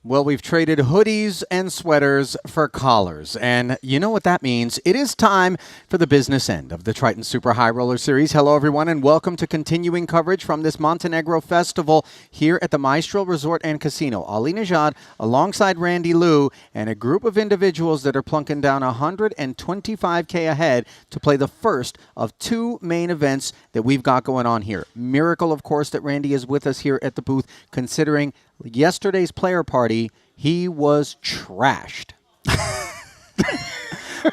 Well, we've traded hoodies and sweaters for collars, and you know what that means. It is time for the business end of the Triton Super High Roller Series. Hello, everyone, and welcome to continuing coverage from this Montenegro festival here at the Maestral Resort and Casino. Ali Najad, alongside Randy Liu, and a group of individuals that are plunking down 125K ahead to play the first of two main events that we've got going on here. Miracle, of course, that Randy is with us here at the booth, considering yesterday's player party, he was trashed.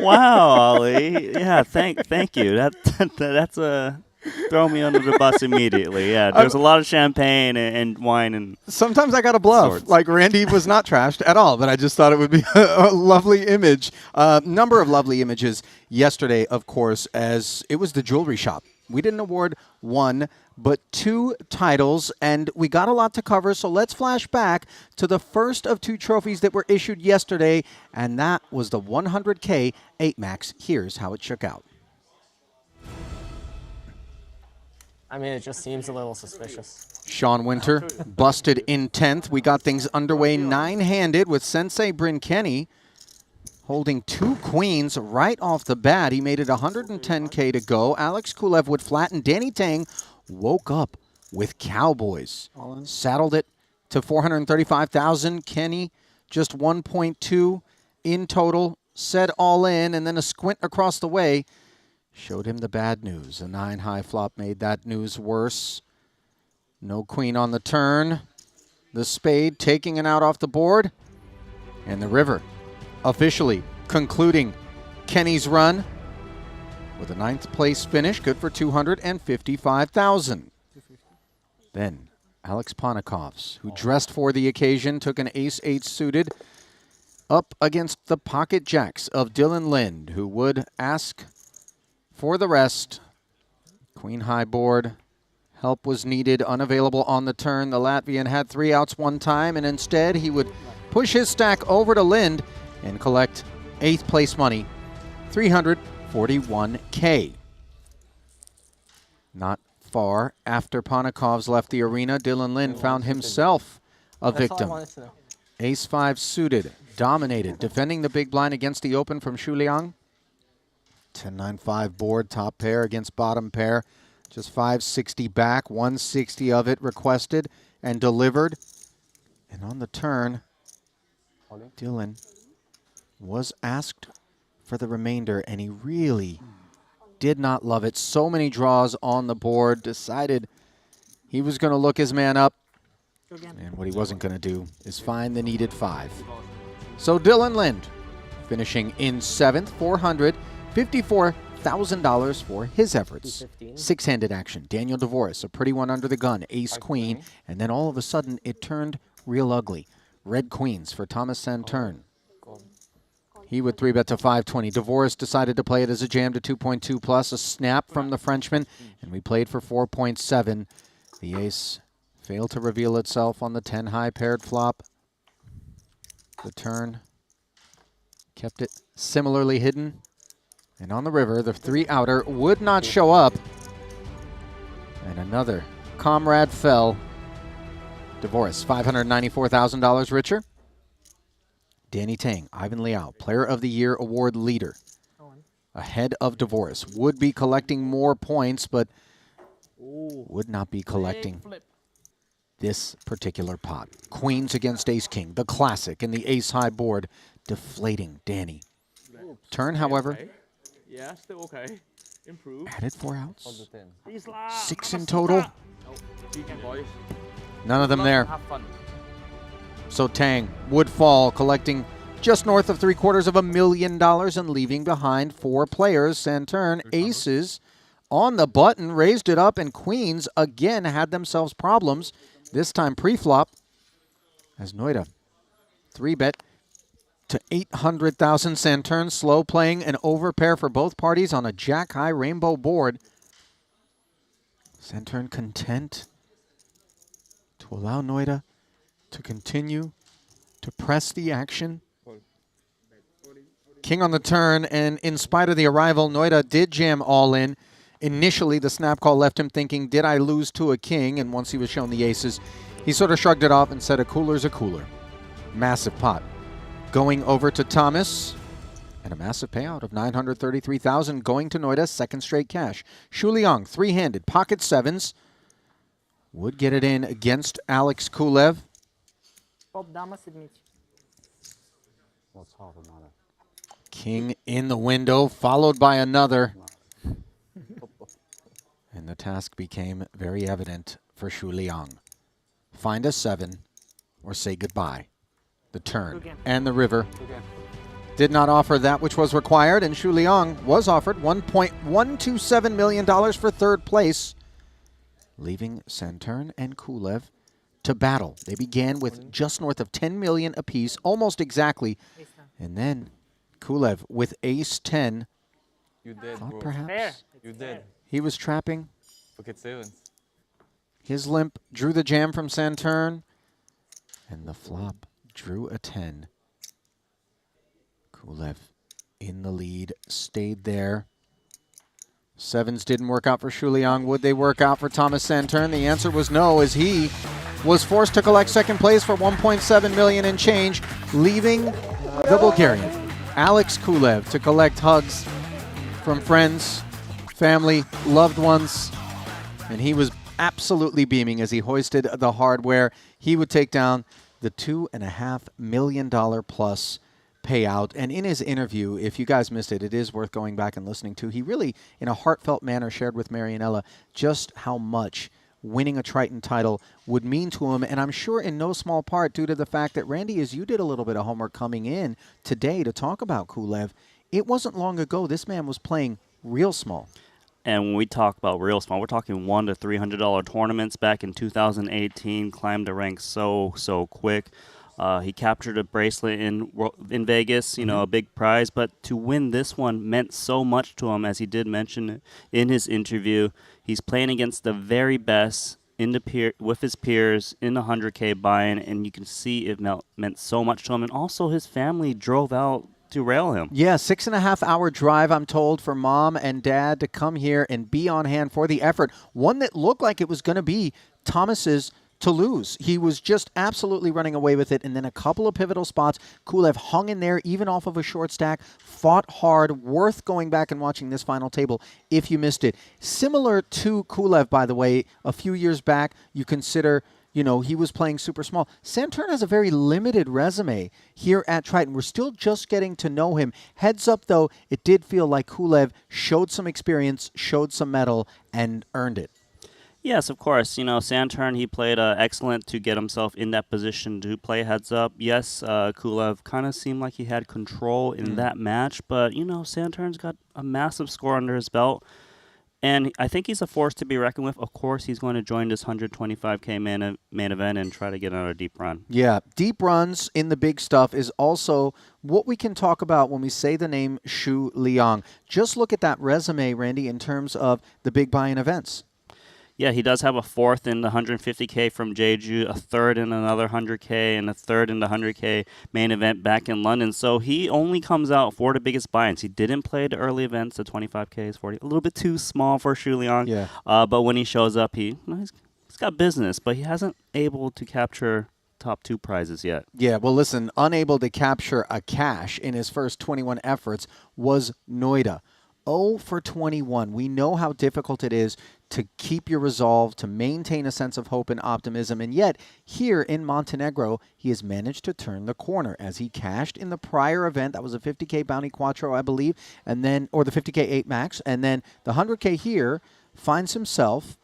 Wow, Ollie. Yeah, thank you. That's a throw me under the bus immediately. Yeah, there's a lot of champagne and wine and sometimes I got a bluff. Sorts. Like Randy was not trashed at all, but I just thought it would be a lovely image. Number of lovely images yesterday, of course, as it was the jewelry shop. We didn't award one, but two titles, and we got a lot to cover, so let's flash back to the first of two trophies that were issued yesterday, and that was the 100K 8-Max. Here's how it shook out. I mean, it just seems a little suspicious. Sean Winter busted in 10th. We got things underway 9-handed with Sensei Bryn Kenny holding two queens right off the bat. He made it 110K to go. Alex Kulev would flatten. Danny Tang woke up with Cowboys. Saddled it to 435,000. Kenny just 1.2 in total. Said all in, and then a squint across the way showed him the bad news. A 9-high flop made that news worse. No queen on the turn. The spade taking it out off the board. And the river officially concluding Kenny's run with a 9th place finish, good for 255,000. Then Alex Ponikovs, who dressed for the occasion, took an ace-8 suited up against the pocket jacks of Dylan Lind, who would ask for the rest. Queen high board. Help was needed, unavailable on the turn. The Latvian had 3 outs one time, and instead he would push his stack over to Lind and collect 8th place money, 341K. Not far after Ponikovs left the arena, Dylan Lind found himself a victim. Ace-5 suited, dominated, defending the big blind against the open from Shu Liang. 10-9-5 board, top pair against bottom pair. Just 560 back, 160 of it requested and delivered. And on the turn, Dylan was asked for the remainder, and he really did not love it. So many draws on the board. Decided he was going to look his man up, and what he wasn't going to do is find the needed 5. So Dylan Lind finishing in 7th, $454,000 for his efforts. 6-handed action. Daniel Dvoris, a pretty one under the gun. Ace-Queen, and then all of a sudden it turned real ugly. Red Queens for Thomas Santern. He would 3-bet to 520. Dvoris decided to play it as a jam to 2.2 plus. A snap from the Frenchman, and we played for 4.7. The ace failed to reveal itself on the 10-high paired flop. The turn kept it similarly hidden. And on the river, the 3-outer would not show up. And another comrade fell. Dvoris, $594,000 richer. Danny Tang, Ivan Liao, Player of the Year award leader. Ahead of Dvoris. Would be collecting more points, but would not be collecting this particular pot. Queens against Ace-King, the classic, and the ace-high board deflating Danny. Turn, however, yeah, still okay. Improve. added 4 outs. 6 in total. None of them there. So Tang would fall, collecting just north of $750,000 and leaving behind 4 players. Santern, aces on the button, raised it up, and queens again had themselves problems. This time pre-flop, as Noida 3-bet to 800,000. Santern slow playing an overpair for both parties on a jack-high rainbow board. Santern content to allow Noida to continue to press the action. King on the turn, and in spite of the arrival, Noida did jam all in. Initially, the snap call left him thinking, did I lose to a king? And once he was shown the aces, he sort of shrugged it off and said, a cooler's a cooler. Massive pot. Going over to Thomas. And a massive payout of $933,000 going to Noida, second straight cash. Shu Liang, three-handed, pocket sevens. Would get it in against Alex Kulev. King in the window, followed by another. And the task became very evident for Shu Liang. Find a 7 or say goodbye. The turn and the river did not offer that which was required, and Shu Liang was offered $1.127 million for third place, leaving Saturn and Kulev to battle. They began with just north of 10 million apiece, almost exactly, and then Kulev with ace 10. You did, Thought bro. perhaps You did. he was trapping. Pocket sevens. His limp drew the jam from Saturn, and the flop drew a 10. Kulev in the lead, stayed there. Sevens didn't work out for Shu Liang. Would they work out for Thomas Saturn? The answer was no, as he was forced to collect second place for $1.7 million and change, leaving the Bulgarian, Alex Kulev, to collect hugs from friends, family, loved ones, and he was absolutely beaming as he hoisted the hardware. He would take down the $2.5 million plus payout. And in his interview, if you guys missed it, it is worth going back and listening to. He really, in a heartfelt manner, shared with Marianella just how much winning a Triton title would mean to him. And I'm sure in no small part due to the fact that, Randy, as you did a little bit of homework coming in today to talk about Kulev, it wasn't long ago this man was playing real small. And when we talk about real small, we're talking $100 to $300 tournaments back in 2018. Climbed the ranks so quick. He captured a bracelet in Vegas, you know, a big prize. But to win this one meant so much to him, as he did mention in his interview. He's playing against the very best with his peers in the 100K buy-in, and you can see it meant so much to him. And also his family drove out to rail him. Yeah, 6.5-hour drive, I'm told, for mom and dad to come here and be on hand for the effort. One that looked like it was going to be Thomas's to lose. He was just absolutely running away with it. And then a couple of pivotal spots, Kulev hung in there, even off of a short stack, fought hard, worth going back and watching this final table if you missed it. Similar to Kulev, by the way, a few years back, you consider, you know, he was playing super small. Saturn has a very limited resume here at Triton. We're still just getting to know him. Heads up, though, it did feel like Kulev showed some experience, showed some mettle, and earned it. Yes, of course. You know, Saturn, he played excellent to get himself in that position to play heads up. Yes, Kulev kind of seemed like he had control in that match, but, you know, Saturn's got a massive score under his belt. And I think he's a force to be reckoned with. Of course, he's going to join this 125K main event and try to get another deep run. Yeah, deep runs in the big stuff is also what we can talk about when we say the name Shu Liang. Just look at that resume, Randy, in terms of the big buy-in events. Yeah, he does have a fourth in the 150K from Jeju, a third in another 100K, and a third in the 100K main event back in London. So he only comes out for the biggest buy-ins. He didn't play the early events, the 25Ks, 40, a little bit too small for Shu Liang. Yeah. But when he shows up, he's got business, but he hasn't able to capture top 2 prizes yet. Yeah, well, listen, unable to capture a cash in his first 21 efforts was Noida. 0 for 21. We know how difficult it is to keep your resolve, to maintain a sense of hope and optimism. And yet, here in Montenegro, he has managed to turn the corner as he cashed in the prior event. That was a 50K Bounty Quattro, I believe, and then, or the 50K 8 Max. And then the 100K here finds himself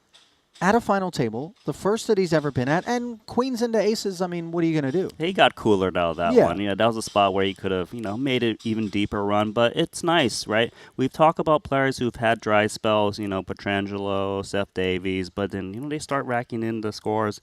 at a final table, the first that he's ever been at, and queens into aces. I mean, what are you going to do? He got cooler out of that one. Yeah, that was a spot where he could have, made it even deeper run. But it's nice, right? We've talked about players who've had dry spells, Petrangelo, Seth Davies, but then, they start racking in the scores.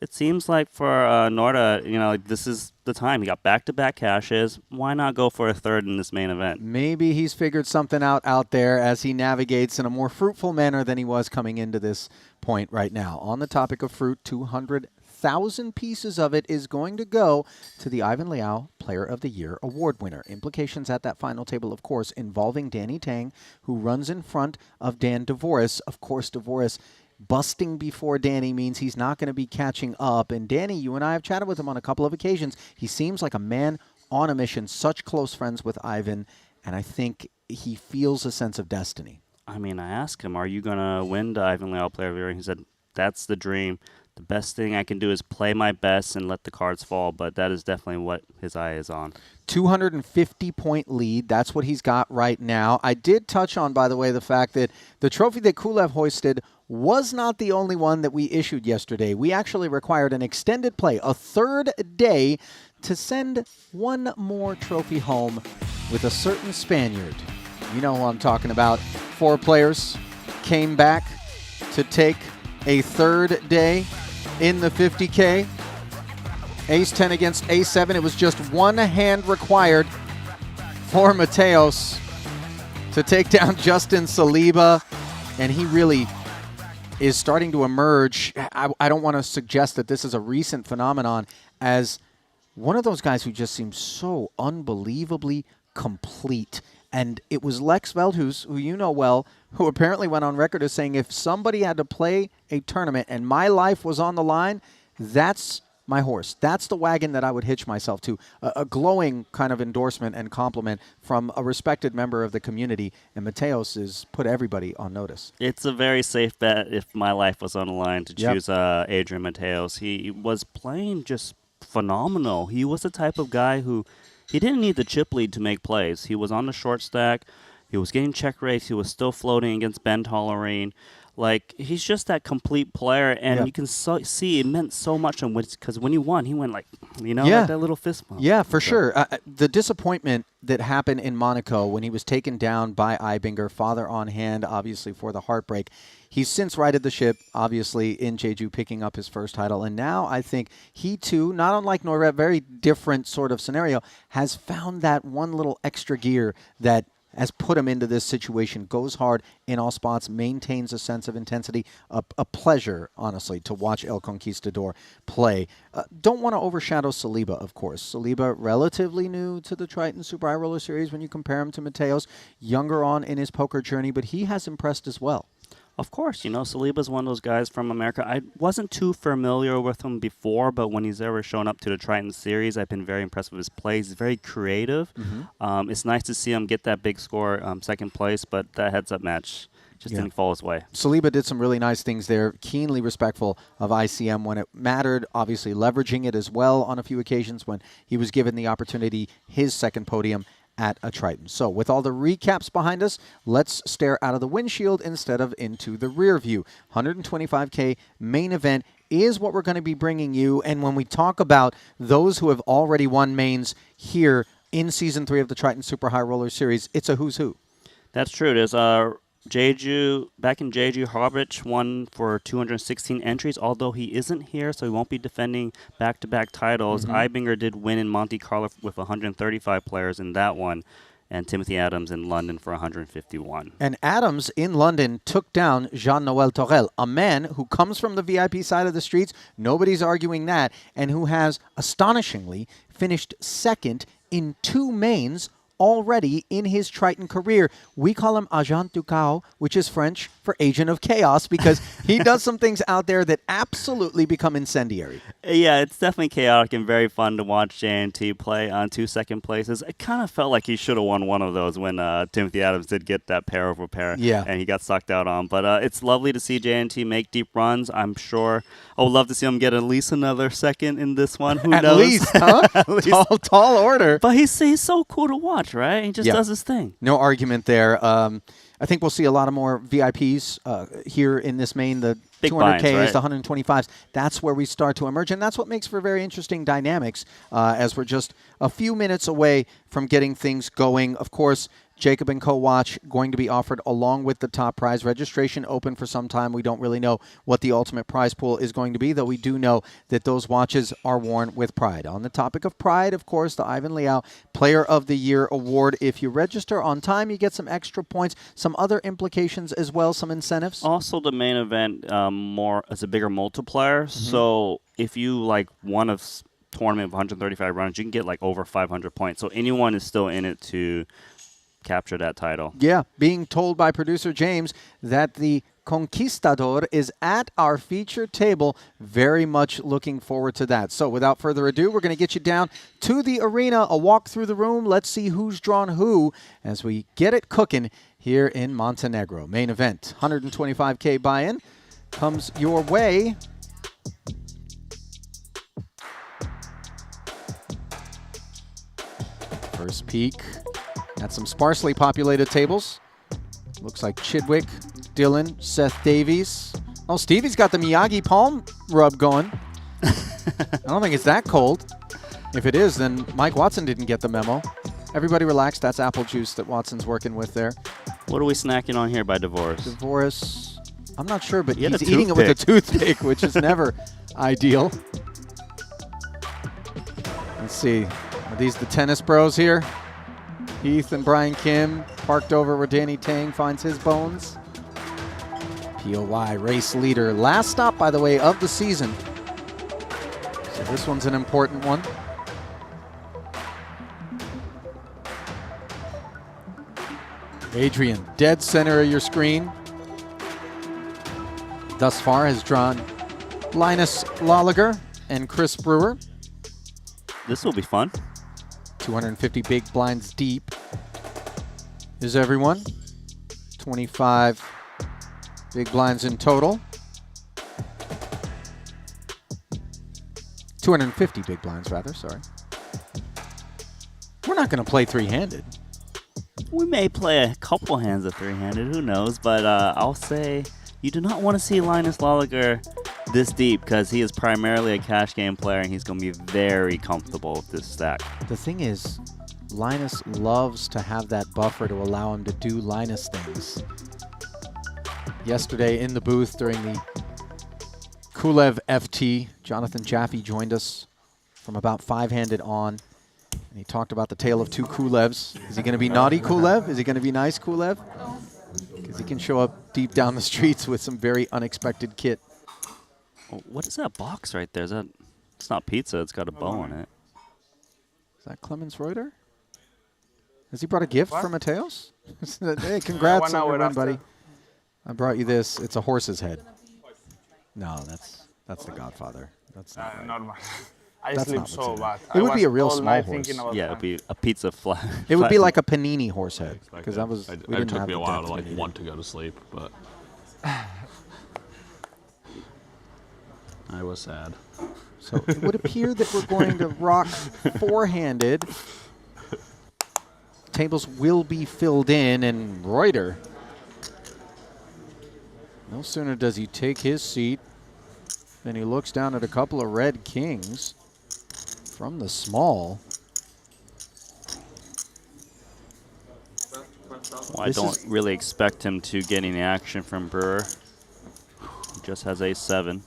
It seems like for Norda, this is the time. He got back-to-back cashes. Why not go for a third in this main event? Maybe he's figured something out there as he navigates in a more fruitful manner than he was coming into this point right now. On the topic of fruit, 200,000 pieces of it is going to go to the Ivan Liao Player of the Year award winner. Implications at that final table, of course, involving Danny Tang, who runs in front of Dan Dvoris. Of course, Dvoris busting before Danny means he's not going to be catching up. And Danny, you and I have chatted with him on a couple of occasions. He seems like a man on a mission, such close friends with Ivan, and I think he feels a sense of destiny. I mean, I asked him, are you going to win the Ivan Leal Player of the Year? He said, that's the dream. The best thing I can do is play my best and let the cards fall, but that is definitely what his eye is on. 250-point lead. That's what he's got right now. I did touch on, by the way, the fact that the trophy that Kulev hoisted was not the only one that we issued yesterday. We actually required an extended play, a third day, to send one more trophy home with a certain Spaniard. You know who I'm talking about. 4 players came back to take a third day in the 50K. Ace-10 against Ace-7. It was just one hand required for Mateos to take down Justin Saliba, and he really is starting to emerge. I don't want to suggest that this is a recent phenomenon, as one of those guys who just seems so unbelievably complete. And it was Lex Veldhuis, who you know well, who apparently went on record as saying, if somebody had to play a tournament and my life was on the line, that's my horse. That's the wagon that I would hitch myself to. A glowing kind of endorsement and compliment from a respected member of the community. And Mateos has put everybody on notice. It's a very safe bet if my life was on the line to choose Adrian Mateos. He was playing just phenomenal. He was the type of guy who he didn't need the chip lead to make plays. He was on the short stack. He was getting check rates. He was still floating against Ben Tollerine. Like, he's just that complete player, and you can see it meant so much to him because when he won, he went like, like that little fist bump. Yeah, for sure. The disappointment that happened in Monaco when he was taken down by Ibinger, father on hand, obviously, for the heartbreak. He's since righted the ship, obviously, in Jeju, picking up his first title. And now I think he, too, not unlike Norbert, very different sort of scenario, has found that one little extra gear that has put him into this situation, goes hard in all spots, maintains a sense of intensity. A pleasure, honestly, to watch El Conquistador play. Don't want to overshadow Saliba, of course. Saliba, relatively new to the Triton Super High Roller Series when you compare him to Mateos. Younger on in his poker journey, but he has impressed as well. Of course, Saliba's one of those guys from America. I wasn't too familiar with him before, but when he's ever shown up to the Triton Series, I've been very impressed with his plays. He's very creative. It's nice to see him get that big score, second place, but that heads-up match just didn't fall his way. Saliba did some really nice things there, keenly respectful of ICM when it mattered, obviously leveraging it as well on a few occasions when he was given the opportunity, his second podium at a Triton. So with all the recaps behind us, let's stare out of the windshield instead of into the rear view. 125K main event is what we're going to be bringing you. And when we talk about those who have already won mains here in Season 3 of the Triton Super High Roller Series, it's a who's who. That's true. There's Jeju, back in Jeju, Harbic won for 216 entries, although he isn't here, so he won't be defending back-to-back titles. Ibinger did win in Monte Carlo with 135 players in that one, and Timothy Adams in London for 151. And Adams in London took down Jean-Noël Torel, a man who comes from the VIP side of the streets, nobody's arguing that, and who has, astonishingly, finished second in 2 mains already in his Triton career. We call him Agent du Chaos, which is French for Agent of Chaos, because he does some things out there that absolutely become incendiary. Yeah, it's definitely chaotic and very fun to watch JNT play on 2 second places. It kind of felt like he should have won one of those when Timothy Adams did get that pair over pair and he got sucked out on. But it's lovely to see JNT make deep runs. I'm sure I would love to see him get at least another second in this one. Who knows? At least, huh? At least. Tall order. But he's so cool to watch, right? He just does his thing. No argument there. I think we'll see a lot of more VIPs here in this main. The Big 200Ks, binds, right? the 125s. That's where we start to emerge, and that's what makes for very interesting dynamics as we're just a few minutes away from getting things going. Of course, Jacob and Co-Watch going to be offered along with the top prize. Registration open for some time. We don't really know what the ultimate prize pool is going to be, though we do know that those watches are worn with pride. On the topic of pride, of course, the Ivan Leal Player of the Year Award. If you register on time, you get some extra points, some other implications as well, some incentives. Also, the main event more as a bigger multiplier. So if you won a tournament of 135 runs, you can get over 500 points. So anyone is still in it to capture that title. Yeah, being told by producer James that the Conquistador is at our feature table. Very much looking forward to that. So without further ado, we're going to get you down to the arena, a walk through the room. Let's see who's drawn who as we get it cooking here in Montenegro. Main event, 125K buy-in comes your way. First peek at some sparsely populated tables. Looks like Chidwick, Dylan, Seth Davies. Oh, Stevie's got the Miyagi palm rub going. I don't think it's that cold. If it is, then Mike Watson didn't get the memo. Everybody relax. That's apple juice that Watson's working with there. What are we snacking on here by Divorce? Divorce, I'm not sure, but He had he's a eating it with a toothpick. toothpick, which is never ideal. Let's see. Are these the tennis bros here? Heath and Brian Kim parked over where Danny Tang finds his bones. POY race leader. Last stop, by the way, of the season. So this one's an important one. Adrian, dead center of your screen. Thus far has drawn Linus Lolliger and Chris Brewer. This will be fun. 250 big blinds deep is everyone. 25 big blinds in total. 250 big blinds, rather, sorry. We're not going to play three-handed. We may play a couple hands of three-handed, who knows, but I'll say you do not want to see Linus Lolliger this deep because he is primarily a cash game player and he's going to be very comfortable with this stack. The thing is, Linus loves to have that buffer to allow him to do Linus things. Yesterday in the booth during the Kulev FT, Jonathan Jaffe joined us from about five-handed on. And he talked about the tale of two Kulevs. Is he going to be naughty Kulev? Is he going to be nice Kulev? Because he can show up deep down the streets with some very unexpected kit. Oh, what is that box right there? Is that? It's not pizza. It's got a bow on it. Is that Clemens Reuter? Has he brought a gift from Mateos? Hey, congrats on your run, buddy. I brought you this. It's a horse's head. No, that's the Godfather. That's not right. Normal. I That's sleep not so what's in bad. it. It would be a real all small night horse. thinking about Yeah, it'd be a pizza flat. It would be like a panini horse head. Because that was. It we didn't took have me a the while depth to we like needed. want to go to sleep, but I was sad. So it would appear that we're going to rock four-handed. Tables will be filled in, and Reuter, no sooner does he take his seat than he looks down at a couple of red kings from the small. Well, I don't really expect him to get any action from Brewer. He just has a 7.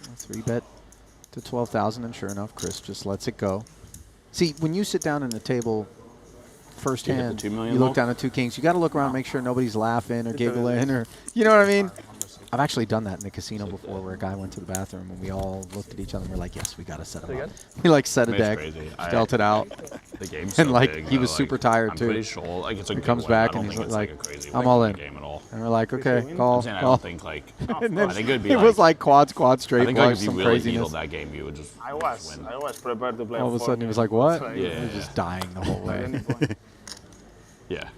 A 3-bet to 12,000, and sure enough, Chris just lets it go. See, when you sit down in the table first Do you hit the hand, 2 million you look low? down at two kings. You got to look around, make sure nobody's laughing or giggling, or you know what I mean. I've actually done that in the casino before, where a guy went to the bathroom and we all looked at each other and we're like, "Yes, we got to set him up." We like set a It's deck, crazy. dealt it out, The game's and so like big, he though, was like, super tired I'm too. pretty sure like it's a He good comes win. back I don't and he's think it's like, a crazy "I'm win all for in." the game at all. And we're like, "Okay, call, I'm saying I call." don't think like And then I think it would be it was like quad straight I think bluff, like if you some really craziness. needled that game, you would just I just win. was prepared to play. All of a sudden he was like, "What?" Yeah. He was just dying the whole way. Yeah.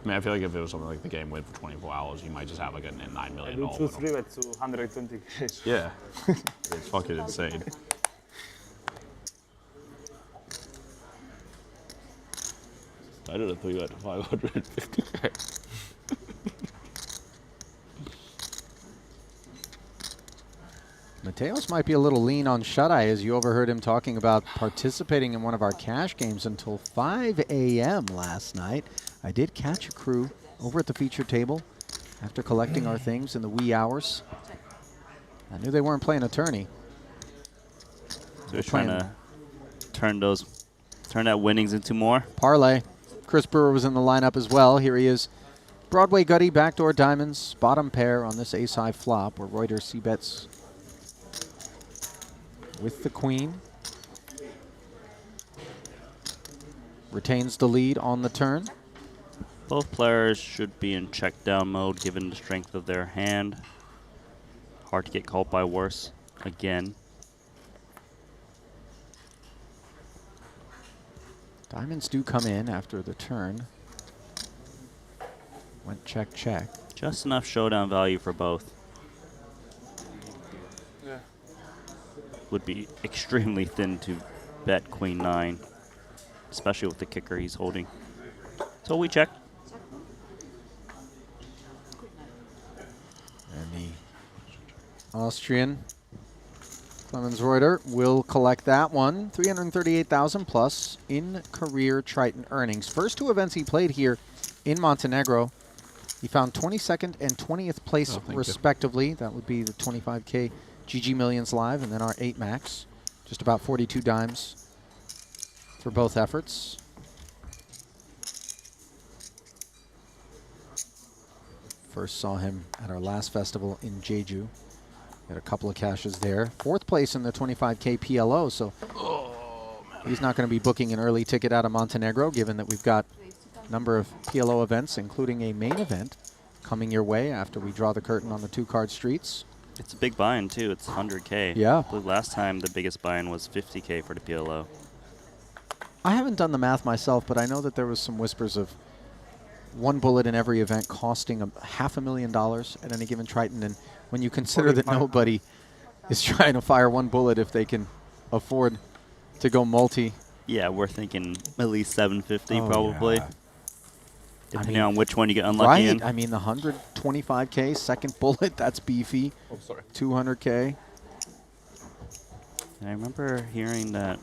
I mean, I feel like if it was something like the game went for 24 hours, you might just have like a $9 I million do two win. 3-bets to 120K. Yeah. It's fucking insane. I did a 3-bet to 550K. Mateos might be a little lean on shut-eye, as you overheard him talking about participating in one of our cash games until 5 a.m. last night. I did catch a crew over at the feature table after collecting our things in the wee hours. I knew they weren't playing a tourney. So we're trying to turn that winnings into more. Parlay. Chris Brewer was in the lineup as well. Here he is. Broadway Gutty, backdoor diamonds, bottom pair on this ace-high flop, where Reuter c-bets with the queen. Retains the lead on the turn. Both players should be in check down mode given the strength of their hand. Hard to get called by worse again. Diamonds do come in after the turn. Went check, check. Just enough showdown value for both. Yeah. Would be extremely thin to bet queen 9, especially with the kicker he's holding. So we check. And the Austrian Clemensreuter will collect that one. 338,000 plus in career Triton earnings. First 2 events he played here in Montenegro. He found 22nd and 20th place respectively. That would be the 25K GG Millions Live and then our 8 Max. Just about 42 dimes for both efforts. First saw him at our last festival in Jeju. Got a couple of cashes there. 4th place in the 25K PLO, so he's not going to be booking an early ticket out of Montenegro, given that we've got a number of PLO events, including a main event, coming your way after we draw the curtain on the 2-card streets. It's a big buy-in, too. It's 100K. Yeah. I believe last time the biggest buy-in was 50K for the PLO. I haven't done the math myself, but I know that there was some whispers of 1 bullet in every event costing $500,000 at any given Triton. And when you consider that nobody is trying to fire 1 bullet if they can afford to go multi. Yeah, we're thinking at least 750 probably. Yeah. Depending on which one you get unlucky in. I mean, the 125K second bullet, that's beefy. Oh, sorry. 200K. And I remember hearing that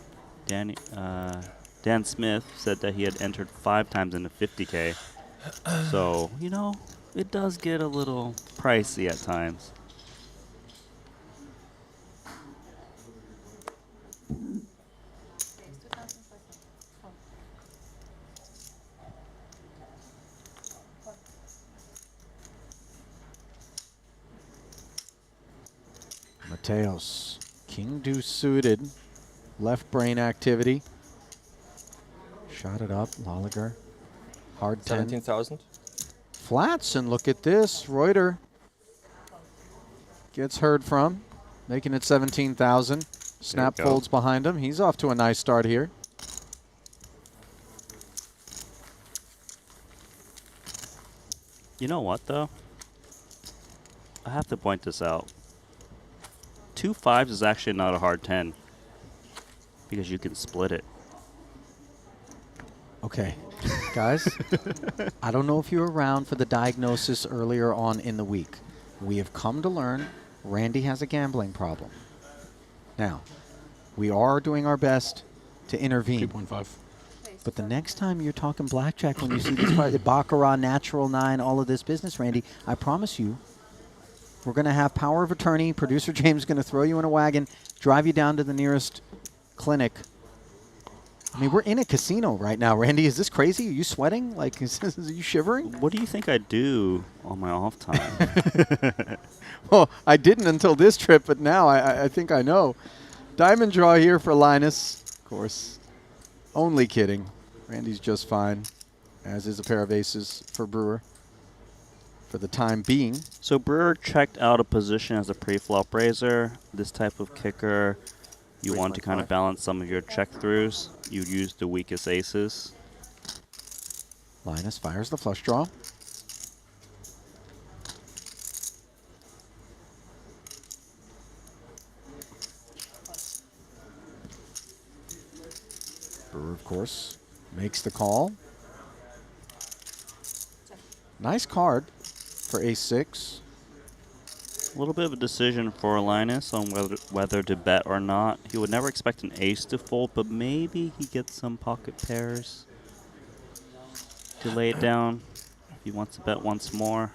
Dan Smith said that he had entered 5 times into 50K. So, you know, it does get a little pricey at times. Mateos, king deuce suited, left brain activity. Shot it up, Lolliger. Hard 10. 17,000. Flats, and look at this. Reuter gets heard from, making it 17,000. Snap There you go. folds behind him. He's off to a nice start here. You know what, though? I have to point this out. 2 5s is actually not a hard 10 because you can split it. Okay, guys, I don't know if you were around for the diagnosis earlier on in the week. We have come to learn Randy has a gambling problem. Now, we are doing our best to intervene. 2.5. But the next time you're talking blackjack, when you see this part, the Baccarat, Natural 9, all of this business, Randy, I promise you, we're going to have power of attorney. Producer James is going to throw you in a wagon, drive you down to the nearest clinic. I mean, we're in a casino right now, Randy. Is this crazy? Are you sweating? Like, are you shivering? What do you think I do on my off time? Well, I didn't until this trip, but now I think I know. Diamond draw here for Linus. Of course, only kidding. Randy's just fine, as is a pair of aces for Brewer for the time being. So Brewer checked out a position as a pre-flop raiser. This type of kicker, you want to kind of balance some of your check-throughs. You use the weakest aces. Linus fires the flush draw. Brewer, of course, makes the call. Nice card for ace-6. A little bit of a decision for Linus on whether to bet or not. He would never expect an ace to fold, but maybe he gets some pocket pairs to lay it down if he wants to bet once more.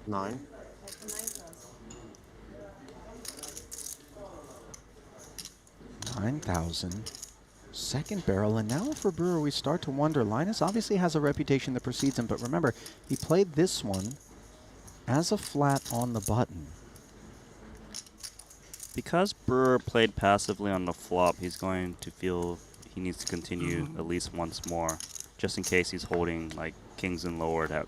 Nine. 9,000. Second barrel, and now for Brewer, we start to wonder. Linus obviously has a reputation that precedes him, but remember, he played this one as a flat on the button. Because Brewer played passively on the flop, he's going to feel he needs to continue at least once more, just in case he's holding like kings and lower that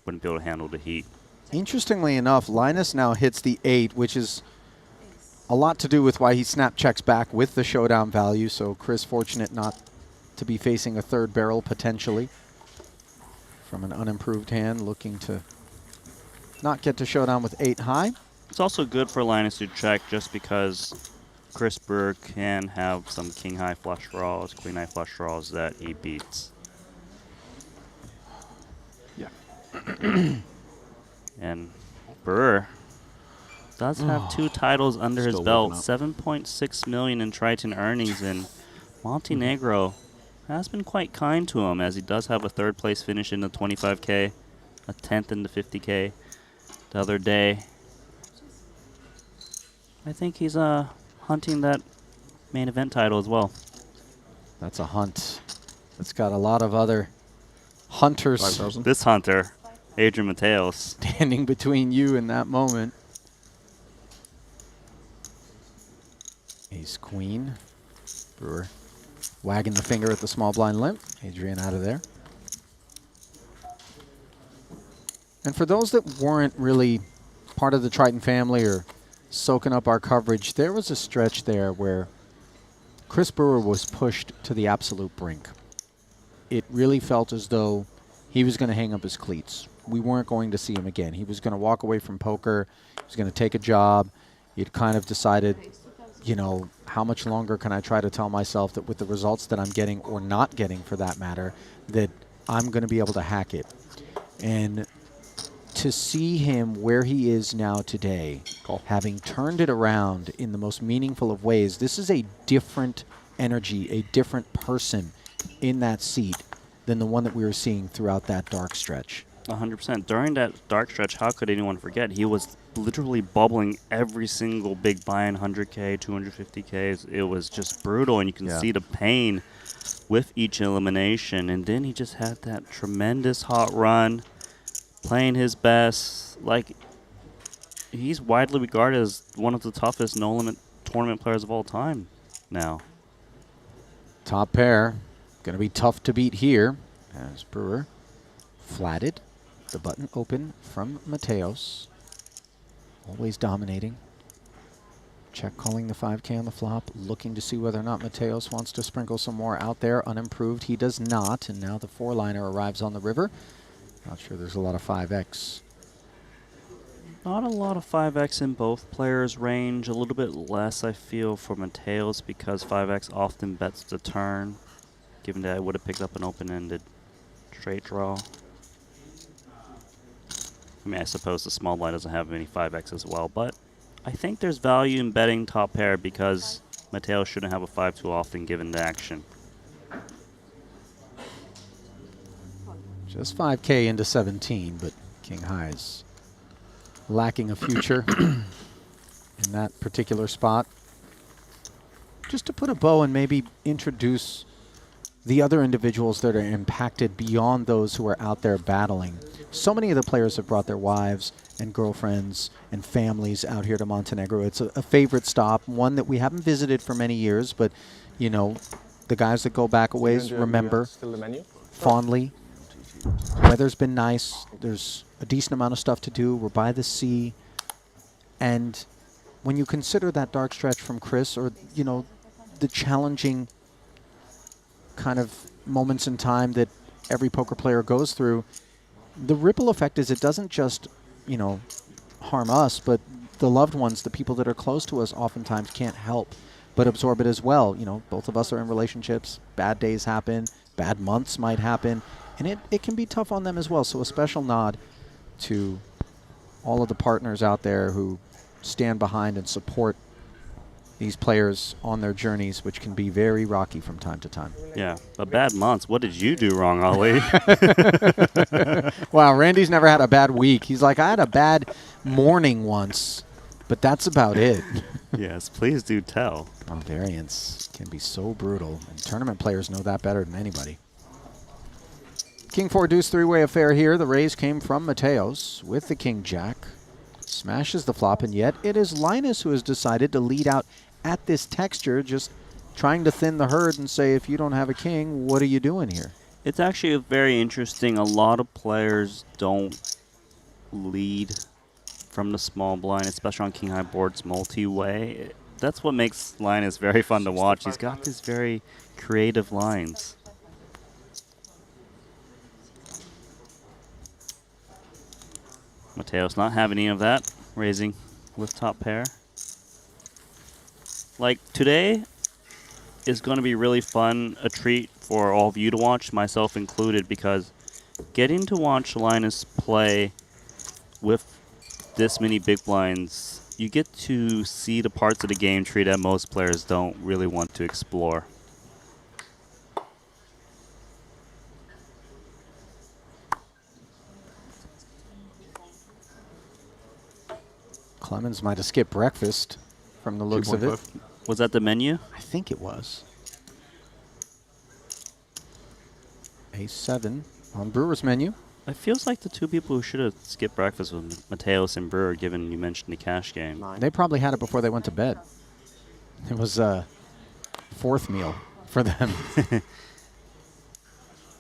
wouldn't be able to handle the heat. Interestingly enough, Linus now hits the 8, which is a lot to do with why he snap checks back with the showdown value. So Chris fortunate not to be facing a third barrel potentially from an unimproved hand, looking to not get to showdown with 8 high. It's also good for Linus to check just because Chris Brewer can have some king high flush draws, queen high flush draws that he beats. Yeah. And Brewer does have 2 titles under his Still belt, looking up. 7.6 million in Triton earnings, and Montenegro has been quite kind to him, as he does have a 3rd place finish in the 25K, a 10th in the 50K the other day. I think he's hunting that main event title as well. That's a hunt. It's got a lot of other hunters 5,000. This hunter, Adrian Mateos. standing between you in that moment. Ace queen. Brewer wagging the finger at the small blind limp. Adrian out of there. And for those that weren't really part of the Triton family or soaking up our coverage, there was a stretch there where Chris Brewer was pushed to the absolute brink. It really felt as though he was going to hang up his cleats. We weren't going to see him again. He was going to walk away from poker. He was going to take a job. He'd kind of decided, you know, how much longer can I try to tell myself that with the results that I'm getting, or not getting for that matter, that I'm going to be able to hack it. And to see him where he is now today, having turned it around in the most meaningful of ways, this is a different energy, a different person in that seat than the one that we were seeing throughout that dark stretch. 100%. During that dark stretch, how could anyone forget? He was literally bubbling every single big buy-in, 100K, 250Ks. It was just brutal, and you can see the pain with each elimination. And then he just had that tremendous hot run, playing his best. Like, he's widely regarded as one of the toughest no-limit tournament players of all time now. Top pair. Going to be tough to beat here as Brewer flatted. The button open from Mateos. Always dominating. Check calling the 5K on the flop, looking to see whether or not Mateos wants to sprinkle some more out there. Unimproved, he does not. And now the 4-liner arrives on the river. Not sure there's a lot of 5X. Not a lot of 5X in both players' range. A little bit less, I feel, for Mateos because 5X often bets the turn, given that I would have picked up an open-ended straight draw. I mean, I suppose the small blind doesn't have any 5X as well, but I think there's value in betting top pair because Mateos shouldn't have a 5 too often given the action. Just 5K into 17, but King High's lacking a future in that particular spot. Just to put a bow and maybe introduce the other individuals that are impacted beyond those who are out there battling. So many of the players have brought their wives and girlfriends and families out here to Montenegro. It's a favorite stop, one that we haven't visited for many years, but, you know, the guys that go back a ways remember Still the menu? fondly. Weather's been nice. There's a decent amount of stuff to do. We're by the sea. And when you consider that dark stretch from Chris, or, you know, the challenging kind of moments in time that every poker player goes through, the ripple effect is it doesn't just, you know, harm us, but the loved ones, the people that are close to us oftentimes can't help but absorb it as well. You know, both of us are in relationships. Bad days happen. Bad months might happen. And it can be tough on them as well. So a special nod to all of the partners out there who stand behind and support these players on their journeys, which can be very rocky from time to time. Yeah, but bad months. What did you do wrong, Ollie? Wow, Randy's never had a bad week. He's like, I had a bad morning once, but that's about it. Yes, please do tell. Variance can be so brutal, and tournament players know that better than anybody. King 4 deuce three-way affair here. The raise came from Mateos with the King Jack. Smashes the flop, and yet it is Linus who has decided to lead out at this texture, just trying to thin the herd and say, if you don't have a king, what are you doing here? It's actually very interesting. A lot of players don't lead from the small blind, especially on king high boards multi-way. That's what makes Linus very fun to watch. He's got these very creative lines. Mateo's not having any of that, raising with top pair. Like, today is going to be really fun, a treat for all of you to watch, myself included, because getting to watch Linus play with this many big blinds, you get to see the parts of the game tree that most players don't really want to explore. Clemens might have skipped breakfast from the looks of it. 2.5. Was that the menu? I think it was. A7 on Brewer's menu. It feels like the two people who should have skipped breakfast was Mateos and Brewer, given you mentioned the cash game. They probably had it before they went to bed. It was a fourth meal for them.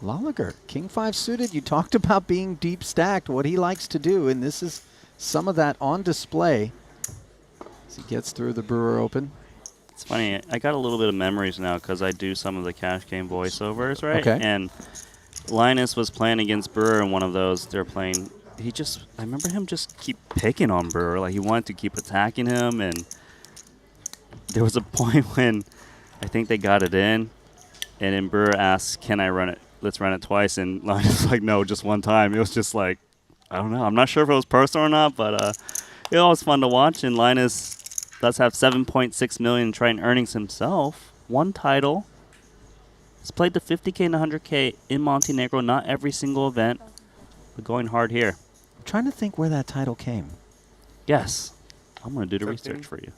Lolliger, King 5 suited. You talked about being deep stacked, what he likes to do, and this is some of that on display as he gets through the Brewer Open. It's funny, I got a little bit of memories now because I do some of the cash game voiceovers, right? Okay. And Linus was playing against Brewer in one of those. They're playing, I remember him just keep picking on Brewer. Like, he wanted to keep attacking him, and there was a point when I think they got it in, and then Brewer asked, can I run it? Let's run it twice. And Linus was like, no, just one time. It was just like, I don't know. I'm not sure if it was personal or not, but it was fun to watch. And Linus does have 7.6 million in Triton earnings himself. One title. He's played the 50K and 100K in Montenegro. Not every single event, but going hard here. I'm trying to think where that title came. Yes. I'm going to do the 13. research for you.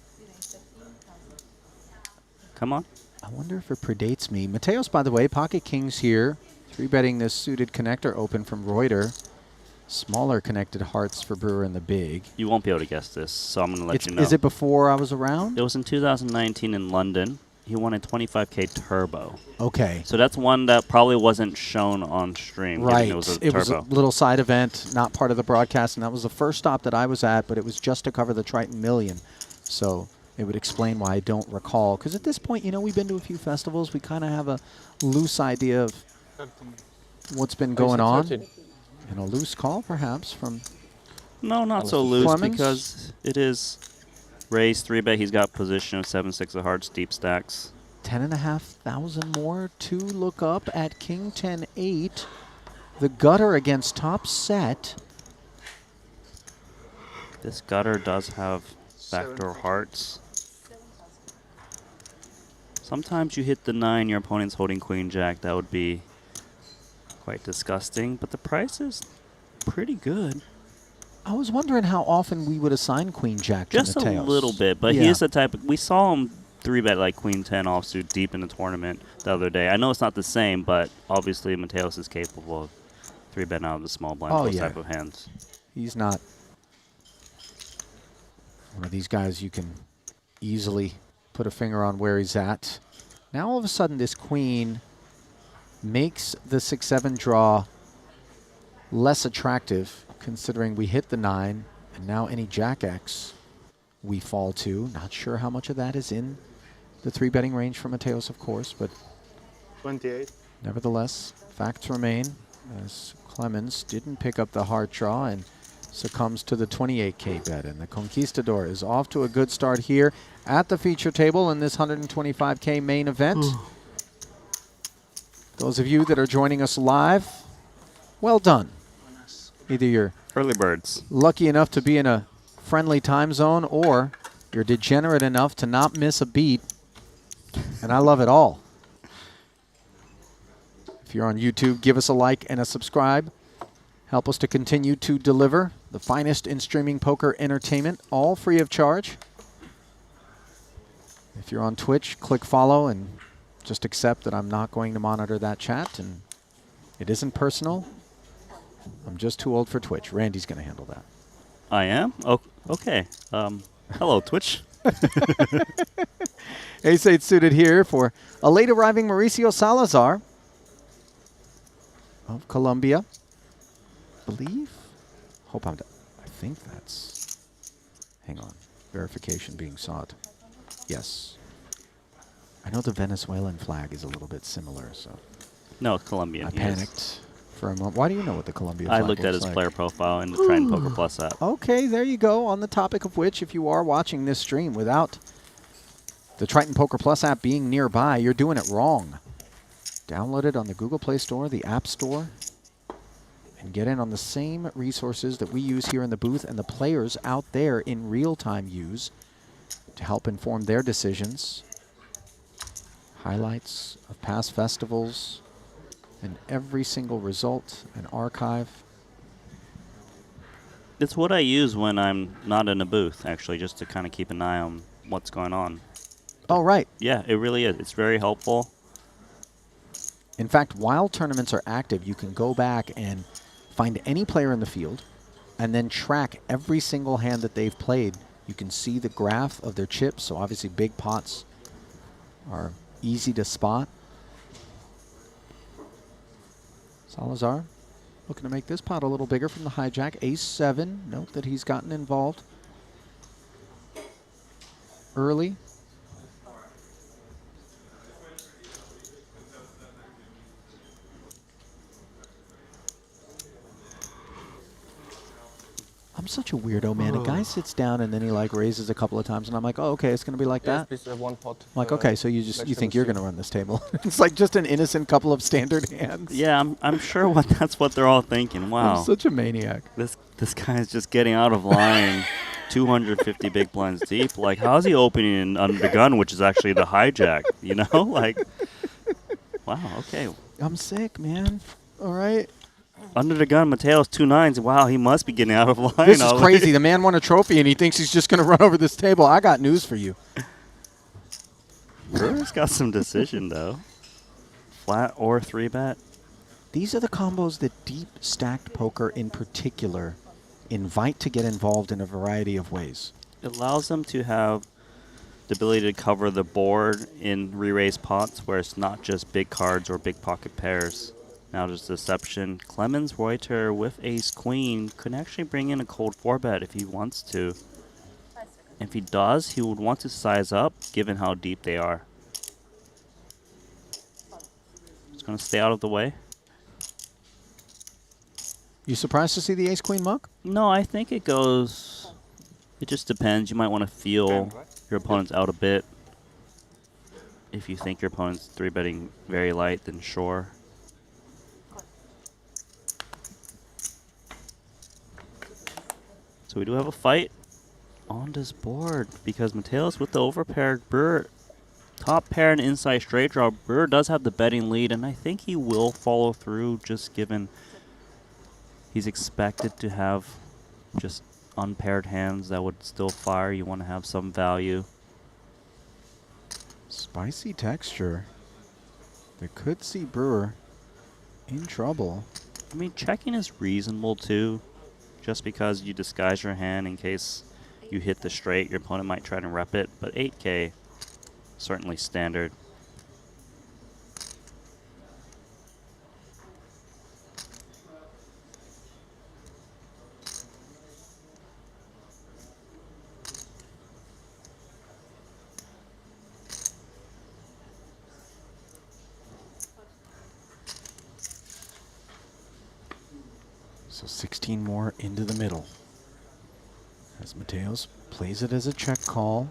Come on. I wonder if it predates me. Mateos, by the way, pocket kings here. 3-betting this suited connector open from Reuter. Smaller connected hearts for Brewer in the big. You won't be able to guess this, so I'm going to let you know. Is it before I was around? It was in 2019 in London. He won a 25K turbo. Okay. So that's one that probably wasn't shown on stream. given Right. It was a It was a turbo. little side event, not part of the broadcast, and that was the first stop that I was at, but it was just to cover the Triton Million. So it would explain why I don't recall. Because at this point, you know, we've been to a few festivals. We kind of have a loose idea of 13. what's been going on. 13. And a loose call, perhaps, from No, not so loose Clemens? because it is raised 3-bet. He's got position of 7-6 of hearts, deep stacks. 10,500 more to look up at King 10-8. The gutter against top set. This gutter does have backdoor hearts. Sometimes you hit the 9, your opponent's holding queen jack. That would be quite disgusting, but the price is pretty good. I was wondering how often we would assign queen jack to Just a Mateos. little bit, but he Yeah. is the type of, we saw him 3-bet like queen 10 offsuit deep in the tournament the other day. I know it's not the same, but obviously Mateos is capable of 3-betting out of the small blind, Oh, those yeah. type of hands. He's not one of these guys you can easily put a finger on where he's at. Now all of a sudden this queen makes the 6-7 draw less attractive, considering we hit the 9, and now any jack X we fall to. Not sure how much of that is in the 3-betting range for Mateos, of course, but 28. nevertheless, facts remain as Clemens didn't pick up the hard draw and succumbs to the 28K bet. And the Conquistador is off to a good start here at the feature table in this 125K main event. Those of you that are joining us live, well done. Either you're Early birds. lucky enough to be in a friendly time zone or you're degenerate enough to not miss a beat. And I love it all. If you're on YouTube, give us a like and a subscribe. Help us to continue to deliver the finest in streaming poker entertainment, all free of charge. If you're on Twitch, click follow and just accept that I'm not going to monitor that chat. And it isn't personal. I'm just too old for Twitch. Randy's going to handle that. I am? Oh, okay. Hello, Twitch. Ace-8 suited here for a late arriving Mauricio Salazar of Colombia. Believe? Hope I'm. I think that's. Hang on. Verification being sought. Yes. I know the Venezuelan flag is a little bit similar, so No, it's Colombian. I he is. panicked for a moment. Why do you know what the Colombia I flag looked at looks his like? player profile in the Triton Poker Plus app. Okay, there you go. On the topic of which, if you are watching this stream without the Triton Poker Plus app being nearby, you're doing it wrong. Download it on the Google Play Store, the App Store, and get in on the same resources that we use here in the booth and the players out there in real time use to help inform their decisions. Highlights of past festivals and every single result and archive. It's what I use when I'm not in a booth, actually, just to kind of keep an eye on what's going on. Oh, right. Yeah, it really is. It's very helpful. In fact, while tournaments are active, you can go back and find any player in the field and then track every single hand that they've played. You can see the graph of their chips, so obviously big pots are easy to spot. Salazar looking to make this pot a little bigger from the hijack. Ace-7, note that he's gotten involved early. I'm such a weirdo, man. A guy sits down and then he like raises a couple of times, and I'm like, oh, okay, it's gonna be like Yes, that. please have one pot. I'm like, okay, so you think you're gonna run this table? It's like just an innocent couple of standard hands. Yeah, I'm sure that's what they're all thinking. Wow, I'm such a maniac. this guy's just getting out of line. 250 big blinds deep. Like, how's he opening under the gun, which is actually the hijack? You know, like, wow, okay. I'm sick, man. All right. Under the gun, Mateo's 2-9s. Wow, he must be getting out of line. This is already. crazy. The man won a trophy, and he thinks he's just going to run over this table. I got news for you. Brewer's got some decision, though. Flat or 3-bet. These are the combos that deep stacked poker in particular invite to get involved in a variety of ways. It allows them to have the ability to cover the board in re-raise pots where it's not just big cards or big pocket pairs. Now there's deception. Clemens Reuter with ace-queen could actually bring in a cold 4-bet if he wants to. If he does, he would want to size up given how deep they are. It's going to stay out of the way. You surprised to see the ace-queen muck? No, I think it goes... It just depends. You might want to feel your opponent's out a bit. If you think your opponent's 3-betting very light, then sure. So we do have a fight on this board because Mateo's with the overpair. Brewer, top pair and inside straight draw. Brewer does have the betting lead, and I think he will follow through just given he's expected to have just unpaired hands that would still fire. You want to have some value. Spicy texture. They could see Brewer in trouble. I mean, checking is reasonable too. Just because you disguise your hand in case you hit the straight, your opponent might try to rep it. But 8K, certainly standard. So 16 more into the middle. As Mateos plays it as a check call.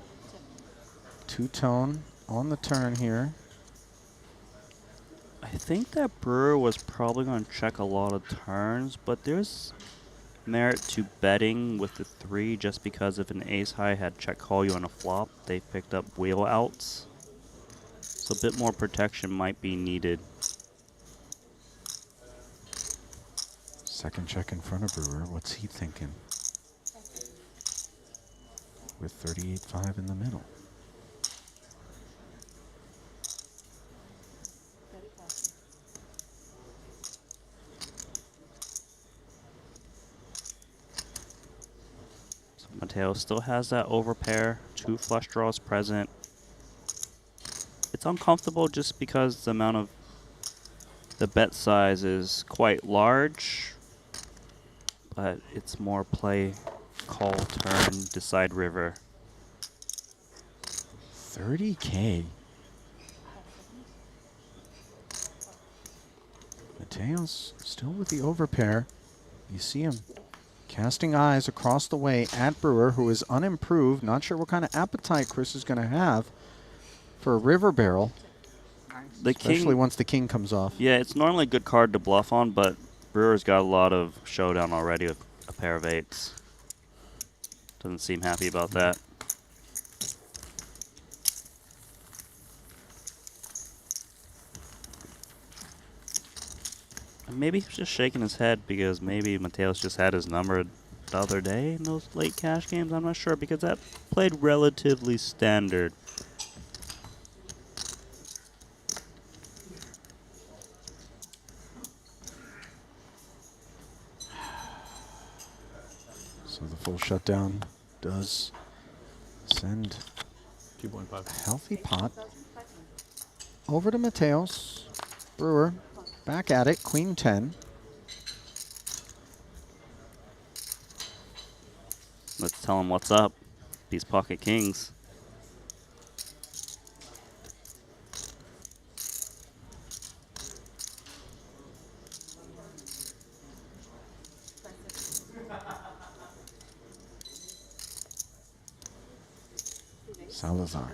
Two-tone on the turn here. I think that Brewer was probably going to check a lot of turns, but there's merit to betting with the 3 just because if an ace-high had check call you on a flop, they picked up wheel outs. So a bit more protection might be needed. Second check in front of Brewer. What's he thinking? With 38-5 in the middle. So Mateo still has that overpair 2 flush draws present. It's uncomfortable just because the amount of the bet size is quite large, but it's more play, call, turn, decide river. 30K. Mateo's still with the overpair. You see him casting eyes across the way at Brewer, who is unimproved. Not sure what kind of appetite Chris is going to have for a river barrel, The especially king, once the king comes off. yeah, it's normally a good card to bluff on, but Brewer's got a lot of showdown already with a pair of 8s. Doesn't seem happy about that. And maybe he's just shaking his head because maybe Mateos just had his number the other day in those late cash games. I'm not sure because that played relatively standard. So the full shutdown does send 2.5. a healthy pot over to Mateos. Brewer back at it, queen 10. Let's tell him what's up. These pocket kings. Salazar.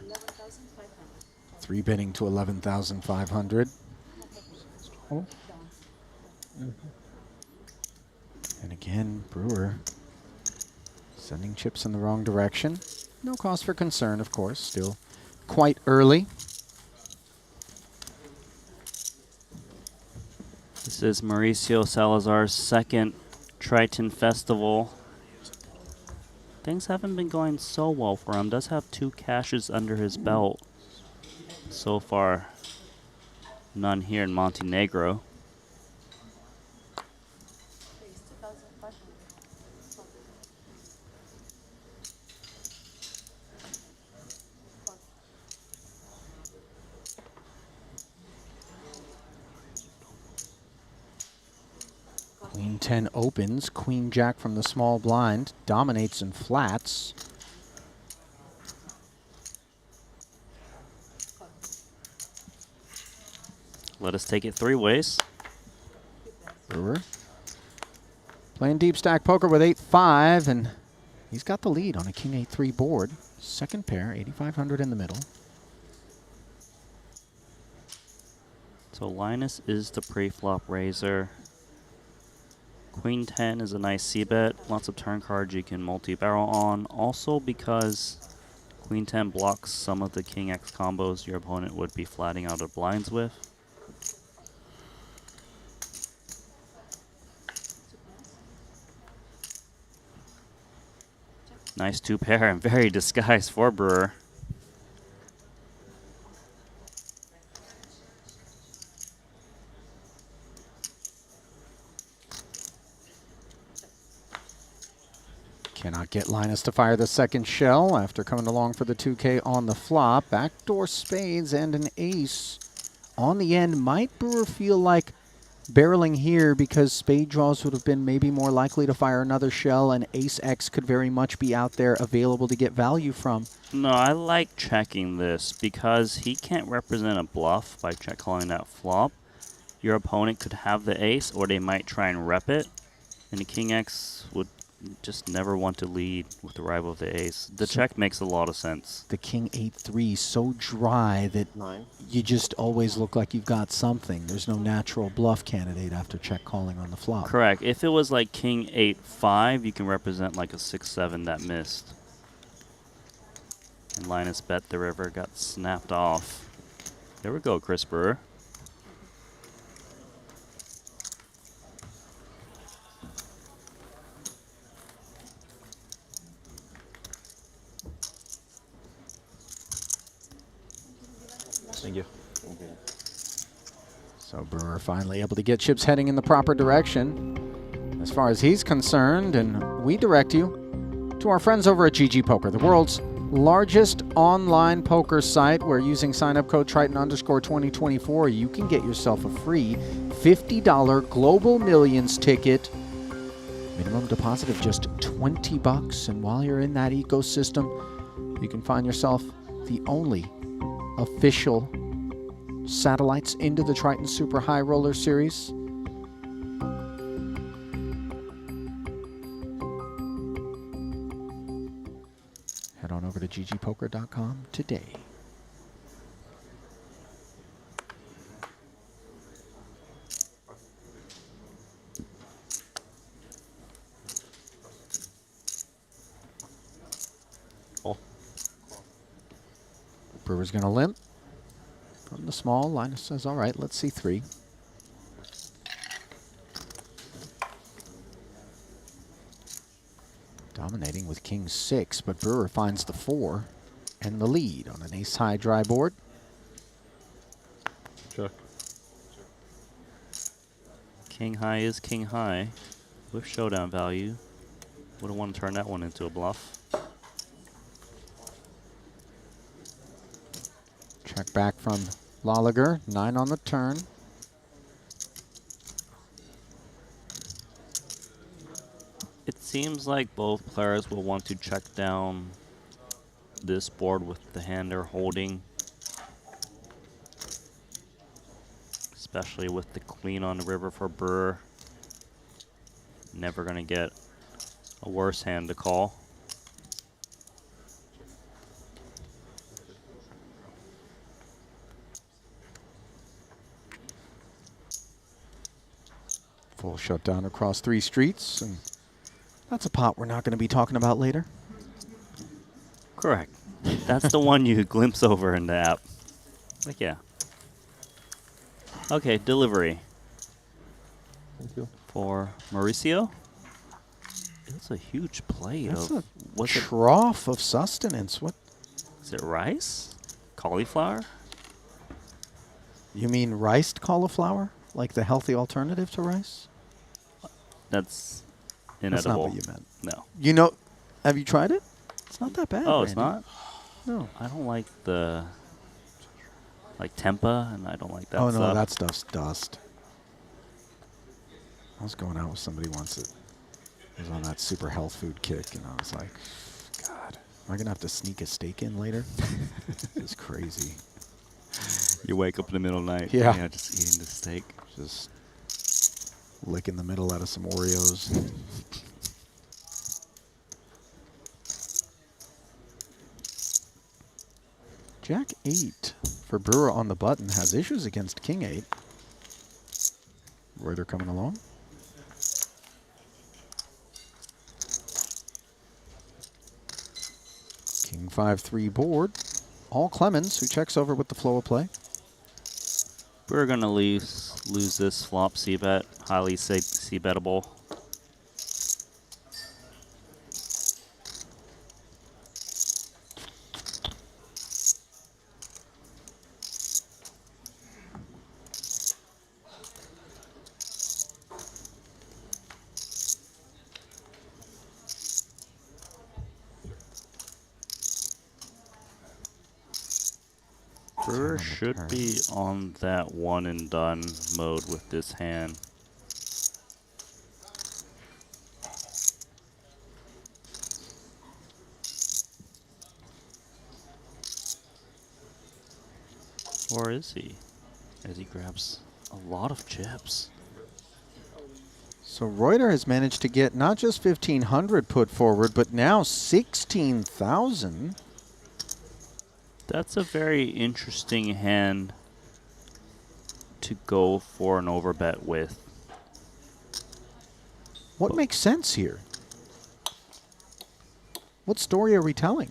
3-betting to 11,500. Oh. And again, Brewer sending chips in the wrong direction. No cause for concern, of course. Still quite early. This is Mauricio Salazar's second Triton Festival. Things haven't been going so well for him. Does have 2 cashes under his belt so far. None here in Montenegro. Queen 10 opens. Queen Jack from the small blind dominates in flats. Let us take it 3 ways. Brewer playing deep stack poker with 8-5, and he's got the lead on a king 8-3 board. Second pair, 8,500 in the middle. So Linus is the pre-flop raiser. Queen 10 is a nice c-bet. Lots of turn cards you can multi-barrel on. Also because Queen 10 blocks some of the King X combos your opponent would be flatting out of blinds with. Nice 2-pair and very disguised for Brewer. Cannot get Linus to fire the second shell after coming along for the 2K on the flop. Backdoor spades and an ace on the end. Might Brewer feel like barreling here because spade draws would have been maybe more likely to fire another shell, and ace X could very much be out there available to get value from? No, I like checking this because he can't represent a bluff by check calling that flop. Your opponent could have the ace, or they might try and rep it, and the King X would just never want to lead with the rival of the ace. The check makes a lot of sense. The king 8-3 so dry that you just always look like you've got something. There's no natural bluff candidate after check calling on the flop. Correct. If it was like King 8-5, you can represent like a 6-7 that missed. And Linus bet the river, got snapped off. There we go, Chris Brewer. Thank you. So Brewer finally able to get chips heading in the proper direction as far as he's concerned, and we direct you to our friends over at GG Poker, the world's largest online poker site where using sign-up code Triton_2024 you can get yourself a free $50 Global Millions ticket. Minimum deposit of just $20, and while you're in that ecosystem, you can find yourself the only official satellites into the Triton Super High Roller Series. Head on over to ggpoker.com today. Brewer's going to limp from the small. Linus says, all right, let's see 3. Dominating with king 6, but Brewer finds the 4 and the lead on an ace-high dry board. Check. King high is king high with showdown value. Wouldn't want to turn that one into a bluff. Check back from Lolliger, 9 on the turn. It seems like both players will want to check down this board with the hand they're holding, especially with the queen on the river for Brewer. Never gonna get a worse hand to call. Full shutdown across 3 streets, and that's a pot we're not going to be talking about later. Correct. That's the one you glimpse over in the app. Like, yeah. Okay, delivery. Thank you. For Mauricio. It's a huge plate That's of, a what's it, trough of sustenance. What? is it rice? Cauliflower? You mean riced cauliflower? Like the healthy alternative to rice? That's That's not inedible. what you meant. No. You know, have you tried it? It's not that bad. Oh, it's Randy. not? No. I don't like the, like tempeh, and I don't like that Oh, stuff. no, that stuff's dust. I was going out with somebody once that was on that super health food kick, and I was like, God, am I going to have to sneak a steak in later? It's crazy. You wake up in the middle of the night. Yeah. Just eating the steak. Just licking the middle out of some Oreos. Jack 8 for Brewer on the button has issues against King 8. Reuter coming along. King 5-3 board. All Clemens, who checks over with the flow of play. We're going to lose this flop c-bet. Highly c-bettable. Brewer should be on that one and done mode with this hand. Or is he? As he grabs a lot of chips. So Reuter has managed to get not just 1,500 put forward, but now 16,000. That's a very interesting hand to go for an overbet with. What makes sense here? What story are we telling?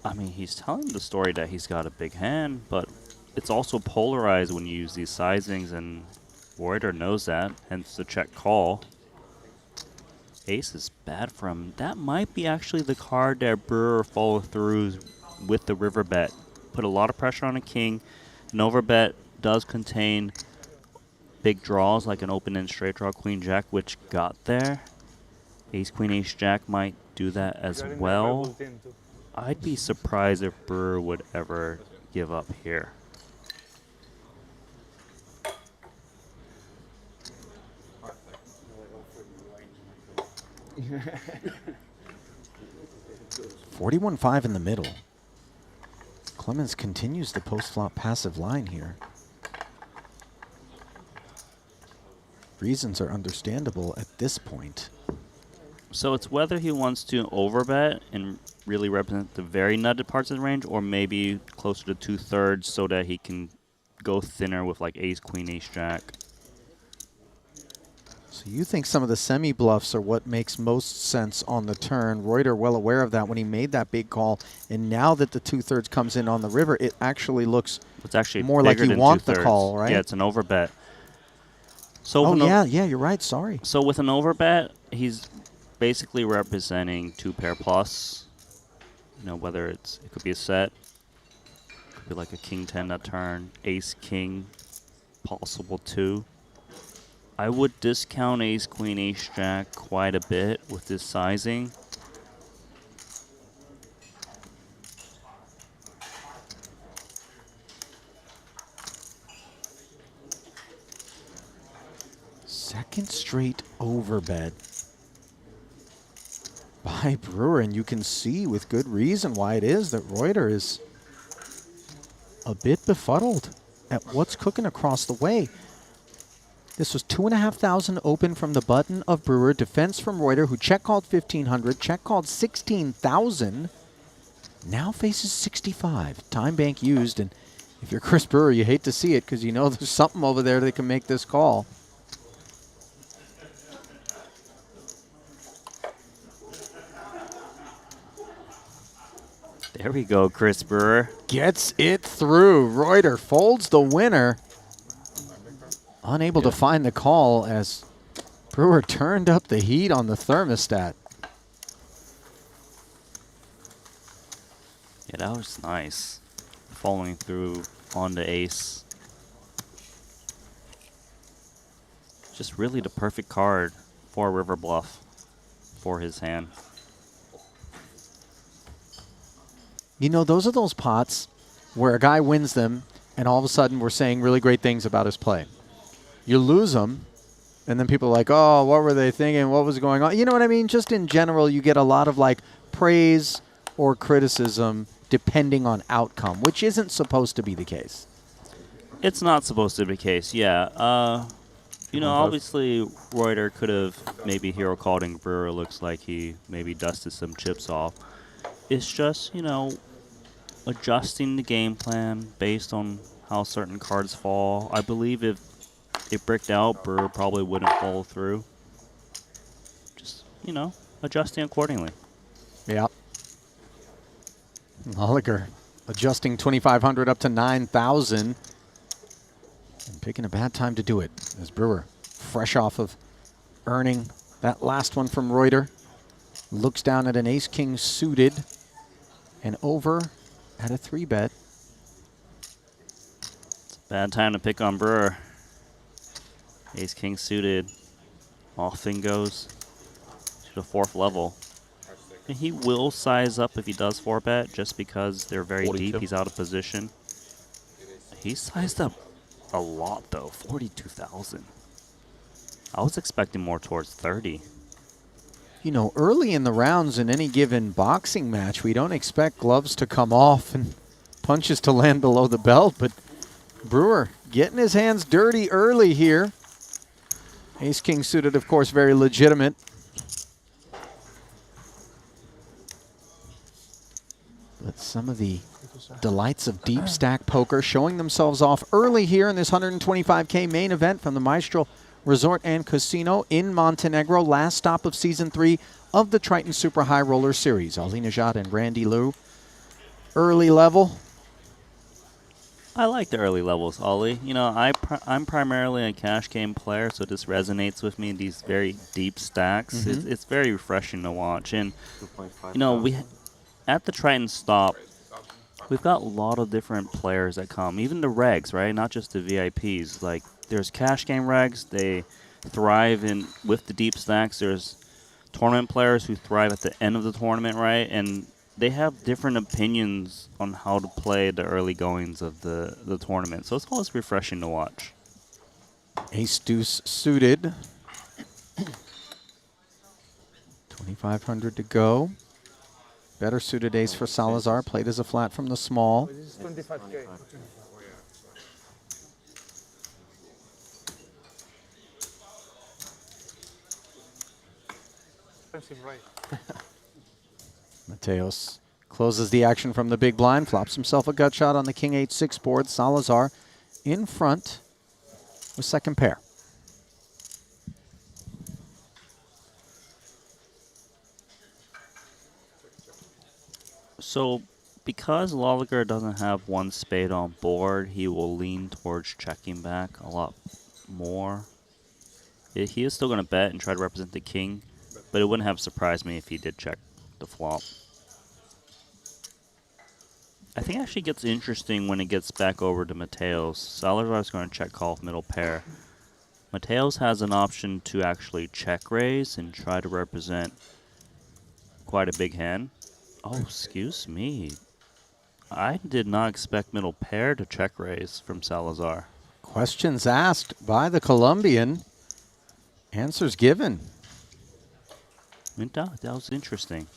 I mean, he's telling the story that he's got a big hand, but it's also polarized when you use these sizings, and Reuter knows that, hence the check call. Ace is bad for him. That might be actually the card that Brewer follow through with the river bet. Put a lot of pressure on a king. An overbet does contain big draws like an open-end straight draw queen jack, which got there. Ace queen ace jack might do that as well. I'd be surprised if Brewer would ever give up here. $41.5 in the middle. Clemens continues the post-flop passive line here. Reasons are understandable at this point. So it's whether he wants to overbet and really represent the very nutted parts of the range, or maybe closer to 2/3 so that he can go thinner with like ace, queen, ace, jack. So you think some of the semi-bluffs are what makes most sense on the turn. Reuter well aware of that when he made that big call. And now that the 2/3 comes in on the river, it actually looks It's actually more like bigger you than want the 2/3. call, right? Yeah, it's an overbet. So Oh, with an yeah, you're right. Sorry. So with an overbet, he's basically representing 2-pair plus. You know, whether it could be a set, could be like a king 10 that turn, ace king, possible 2. I would discount ace queen ace jack quite a bit with this sizing. Second straight overbet by Brewer, and you can see with good reason why it is that Reuter is a bit befuddled at what's cooking across the way. This was 2,500 open from the button of Brewer. Defense from Reuter, who check called 1,500, check called 16,000. Now faces 65. Time bank used, and if you're Chris Brewer, you hate to see it because you know there's something over there that can make this call. There we go, Chris Brewer. Gets it through. Reuter folds the winner. Unable to find the call as Brewer turned up the heat on the thermostat. Yeah, that was nice. Following through on the ace. Just really the perfect card for a river bluff for his hand. You know, those are those pots where a guy wins them and all of a sudden we're saying really great things about his play. You lose them, and then people are like, oh, what were they thinking? What was going on? You know what I mean? Just in general, you get a lot of like praise or criticism depending on outcome, which isn't supposed to be the case. It's not supposed to be the case, yeah. You know, obviously, Reuter could have maybe hero called and Brewer looks like he maybe dusted some chips off. It's just, you know, adjusting the game plan based on how certain cards fall. I believe if it bricked out, Brewer probably wouldn't follow through. Just, you know, adjusting accordingly. Yeah. Holliger adjusting 2,500 up to 9,000. And picking a bad time to do it as Brewer, fresh off of earning that last one from Reuter, looks down at an ace-king suited and over at a 3-bet. It's a bad time to pick on Brewer. Ace-king suited. Off thing goes to the 4th level. And he will size up if he does 4-bet just because they're very 42. deep. He's out of position. He sized up a lot, though. 42,000. I was expecting more towards 30. You know, early in the rounds in any given boxing match, we don't expect gloves to come off and punches to land below the belt, but Brewer getting his hands dirty early here. Ace-king suited, of course, very legitimate. But some of the delights of deep stack poker showing themselves off early here in this 125K main event from the Maestral Resort and Casino in Montenegro. Last stop of Season 3 of the Triton Super High Roller Series. Ali Najat and Randy Liu. Early level. I like the early levels, Ollie. You know, I'm primarily a cash game player, so this resonates with me, these very deep stacks. It's very refreshing to watch. And, you know, at the Triton stop, we've got a lot of different players that come, even the regs, right? Not just the VIPs. Like, there's cash game regs. They thrive with the deep stacks. There's tournament players who thrive at the end of the tournament, right? And they have different opinions on how to play the early goings of the tournament. So it's always refreshing to watch. Ace deuce suited. 2,500 to go. Better suited ace for Salazar. Played as a flat from the small. This is 25K. Expensive, right? Mateos closes the action from the big blind, flops himself a gut shot on the king 8-6 board. Salazar in front with second pair. So because Lolliger doesn't have one spade on board, he will lean towards checking back a lot more. He is still going to bet and try to represent the king, but it wouldn't have surprised me if he did check the flop. I think it actually gets interesting when it gets back over to Mateos. Salazar is going to check call with middle pair. Mateos has an option to actually check raise and try to represent quite a big hand. Oh, excuse me. I did not expect middle pair to check raise from Salazar. Questions asked by the Colombian. Answers given. That was interesting.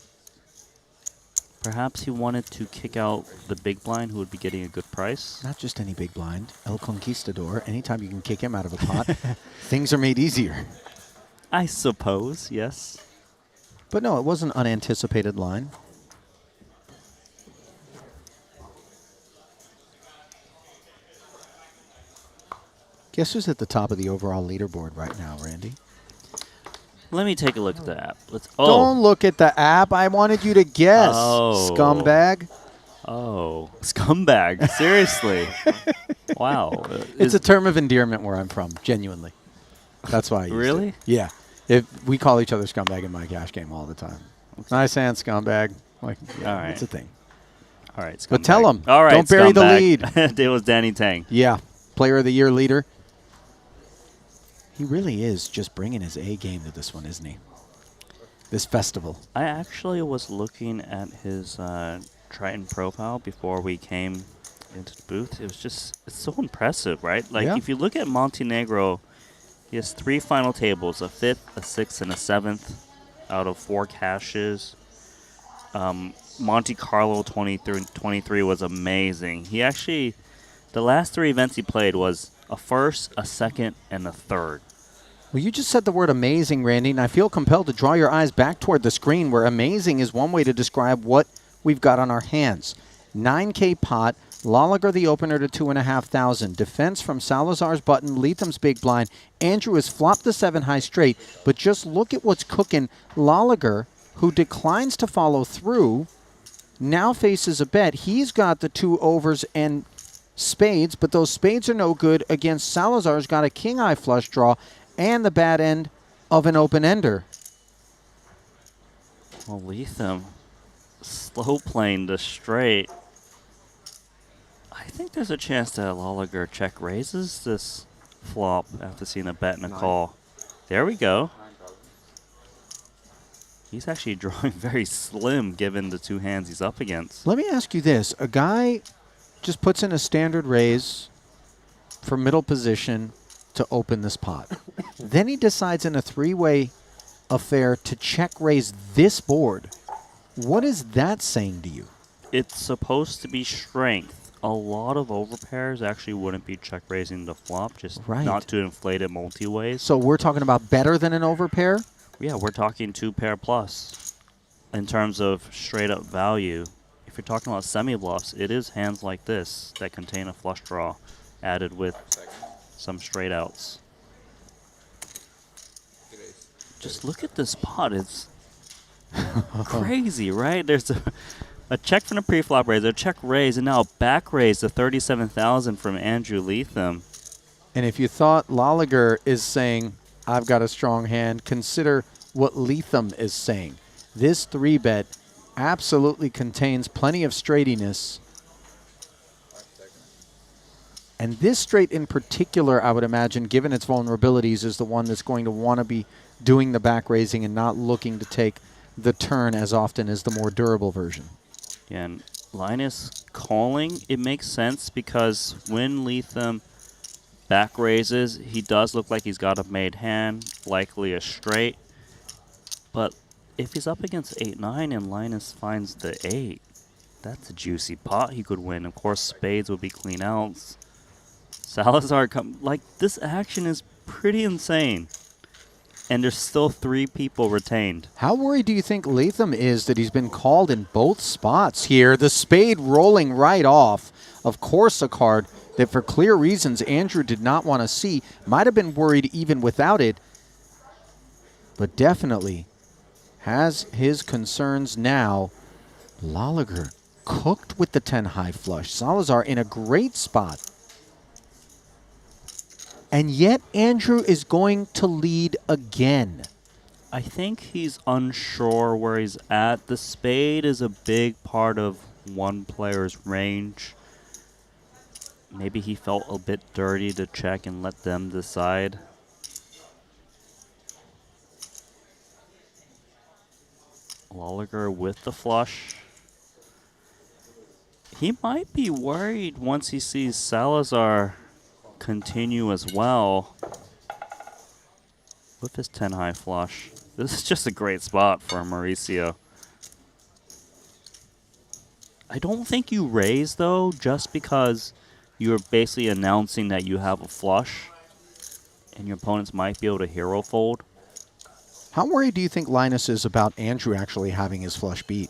Perhaps he wanted to kick out the big blind who would be getting a good price. Not just any big blind. El Conquistador. Anytime you can kick him out of a pot, things are made easier. I suppose, yes. But no, it was an unanticipated line. Guess who's at the top of the overall leaderboard right now, Randy? Let me take a look at the app. Don't look at the app. I wanted you to guess, scumbag. Oh, scumbag. Seriously. Wow. It's a term of endearment where I'm from, genuinely. That's why I use Really? it. Yeah. We call each other scumbag in my cash game all the time. Nice hand, scumbag. Like, yeah, All right. It's a thing. All right, scumbag. But tell him. All right, Don't bury the lead. It was Danny Tang. Yeah. Player of the year leader. He really is just bringing his A game to this one, isn't he? This festival. I actually was looking at his Triton profile before we came into the booth. It was just, it's so impressive, right? Like, Yeah. if you look at Montenegro, he has 3 final tables, a 5th, a 6th, and a 7th out of 4 caches. Monte Carlo 23 was amazing. He actually, the last 3 events he played was a 1st, a 2nd, and a 3rd. Well, you just said the word amazing, Randy, and I feel compelled to draw your eyes back toward the screen where amazing is one way to describe what we've got on our hands. 9K pot, Lolliger the opener to 2,500. Defense from Salazar's button, Letham's big blind. Andrew has flopped the 7 high straight, but just look at what's cooking. Lolliger, who declines to follow through, now faces a bet. He's got the 2 overs and spades, but those spades are no good against Salazar's got a king-eye flush draw and the bad end of an open-ender. Well, Letham slow playing the straight. I think there's a chance that Lolliger check raises this flop after seeing a bet and a call. There we go. He's actually drawing very slim given the 2 hands he's up against. Let me ask you this. A guy just puts in a standard raise for middle position to open this pot. Then he decides in a 3-way affair to check raise this board. What is that saying to you? It's supposed to be strength. A lot of overpairs actually wouldn't be check raising the flop, just Right. not to inflate it multi-ways. So we're talking about better than an overpair? Yeah, we're talking 2 pair plus in terms of straight up value. If you're talking about semi-bluffs, it is hands like this that contain a flush draw added with some straight outs. Just look at this pot. It's crazy, right? There's a check from the pre-flop raise, a check raise, and now a back raise to 37,000 from Andrew Letham. And if you thought Lolliger is saying, I've got a strong hand, consider what Letham is saying. This 3-bet absolutely contains plenty of straightiness. And this straight in particular, I would imagine, given its vulnerabilities, is the one that's going to want to be doing the back raising and not looking to take the turn as often as the more durable version. Again, Linus calling, it makes sense because when Lethem back raises, he does look like he's got a made hand, likely a straight. But if he's up against 8-9 and Linus finds the 8, that's a juicy pot he could win. Of course, spades would be clean outs. Salazar, like, this action is pretty insane. And there's still 3 people retained. How worried do you think Lethem is that he's been called in both spots here? The spade rolling right off. Of course, a card that for clear reasons Andrew did not want to see. Might have been worried even without it. But definitely has his concerns now. Lolliger cooked with the 10 high flush. Salazar in a great spot. And yet Andrew is going to lead again. I think he's unsure where he's at. The spade is a big part of one player's range. Maybe he felt a bit dirty to check and let them decide. Lolliger with the flush. He might be worried once he sees Salazar continue as well with his 10 high flush. This is just a great spot for Mauricio. I don't think you raise though, just because you're basically announcing that you have a flush and your opponents might be able to hero fold. How worried do you think Linus is about Andrew actually having his flush beat?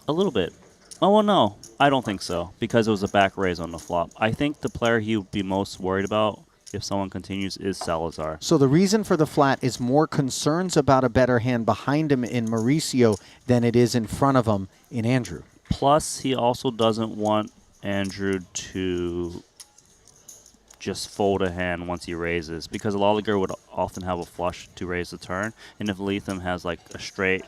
A little bit. Oh, well, no. I don't think so, because it was a back raise on the flop. I think the player he would be most worried about if someone continues is Salazar. So the reason for the flat is more concerns about a better hand behind him in Mauricio than it is in front of him in Andrew. Plus, he also doesn't want Andrew to just fold a hand once he raises, because Lolliger would often have a flush to raise the turn, and if Lethem has like a straight,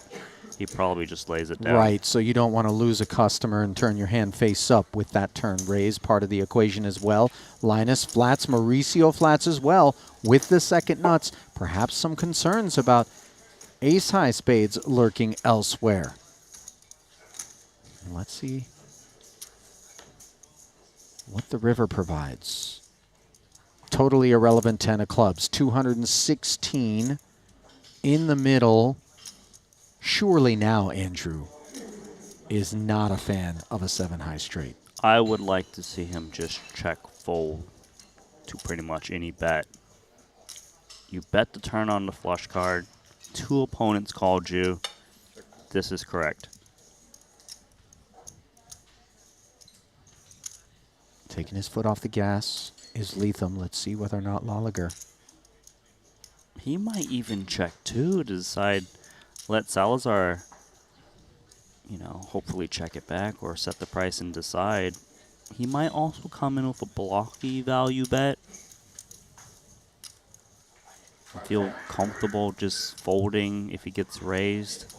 he probably just lays it down. Right, so you don't want to lose a customer and turn your hand face up with that turn raise, part of the equation as well. Linus flats, Mauricio flats as well with the second nuts. Perhaps some concerns about ace-high spades lurking elsewhere. And let's see what the river provides. Totally irrelevant 10 of clubs, 216 in the middle. Surely now Andrew is not a fan of a 7 high straight. I would like to see him just check fold to pretty much any bet. You bet the turn on the flush card. 2 opponents called you. This is correct. Taking his foot off the gas is Lethem. Let's see whether or not Lolliger. He might even check too to decide, let Salazar, you know, hopefully check it back or set the price and decide. He might also come in with a blocky value bet. I feel comfortable just folding if he gets raised.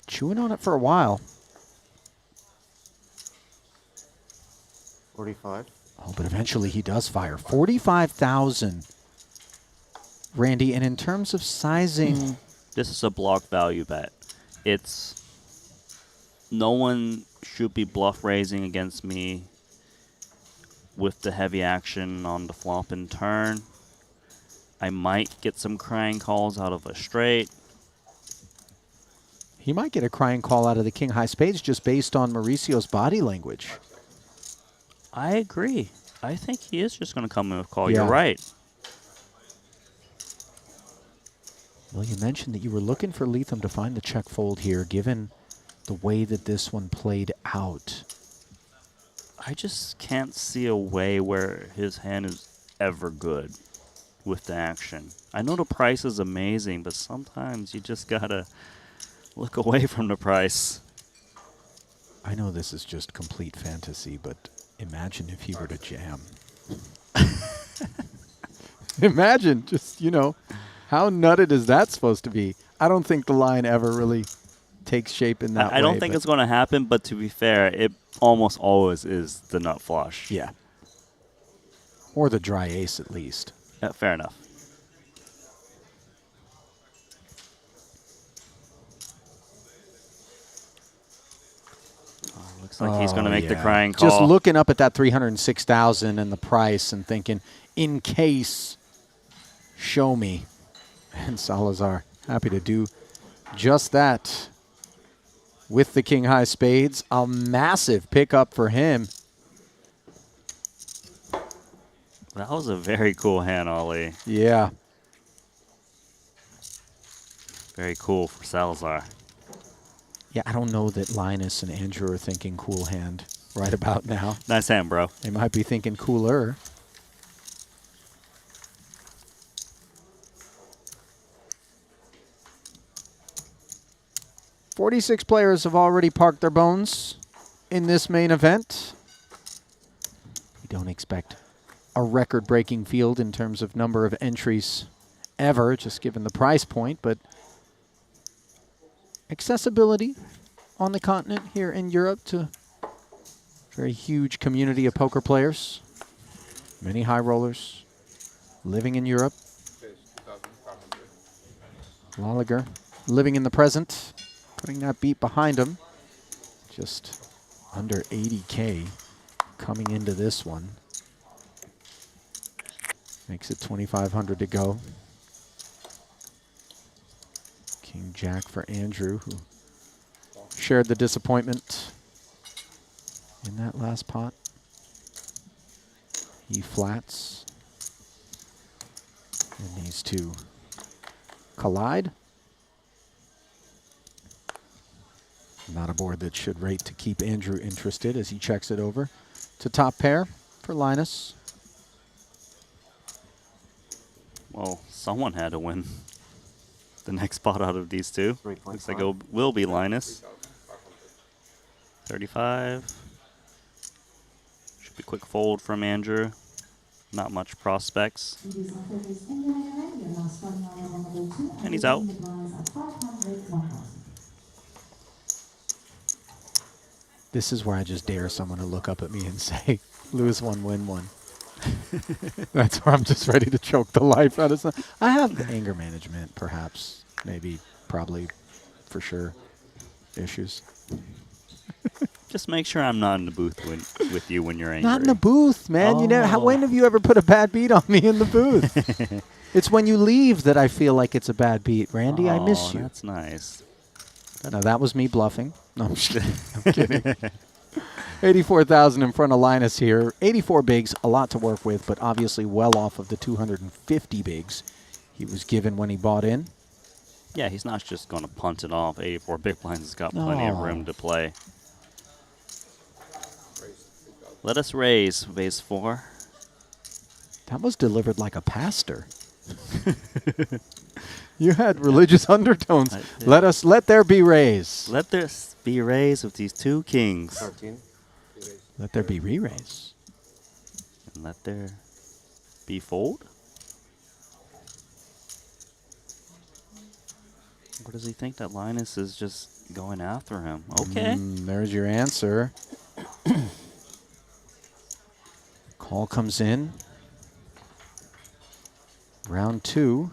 Chewing on it for a while. 45. Oh, but eventually he does fire. 45,000. Randy, and in terms of sizing... This is a block value bet. It's... No one should be bluff raising against me with the heavy action on the flop and turn. I might get some crying calls out of a straight. He might get a crying call out of the king high spades just based on Mauricio's body language. I agree. I think he is just going to come in with call. Yeah. You're right. Well, you mentioned that you were looking for Lethem to find the check fold here, given the way that this one played out. I just can't see a way where his hand is ever good with the action. I know the price is amazing, but sometimes you just got to look away from the price. I know this is just complete fantasy, but imagine if he were to jam. Imagine just, you know, How nutted is that supposed to be? I don't think the line ever really takes shape in that way. I don't think it's going to happen, but to be fair, it almost always is the nut flush. Yeah. Or the dry ace, at least. Yeah, fair enough. Looks like he's going to make the crying call. Just looking up at that 306,000 and the price and thinking, in case, show me. And Salazar happy to do just that with the king high spades. A massive pickup for him. That was a very cool hand, Ollie. Yeah. Very cool for Salazar. Yeah, I don't know that Linus and Andrew are thinking cool hand right about now. Nice hand, bro. They might be thinking cooler. "46 players have already parked their bones in this main event. We don't expect a record-breaking field in terms of number of entries ever, just given the price point, but accessibility on the continent here in Europe to a very huge community of poker players. Many high rollers living in Europe. Lolliger living in the present, putting that beat behind him. Just under 80K coming into this one. Makes it 2,500 to go. King Jack for Andrew, who shared the disappointment in that last pot. He flats. And these two collide. Not a board that should rate to keep Andrew interested as he checks it over to top pair for Linus. Well, someone had to win the next spot out of these two. Looks like it will be Linus. 35. Should be quick fold from Andrew. Not much prospects. And he's out. This is where I just dare someone to look up at me and say, lose one, win one. That's where I'm just ready to choke the life out of someone. I have anger management, perhaps, maybe, probably, for sure, issues. Just make sure I'm not in the booth with you when you're angry. Not in the booth, man. You never. When have you ever put a bad beat on me in the booth? It's when you leave that I feel like it's a bad beat. Randy, I miss you. That's nice. No, that was me bluffing. No, I'm just kidding. I'm kidding. 84,000 in front of Linus here. 84 bigs, a lot to work with, but obviously well off of the 250 bigs he was given when he bought in. Yeah, he's not just going to punt it off. 84 big blinds has got plenty of room to play. Let us raise, base 4. That was delivered like a pastor. You had religious undertones. Let there be raise. Let there be raise with these two kings. 13. Let there be re-raise. And let there be fold? Or does he think that Linus is just going after him? Okay. There's your answer. Call comes in. Round 2.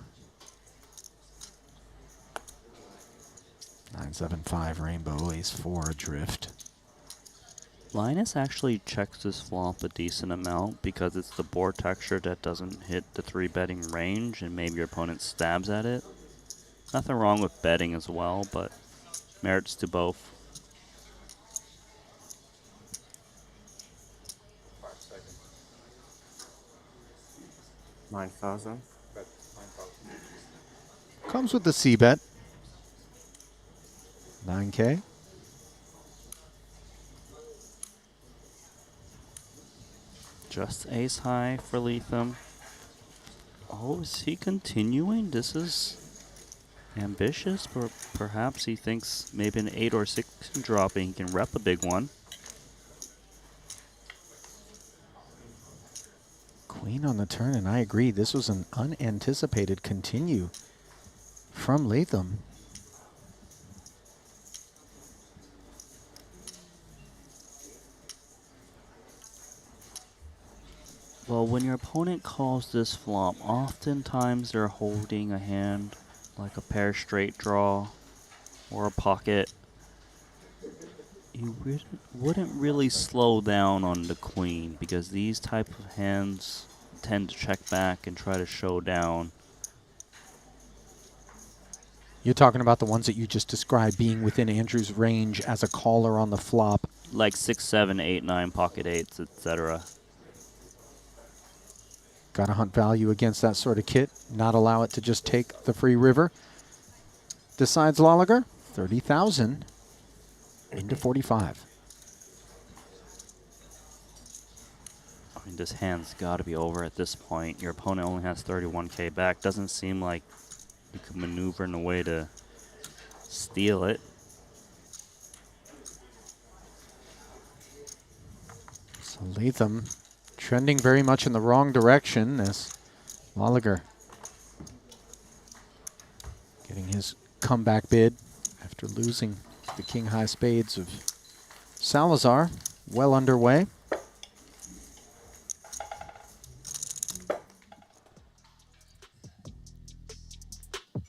975 rainbow, ace 4 adrift. Linus actually checks this flop a decent amount because it's the board texture that doesn't hit the 3-betting range and maybe your opponent stabs at it. Nothing wrong with betting as well, but merits to both. 9,000. Comes with the C-bet. 9K. Just ace high for Lethem. Oh, is he continuing? This is ambitious, but perhaps he thinks maybe an 8 or 6 dropping he can rep a big one. Queen on the turn, and I agree. This was an unanticipated continue from Latham. Well, when your opponent calls this flop, oftentimes they're holding a hand like a pair straight draw or a pocket. You wouldn't really slow down on the queen because these type of hands tend to check back and try to show down. You're talking about the ones that you just described being within Andrew's range as a caller on the flop. Like 6, 7, 8, 9, pocket eights, etc. Got to hunt value against that sort of kit. Not allow it to just take the free river. Decides Lolliger, 30,000 into 45. I mean, this hand's got to be over at this point. Your opponent only has 31K back. Doesn't seem like you could maneuver in a way to steal it. So Latham trending very much in the wrong direction as Lolliger getting his comeback bid after losing the king high spades of Salazar. Well underway.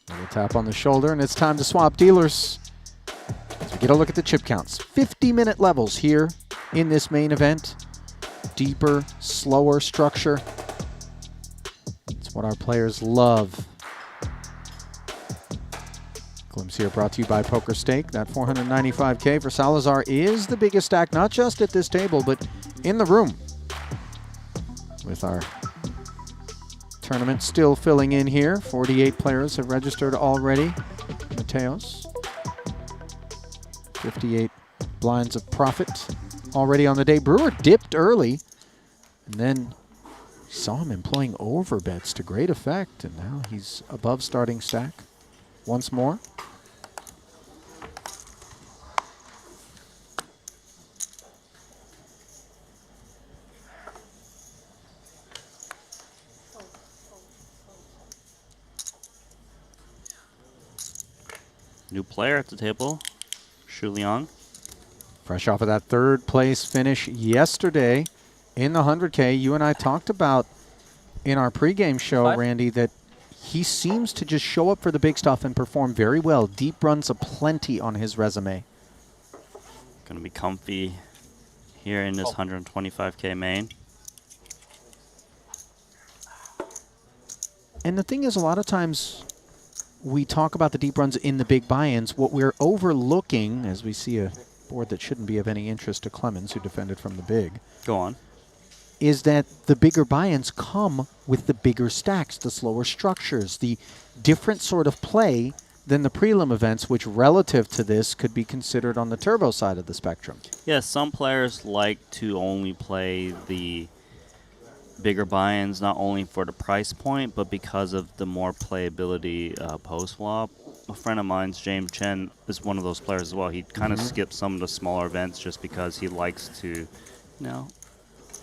Little tap on the shoulder, and it's time to swap dealers. As we get a look at the chip counts. 50-minute levels here in this main event. Deeper, slower structure. It's what our players love. Glimpse here brought to you by Poker Stake. That 495K for Salazar is the biggest stack, not just at this table, but in the room. With our tournament still filling in here. 48 players have registered already. Mateos. 58 blinds of profit already on the day. Brewer dipped early, and then saw him employing overbets to great effect, and now he's above starting stack once more. New player at the table, Shu Liang. Fresh off of that third place finish yesterday in the 100K. You and I talked about in our pregame show, Randy, that he seems to just show up for the big stuff and perform very well. Deep runs aplenty on his resume. Gonna be comfy here in this 125K main. And the thing is, a lot of times we talk about the deep runs in the big buy-ins. What we're overlooking, as we see a board that shouldn't be of any interest to Clemens, who defended from the big, Go on. is that the bigger buy-ins come with the bigger stacks, the slower structures, the different sort of play than the prelim events, which relative to this could be considered on the turbo side of the spectrum. Yes, some players like to only play the bigger buy-ins, not only for the price point, but because of the more playability post-flop. A friend of mine's, James Chen, is one of those players as well. He kind of skips some of the smaller events just because he likes to, you know,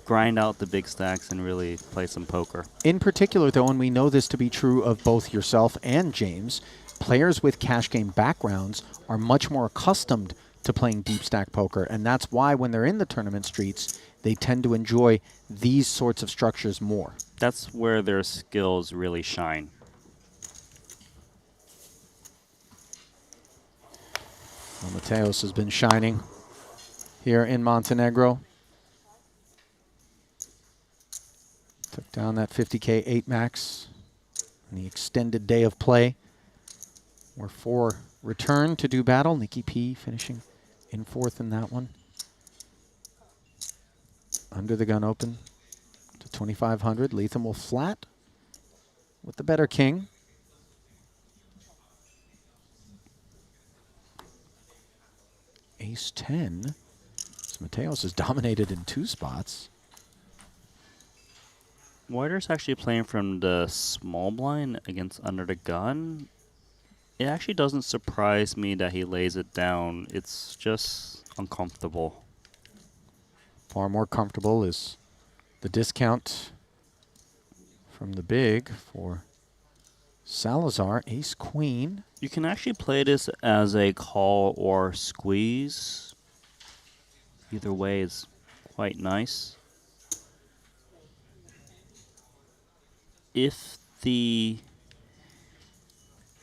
grind out the big stacks and really play some poker. In particular, though, and we know this to be true of both yourself and James, players with cash game backgrounds are much more accustomed to playing deep stack poker, and that's why when they're in the tournament streets, they tend to enjoy these sorts of structures more. That's where their skills really shine. Well, Mateos has been shining here in Montenegro. Took down that 50K 8 max in the extended day of play, where 4 returned to do battle. Nikki P finishing in 4th in that one. Under the gun open to 2,500. Latham will flat with the better king. Ace 10. So Mateos is dominated in 2 spots. Whiter's actually playing from the small blind against under the gun. It actually doesn't surprise me that he lays it down. It's just uncomfortable. Far more comfortable is the discount from the big for Salazar, ace queen. You can actually play this as a call or squeeze. Either way is quite nice. If the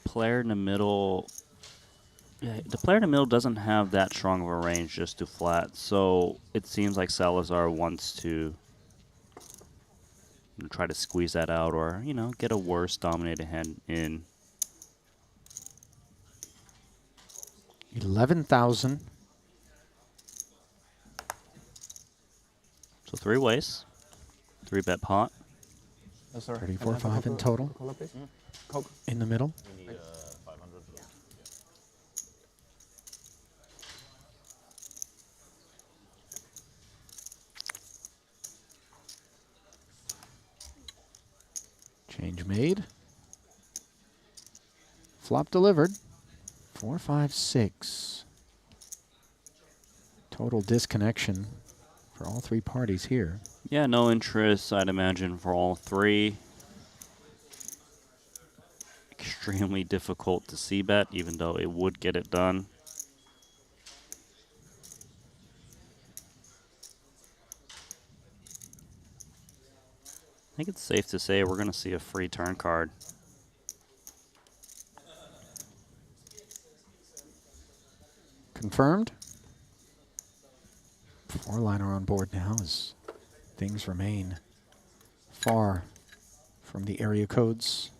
player in the middle, the player in the middle doesn't have that strong of a range just to flat, so it seems like Salazar wants to try to squeeze that out, or get a worse dominated hand in. 11,000. So 3 ways, 3-bet pot. Yes, sir. 34.5 in total. Cola, please. Coke. In the middle. We need 500. Change made. Flop delivered. 4, 5, 6. Total disconnection for all 3 parties here. Yeah, no interest, I'd imagine, for all 3. Extremely difficult to see bet, even though it would get it done. I think it's safe to say we're going to see a free turn card. Confirmed. 4-liner on board now as things remain far from the area codes.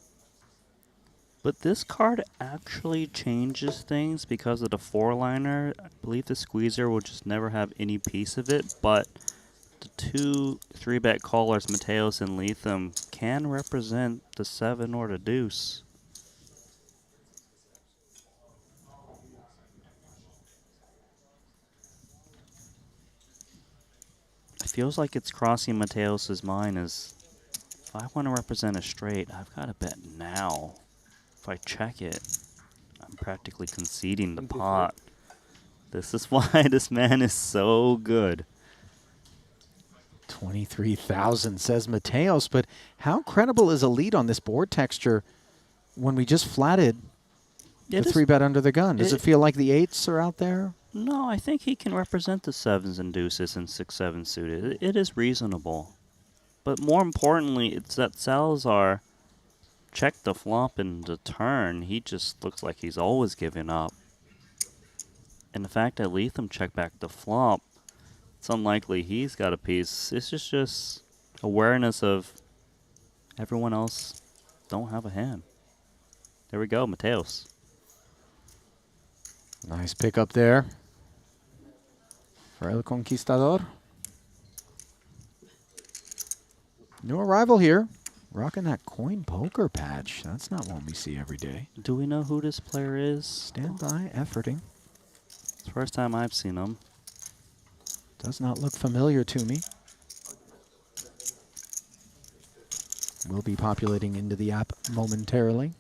But this card actually changes things because of the 4-liner. I believe the squeezer will just never have any piece of it, but the 2 3-bet callers, Mateos and Lethem, can represent the 7 or the deuce. It feels like it's crossing Mateos' mind as, if I want to represent a straight, I've got to bet now. If I check it, I'm practically conceding the pot. This is why this man is so good. 23,000 says Mateos, but how credible is a lead on this board texture when we just flatted the 3-bet under the gun? Does it feel like the 8s are out there? No, I think he can represent the 7s and deuces and 6-7 suited. It is reasonable. But more importantly, it's that Salazar checked the flop and the turn. He just looks like he's always giving up. And the fact that Lethem checked back the flop, it's unlikely he's got a piece. It's just awareness of everyone else don't have a hand. There we go, Mateos. Nice pick up there for El Conquistador. New arrival here. Rocking that coin poker patch. That's not one we see every day. Do we know who this player is? Stand by, efforting. It's the first time I've seen him. Does not look familiar to me. We'll be populating into the app momentarily.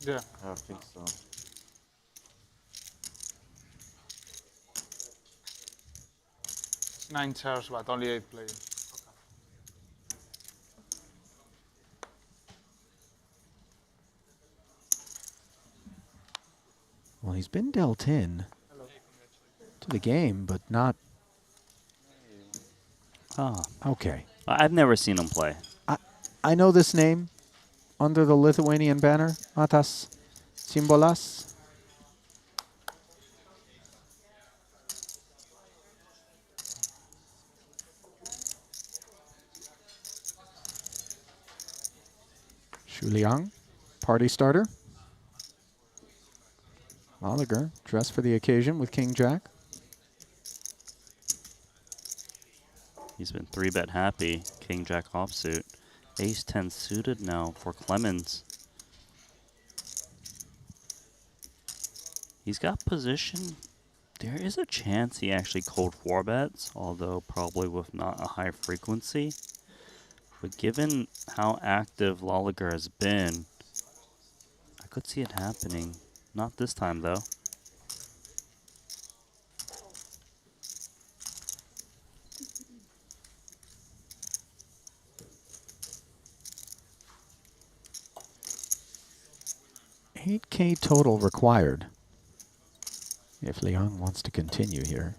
Yeah. I think so. It's 9 chairs, but only 8 players. Well, he's been dealt in to the game, but not... Ah, Okay. I've never seen him play. I know this name under the Lithuanian banner. Matas Simbolas. Shu Liang, party starter. Oliger, dressed for the occasion with King Jack. He's been 3-bet happy. King Jack offsuit. Ace 10 suited now for Clemens. He's got position. There is a chance he actually cold 4-bets, although probably with not a high frequency. But given how active Lolliger has been, I could see it happening. Not this time, though. 8K total required if Liang wants to continue here.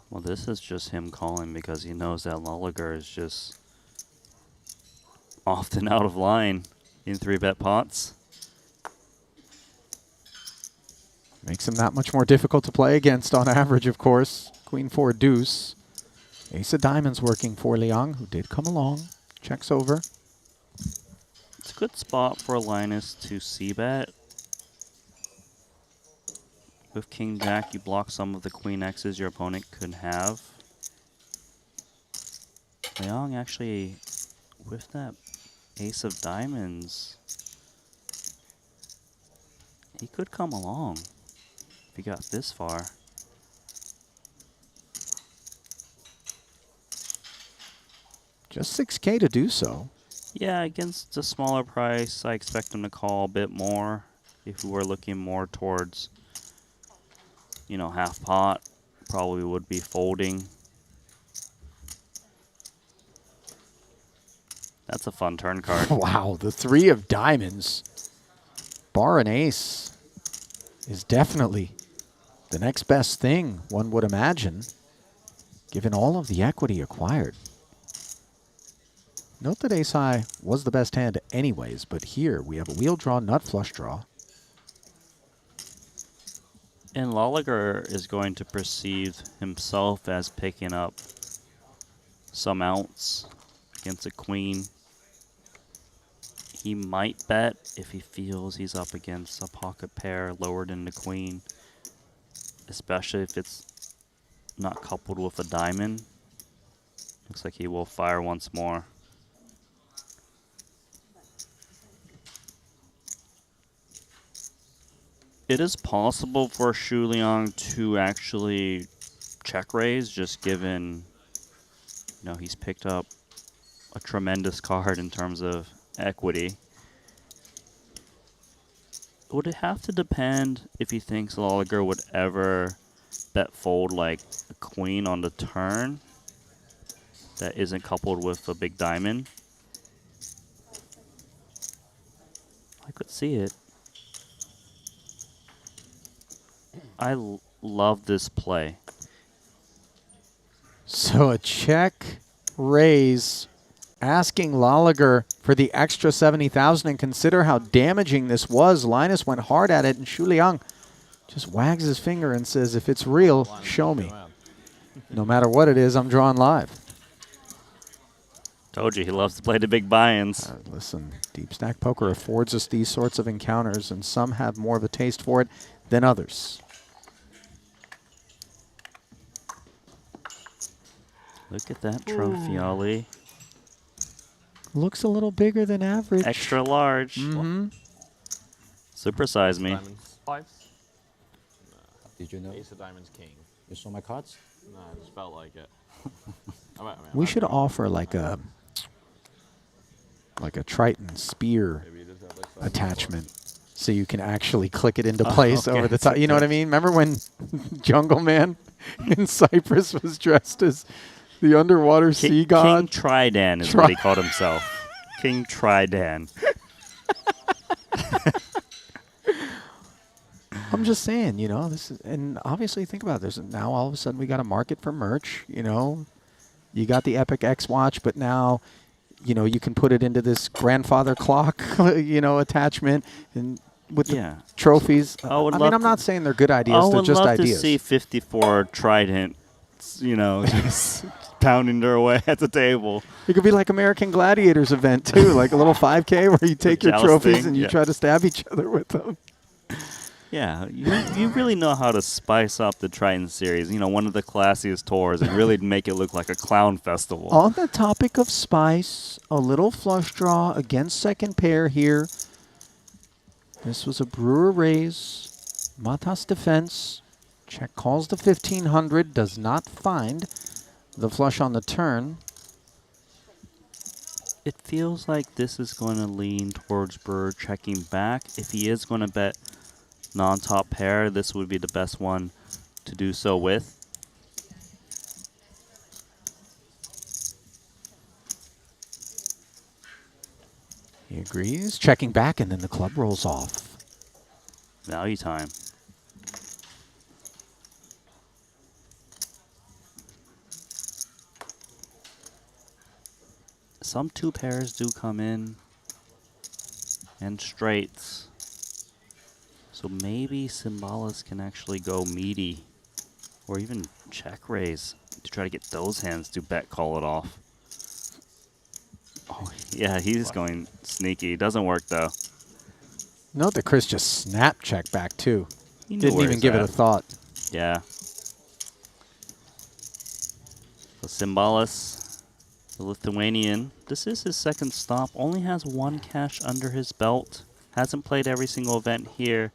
Well, this is just him calling because he knows that Lolliger is just often out of line in 3-bet pots. Makes him that much more difficult to play against on average, of course. Queen 4 deuce. Ace of diamonds working for Liang, who did come along. Checks over. It's a good spot for Linus to c-bet. With King Jack, you block some of the Queen X's your opponent could have. Liang actually, with that Ace of diamonds, he could come along if he got this far. Just 6K to do so. Yeah, against a smaller price, I expect him to call a bit more. If we were looking more towards, you know, half pot, probably would be folding. That's a fun turn card. Wow, the 3 of diamonds. Bar and ace is definitely the next best thing, one would imagine, given all of the equity acquired. Note that ace high was the best hand anyways, but here we have a wheel draw, nut flush draw. And Lolliger is going to perceive himself as picking up some outs against a queen. He might bet if he feels he's up against a pocket pair lower than the queen, especially if it's not coupled with a diamond. Looks like he will fire once more. It is possible for Shu Liang to actually check raise, just given, you know, he's picked up a tremendous card in terms of equity. Would it have to depend if he thinks Lolliger would ever bet fold like a queen on the turn that isn't coupled with a big diamond? I could see it. I love this play. So a check raise, asking Lolliger for the extra 70,000, and consider how damaging this was. Linus went hard at it, and Shu Liang just wags his finger and says, if it's real, show me. No matter what it is, I'm drawing live. Told you he loves to play the big buy-ins. Listen, deep stack poker affords us these sorts of encounters, and some have more of a taste for it than others. Look at that trophy, Ollie. Looks a little bigger than average. Extra large. Mm-hmm. Supersize me. Diamonds. Fives. Did you know? Ace of diamonds, king. You saw my cards? No, I just felt like it. We should offer like a Triton spear Maybe you just have like attachment, so you can actually click it into place over the top. You know what I mean? Remember when Jungle Man in Cyprus was dressed as the underwater sea god? King Tridan is what he called himself. King Tridan. I'm just saying, you know, this is, and obviously think about this. Now all of a sudden we got a market for merch. You know, you got the Epic X watch, but now, you know, you can put it into this grandfather clock, you know, attachment, and with the trophies. I mean, I'm not saying they're good ideas. They're just ideas. I would love to see 54 Trident, you know, just pounding their way at the table. It could be like American Gladiators event too, like a little 5K where you take your trophies and you try to stab each other with them. Yeah, you really know how to spice up the Triton series. You know, one of the classiest tours, and really make it look like a clown festival. On the topic of spice, a little flush draw against second pair here. This was a Brewer raise. Matas defense. Check calls the 1500. Does not find the flush on the turn. It feels like this is going to lean towards Brewer checking back. If he is going to bet non-top pair, this would be the best one to do so with. agrees. Checking back, and then the club rolls off. Value time. Some 2 pairs do come in. And straights. So maybe Cymbalus can actually go meaty. Or even check raise to try to get those hands to bet call it off. Oh, yeah, he's going sneaky. Doesn't work, though. Note that Chris just snap check back, too. He knew Didn't where even he's give it at. a thought. Yeah. So Cymbalus, the Lithuanian, this is his second stop. Only has 1 cash under his belt. Hasn't played every single event here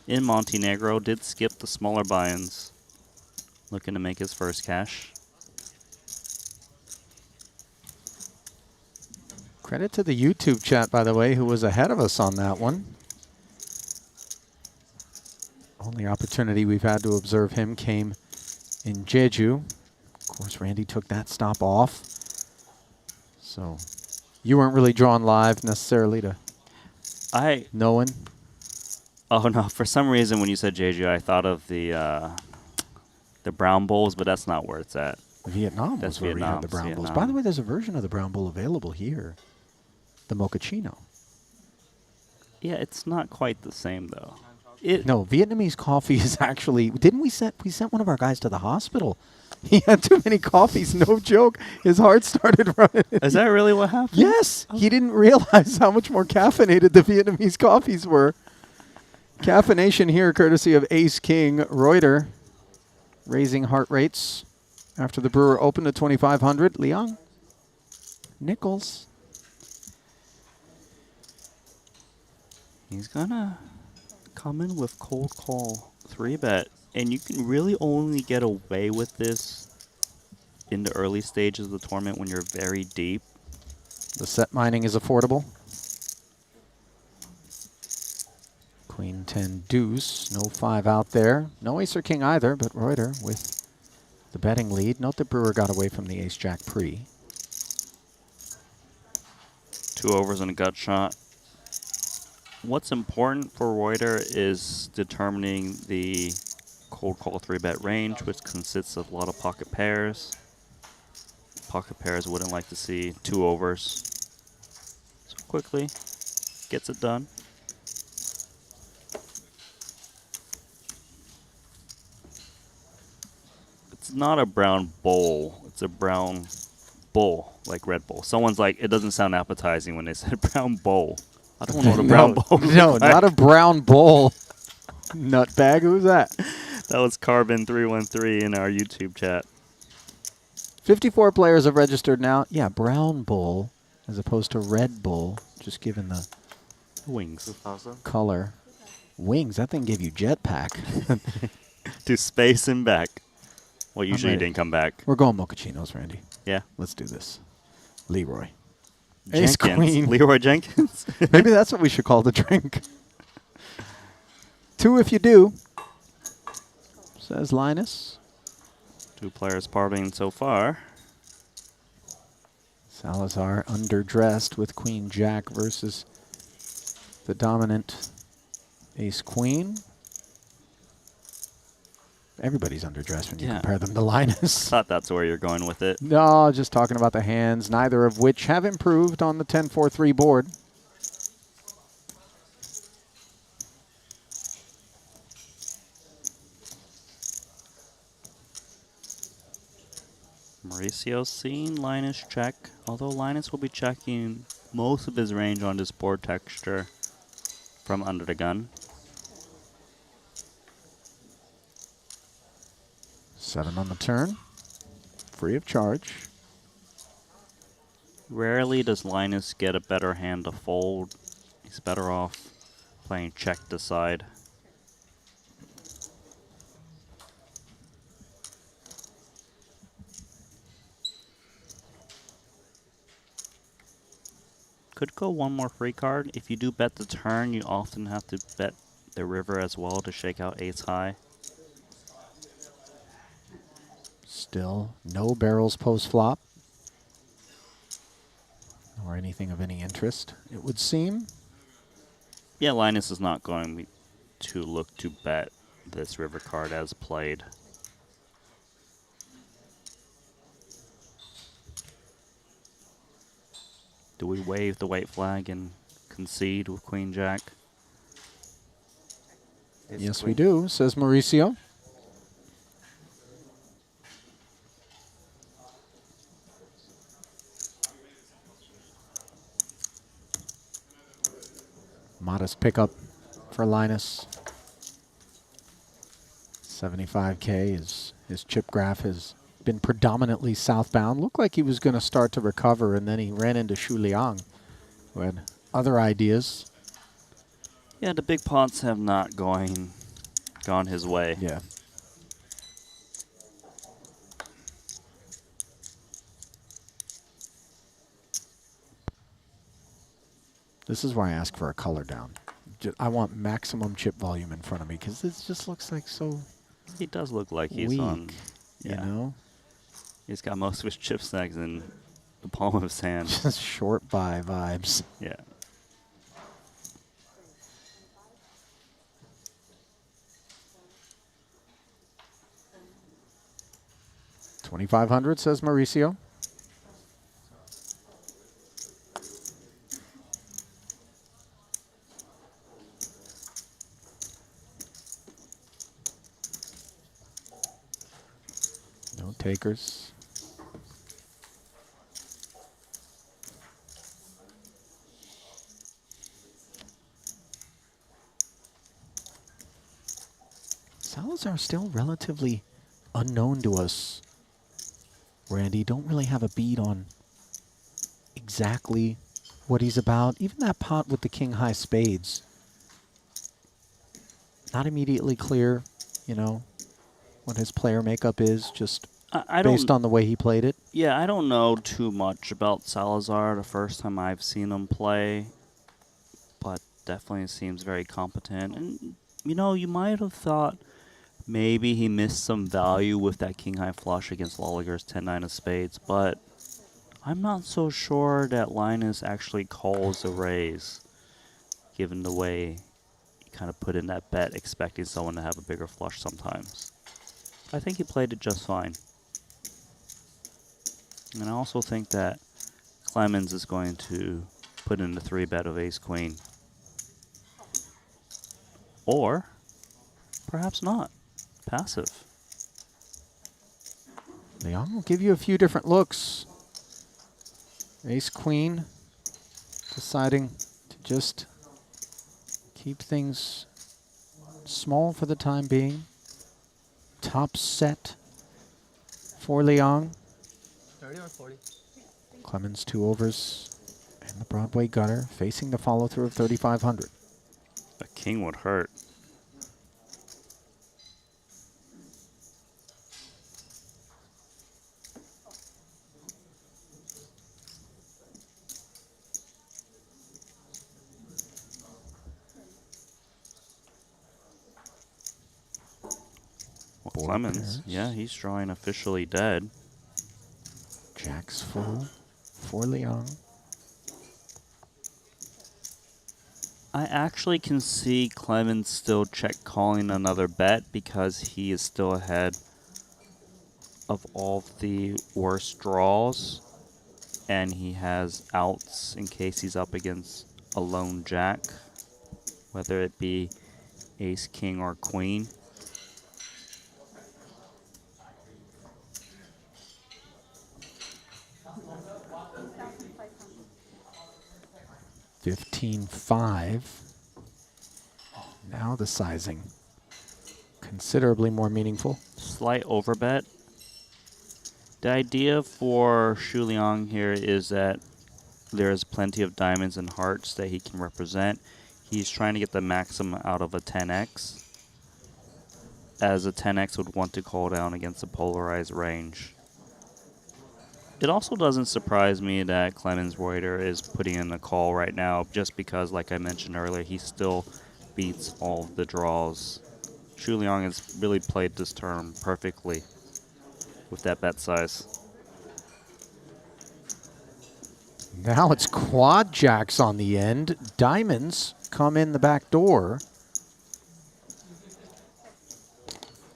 in Montenegro. Did skip the smaller buy-ins. Looking to make his first cash. Credit to the YouTube chat, by the way, who was ahead of us on that one. Only opportunity we've had to observe him came in Jeju. Of course, Randy took that stop off. So you weren't really drawn live necessarily to knowing. Oh no! For some reason, when you said Jeju, I thought of the brown bowls, but that's not where it's at. Vietnam That's was where we had the Vietnam, brown bowls. Vietnam. By the way, there's a version of the brown bowl available here. The mochaccino. Yeah, it's not quite the same though. No, Vietnamese coffee is actually. Didn't we sent one of our guys to the hospital? He had too many coffees. No joke. His heart started running. Is that really what happened? Yes. He didn't realize how much more caffeinated the Vietnamese coffees were. Caffeination here, courtesy of Ace King Reuter, raising heart rates after the Brewer opened at 2,500. Leon Nichols. He's gonna come in with cold call 3-bet, and you can really only get away with this in the early stages of the tournament when you're very deep. The set mining is affordable. Queen 10 deuce, no 5 out there. No ace or king either, but Reuter with the betting lead. Note that Brewer got away from the ace jack pre. 2 overs and a gut shot. What's important for Reuter is determining the cold call 3-bet range, which consists of a lot of pocket pairs. Pocket pairs wouldn't like to see 2 overs. So quickly gets it done. It's not a brown bowl. It's a brown bull, like Red Bull. Someone's like, it doesn't sound appetizing when they said brown bowl. I don't know what a brown bowl looks No, like. not a brown bowl. Nutbag, who's that? That was Carbon313 in our YouTube chat. 54 players have registered now. Yeah, brown bull as opposed to Red Bull, just given the Wings. color. Wings, that thing gave you jetpack. To space and back. Well, usually you ready. didn't come back. We're going mochachinos, Randy. Yeah. Let's do this. Leroy. Ace Jenkins. queen. Leroy Jenkins. Maybe that's what we should call the drink. 2 if you do, says Linus. 2 players partying so far. Salazar underdressed with Queen Jack versus the dominant Ace Queen. Everybody's underdressed when you Yeah. compare them to Linus. Thought that's where you're going with it. No, just talking about the hands, neither of which have improved on the 10-4-3 board. Mauricio's seen Linus check, although Linus will be checking most of his range on this board texture from under the gun. 7 on the turn, free of charge. Rarely does Linus get a better hand to fold. He's better off playing check to side. Could go one more free card. If you do bet the turn, you often have to bet the river as well to shake out ace high. Still no barrels post flop. or anything of any interest, it would seem. Yeah, Linus is not going to look to bet this river card as played. Do we wave the white flag and concede with Queen Jack? Yes, we do, says Mauricio. Modest pickup for Linus. 75K. His chip graph has been predominantly southbound. Looked like he was going to start to recover, and then he ran into Shu Liang, who had other ideas. Yeah, the big pots have not gone his way. Yeah. This is why I ask for a color down. I want maximum chip volume in front of me because this just looks like so He does look like he's weak, on. you Yeah. know? He's got most of his chip stacks in the palm of his hand. Just short buy vibes. Yeah. $2,500, says Mauricio. No takers. Salazar still relatively unknown to us. Randy, don't really have a beat on exactly what he's about. Even that pot with the king high spades. Not immediately clear, you know, what his player makeup is, just I based don't. on the way he played it. Yeah, I don't know too much about Salazar. The first time I've seen him play, but definitely seems very competent. And you know, you might have thought maybe he missed some value with that king high flush against Lolliger's 10-9 of spades, but I'm not so sure that Linus actually calls a raise, given the way he kind of put in that bet, expecting someone to have a bigger flush sometimes. I think he played it just fine. And I also think that Clemens is going to put in the 3-bet of ace-queen. Or perhaps not. Passive. Leon will give you a few different looks. Ace-queen, deciding to just keep things small for the time being. Top set for Leon. 30 or 40? Clemens 2 overs and the Broadway gutter facing the follow-through of 3,500. A king would hurt. Well, Clemens, yeah, he's drawing officially dead. Jack's full for Leon. I actually can see Clemens still check calling another bet because he is still ahead of all the worst draws, and he has outs in case he's up against a lone jack, whether it be ace, king, or queen. $15,500. Now the sizing. Considerably more meaningful. Slight overbet. The idea for Shu Liang here is that there's plenty of diamonds and hearts that he can represent. He's trying to get the maximum out of a 10x, as a 10x would want to call down against a polarized range. It also doesn't surprise me that Clemens Reuter is putting in a call right now, just because, like I mentioned earlier, he still beats all of the draws. Shu Liang has really played this term perfectly with that bet size. Now it's quad jacks on the end. Diamonds come in the back door.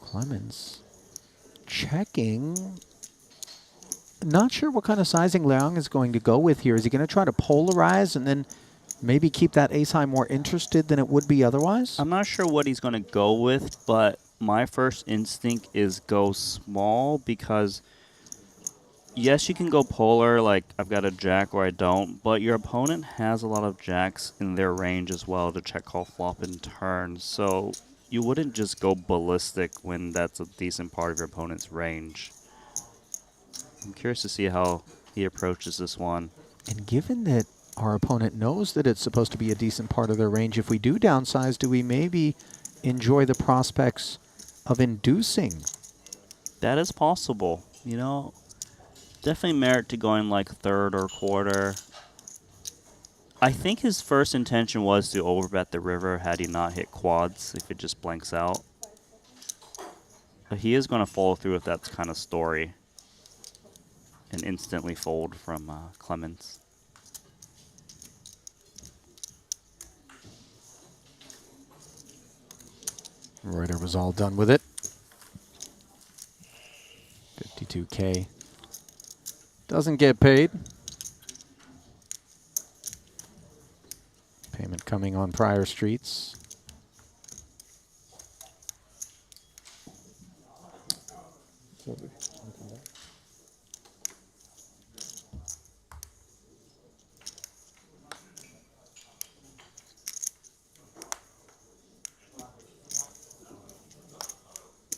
Clemens checking. Not sure what kind of sizing Leung is going to go with here. Is he going to try to polarize and then maybe keep that ace high more interested than it would be otherwise? I'm not sure what he's going to go with, but my first instinct is go small because, yes, you can go polar, like I've got a jack or I don't, but your opponent has a lot of jacks in their range as well to check call flop and turn. So you wouldn't just go ballistic when that's a decent part of your opponent's range. I'm curious to see how he approaches this one. And given that our opponent knows that it's supposed to be a decent part of their range, if we do downsize, do we maybe enjoy the prospects of inducing? That is possible. You know, definitely merit to going like third or quarter. I think his first intention was to overbet the river had he not hit quads, if it just blanks out. But he is going to follow through with that kind of story and instantly fold from Clemens. Reuter was all done with it. 52K. Doesn't get paid. Payment coming on prior streets.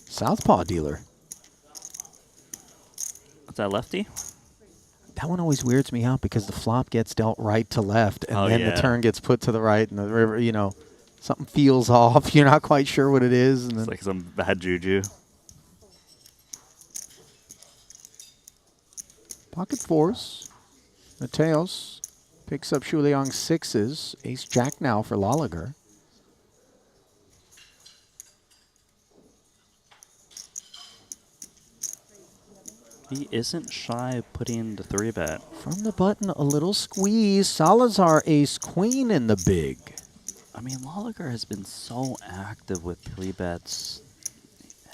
Southpaw dealer. Is that lefty? That one always weirds me out because the flop gets dealt right to left, and Oh, then yeah. the turn gets put to the right, and the river, you know, something feels off. You're not quite sure what it is. And It's then like some bad juju. pocket fours. Mateos picks up Shu Liang's sixes. Ace jack now for Laliger. He isn't shy of putting in the 3-bet. From the button, a little squeeze. Salazar ace queen in the big. I mean, Laliger has been so active with 3-bets.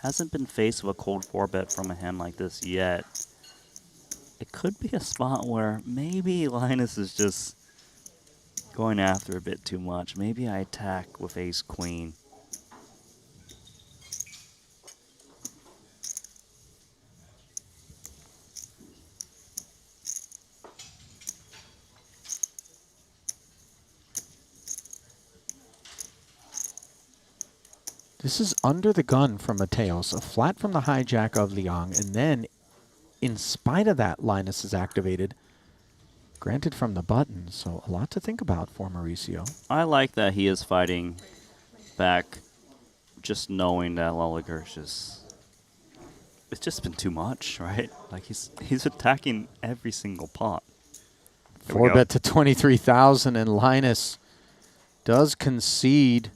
Hasn't been faced with a cold 4-bet from a hand like this yet. It could be a spot where maybe Linus is just going after a bit too much. Maybe I attack with ace queen. This is under the gun from Mateos, a flat from the hijack of Liang, and then, in spite of that, Linus is activated. Granted from the button, so a lot to think about for Mauricio. I like that he is fighting back, just knowing that Laliger's just... It's just been too much, right? Like, he's attacking every single pot. There we go. 4-bet to 23,000, and Linus does concede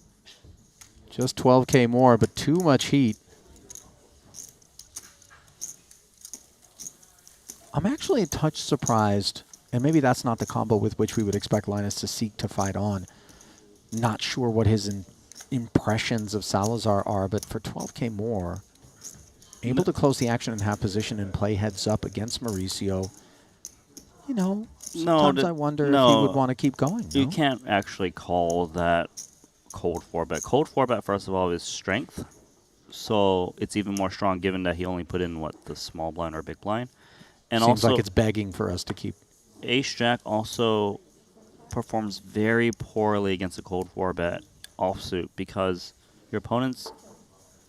just 12K more, but too much heat. I'm actually a touch surprised, and maybe that's not the combo with which we would expect Linus to seek to fight on. Not sure what his impressions of Salazar are, but for 12K more, able to close the action and have position and play heads up against Mauricio. You know, sometimes I wonder if he would want to keep going. You no? can't actually call that cold 4-bet. Cold 4-bet, first of all, is strength. So it's even more strong given that he only put in, what, the small blind or big blind. And Seems also, like it's begging for us to keep. Ace-Jack also performs very poorly against a cold 4-bet offsuit because your opponent's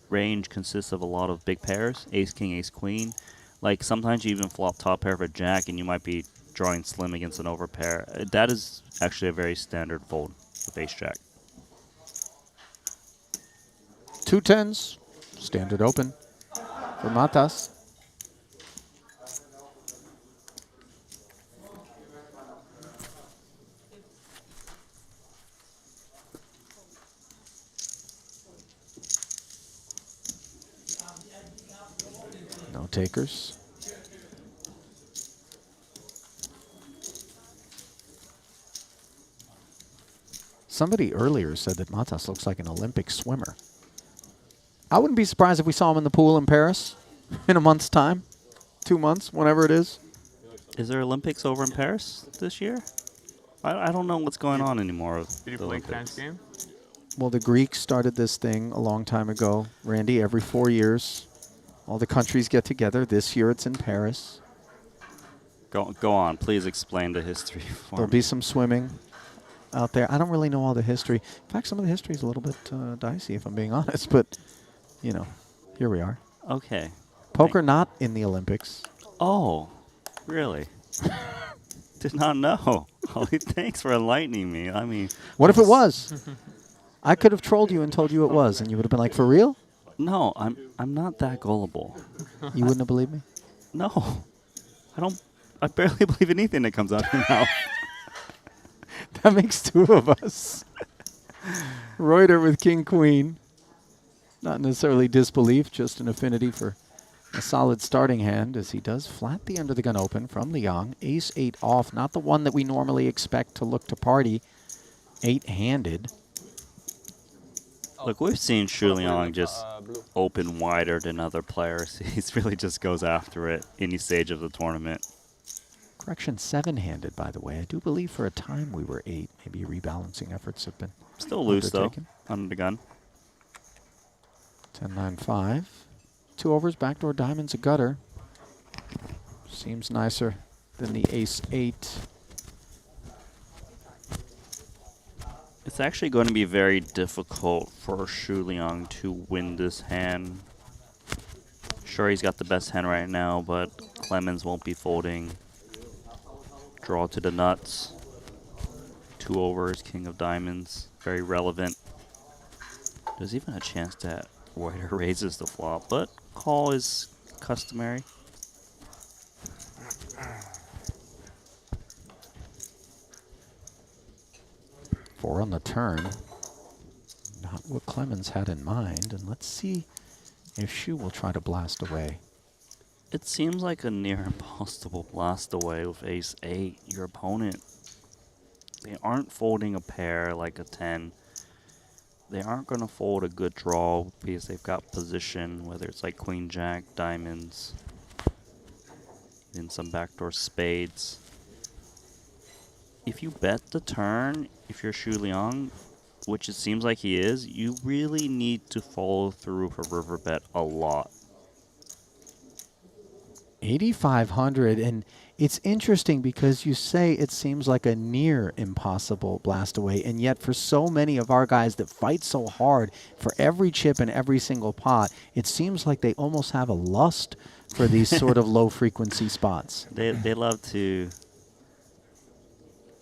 range consists of a lot of big pairs, ace-king, ace-queen. Like, sometimes you even flop top pair of a jack and you might be drawing slim against an overpair. That is actually a very standard fold with ace-jack. 2 10s, standard open for Matas. No takers. Somebody earlier said that Matas looks like an Olympic swimmer. I wouldn't be surprised if we saw him in the pool in Paris in a month's time, 2 months, whenever it is. Is there Olympics over in Paris this year? I don't know what's going on anymore. With Did you the play Olympics. French game? Well, the Greeks started this thing a long time ago. Randy, every 4 years, all the countries get together. This year it's in Paris. Go on, please explain the history for There'll me. be some swimming out there. I don't really know all the history. In fact, some of the history is a little bit dicey, if I'm being honest. But, you know, here we are. Okay. Poker not in the Olympics. Oh, really? Did not know. Holly, thanks for enlightening me. I mean, What if it was? I could have trolled you and told you it was, and you would have been like, for real? no, I'm not that gullible. You wouldn't have believed me? No, I barely believe anything that comes out of your mouth. That makes two of us. Reuter with King Queen. Not necessarily disbelief, just an affinity for a solid starting hand, as he does flat the under the gun open from Liang. Ace-8 off, not the one that we normally expect to look to party. 8-handed. Look, we've seen Shu Liang just open wider than other players. He really just goes after it any stage of the tournament. Correction, 7-handed, by the way. I do believe for a time we were 8. Maybe rebalancing efforts have been Still loose, though, undertaken. under the gun. 10-9-5. 2 overs, backdoor diamonds, a gutter. Seems nicer than the Ace-8. It's actually going to be very difficult for Shu Liang to win this hand. Sure, he's got the best hand right now, but Clemens won't be folding. Draw to the nuts. 2 overs, king of diamonds. Very relevant. There's even a chance that Reuter raises the flop, but call is customary. Four on the turn. Not what Clemens had in mind. And let's see if Shu will try to blast away. It seems like a near impossible blast away with Ace-8. Your opponent, they aren't folding a pair like a 10. They aren't going to fold a good draw because they've got position, whether it's like Queen Jack, diamonds, then some backdoor spades. If you bet the turn, if you're Shu Liang, which it seems like he is, you really need to follow through with a river bet a lot. 8,500, and it's interesting because you say it seems like a near impossible blast away, and yet for so many of our guys that fight so hard for every chip and every single pot, it seems like they almost have a lust for these sort of low frequency spots. They love to,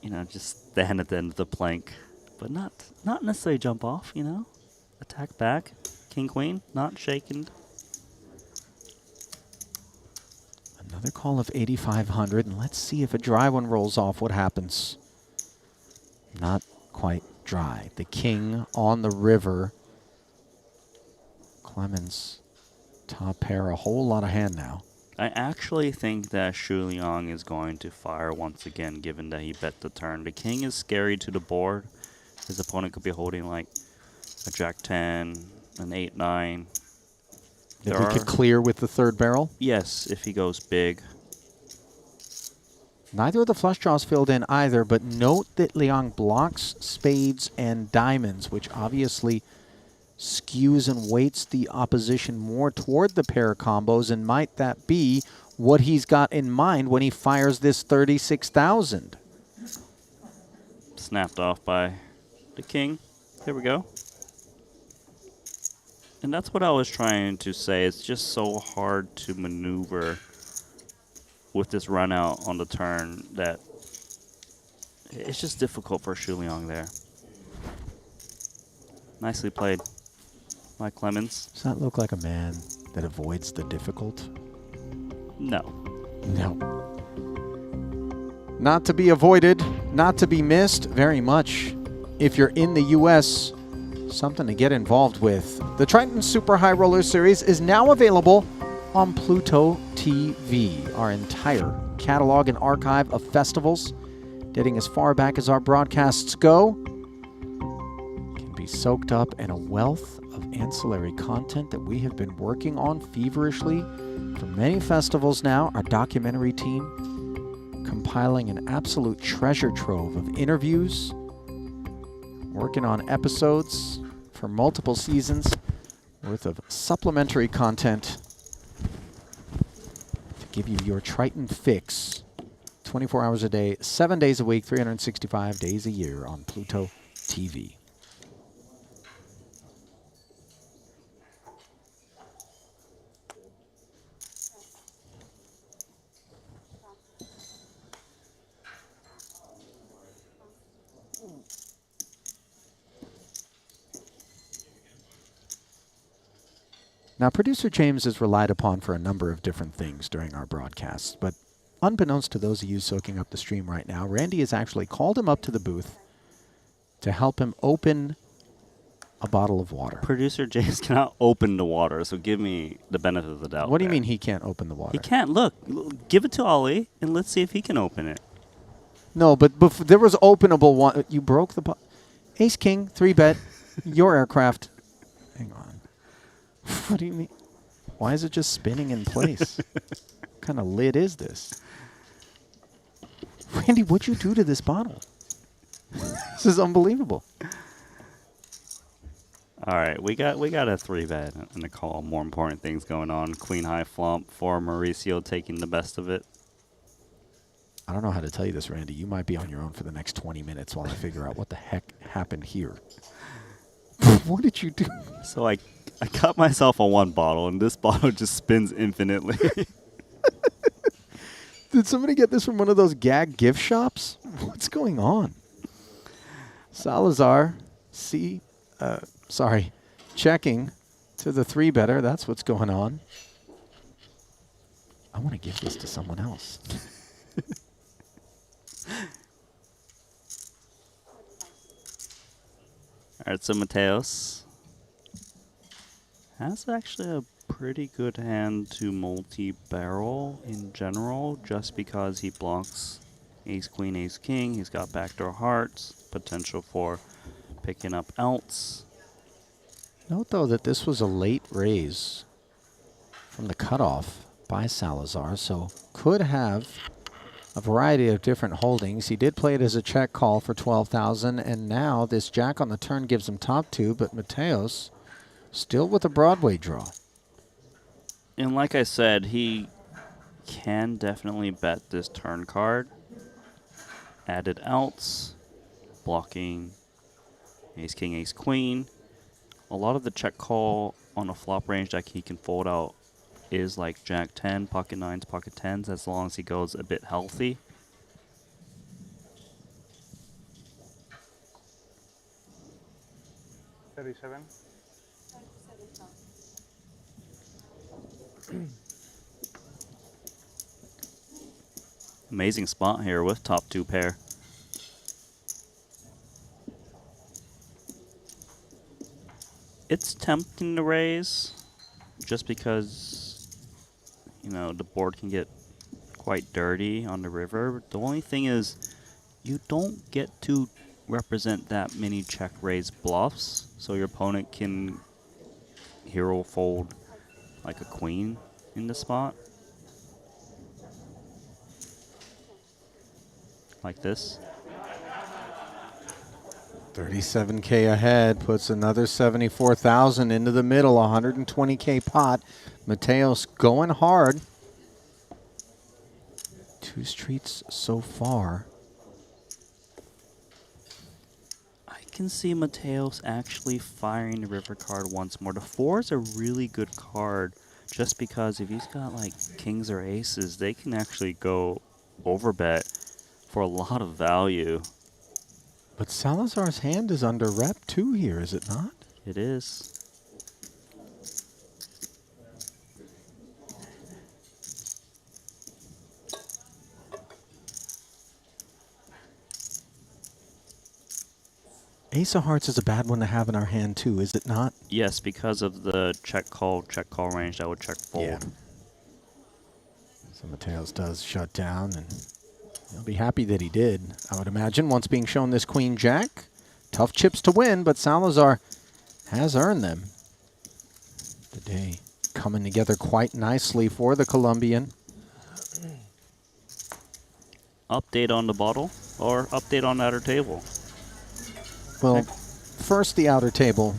you know, just stand at the end of the plank, but not necessarily jump off, you know. Attack back, king queen, not shaken. Another call of 8,500, and let's see if a dry one rolls off, what happens. Not quite dry. The king on the river. Clemens, top pair, a whole lot of hand now. I actually think that Shu Liang is going to fire once again, given that he bet the turn. The king is scary to the board. His opponent could be holding like a Jack-10, an 8-9. That we could clear with the third barrel. Yes, if he goes big. Neither of the flush draws filled in either, but note that Liang blocks spades and diamonds, which obviously skews and weights the opposition more toward the pair combos, and might that be what he's got in mind when he fires this 36,000? Snapped off by the king. Here we go. And that's what I was trying to say. It's just so hard to maneuver with this run out on the turn that it's just difficult for Shu Liang there. Nicely played by Clemens. Does that look like a man that avoids the difficult? No. No. Not to be avoided, not to be missed very much. If you're in the U.S., something to get involved with. The Triton Super High Roller Series is now available on Pluto TV. Our entire catalog and archive of festivals, dating as far back as our broadcasts go. be soaked up in a wealth of ancillary content that we have been working on feverishly for many festivals now. Our documentary team compiling an absolute treasure trove of interviews, working on episodes for multiple seasons worth of supplementary content to give you your Triton fix 24 hours a day, 7 days a week, 365 days a year on Pluto TV. Now, producer James is relied upon for a number of different things during our broadcasts, but unbeknownst to those of you soaking up the stream right now, Randy has actually called him up to the booth to help him open a bottle of water. Producer James cannot open the water, so give me the benefit of the doubt. What do you there. mean he can't open the water? He can't. Look, give it to Ollie, and let's see if he can open it. No, but there was openable one. You broke the Ace King, 3-bet, your aircraft. Hang on. What do you mean? Why is it just spinning in place? What kind of lid is this? Randy, what'd you do to this bottle? This is unbelievable. All right, we got a 3-bet and a call. More important things going on. Queen high flop for Mauricio taking the best of it. I don't know how to tell you this, Randy. You might be on your own for the next 20 minutes while I figure out what the heck happened here. What did you do? So I got myself a 1 bottle, and this bottle just spins infinitely. Did somebody get this from one of those gag gift shops? What's going on? Salazar, checking to the 3-better. That's what's going on. I want to give this to someone else. All right, so Mateos has actually a pretty good hand to multi-barrel in general, just because he blocks ace, queen, ace, king. He's got backdoor hearts, potential for picking up outs. Note, though, that this was a late raise from the cutoff by Salazar, so could have a variety of different holdings. He did play it as a check call for 12,000, and now this jack on the turn gives him top 2, but Mateos still with a Broadway draw. And like I said, he can definitely bet this turn card. Added outs, blocking ace, king, ace, queen. A lot of the check call on a flop range that he can fold out is like jack 10, pocket 9s, pocket 10s, as long as he goes a bit healthy. $37. Amazing spot here with top 2 pair. It's tempting to raise just because, you know, the board can get quite dirty on the river. The only thing is you don't get to represent that many check raise bluffs, so your opponent can hero fold like a queen in the spot. Like this. 37K ahead, puts another 74,000 into the middle, 120K pot. Mateos going hard. 2 streets so far. I can see Mateos actually firing the river card once more. The 4 is a really good card just because if he's got like kings or aces, they can actually go overbet for a lot of value. But Salazar's hand is under rep too here, is it not? It is. Ace of Hearts is a bad one to have in our hand too, is it not? Yes, because of the check call range that would check fold. Yeah. So Mateos does shut down, and he'll be happy that he did, I would imagine, once being shown this queen jack. Tough chips to win, but Salazar has earned them. The day coming together quite nicely for the Colombian. Update on the bottle or update on the outer table? Well, first the outer table,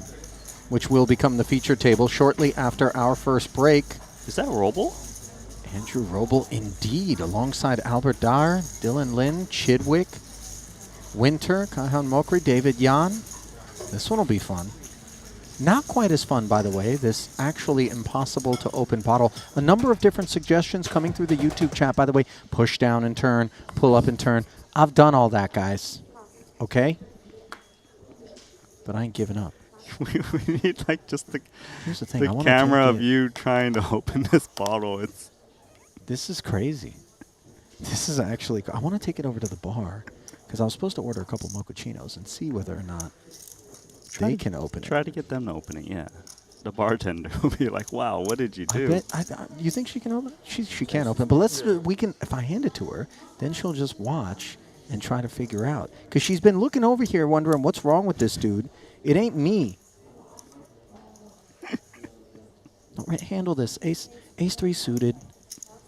which will become the feature table shortly after our first break. Is that Roble? Andrew Roble, indeed, alongside Albert Dar, Dylan Lin, Chidwick, Winter, Kaihan Mokri, David Yan. This one will be fun. Not quite as fun, by the way, this actually impossible to open bottle. A number of different suggestions coming through the YouTube chat, by the way. Push down and turn, pull up and turn. I've done all that, guys. Okay? But I ain't giving up. We need like just the, Here's the thing. I the wanna camera take of it. you trying to open this bottle. This is crazy. This is actually, I want to take it over to the bar because I was supposed to order a couple mochachinos and see whether or not they can open it. Try to get them to open it, yeah. The bartender will be like, wow, what did you do? You think she can open it? She can't open it, but let's, we can, if I hand it to her, then she'll just watch and try to figure out. Because she's been looking over here wondering what's wrong with this dude. It ain't me. Handle this. Ace 3 suited.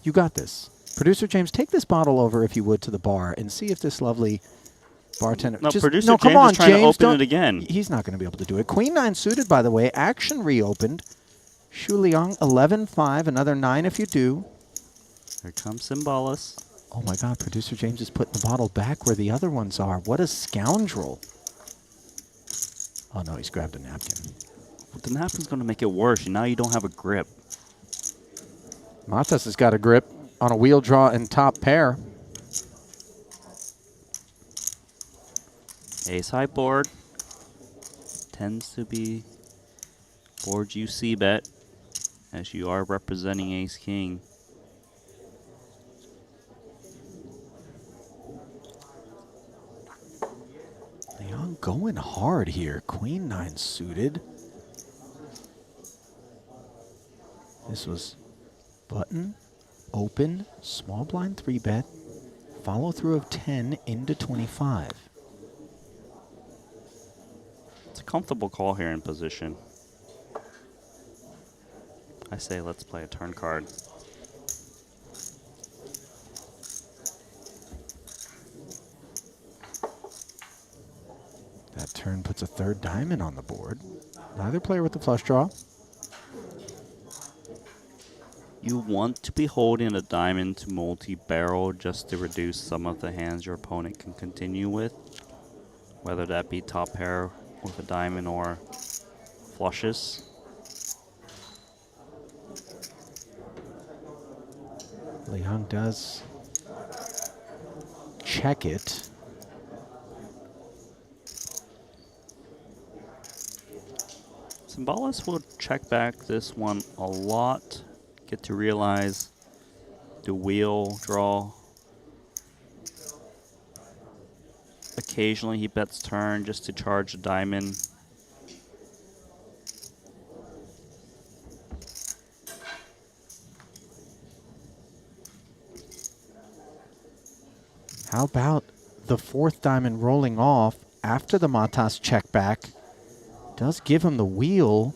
You got this. Producer James, take this bottle over, if you would, to the bar and see if this lovely bartender... No, come James on, is trying to James, open don't- it again. He's not going to be able to do it. Queen 9 suited, by the way. Action reopened. Shu Liang, 11-5. Another 9 if you do. Here comes Symbolis. Oh, my God. Producer James is putting the bottle back where the other ones are. What a scoundrel. Oh, no, he's grabbed a napkin. The napkin's going to make it worse. Now you don't have a grip. Matas has got a grip on a wheel draw and top pair. Ace high board. Tends to be board you see bet, as you are representing ace king. Leon going hard here. Queen 9 suited. This was button, open, small blind 3-bet, follow through of 10 into 25. It's a comfortable call here in position. I say let's play a turn card. That turn puts a third diamond on the board. Neither player with the flush draw. You want to be holding a diamond to multi-barrel just to reduce some of the hands your opponent can continue with, whether that be top pair with a diamond or flushes. Liang does check it. Symbolis will check back this one a lot. Get to realize the wheel draw. Occasionally he bets turn just to charge a diamond. How about the fourth diamond rolling off after the Matas check back? Does give him the wheel.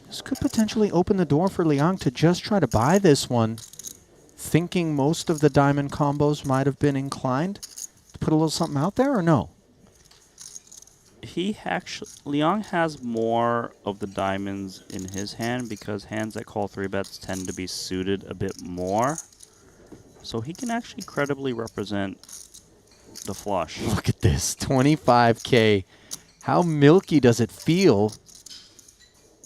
This could potentially open the door for Liang to just try to buy this one, thinking most of the diamond combos might have been inclined to put a little something out there, or no? He actually, Liang has more of the diamonds in his hand because hands that call 3-bets tend to be suited a bit more. So he can actually credibly represent the flush. Look at this, 25K. How milky does it feel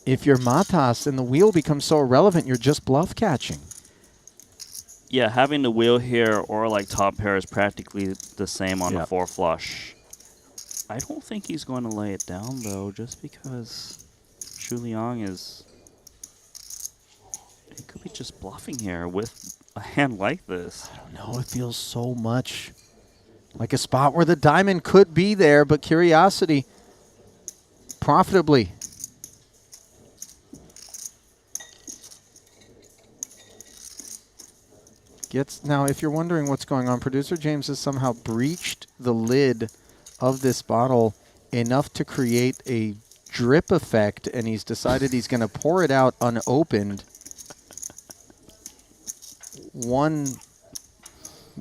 if your Matas and the wheel becomes so irrelevant you're just bluff catching? Yeah, having the wheel here or like top pair is practically the same on the 4 flush. I don't think he's going to lay it down though, just because Shu Liang is... He could be just bluffing here with a hand like this. I don't know, it feels so much like a spot where the diamond could be there, but curiosity profitably. Now, if you're wondering what's going on, producer James has somehow breached the lid of this bottle enough to create a drip effect, and he's decided he's going to pour it out unopened. 1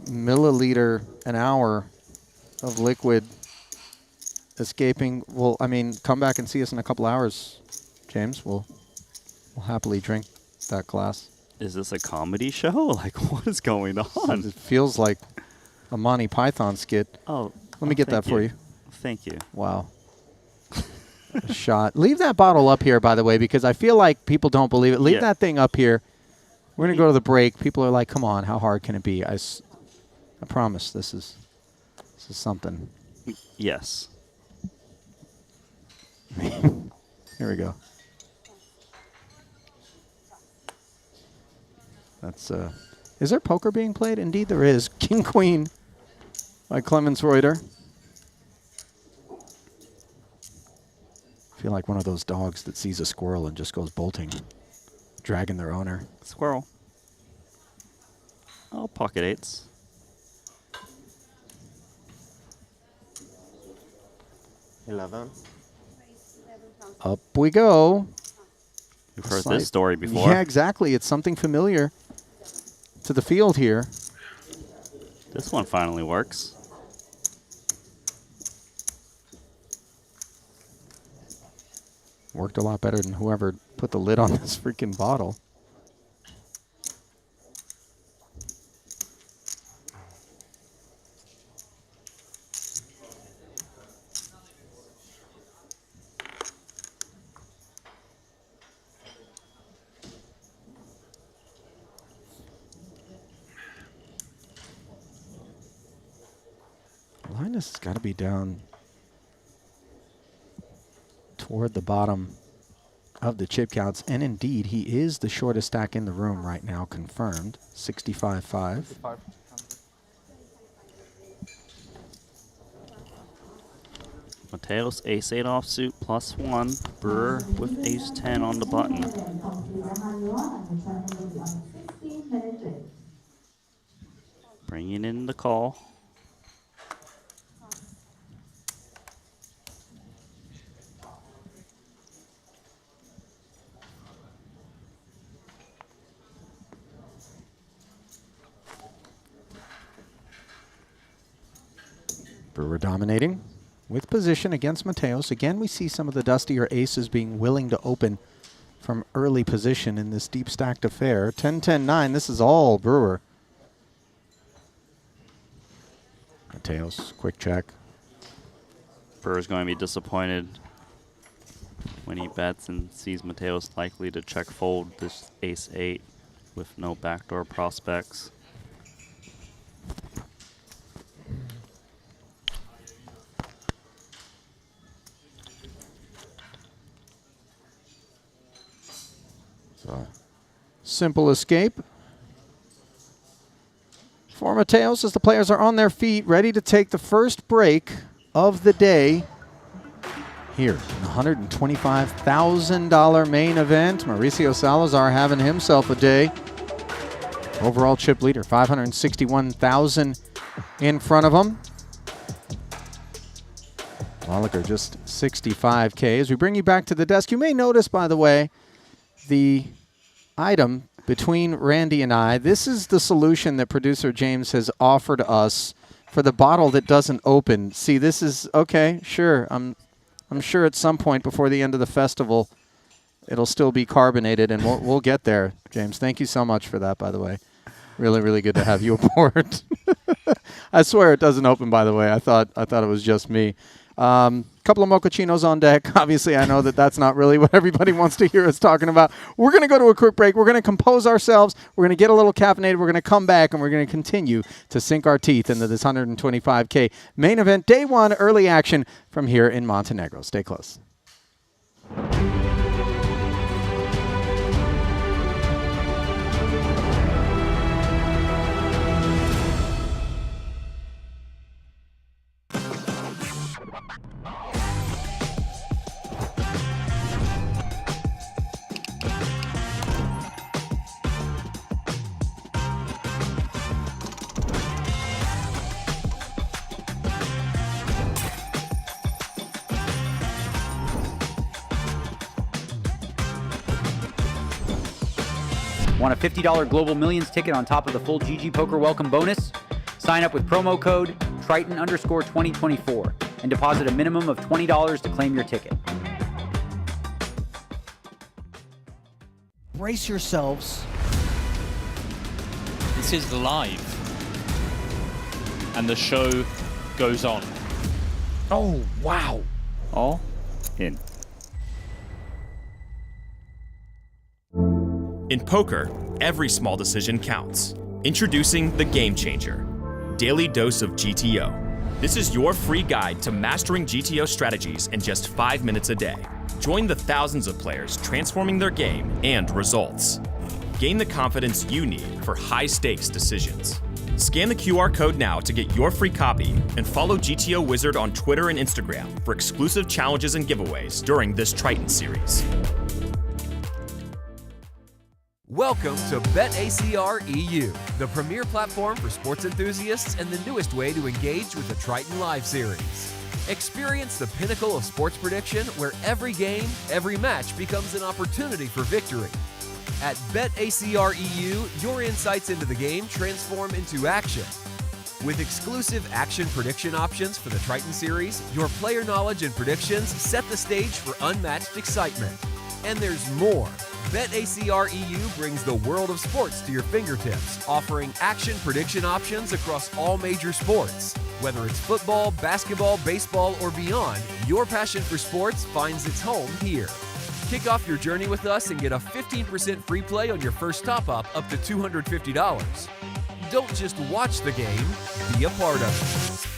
milliliter an hour of liquid escaping. Well, I mean, come back and see us in a couple hours, James. We'll happily drink that glass. Is this a comedy show? Like, what is going on? It feels like a Monty Python skit. Oh, Let me get that for you. Thank you. Wow. A shot. Leave that bottle up here, by the way, because I feel like people don't believe it. Leave that thing up here. We're going to go to the break. People are like, come on, how hard can it be? I promise this is something. Yes. Here we go. That's is there poker being played? Indeed there is. King Queen by Clemens Reuter. I feel like one of those dogs that sees a squirrel and just goes bolting, dragging their owner. Squirrel. Oh, pocket eights. Up we go. You've heard this story before. Yeah, exactly. It's something familiar to the field here. This one finally works. Worked a lot better than whoever put the lid on this freaking bottle. Linus has got to be down toward the bottom of the chip counts, and indeed he is the shortest stack in the room right now, confirmed. 65-5. 5. Mateos ace-8 offsuit +1. Brewer with ace-10 on the button. Bringing in the call. Brewer dominating with position against Mateos. Again, we see some of the dustier aces being willing to open from early position in this deep stacked affair. 10-10-9, this is all Brewer. Mateos, quick check. Brewer's going to be disappointed when he bets and sees Mateos likely to check fold this ace-8 with no backdoor prospects. So, simple escape for Mateos as the players are on their feet, ready to take the first break of the day here in the $125,000 main event. Mauricio Salazar having himself a day. Overall chip leader, $561,000 in front of him. Walliker just $65K. As we bring you back to the desk, you may notice, by the way, the item between Randy and I, this is the solution that producer James has offered us for the bottle that doesn't open. See, this is, okay, sure. I'm sure at some point before the end of the festival, it'll still be carbonated, and we'll get there, James. Thank you so much for that, by the way. Really, really good to have you aboard. I swear it doesn't open, by the way. I thought it was just me. Couple of mochachinos on deck. Obviously, I know that that's not really what everybody wants to hear us talking about. We're going to go to a quick break. We're going to compose ourselves. We're going to get a little caffeinated. We're going to come back, and we're going to continue to sink our teeth into this 125K main event. Day one, early action from here in Montenegro. Stay close. Want a $50 Global Millions ticket on top of the full GG Poker welcome bonus? Sign up with promo code Triton_2024 and deposit a minimum of $20 to claim your ticket. Brace yourselves. This is live. And the show goes on. Oh, wow. All in. In poker, every small decision counts. Introducing the Game Changer, Daily Dose of GTO. This is your free guide to mastering GTO strategies in just 5 minutes a day. Join the thousands of players transforming their game and results. Gain the confidence you need for high-stakes decisions. Scan the QR code now to get your free copy and follow GTO Wizard on Twitter and Instagram for exclusive challenges and giveaways during this Triton series. Welcome to BetACR EU, the premier platform for sports enthusiasts and the newest way to engage with the Triton Live series. Experience the pinnacle of sports prediction where every game, every match becomes an opportunity for victory. At BetACR EU, your insights into the game transform into action. With exclusive action prediction options for the Triton series, your player knowledge and predictions set the stage for unmatched excitement. And there's more. BetACR EU brings the world of sports to your fingertips, offering action prediction options across all major sports. Whether it's football, basketball, baseball, or beyond, your passion for sports finds its home here. Kick off your journey with us and get a 15% free play on your first top-up up to $250. Don't just watch the game, be a part of it.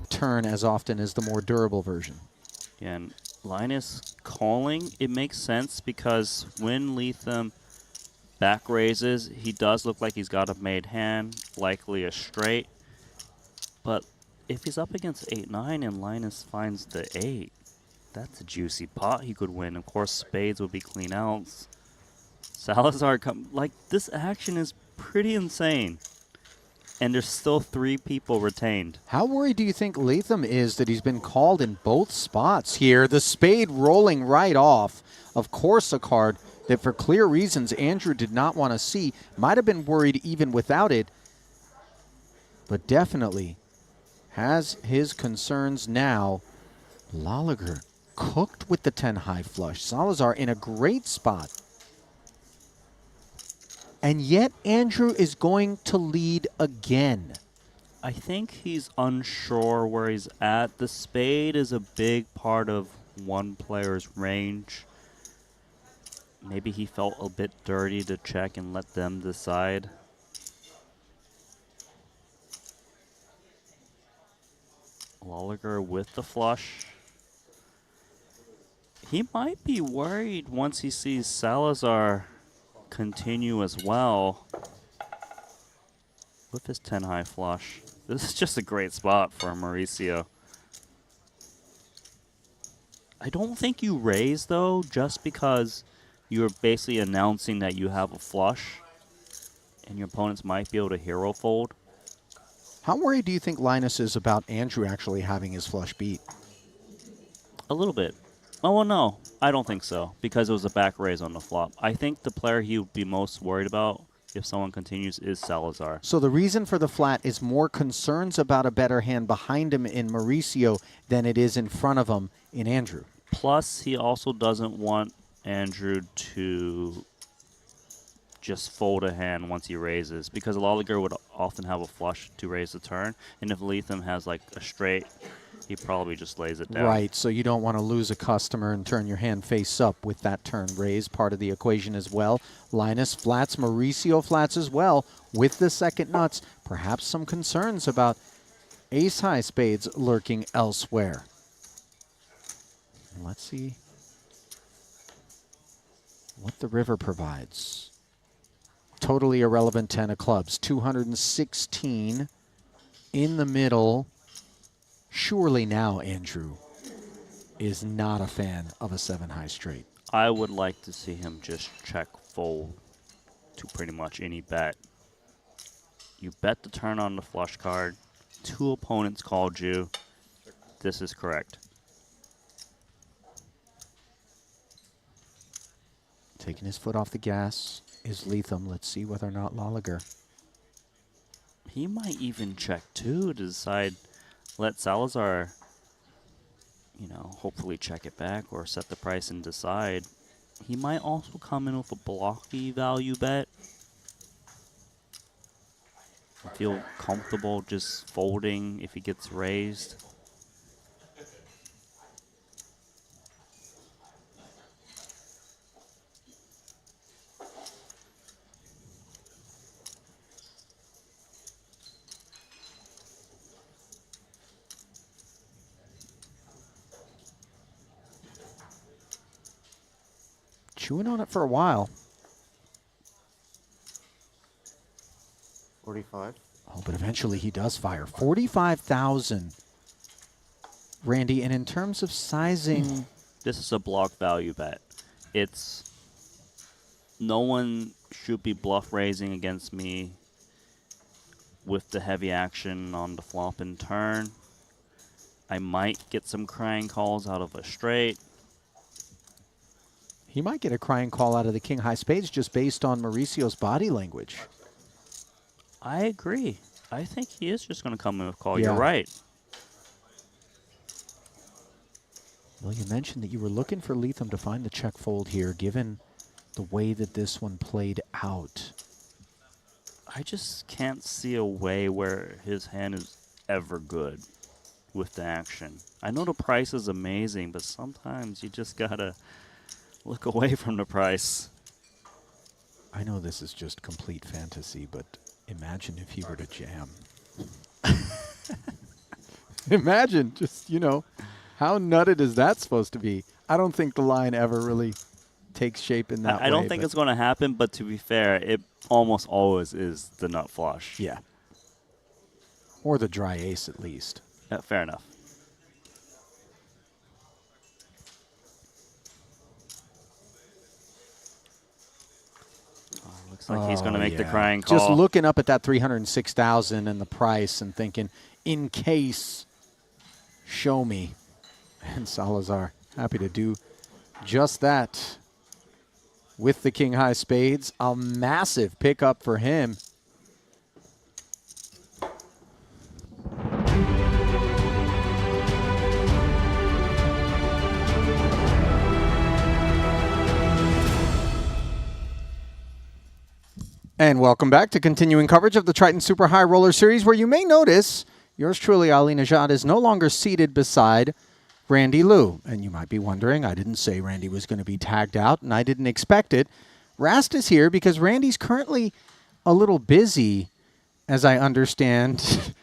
Turn as often as the more durable version. Yeah, and Linus calling, it makes sense because when Lethem back raises, he does look like he's got a made hand, likely a straight. But if he's up against 8-9 and Linus finds the 8, that's a juicy pot he could win. Of course, spades would be clean outs. Salazar, like, this action is pretty insane. And there's still 3 people retained. How worried do you think Lethem is that he's been called in both spots here? The spade rolling right off. Of course, a card that for clear reasons Andrew did not want to see. Might have been worried even without it. But definitely has his concerns now. Lolliger cooked with the 10 high flush. Salazar in a great spot. And yet Andrew is going to lead again. I think he's unsure where he's at. The spade is a big part of one player's range. Maybe he felt a bit dirty to check and let them decide. Lolliger with the flush. He might be worried once he sees Salazar continue as well with his 10 high flush. This is just a great spot for Mauricio. I don't think you raise though, just because you're basically announcing that you have a flush, and your opponents might be able to hero fold. How worried do you think Linus is about Andrew actually having his flush beat? A little bit. Oh, well, no. I don't think so, because it was a back raise on the flop. I think the player he would be most worried about if someone continues is Salazar. So the reason for the flat is more concerns about a better hand behind him in Mauricio than it is in front of him in Andrew. Plus, he also doesn't want Andrew to just fold a hand once he raises, because a Lolliger would often have a flush to raise the turn, and if Lethem has like a straight, he probably just lays it down. Right, so you don't want to lose a customer and turn your hand face up with that turn raise, part of the equation as well. Linus flats, Mauricio flats as well with the second nuts. Perhaps some concerns about ace-high spades lurking elsewhere. Let's see what the river provides. Totally irrelevant 10 of clubs, 216 in the middle. Surely now Andrew is not a fan of a 7-high straight. I would like to see him just check fold to pretty much any bet. You bet the turn on the flush card. 2 opponents called you. This is correct. Taking his foot off the gas is Lethem. Let's see whether or not Lolliger. He might even check too to decide, let Salazar, you know, hopefully check it back or set the price and decide. He might also come in with a blocky value bet. I feel comfortable just folding if he gets raised. Chewing on it for a while. 45. Oh, but eventually he does fire. 45,000. Randy, and in terms of sizing... This is a block value bet. It's... No one should be bluff raising against me with the heavy action on the flop and turn. I might get some crying calls out of a straight. He might get a crying call out of the king high spades just based on Mauricio's body language. I agree. I think he is just going to come in with a call. Yeah. You're right. Well, you mentioned that you were looking for Lethem to find the check fold here, given the way that this one played out. I just can't see a way where his hand is ever good with the action. I know the price is amazing, but sometimes you just got to look away from the price. I know this is just complete fantasy, but imagine if he were to jam. Imagine, just, you know, how nutted is that supposed to be? I don't think the line ever really takes shape in that way. I don't think it's going to happen, but to be fair, it almost always is the nut flush. Yeah. Or the dry ace, at least. Fair enough. Looks like he's going to make the crying call. Just looking up at that 306,000 and the price and thinking, in case, show me. And Salazar, happy to do just that with the king high spades. A massive pickup for him. And welcome back to continuing coverage of the Triton Super High Roller Series, where you may notice yours truly, Ali Najad, is no longer seated beside Randy Liu. And you might be wondering, I didn't say Randy was going to be tagged out, and I didn't expect it. Rast is here because Randy's currently a little busy, as I understand.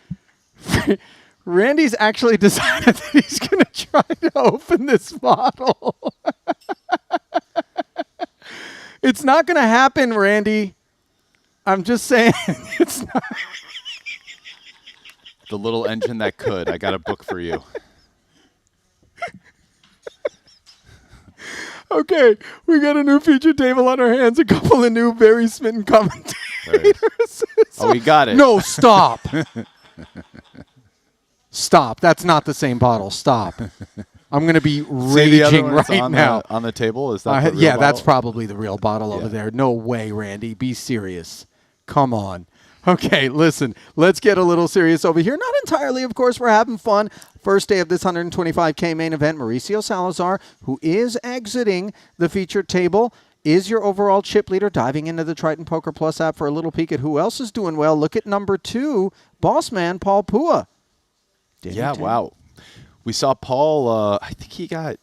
Randy's actually decided that he's going to try to open this bottle. It's not going to happen, Randy. I'm just saying, it's not. The little engine that could. I got a book for you. Okay, we got a new feature table on our hands. A couple of new very smitten commentators. Oh, we got it. No, stop. Stop. That's not the same bottle. Stop. I'm going to be raging right now. On the table? Is that the real yeah, bottle? that's probably the real bottle over there. No way, Randy. Be serious. Come on. Okay, listen, let's get a little serious over here. Not entirely, of course. We're having fun. First day of this 125K main event, Mauricio Salazar, who is exiting the featured table, is your overall chip leader, diving into the Triton Poker Plus app for a little peek at who else is doing well. Look at number 2, boss man Paul Pua. Yeah, wow. We saw Paul, I think he got,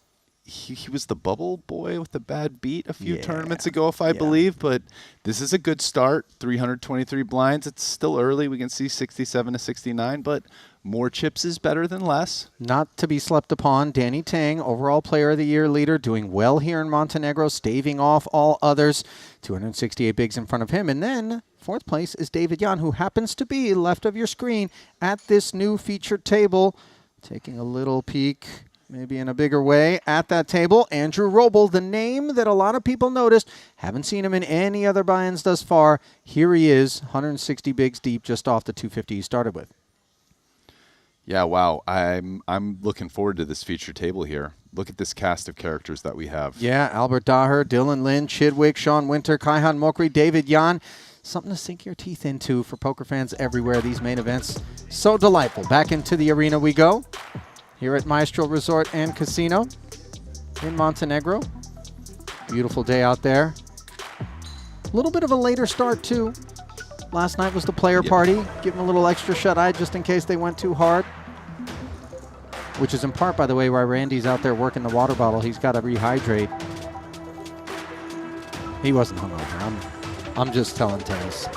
he was the bubble boy with the bad beat a few tournaments ago, if I believe, but this is a good start. 323 blinds. It's still early. We can see 67 to 69, but more chips is better than less. Not to be slept upon, Danny Tang, overall player of the year leader, doing well here in Montenegro, staving off all others. 268 bigs in front of him. And then 4th place is David Jan, who happens to be left of your screen at this new featured table. Taking a little peek, maybe in a bigger way, at that table. Andrew Roble, the name that a lot of people noticed. Haven't seen him in any other buy-ins thus far. Here he is, 160 bigs deep, just off the 250 he started with. Yeah, wow. I'm looking forward to this feature table here. Look at this cast of characters that we have. Yeah, Albert Daher, Dylan Lin, Chidwick, Sean Winter, Kaihan Mokri, David Jan. Something to sink your teeth into for poker fans everywhere, these main events. So delightful. Back into the arena we go. Here at Maestral Resort and Casino in Montenegro. Beautiful day out there. A little bit of a later start, too. Last night was the player party. Give them a little extra shut-eye just in case they went too hard. Which is in part, by the way, why Randy's out there working the water bottle. He's got to rehydrate. He wasn't hungover. I'm just telling tales.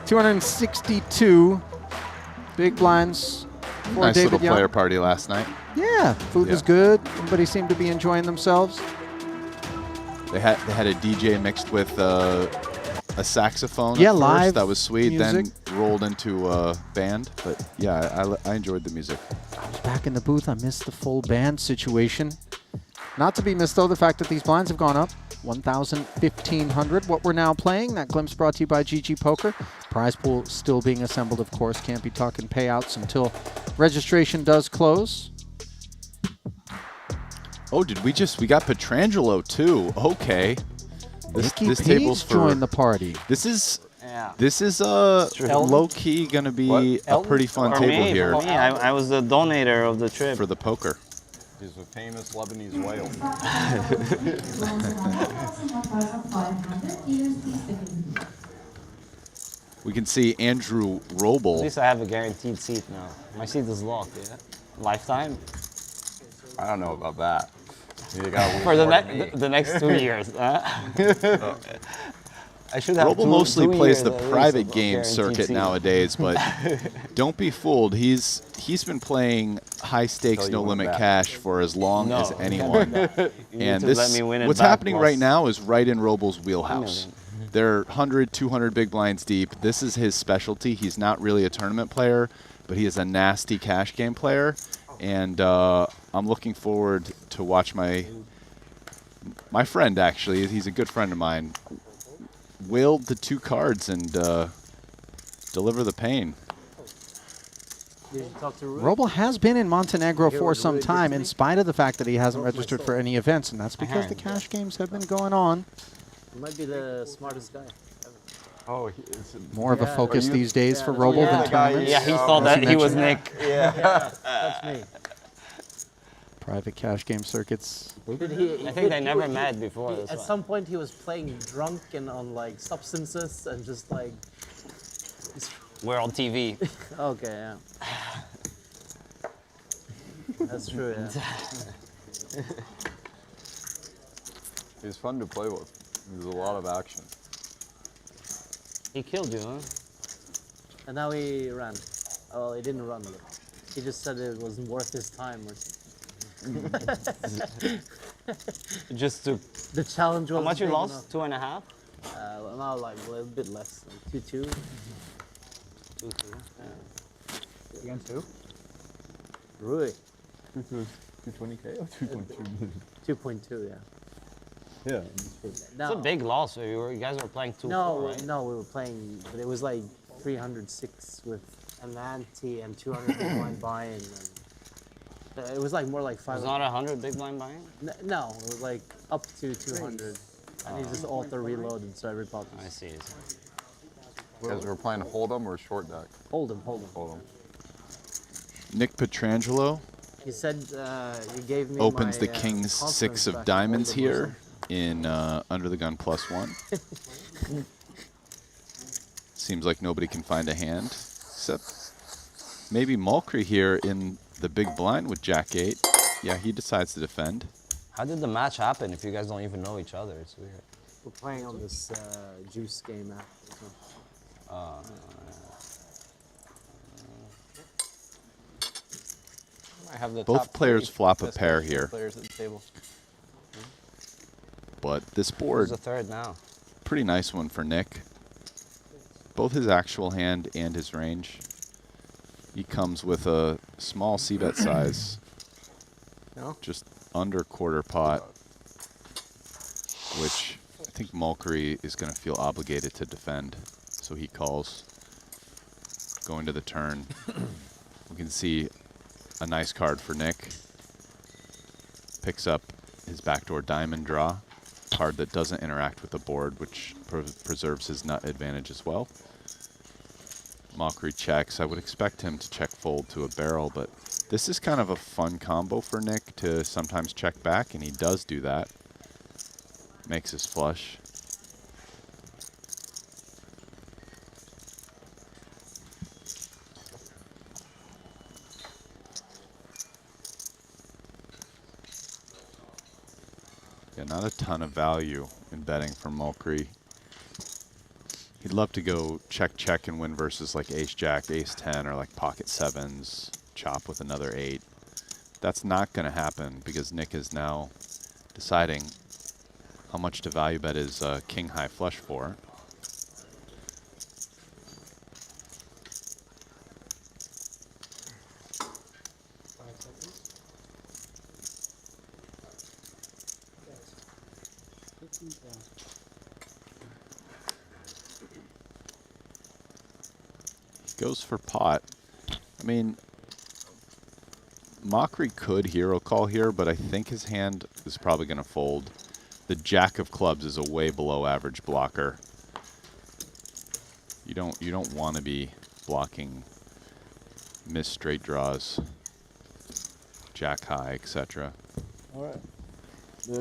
262 big blinds for nice David little Young. player party last night. Yeah, food was good. Everybody seemed to be enjoying themselves. They had a DJ mixed with a saxophone. Yeah, at first. live That was sweet. music. Then rolled into a band. But yeah, I enjoyed the music. I was back in the booth. I missed the full band situation. Not to be missed, though, the fact that these blinds have gone up. 1,000, 1,500. What we're now playing, that glimpse brought to you by GG Poker. Prize pool still being assembled, of course. Can't be talking payouts until registration does close. Oh, we got Petrangelo too. Okay. This P's table's for joined the party. This is low key gonna be a pretty fun table here. For me, I was the donator of the trip. For the poker. He's a famous Lebanese whale. We can see Andrew Roble. At least I have a guaranteed seat now. My seat is locked, yeah? Lifetime? I don't know about that. For the next 2 years. I should have Roble two mostly plays years the at least private of game guaranteed circuit seat. nowadays, but don't be fooled. He's been playing high stakes, no limit cash for as long as anyone. And what's happening right now is right in Roble's wheelhouse. They're 100, 200 big blinds deep. This is his specialty. He's not really a tournament player, but he is a nasty cash game player. And I'm looking forward to watch my friend, actually. He's a good friend of mine. Wield the 2 cards and deliver the pain. Roble has been in Montenegro for some time, in spite of the fact that he hasn't registered for any events, and that's because the cash games have been going on. He might be the smartest guy ever. Oh, More of a focus these days for Roble than tournaments. Yeah, he thought that he was Nick. Yeah, that's me. Private cash game circuits. I think they never met before. At some point, he was playing drunk and on like substances and just like. We're on TV. Okay, yeah. That's true, yeah. He's fun to play with. There's a lot of action. He killed you, huh? And now he ran. Oh, he didn't run. He just said it wasn't worth his time or something. Just to. The challenge was. How much you big lost? enough. 2.5? Now like a little bit less, like 2-2. 2-2. Yeah. Against who? Rui. 220K or 2.2 million? 2.2, yeah. Yeah. It's No, a big loss. So you guys were playing 2-4, no, right? no, we were playing, but it was like 306 with an ante and 200 big blind buy-in. It was like more like 500. It's not 100 big blind buy-in? No, it was like up to 200. And he just auto reloaded, so I repopped. I see. Because we're playing Hold'em or short deck? Hold'em. Hold'em. Nick Petrangelo He said you gave me opens my, the King's confidence 6 of back in diamonds Hold'em or here in Under the Gun +1. Seems like nobody can find a hand, except maybe Mulcree here in the big blind with Jack-8. Yeah, he decides to defend. How did the match happen if you guys don't even know each other? It's weird. We're playing on this juice game app. I have the Both top players 3 flop a best pair position here. Players at the table. But this board, Who's the third now? pretty nice one for Nick. Both his actual hand and his range. He comes with a small c-bet size, just under quarter pot, which I think Mulcree is going to feel obligated to defend. So he calls, going to the turn. We can see a nice card for Nick. Picks up his backdoor diamond draw, card that doesn't interact with the board, which preserves his nut advantage as well. Mulcree checks. I would expect him to check fold to a barrel, but this is kind of a fun combo for Nick to sometimes check back, and he does do that. Makes his flush. Yeah, not a ton of value in betting from Mulcree. He'd love to go check and win versus like ace-jack, ace-10, or like pocket sevens, chop with another 8. That's not going to happen because Nick is now deciding how much to value bet his king-high flush for. Goes for pot. I mean, Mulcree could hero call here, but I think his hand is probably going to fold. The jack of clubs is a way below average blocker. You don't want to be blocking missed straight draws, jack high, etc. All right.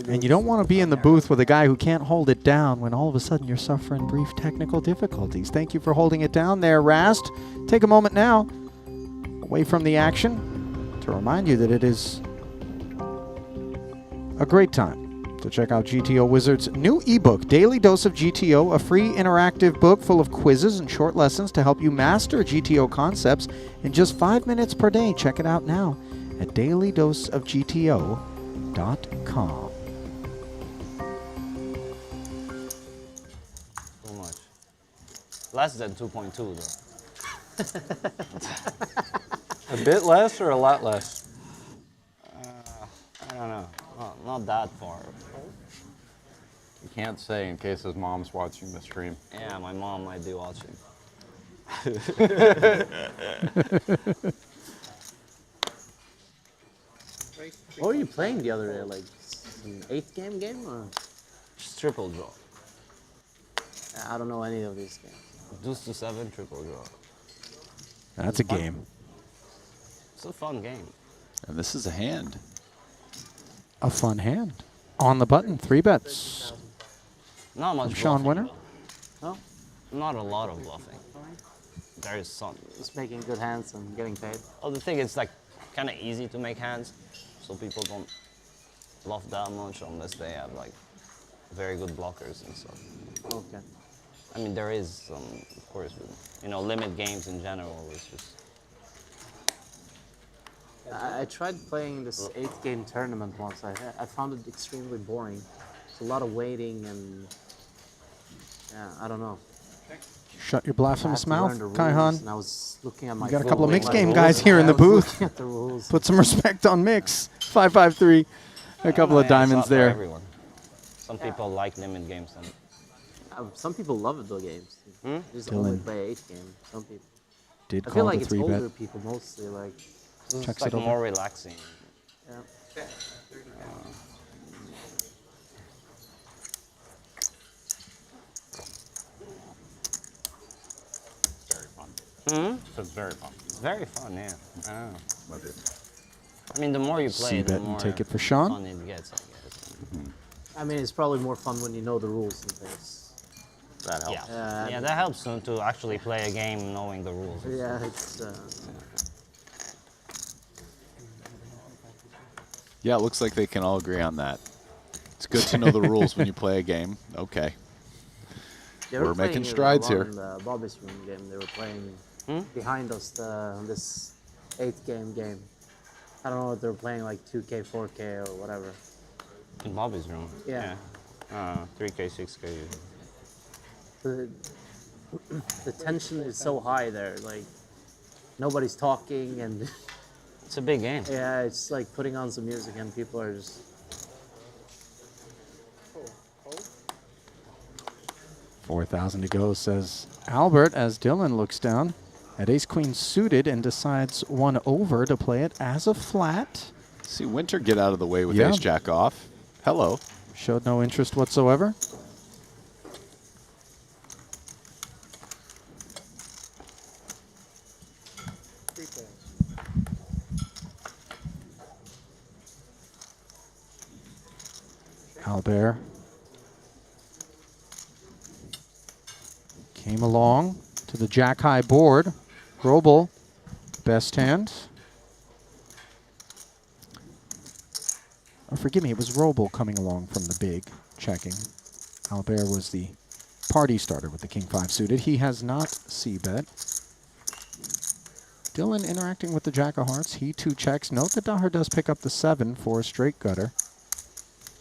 And you don't want to be in the booth with a guy who can't hold it down when all of a sudden you're suffering brief technical difficulties. Thank you for holding it down there, Rast. Take a moment now, away from the action, to remind you that it is a great time to check out GTO Wizard's new ebook, Daily Dose of GTO, a free interactive book full of quizzes and short lessons to help you master GTO concepts in just 5 minutes per day. Check it out now at dailydoseofgto.com. Less than 2.2 though. A bit less or a lot less? I don't know. Not that far. You can't say in case his mom's watching the stream. Yeah, my mom might be watching. What were you playing the other day? Like an 8th game or? Just triple draw. I don't know any of these games. Deuce to 7 triple draw. That's a game. It's a fun game. And this is a hand. A fun hand. On the button, 3 bets. Not much From Sean bluffing. Winner. No? Not a lot of bluffing. There is some. Just making good hands and getting paid. Oh, the thing is like kind of easy to make hands, so people don't bluff that much unless they have like very good blockers and stuff. Okay. I mean, there is some, of course, with, you know, limit games in general. It's just. I tried playing this 8th game tournament once. I found it extremely boring. It's a lot of waiting and yeah, I don't know. Shut your blasphemous mouth, And Kaihan. I was looking at my. We got a couple of phone, mixed my game rules. guys here in the I was booth. looking at the rules. Put some respect on Mix. 553. A couple of diamonds there. Some people like limit games. Some people love the games. Just Dylan only play 8 game. Some people. Did I call feel like the it's 3-bet. older people mostly. Like, Checks like it over. more relaxing. yeah. It's very fun. It's very fun, yeah. I mean, the more you play, the C-bet more and take it for Sean. fun it gets, I guess. I mean, it's probably more fun when you know the rules and things. That helps. Yeah, that helps to actually play a game knowing the rules. Yeah, it's. Yeah, it looks like they can all agree on that. It's good to know the rules when you play a game. Okay. We're making strides here. In the Bobby's room game, they were playing behind us this 8-game game. I don't know if they were playing like 2K, 4K, or whatever. In Bobby's room? Yeah. 3K, 6K. The tension is so high there. Like, nobody's talking, and it's a big game. Yeah, it's like putting on some music, and people are just. 4,000 to go, says Albert, as Dylan looks down at ace-queen suited and decides one over to play it as a flat. See Winter get out of the way with Yeah. ace-jack off. Hello. Showed no interest whatsoever. Albert came along to the jack-high board. Roble, best hand. Oh, forgive me, it was Roble coming along from the big, checking. Albert was the party starter with the king-5 suited. He has not c-bet. Dylan interacting with the jack of hearts. He too checks. Note that Daher does pick up the 7 for a straight gutter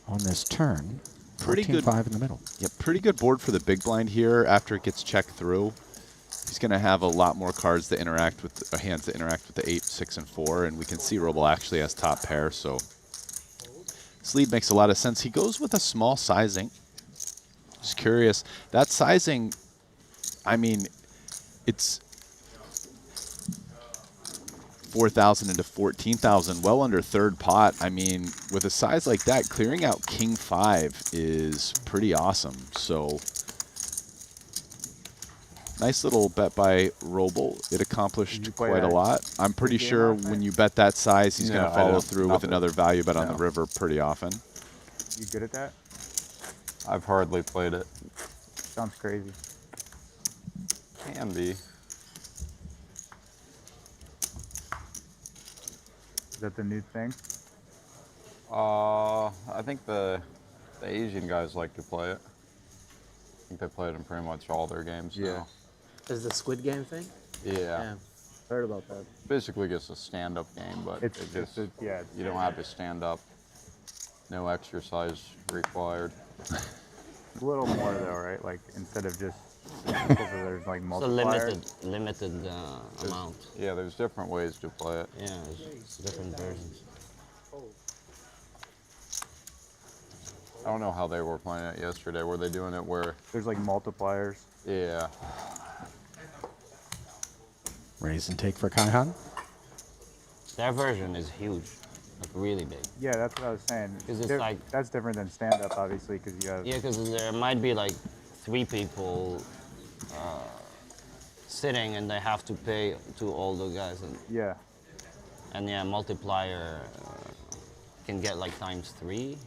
on this turn. Pretty good. 14-5 in the middle. Yeah, pretty good board for the big blind here after it gets checked through. He's going to have a lot more cards that interact with hands that interact with the 8, 6, and 4, and we can see Roble actually has top pair, so this lead makes a lot of sense. He goes with a small sizing. Just curious. That sizing, I mean, it's 4,000 into 14,000, well under third pot. I mean, with a size like that, clearing out king 5 is pretty awesome. So nice little bet by Roble. It accomplished quite a lot. I'm pretty sure when you bet that size, he's going to follow through with another value bet on the river pretty often. You good at that? I've hardly played it. Sounds crazy. Can be. Is that the new thing? I think the Asian guys like to play it. I think they play it in pretty much all their games now. Is the Squid Game thing? Yeah. Heard about that. Basically just a stand-up game, but you don't have to stand up. No exercise required. A little more though, right? Like instead of just there's like multipliers. It's a limited amount. Yeah, there's different ways to play it. Yeah, there's different versions. I don't know how they were playing it yesterday. Were they doing it where there's like multipliers? Yeah. Raise and take for Kaihan. Their version is huge, like really big. Yeah, that's what I was saying. Because it's like that's different than stand-up, obviously, because you have. Yeah, because there might be like 3 people sitting, and they have to pay to all the guys. And yeah, multiplier can get like ×3.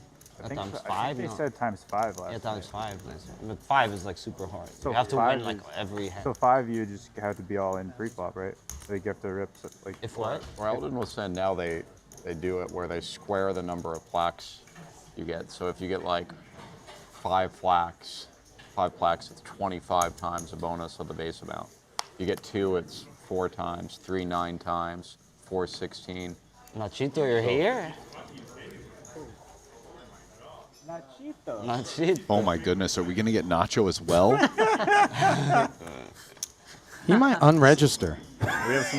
Times 5? I think they said ×5 last. Yeah, ×5. But 5 is like super hard. So you have to win like is, every hand. So 5, you just have to be all in pre-flop, right? Like you have to rip like. If what? Where Eldon was saying now they do it where they square the number of plaques you get. So if you get like 5 plaques, it's 25 times the bonus of the base amount. You get 2, it's 4 times, 3 9 times, 4 16. Nachito, you're here? Nachito. Oh my goodness, are we going to get Nacho as well? He might unregister.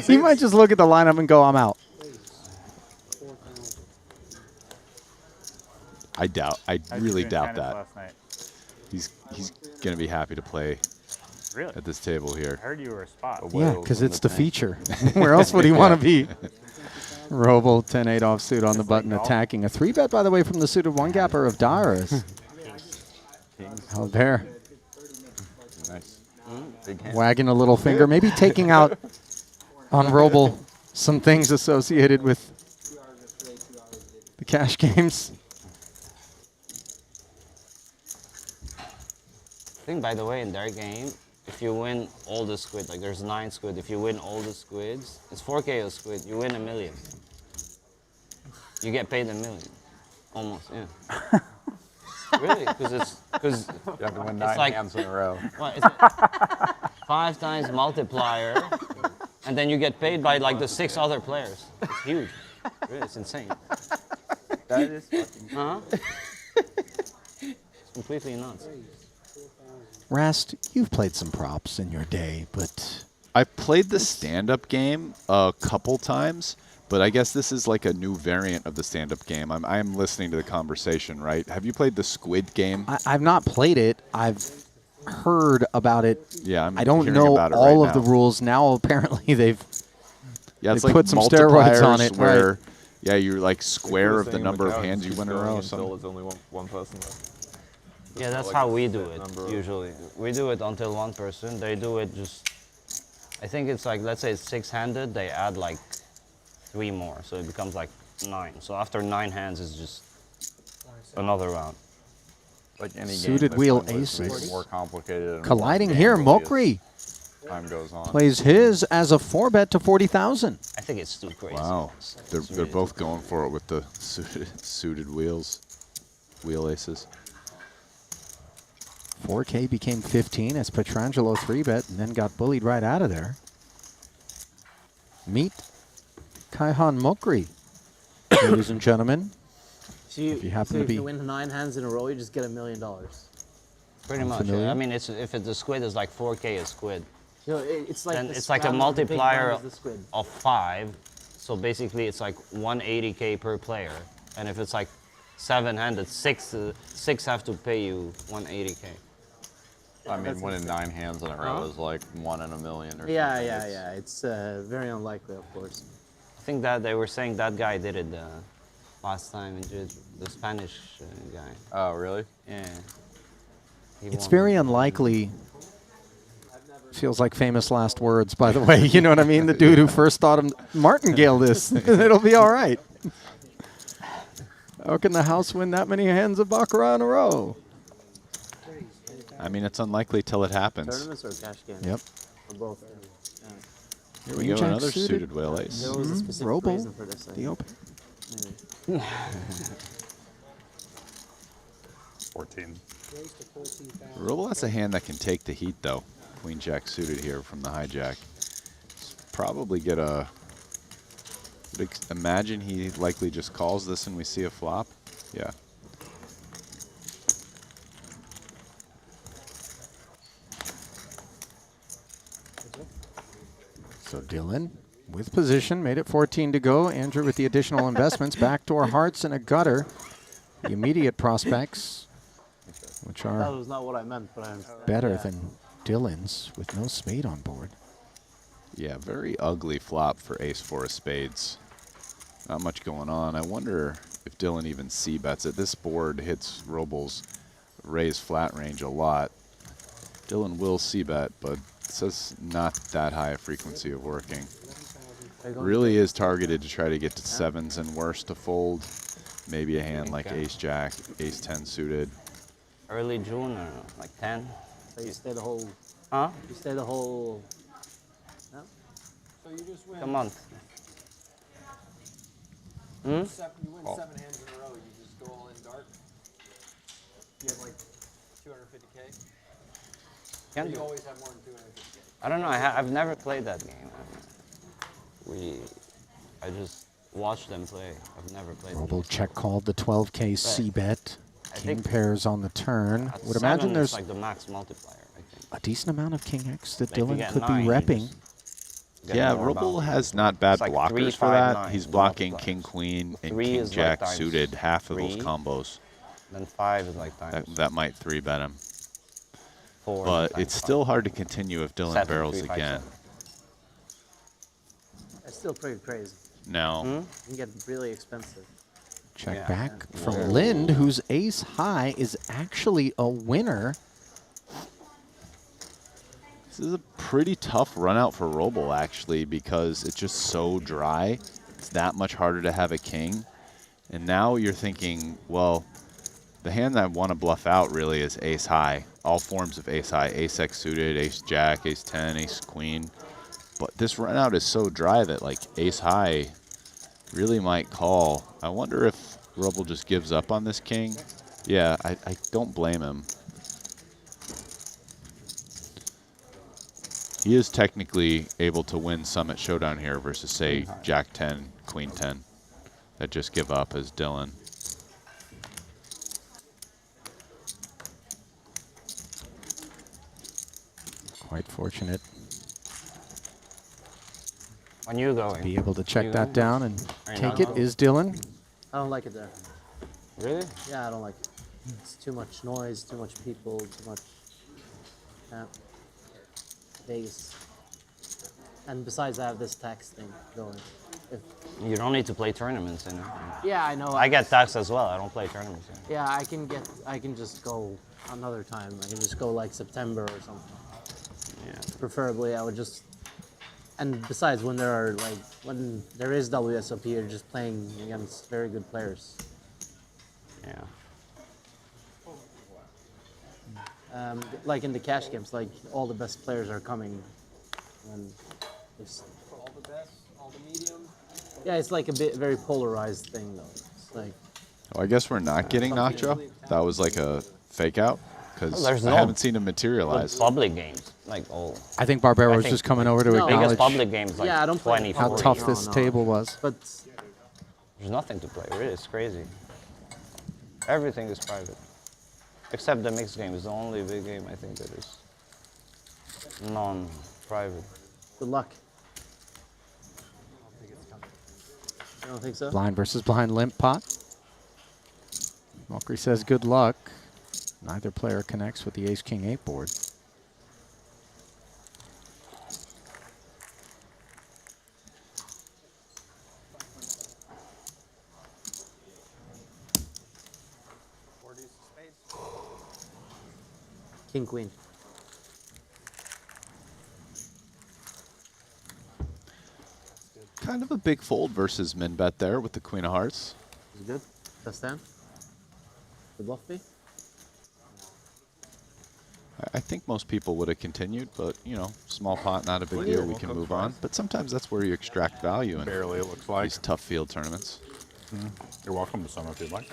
He might just look at the lineup and go, I'm out. I really doubt tennis that. last night. He's gonna be happy to play Really? at this table here. I heard you were a spot. Yeah, because it's the feature. Where else would he want to be? Roble 10-8 offsuit on the button, attacking. A 3-bet, by the way, from the suited one-gapper of Dars. Albert. Nice. Big hand. Wagging a little finger, maybe taking out on Roble some things associated with the cash games. I think, by the way, in their game, if you win all the squid, like there's 9 squid, if you win all the squids, it's 4K a squid, you win $1 million. You get paid $1 million. Almost, yeah. Really? Because You have to win 9 like, hands in a row. Well, it's 5 times multiplier, and then you get paid by like the 6 other players. It's huge. Really, it's insane. That is fucking It's completely nuts. Rast, you've played some props in your day, but I played the stand-up game a couple times, but I guess this is like a new variant of the stand-up game. I'm listening to the conversation, right? Have you played the Squid game? I've not played it. I've heard about it. Yeah, I don't know all of the rules. Now apparently they've it's like put some steroids on it. Where, right. yeah, you're like square of the number of hands you win in a row. Until it's only one person left. Yeah, that's how we do it, usually. We do it until one person. They do it just, I think it's like, let's say it's 6-handed, they add like 3 more, so it becomes like 9. So after 9 hands, it's just another round. Like any Suited game, wheel makes it aces. more complicated. And Colliding more here, gambly Mokri as time goes on. plays his as a 4-bet to 40,000. I think it's too crazy. Wow, they're really both going for it with the suited wheel aces. 4K became 15 as Petrangelo 3-bet and then got bullied right out of there. Meet Kaihan Mokri, ladies and gentlemen. So if you happen to be if you win 9 hands in a row, you just get $1 million. Pretty much. Unfamiliar? Yeah. I mean, if the squid is like 4K a squid, You know, it's like then the it's like a scramble, the big multiplier one is the squid. of 5. So basically, it's like 180K per player. And if it's like 7-handed, 6 have to pay you 180K. I mean, winning 9 hands in a row is like 1 in a million or Yeah, something. yeah. It's very unlikely, of course. I think that they were saying that guy did it last time, the Spanish guy. Oh, really? Yeah. It's very unlikely. Feels like famous last words, by the way. You know what I mean? The dude who first taught him martingale this. It'll be all right. How can the house win that many hands of baccarat in a row? I mean, it's unlikely till it happens. Tournaments or cash games? Yep. Or both. Here we go, Jack another suited. suited whale ace. There was a specific Roble, reason for this. the open. 14. Roble has a hand that can take the heat, though. Queen Jack suited here from the hijack. Probably get a... Imagine he likely just calls this and we see a flop. Yeah. So Dylan with position, made it 14 to go. Andrew with the additional investments, backdoor hearts and a gutter. The immediate prospects, which That are was not what I meant, but I understand. better Yeah. than Dylan's with no spade on board. Yeah, very ugly flop for ace-4 of spades. Not much going on. I wonder if Dylan even c-bets it. This board hits Roble's raise flat range a lot. Dylan will c-bet, but it says not that high a frequency of working. Really is targeted to try to get to 7s and worse to fold. Maybe a hand like ace-jack, ace-10 suited. Early June or like 10. So you stay the whole... Huh? You stay the whole... No? So you just win A month. You win 7 hands in a row, you just go all in dark. You have like 250K. Can You do. always have more than 250K. I don't know. I've never played that game. I just watch them play. I've never played. Roble check called the 12K c-bet. King think pairs on the turn. At Would imagine 7 there's is like the max multiplier, I think. a decent amount of King X that Like you Dylan get could 9, be you repping. get Yeah, more Roble bounty. has not bad It's like blockers 3, for 5, that. 9 He's blocking multipliers. king, queen, and 3 king, is like jack times suited, half of those 3. combos. Then 5 is like times. That might 3-bet him. 4. But it's still hard to continue if Dylan 7, barrels 3, 5, again. 7. It's still pretty crazy. Now, It can get really expensive. Check back from Lind, whose ace high is actually a winner. this is a pretty tough run out for Roble, actually, because it's just so dry. It's that much harder to have a king. And now you're thinking, well, the hand I want to bluff out really is ace high. All forms of ace high. Ace X suited, ace jack, ace 10, ace queen. But this run out is so dry that like ace high really might call. I wonder if Roble just gives up on this king. Yeah, I don't blame him. He is technically able to win some at Showdown here versus, say, Jack 10, Queen 10 that just give up as Dylan. Quite fortunate. When you going? Be able to check that down and Are you take not it. going? Is Dylan? I don't like it there. Really? Yeah, I don't like it. It's too much noise, too much people, too much. Yeah. Vegas. And besides, I have this tax thing going. You don't need to play tournaments in it. Yeah, I know. I get taxed as well. I don't play tournaments. Yeah, I can just go another time. I can just go like September or something. Yeah. Preferably, I would just. And besides, when there is WSOP, you're just playing against very good players. Yeah. Like in the cash games, like all the best players are coming. And it's, All the best, all the medium. yeah, it's like a bit very polarized thing though. It's like. Oh, I guess we're not getting Nacho. That was like a fake out because I haven't seen him materialize. Public games, like all. I think Barbero was just coming over to acknowledge biggest public games, like yeah, I don't 20, how 40. tough this table was. But there's nothing to play. Really, it's crazy. Everything is private, except the mixed game is the only big game I think that is non-private. Good luck. You don't think so? Blind versus blind limp pot. Mokri says good luck. Neither player connects with the ace-king-8 board. King, queen. Kind of a big fold versus min bet there with the Queen of Hearts. Is it good? Best hand? The bluff fee? I think most people would have continued, but you know, small pot, not a big deal. We can move on. But sometimes that's where you extract value in Barely, it looks like. these tough field tournaments. You're welcome to some if you'd like.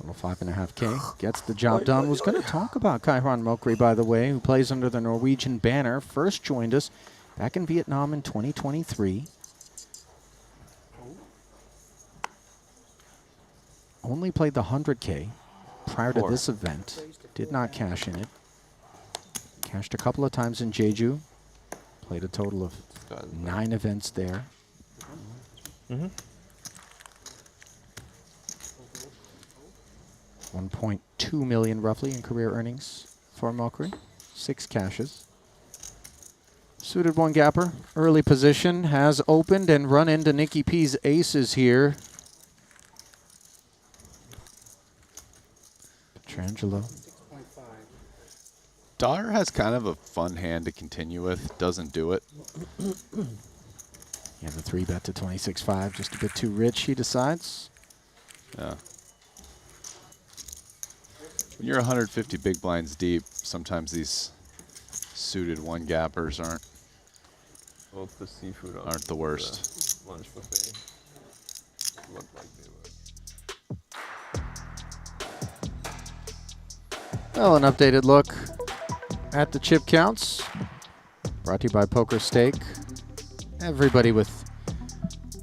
Little 5.5K gets the job done. Was going to talk about Kairon Mokri, by the way, who plays under the Norwegian banner. First joined us back in Vietnam in 2023. Only played the 100K prior to this event. Did not cash in it. Cashed a couple of times in Jeju. Played a total of 9 events there. 1.2 million roughly in career earnings for Mokri. 6 cashes. Suited one gapper. Early position has opened and run into Nicky P's aces here. Petrangelo. Daughter has kind of a fun hand to continue with. Doesn't do it. Yeah, the 3-bet to 26.5. Just a bit too rich, he decides. Yeah. When you're 150 big blinds deep, sometimes these suited one gappers aren't the seafood aren't the worst. Lunch buffet look like they would. Well, an updated look at the chip counts. Brought to you by Poker Steak. Everybody with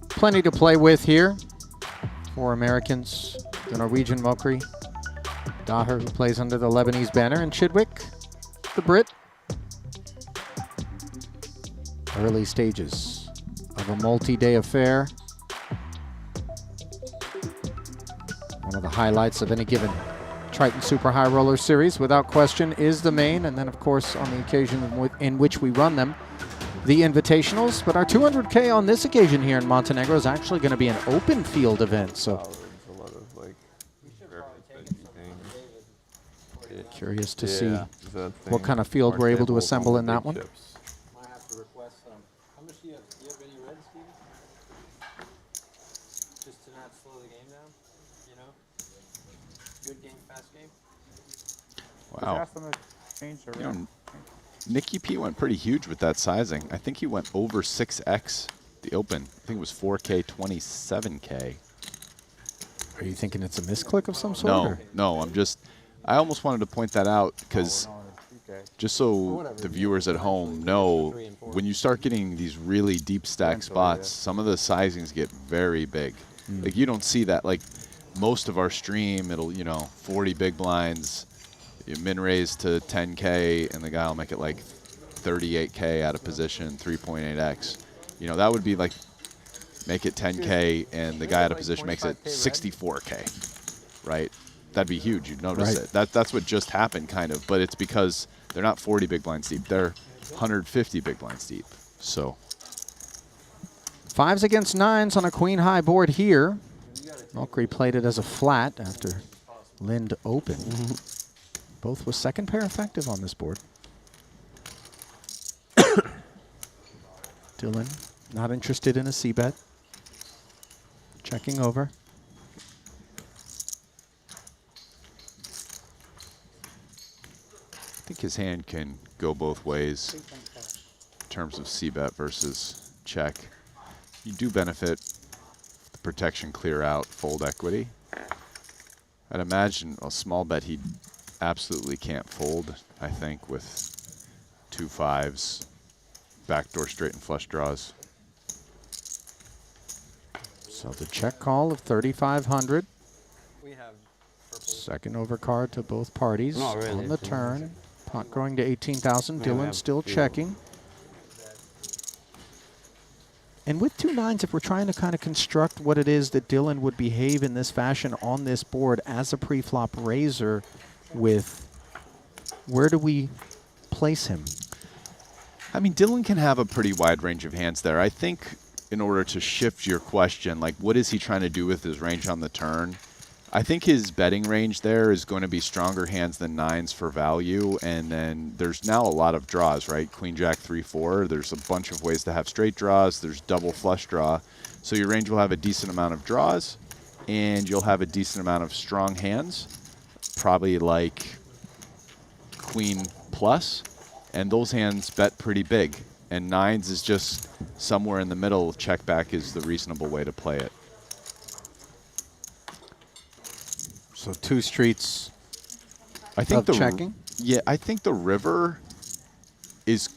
plenty to play with here. 4 Americans. The Norwegian Mokri. Daher, who plays under the Lebanese banner. And Chidwick, the Brit. Early stages of a multi-day affair. One of the highlights of any given Triton Super High Roller Series, without question, is the main, and then, of course, on the occasion in which we run them, the invitationals. But our 200K on this occasion here in Montenegro is actually going to be an open field event. So, a lot of like curious to see what kind of field we're able to assemble in that one. Might have to request some. How much do you have? Do you have any red, Steven? Just to not slow the game down, you know? Good game, fast game. Wow. You know, Nicky P went pretty huge with that sizing. I think he went over 6x the open. I think it was 4K, 27K. Are you thinking it's a misclick of some sort? No, or? no, I almost wanted to point that out because just so the viewers at home know, when you start getting these really deep stack spots, some of the sizings get very big. Like you don't see that. Like most of our stream, it'll, 40 big blinds, you min raise to 10K, and the guy will make it like 38K out of position, 3.8x. That would be like make it 10K, and the guy out of position makes it 64K, right? That'd be huge. You'd notice it. That's what just happened, kind of. But it's because they're not 40 big blinds deep. They're 150 big blinds deep. So 5s against 9s on a queen high board here. Valkyrie played it as a flat after Lind opened. Both with second pair effective on this board. Dylan not interested in a c-bet. Checking over. I think his hand can go both ways in terms of c-bet versus check. You do benefit the protection clear out, fold equity. I'd imagine a small bet he absolutely can't fold, I think, with 2 5s, backdoor straight and flush draws. So the check call of 3,500. We have second overcard to both parties on the turn. Pot growing to 18,000. Dylan still checking. And with 2 9s, if we're trying to kind of construct what it is that Dylan would behave in this fashion on this board as a pre-flop raiser with, where do we place him? I mean, Dylan can have a pretty wide range of hands there. I think in order to shift your question, like what is he trying to do with his range on the turn? I think his betting range there is going to be stronger hands than 9s for value, and then there's now a lot of draws, right? Queen, Jack, 3, 4. There's a bunch of ways to have straight draws. There's double flush draw. So your range will have a decent amount of draws, and you'll have a decent amount of strong hands, probably like Queen plus, and those hands bet pretty big. And 9s is just somewhere in the middle. Check back is the reasonable way to play it. So 2 streets. I think the checking. Yeah, I think the river is,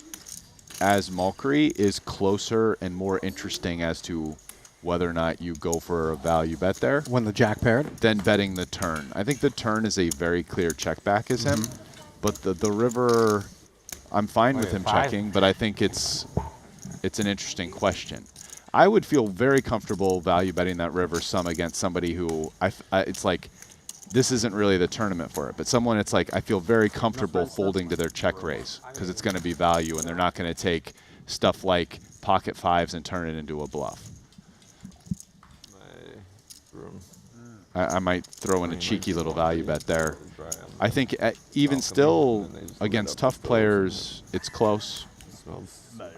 as Malkry, is closer and more interesting as to whether or not you go for a value bet there. When the jack paired? Than betting the turn. I think the turn is a very clear check back as him, but the river, I'm fine with him checking, but I think it's an interesting question. I would feel very comfortable value betting that river some against somebody who it's like, this isn't really the tournament for it, but someone it's like I feel very comfortable folding to their check raise because it's going to be value and they're not going to take stuff like pocket 5s and turn it into a bluff. I might throw in a cheeky little value bet there. I think even still against tough players, it's close.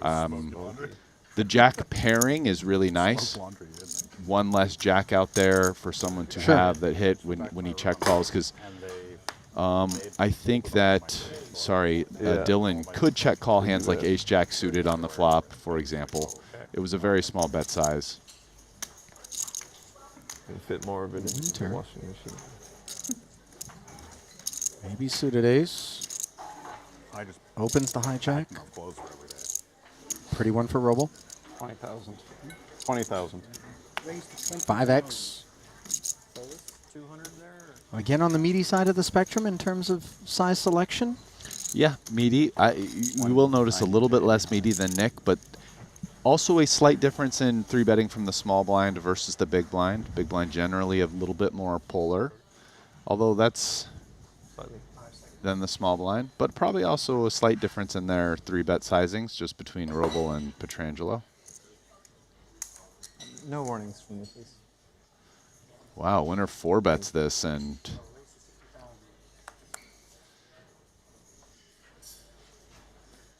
The jack pairing is really nice. One less jack out there for someone to have that hit when he check calls, because I think that, Dylan could check call hands like ace-jack suited on the flop, for example. It was a very small bet size. Can fit more of it into the washing machine. Maybe suited ace. Opens the hijack. Pretty one for Roble. 20,000. 20,000. 5x. 200 there? Again on the meaty side of the spectrum in terms of size selection. Yeah, meaty. We will notice a little bit less meaty than Nick, but Also a slight difference in 3-betting from the small blind versus the big blind. Big blind generally a little bit more polar, although that's than the small blind, but probably also a slight difference in their 3-bet sizings just between Roble and Pietrangelo. No warnings from me, please. Wow, winner 4-bets this, and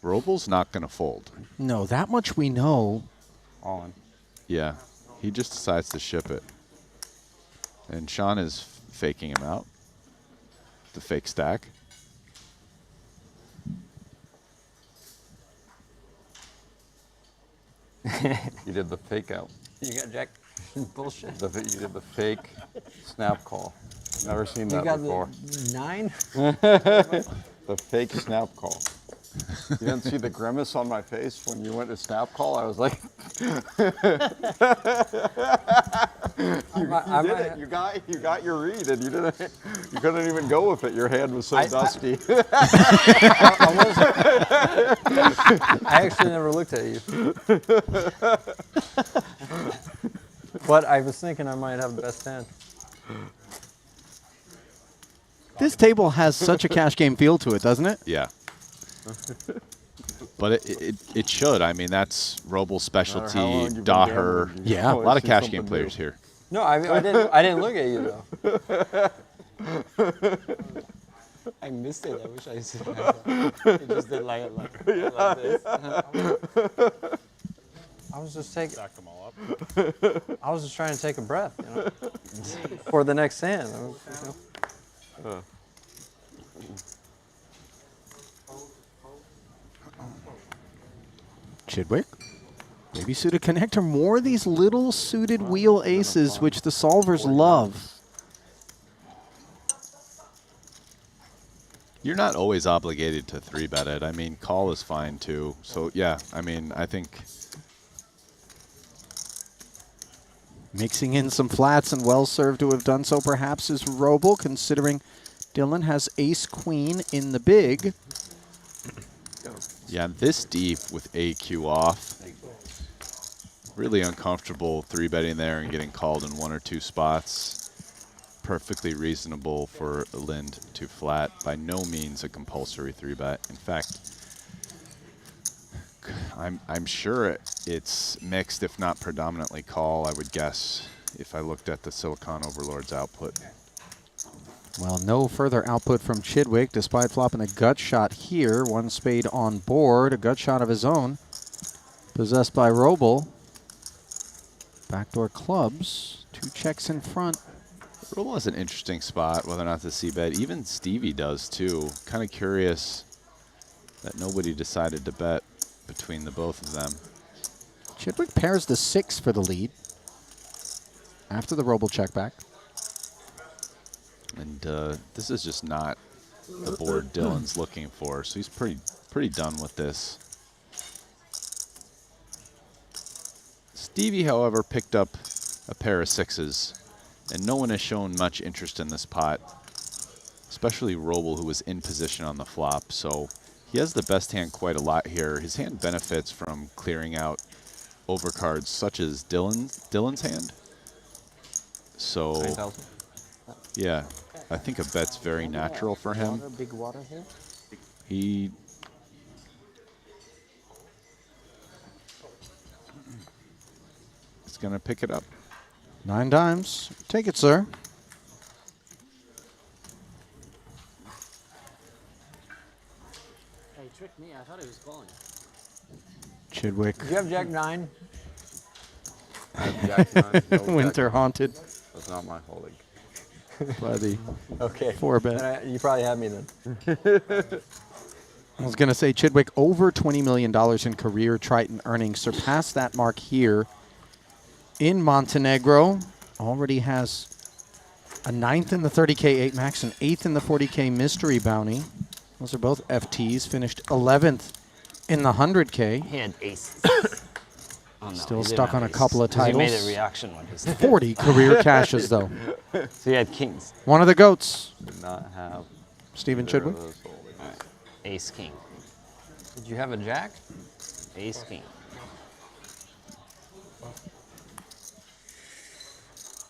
Roble's not going to fold. No, that much we know. All in. Yeah, he just decides to ship it. And Sean is faking him out. The fake stack. You did the fake out. You got jack bullshit. You did the fake snap call. Never seen that before. The 9? The fake snap call. You didn't see the grimace on my face when you went to snap call? I was like, you got your read, and you couldn't even go with it. Your hand was so dusty. I actually never looked at you. But I was thinking I might have the best hand. This table has such a cash game feel to it, doesn't it? Yeah. But it should. I mean, that's Roble's specialty. Daher. Yeah. A lot of cash game players here. No, I didn't look at you though. I missed it. I wish I said that. You just did like this. I was just taking. Stack them all up. I was just trying to take a breath, you know, for the next hand. Chidwick. Maybe suited connector. More of these little suited wheel aces, which the solvers love. You're not always obligated to 3-bet it. I mean, call is fine too. So yeah, I mean, I think mixing in some flats and well served to have done so perhaps is Roble, considering Dylan has ace-queen in the big. Yeah, this deep with AQ off. Really uncomfortable 3-betting there and getting called in 1 or 2 spots. Perfectly reasonable for Lind to flat. By no means a compulsory 3-bet. In fact, I'm sure it's mixed, if not predominantly call, I would guess, if I looked at the Silicon Overlord's output. Well, no further output from Chidwick, despite flopping a gut shot here. 1 spade on board, a gut shot of his own. Possessed by Roble. Backdoor clubs, 2 checks in front. Roble has an interesting spot, whether or not to c-bet. Even Stevie does, too. Kind of curious that nobody decided to bet between the both of them. Chidwick pairs the 6 for the lead after the Roble check back. And this is just not the board Dylan's looking for, so he's pretty done with this. Stevie, however, picked up a pair of 6s, and no one has shown much interest in this pot, especially Roble, who was in position on the flop. So he has the best hand quite a lot here. His hand benefits from clearing out overcards such as Dylan's hand. So yeah, I think a bet's very natural for him. Big water here. He is going to pick it up. 9 times. Take it, sir. Hey, tricked me. I thought he was calling. Chidwick. Do you have Jack 9? I have Jack 9. No Winter Jack haunted. That's not my holding. By the Okay. 4-bet. You probably have me then. I was going to say Chidwick over $20 million in career Triton earnings. Surpassed that mark here in Montenegro. Already has a 9th in the 30K 8 max, an 8th in the 40K mystery bounty. Those are both FTs. Finished 11th in the 100K. He had aces. Oh, no, Still stuck on a couple of titles. He made a reaction when he 40 career cashes, though. So he had kings. One of the GOATs. Did not have Stephen Chidwick. Ace king. Did you have a Jack? Ace king.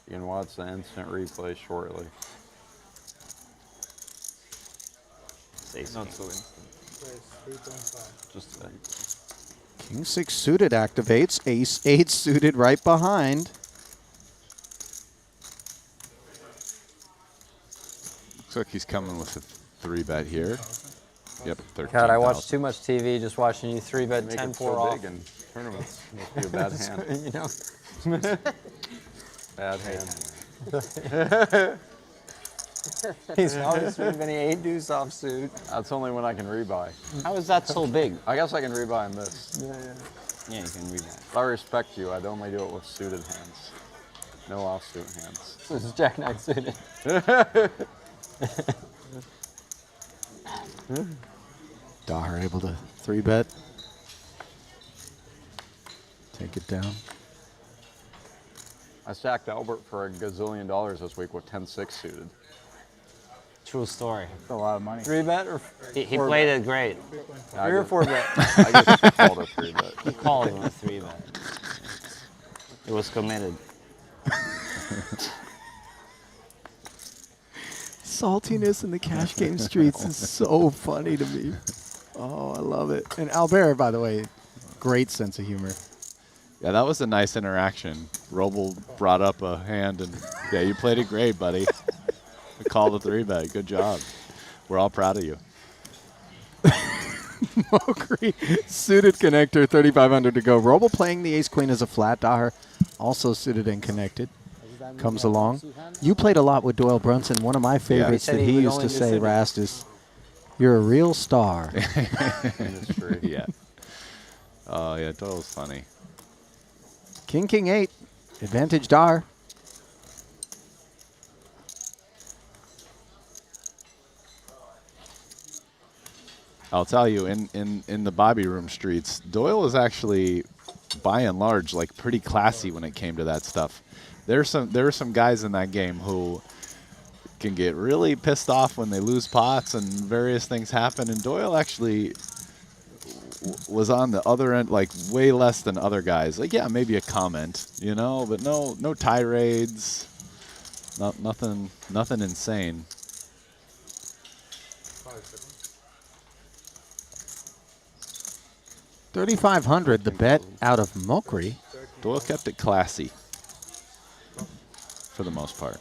You can watch the instant replay shortly. Not so instant. Just King 6 suited activates. Ace 8 suited right behind. Looks like he's coming with a 3-bet here. Yep, 13,000. God, I watch too much TV just watching you 3-bet Make 10-4 it so off. big in tournaments. Must be a bad hand. You know? Bad hand. He's probably been 8 deuce offsuit. That's only when I can rebuy. How is that so big? I guess I can rebuy in this. Yeah, you can read that. If I respect you, I'd only do it with suited hands. No offsuit hands. This is Jack 9 suited. Daher able to 3-bet. Take it down. I stacked Albert for $1 gazillion this week with 10-6 suited. True story. That's a lot of money. 3-bet or He played it great. 3 or 4-bet? I just called a 3-bet. He called him a 3-bet. It was committed. Saltiness in the cash game streets is so funny to me. Oh, I love it. And Albert, by the way, great sense of humor. Yeah, that was a nice interaction. Roble brought up a hand, and yeah, you played it great, buddy. We called a 3-bet. Good job. We're all proud of you. Mokri, suited connector, 3,500 to go. Roble playing the ace-queen as a flat. Daher also suited and connected. Comes along. You played a lot with Doyle Brunson. One of my favorites that he used to say, Rast, is, "You're a real star." Industry. Yeah. Oh, yeah, Doyle's funny. King, King 8. Advantage Daher. I'll tell you, in the Bobby Room streets, Doyle is actually, by and large, like pretty classy when it came to that stuff. There are some guys in that game who can get really pissed off when they lose pots and various things happen. And Doyle actually was on the other end, like way less than other guys. Like, yeah, maybe a comment, you know, but no tirades, nothing insane. $3,500, the bet out of Mokri. Doyle kept it classy for the most part.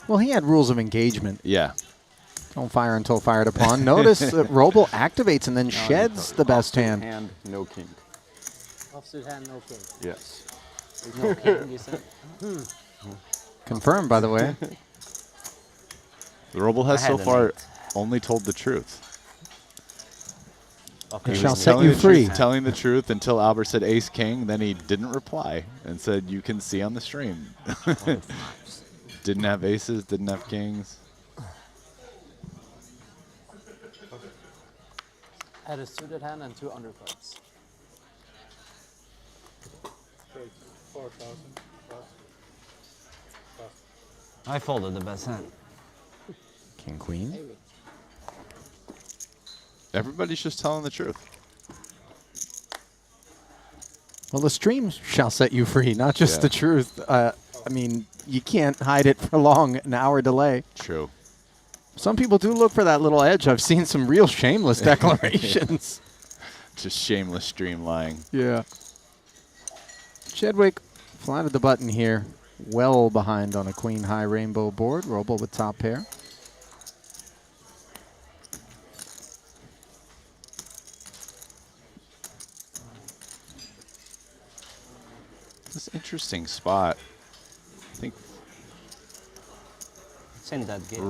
Well, he had rules of engagement. Yeah. Don't fire until fired upon. Notice that Roble activates and then sheds the best hand. Hand, no king. Offsuit hand, no king. Yes. There's no king, you said? Confirmed, by the way. The Roble has so far only told the truth. It shall set you free. Telling the truth until Albert said ace king, then he didn't reply and said, "You can see on the stream." Didn't have aces, didn't have kings. Had a suited hand and 2 undercards. 4,000 plus. I folded the best hand. King, queen. Everybody's just telling the truth. Well, the stream shall set you free, not just the truth. I mean, you can't hide it for long, an hour delay. True. Some people do look for that little edge. I've seen some real shameless declarations. Just shameless stream lying. Yeah. Chidwick flatted the button here, well behind on a queen high rainbow board. Roble with top pair. This interesting spot. I think. What's in that gift?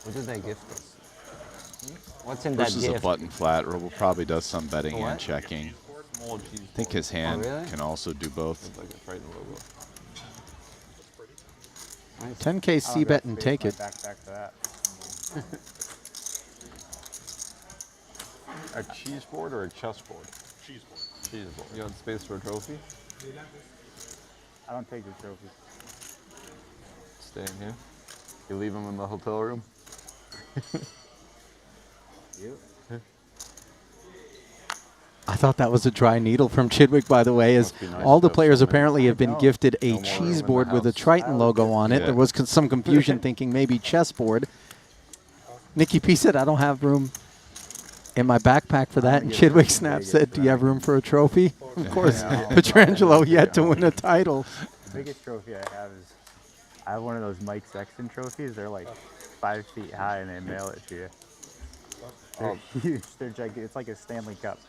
What did they gift us? What's in that Versus gift? a button flat. Roble probably does some betting What? and checking. I think his hand really? can also do both. 10K C bet and take it. Back to that. A cheese board or a chess board? Cheese board. Cheese board. You got space for a trophy? I don't take the trophies. Stay in here. You leave them in the hotel room? thought that was a dry needle from Chidwick, by the way, as all the players apparently have been gifted a cheese board with a Triton logo on it. There was some confusion thinking maybe chessboard. Nikki P said, I don't have room in my backpack for that. And Chidwick Snap said, do you have room for a trophy? Of course, Petrangelo yet to win a title. The biggest trophy I have is, I have one of those Mike Sexton trophies. They're like 5 feet high and they mail it to you. They're huge. They're gigantic. It's like a Stanley Cup.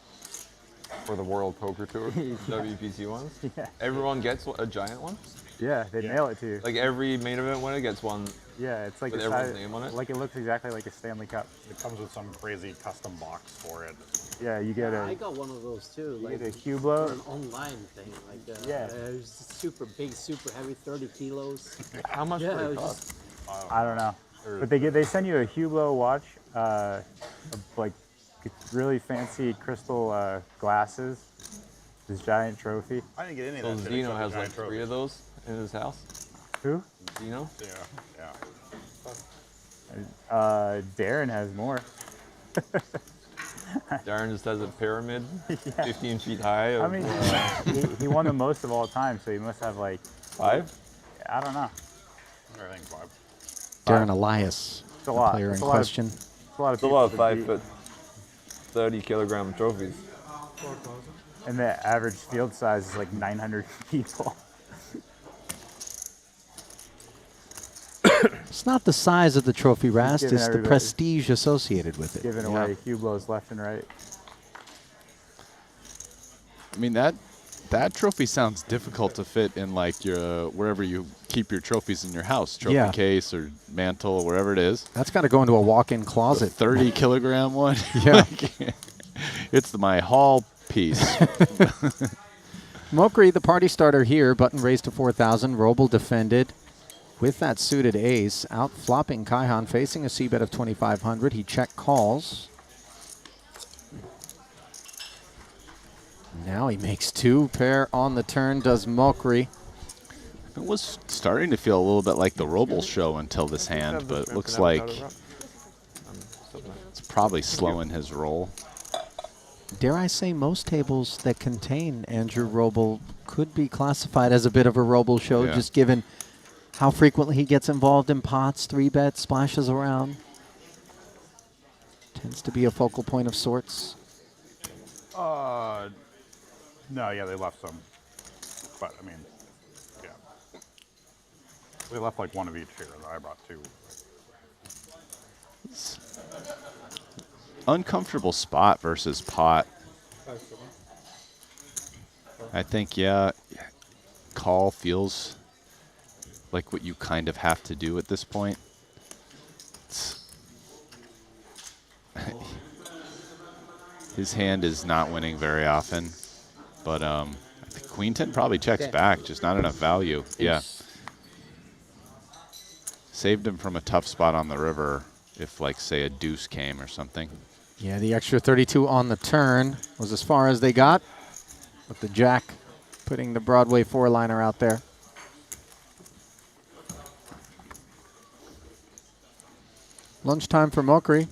For the World Poker Tour, WPC ones? Yeah. Everyone gets a giant one? Yeah, they mail it to you. Like every main event winner gets one. Yeah, it's like with everyone's name on it? Like it looks exactly like a Stanley Cup. It comes with some crazy custom box for it. Yeah, you get I got one of those too. You like get a Hublot. for an online thing. Like Yeah. it's super big, super heavy, 30 kilos. How much yeah, would it it was cost? I don't know, but they send you a Hublot watch, like really fancy crystal glasses. This giant trophy. I didn't get any So of that. Zeno has like 3 of those in his house. Who? Zeno? Yeah. Darren has more. Darren just has a pyramid, 15 feet high. Of, I mean, he won the most of all time, so he must have like 5? I don't know. I think 5. Darren Elias, It's a lot. player It's in a lot of- question. It's a lot of It's a people lot of to 5 beat. foot, 30-kilogram trophies. And the average field size is like 900 people. It's not the size of the trophy, Rast. giving It's the everybody- prestige associated with it. Giving away Hublots left and right. I mean, that trophy sounds difficult to fit in like your wherever you keep your trophies in your house, trophy case or mantle or wherever it is. That's got to go into a walk-in closet. The 30-kilogram one. Yeah. It's my hall piece. Mokri, the party starter here, button raised to 4,000. Roble defended with that suited ace, out flopping Kaihan, facing a c-bet of 2,500. He check calls. Now he makes 2 pair on the turn, does Mokri. It was starting to feel a little bit like the Roble show until this hand, but it looks like it's probably slowing his roll. Dare I say most tables that contain Andrew Roble could be classified as a bit of a Roble show, just given how frequently he gets involved in pots, 3-bet, splashes around. Tends to be a focal point of sorts. No, yeah, they left some. But, I mean, yeah. They left like 1 of each here. I brought 2. Uncomfortable spot versus pot. I think, call feels like what you kind of have to do at this point. His hand is not winning very often, but I think Queen 10 probably checks back, just not enough value. Yeah. Saved him from a tough spot on the river if, like, say, a deuce came or something. Yeah, the extra 32 on the turn was as far as they got, with the jack putting the Broadway 4-liner out there. Lunchtime for Mokri.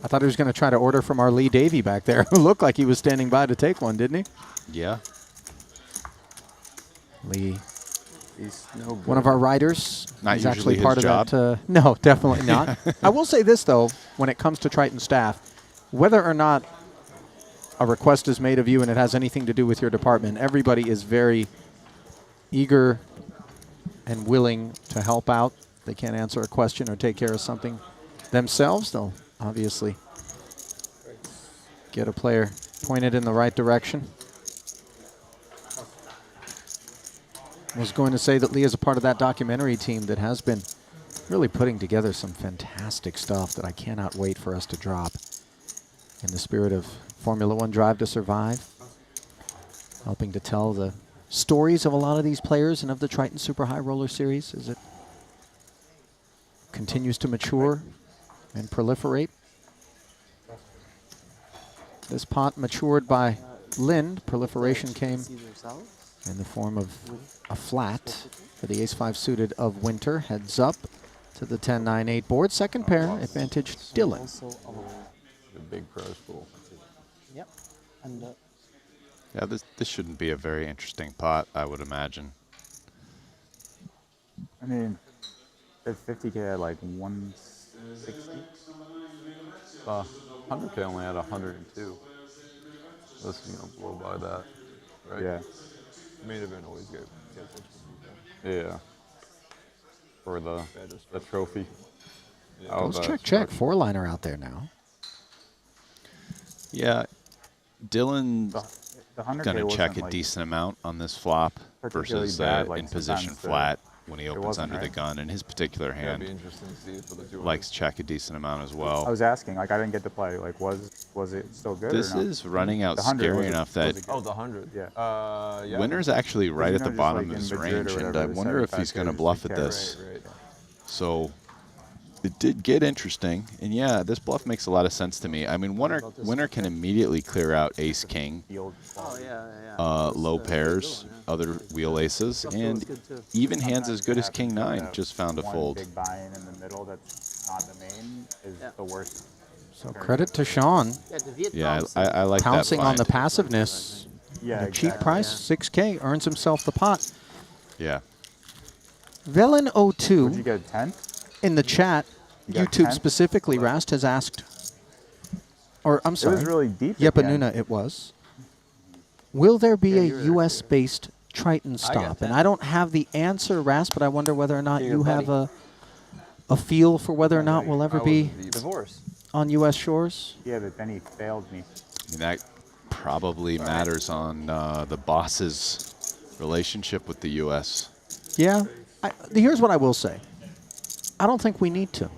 I thought he was going to try to order from our Lee Davey back there, who looked like he was standing by to take one, didn't he? Yeah. Lee, he's no one of our writers. Not He's usually actually part his of job. that. No, definitely not. I will say this, though, when it comes to Triton staff, whether or not a request is made of you and it has anything to do with your department, everybody is very eager and willing to help out. They can't answer a question or take care of something themselves, they'll obviously get a player pointed in the right direction. I was going to say that Lee is a part of that documentary team that has been really putting together some fantastic stuff that I cannot wait for us to drop in the spirit of Formula One Drive to Survive, helping to tell the stories of a lot of these players and of the Triton Super High Roller Series as it continues to mature and proliferate. This pot matured by Lind. Proliferation came in the form of a flat for the ace-5 suited of Winter. Heads up to the 10-9-8 board. Second pair, advantage Dylan. The big pros pool. Yep. And Yeah, this shouldn't be a very interesting pot, I would imagine. I mean, there's 50K at like 160. 100K only had 102. Let's blow by that, right? Yeah. Main event always gets yeah. For the trophy. Yeah. Goes check. 4-liner out there now. Yeah, Dylan's The 100K going to check a wasn't, like, decent amount on this flop particularly versus bad, like, in position sometimes flat when he it opens wasn't, under the right? gun. And his particular That'd hand be interesting to see for the two likes check a decent amount as well. I was asking, like I didn't get to play. Like, was it still good? This or not? is running out The 100, scary was it- enough was that it good? Oh, the 100. Yeah. Yeah. winner's actually right you at know, the just bottom like of in his Madrid or range, and whatever, I the wonder if he's 75K going to is bluff big at carry. this. Right. So it did get interesting, and yeah, this bluff makes a lot of sense to me. I mean, winner can immediately clear out ace king, low pairs, other wheel aces, and even hands as good as king 9 just found a One fold. big buy-in in the middle that's not the main is the worst. So credit to Sean. Yeah, I like pouncing that on the find. passiveness. Yeah, At a cheap price, 6K, earns himself the pot. Yeah. Velen02 Would you get 10? in the chat, You got YouTube 10? specifically, Rast has asked, or I'm sorry. It was really deep. at the end. Yepanuna it was. Will there be a US-based Triton stop? And I don't have the answer, Rast, but I wonder whether or not you have a feel for whether or not we'll ever be on US shores. Yeah, but then he failed me. I mean, that probably matters on the boss's relationship with the U.S. Yeah. Here's what I will say. I don't think we need to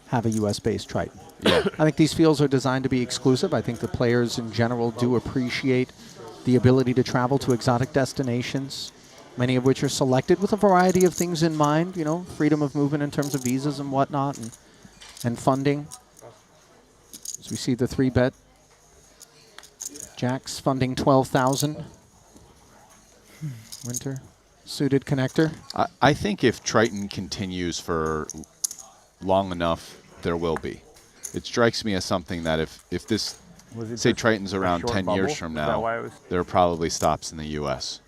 have a US-based Triton. Yeah. I think these fields are designed to be exclusive. I think the players in general do appreciate the ability to travel to exotic destinations, many of which are selected with a variety of things in mind, you know, freedom of movement in terms of visas and whatnot, and funding. As we see the 3-bet, Jack's funding 12,000. Winter, suited connector. I think if Triton continues for long enough, there will be. It strikes me as something that if this, say Triton's around 10 years from now, there are probably stops in the U.S.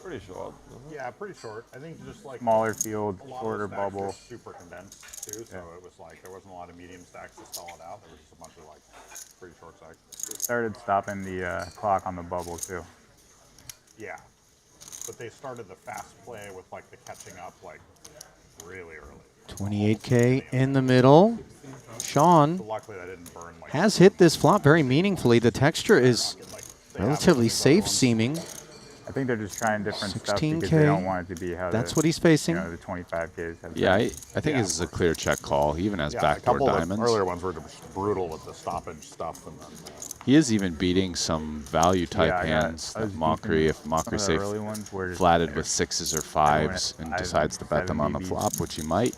Pretty short. Yeah, pretty short. I think just like Smaller field, a lot shorter of the stacks bubble. were super condensed too, so it was like there wasn't a lot of medium stacks to stall it out. There was just a bunch of like pretty short stacks. Started stopping the clock on the bubble too. Yeah, but they started the fast play with like the catching up like really early. 28K in the middle. Sean So luckily that didn't burn like has hit this flop very meaningfully. The texture is relatively safe seeming. I think they're just trying different stuff 16K. because they don't want it to be how That's what he's facing. You know, the 25Ks have Yeah, been. I think this is a clear check call. He even has a backdoor couple of the diamonds. earlier ones were just brutal with the stoppage stuff, and then He is even beating some value type Yeah, I got- hands. I was Mockery, beating if Mockery some say of the early ones were just flatted better. with 6s or I went 5s and 5 decides to bet them on the 7 flop, which he might.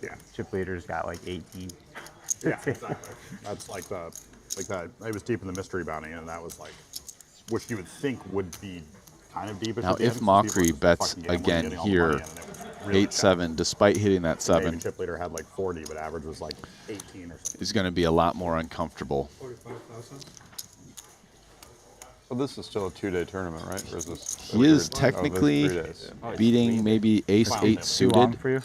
yeah, Chip leaders got like 18. yeah, exactly. That's like that. I was deep in the mystery bounty, and that was like, which you would think would be kind of deep. Now, at the if end, so Mockery people were just bets fucking gambling, again getting all the here, money in, and it was really 8-7, despite hitting that tough. Maybe 7, chip leader had like 40, but average was like 18 or something. is going to be a lot more uncomfortable. 45,000. Well, this is still a 2-day tournament, right? Or is this? He is Oh, this is technically 3 days. beating maybe ace-8 suited.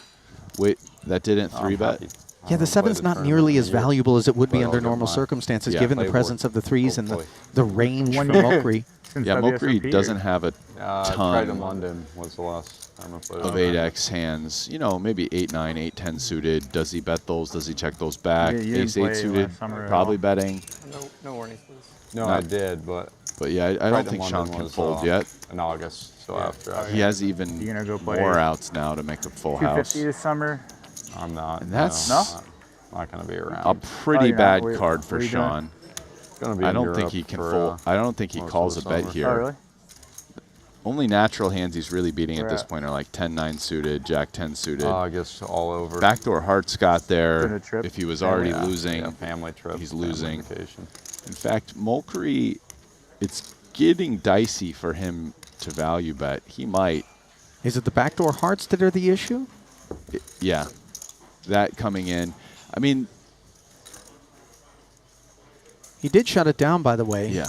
Wait, that didn't 3-bet? Yeah, the 7's not nearly as valuable as it would be under normal circumstances, Yeah, given the play presence of the 3s and hopefully. the range from One- Mokri. Yeah, Mokri doesn't have a Triton ton London was the last time I played. of 8x hands. You know, maybe 8-9, 8-10 suited. Does he bet those? Does he check those back? You didn't play Ace-8 suited, last summer at probably all? betting. No warnings, please. No, I did, but yeah, I don't Triton think London Sean can was, fold yet. in August. So after He has even You gonna go play more outs now to make a full house. 250 this summer. I'm not. And that's No? not going to be around. a pretty you're not? bad Wait, card what for are you doing? Sean. Gonna be I in don't think Europe he can for, fold. I don't think he most of calls the a bet summer. here. Oh, really? Only natural hands he's really beating at Where this at? point are like 10-9 suited, Jack-10 suited. I guess all over. Backdoor hearts got Been there. a trip? If he was already Yeah, losing, yeah, family trip. he's family losing. Vacation. In fact, Mokri, it's getting dicey for him to value bet. He might. Is it the backdoor hearts that are the issue? Yeah, that coming in. I mean, He did shut it down, by the way. yeah.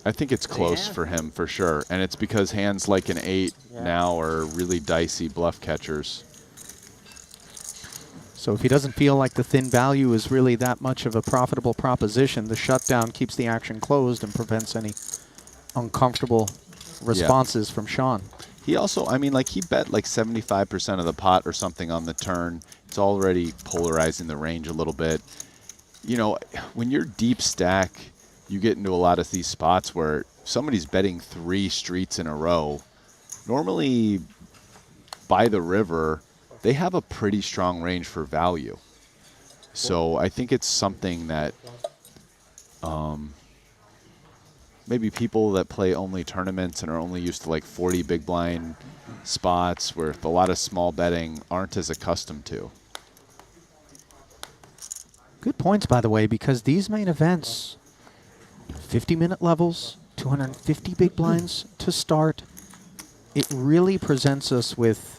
I think it's close for him for sure, and it's because hands like an 8 now are really dicey bluff catchers. So if he doesn't feel like the thin value is really that much of a profitable proposition, the shutdown keeps the action closed and prevents any uncomfortable responses from Sean. He also, I mean, like he bet like 75% of the pot or something on the turn. It's already polarizing the range a little bit. You know, when you're deep stack, you get into a lot of these spots where somebody's betting 3 streets in a row. Normally, by the river, they have a pretty strong range for value. So I think it's something that maybe people that play only tournaments and are only used to like 40 big blind spots with a lot of small betting aren't as accustomed to. Good points, by the way, because these main events, 50-minute levels, 250 big blinds to start, it really presents us with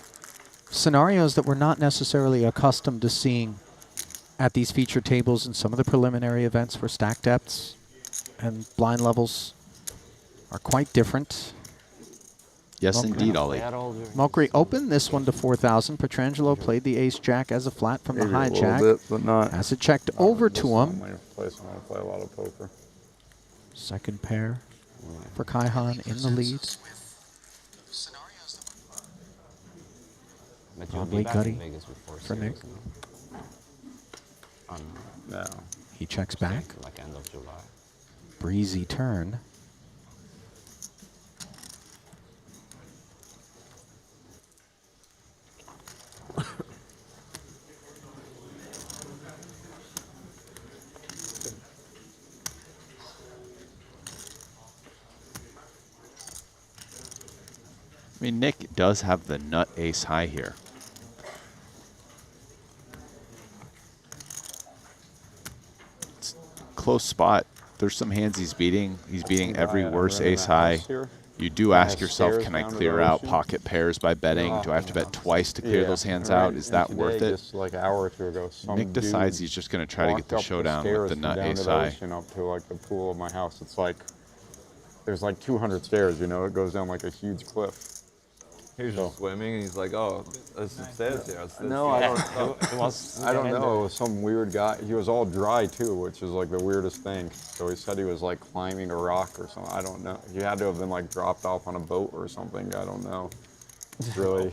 scenarios that we're not necessarily accustomed to seeing at these feature tables and some of the preliminary events for stack depths and blind levels are quite different. Yes, indeed, Ollie. Mokri opened this one to 4,000. Petrangelo played the ace-jack as a flat from the hijack. Bit, but not. As it checked over to him. My place when I play a lot of poker. Second pair for Kaihan in the lead. Probably gutty for Nick. No. He checks back. Like end of July. Breezy turn. I mean, Nick does have the nut ace high here. It's a close spot. There's some hands he's beating. He's beating every worse ace high. You do ask yourself, can I clear out pocket pairs by betting? Do I have to bet twice to clear those hands out? Is that worth it? Just like an hour or two ago, Nick decides he's just going to try to get the showdown with the nut ace high. Up to like the pool of my house. It's like there's like 200 stairs. You know, it goes down like a huge cliff. He was just swimming, and he's like, "Oh, there's some stairs here." No, I don't know. I don't know. It was some weird guy. He was all dry too, which is like the weirdest thing. So he said he was like climbing a rock or something. I don't know. He had to have been like dropped off on a boat or something. I don't know. It's really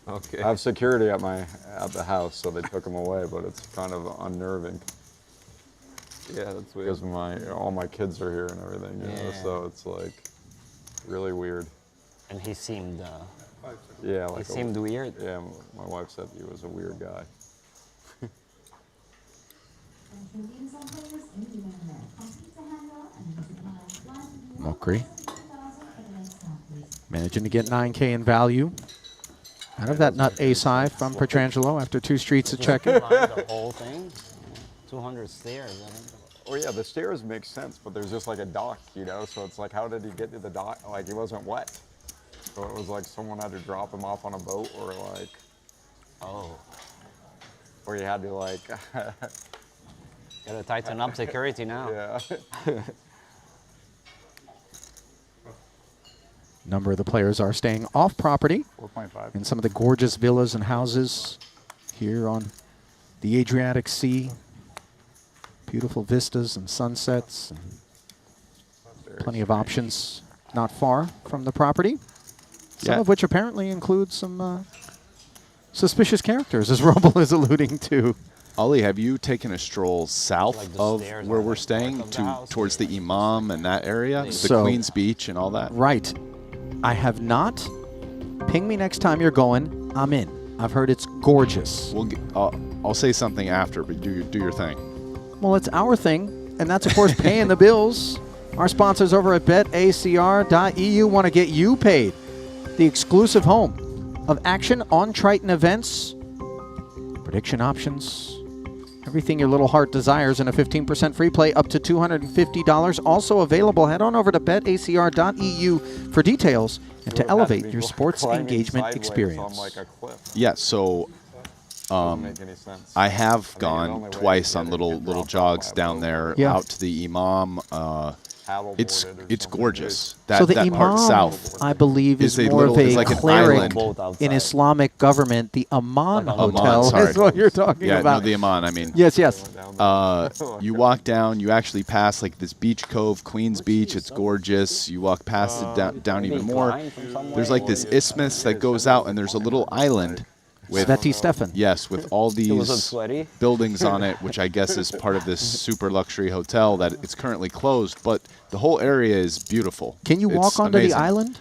okay. I have security at the house, so they took him away. But it's kind of unnerving. Yeah, that's weird. Because all my kids are here and everything. You know, so it's like really weird. And he seemed, yeah, like he seemed weird. Yeah, my wife said he was a weird guy. Mokri managing to get 9K in value out of that nut ace high from Petrangelo after 2 streets of checking. The whole thing, 200 stairs. I think. Oh yeah, the stairs make sense, but there's just like a dock, you know. So it's like, how did he get to the dock? Like he wasn't wet. So it was like someone had to drop him off on a boat, or like, or you had to like. Gotta tighten up security now. Yeah. Number of the players are staying off property 4.5 in some of the gorgeous villas and houses here on the Adriatic Sea. Beautiful vistas and sunsets, and plenty of options not far from the property. Some of which apparently include some suspicious characters, as Roble is alluding to. Ollie, have you taken a stroll south of where we're staying towards the Imam and that area? The Queen's Beach and all that? Right. I have not. Ping me next time you're going. I'm in. I've heard it's gorgeous. I'll say something after, but do your thing. Well, it's our thing, and that's, of course, paying the bills. Our sponsors over at betacr.eu want to get you paid. The exclusive home of action on Triton events, prediction options, everything your little heart desires, and a 15% free play up to $250. Also available. Head on over to betacr.eu for details and to elevate your sports engagement experience. Yeah, so I have gone twice on little jogs down there out to the Imam. It's gorgeous. So the that Imam, part south, I believe, is a more little, of a like an cleric island. in Islamic government. The Aman Aman, Hotel sorry. is what you're talking yeah, about. no, the Aman. I mean, yes, yes. You walk down. You actually pass like this beach cove, Queens Beach. It's gorgeous. You walk past it down even more. There's like this isthmus that goes out, and there's a little island. With, Sveti Stefan. Yes, with all these buildings on it, which I guess is part of this super luxury hotel that it's currently closed, but the whole area is beautiful. Can you walk onto the island?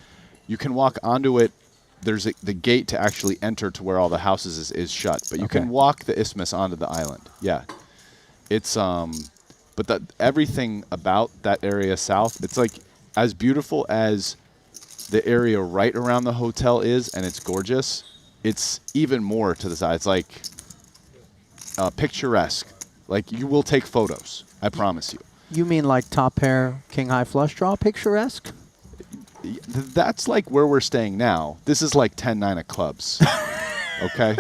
You can walk onto it. There's the gate to actually enter to where all the houses is shut, but you can walk the isthmus onto the island. Yeah. It's but everything about that area south, it's like as beautiful as the area right around the hotel is, and it's gorgeous. It's even more to the side. It's like picturesque. Like you will take photos. I promise you. You mean like top pair, king high flush draw, picturesque? That's like where we're staying now. This is like 10-9 of clubs. Okay.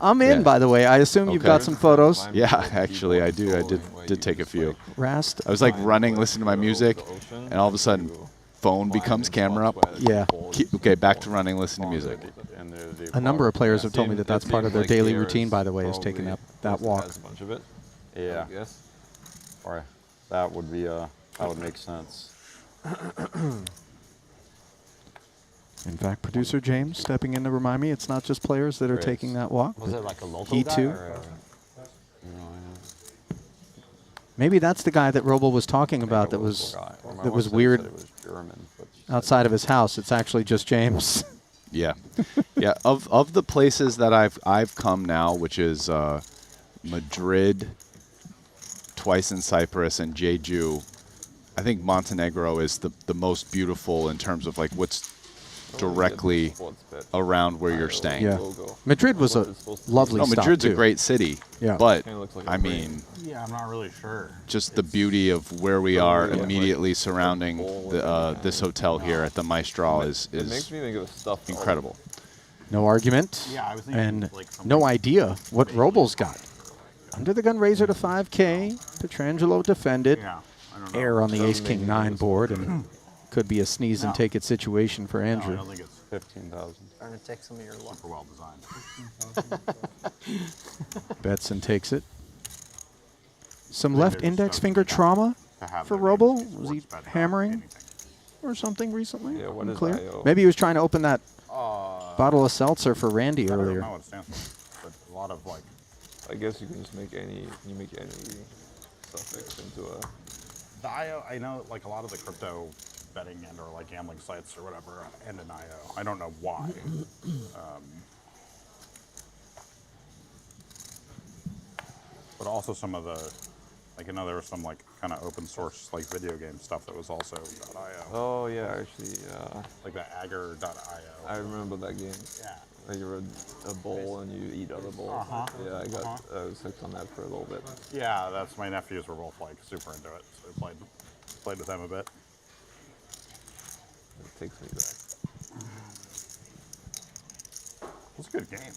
I'm in, by the way. I assume you've got some photos. Yeah, actually, I do. I did take a few. Rast. I was like running, listening to my music, and all of a sudden, phone becomes camera. Yeah. Okay, back to running, listening to music. A number of players have told me that that's part of their daily routine, by the way, is taking that walk. A bunch of it. Yeah. Or that would be that would make sense. In fact, producer James stepping in to remind me it's not just players that are taking that walk. Was it like a local He guy too. or Maybe that's the guy that Roble was talking about that was weird outside of his house. It's actually just James. Yeah. Yeah, of the places that I've come now, which is Madrid, twice in Cyprus, and Jeju, I think Montenegro is the most beautiful in terms of like what's directly around where you're staying. Yeah. Madrid was a lovely stop, Madrid's too. a great city. Yeah. But, I mean, yeah, I'm not really sure. just the beauty of where we are immediately surrounding this hotel here at the Maestral is makes me think of stuff incredible. No argument. Yeah, I was thinking and like no idea what Roble's got. Under the gun razor to 5K. Petrangelo defended. Yeah, I don't know. Air on the ace-king-9 board, and could be a sneeze and take it situation for Andrew. I don't think it's 15,000. Starting to take some of your luck. super well designed. Bets and takes it. Some left index finger trauma for Roble. Was he hammering or something recently? Yeah, what is Unclear. IO? Maybe he was trying to open that bottle of seltzer for Randy I don't earlier. know what it stands for, but a lot of like. I guess you can just make any suffix into a. The IO, I know like a lot of the crypto betting and or like gambling sites or whatever end in IO. I don't know why. But also some of the, like, you know, there was some like kind of open source like video game stuff that was also .io. Oh yeah, actually, like the Agger.io. I remember that game. Yeah. Like you're a bowl and you eat other bowls. Yeah, I was hooked on that for a little bit. Yeah, that's my nephews were both like super into it, so I played with them a bit. It takes me back. It's a good game.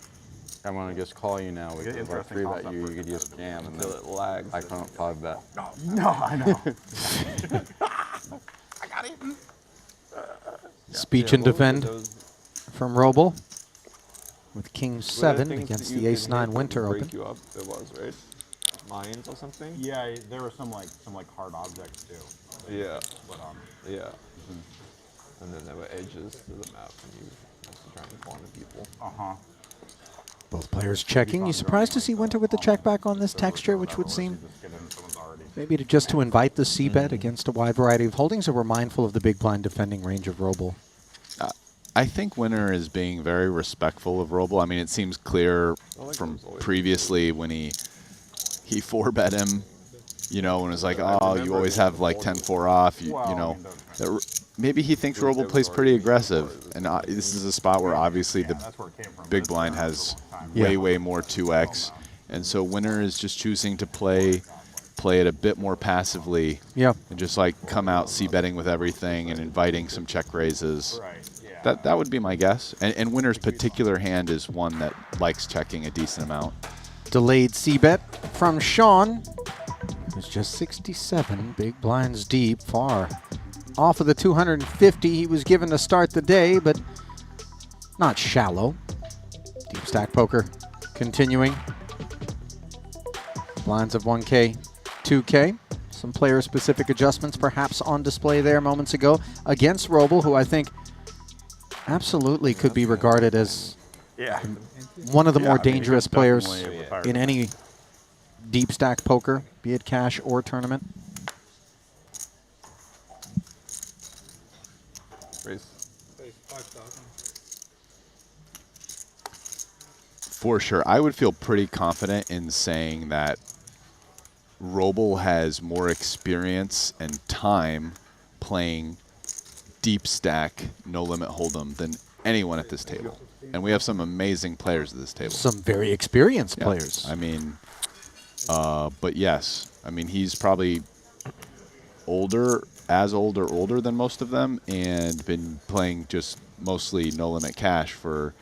I'm gonna just call you now. We Get could interesting 3 bet concept you. for You could just jam and Until then it lags. I couldn't 5 bet. No, I know. I got eaten. Speech and defend from Roble with King 7 against the Ace-9 Winter Open. Break you up. There was, right? Mines or something? Yeah, there were some hard objects too. Yeah. But Yeah. And then there were edges to the map, and you have to try and corner people. Both players checking. You surprised to see Winter with the check back on this texture, which would seem maybe just to invite the c-bet against a wide variety of holdings, or we're mindful of the big blind defending range of Roble? I think Winner is being very respectful of Roble. I mean, it seems clear from previously when he 4-bet him, you know, and was like, oh, you always have like 10-4 off, you know. Maybe he thinks Roble plays pretty aggressive, and this is a spot where obviously the big blind has way more 2x, and so Winner is just choosing to play it a bit more passively, and just like come out c-betting with everything and inviting some check raises. That would be my guess. And Winner's particular hand is one that likes checking a decent amount. Delayed c-bet from Sean. was just 67 big blinds deep, far off of the 250 he was given to start the day, but not shallow. Deep stack poker continuing. Blinds of 1K, 2K. Some player-specific adjustments perhaps on display there moments ago against Roble, who I think absolutely could be regarded as one of the more dangerous players in any deep stack poker, be it cash or tournament. For sure. I would feel pretty confident in saying that Roble has more experience and time playing deep stack, no limit hold'em than anyone at this table. And we have some amazing players at this table. Some very experienced players. I mean, but yes, I mean, he's probably older, as old or older than most of them, and been playing just mostly no limit cash for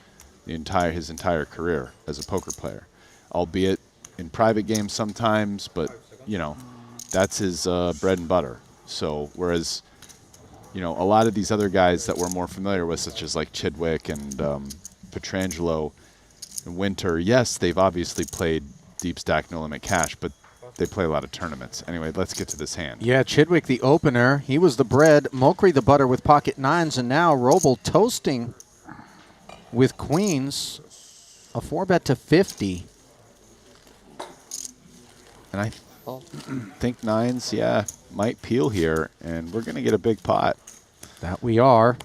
his entire career as a poker player, albeit in private games sometimes, but you know, that's his bread and butter. So whereas, you know, a lot of these other guys that we're more familiar with, such as like Chidwick and Petrangelo and Winter, yes, they've obviously played deep stack no limit cash, but they play a lot of tournaments. Anyway, let's get to this hand. Yeah, Chidwick the opener, he was the bread, Mokri the butter with pocket nines, and now Roble toasting with queens, a 4-bet to 50. And I think nines, might peel here, and we're going to get a big pot. That we are.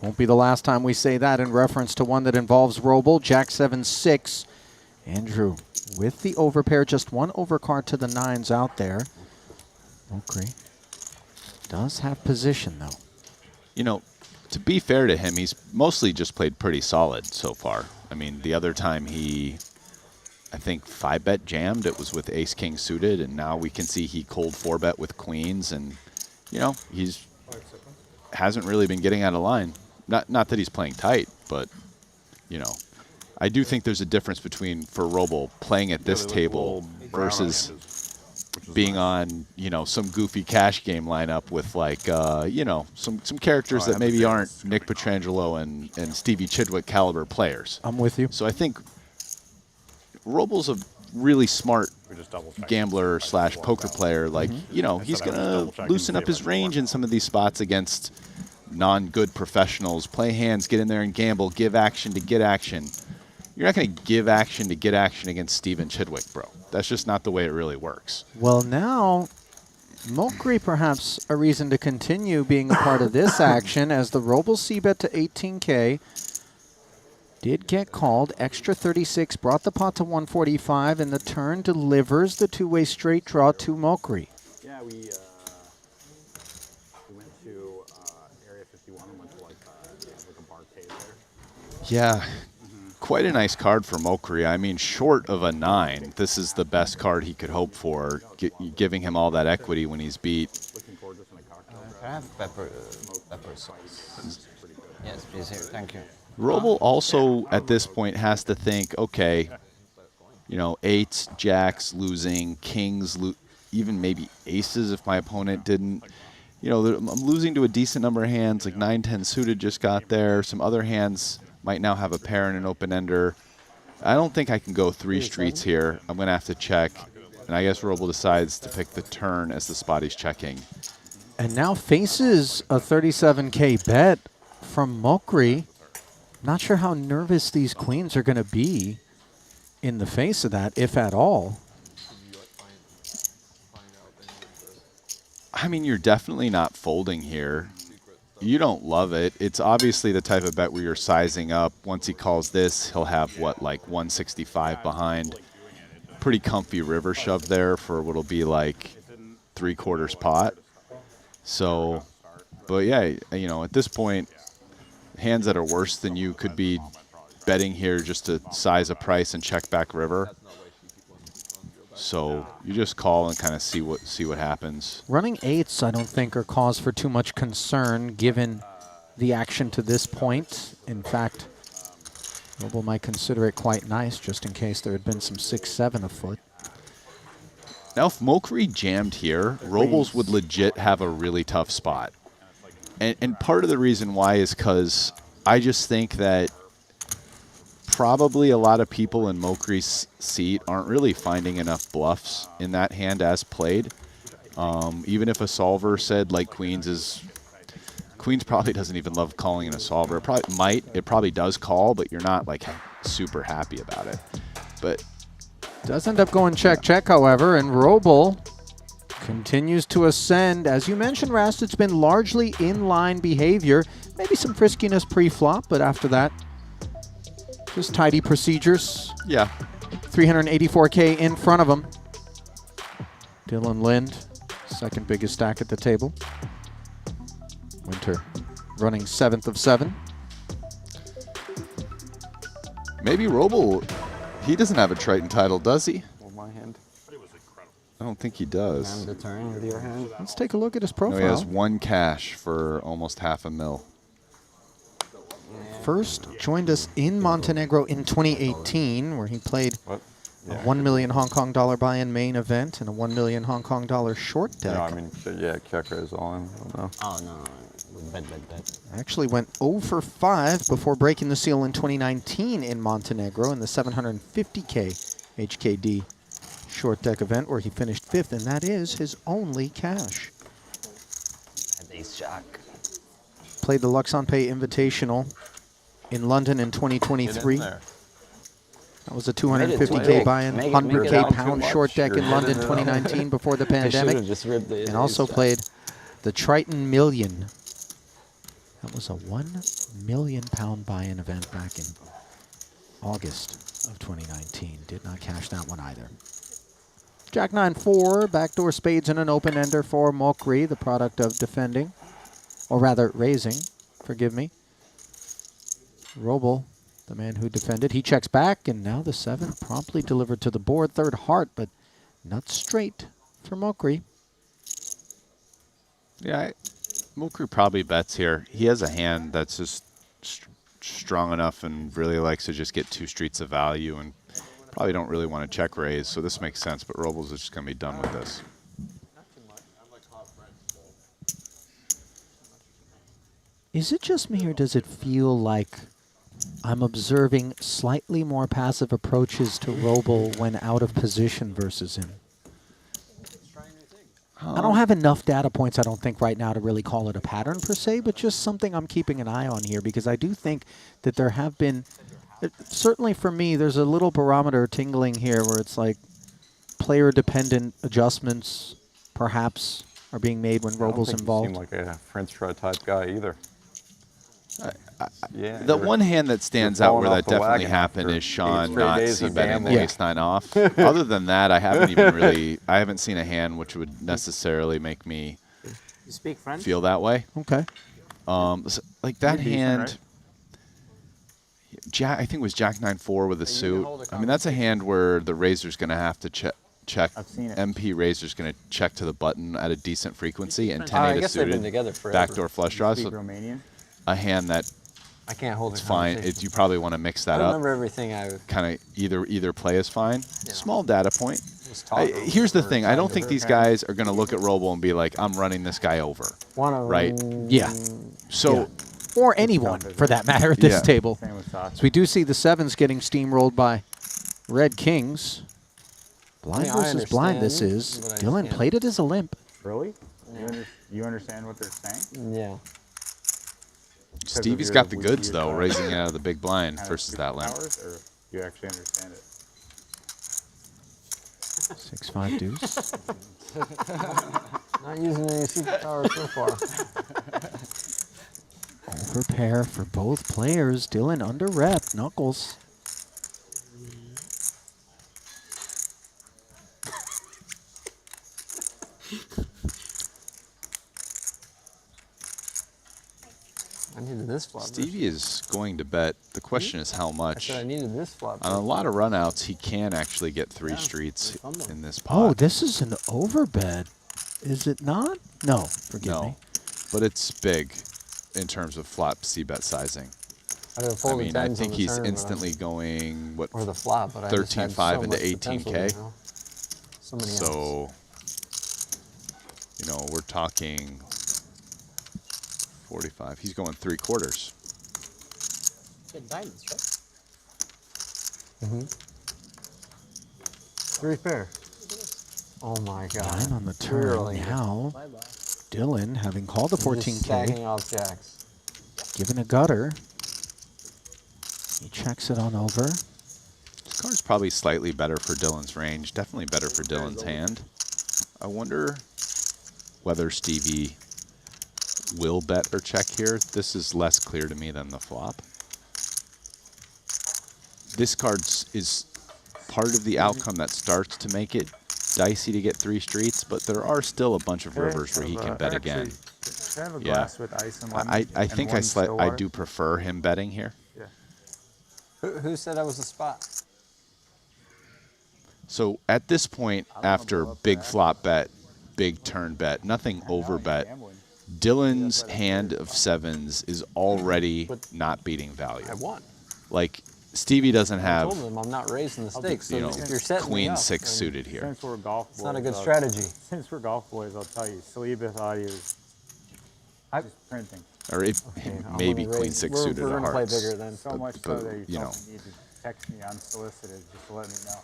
Won't be the last time we say that in reference to one that involves Roble. Jack 7-6. Andrew with the overpair, just one overcard to the nines out there. Mokri does have position, though. You know, to be fair to him, he's mostly just played pretty solid so far. I mean, the other time he, I think, 5-bet jammed, it was with ace-king suited, and now we can see he cold 4-bet with queens, and, you know, hasn't really been getting out of line. Not that he's playing tight, but, you know, I do think there's a difference between, for Roble, playing at this table versus being on, you know, some goofy cash game lineup with, like, you know, some characters that maybe aren't Nick Petrangelo and Stevie Chidwick caliber players. I'm with you. So I think Roble's a really smart gambler / poker player. Like, you know, he's going to loosen up his range in some of these spots against non-good professionals. Play hands, get in there and gamble, give action to get action. You're not going to give action to get action against Steven Chidwick, bro. That's just not the way it really works. Well, now, Mokri perhaps a reason to continue being a part of this action, as the Roble C-bet to 18K did get called. Extra 36 brought the pot to 145, and the turn delivers the two-way straight draw to Mokri. Yeah, we went to Area 51 and went to like a barcade there. Yeah. Quite a nice card for Mokri. I mean, short of a 9, this is the best card he could hope for, giving him all that equity when he's beat. I have pepper sauce. Yes, please, here. Thank you. Roble also, at this point, has to think, okay, you know, 8s, jacks losing, kings, even maybe aces if my opponent didn't. You know, I'm losing to a decent number of hands, like 9-10 suited just got there. Some other hands might now have a pair and an open-ender. I don't think I can go 3 streets here. I'm going to have to check. And I guess Roble decides to pick the turn as the spot he's checking. And now faces a 37K bet from Mokri. Not sure how nervous these queens are going to be in the face of that, if at all. I mean, you're definitely not folding here. You don't love it. It's obviously the type of bet where you're sizing up. Once he calls this, he'll have, what, like 165 behind. Pretty comfy river shove there for what'll be like 3/4 pot. So, but yeah, you know, at this point, hands that are worse than you could be betting here just to size a price and check back river. So you just call and kind of see what happens. Running 8s, I don't think, are cause for too much concern given the action to this point. In fact, Roble might consider it quite nice just in case there had been some 6-7 afoot. Now, if Mokri jammed here, Robles would legit have a really tough spot. And part of the reason why is because I just think that probably a lot of people in Mokri's seat aren't really finding enough bluffs in that hand as played. Even if a solver said, like, Queens probably doesn't even love calling in a solver. It probably might. It probably does call, but you're not, like, super happy about it. But does end up going check, however, and Roble continues to ascend. As you mentioned, Rast, it's been largely in-line behavior. Maybe some friskiness pre-flop, but after that, just tidy procedures. Yeah. 384K in front of him. Dylan Lind, second biggest stack at the table. Winter running 7th of 7. Maybe Roble, he doesn't have a Triton title, does he? Well, my hand. I don't think he does. The turn with your hand. Let's take a look at his profile. No, he has 1 cash for almost $500,000. First joined us in Montenegro in 2018, where he played a 1 million Hong Kong dollar buy-in main event and a 1 million Hong Kong dollar short deck. No, I mean, yeah, check raise all in. No. Oh, no. Bet. Actually went 0 for 5 before breaking the seal in 2019 in Montenegro in the 750K HKD short deck event, where he finished 5th, and that is his only cash. Ace-jack. Played the Luxonpay Invitational in London in 2023. That was a 250K buy-in, 100K pound short deck in London 2019 before the pandemic. And also played the Triton Million. That was a 1 million pound buy-in event back in August of 2019. Did not cash that one either. Jack 9-4, backdoor spades and an open-ender for Mokri, the product of defending, or rather raising, forgive me. Roble, the man who defended, he checks back, and now the 7 promptly delivered to the board. Third heart, but not straight for Mokri. Yeah, Mokri probably bets here. He has a hand that's just strong enough and really likes to just get 2 streets of value, and probably don't really want to check raise, so this makes sense, but Robles is just going to be done with this. Is it just me, or does it feel like I'm observing slightly more passive approaches to Roble when out of position versus him? I don't have enough data points, I don't think, right now to really call it a pattern per se, but just something I'm keeping an eye on here, because I do think that there have been, certainly for me, there's a little barometer tingling here where it's like player-dependent adjustments perhaps are being made when Roble's involved. I don't think you seem like a French fry type guy either. Yeah, the one hand that stands out where that definitely happened is Sean not c-betting the ace-9 off. Other than that, I haven't even really, I haven't seen a hand which would necessarily make me feel that way. Okay. So, like that hand, I think it was Jack 9-4 with a suit. I mean, that's a hand where the raiser's going to have to check. MP raiser's going to check to the button at a decent frequency, and 10-8 is suited. Backdoor flush draws. So a hand that I can't hold it's fine. You probably want to mix that up. I remember everything kind of either play is fine. Yeah. Small data point. Here's the thing. I don't think these guys are going to look at Roble and be like, I'm running this guy over. Right? Yeah. So, or anyone for that matter at this table. So we do see the 7s getting steamrolled by Red Kings. Blind versus blind this is. Dylan played it as a limp. Really? Yeah. You understand what they're saying? Yeah. Stevie's got the goods, though, raising out of the big blind versus that limp. Or you actually understand it? 6-5 deuce. Not using any superpower so far. Over pair for both players. Dylan under rep. Knuckles. I needed this flop. Stevie is going to bet. The question is how much. I said I needed this flop. On a lot of runouts, he can actually get 3 streets in this pot. Oh, this is an overbet. Is it not? No, forgive me. But it's big in terms of flop c-bet sizing. I mean, I think he's instantly going, what, or the flop, but 13-5 into 18K. So, you know, we're talking 45. He's going 3/4. Get diamonds, right? Mm-hmm. 3 pair. Oh my god. 9 on the turn now. Dylan, having called the 14K, stacking off jacks. given a gutter. He checks it on over. This card's probably slightly better for Dylan's range. Definitely better for Dylan's hand. I wonder whether Stevie will bet or check here. This is less clear to me than the flop. This card is part of the outcome that starts to make it dicey to get 3 streets, but there are still a bunch of rivers where he can bet again. I have a glass with ice and lemon. I think I do prefer him betting here. Yeah. Who said that was the spot? So at this point, after big flop bet, big turn bet, nothing over bet, Dylan's hand of 7s is already not beating value. I won. Like, Stevie doesn't I have, told them I'm not raising the stakes. So you know, if you're setting me Queen up, 6 suited here. Since we're golf boys, it's not a good strategy. Since we're golf boys, I'll tell you, Saliba thought he was just printing. Or maybe Queen 6 suited we're of gonna hearts. play bigger then. So much so but, that you know, felt the need to text me unsolicited just to let me know.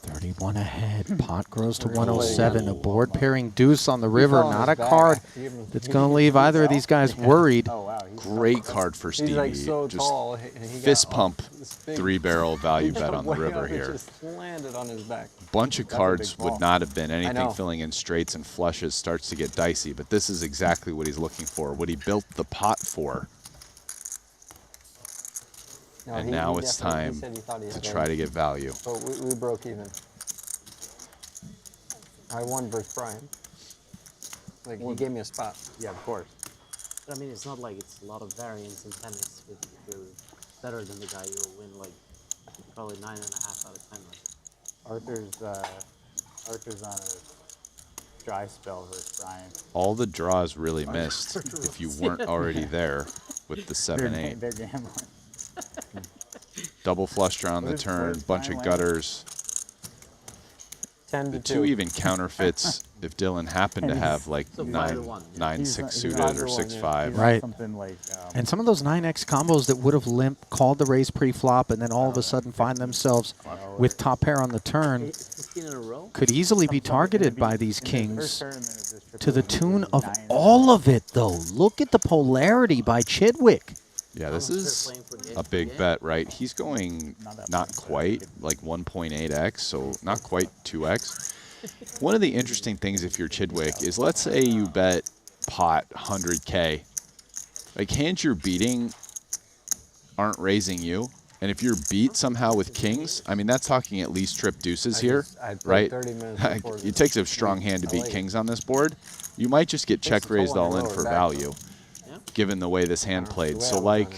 31 ahead. Pot grows to 107. A board pairing deuce on the river. Not a card that's going to leave either of these guys worried. Great card for Stevie. Like so just tall, and he fist got pump, this big 3-barrel value bet on the way river up, it here. just landed on his back. Bunch of cards would not have been anything know. filling in straights and flushes starts to get dicey, but this is exactly what he's looking for, what he built the pot for. No, and he now it's definitely- he time said he thought he to had try to get value. But we broke even. I won versus Brian. Like, he gave me a spot. Yeah, of course. But I mean, it's not like it's a lot of variance in tennis. If you're better than the guy, you'll win like probably 9.5 out of 10. Arthur's on a dry spell versus Brian. All the draws really missed if you weren't already there with the 7-8. They're gambling. Double flush draw on the turn, bunch of gutters. 10 The to 2 even counterfeits if Dylan happened to have like 9-6 suited or 6-5. Right. Like, and some of those 9X combos that would have limp, called the raise pre-flop, and then all of a sudden find themselves with top pair on the turn, could easily be targeted by these kings to the tune of all of it, though. Look at the polarity by Chidwick. Yeah, this is a big bet, right? He's going not quite, like 1.8x, so not quite 2x. One of the interesting things if you're Chidwick is, let's say you bet pot 100K. Like, hands you're beating aren't raising you. And if you're beat somehow with kings, I mean, that's talking at least trip deuces here, right? 30 minutes before It takes a strong hand to beat kings on this board. You might just get check raised all in for value, given the way this hand played. So, like,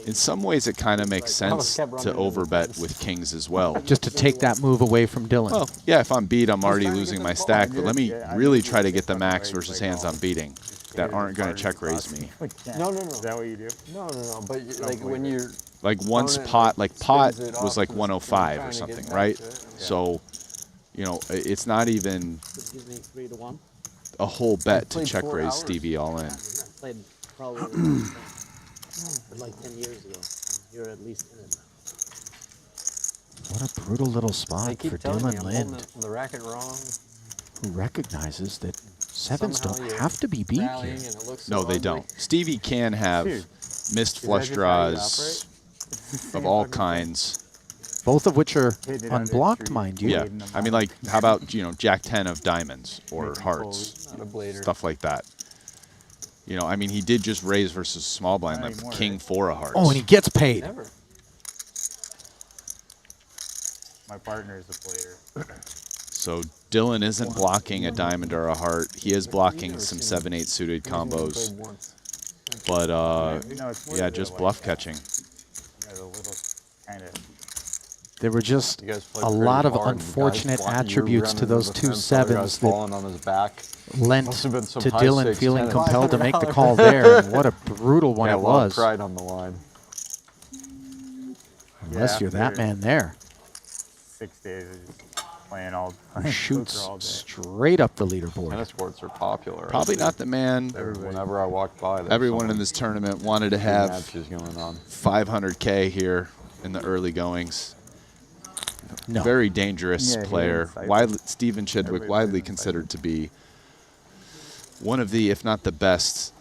in some ways it kind of makes sense to overbet with kings as well. Just to take that move away from Dylan. Well, yeah, if I'm beat, I'm already losing my stack, but let me really try to get the max versus hands I'm beating that aren't going to check raise me. No. Is that what you do? No. But like when you're like once pot, like pot was like 105 or something, right? So, you know, it's not even a whole bet to check raise Stevie all in. Played probably like 10 years ago. You're at least in it now. What a brutal little spot for Dylan Lind, the racket wrong. who recognizes that 7s don't have to be beat here. No, they don't. Stevie can have missed flush draws of all kinds. Both of which are unblocked, mind you. Yeah, I mean, like, how about, you know, Jack 10 of diamonds or hearts, stuff like that. You know, I mean, he did just raise versus small blind, like King 4 of hearts. Oh, and he gets paid. My partner is a player. So Dylan isn't blocking a diamond or a heart. He is blocking some 7-8 suited combos. But, yeah, just bluff catching. There were just a lot of unfortunate attributes to those 2 7s that lent to Dylan feeling compelled to make the call there. And what a brutal one it was. Pride on the line. Unless you're that man there. 6 days. playing all Shoots poker all day. straight up the leaderboard. Tennis courts are popular. Probably not the man. Whenever I walk by, there's Everyone in this tournament wanted to have matches going on. 500K here in the early goings. No. Very dangerous Yeah, he player. Stephen Chidwick, widely considered to be one of the, if not the best,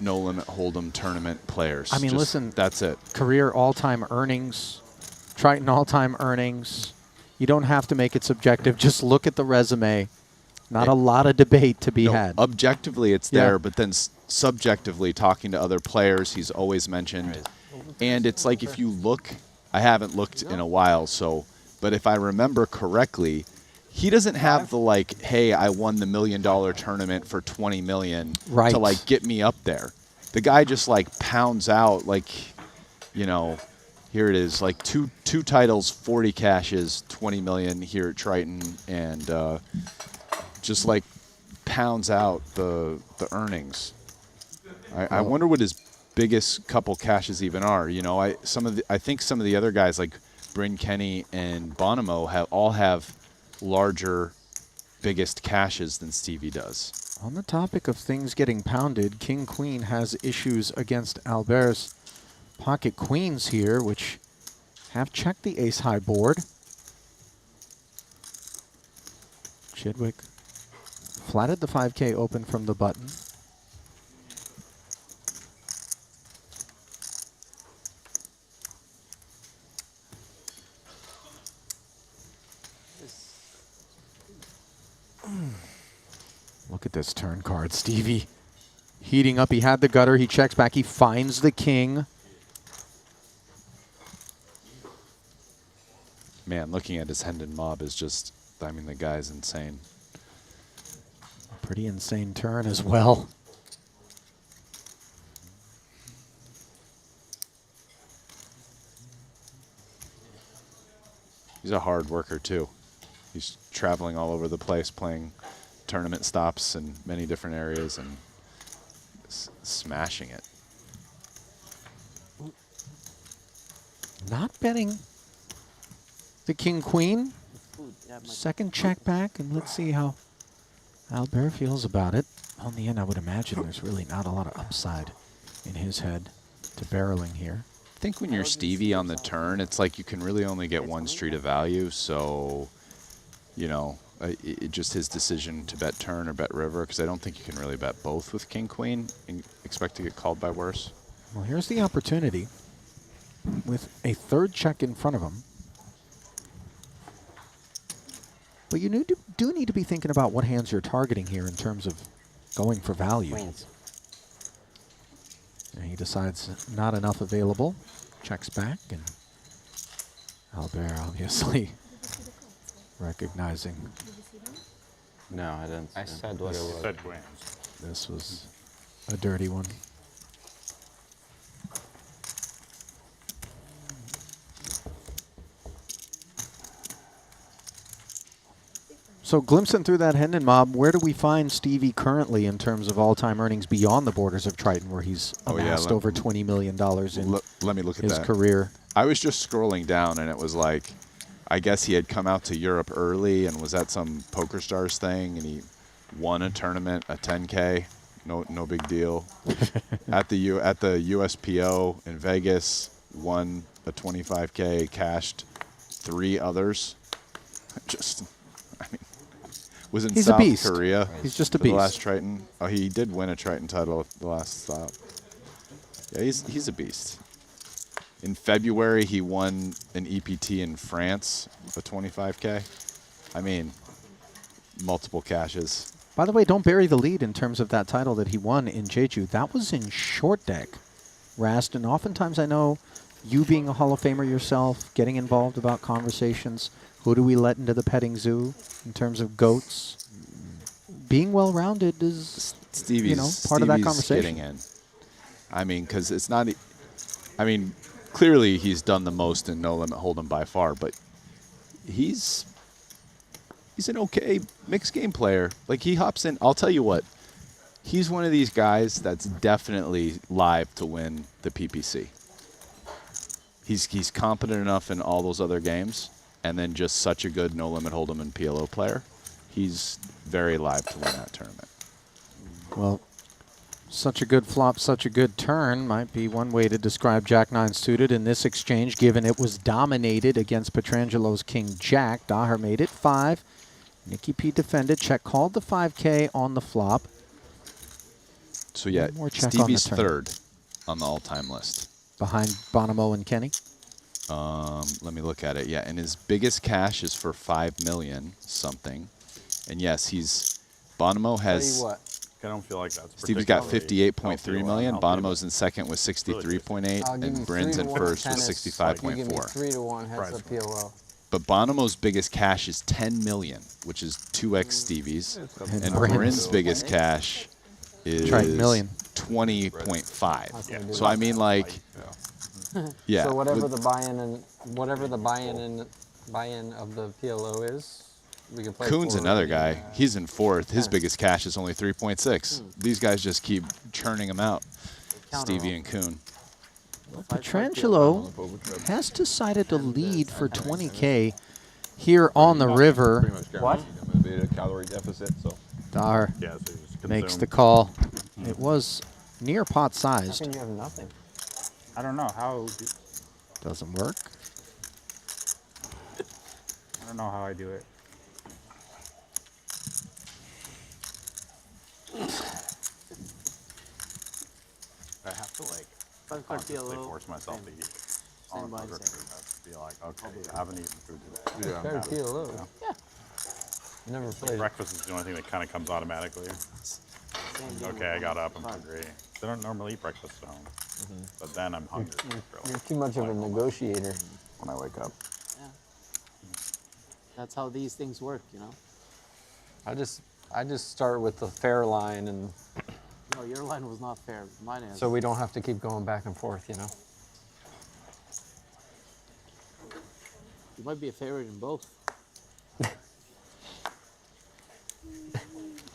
no limit hold'em tournament players. I mean, listen. That's it. Career all-time earnings, Triton all-time earnings. You don't have to make it subjective. Just look at the resume. Not a lot of debate to be had. Objectively, it's there, but then subjectively, talking to other players, he's always mentioned. And it's like if you look, I haven't looked in a while, but if I remember correctly, he doesn't have the like, hey, I won the $1 million tournament for 20 million to like get me up there. The guy just like pounds out like, you know, here it is, like two titles, 40 cashes, 20 million here at Triton, and just like pounds out the earnings. I wonder what his biggest couple cashes even are. You know, I think some of the other guys like Bryn Kenny and Bonomo all have larger, biggest cashes than Stevie does. On the topic of things getting pounded, King Queen has issues against Albert's pocket queens here, which have checked the ace-high board. Chidwick flatted the 5K open from the button. Look at this turn card. Stevie heating up. He had the gutter. He checks back. He finds the king. Man, looking at his Hendon mob is just, I mean, the guy's insane. A pretty insane turn as well. He's a hard worker, too. He's traveling all over the place, playing tournament stops in many different areas and smashing it. Not betting the king-queen. Second check back, and let's see how Albert feels about it. On the end, I would imagine there's really not a lot of upside in his head to barreling here. I think when you're Stevie on the turn, it's like you can really only get one street of value, so, you know, just his decision to bet turn or bet river, because I don't think you can really bet both with king-queen and expect to get called by worse. Well, here's the opportunity with a third check in front of him. But you do need to be thinking about what hands you're targeting here in terms of going for value. Queens. And he decides not enough available, checks back, and Albert obviously recognizing. No, I didn't. I said what it was. Said queens. This was a dirty one. So glimpsing through that Hendon mob, where do we find Stevie currently in terms of all-time earnings beyond the borders of Triton, where he's amassed over $20 million in let me look at his that. career? I was just scrolling down, and it was like, I guess he had come out to Europe early and was at some Poker Stars thing, and he won a tournament, a 10K, no big deal. at the USPO in Vegas, won a 25K, cashed 3 others. Just, I mean, was in He's South a beast. Korea. He's just a for the beast. last Triton. Oh, he did win a Triton title at the last stop. Yeah, he's a beast. In February, he won an EPT in France, a 25K. I mean, multiple cashes. By the way, don't bury the lead in terms of that title that he won in Jeju. That was in short deck, Rast. And oftentimes I know you being a Hall of Famer yourself, getting involved about conversations. Who do we let into the petting zoo in terms of goats? Being well-rounded is, part of that conversation. Getting in. I mean, because it's not. I mean, clearly he's done the most in No Limit Hold'em by far, but he's an okay mixed game player. Like, he hops in. I'll tell you what. He's one of these guys that's definitely live to win the PPC. He's competent enough in all those other games. and then just such a good no-limit hold'em and PLO player, he's very live to win that tournament. Well, such a good flop, such a good turn might be one way to describe Jack-9 suited in this exchange, given it was dominated against Petrangelo's King-Jack. Daher made it 5. Nicky P defended. Check called the 5K on the flop. So yeah, Stevie's third on the all-time list. Behind Bonomo and Kenny? Let me look at it. Yeah, and his biggest cash is for 5 million something. And yes, Bonomo has... Tell you what, I don't feel like that's Stevie's got 58.3 million. Bonomo's in second with 63.8, and Bryn's in first with 65.4. Give me 3-1 heads up PLO. But Bonomo's biggest cash is 10 million, which is 2x Stevie's. And Bryn's Bryn's biggest cash is 20.5. Yeah. So I mean, like, yeah. So whatever the buy-in of the PLO is, we can play. Kuhn's another guy. He's in fourth. His biggest cash is only 3.6. These guys just keep churning them out. Stevie and Kuhn. Well, Petrangelo has decided to lead for 20K here on the river. What? A calorie deficit, so. Daher makes the call. It was near pot sized. How can you have nothing? I don't know how. Doesn't work. I don't know how I do it. I have to like consciously force myself to eat. On the poker to be like, okay, I haven't eaten food today. Yeah. Better PLO. Yeah. Never played. Breakfast is the only thing that kind of comes automatically. Okay, I got up, I'm hungry. I don't normally eat breakfast at home, but then I'm hungry. You're too much of a negotiator. When I wake up. Yeah. That's how these things work, you know. I just start with the fair line, and No, your line was not fair. Mine is. so we don't have to keep going back and forth, you know. You might be a favorite in both.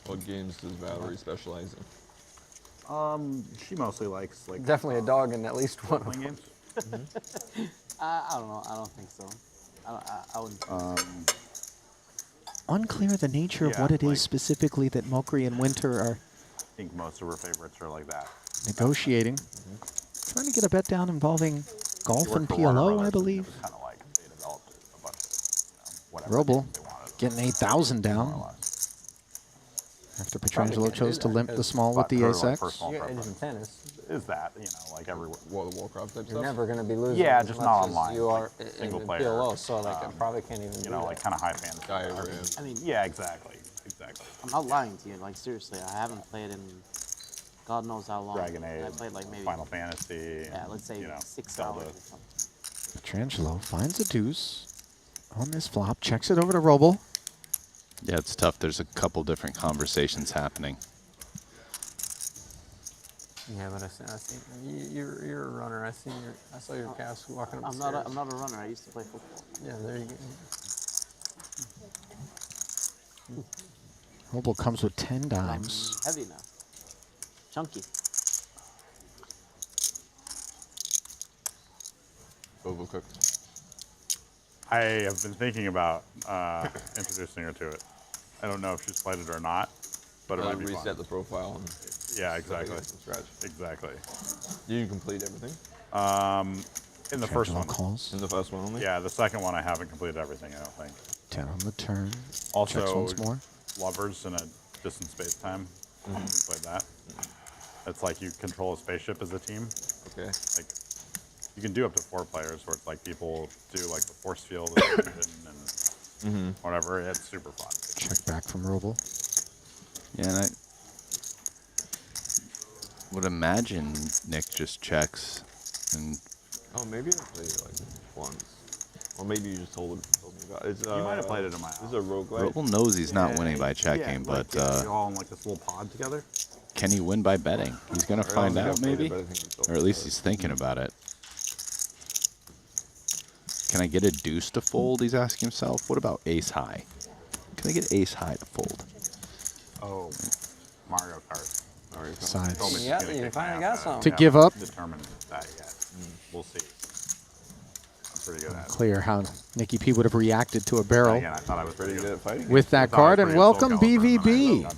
What games does Valerie specialize in? She mostly likes like Definitely a dog in at least one. playing games. I don't know. I don't think so. I wouldn't. Unclear the nature of what it is specifically that Mokri and Winter are I think most of her favorites are like that. negotiating. Trying to get a bet down involving golf and PLO, I believe. Kind of like they developed a bunch of, whatever Roble they wanted. getting 8,000 down. After Petrangelo chose to limp the small with the ace-X. You got edges in tennis. Is that, like every World of Warcraft type You're stuff? never going to be losing. Yeah, as just much not as online, You are like in single the player, PLO, so like I probably can't even. you know, like kind of high fantasy. I mean, Yeah, exactly. I'm not lying to you. Like seriously, I haven't played in God knows how long. Dragon Age, I played like maybe Final Fantasy. Yeah, let's say 6 hours or something. Petrangelo finds a deuce on this flop, checks it over to Roble. Yeah, it's tough. There's a couple different conversations happening. Yeah, but I see you're a runner. I saw your calves walking up I'm the not. stairs. I'm not a runner. I used to play football. Yeah, there you go. Roble comes with 10 dimes. Heavy now. Chunky. Overcooked. I have been thinking about introducing her to it. I don't know if she's played it or not, but it might be reset fun. the profile. And Yeah, exactly. From scratch. Exactly. Did you complete everything? In the first one. Calls. In the first one only? Yeah, the second one I haven't completed everything, I don't think. 10 on the turn. Also, Checks once more. Lovers in a distant space time. Played that. It's like you control a spaceship as a team. Okay. Like you can do up to 4 players, where it's like people do like the force field and whatever. It's super fun. Check back from Roble. Yeah, and I would imagine Nick just checks and. Oh, maybe I played it like once. Or maybe you just told me about it. You might have played it in my house. This is a roguelike. Roble knows he's not winning by checking, but you're all in like this little pod together. can he win by betting? He's going to find out, maybe? but I think it's Or at least he's thinking about it. Can I get a deuce to fold, he's asking himself. What about ace high? Can I get ace high to fold? Oh, Mario Kart. Sides. Told me she's Yep, gonna you kick finally my got ass. some. To give up? Determined that yet. We'll see. pretty good at. Clear how Nicky P would have reacted to a barrel. Again, I thought I was pretty good at fighting with that card. And welcome BVB.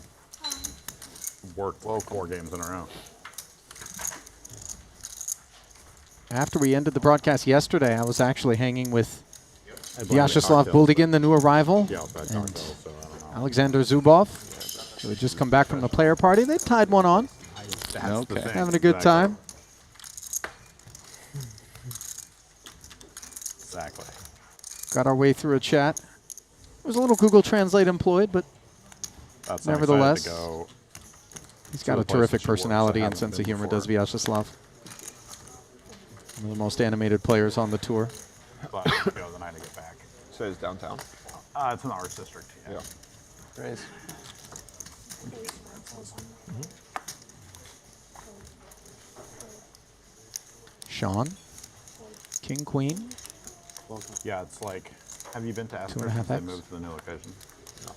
Worked 4 games in a row. After we ended the broadcast yesterday, I was actually hanging with Vyacheslav Buldigin, the new arrival, and Alexander Zubov, who had just come back from the player party. They tied one on. Okay. Having a good time. Exactly. Got our way through a chat. There was a little Google Translate employed, but nevertheless, he's got a terrific personality and sense of humor, does Vyacheslav. One of the most animated players on the tour. But the night to get back. So it's downtown? It's in the Arts District. Yeah. Raise. Sean, King, Queen. Yeah, it's like, have you been to Esther 2.5x? since they moved to the new location? No.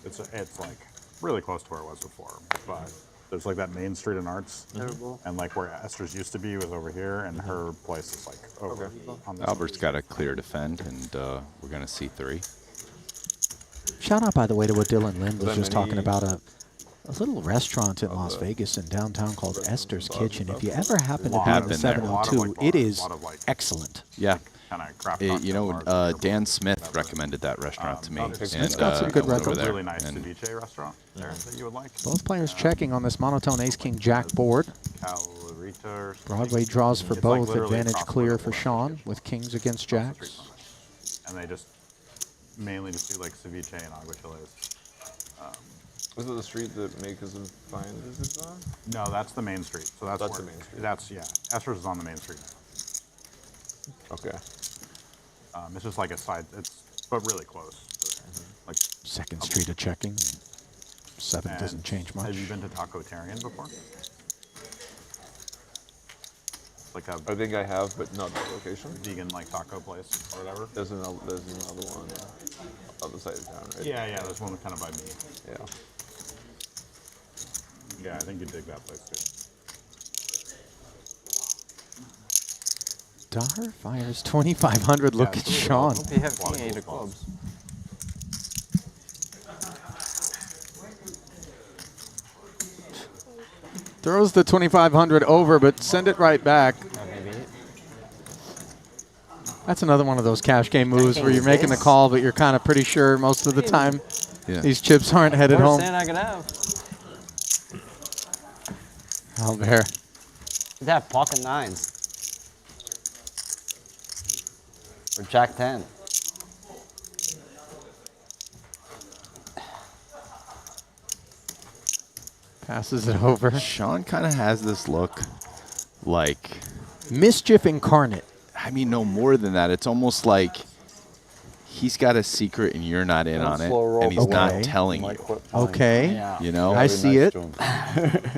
It's like really close to where it was before, but there's like that main street in Arts, and like where Esther's used to be was over here, and her place is like over on this Albert's got a clear defend, and we're going to see 3. Shout out, by the way, to what Dylan Lind was Then just any talking about, a little restaurant in Las Vegas in downtown called Esther's Kitchen. If you ever happen to be in the 702, it is excellent. Yeah. kind of craft. You know, Dan Smith recommended that restaurant to me. Smith's got some good records. A really nice ceviche restaurant there that you would like. Both players checking on this monotone ace-king-jack board. Broadway draws for both. Advantage clear for Sean with kings against jacks. And they just mainly just do like ceviche and aguachiles. Was it the street that Makers of Fine is on? No, that's the main street. So that's the main street. That's Esther's is on the main street. Okay. It's just like a side. It's but really close. Like Second Street of checking. 7 doesn't change much. Have you been to Tacotarian before? Like a I think I have, but not that location. Vegan like taco place or whatever. There's another one other side of town, right? Yeah, there's one kind of by me. Yeah. Yeah, I think you dig that place too. Dar fires 2,500. Look at Sean. Hope you have king 8 of clubs. Throws the 2,500 over, but send it right back. That's another one of those cash game moves where you're making the call, but you're kind of pretty sure most of the time these chips aren't headed home. I can have. Albert. You'd have pocket 9s. Or jack 10. Passes it over. Sean kind of has this look like mischief incarnate. I mean, no more than that. It's almost like he's got a secret and you're not in on it, and he's not telling you. Okay. Yeah. You know? I see it.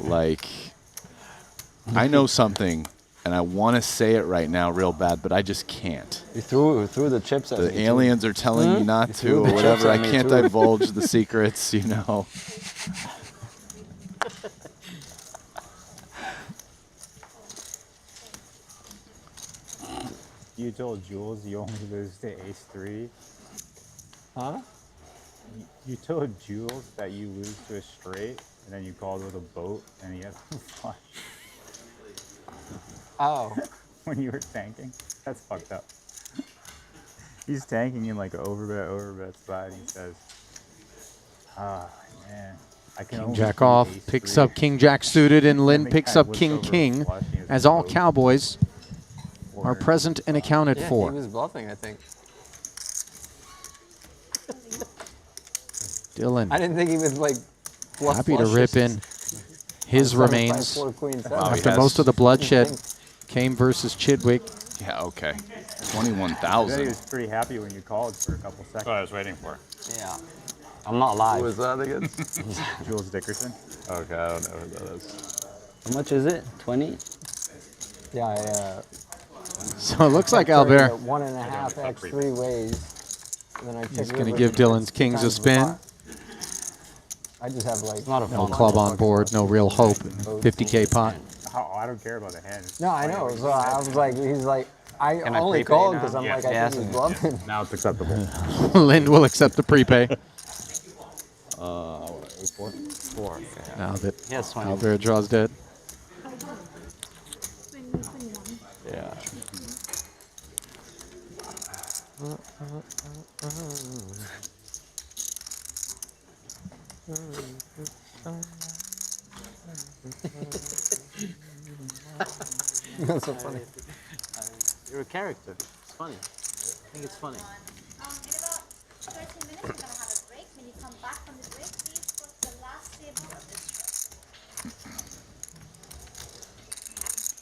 Like, I know something, and I want to say it right now real bad, but I just can't. You threw the chips at me. The aliens are telling me not to or whatever. I can't divulge the secrets, you know. You told Jules you only lose to ace-3. Huh? You told Jules that you lose to a straight, and then you called with a boat, and he had a flush. Oh. When you were tanking? That's fucked up. He's tanking in like an overbet spot, and he says, man. I can King Jack off, picks up King Jack suited, and Lynn picks up King King, as all Cowboys are present and accounted for. He was bluffing, I think. Dylan. I didn't think he was like bluff Happy to rip in his remains after most of the bloodshed came versus Chidwick. Yeah, okay. He 21,000. was pretty happy when you called for a couple seconds. That's what I was waiting for. Yeah. I'm not live. Who was that again? Jules Dickerson. Okay, I don't know who that is. How much is it? 20? Yeah, So it looks like Albert 1.5x 3 ways. And then I is going to give Dylan's kings a spin. I just have like Not a No fun club on board, no real hope. 50K pot. Oh, I don't care about the hand. No, I know. So I was like, he's like, I Can I only prepay called now? because I'm Yeah. like, I Yeah, think he's bluffing. Now it's acceptable. Lind will accept the prepay. Four. Okay. Now that Yes, fine. Alvera draws dead. Yeah. That's so funny. You're a character. It's funny. I think it's funny. In about 30 minutes, we're going to have a break. When you come back from the break, please put the last table of this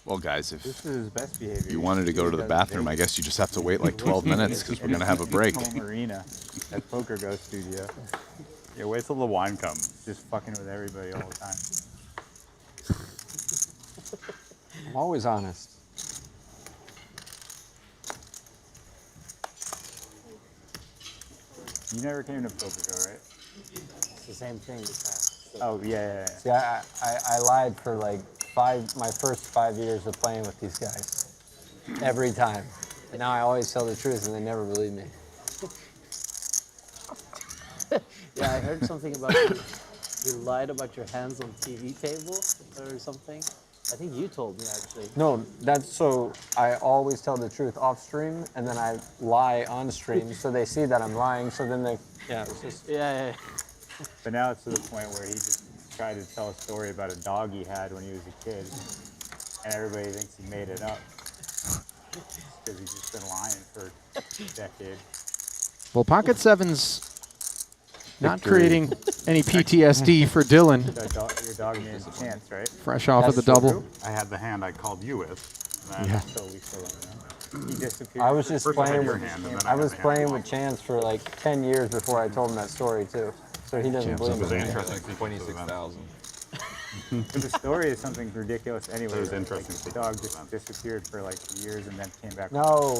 row. Well, guys, if This is his best behavior. you wanted to go to the bathroom, I guess you just have to wait like 12 minutes because we're going to have a break. Home arena at Poker Go Studio. Yeah, wait till the wine comes. Just fucking with everybody all the time. I'm always honest. You never came to Poker Go, right? It's the same thing this time. Oh, yeah. See, I lied for like my first 5 years of playing with these guys. Every time. And now I always tell the truth and they never believe me. Yeah, I heard something about you lied about your hands on TV table or something. I think you told me actually. No, that's so I always tell the truth off stream and then I lie on stream so they see that I'm lying. So then it's just. Yeah. But now it's to the point where he just tried to tell a story about a dog he had when he was a kid. And everybody thinks he made it up. Because he's just been lying for a decade. Well, Pocket Seven's not creating any PTSD for Dylan. Your dog named Chance, right? Fresh off of the double. I had the hand I called you with. And Yeah. We still don't know. He disappeared. I was just First I had playing your with hand, and then I I was had the playing hand. with Chance for like 10 years before I told him that story too. So he doesn't believe It was me. interesting. 26,000. But the story is something ridiculous anyway. It was right? interesting. Like, the dog just disappeared for like years and then came back. No.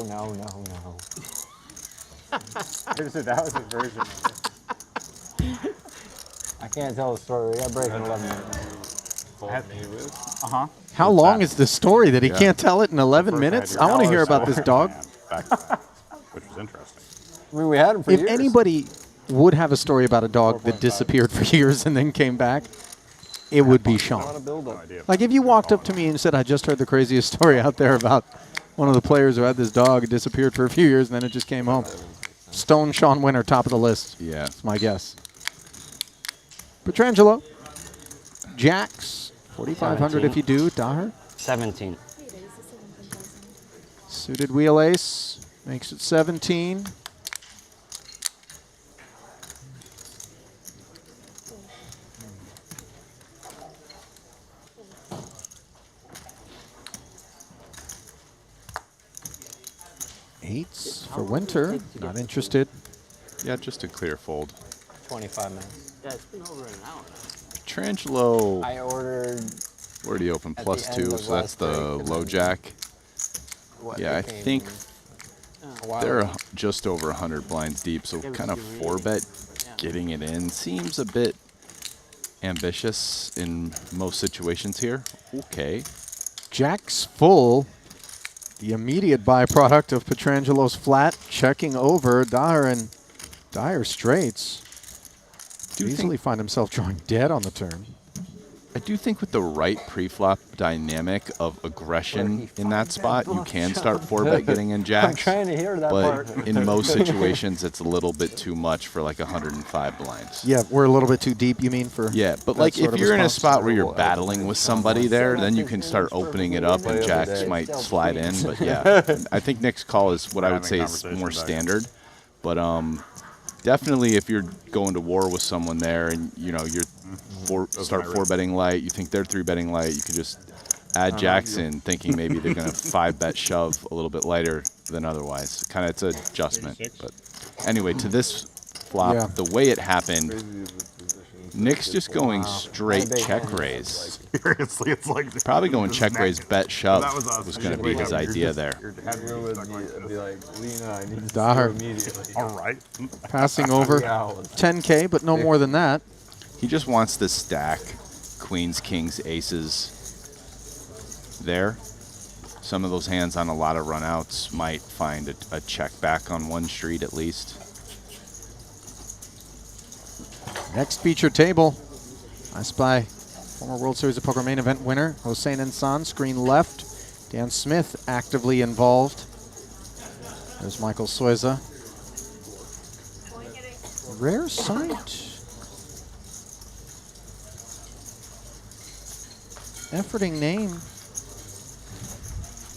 That was a version of it. I can't tell the story. We got to break in 11 minutes. Uh-huh. How long is the story that he Yeah. can't tell it in 11 First I had minutes? your I want to dollar hear about store this dog. Back to back, which was interesting. I mean, we had him for If years. anybody would have a story about a dog that disappeared for years and then came back, it would be I want Sean. to build No it. idea. Like if you walked up to me and said, I just heard the craziest story out there about one of the players who had this dog, it disappeared for a few years, and then it just came home. Stone Sean Winner, top of the list. Yeah. That's my guess. Petrangelo. Jacks. 4,500 if you do. Daher. 17. Suited wheel ace. Makes it 17. Eights for Winter. Not interested. Yeah, just a clear fold. 25 minutes. Yeah, it's been over an hour. Petrangelo, I ordered where do you open? at Plus the end 2, of so that's last the break, and low then jack. what Yeah, I became think a while they're ago. just over 100 blinds deep, so but kind of you really- 4-bet getting it in seems a bit ambitious in most situations here. Okay. Jack's full. The immediate byproduct of Petrangelo's flat checking over Daher and Dire straights. Do you Easily find himself drawing dead on the turn. I do think with the right pre-flop dynamic of aggression in that spot, you can start 4-bet getting in jacks. I'm trying to hear that But part. in most situations, it's a little bit too much for like 105 blinds. Yeah, we're a little bit too deep, you mean, for Yeah, but that like sort if of you're in a response? spot where you're battling with somebody there, then you can start opening it up and jacks might slide in. But yeah, I think Nick's call is what I would say is more standard. But definitely if you're going to war with someone there and you know you're start 4-betting light, you think they're 3-betting light, you could just add jacks in thinking maybe they're going to 5-bet shove a little bit lighter than otherwise. Kind of it's an adjustment. But anyway, to this flop, the way it happened, Nick's just going straight check raise. Seriously, it's like Probably going check raise, bet shove was going to be his idea there. Edgar would be like, Lena, I need to Daher. go immediately. all right. Passing over 10K, but no more than that. He just wants to stack queens, kings, aces. there. Some of those hands on a lot of runouts might find a check back on one street at least. Next feature table. I spy former World Series of Poker main event winner, Hossein Ensan, screen left. Dan Smith actively involved. There's Michael Souza. Rare sight. Efforting name.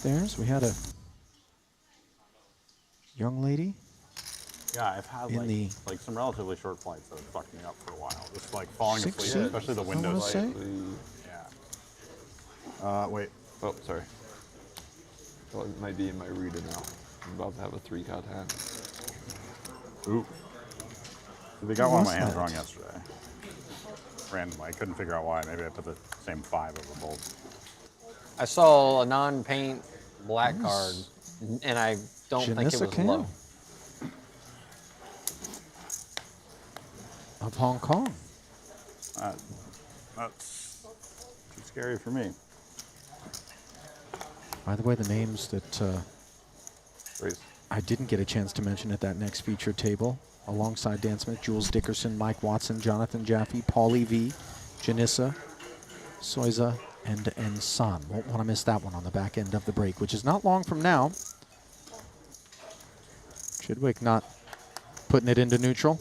There's, we had a young lady. Yeah, I've had like some relatively short flights that have fucked me up for a while. Just like falling asleep, especially the windows. Yeah. Wait. Oh, sorry. Well, it might be in my reader now. I'm about to have a 3-card hand. Ooh. They got one of my hands wrong yesterday. Randomly. I couldn't figure out why. Maybe I put the same 5 over both. I saw a non-paint black card, and I don't think it was low. Of Hong Kong. That's too scary for me. By the way, the names that I didn't get a chance to mention at that next feature table, alongside Dan Smith, Jules Dickerson, Mike Watson, Jonathan Jaffe, Paulie V, Janissa, Souza, and Ensan. Won't want to miss that one on the back end of the break, which is not long from now. Chidwick not putting it into neutral.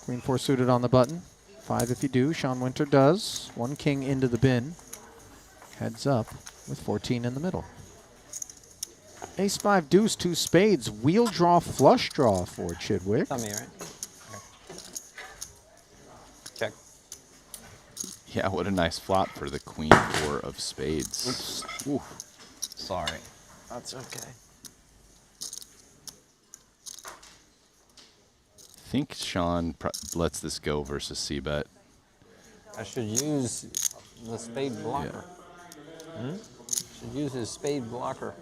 Queen 4 suited on the button. 5 if you do. Sean Winter does. 1 king into the bin. Heads up with 14 in the middle. Ace 5 deuce, 2 spades. Wheel draw, flush draw for Chidwick. Tell me, right? Check. Yeah, what a nice flop for the Queen 4 of spades. Oof. Sorry. That's okay. I think Sean lets this go versus C-bet. I should use the spade blocker. Yeah. Should use his spade blocker.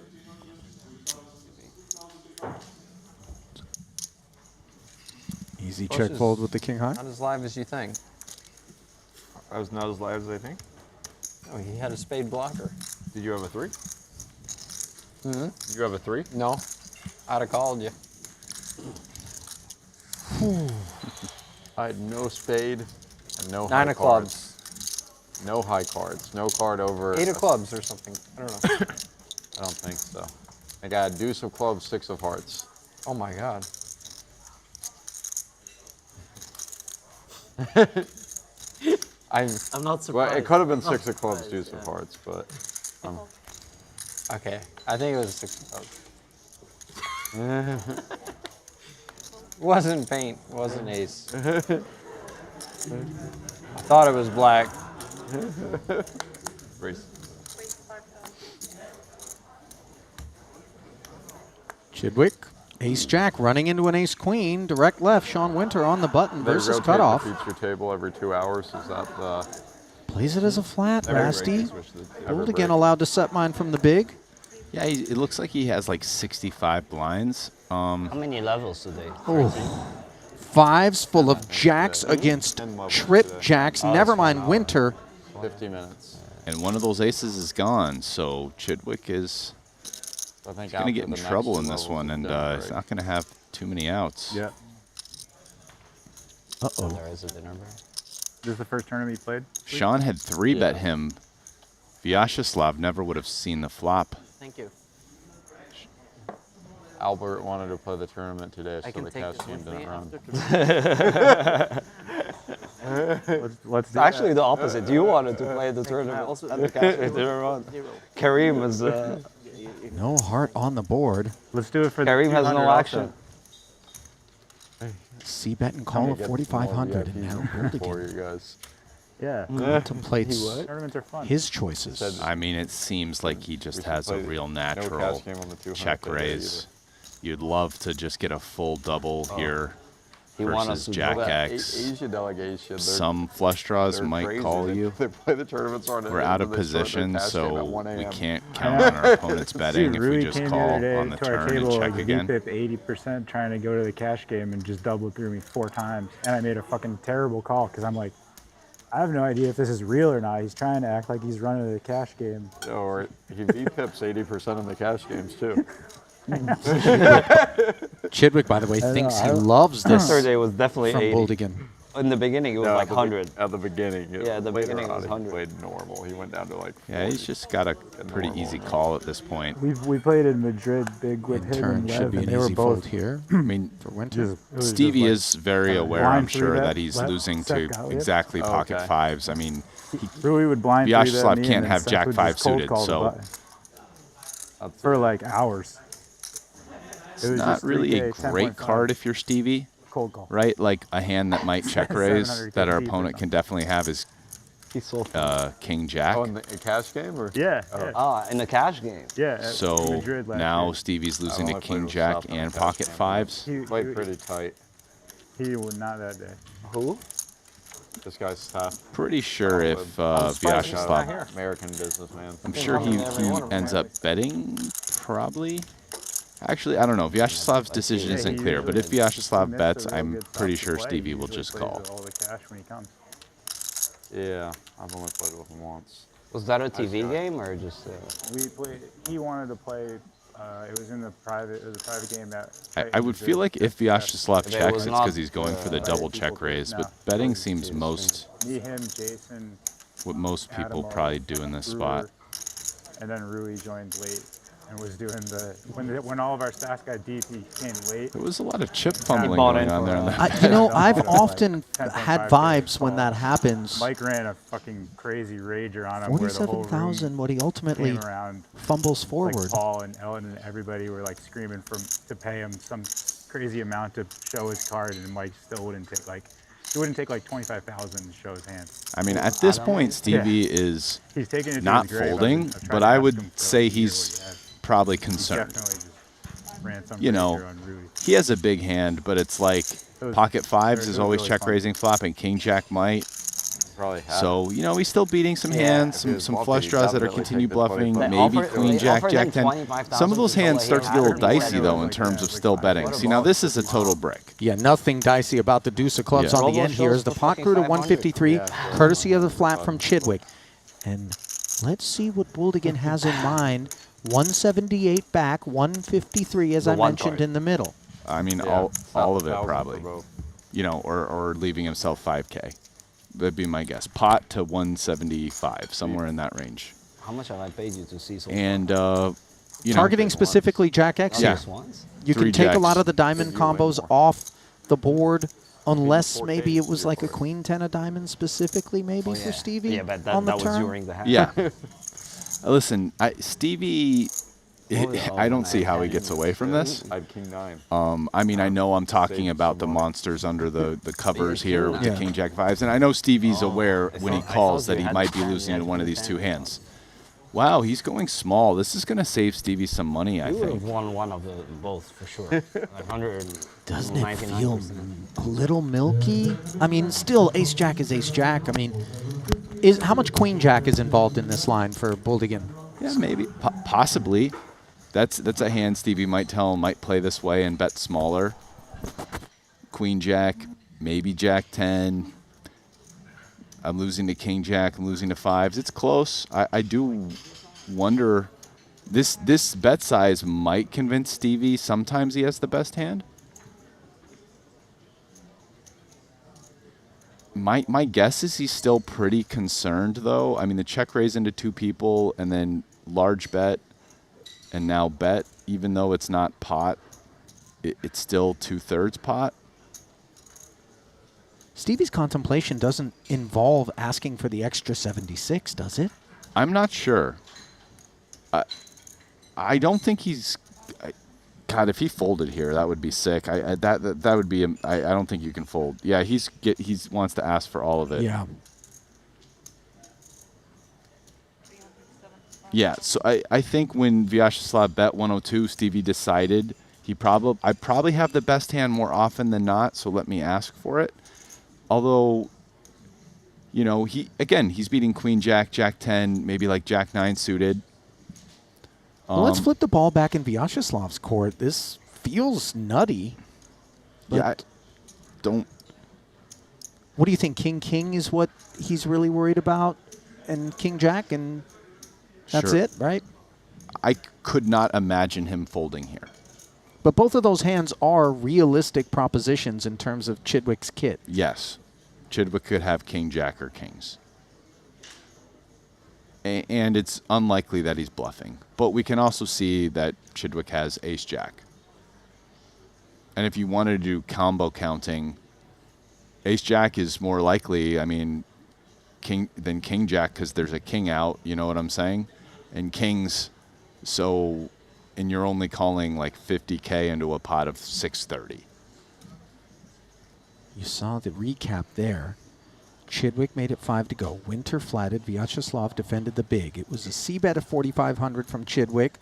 Easy check fold with the king high. Not as live as you think. I was not as live as I think. Oh, he had a spade blocker. Did you have a 3? Mm-hmm. Did you have a 3? No. I'd have called you. I had no spade and no 9 high of clubs. Cards. No high cards. No card over. 8 of clubs or something. I don't know. I don't think so. I got deuce of clubs, 6 of hearts. Oh my God. I'm not surprised. Well, it could have been 6 of clubs, deuce of hearts, but. Okay, I think it was 6 of clubs. Wasn't paint, wasn't ace. I thought it was black. Chidwick, ace jack, running into an ace queen, direct left. Sean Winter on the button versus rotate cutoff. The feature table every 2 hours. Is that the? Plays it as a flat, Rasty. Old Every again break. allowed to set mine from the big. Yeah, it looks like he has like 65 blinds. How many levels today? Oh. 5s full of jacks against trip jacks. Never mind Winter. 50 minutes. And one of those aces is gone, so Chidwick is going to get in trouble in this one, and he's not going to have too many outs. Yeah. Uh-oh. There is a dinner break. This is the first tournament he played? Sean had 3-bet him. Vyacheslav never would have seen the flop. Thank you. Albert wanted to play the tournament today, so the cash game didn't run. Let's do Actually, that. the opposite. You wanted to play the tournament, and the cash game didn't run. Kareem was. No heart on the board. Let's do it for Kareem the has no action. C-bet and call of 4,500, and now hold For again. you guys. Yeah. Contemplates Tournaments are fun. his choices. I mean, it seems like he just has a real natural check raise. You'd love to just get a full double here versus Jack X. Asia delegation. Some flush draws might call you. They play the tournaments on We're out of position, so we can't count on our opponent's betting if we just call on the turn and check again. 80% trying to go to the cash game and just double threw me 4 times. And I made a fucking terrible call because I'm like, I have no idea if this is real or not. He's trying to act like he's running a cash game. Or he V-pips 80% of the cash games, too. Chidwick, by the way, thinks he loves this. Yesterday was definitely from 80. Buldigan. In the beginning, it was like 100. At the beginning. Yeah, the later beginning on, was he 100. played normal. He went down to like 40. Yeah, he's just got a pretty easy call at this point. We played in Madrid big with him Turn and should Lev, be and an they were easy both fold here. I mean, for Winter. It was Stevie just is very aware, blind I'm sure, three that bet, he's let losing set to go, yeah. exactly pocket Okay. fives. I mean, Rui would blind three bet Vyacheslav me, can't and then have Seth Jack would 5 just cold suited, call the so button. For like hours. it's It was not just really a 3K, great 10.5. card if you're Stevie. Cold call. Right? Like a hand that might check raise 700K that our deep opponent or can definitely have is King Jack. Oh, in the cash game? Or? Yeah. In the cash game. Yeah. So Madrid last now year. Stevie's losing to only played King with Jack South in and the cash pocket game. fives. Played pretty tight. He would not that day. Who? This guy's tough. Pretty sure if Vyacheslav, American businessman. I'm sure he ends up betting, probably. Actually, I don't know. Vyacheslav's decision isn't clear, but if Vyacheslav bets, I'm pretty sure Stevie will just call. All the cash when he comes. Yeah, I've only played with him once. Was that a TV game or just? We played. He wanted to play. It was in the private. It was a private game that. I would feel like if Vyacheslav If it checks, was it's not, because he's going for the double check raise, but betting seems most Me, him, Jason. what most people Adamo, probably do in this spot. Brewer, and then Rui joined late and was doing the when all of our stats got deep, he came late. There was a lot of chip fumbling going on there. You know, I've often had vibes when that happens. Mike ran a fucking crazy rager on him. Where the whole 47,000, what he ultimately came around, fumbles forward. Like Paul and Ellen and everybody were like screaming to pay him some crazy amount to show his card, and Mike still wouldn't take like. It wouldn't take like 25,000 to show his hand. I mean, at this point, Stevie is He's taking it to not his grave. folding, I've tried but to I ask him would for say like a year he's what he had. probably He concerned. definitely just ran some You rager know, on Rui. he has a big hand, but it's like was- pocket fives it is was always really check fun. raising flop, and King Jack might. Probably had So, you know, he's still beating some Yeah, hands, if he was some bluffing, flush he'd draws that are definitely continue take the bluffing, 25. maybe They Queen Jack, offered Jack them 10. 25,000 Some of those to hands play start to get a little hard. dicey, though, in terms of still betting. See, now this is a total brick. Yeah, nothing dicey about the deuce of clubs Yeah. on the Robo end here shows as the the pot fucking grew to 500. 153, Yeah. courtesy of the flat from Chidwick. And let's see what Buldigan has in mind. 178 back, 153, as The I one mentioned, card. in the middle. I mean, Yeah, all of it 1,000 for probably. both. You know, or leaving himself 5K. That'd be my guess. Pot to 175, somewhere in that range. How much have I paid you to see so And, you know, Targeting specifically Jack X. Yeah. Just once? You can 3 take a jacks. lot of the diamond You win combos more. off the board, unless 4K maybe it is was your like a card. queen 10 of diamonds specifically, maybe for Stevie. Yeah, but on the that was turn. during the hand. Yeah. Listen, Stevie, What was it? I don't Oh, see how he nine. gets away from this. I had King 9. I mean, I know I'm talking Saved about some the money. monsters under the covers here with Yeah. the King Jack fives, and I know Stevie's Oh, aware I when he thought- I calls thought that you he had might the be 10, losing you to had one of King these 10. two hands. Wow, he's going small. This is going to save Stevie some money, I You would have think. won one of the both for sure. Like Doesn't it 199%. feel a little milky? I mean, still, Ace Jack is Ace Jack. I mean, how much Queen Jack is involved in this line for Buldigan? Yeah, maybe, possibly. That's a hand Stevie might tell him might play this way and bet smaller. Queen Jack, maybe Jack 10. I'm losing to King Jack. I'm losing to fives. It's close. I do wonder. This bet size might convince Stevie sometimes he has the best hand. My guess is he's still pretty concerned, though. I mean, the check raise into two people and then large bet and now bet, even though it's not pot, it's still 2/3 pot. Stevie's contemplation doesn't involve asking for the extra 76, does it? I'm not sure. I don't think he's. God, if he folded here, that would be sick. That would be. I don't think you can fold. Yeah, he wants to ask for all of it. Yeah. Yeah. So I think when Vyacheslav bet 102, Stevie decided I probably have the best hand more often than not. So let me ask for it. Although, you know, he's beating Queen Jack, Jack 10, maybe like Jack 9 suited. Well, let's flip the ball back in Vyacheslav's court. This feels nutty. Yeah, What do you think? King is what he's really worried about, and King Jack, and that's Sure. it, right? I could not imagine him folding here. But both of those hands are realistic propositions in terms of Chidwick's kit. Yes. Chidwick could have King Jack or kings. And it's unlikely that he's bluffing. But we can also see that Chidwick has Ace Jack. And if you wanted to do combo counting, Ace Jack is more likely, I mean, than King Jack because there's a king out, you know what I'm saying? And kings, and you're only calling like 50K into a pot of 630. You saw the recap there. Chidwick made it 5 to go. Winter flatted. Vyacheslav defended the big. It was a c-bet of 4,500 from Chidwick.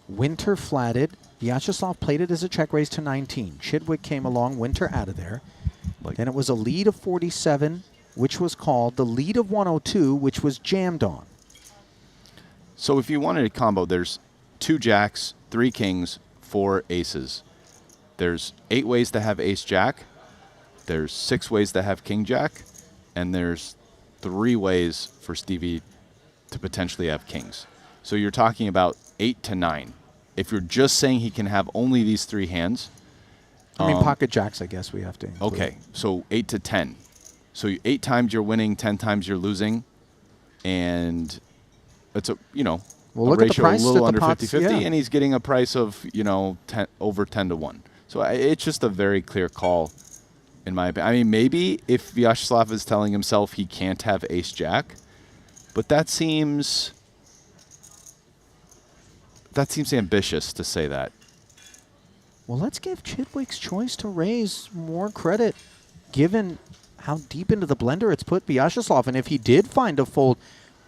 Winter flatted. Vyacheslav played it as a check raise to 19. Chidwick came along. Winter out of there. Then it was a lead of 47, which was called. The lead of 102, which was jammed on. So if you wanted a combo, there's 2 jacks, 3 kings, 4 aces. There's 8 ways to have Ace Jack. There's 6 ways to have King Jack, and there's 3 ways for Stevie to potentially have kings. So you're talking about 8 to 9. If you're just saying he can have only these 3 hands. I mean, pocket jacks, I guess we have to include. Okay, so 8 to 10. So 8 times you're winning, 10 times you're losing, and it's a Well, a look at the ratio price a little at under the pots, 50-50, yeah. and he's getting a price of over 10 to 1. So it's just a very clear call. In my opinion, I mean, maybe if Vyacheslav is telling himself he can't have Ace Jack, but that seems ambitious to say that. Well, let's give Chidwick's choice to raise more credit, given how deep into the blender it's put Vyacheslav. And if he did find a fold,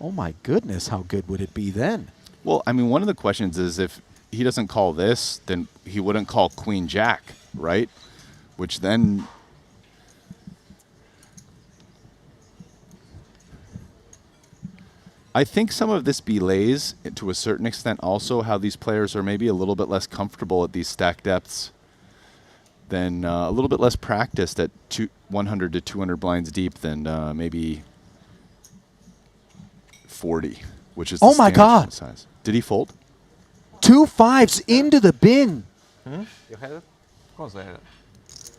oh my goodness, how good would it be then? Well, I mean, one of the questions is if he doesn't call this, then he wouldn't call Queen Jack, right? Which then... I think some of this belays, to a certain extent, also how these players are maybe a little bit less comfortable at these stack depths than a little bit less practiced at 100 to 200 blinds deep than maybe 40, which is the Oh my God. size. Did he fold? 2 5s into the bin. You had it? Of course I had it.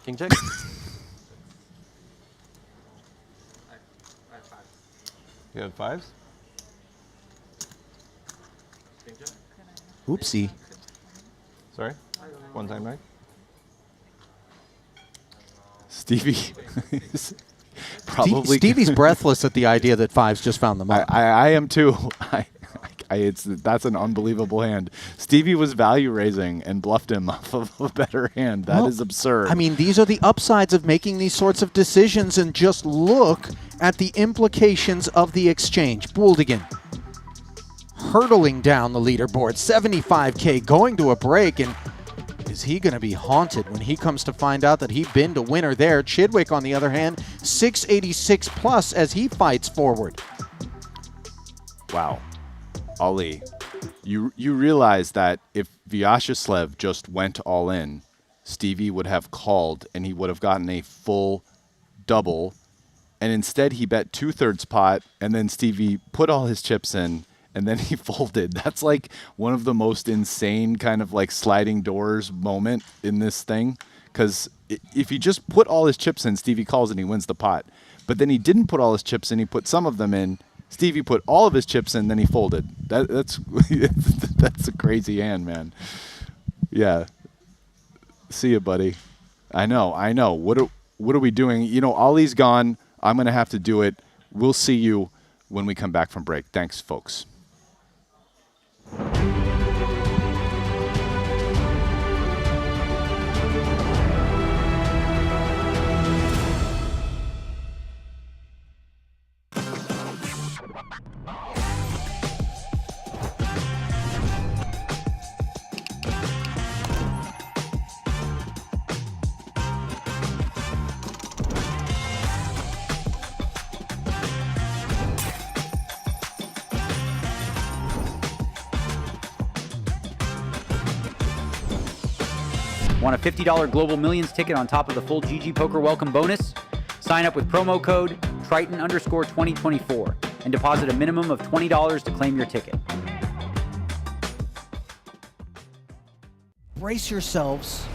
King Jack? You had 5s? Oopsie. Sorry? One time back? Stevie is probably... Stevie's breathless at the idea that 5s just found them up. I am too. That's an unbelievable hand. Stevie was value raising and bluffed him off of a better hand. That is absurd. I mean, these are the upsides of making these sorts of decisions, and just look at the implications of the exchange. Bouldigan hurtling down the leaderboard, 75K, going to a break, and is he going to be haunted when he comes to find out that he binned a winner there? Chidwick, on the other hand, 686 plus as he fights forward. Wow. Ali, you realize that if Vyacheslav just went all in, Stevie would have called and he would have gotten a full double, and instead he bet 2/3 pot, and then Stevie put all his chips in and then he folded. That's like one of the most insane kind of like sliding doors moment in this thing, because if he just put all his chips in, Stevie calls and he wins the pot. But then he didn't put all his chips in, he put some of them in. Stevie put all of his chips in, then he folded. That's that's a crazy hand, man. Yeah. See ya, buddy. I know. What are we doing? You know, Ali's gone. I'm gonna have to do it. We'll see you when we come back from break. Thanks, folks. Want a $50 Global Millions ticket on top of the full GG Poker welcome bonus? Sign up with promo code Triton_2024 and deposit a minimum of $20 to claim your ticket. Brace yourselves.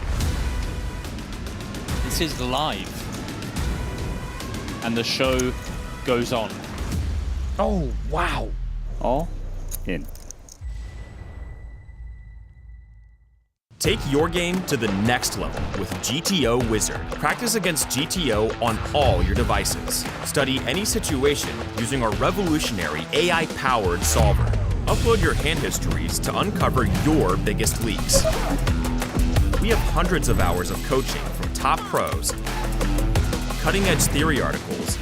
This is live. And the show goes on. Oh, wow. All in. Take your game to the next level with GTO Wizard. Practice against GTO on all your devices. Study any situation using our revolutionary AI-powered solver. Upload your hand histories to uncover your biggest leaks. We have hundreds of hours of coaching from top pros, cutting-edge theory articles,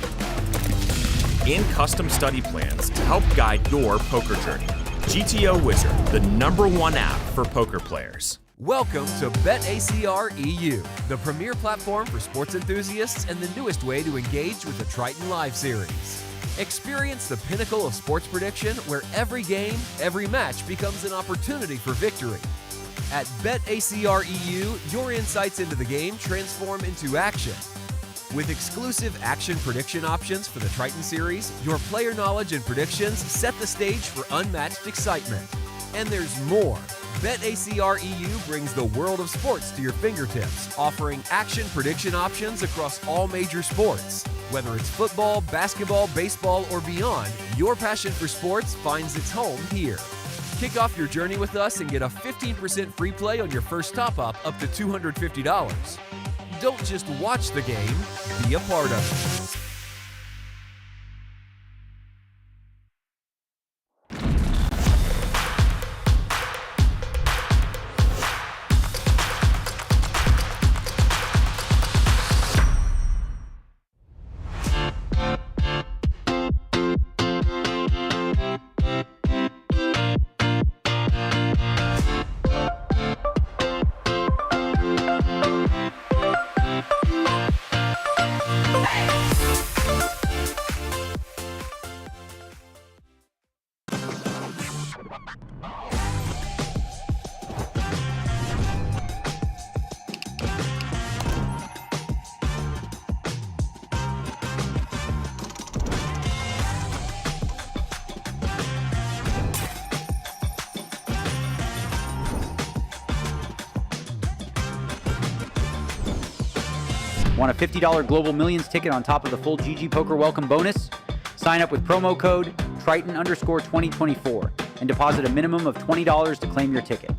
and custom study plans to help guide your poker journey. GTO Wizard, the #1 app for poker players. Welcome to BetACR EU, the premier platform for sports enthusiasts and the newest way to engage with the Triton Live Series. Experience the pinnacle of sports prediction where every game, every match becomes an opportunity for victory. At BetACR EU, your insights into the game transform into action. With exclusive action prediction options for the Triton Series, your player knowledge and predictions set the stage for unmatched excitement. And there's more. BetACR EU brings the world of sports to your fingertips, offering action prediction options across all major sports. Whether it's football, basketball, baseball, or beyond, your passion for sports finds its home here. Kick off your journey with us and get a 15% free play on your first top-up up to $250. Don't just watch the game, be a part of it. Want a $50 Global Millions ticket on top of the full GG Poker welcome bonus? Sign up with promo code Triton_2024 and deposit a minimum of $20 to claim your ticket.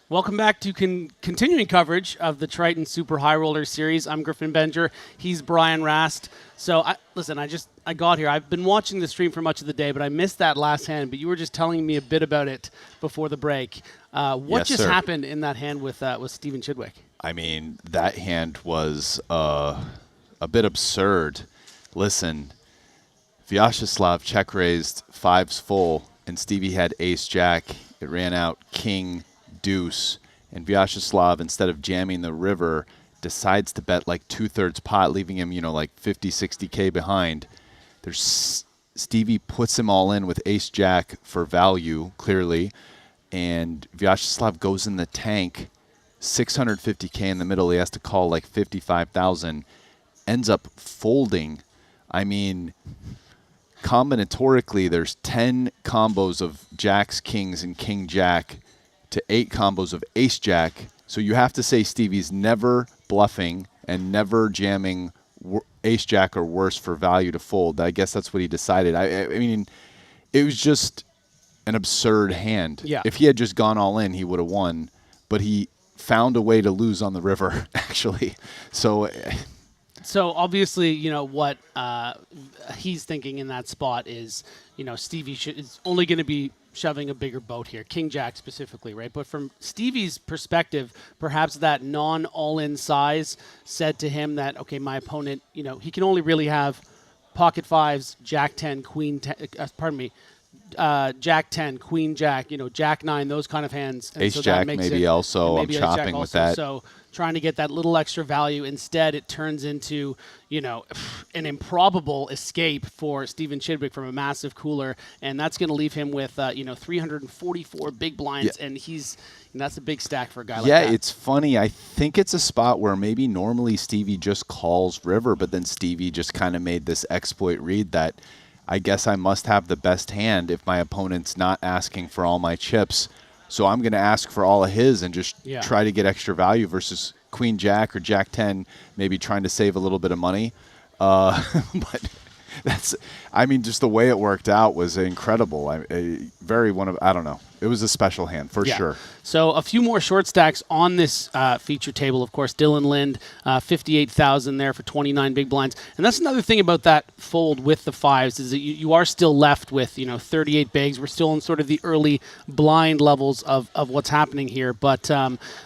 Welcome back to continuing coverage of the Triton Super High Roller Series. I'm Griffin Benger. He's Brian Rast. So, listen, I got here. I've been watching the stream for much of the day, but I missed that last hand. But you were just telling me a bit about it before the break. What just happened in that hand with Stephen Chidwick? I mean, that hand was a bit absurd. Listen, Vyacheslav check raised fives full, and Stevie had ace jack. It ran out king deuce, and Vyacheslav, instead of jamming the river, decides to bet like 2/3 pot, leaving him, like 50, 60K behind. Stevie puts him all in with ace jack for value, clearly, and Vyacheslav goes in the tank, 650K in the middle. He has to call like 55,000, ends up folding. I mean, combinatorically, there's 10 combos of jacks, kings, and king jack to 8 combos of ace jack. So you have to say Stevie's never bluffing and never jamming ace jack or worse for value to fold. I guess that's what he decided. I mean, it was just an absurd hand. Yeah. If he had just gone all in, he would have won. But he found a way to lose on the river, actually. So obviously, you know, what he's thinking in that spot is, you know, Stevie is only going to be shoving a bigger boat here, King Jack specifically, right? But from Stevie's perspective, perhaps that non-all-in size said to him that, okay, my opponent, you know, he can only really have pocket fives, Jack 10, Queen 10, Jack 10, Queen Jack, you know, Jack 9, those kind of hands. And ace so Jack maybe also. I'm chopping with that. So trying to get that little extra value. Instead, it turns into, you know, an improbable escape for Stephen Chidwick from a massive cooler, and that's going to leave him with, you know, 344 big blinds, and that's a big stack for a guy like that. Yeah, it's funny. I think it's a spot where maybe normally Stevie just calls river, but then Stevie just kind of made this exploit read that I guess I must have the best hand if my opponent's not asking for all my chips. So I'm going to ask for all of his and just try to get extra value versus Queen Jack or Jack 10, maybe trying to save a little bit of money. But that's, I mean, just the way it worked out was incredible. I don't know. It was a special hand for sure. So a few more short stacks on this feature table. Of course, Dylan Lind, 58,000 there for 29 big blinds. And that's another thing about that fold with the fives is that you are still left with, you know, 38 bigs. We're still in sort of the early blind levels of what's happening here. But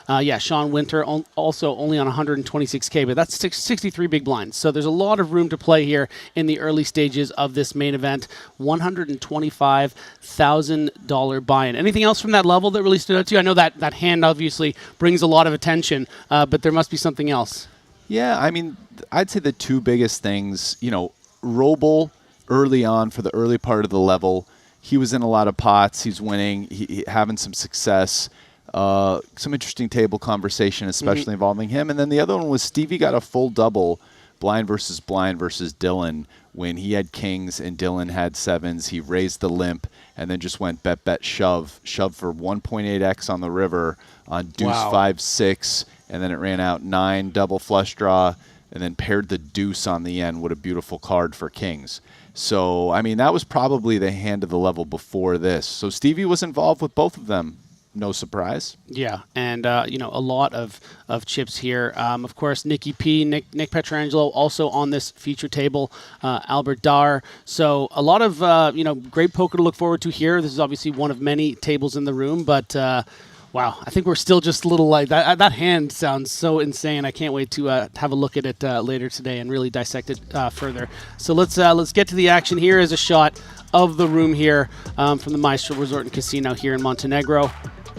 yeah, Sean Winter also only on 126K, but that's 63 big blinds. So there's a lot of room to play here in the early stages of this main event. $125,000 buy-in. Anything else from that level that really stood out to you? I know that hand obviously brings a lot of attention, but there must be something else. Yeah, I mean, I'd say the two biggest things, you know, Roble early on for the early part of the level, he was in a lot of pots. He's winning, he having some success. Some interesting table conversation, especially involving him. And then the other one was Stevie got a full double, blind versus Dylan, when he had kings and Dylan had sevens. He raised the limp and then just went bet, shove for 1.8x on the river on deuce 5-6, and then it ran out 9 double flush draw, and then paired the deuce on the end. What a beautiful card for kings. So, I mean, that was probably the hand of the level before this. So Stevie was involved with both of them. No surprise. Yeah, and you know, a lot of chips here. Of course, Nicky P, Nick Petrangelo also on this feature table. Albert Dar. So a lot of you know, great poker to look forward to here. This is obviously one of many tables in the room, but wow, I think we're still just a little like that. That hand sounds so insane. I can't wait to have a look at it later today and really dissect it further. So let's get to the action. Here is a shot of the room here from the Maestral Resort and Casino here in Montenegro.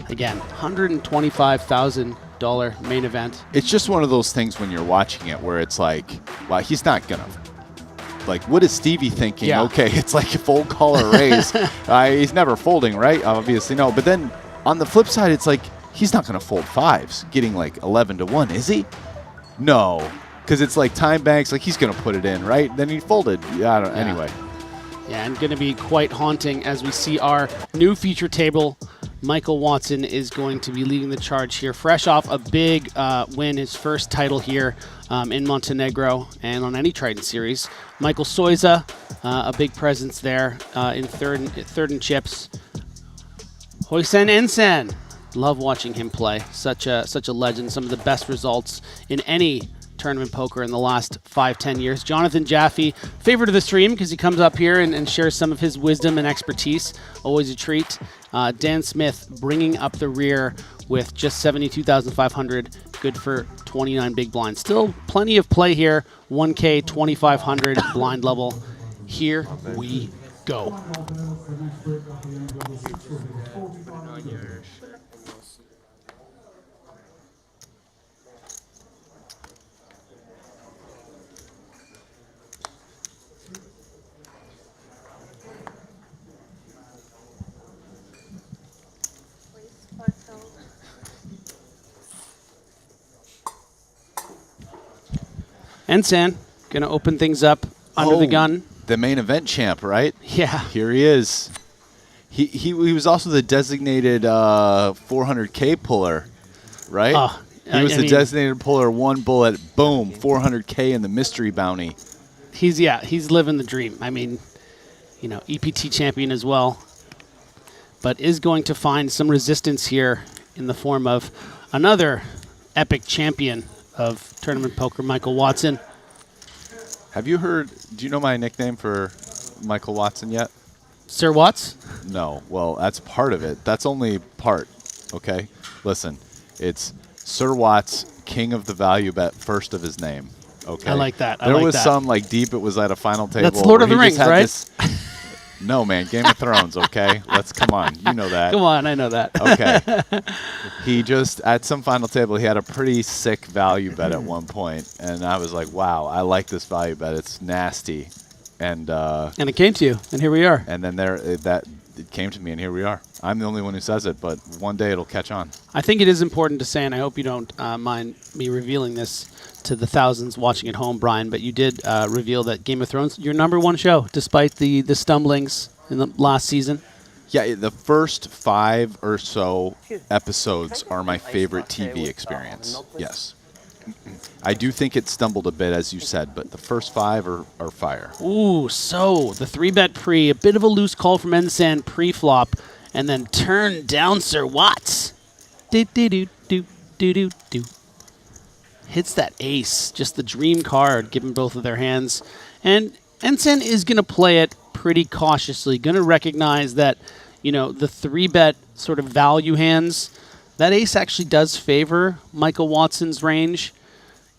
Again, $125,000 main event. It's just one of those things when you're watching it where it's like, well, he's not going to. Like, what is Stevie thinking? Yeah. Okay, it's like a fold, call, or raise. He's never folding, right? Obviously, no. But then on the flip side, it's like, he's not going to fold fives, getting like 11-1, is he? No, because it's like time banks, like he's going to put it in, right? Then he folded. Anyway. Yeah, and going to be quite haunting as we see our new feature table. Michael Watson is going to be leading the charge here, fresh off a big win, his first title here in Montenegro and on any Triton series. Michael Soiza, a big presence there in third in chips. Hoysen Ensen, love watching him play. Such a legend. Some of the best results in any tournament poker in the last 5-10 years. Jonathan Jaffe, favorite of the stream because he comes up here and shares some of his wisdom and expertise. Always a treat. Dan Smith bringing up the rear with just 72,500. Good for 29 big blinds. Still plenty of play here. 1K, 2,500 blind level. Here we go. Ensan, going to open things up under the gun. The main event champ, right? Yeah. Here he is. He was also the designated 400K puller, right? He was the designated puller, one bullet, boom, 400K in the mystery bounty. He's living the dream. I mean, you know, EPT champion as well, but is going to find some resistance here in the form of another epic champion of tournament poker, Michael Watson. Have you heard, do you know my nickname for Michael Watson yet? Sir Watts? No. Well, that's part of it. That's only part, okay? Listen, it's Sir Watts, king of the value bet, first of his name. Okay. I like that. There was some like deep. It was at a final table. That's Lord of the Rings, right? No, man. Game of Thrones. Okay. Come on. You know that. Come on. I know that. Okay. He just at some final table. He had a pretty sick value bet at one point, and I was like, "Wow, I like this value bet. It's nasty." And it came to you, and here we are. And then it came to me, and here we are. I'm the only one who says it, but one day it'll catch on. I think it is important to say, and I hope you don't mind me revealing this to the thousands watching at home, Brian, but you did reveal that Game of Thrones, your #1 show, despite the stumblings in the last season. Yeah, the first 5 or so episodes are my favorite TV experience. Yes. I do think it stumbled a bit, as you said, but the first 5 are fire. Ooh, so the 3-bet pre, a bit of a loose call from Ensign pre-flop, and then turn down Sir Watts. Do-do-do-do-do-do-do. Hits that ace, just the dream card, given both of their hands. And Ensign is going to play it pretty cautiously, going to recognize that, you know, the 3-bet sort of value hands, that ace actually does favor Michael Watson's range.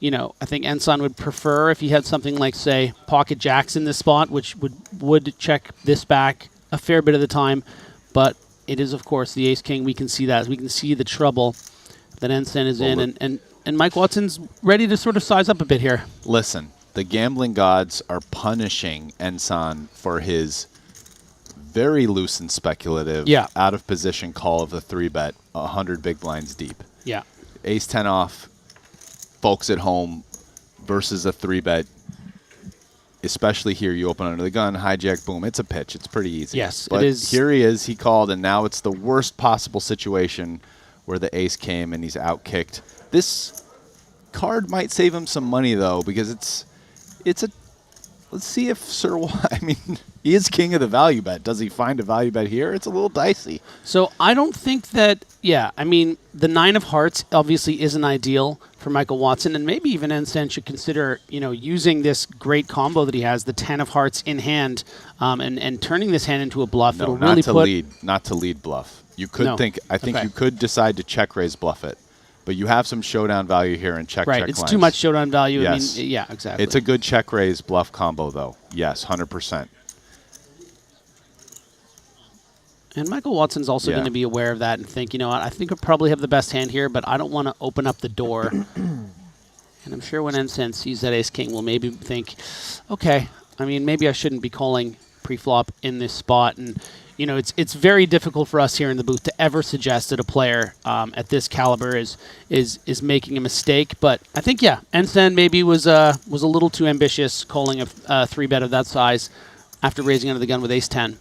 You know, I think Ensign would prefer if he had something like, say, pocket jacks in this spot, which would check this back a fair bit of the time. But it is, of course, the ace-king. We can see that. We can see the trouble that Ensign is in. And Mike Watson's ready to sort of size up a bit here. Listen, the gambling gods are punishing Ensign for his very loose and speculative, out-of-position call of the 3-bet, 100 big blinds deep. Yeah. Ace-10 off. Folks at home versus a 3-bet, especially here, you open under the gun, hijack, boom, it's a pitch. It's pretty easy. Yes, but it is. Here he is, he called, and now it's the worst possible situation where the ace came and he's out-kicked. This card might save him some money, though, because it's a... Let's see if Sir... I mean, he is king of the value bet. Does he find a value bet here? It's a little dicey. So I don't think that... Yeah, I mean, the 9 of hearts obviously isn't ideal for Michael Watson, and maybe even Ensign should consider, you know, using this great combo that he has, the 10 of hearts in hand, and turning this hand into a bluff. No, It'll not really to lead. Not to lead bluff. You could think... I think you could decide to check raise bluff it. But you have some showdown value here and check Right, it's too much showdown value. Yes. I mean, yeah, exactly. It's a good check raise bluff combo, though. Yes, 100%. And Michael Watson's also going to be aware of that and think, you know what, I think I probably have the best hand here, but I don't want to open up the door. And I'm sure when Ensign sees that ace-king, will maybe think, okay, I mean, maybe I shouldn't be calling pre-flop in this spot. And you know, it's very difficult for us here in the booth to ever suggest that a player at this caliber is making a mistake. But I think, yeah, Ensign maybe was a little too ambitious calling a 3-bet of that size after raising under the gun with ace-10.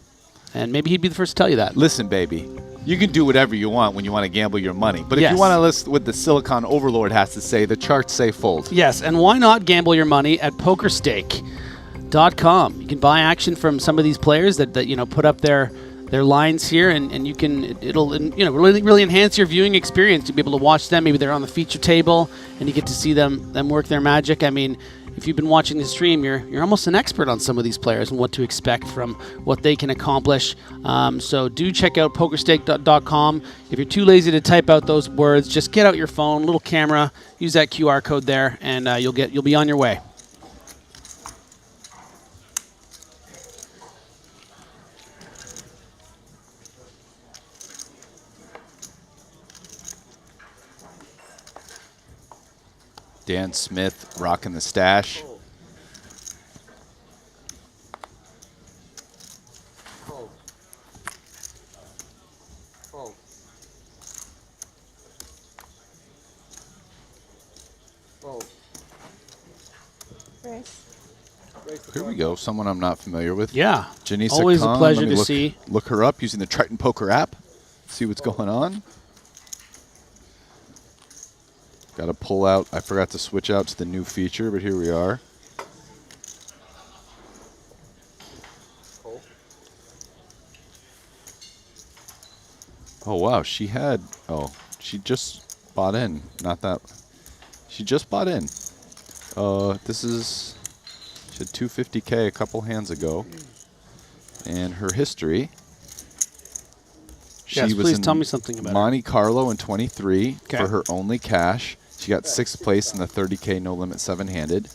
And maybe he'd be the first to tell you that. Listen, baby, you can do whatever you want when you want to gamble your money. But if you want to listen what the Silicon Overlord has to say, the charts say fold. Yes, and why not gamble your money at PokerStake.com? You can buy action from some of these players that you know, put up their lines here, and you can it'll really enhance your viewing experience to be able to watch them. Maybe they're on the feature table and you get to see them work their magic. I mean, if you've been watching the stream, you're almost an expert on some of these players and what to expect from what they can accomplish. So do check out pokerstake.com. If you're too lazy to type out those words, just get out your phone, little camera, use that QR code there, and you'll be on your way. Dan Smith rocking the stash. Here we go. Someone I'm not familiar with. Yeah. Janisa Always Khan. a pleasure Let me to see. Look her up using the Triton Poker app. See what's going on. Got to pull out. I forgot to switch out to the new feature, but here we are. Oh, wow. She had, she just bought in. Not that. She just bought in. This is, she had 250K a couple hands ago. And her history. Yes, please tell me something about Monte Carlo in 23 Okay. for her only cash. She got 6th place in the 30K no limit 7-handed.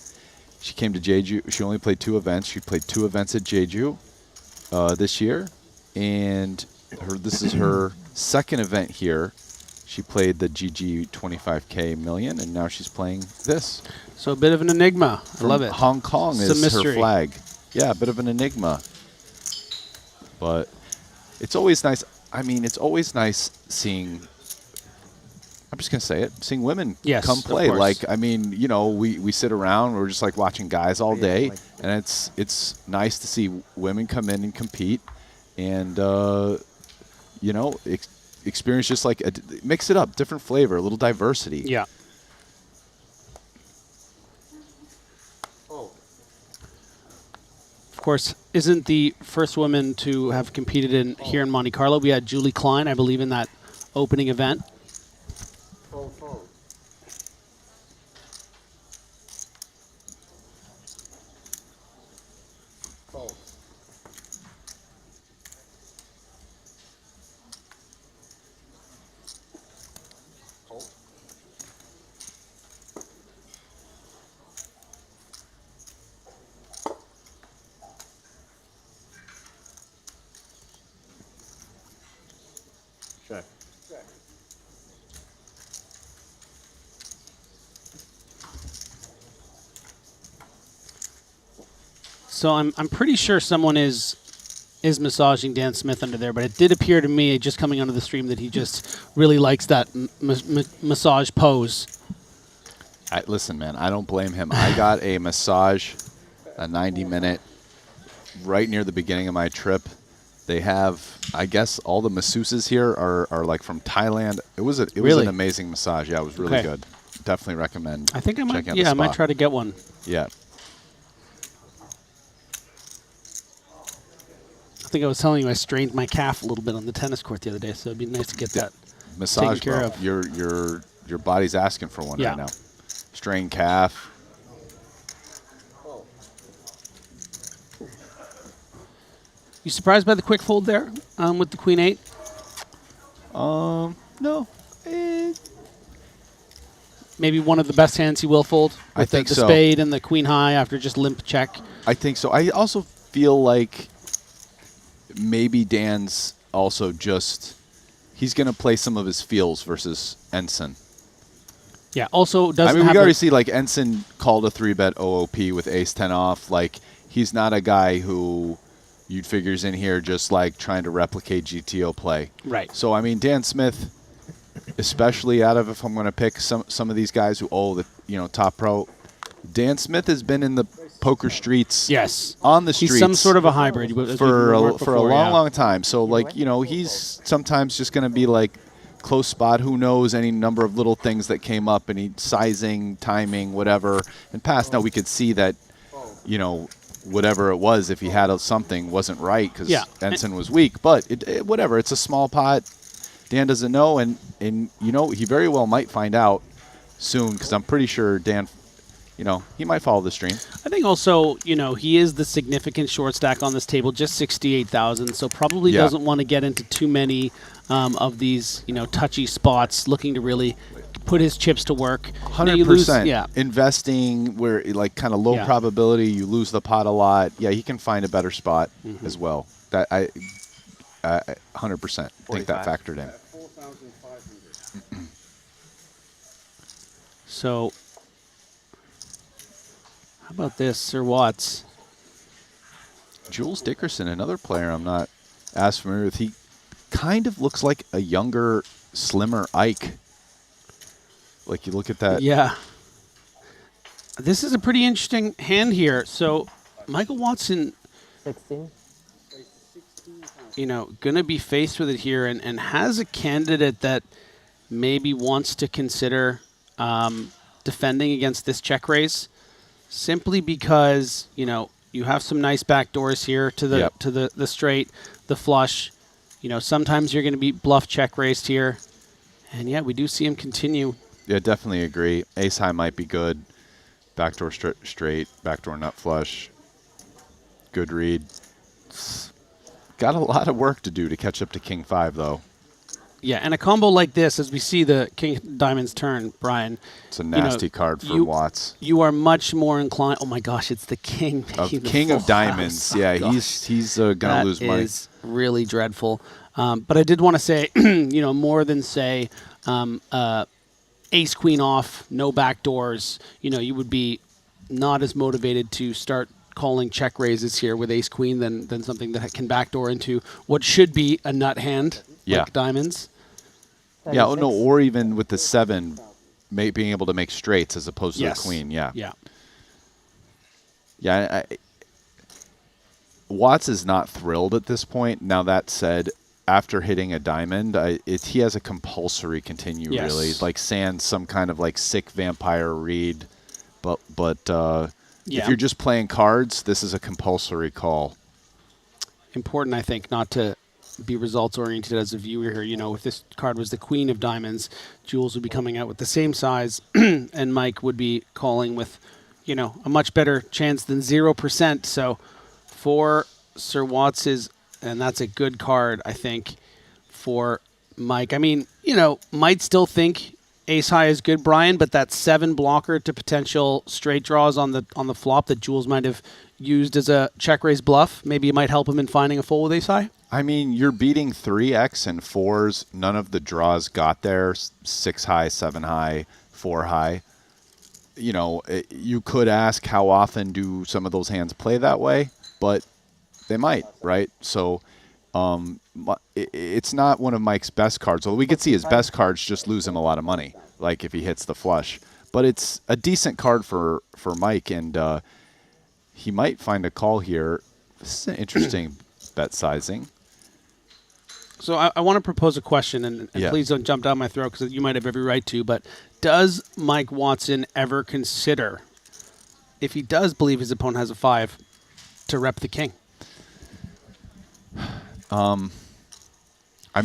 She came to Jeju. She only played 2 events. She played 2 events at Jeju this year. And this is her 2nd event here. She played the GG 25K million, and now she's playing this. So a bit of an enigma. I love it. Hong Kong It's a is mystery. her flag. Yeah, a bit of an enigma. But it's always nice. I mean, it's always nice seeing, I'm just going to say it, seeing women Yes, come of play. course. Like, I mean, you know, we sit around, we're just like watching guys all day, and it's nice to see women come in and compete and, you know, experience just like, mix it up, different flavor, a little diversity. Yeah. Of course, isn't the first woman to have competed in here in Monte Carlo. We had Julie Klein, I believe, in that opening event. Check. So I'm pretty sure someone is massaging Dan Smith under there, but it did appear to me just coming onto the stream that he just really likes that massage pose. Listen, man, I don't blame him. I got a massage, a 90-minute, right near the beginning of my trip. They have, I guess, all the masseuses here are like from Thailand. It was Really? an amazing massage. Yeah, it was really Okay. good. Definitely recommend. I think I might. checking out Yeah, the I might spot. try to get one. Yeah. I think I was telling you I strained my calf a little bit on the tennis court the other day, so it'd be nice to get that Massage, taken care bro. of. Your body's asking for one Yeah. right now. Strained calf. You surprised by the quick fold there with the Queen 8? No. Maybe one of the best hands he will fold. I With think the so. spade and the Queen High after just limp check. I think so. I also feel like maybe Dan's also just, he's going to play some of his feels versus Ensign. Yeah, also doesn't I mean, we have can already the- see, like, Ensign called a 3-bet OOP with ace-10 off. Like, he's not a guy who you'd figures in here just, like, trying to replicate GTO play. Right. So, I mean, Dan Smith, especially out of, if I'm going to pick some of these guys who, top pro, Dan Smith has been in the poker streets. Yes. On the streets. He's some sort of a hybrid. as we've For remarked a before, long, yeah. long time. So, like, he's sometimes just going to be, like, close spot, who knows, any number of little things that came up, and he sizing, timing, whatever. In past, now we could see that, whatever it was, if he had something wasn't right because Yeah. Ensign was weak. But whatever, it's a small pot. Dan doesn't know, and he very well might find out soon because I'm pretty sure Dan, he might follow the stream. I think also, he is the significant short stack on this table, just 68,000, so probably Yeah. doesn't want to get into too many of these, touchy spots, looking to really put his chips to work. Now, 100%. yeah. Investing where, like, kind of low Yeah. probability, you lose the pot a lot. Yeah, he can find a better spot as well. That I 100% think that 45. factored in. So, how about this, Sir Watts? Jules Dickerson, another player I'm not as familiar with. He kind of looks like a younger, slimmer Ike. Like, you look at that. Yeah. This is a pretty interesting hand here. So, Michael Watson, 16. you know, going to be faced with it here and has a candidate that maybe wants to consider defending against this check raise, simply because, you know, you have some nice back doors here to the to the straight, the flush. You know, sometimes you're going to be bluff check raised here. And yeah, we do see him continue. Yeah, definitely agree. Ace high might be good. Backdoor straight, backdoor nut flush. Good read. Got a lot of work to do to catch up to King 5, though. Yeah, and a combo like this, as we see the King Diamonds turn, Brian. It's a nasty card for Watts. You are much more inclined. Oh my gosh, it's the King. King of Diamonds. Yeah, he's gonna lose money. That is really dreadful. But I did want to say, you know, more than say ace queen off, no back doors. You know, you would be not as motivated to start calling check raises here with ace queen than something that can backdoor into what should be a nut hand, like diamonds. Yeah, oh no, or even with the 7, being able to make straights as opposed to the queen. Yeah. Yeah. Watts is not thrilled at this point. Now that said, after hitting a diamond, he has a compulsory continue. Really, like sans some kind of like sick vampire read, but if you're just playing cards, this is a compulsory call. Important, I think, not to be results oriented as a viewer here. You know, if this card was the Queen of Diamonds, Jules would be coming out with the same size, and Mike would be calling with, you know, a much better chance than 0%. So for Sir Watts's, and that's a good card, I think, for Mike. I mean, you know, might still think ace high is good, Brian, but that 7 blocker to potential straight draws on the flop that Jules might have used as a check raise bluff, maybe it might help him in finding a fold with ace high. I mean, you're beating 3x and 4s. None of the draws got there. 6 high, 7 high, 4 high. You know, you could ask how often do some of those hands play that way, but they might, right? So it's not one of Mike's best cards. Although we could see his best cards just lose him a lot of money, like if he hits the flush. But it's a decent card for Mike, and he might find a call here. This is an interesting bet sizing. So I want to propose a question, and please don't jump down my throat because you might have every right to, but does Mike Watson ever consider, if he does believe his opponent has a 5, to rep the king? I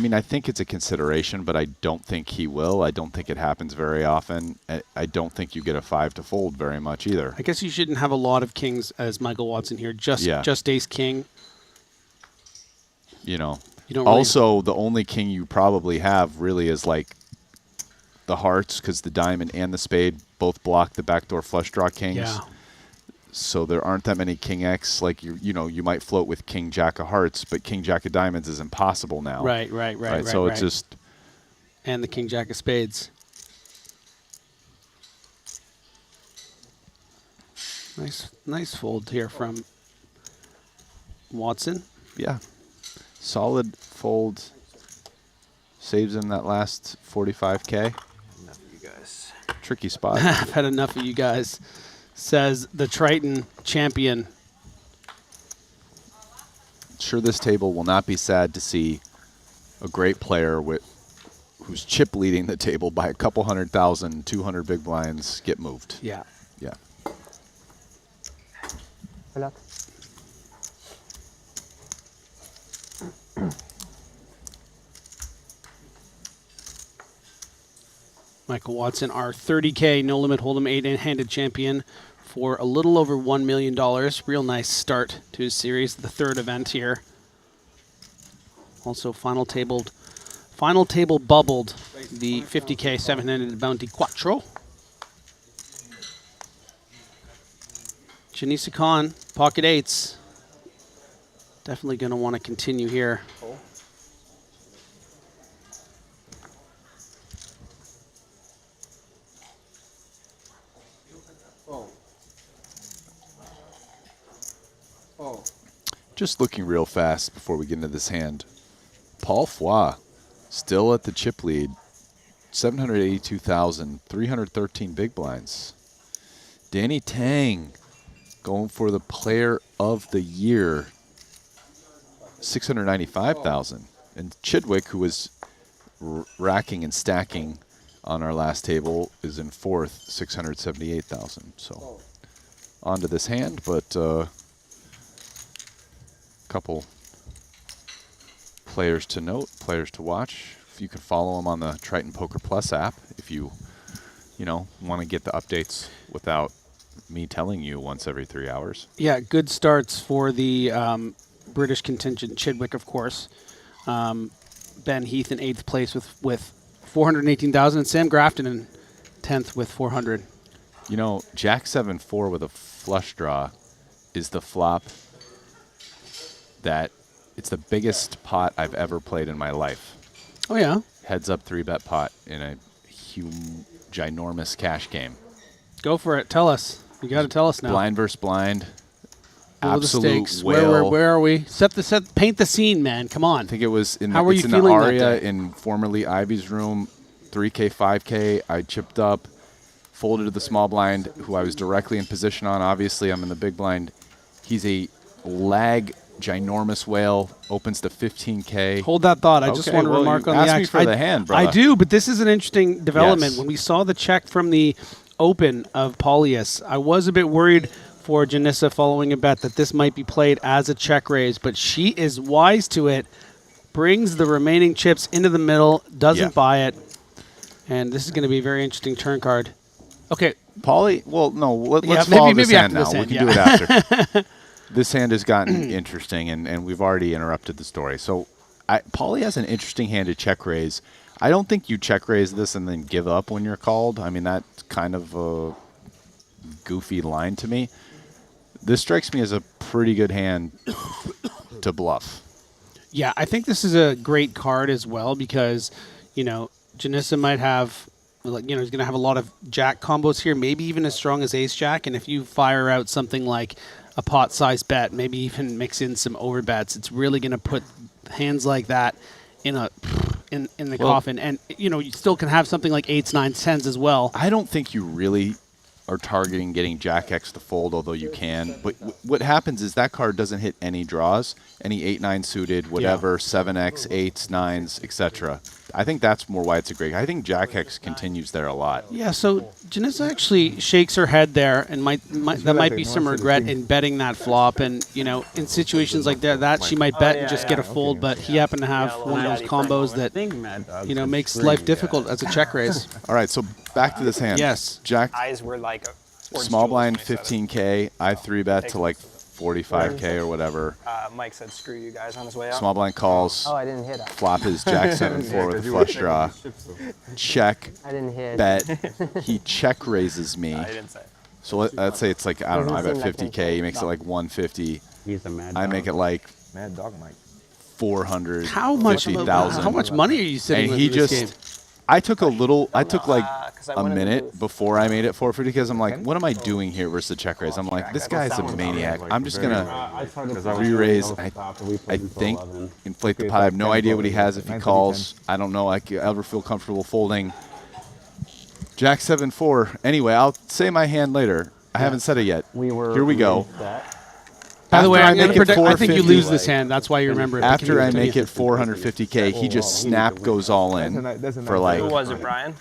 mean, I think it's a consideration, but I don't think he will. I don't think it happens very often. I don't think you get a 5 to fold very much either. I guess you shouldn't have a lot of kings as Michael Watson here, just ace king. You know. You don't really also, the only king you probably have really is like the hearts, because the diamond and the spade both block the backdoor flush draw kings. Yeah. So there aren't that many king X. Like you know, you might float with king jack of hearts, but king jack of diamonds is impossible now. Right. So it's just, and the king jack of spades. Nice fold here from Watson. Yeah. Solid fold. Saves him that last 45K. Enough of you guys. Tricky spot. I've had enough of you guys, says the Triton champion. Sure, this table will not be sad to see a great player who's chip leading the table by a couple 100,000, 200 big blinds get moved. Yeah. Yeah. Hello. Michael Watson, our 30K No Limit Hold'em 8-handed champion for a little over $1 million. Real nice start to his series, the 3rd event here. Also final table bubbled the 50K 7-handed Bounty Quattro. Janisa Khan, pocket 8s. Definitely going to want to continue here. Just looking real fast before we get into this hand. Paul Foy, still at the chip lead. 782,000, 313 big blinds. Danny Tang going for the player of the year, 695,000. And Chidwick, who was racking and stacking on our last table, is in fourth, 678,000. So on to this hand, but couple players to note, players to watch. If you can follow them on the Triton Poker Plus app, if you want to get the updates without me telling you once every 3 hours. Yeah, good starts for the British contingent. Chidwick, of course. Ben Heath in 8th place with 418,000, and Sam Grafton in 10th with 400. You know, Jack 7-4 with a flush draw is the flop that it's the biggest pot I've ever played in my life. Oh, yeah? Heads up 3-bet pot in a ginormous cash game. Go for it. Tell us. You got to tell us now. Blind versus blind. Absolute Absolute whale. Where are we? Paint the scene, man. Come on. I think it was in How the, were it's you in the feeling that Aria day? in formerly Ivy's room. 3K, 5K. I chipped up, folded to the small blind, who I was directly in position on. Obviously, I'm in the big blind. He's a lag ginormous whale, opens to 15K. Hold that thought. I just want to remark on the ask action. me for the hand, brother. I do, but this is an interesting development. Yes. When we saw the check from the Open of Paulius, I was a bit worried for Janissa following a bet that this might be played as a check raise, but she is wise to it, brings the remaining chips into the middle, doesn't buy it, and this is going to be a very interesting turn card. Okay. Paulie, well, no, let's follow this hand now. We can do it after. This hand has gotten interesting, and we've already interrupted the story. So Paulie has an interesting hand to check raise. I don't think you check raise this and then give up when you're called. I mean, that's kind of a goofy line to me. This strikes me as a pretty good hand to bluff. Yeah, I think this is a great card as well because, Janissa might have, he's going to have a lot of jack combos here, maybe even as strong as ace jack. And if you fire out something like a pot size bet, maybe even mix in some overbets, it's really going to put hands like that in the coffin. And, you still can have something like 8s, 9s, 10s as well. I don't think you really are targeting getting Jack X to fold, although you can. But what happens is that card doesn't hit any draws, any 8-9 suited, whatever, 7X, 8s, 9s, etc. I think that's more why it's a great. I think Jack X continues there a lot. Yeah, so Janissa actually shakes her head there, and there might be some regret in betting that flop. And in situations like that she might bet and just get a fold. But he happened to have one of those combos that makes life difficult as a check raise. All right, so back to this hand. Yes, Jack. Eyes were like small blind 15K. I 3-bet to like 45K or whatever. Mike said, "Screw you guys" on his way out. Small blind calls. Oh, I didn't hit it. Flop is Jack 7-4 with a flush draw. Check. I didn't hit. Bet. He check raises me. I didn't say. So let's say it's like, I don't know, I bet 50K. He makes it like 150. He's a mad I dog. make it like Mad dog Mike. 400. How much money are you sitting and with he in this just game? I took like a minute before I made it 450 because I'm like, what am I doing here versus the check raise? I'm like, this guy's a maniac. I'm just going to re-raise. I think, inflate the pot. I have no idea what he has if he calls. I don't know. I ever feel comfortable folding. Jack 7-4. Anyway, I'll say my hand later. I haven't said it yet. Here we go. By the way, I think you lose this hand. That's why you remember it. After I make it 450K, he just snap goes all in for like Who was it, Brian?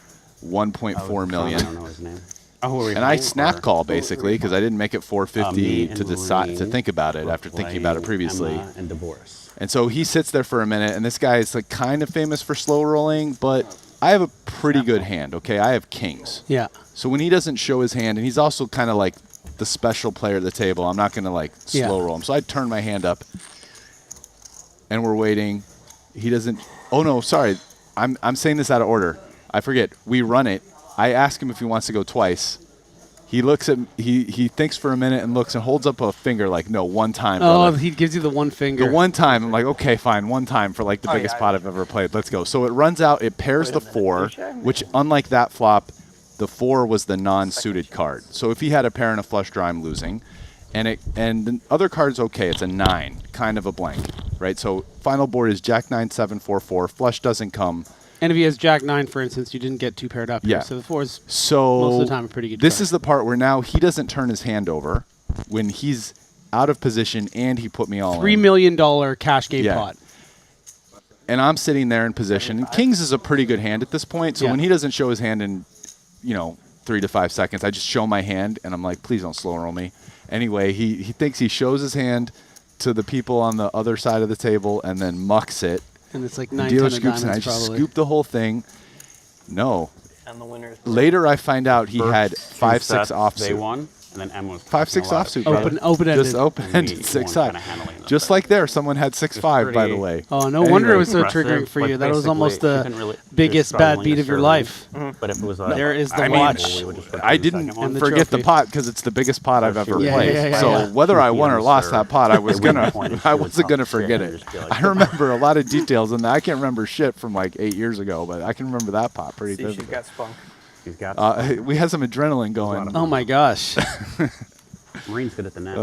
1.4 million. I don't know his name. And I snap call basically because I didn't make it 450 to decide to think about it after thinking about it previously. And divorce. And so he sits there for a minute, and this guy is like kind of famous for slow rolling, but I have a pretty good hand. Okay, I have kings. Yeah. So when he doesn't show his hand, and he's also kind of like the special player at the table, I'm not going to like slow roll him. So I turn my hand up, and we're waiting. He doesn't. Oh no, sorry. I'm saying this out of order. I forget. We run it. I ask him if he wants to go twice. He looks at he thinks for a minute and looks and holds up a finger like, no, one time. Oh, brother. he gives you the one finger. The one time. I'm like, okay, fine, one time for like the biggest pot I've ever played. Let's go. So it runs out. It pairs the 4, which unlike that flop, the 4 was the non-suited card. So if he had a pair and a flush draw, I'm losing. And the other card's okay. It's a 9, kind of a blank, right? So final board is Jack 9, 7, 4, 4. Flush doesn't come. And if he has Jack 9, for instance, you didn't get 2 paired up here. Yeah. So the 4 is so most of the time a pretty good This card. is the part where now he doesn't turn his hand over. when he's out of position and he put me all $3 in. million cash game Yeah. pot. And I'm sitting there in position. And Kings is a pretty good hand at this point. So Yeah. when he doesn't show his hand in, 3 to 5 seconds, I just show my hand and I'm like, please don't slow roll me. Anyway, he thinks he shows his hand to the people on the other side of the table and then mucks it. And it's like The 9 dealer ton of scoops and I diamonds just probably. scoop the whole thing. No. And the winners. Later I find out he had 5-6 offsuit. They won, and then M was 5-6 offsuit. Open- brother. open-ended. Just open-ended. We 6 weren't high. kinda handling it. Just like there, someone had 6-5, by the way. Oh, no wonder it was so Impressive, triggering for but you. That was basically, almost you the couldn't really- biggest you're bad struggling beat to of your serve. life. But if it was There is the I mean, watch. I didn't And the forget the trophy. pot because it's the biggest pot I've ever Yeah, played. yeah, yeah, so yeah. whether I won or lost that pot, I was They wouldn't gonna, point it I to the wasn't top gonna of the screen forget and it. just be like, I remember a lot of details, and I can't remember shit from like 8 years ago, but I can remember that pot pretty See, she vividly. got spunk. He's got We had some adrenaline going. Oh my gosh. Marine's good at the net.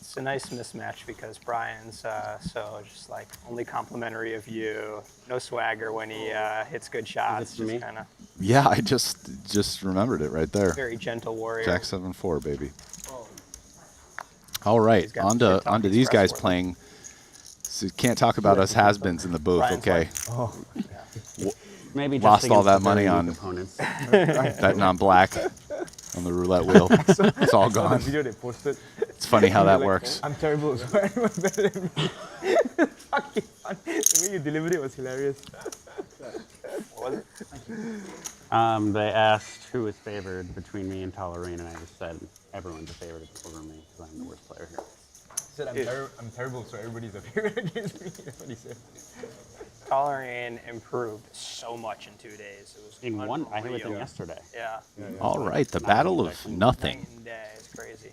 It's a nice mismatch because Brian's so just like only complimentary of you, no swagger when he hits good shots. Just kind of Yeah, I just remembered it right there. very gentle warrior. Jack 7-4, baby. All right, got on the to these guys playing. So can't talk about us has-beens in the booth, Brian's okay? like, Maybe just Lost all against that the money very on weak opponents. betting on black on the roulette wheel. It's all The gone. video they posted. It's funny how that Like, works. I'm terrible, so everyone's better than me. Fucking fun. The way you delivered it was hilarious. what was it? They asked who was favored between me and Talarine, and I just said everyone's a favorite over me because I'm the worst player here. He said, I'm terrible, so everybody's a favorite against me. That's what he said. Tolerant improved so much in 2 days. It was In one, I hit with him unreal. yesterday. Yeah. All right, the battle of nothing. Night and day. It's crazy.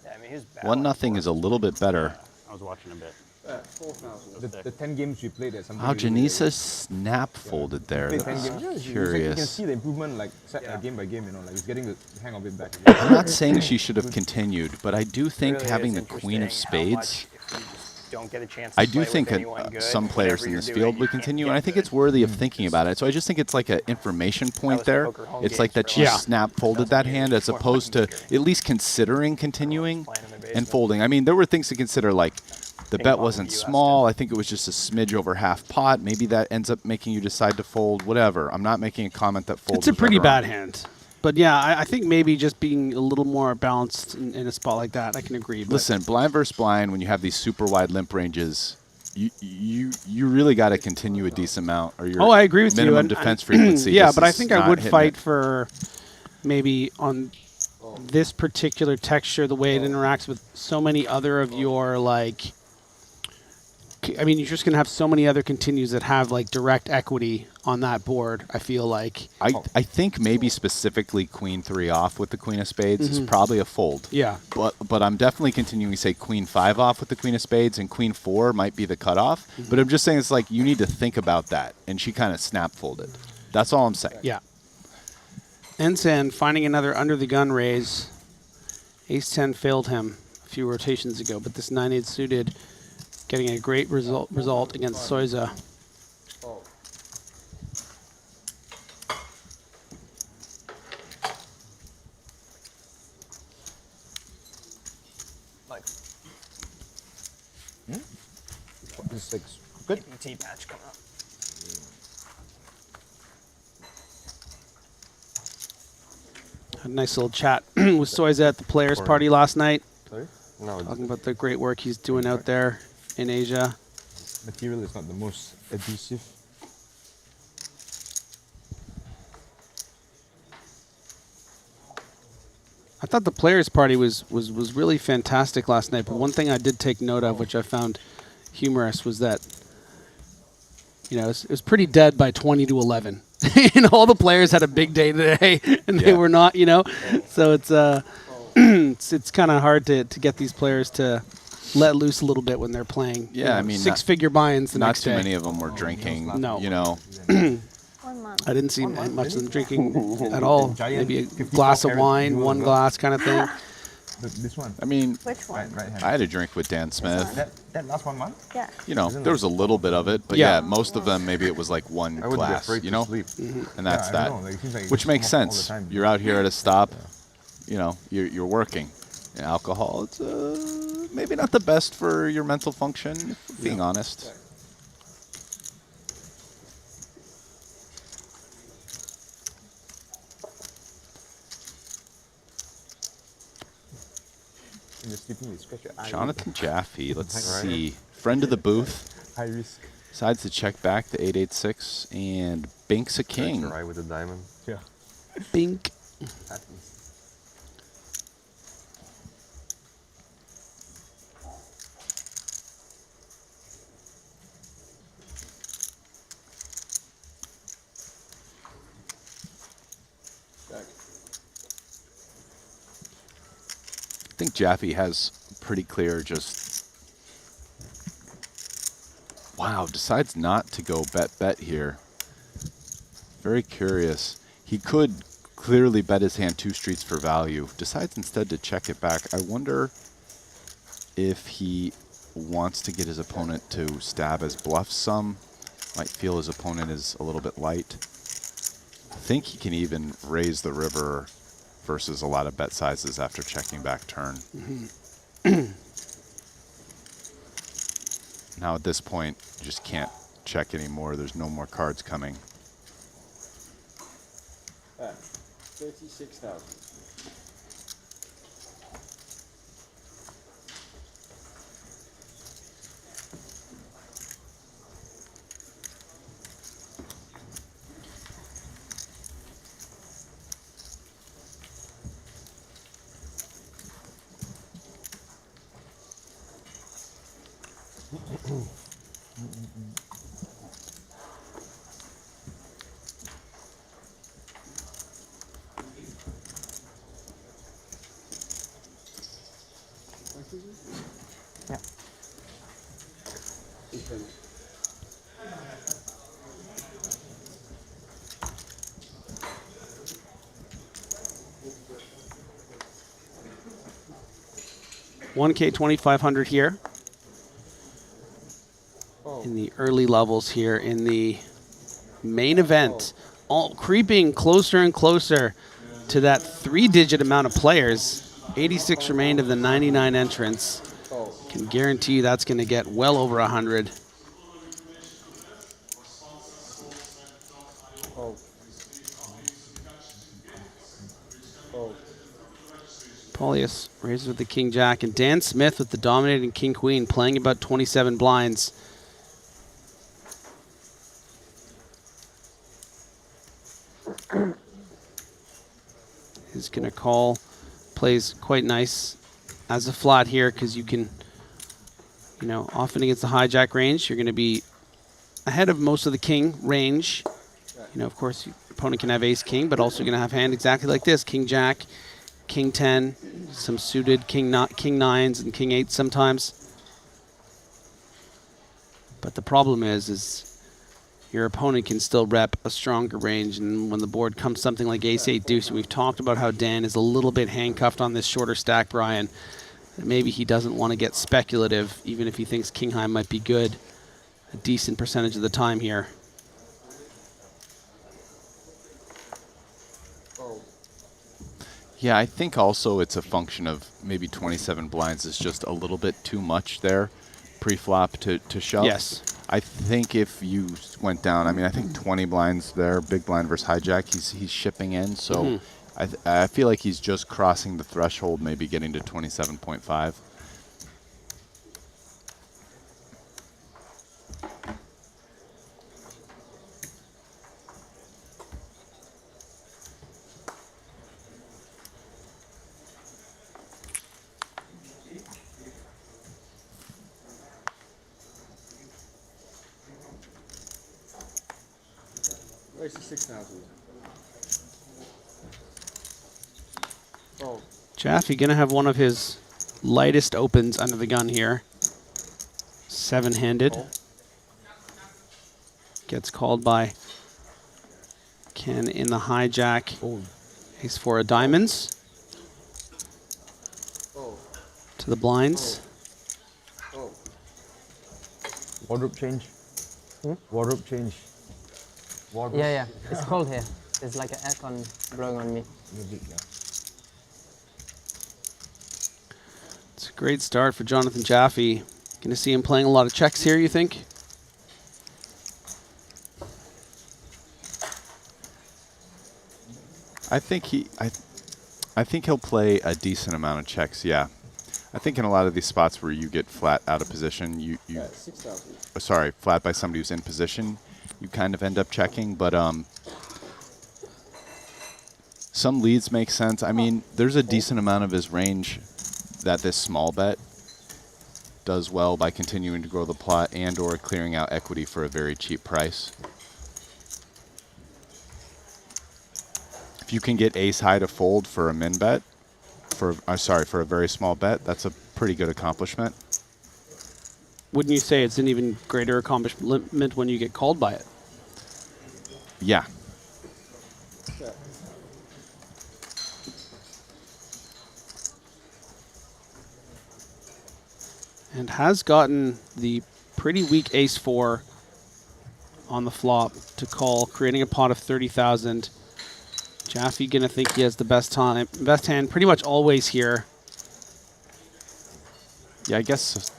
Yeah, I mean, he's 1-0 is a little bit better. I was watching a bit. The 10 games we played, there's something. How really Janisa snap folded there. Played That's 10 games. You can curious. see the improvement, like game by game. Like he's getting the hang of it back. I'm not saying she should have continued, but I do think Really having is the Queen of interesting how much Spades. if you just don't get a chance to I do play think with anyone good, some players whatever in you're this doing, field you would can't continue, get and I think good. it's worthy of thinking about it. So I just think it's like an information point was the there. poker home It's like games that for she a while. snap folded that hand as opposed to at least considering continuing and folding. I mean, there were things to consider, like the bet wasn't small. I think it was just a smidge over half pot. Maybe that ends up making you decide to fold. Whatever. I'm not making a comment that fold. It's a was pretty ever bad on. hand. But yeah, I think maybe just being a little more balanced in a spot like that, I can agree. But Listen, blind versus blind, when you have these super wide limp ranges, you really got to continue a decent amount, or your I agree with you. minimum and- defense and- frequency. Yeah, just but I is think I not would hitting fight it. for maybe on this particular texture, the way it interacts with so many other of your like. I mean, you're just gonna have so many other continues that have like direct equity on that board. I feel like. I think maybe specifically Queen 3 off with the Queen of Spades is Mhm. probably a fold. Yeah. But I'm definitely continuing to say Queen 5 off with the Queen of Spades, and Queen 4 might be the cutoff. But I'm just saying it's like you need to think about that, and she kind of snap folded. That's all I'm saying. Yeah. Ensign finding another under the gun raise. Ace-10 failed him a few rotations ago, but this 9-8 suited getting a great result against Soiza. Like, This is 6. Good. T patch coming up. Had a nice little chat with Soiza at the players' party last night. Sorry? No. Talking about the great work he's doing out there in Asia. Material is not the most adhesive. I thought the players' party was really fantastic last night, but one thing I did take note of, which I found humorous, was that it was pretty dead by 20 to 11. All the players had a big day today, and they were not, So it's kind of hard to get these players to let loose a little bit when they're playing. Yeah, I mean, six-figure buy-ins the not next too day. many of them were drinking. No. I didn't see much of them drinking at all. Maybe a glass of wine, one glass kind of thing. This one. I mean, Which one? Right hand. I had a drink with Dan Smith. That last 1 month? Yeah. There was a little bit of it, but Yeah. most of them, maybe it was like one I would be glass, afraid to sleep. And that's Yeah, I that. don't know, like, it seems like Which you makes smoke all the sense. time. You're out here at a stop, you're working. Alcohol, it's maybe not the best for your mental function, if being honest. Jonathan Jaffe, let's see. Friend of the booth. High risk. Decides to check back the 886 and binks a king. Right with the diamond. Yeah. Bink. I think Jaffe has pretty clear just, wow, decides not to go bet here. Very curious. He could clearly bet his hand 2 streets for value. Decides instead to check it back. I wonder if he wants to get his opponent to stab as bluff some. Might feel his opponent is a little bit light. I think he can even raise the river versus a lot of bet sizes after checking back turn. Now at this point, you just can't check anymore. There's no more cards coming. 36,000. Yeah. 1K 2,500 here. In the early levels here in the main event. All creeping closer and closer to that 3-digit amount of players. 86 remained of the 99 entrants. Can guarantee you that's going to get well over 100. Paulius raises with the King Jack, and Dan Smith with the dominating King Queen, playing about 27 blinds. Is going to call, plays quite nice as a flat here because you can, you know, often against the hijack range, you're going to be ahead of most of the king range. You know, of course, your opponent can have ace king, but also going to have hand exactly like this: King Jack, King 10, some suited King 9s and King 8s sometimes. But the problem is your opponent can still rep a stronger range, and when the board comes something like ace 8 deuce, and we've talked about how Dan is a little bit handcuffed on this shorter stack, Brian. Maybe he doesn't want to get speculative, even if he thinks king high might be good a decent percentage of the time here. Yeah, I think also it's a function of maybe 27 blinds is just a little bit too much there pre-flop to shove. Yes. I think if you went down, I mean, I think 20 blinds there, big blind versus hijack, he's shipping in. So I feel like he's just crossing the threshold, maybe getting to 27.5. Where's the 6,000? Oh. Jaffe going to have one of his lightest opens under the gun here. 7-handed. Gets called by Ken in the hijack. Ace 4 of diamonds. To the blinds. Wardrobe change. Wardrobe change. Wardrobe. Yeah, it's cold here. There's like an aircon blowing on me. Great start for Jonathan Jaffe. Going to see him playing a lot of checks here, you think? I think he'll play a decent amount of checks. Yeah, I think in a lot of these spots where you get flat out of position, sorry, flat by somebody who's in position, you kind of end up checking. But some leads make sense. I mean, there's a decent amount of his range that this small bet does well by continuing to grow the pot and or clearing out equity for a very cheap price. If you can get ace high to fold for a min bet, for a very small bet, that's a pretty good accomplishment. Wouldn't you say it's an even greater accomplishment when you get called by it? Yeah. And has gotten the pretty weak ace-4 on the flop to call, creating a pot of 30,000. Jaffe gonna think he has the best hand pretty much always here. Yeah, I guess.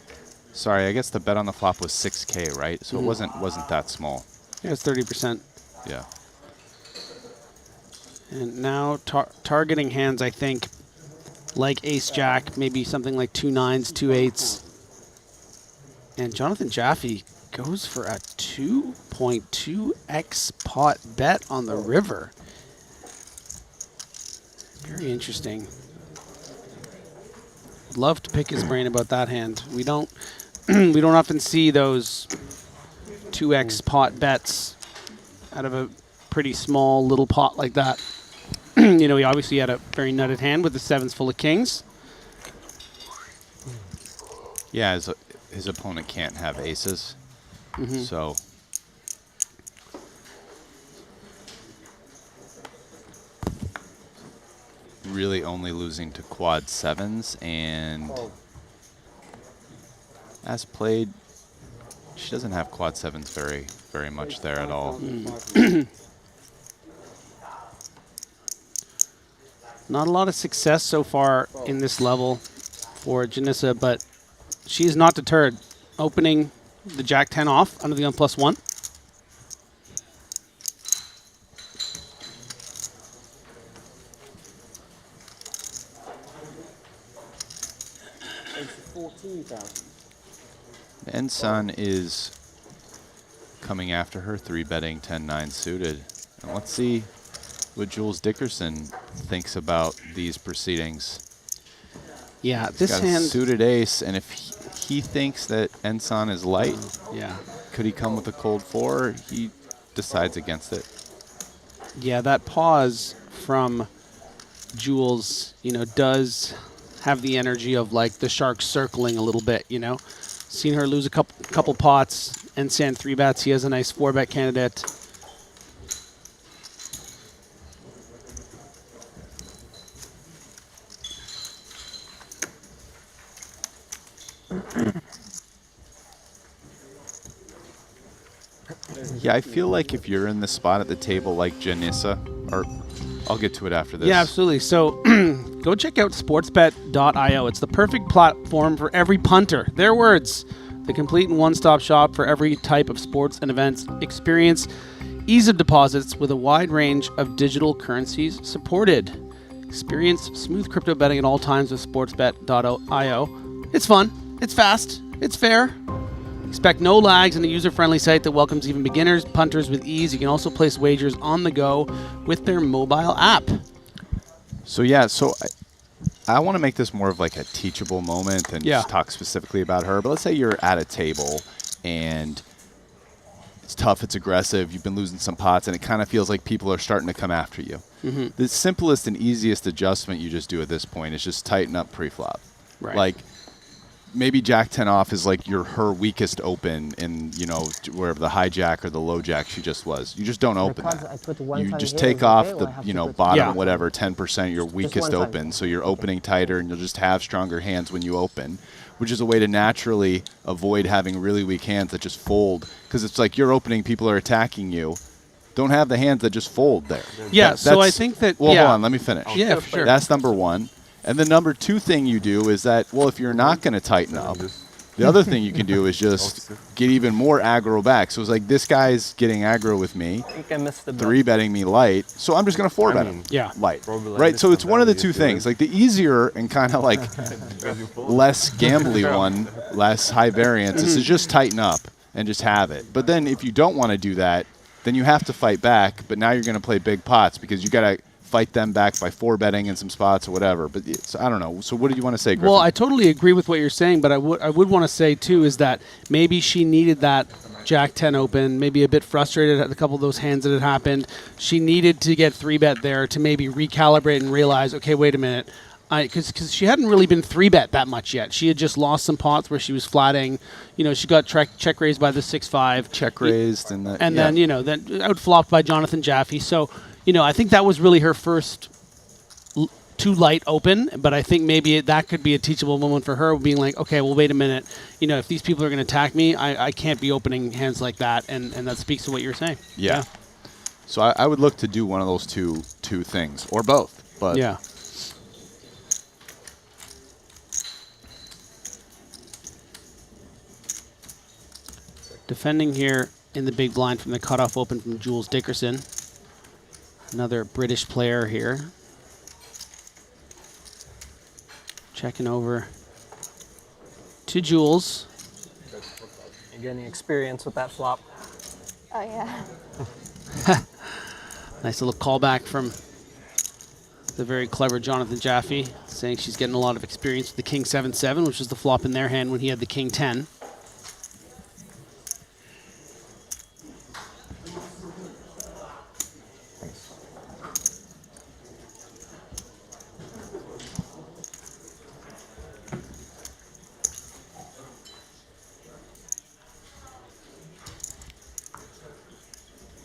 Sorry, I guess the bet on the flop was 6K, right? So it wasn't that small. Yeah, it's 30%. Yeah. And now targeting hands, I think, like ace-jack, maybe something like 2 9s, 2 8s. And Jonathan Jaffe goes for a 2.2x pot bet on the river. Very interesting. Would love to pick his brain about that hand. We don't often see those 2x pot bets out of a pretty small little pot like that. You know, he obviously had a very nutted hand with the 7s full of kings. Yeah, his opponent can't have aces, so. Really only losing to quad 7s, and as played, she doesn't have quad 7s very much there at all. Not a lot of success so far in this level for Janissa, but she is not deterred. Opening the Jack 10 off under the +1. Ensign is coming after her, 3-betting 10-9 suited. And let's see what Jules Dickerson thinks about these proceedings. Yeah, He's this got hand a suited ace, and if he thinks that Ensign is light, yeah, could he come with a cold 4? He decides against it. Yeah, that pause from Jules, you know, does have the energy of like the shark circling a little bit, you know. Seen her lose a couple pots and sand 3-bets. He has a nice 4-bet candidate. Yeah, I feel like if you're in the spot at the table like Janissa, or I'll get to it after this. Yeah, absolutely. So go check out sportsbet.io. It's the perfect platform for every punter. Their words, the complete and one-stop shop for every type of sports and events experience. Ease of deposits with a wide range of digital currencies supported. Experience smooth crypto betting at all times with sportsbet.io. It's fun, it's fast, it's fair. Expect no lags in a user-friendly site that welcomes even beginners, punters with ease. You can also place wagers on the go with their mobile app. So yeah, I want to make this more of like a teachable moment and just talk specifically about her. But let's say you're at a table and it's tough, it's aggressive, you've been losing some pots, and it kind of feels like people are starting to come after you. The simplest and easiest adjustment you just do at this point is just tighten up pre-flop. Right. Like, maybe Jack 10 off is like her weakest open in, you know, wherever the hijack or the low jack she just was. You just don't open that. You just take off the, you know, bottom, whatever, 10%, your weakest open. So you're opening tighter and you'll just have stronger hands when you open, which is a way to naturally avoid having really weak hands that just fold. Because it's like you're opening, people are attacking you. Don't have the hands that just fold there. Yeah, so I think that... Well, hold on, let me finish. Yeah, for sure. That's number one. And the number 2 thing you do is that, well, if you're not going to tighten up, the other thing you can do is just get even more aggro back. So it's like this guy's getting aggro with me, I think I missed the 3-betting me light, so I'm just going to 4-bet him light. Right? So it's one of the 2 things. Like the easier and kind of like less gambly one, less high variance, is to just tighten up and just have it. But then if you don't want to do that, then you have to fight back, but now you're going to play big pots because you got to fight them back by 4-betting in some spots or whatever. But so I don't know. So what do you want to say, Griffin? Well, I totally agree with what you're saying, but I would want to say too is that maybe she needed that Jack 10 open, maybe a bit frustrated at a couple of those hands that had happened. She needed to get 3-bet there to maybe recalibrate and realize, okay, wait a minute. Because she hadn't really been 3-bet that much yet. She had just lost some pots where she was flatting. You know, she got check raised by the 6-5. Check raised. And then, you know, then outflopped by Jonathan Jaffe. So, you know, I think that was really her first too light open, but I think maybe that could be a teachable moment for her, being like, okay, well, wait a minute. You know, if these people are going to attack me, I can't be opening hands like that, and that speaks to what you're saying. Yeah. So I would look to do one of those two things, or both. But yeah. Defending here in the big blind from the cutoff open from Jules Dickerson. Another British player here. Checking over to Jules. You're getting experience with that flop. Oh, yeah. Nice little callback from the very clever Jonathan Jaffe, saying she's getting a lot of experience with the King 7-7, which was the flop in their hand when he had the King 10.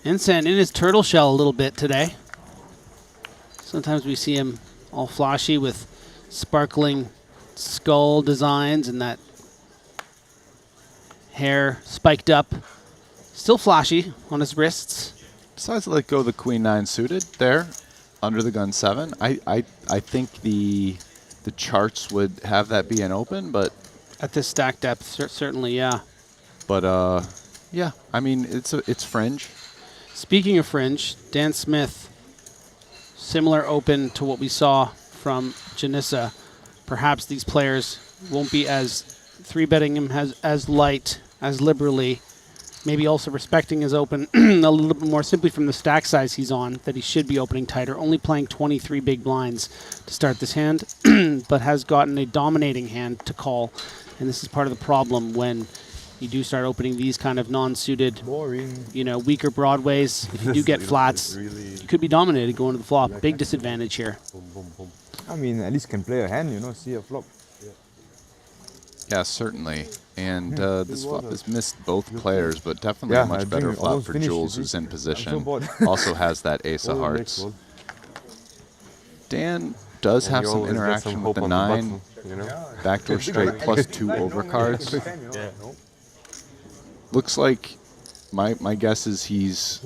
Vincent in his turtle shell a little bit today. Sometimes we see him all flashy with sparkling skull designs and that hair spiked up. Still flashy on his wrists. Decides to let go of the Queen 9 suited there, under the gun 7. I think the charts would have that be an open, but at this stack depth, certainly, yeah. But yeah, I mean it's fringe. Speaking of fringe, Dan Smith, similar open to what we saw from Janissa. Perhaps these players won't be as 3-betting him as light, as liberally. Maybe also respecting his open a little bit more simply from the stack size he's on, that he should be opening tighter. Only playing 23 big blinds to start this hand, but has gotten a dominating hand to call. And this is part of the problem when you do start opening these kind of non-suited, you know, weaker broadways. If you do get flats, you could be dominated going to the flop. Big disadvantage here. I mean, at least can play a hand, you know, see a flop. Yeah, certainly. And this flop has missed both players, but definitely a much better flop for Jules, who's in position. Also has that ace of hearts. Dan does have some interaction with the 9. Backdoor straight plus 2 overcards. Looks like my guess is he's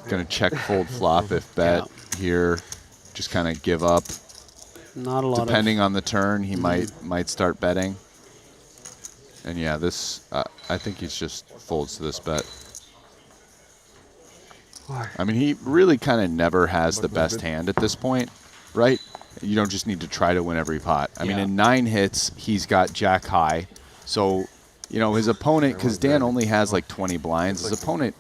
going to check fold flop if bet here. Just kind of give up. Not a lot. Depending on the turn, he might start betting. And yeah, this I think he's just folds to this bet. I mean, he really kind of never has the best hand at this point, right? You don't just need to try to win every pot. I mean, in 9 hits, he's got jack high. So, you know, his opponent, because Dan only has like 20 blinds, his opponent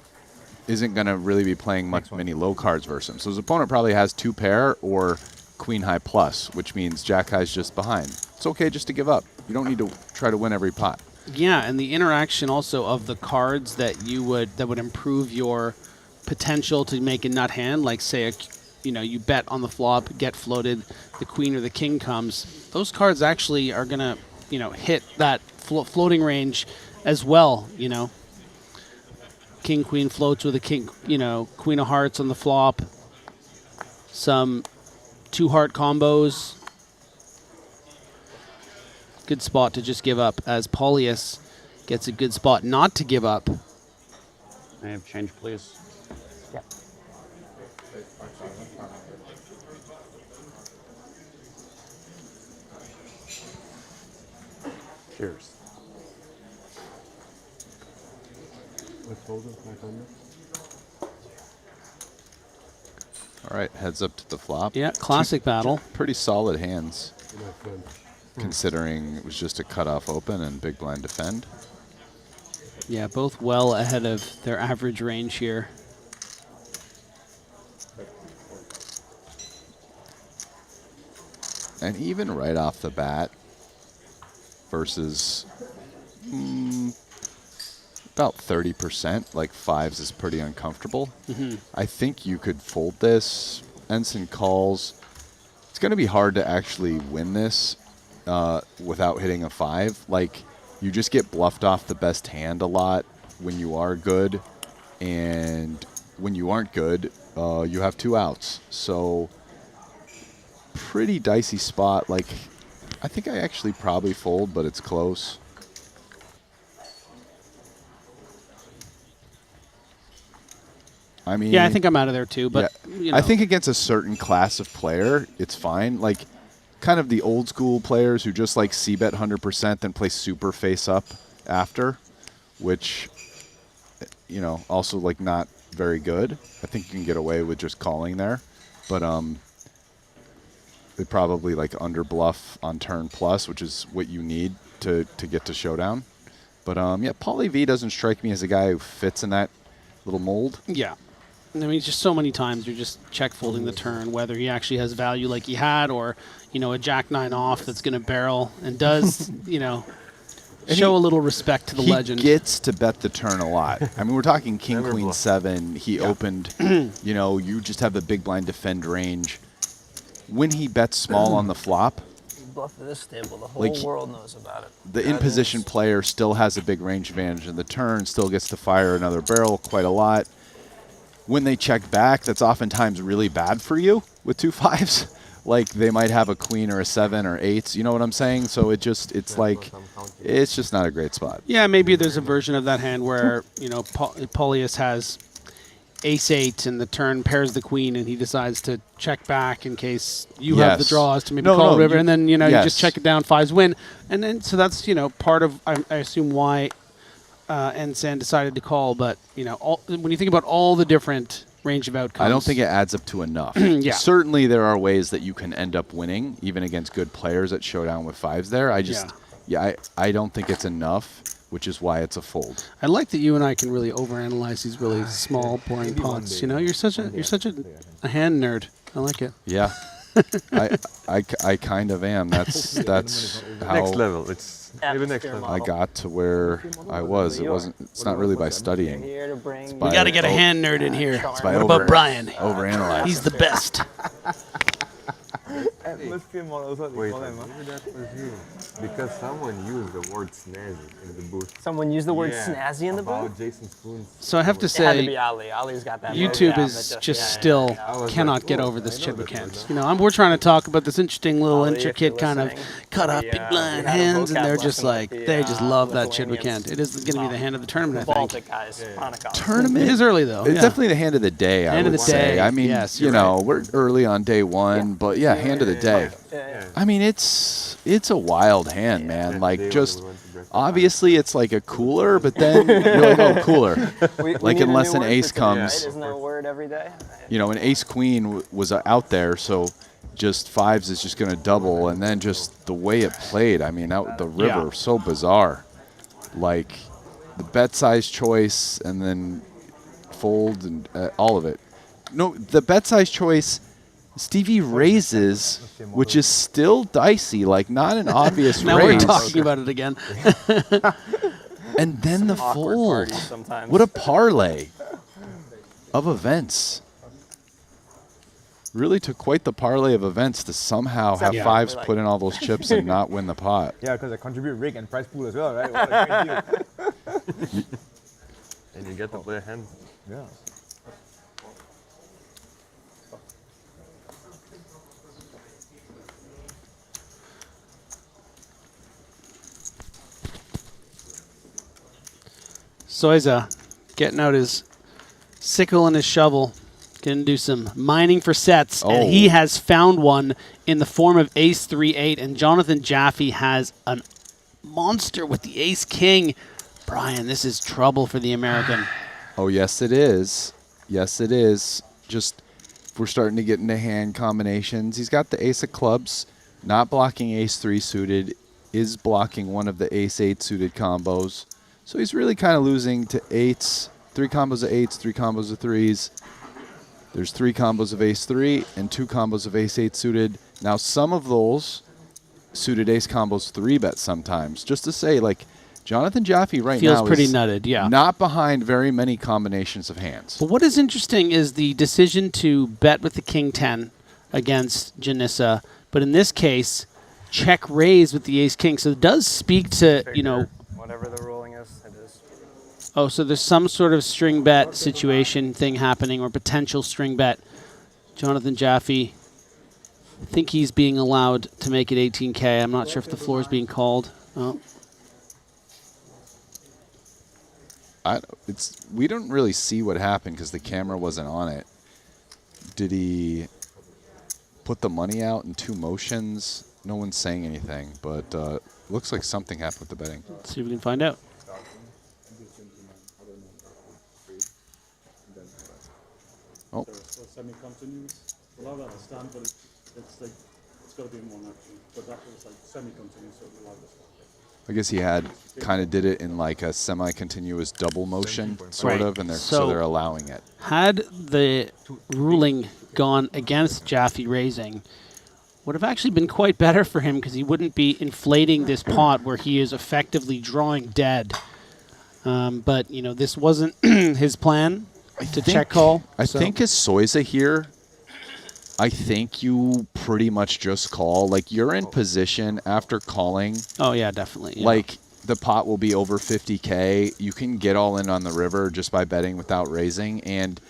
isn't going to really be playing many low cards versus him. So his opponent probably has 2 pair or queen high plus, which means jack high's just behind. It's okay just to give up. You don't need to try to win every pot. Yeah, and the interaction also of the cards that would improve your potential to make a nut hand, like say you bet on the flop, get floated, the queen or the king comes. Those cards actually are gonna hit that floating range as well. King queen floats with a king, queen of hearts on the flop. Some 2 heart combos. Good spot to just give up, as Paulius gets a good spot not to give up. I have change, please. Yeah. Cheers. All right, heads up to the flop. Yeah, classic battle. Pretty solid hands, considering it was just a cutoff open and big blind defend. Yeah, both well ahead of their average range here. And even right off the bat versus about 30%, like fives is pretty uncomfortable. I think you could fold this. Ensign calls. It's going to be hard to actually win this without hitting a 5. Like, you just get bluffed off the best hand a lot when you are good. And when you aren't good, you have 2 outs. So, pretty dicey spot. Like, I think I actually probably fold, but it's close. I mean, yeah, I think I'm out of there too. But yeah, you know. I think against a certain class of player, it's fine. Like, kind of the old school players who just like c-bet 100%, then play super face up after, which, you know, also like not very good. I think you can get away with just calling there, but they probably like under bluff on turn plus, which is what you need to get to showdown. But yeah, Pauly V doesn't strike me as a guy who fits in that little mold. Yeah. I mean, just so many times you're just check folding the turn, whether he actually has value like he had, or, you know, a jack-9 off that's going to barrel and does, you know, show a little respect to the legend. He gets to bet the turn a lot. I mean, we're talking king, queen, 7. He opened, you know, you just have the big blind defend range. When he bets small on the flop, Bluff at this table, the whole like, world knows about it. the in-position player still has a big range advantage in the turn, still gets to fire another barrel quite a lot. When they check back, that's oftentimes really bad for you with 2 5s. Like, they might have a queen or a 7 or 8s, you know what I'm saying? So it's like, it's just not a great spot. Yeah, maybe there's a version of that hand where, you know, Paulius has ace-8 and the turn pairs the queen and he decides to check back in case you have the draws to maybe call river, and then, you know, you just check it down, 5s win. And then, so that's, you know, part of, I assume, why Ensign decided to call. But, you know, when you think about all the different range of outcomes, I don't think it adds up to enough. Yeah. Certainly there are ways that you can end up winning, even against good players at showdown with 5s there. I just, I don't think it's enough, which is why it's a fold. I like that you and I can really overanalyze these really small, boring pots. You know, you're such a hand nerd. I like it. Yeah, I kind of am. That's how next level. It's maybe next level. I got to where I was. It's not really by studying. We got to get a hand nerd in here. It's by what about Brian? Overanalyze. He's the best. Wait, maybe that was you. Because someone used the word snazzy in the booth. Someone used the word snazzy in the booth? Jason Spoon's. So I have to It had to say, be Ali. Ali's got that. YouTube is just still cannot get over this Chidwick hand. You know, we're trying to talk about this interesting little intricate kind of cut up big blind hands, and they're just like, they just love that Chidwick hand. It is going to be the hand of the tournament, I think. Baltic guys. Tournament? It is early, though. It's definitely the hand of the day, I would say. I mean, yes, you know, we're early on day 1, but yeah, hand of the day. I mean, it's a wild hand, man. Like, just obviously it's like a cooler, but then you're like, oh, cooler. Like, unless an ace comes, Isn't there a word every day? you know, an ace queen was out there, so just 5s is just going to double, and then just the way it played. I mean, out the river, so bizarre. Like, the bet size choice and then fold and all of it. No, the bet size choice, Stevie raises, which is still dicey, like not an obvious now raise. we're talking about it again. And then the fold. What a parlay of events. Really took quite the parlay of events to somehow have 5s put in all those chips and not win the pot. Yeah, because I contribute rig and prize pool as well, right? What a great deal. And you get to play a hand. Yeah. Soiza getting out his sickle and his shovel, going to do some mining for sets, and he has found one in the form of ace 3-8, and Jonathan Jaffe has a monster with the ace-king. Brian, this is trouble for the American. Oh, yes, it is. Yes, it is. Just we're starting to get into hand combinations. He's got the ace of clubs, not blocking ace-3 suited, is blocking one of the ace-8 suited combos. So he's really kind of losing to eights, 3 combos of eights, 3 combos of threes. There's 3 combos of ace-3 and 2 combos of ace-8 suited. Now, some of those suited ace combos 3-bet sometimes. Just to say, like, Jonathan Jaffe right now feels pretty is nutted, yeah. not behind very many combinations of hands. But what is interesting is the decision to bet with the king 10 against Janissa, but in this case, check raise with the ace king. So it does speak to, you know, whatever the ruling is, it is. oh, so there's some sort of string bet situation thing happening or potential string bet. Jonathan Jaffe, I think he's being allowed to make it 18K. I'm not sure if the floor is being called. Oh. We don't really see what happened because the camera wasn't on it. Did he put the money out in 2 motions? No one's saying anything, but looks like something happened with the betting. Let's see if we can find out. Oh. Semi-continuous. Allow that to stand, but it's like it's got to be in one action. But that was like semi-continuous, so it allowed this. I guess he had kind of did it in like a semi-continuous double motion, sort of, and so they're allowing it. Had the ruling gone against Jaffe raising, would have actually been quite better for him because he wouldn't be inflating this pot where he is effectively drawing dead. But, you know, this wasn't his plan to check call. I think as Soiza here, I think you pretty much just call. Like, you're in position after calling. Oh, yeah, definitely. Yeah. Like, the pot will be over 50K. You can get all in on the river just by betting without raising. And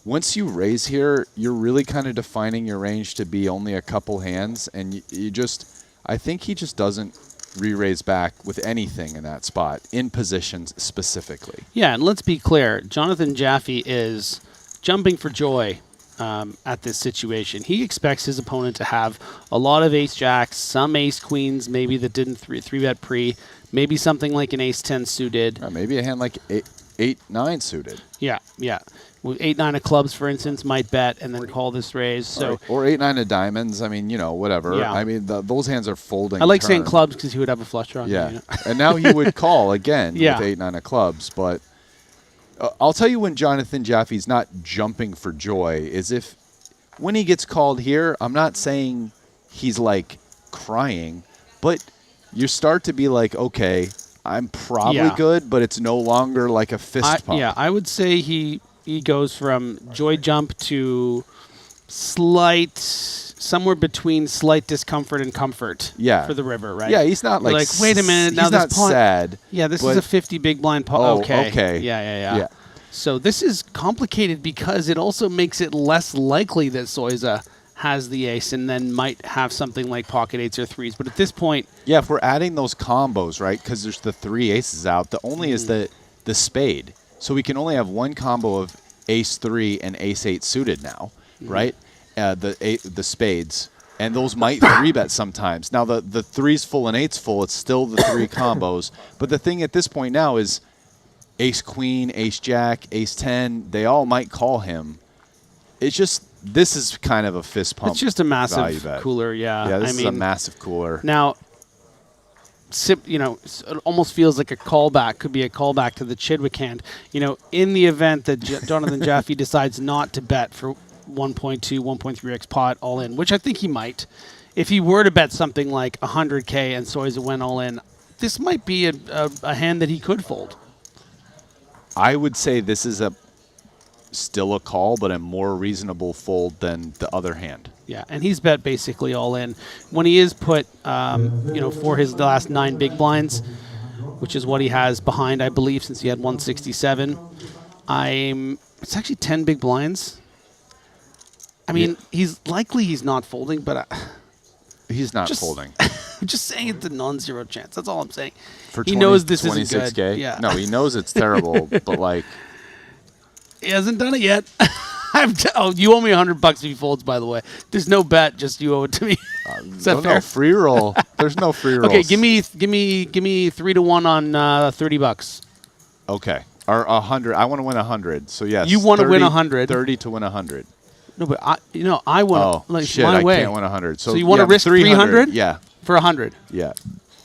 once you raise here, you're really kind of defining your range to be only a couple hands. And you just, I think he just doesn't re-raise back with anything in that spot, in positions specifically. Yeah, and let's be clear. Jonathan Jaffe is jumping for joy at this situation. He expects his opponent to have a lot of ace-jacks, some ace-queens, maybe that didn't 3-bet pre, maybe something like an ace-10 suited. Or maybe a hand like 8-9 suited. Yeah, yeah. 8-9 of clubs, for instance, might bet and then call this raise. So or 8-9 of diamonds. I mean, you know, whatever. Yeah. I mean, those hands are folding. I like saying clubs because he would have a flush draw. Yeah, you know? and now he would call again Yeah. with 8-9 of clubs. But I'll tell you when Jonathan Jaffe's not jumping for joy is if when he gets called here, I'm not saying he's like crying, but you start to be like, okay, I'm probably good, but it's no longer like a fist pump. Yeah, I would say he goes from joy jump to slight, somewhere between slight discomfort and comfort for the river, right? Yeah, he's not like wait a minute, now he's this not pot, sad. Yeah, this is a 50 big blind pot. Oh, okay. Yeah. So this is complicated because it also makes it less likely that Soiza has the ace and then might have something like pocket 8s or 3s. But at this point... Yeah, if we're adding those combos, right, because there's the 3 aces out, the only is the spade. So we can only have one combo of ace-3 and ace-8 suited now, right? The spades. And those might 3-bet sometimes. Now, the 3's full and 8's full, it's still the 3 combos. But the thing at this point now is ace-queen, ace-jack, ace-10, they all might call him. It's just... This is kind of a fist pump. It's just a massive cooler, yeah. Yeah, this is a massive cooler. Now, you know, it almost feels like a callback. Could be a callback to the Chidwick hand. You know, in the event that Jonathan Jaffe decides not to bet for 1.2, 1.3x pot all in, which I think he might. If he were to bet something like 100K and Soiza went all in, this might be a hand that he could fold. I would say this is still a call, but a more reasonable fold than the other hand. Yeah, and he's bet basically all in. When he is put, you know, for his last 9 big blinds, which is what he has behind, I believe, since he had 167, it's actually 10 big blinds. I mean, he's not folding, but... he's not folding. I'm just saying it's a non-zero chance. That's all I'm saying. He knows this isn't good. Yeah. No, he knows it's terrible, but like... He hasn't done it yet. Oh, you owe me $100 if he folds. By the way, there's no bet. Just you owe it to me. Is that fair? No free roll. There's no free rolls. Okay, give me 3-1 on $30. Okay, or 100. I want to win 100. So yes, You want to win 100. 30 to win 100. No, but I want to. Oh shit! My I way. can't win 100. So you want to risk 300? Yeah. For 100. Yeah.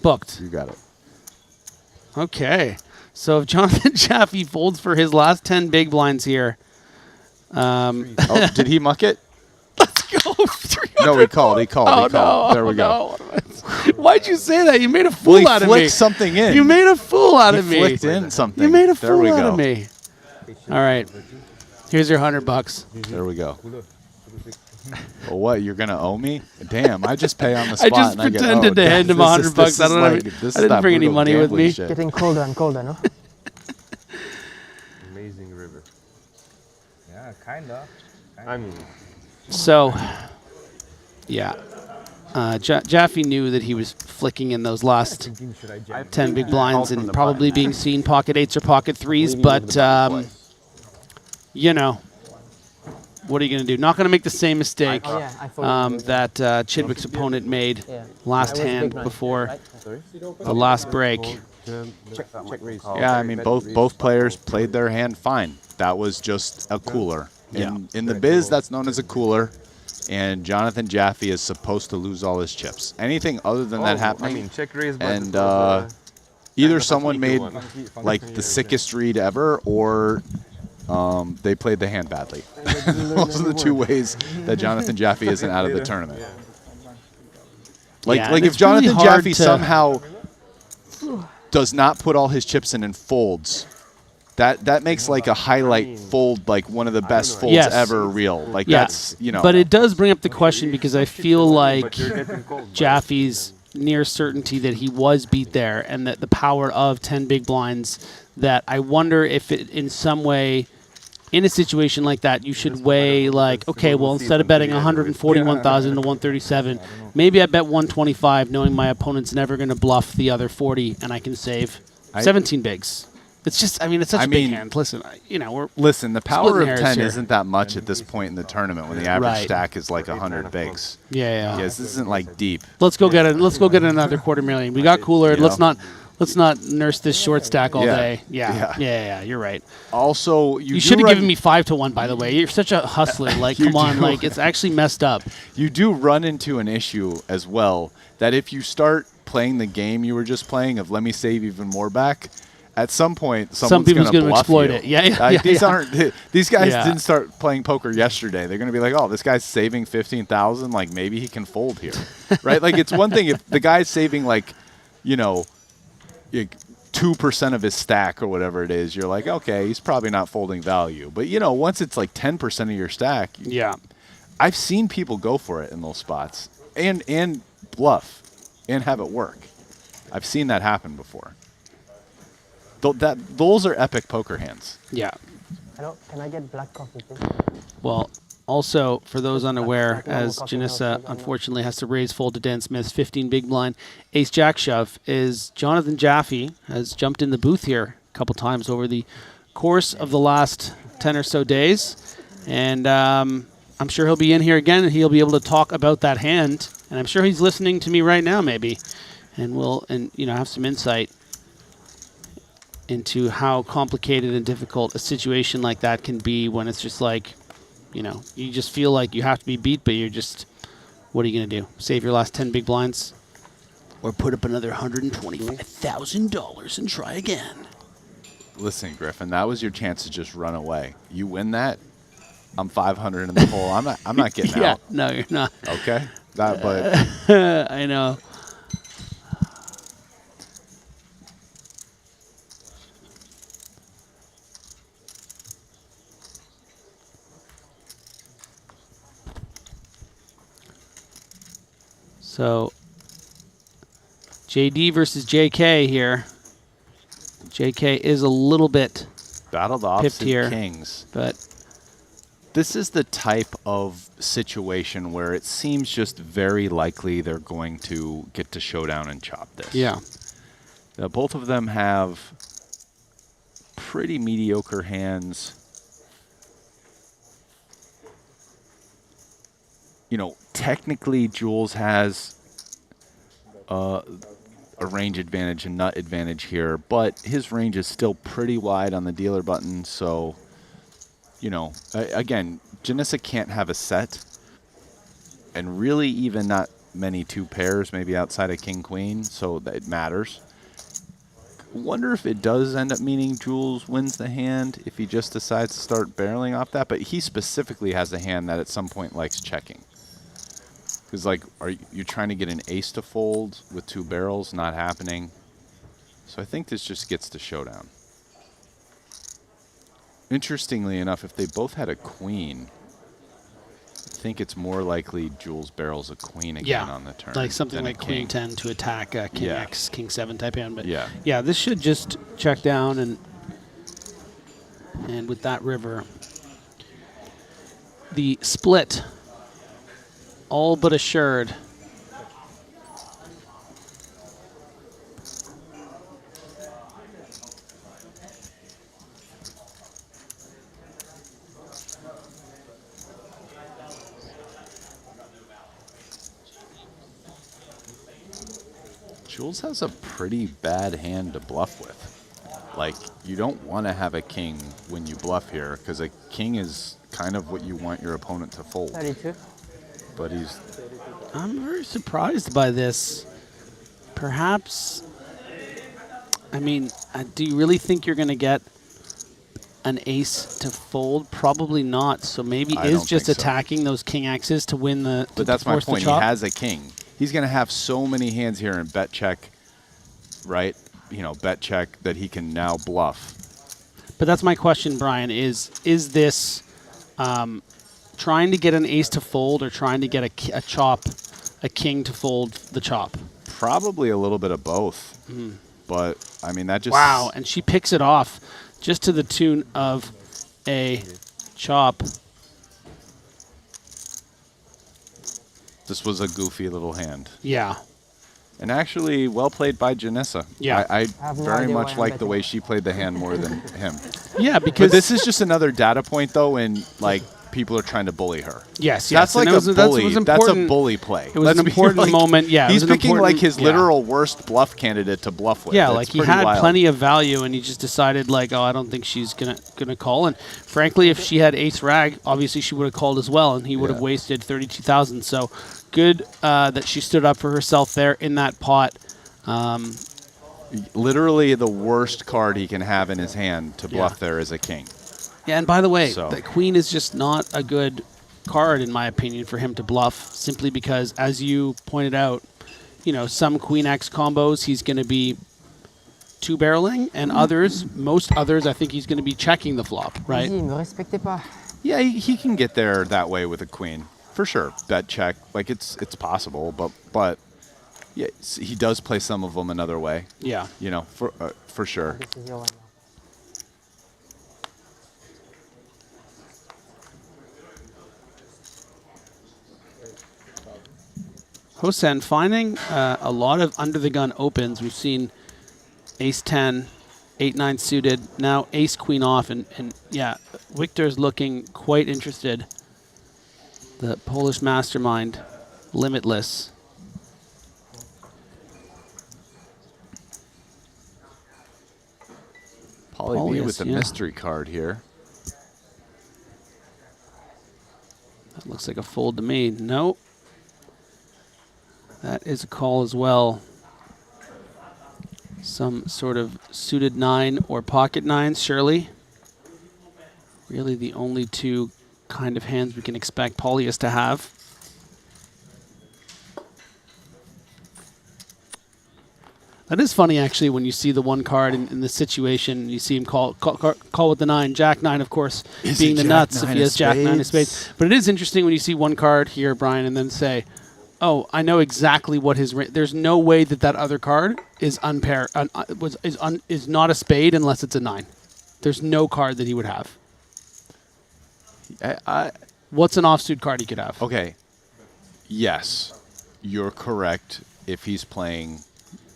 Booked. You got it. Okay. So if Jonathan Jaffe folds for his last 10 big blinds here. Oh, did he muck it? Let's go. No, he called. He called. Oh, he called. no. There we go. No. Why'd you say that? You made a fool out of me. He flicked something in. You made a fool out of me. He flicked in something. You made a There fool we out go. of me. All right. Here's your $100. There we go. Well, what? You're gonna owe me? Damn! I just pay on the spot. I just pretended to hand him $100. I didn't bring any money with me. Getting colder and colder, no? Amazing river. Yeah, kinda. I mean. So, yeah. Jaffe knew that he was flicking in those last 10 big blinds and probably being seen pocket 8s or pocket 3s, but, you know, what are you going to do? Not going to make the same mistake that Chidwick's opponent made last hand before the last break. Yeah, I mean, both players played their hand fine. That was just a cooler. In the biz, that's known as a cooler. And Jonathan Jaffe is supposed to lose all his chips. Anything other than that happening, I mean, check raise and either someone made like the sickest read ever, or they played the hand badly. Those are the two ways that Jonathan Jaffe isn't out of the tournament. Like if Jonathan Jaffe somehow does not put all his chips in and folds, that makes like a highlight fold, like one of the best folds ever real. Like that's, you know. But it does bring up the question because I feel like Jaffe's near certainty that he was beat there and that the power of 10 big blinds, that I wonder if it in some way, in a situation like that, you should weigh like, okay, well, instead of betting 141,000 to 137, maybe I bet 125 knowing my opponent's never going to bluff the other 40 and I can save 17 bigs. It's just, I mean, it's such a big hand. Listen, you know, the power of 10 here. isn't that much at this point in the tournament when the average stack is like 100 bigs. Yeah. Yes, this isn't like deep. Let's go get another $250,000. We got cooler. Let's not nurse this short stack all day. Yeah. You're right. Also, you should have given me 5-1. By the way, you're such a hustler. Like, come on, like it's actually messed up. You do run into an issue as well that if you start playing the game you were just playing of let me save even more back. At some point, someone's going to exploit you. it. Yeah. These guys didn't start playing poker yesterday. They're going to be like, oh, this guy's saving 15,000. Like maybe he can fold here, right? Like it's one thing if the guy's saving like, you know, 2% of his stack or whatever it is. You're like, okay, he's probably not folding value. But you know, once it's like 10% of your stack, I've seen people go for it in those spots and bluff and have it work. I've seen that happen before. Those are epic poker hands. Yeah. Hello, can I get black coffee, please? Well, also, for those unaware, as Janissa unfortunately has to raise fold to Dan Smith's 15 big blind ace-jack shove, is Jonathan Jaffe has jumped in the booth here a couple times over the course of the last 10 or so days. And I'm sure he'll be in here again and he'll be able to talk about that hand. And I'm sure he's listening to me right now maybe. And we'll have some insight into how complicated and difficult a situation like that can be when it's just like, you know, you just feel like you have to be beat, but you're just, what are you going to do? Save your last 10 big blinds? Or put up another $125,000 and try again? Listen, Griffin, that was your chance to just run away. You win that, I'm 500 in the hole. I'm not getting out. No, you're not. Okay. But I know. So, JD versus JK here. JK is a little bit battle the opposite kings. But this is the type of situation where it seems just very likely they're going to get to showdown and chop this. Yeah. Both of them have pretty mediocre hands. you know, technically Jules has a range advantage and nut advantage here, but his range is still pretty wide on the dealer button. So, you know, again, Janissa can't have a set, and really even not many 2 pairs, maybe outside of king queen, so that it matters. Wonder if it does end up meaning Jules wins the hand if he just decides to start barreling off that, but he specifically has a hand that at some point likes checking. Because, like, are you trying to get an ace to fold with 2 barrels? Not happening. So I think this just gets to showdown. Interestingly enough, if they both had a queen, I think it's more likely Jules barrels a queen again on the turn. Like something like king. queen 10 to attack king X, king 7 type hand. But yeah, this should just check down, and with that river, the split all but assured. Jules has a pretty bad hand to bluff with. Like, you don't want to have a king when you bluff here, because a king is kind of what you want your opponent to fold. 32. But he's... I'm very surprised by this. Perhaps, I mean, do you really think you're going to get an ace to fold? Probably not. So maybe is just attacking those king X's to win the... But that's my point. He has a king. He's going to have so many hands here in bet check, right? You know, bet check that he can now bluff. But that's my question, Brian, is this trying to get an ace to fold or trying to get a king to fold the chop? Probably a little bit of both. But, I mean, that just... Wow, and she picks it off just to the tune of a chop. This was a goofy little hand. Yeah. And actually, well played by Janissa. Yeah. I very much like the way she played the hand more than him. Yeah, because... But this is just another data point, though, when, like, people are trying to bully her. Yes, That's like a bully. That's a bully play. It was an important moment. Yeah, he's picking, like, his literal worst bluff candidate to bluff with. Yeah, It's like he pretty had wild. plenty of value, and he just decided, like, oh, I don't think she's gonna call. And frankly, if she had ace rag, obviously she would have called as well, and he would have wasted 32,000. So good that she stood up for herself there in that pot. Literally the worst card he can have in his hand to bluff there is a king. Yeah, and by the way, So. the queen is just not a good card, in my opinion, for him to bluff, simply because, as you pointed out, you know, some queen X combos he's going to be 2-barreling, and most others, I think he's going to be checking the flop, right? Yeah, he can get there that way with a queen, for sure. Bet check, like it's possible, but yeah, he does play some of them another way. Yeah, you know, for sure. Hossein finding a lot of under-the-gun opens. We've seen ace-10, 8-9 suited, now ace-queen off, and yeah, Victor's looking quite interested. The Polish mastermind, limitless. Pauly B with the mystery card here. That looks like a fold to me. Nope. That is a call as well. Some sort of suited 9 or pocket 9s, surely. Really the only two kind of hands we can expect Paulius to have. That is funny, actually, when you see the one card in the situation, you see him call with the 9. Jack 9, of course, being the nuts if he has Jack 9 of spades. But it is interesting when you see one card here, Brian, and then say, oh, I know exactly what his... There's no way that other card is unpaired, is not a spade unless it's a 9. There's no card that he would have. What's an offsuit card he could have? Okay. Yes, you're correct if he's playing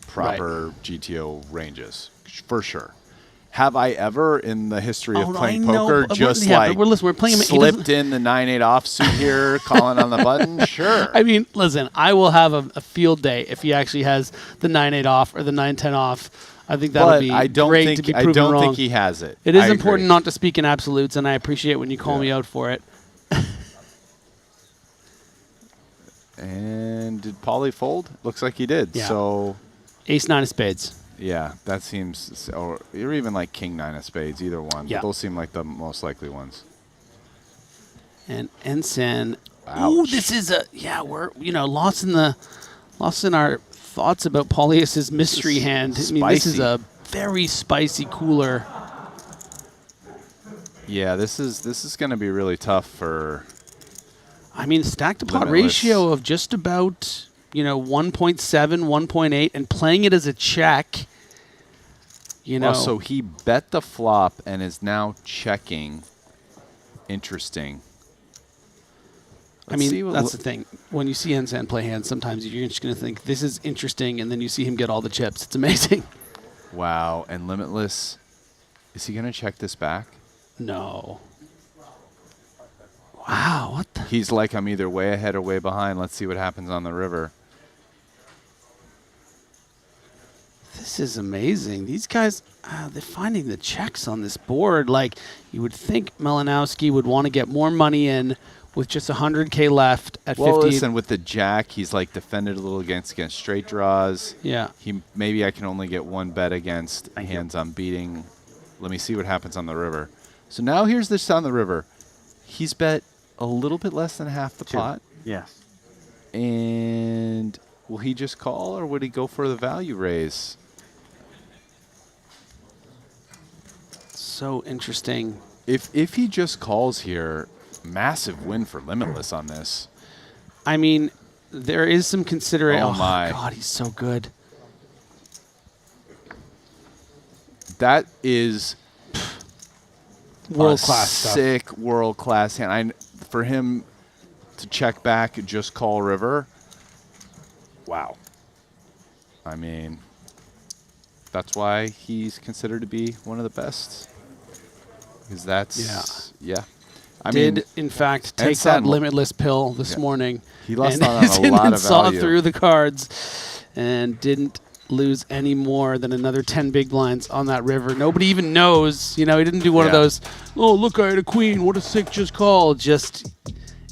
proper GTO ranges, for sure. have I ever in the history of Oh, playing I know, poker but just but we're playing him. slipped in the 9-8 offsuit here, calling on the button? Sure. I mean, listen, I will have a field day if he actually has the 9-8 off or the 9-10 off. I think that'll be great to be proven wrong. I don't think he has it. It is I important agree. not to speak in absolutes, and I appreciate when you call me out for it. And did Paulie fold? Looks like he did. Yeah. So Ace-9 of spades. yeah, that seems, or even like King-9 of spades, either one. Yeah. But those seem like the most likely ones. And Ensign. Oh, this is we're lost in our thoughts about Paulius's mystery hand. I mean, this is spicy. a very spicy cooler. Yeah, this is going to be really tough for. I mean, stack to pot Limitless. ratio of just about 1.7, 1.8, and playing it as a check. Well, so he bet the flop and is now checking. Interesting. I mean, that's the thing. When you see Ensign play hands, sometimes you're just going to think, this is interesting, and then you see him get all the chips. It's amazing. Wow, and Limitless, is he going to check this back? No. Wow, what the? He's like, I'm either way ahead or way behind. Let's see what happens on the river. This is amazing. These guys, they're finding the checks on this board. Like, you would think Malinowski would want to get more money in with just 100K left at 50. Well, listen, with the jack, he's like defended a little against straight draws. Yeah. Maybe I can only get one bet against hands I'm beating. Let me see what happens on the river. So now here's this on the river. He's bet a little bit less than half the pot. Yes. And will he just call or would he go for the value raise? So interesting. If he just calls here, massive win for Limitless on this. I mean, there is some consideration. Oh, my. God, he's so good. That is World-class stuff. Sick world-class hand. For him to check back, just call river. Wow. I mean, that's why he's considered to be one of the best. Because that's, yeah. I mean, in fact, take that Limitless pill this morning. He lost and out on a lot of saw value. through the cards and didn't lose any more than another 10 big blinds on that river. Nobody even knows. He didn't do one of those, oh, look, I had a queen. What a sick just call. Just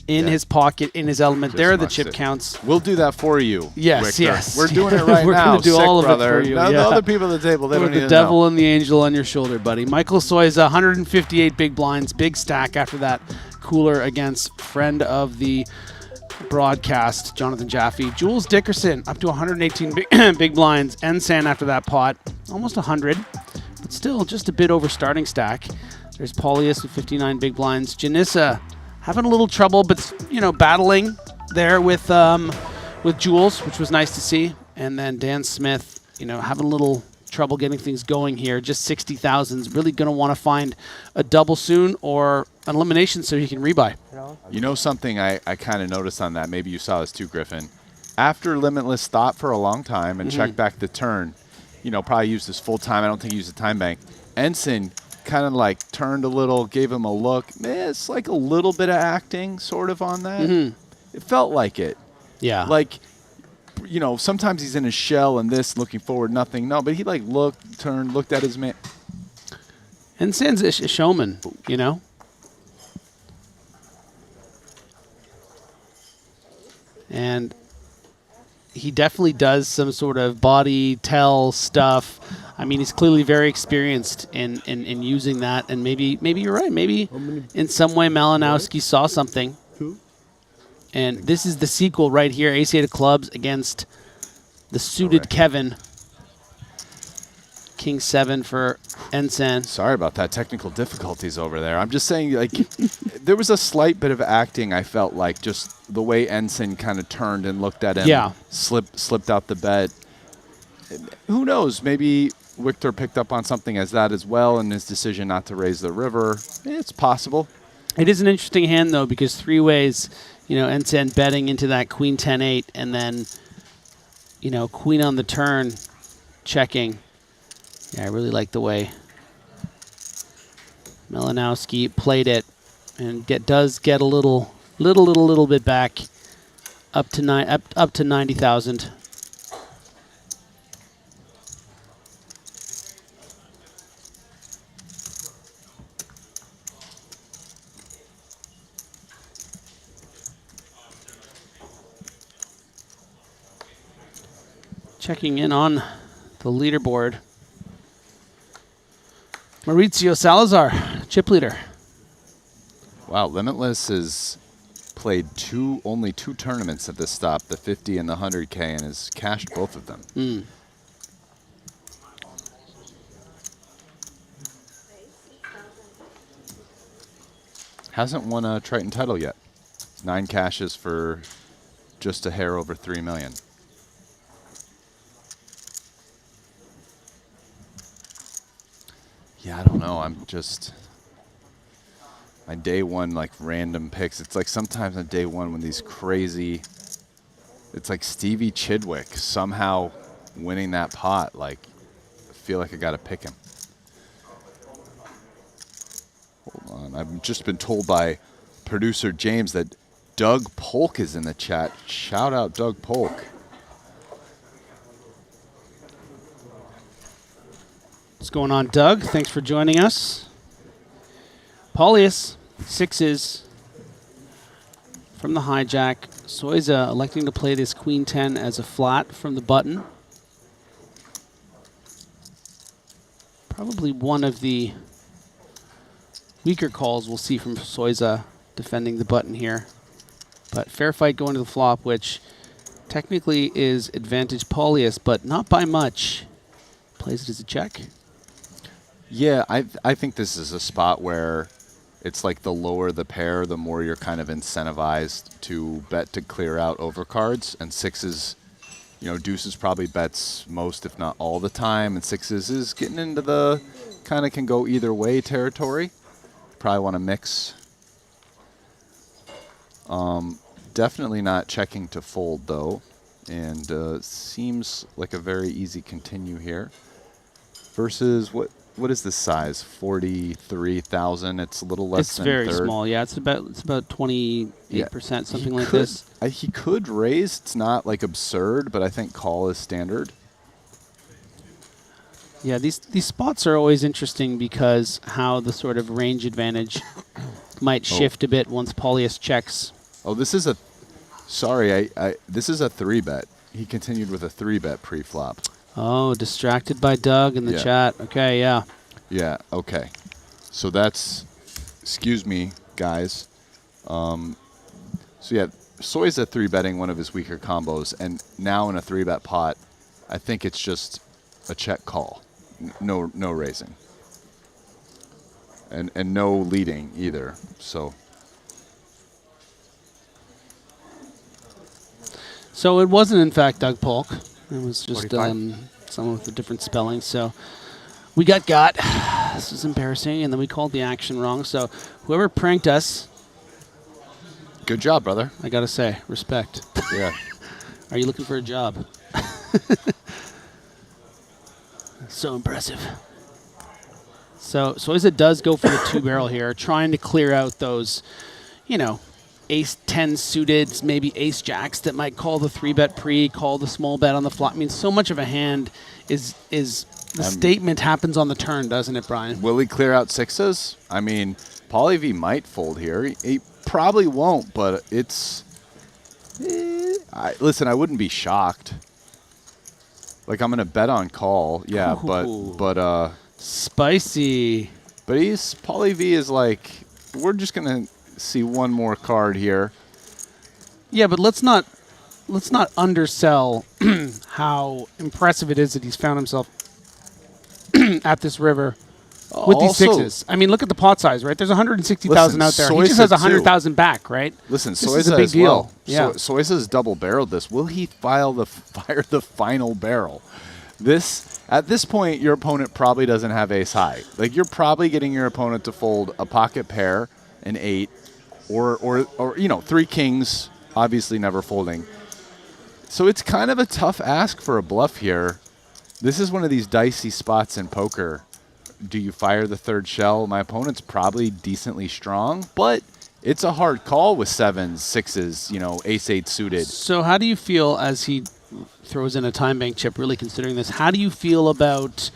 in his pocket, in his element. Just There are the much chip sick. counts. We'll do that for you. Yes, Victor. yes. We're doing it right We're now. going to do Sick, all of brother. it for you. No, the other people at the table, they With don't need the to devil know. and the angel on your shoulder, buddy. Michael Soiza, 158 big blinds, big stack after that cooler against friend of the broadcast, Jonathan Jaffe. Jules Dickerson, up to 118 big blinds. Ensign after that pot, almost 100, but still just a bit over starting stack. There's Paulius with 59 big blinds. Janissa having a little trouble, but battling there with Jules, which was nice to see. And then Dan Smith, having a little trouble getting things going here. Just 60,000. Really going to want to find a double soon or an elimination so he can rebuy. You know something I kind of noticed on that, maybe you saw this too, Griffin. After Limitless stopped for a long time and checked back the turn, probably used his full time. I don't think he used the time bank. Ensign kind of like turned a little, gave him a look. It's like a little bit of acting sort of on that. It felt like it. Yeah. Like, sometimes he's in his shell and this, looking forward, nothing. No, but he like looked, turned, looked at his man. Ensign's a showman, And he definitely does some sort of body tell stuff. I mean, he's clearly very experienced in using that. And maybe you're right. Maybe in some way Malinowski saw something. And this is the sequel right here. Ace-8 of clubs against the suited Kevin. King 7 for Ensign. Sorry about that. Technical difficulties over there. I'm just saying, like, there was a slight bit of acting, I felt like, just the way Ensign kind of turned and looked at him. Yeah. Slipped out the bet. Who knows? Maybe Victor picked up on something as that as well in his decision not to raise the river. It's possible. It is an interesting hand, though, because three ways, Ensign betting into that queen 10-8 and then, queen on the turn checking. Yeah, I really like the way Malinowski played it and does get a little bit back up to 90,000. Checking in on the leaderboard. Maurizio Salazar, chip leader. Wow, Limitless has played only two tournaments at this stop, the 50 and the 100K, and has cashed both of them. Hasn't won a Triton title yet. 9 cashes for just a hair over 3 million. Yeah, I don't know. I'm just my day one like random picks. It's like sometimes on day one when these crazy. It's like Stevie Chidwick somehow winning that pot. Like, I feel like I got to pick him. Hold on. I've just been told by producer James that Doug Polk is in the chat. Shout out Doug Polk. What's going on, Doug? Thanks for joining us. Paulius, 6s from the hijack. Soiza electing to play this queen 10 as a flat from the button. Probably one of the weaker calls we'll see from Soiza defending the button here. But fair fight going to the flop, which technically is advantage Paulius, but not by much. Plays it as a check. Yeah, I think this is a spot where it's like the lower the pair, the more you're kind of incentivized to bet to clear out overcards. And 6s, you know, deuces probably bets most, if not all the time. And 6s is getting into the kind of can go either way territory. Probably want to mix. Definitely not checking to fold, though. And seems like a very easy continue here. Versus what is this size? 43,000. It's a little less than very third. small. Yeah, it's about 28%, something like this. He could raise. It's not like absurd, but I think call is standard. Yeah, these spots are always interesting because how the sort of range advantage might shift a bit once Paulius checks. Oh, this is a. Sorry, this is a 3-bet. He continued with a 3-bet pre-flop. Oh, distracted by Doug in the chat. Okay, yeah. Yeah, okay. So that's, excuse me, guys. So yeah, Soy's a 3-betting one of his weaker combos, and now in a 3-bet pot, I think it's just a check call. No raising. And no leading either, so. So it wasn't, in fact, Doug Polk. It was just someone with a different spelling. So we got. This is embarrassing. And then we called the action wrong. So whoever pranked us. Good job, brother. I got to say, respect. Yeah. Are you looking for a job? So impressive. So Soiza does go for the 2-barrel here, trying to clear out those, you know, ace 10 suited, maybe ace jacks that might call the 3-bet pre, call the small bet on the flop. I mean, so much of a hand is the statement happens on the turn, doesn't it, Brian? Will he clear out 6s? I mean, Pauly V might fold here. He probably won't, but it's. Listen, I wouldn't be shocked. Like, I'm going to bet on call, yeah, but spicy. But Pauly V is like, we're just going to see one more card here. Yeah, but let's not undersell how impressive it is that he's found himself at this river with these 6s. I mean, look at the pot size, right? There's 160,000 out there. He just has 100,000 back, right? Listen, this is a big deal. Yeah. Soiza's double-barreled this. Will he fire the final barrel? At this point, your opponent probably doesn't have ace high. Like, you're probably getting your opponent to fold a pocket pair, an 8, or you know, 3 kings, obviously never folding. So it's kind of a tough ask for a bluff here. This is one of these dicey spots in poker do you fire the third shell? My opponent's probably decently strong, but it's a hard call with 7s, 6s, you know, ace-8 suited. So how do you feel as he throws in a time bank chip, really considering this? How do you feel about,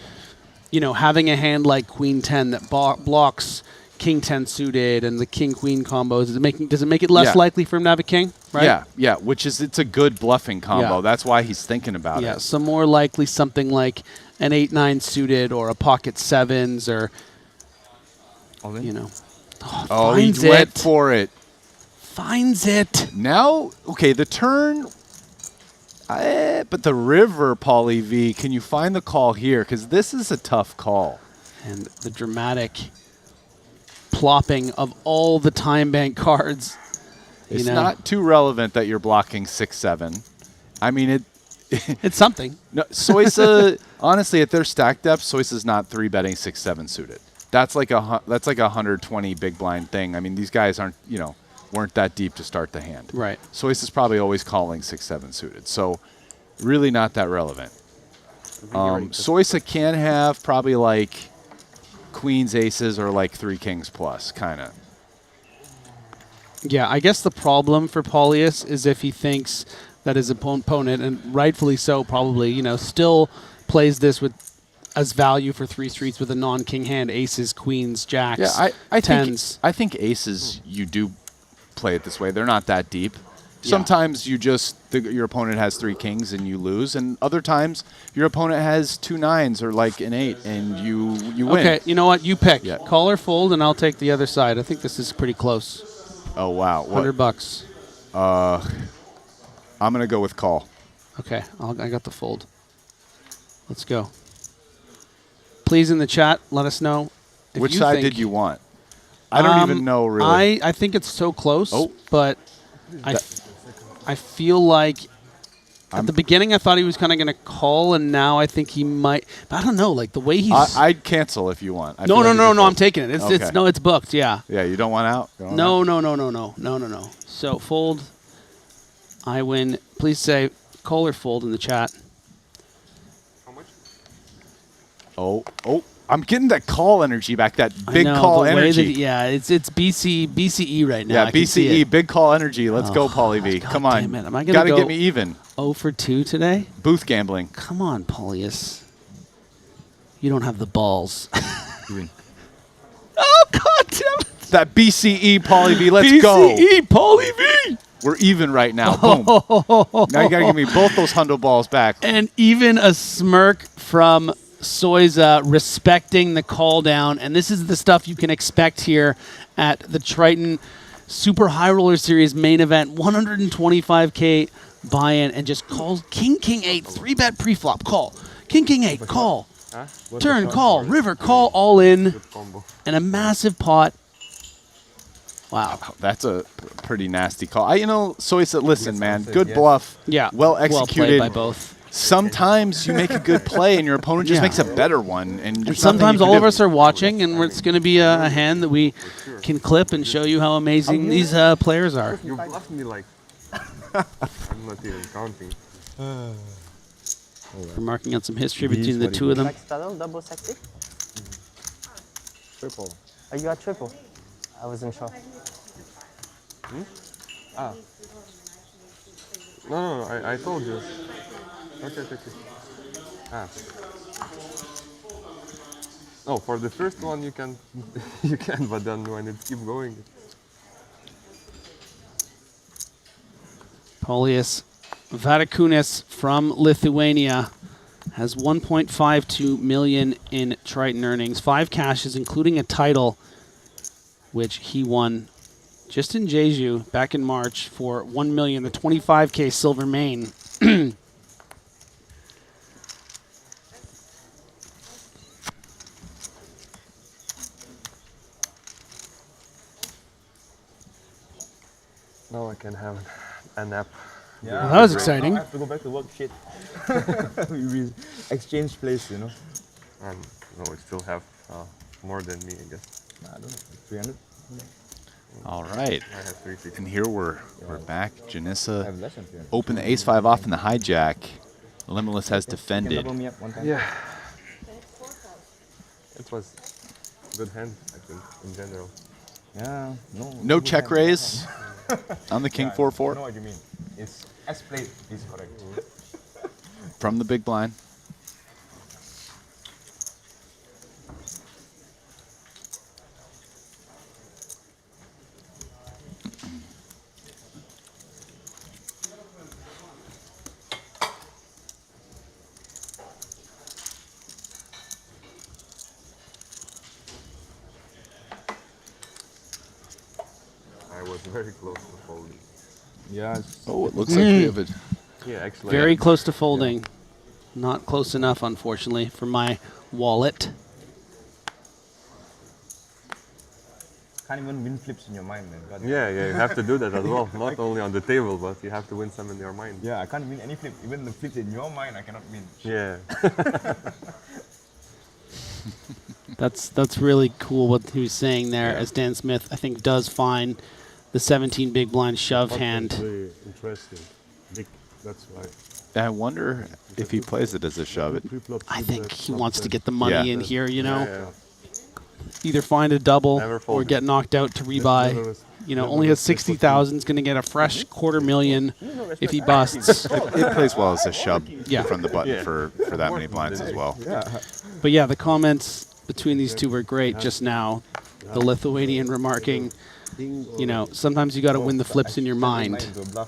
you know, having a hand like Queen 10 that blocks King 10 suited and the King Queen combos? Does it make it less likely for him to have a king? Right? Yeah, it's a good bluffing combo. Yeah. That's why he's thinking about it. Yeah, so more likely something like an 8-9 suited or a pocket 7s or, you know. Oh, he went for it. Finds it. Now, okay, the turn, but the river, Paulie V, can you find the call here? Because this is a tough call. And the dramatic plopping of all the time bank cards. It's not too relevant that you're blocking 6-7. I mean, it's something. No, Soisa, honestly, at their stack depth, Soisa's not 3-betting 6-7 suited. That's like a 120 big blind thing. I mean, these guys weren't that deep to start the hand. Right. Soisa's probably always calling 6-7 suited. So really not that relevant. Soisa can have probably like queens, aces, or like 3 kings plus, kind of. Yeah, I guess the problem for Paulius is if he thinks that his opponent, and rightfully so probably, you know, still plays this with as value for 3 streets with a non-king hand, aces, queens, jacks, I tens. I think aces, you do play it this way. They're not that deep. Yeah. Sometimes your opponent has 3 kings and you lose, and other times your opponent has 2 9s or like an 8 and you win. Okay, you know what? You pick. Yeah. Call or fold, and I'll take the other side. I think this is pretty close. Oh, wow. $100. I'm going to go with call. Okay, I got the fold. Let's go. Please, in the chat, let us know. Which side did you want? I don't even know, really. I think it's so close, but I feel like at the beginning I thought he was kind of going to call, and now I think he might. But I don't know, like the way he's. I'd cancel if you want. No, I'm taking it. It's booked. Yeah. Yeah, you don't want out. No. So fold. I win. Please say call or fold in the chat. How much? Oh, I'm getting that call energy back. That big call energy. It's BCE right now. Yeah, BCE, big call energy. Let's go, Paulie V. Come on. Damn it. Am I gonna Gotta get me even. 0 for 2 today? Booth gambling. Come on, Paulius. You don't have the balls. Oh, God damn it. That BCE, Paulie V. Let's go. BCE, Paulie V. We're even right now. Boom. Now you got to give me both those hundo balls back. And even a smirk from Soisa respecting the call down. And this is the stuff you can expect here at the Triton Super High Roller Series main event. 125K buy-in, and just calls King 8, 3-bet pre-flop. Call. King 8, call. Turn, call. River, call, all in. And a massive pot. Wow. That's a pretty nasty call. Soisa, listen, man, good bluff. Yeah. Well executed. Well played by both. Sometimes you make a good play and your opponent just makes a better one. And sometimes all of us are watching, and it's going to be a hand that we can clip and show you how amazing these players are. You bluffed me like... I'm not even counting. We're marking out some history between the two of them. Double sexy? Triple. Oh, you got triple? I wasn't sure. No, I told you. Okay. No, for the first one you can, but then when it keeps going. Paulius Vatikūnas from Lithuania has 1.52 million in Triton earnings, 5 cashes, including a title, which he won just in Jeju back in March for 1 million, the 25K silver main. Now I can have a nap. Yeah, well, that was exciting. I have to go back to work. Shit. We exchange place, And no, we still have more than me, I guess. I don't know, 300. All right. I have 350. And here we're back. Janissa opened the ace-5 off in the hijack. Limitless has defended. Yeah. It was good hand, I think, in general. Yeah, No check raise on the king 4-4. I know what you mean. It's as played is correct. From the big blind. I was very close to folding. Yeah. Oh, it looks like we have a... Yeah, actually. Very close to folding. Not close enough, unfortunately, for my wallet. Can't even win flips in your mind, man. God. Yeah, you have to do that as well. Not only on the table, but you have to win some in your mind. Yeah, I can't win any flip. Even the flips in your mind, I cannot win. Yeah. That's really cool what he was saying there, as Dan Smith, I think, does find the 17 big blind shove hand. Really interesting. That's why. I wonder if he plays it as a shove. I think he wants to get the money in here, you know. Yeah. Either find a double Never or fold. get knocked out to rebuy. You know, only has 60,000. Is going to get a fresh $250,000 if he busts. It plays well as a shove Yeah. from the button for that many blinds as well. But yeah, the comments between these two were great just now. The Lithuanian remarking, you know, sometimes you got to win the flips in your mind.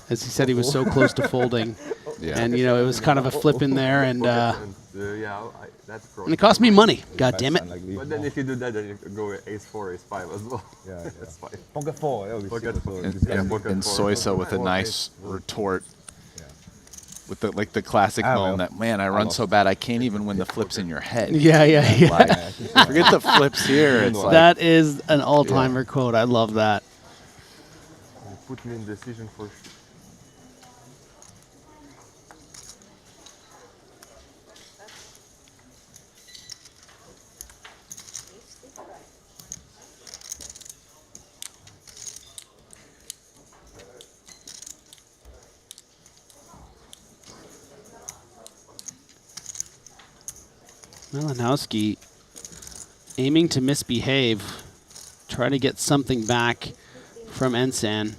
As he said, he was so close to folding. Yeah. And, you know, it was kind of a flip in there. And That's pro. it cost me money. God damn it. But then if you do that, then you can go with ace-4, ace-5 as well. Yeah, That's fine. Pocket 4. That would be Pocket sick. 4. And pocket 4. Soisa with a nice retort. With the classic Ah, moan well. that, man, I run so bad I can't even win the flips in your head. Yeah. Like, forget the flips here. It's like, That is an all-timer quote. I love that. You put me in decision for Malinowski aiming to misbehave, try to get something back from Ensan.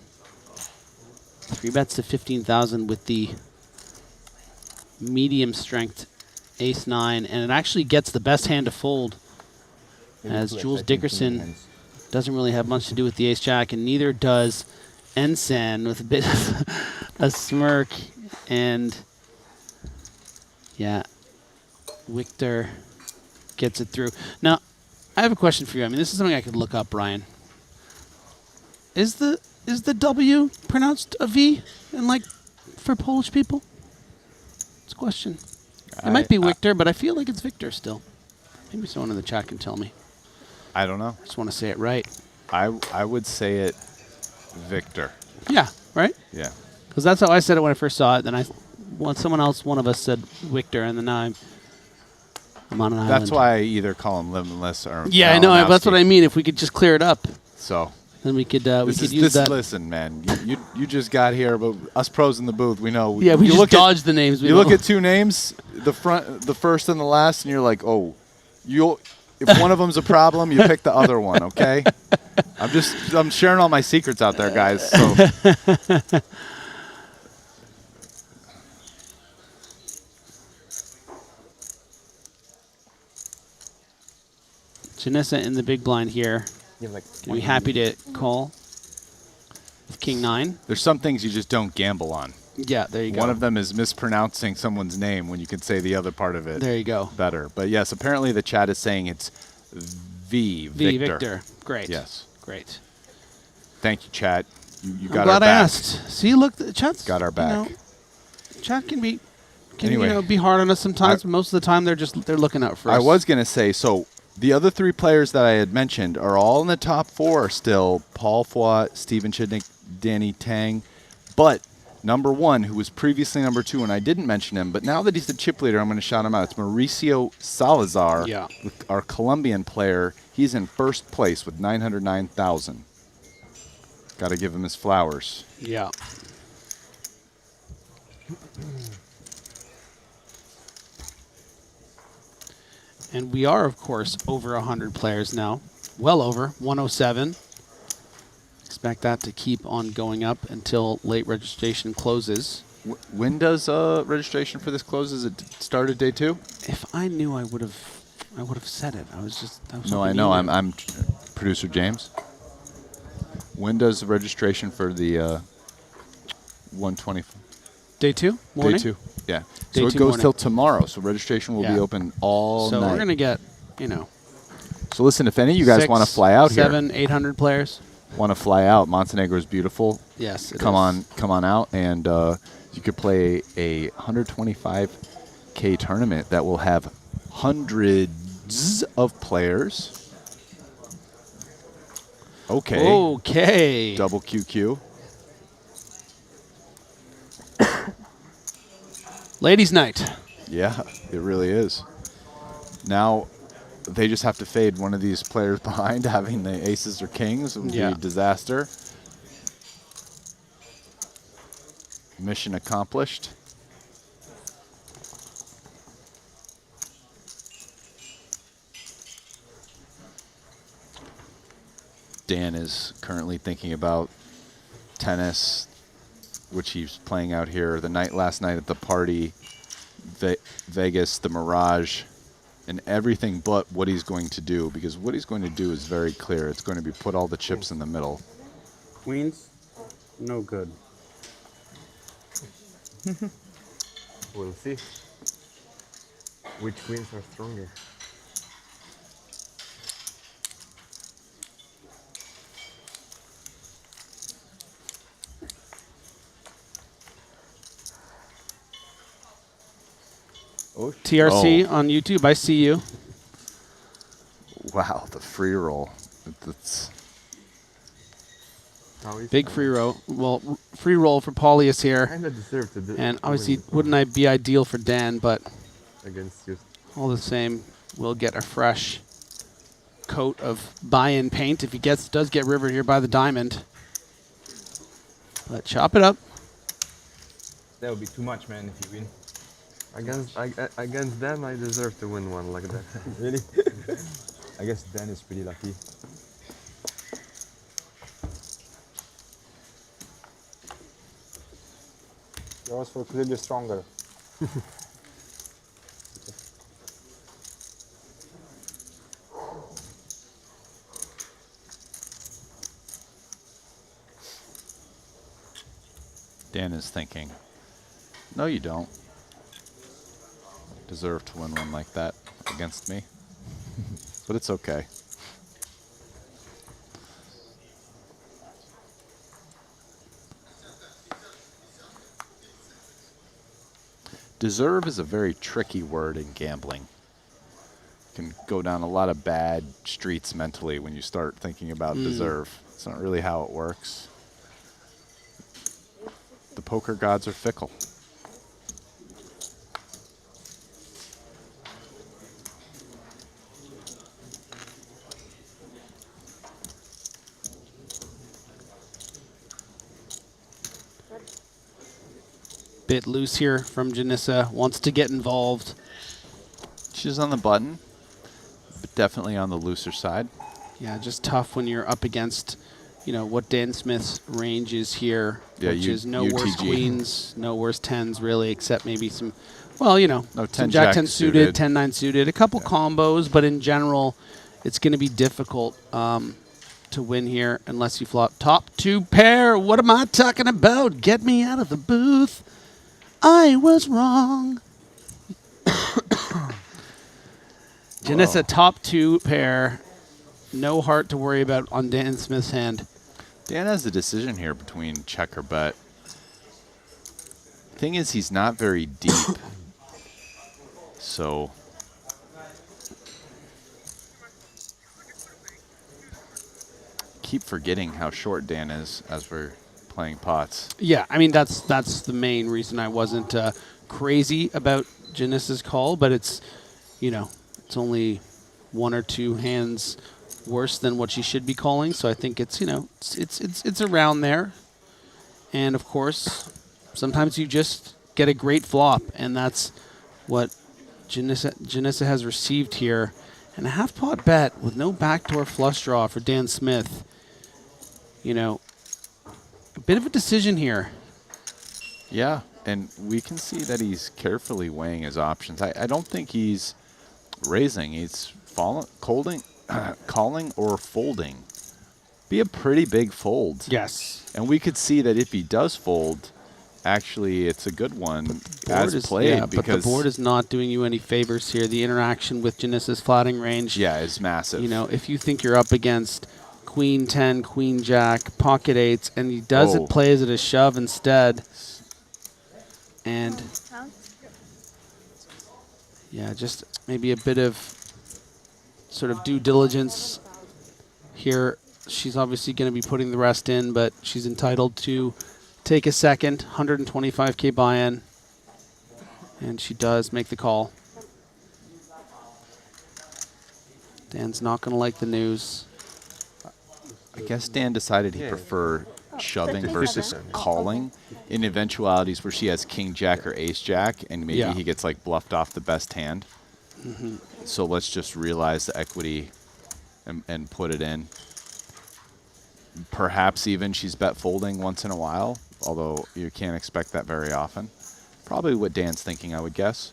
3 bets to 15,000 with the medium strength ace-9, and it actually gets the best hand to fold, as Jules Dickerson doesn't really have much to do with the ace-jack, and neither does Ensan, with a bit of a smirk. And yeah, Victor gets it through. Now, I have a question for you. I mean, this is something I could look up, Brian. Is the W pronounced a V in, like, for Polish people? It's a question. It might be Victor, but I feel like it's Victor still. Maybe someone in the chat can tell me. I don't know. I just want to say it right. I would say it Victor. Yeah, right? Yeah. Because that's how I said it when I first saw it. Then someone else, one of us said Victor, and then now I'm on an island. That's why I either call him Limitless or Yeah, I know. Malinowski. That's what I mean. If we could just clear it up. So then we could use that. Listen, man, you just got here, but us pros in the booth, we know. Yeah, we just dodge the names. You look at two names, the first and the last, and you're like, oh, if one of them's a problem, you pick the other one, okay? I'm sharing all my secrets out there, guys. So. Janessa in the big blind here. Gonna be happy to call with King 9. There's some things you just don't gamble on. Yeah, there you go. One of them is mispronouncing someone's name when you can say the other part of it. There you go. Better. But yes, apparently the chat is saying it's Victor. Great. Yes. Great. Thank you, chat. You got I'm our glad I back. asked. See, look, the chat's got our back. Chat can be Anyway. be hard on us sometimes. But most of the time, they're looking out for us. I was going to say, so the other three players that I had mentioned are all in the top 4 still. Paul Foy, Stephen Chidwick, Danny Tang. But number 1, who was previously number 2, and I didn't mention him, but now that he's the chip leader, I'm going to shout him out. It's Mauricio Salazar, our Colombian player. He's in first place with 909,000. Got to give him his flowers. Yeah. And we are, of course, over 100 players now. Well over, 107. Expect that to keep on going up until late registration closes. When does registration for this close? Is it started day 2? If I knew, I would have said it. I was No, I know. I'm producer James. When does the registration for the 120? Day 2 morning? Day 2. Yeah. Day So it 2 goes morning. till tomorrow. So registration will be open all so night. we're gonna get, you know. So listen, if any of you guys want to fly out here, 800 players. want to fly out, Montenegro is beautiful. Yes, it come is. Come on out, and you could play a 125K tournament that will have hundreds of players. Okay. Okay. Double QQ. Ladies' night. Yeah, it really is. Now, they just have to fade one of these players behind. Having the aces or kings would be a disaster. Mission accomplished. Dan is currently thinking about tennis, which he's playing out here last night at the party, Vegas, the Mirage, and everything but what he's going to do, because what he's going to do is very clear. It's going to be put all the chips in the middle. Queens, no good. We'll see which queens are stronger. TRC on YouTube, I see you. Wow, the free roll. That's big free roll. Well, free roll for Paulius here. Kinda deserve to do and obviously, wouldn't I be ideal for Dan, but against you. All the same, we'll get a fresh coat of buy-in paint if he does get rivered here by the diamond. But chop it up. That would be too much, man, if you win. Against them, I deserve to win one like that. Really? I guess Dan is pretty lucky. Yours were clearly stronger. Dan is thinking, no, you don't deserve to win one like that against me. But it's okay. Deserve is a very tricky word in gambling. Can go down a lot of bad streets mentally when you start thinking about deserve. It's not really how it works. The poker gods are fickle. Bit loose here from Janissa. Wants to get involved. She's on the button, but definitely on the looser side. Yeah, just tough when you're up against, you know, what Dan Smith's range is here, which is no worse queens, no worse tens really, except maybe some, well, you know, no some Jack 10 suited, 10-9 suited, a couple combos, but in general, it's going to be difficult to win here unless you flop top 2 pair. What am I talking about? Get me out of the booth. I was wrong. Janissa, top 2 pair. No heart to worry about on Dan Smith's hand. Dan has the decision here between check or bet. Thing is, he's not very deep. So keep forgetting how short Dan is as we're playing pots. Yeah, I mean, that's the main reason I wasn't crazy about Janissa's call, but it's, you know, it's only 1 or 2 hands worse than what she should be calling, so I think it's, you know, it's around there. And of course, sometimes you just get a great flop, and that's what Janissa has received here. And a half-pot bet with no backdoor flush draw for Dan Smith. You know, a bit of a decision here. Yeah, and we can see that he's carefully weighing his options. I don't think he's raising. He's calling or folding. Be a pretty big fold. Yes. And we could see that if he does fold, actually it's a good one as played. Yeah, but the board is not doing you any favors here. The interaction with Janissa's flatting range. Yeah, is massive. You know, if you think you're up against Queen 10, Queen Jack, pocket eights, and he does it, plays it a shove instead. And yeah, just maybe a bit of sort of due diligence here. She's obviously going to be putting the rest in, but she's entitled to take a second, 125K buy-in, and she does make the call. Dan's not going to like the news. I guess Dan decided he preferred shoving versus calling in eventualities where she has king jack or ace jack, and maybe he gets like bluffed off the best hand. So let's just realize the equity and put it in. Perhaps even she's bet folding once in a while, although you can't expect that very often. Probably what Dan's thinking, I would guess.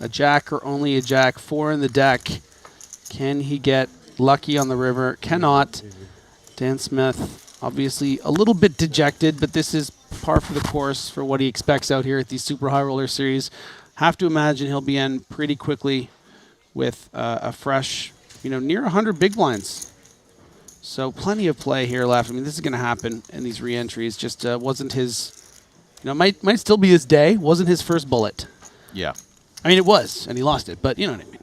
A jack or only a jack, 4 in the deck. Can he get lucky on the river? Cannot. Dan Smith, obviously a little bit dejected, but this is par for the course for what he expects out here at these Super High Roller Series. Have to imagine he'll be in pretty quickly with a fresh, you know, near 100 big blinds. So plenty of play here left. I mean, this is going to happen in these re-entries. Just wasn't his, you know, might still be his day. Wasn't his first bullet. Yeah. I mean, it was, and he lost it, but you know what I mean.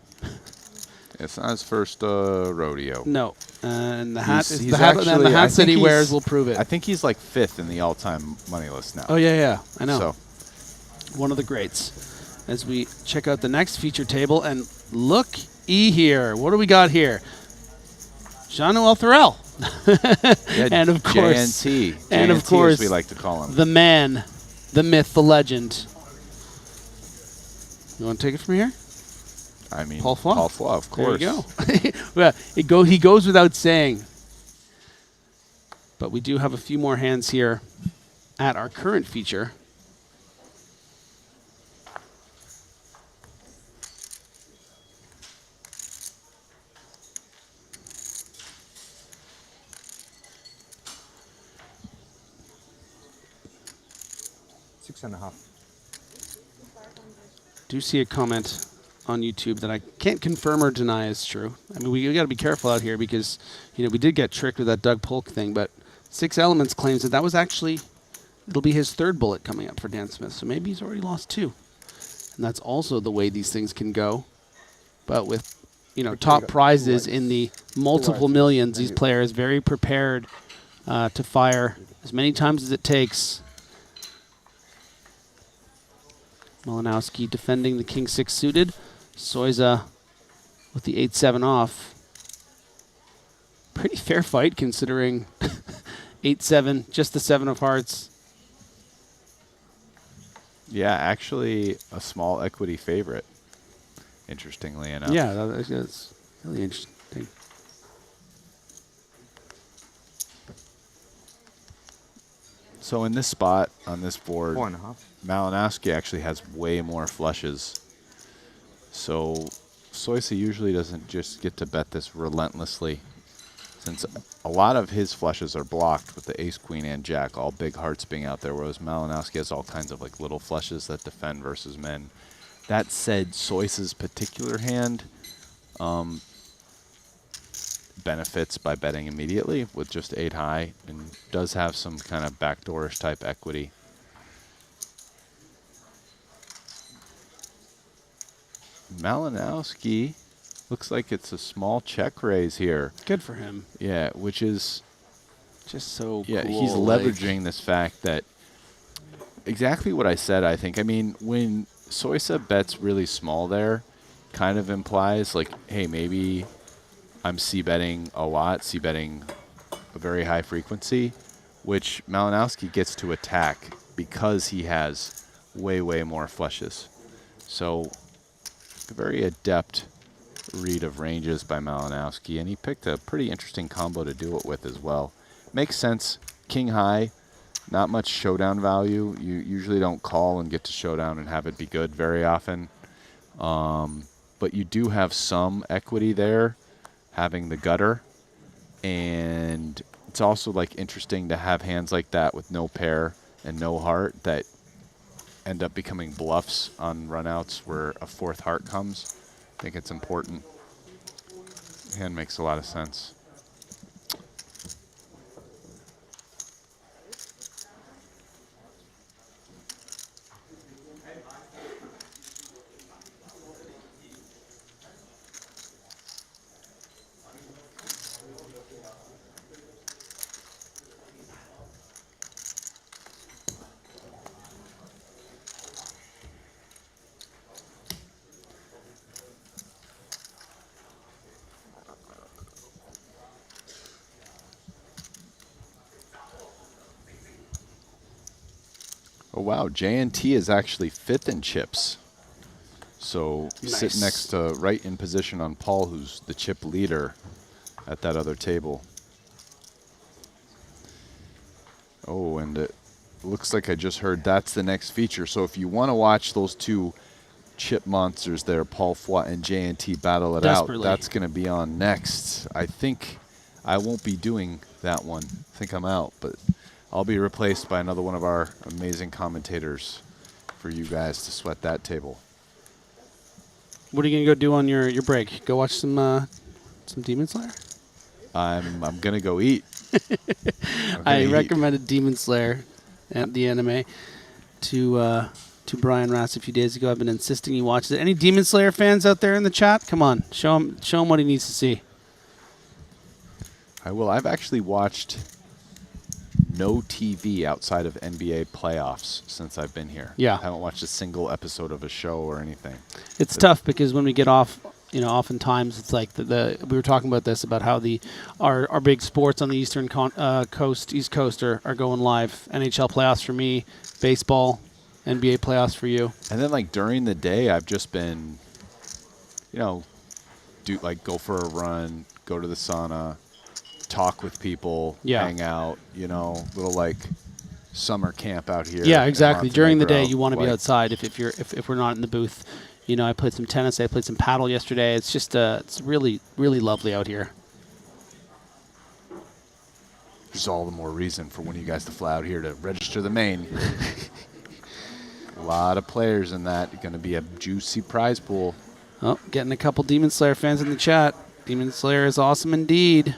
It's not his first rodeo. No. And the hat, the hat that he wears will prove it. I think he's like 5th in the all-time money list now. Oh, yeah, I know. So. One of the greats. As we check out the next feature table, and look-y here. What do we got here? Jean-Noel Thorel. And of course, JNT. And of JNT, course, as we like to call him. the man, the myth, the legend. You want to take it from here? I mean, Paul Flaw. Paul Flaw, of course. There you go. Well, he goes without saying. But we do have a few more hands here at our current feature. Do see a comment on YouTube that I can't confirm or deny is true. I mean, we got to be careful out here because, you know, we did get tricked with that Doug Polk thing, but 6 Elements claims that was actually, it'll be his 3rd bullet coming up for Dan Smith, so maybe he's already lost 2. And that's also the way these things can go. But with, you know, top prizes in the multiple millions, these players very prepared to fire as many times as it takes. Malinowski defending the King 6 suited. Soiza with the 8-7 off. Pretty fair fight considering 8-7, just the 7 of hearts. Yeah, actually a small equity favorite, interestingly enough. Yeah, that's really interesting. So in this spot on this board, 4.5. Malinowski actually has way more flushes. So Soisa usually doesn't just get to bet this relentlessly, since a lot of his flushes are blocked with the ace, queen, and jack, all big hearts being out there, whereas Malinowski has all kinds of like little flushes that defend versus men. That said, Soisa's particular hand benefits by betting immediately with just 8 high and does have some kind of backdoorish type equity. Malinowski looks like it's a small check raise here. Good for him. Yeah, which is just so cool. like He's leveraging this fact that exactly what I said, I think. I mean, when Soisa bets really small there, kind of implies like, hey, maybe I'm c-betting a lot, c-betting a very high frequency, which Malinowski gets to attack because he has way, way more flushes. So A very adept read of ranges by Malinowski, and he picked a pretty interesting combo to do it with as well. Makes sense. King high, not much showdown value. You usually don't call and get to showdown and have it be good very often. But you do have some equity there, having the gutter. And it's also like interesting to have hands like that with no pair and no heart that end up becoming bluffs on runouts where a fourth heart comes. I think it's important. Hand makes a lot of sense. Oh, wow. J&T is actually 5th in chips. So sitting next to, right in position on Paul, who's the chip leader at that other table. Oh, and it looks like I just heard that's the next feature. So if you want to watch those two chip monsters there, Paul Foy and J&T battle it out, that's going to be on next. I think I won't be doing that one. I think I'm out, but I'll be replaced by another one of our amazing commentators for you guys to sweat that table. What are you gonna go do on your break? Go watch some Demon Slayer? I'm gonna go eat. I recommended Demon Slayer at the anime to Brian Rass a few days ago. I've been insisting he watches it. Any Demon Slayer fans out there in the chat? Come on, show him what he needs to see. I will. I've actually watched no TV outside of NBA playoffs since I've been here. Yeah. I haven't watched a single episode of a show or anything. It's tough because when we get off, oftentimes it's like we were talking about this, about how our big sports on the East Coast are going live. NHL playoffs for me, baseball, NBA playoffs for you. And then like during the day, I've just been, go for a run, go to the sauna, talk with people, hang out, little like summer camp out here. Yeah, exactly. During the day, you want to be outside. If we're not in the booth, I played some tennis. I played some paddle yesterday. It's just it's really, really lovely out here. There's all the more reason for one of you guys to fly out here to register the main. A lot of players in that. Going to be a juicy prize pool. Oh, getting a couple Demon Slayer fans in the chat. Demon Slayer is awesome indeed.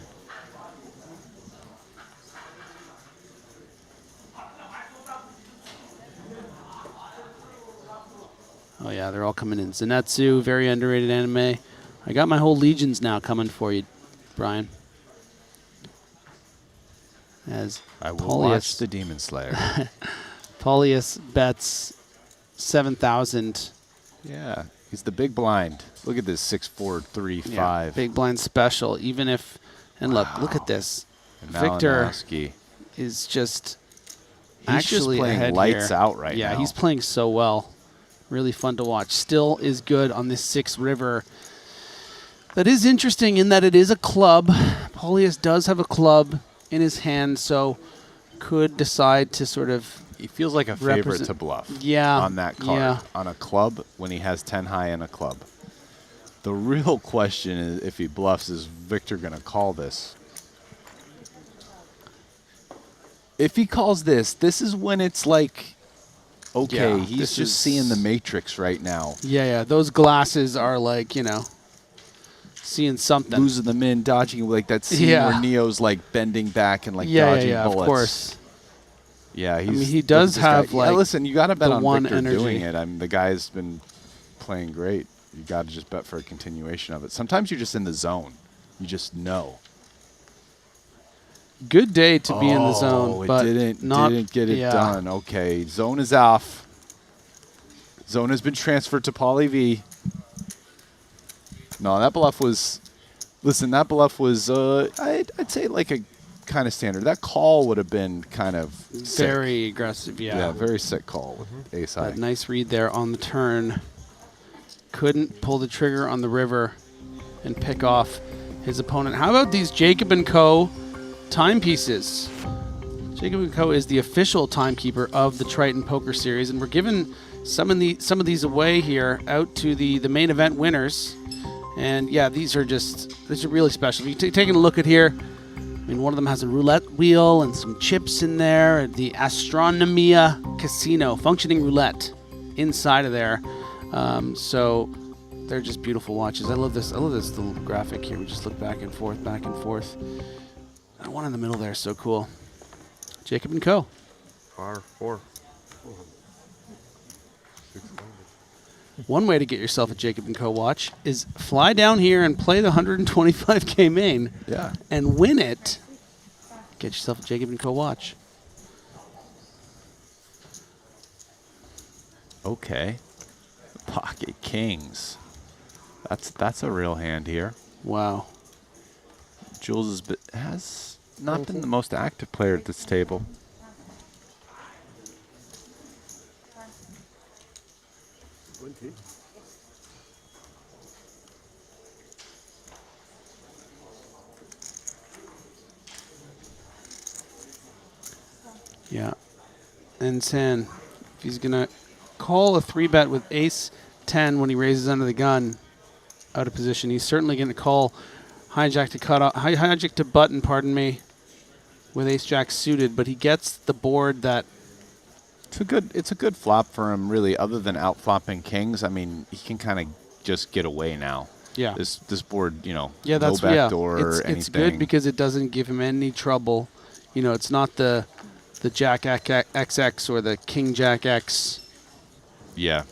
Oh, yeah, they're all coming in. Zenitsu, very underrated anime. I got my whole legions now coming for you, Brian. As I will watch the Demon Slayer. Paulius bets 7,000. Yeah, he's the big blind. Look at this 6-4-3-5. Yeah, big blind special. Even if, and look at this. And Victor Malinowski is just he's just playing lights out right now. Yeah, he's playing so well. Really fun to watch. Still is good on this 6 river. That is interesting in that it is a club. Paulius does have a club in his hand, so could decide to sort of. He feels like a favorite to bluff. Yeah, on that card. Yeah. On a club when he has 10 high in a club. The real question is if he bluffs, is Victor going to call this? If he calls this is when it's like. Okay, Yeah, he's just seeing the Matrix right now. Yeah. Those glasses are like, seeing something. Losing them in, dodging, like that scene where Neo's like bending back and like dodging bullets. Of course. Yeah, he does have like. Listen, you got to bet on Victor energy. doing it. The guy's been playing great. You got to just bet for a continuation of it. Sometimes you're just in the zone. You just know. Good day to be in the zone, but didn't get it yeah. done. Okay, zone is off. Zone has been transferred to Pauly V. No, that bluff was. Listen, that bluff was. I'd say like a kind of standard. That call would have been kind of very aggressive. Yeah. Yeah, very sick call with ace high. Nice read there on the turn. couldn't pull the trigger on the river and pick off his opponent. How about these Jacob & Co. timepieces? Jacob & Co. is the official timekeeper of the Triton Poker Series, and we're giving some of these away here out to the main event winners. And yeah, these are really special. If you're taking a look at here, I mean, one of them has a roulette wheel and some chips in there. The Astronomia Casino, functioning roulette inside of there. So they're just beautiful watches. I love this little graphic here. We just look back and forth, back and forth. That one in the middle there is so cool. Jacob & Co. Par 4. One way to get yourself a Jacob & Co. watch is fly down here and play the 125K main. Yeah. And win it. Get yourself a Jacob & Co. watch. Okay. Pocket Kings. That's a real hand here. Wow. Jules has not been the most active player at this table. Yeah. And 10. If he's going to call a 3-bet with ace-10 when he raises under the gun out of position, he's certainly going to call hijack to cut off, hijack to button, pardon me, with ace-jack suited, but he gets the board that... It's a good flop for him, really, other than out-flopping kings. I mean, he can kind of just get away now. Yeah. This board, you know, yeah, no backdoor or anything. It's good because it doesn't give him any trouble. You know, it's not the Jack XX or the King Jack X. Yeah.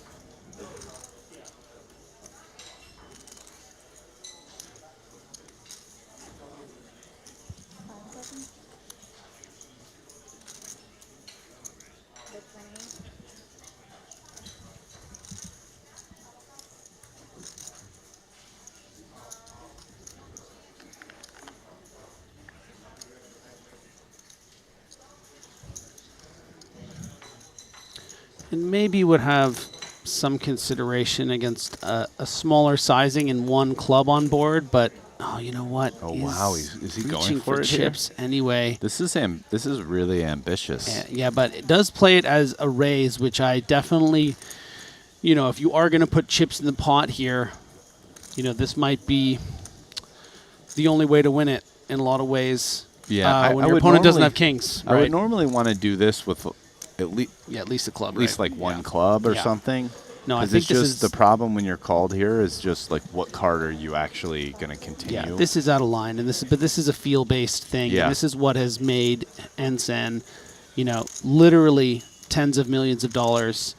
And maybe would have some consideration against a smaller sizing and one club on board, but oh, you know what? Oh wow, is he going reaching for it chips here? Anyway? This is really ambitious. Yeah, but it does play it as a raise, which I definitely, you know, if you are going to put chips in the pot here, you know, this might be the only way to win it in a lot of ways. Yeah, when your opponent doesn't have kings. I would normally want to do this with at least a club, at least like one club or something. No, I think it's this just is the problem when you're called here is just like what card are you actually going to continue? Yeah, this is out of line, and this is a feel-based thing. Yeah. And this is what has made NSEN, you know, literally tens of millions of dollars.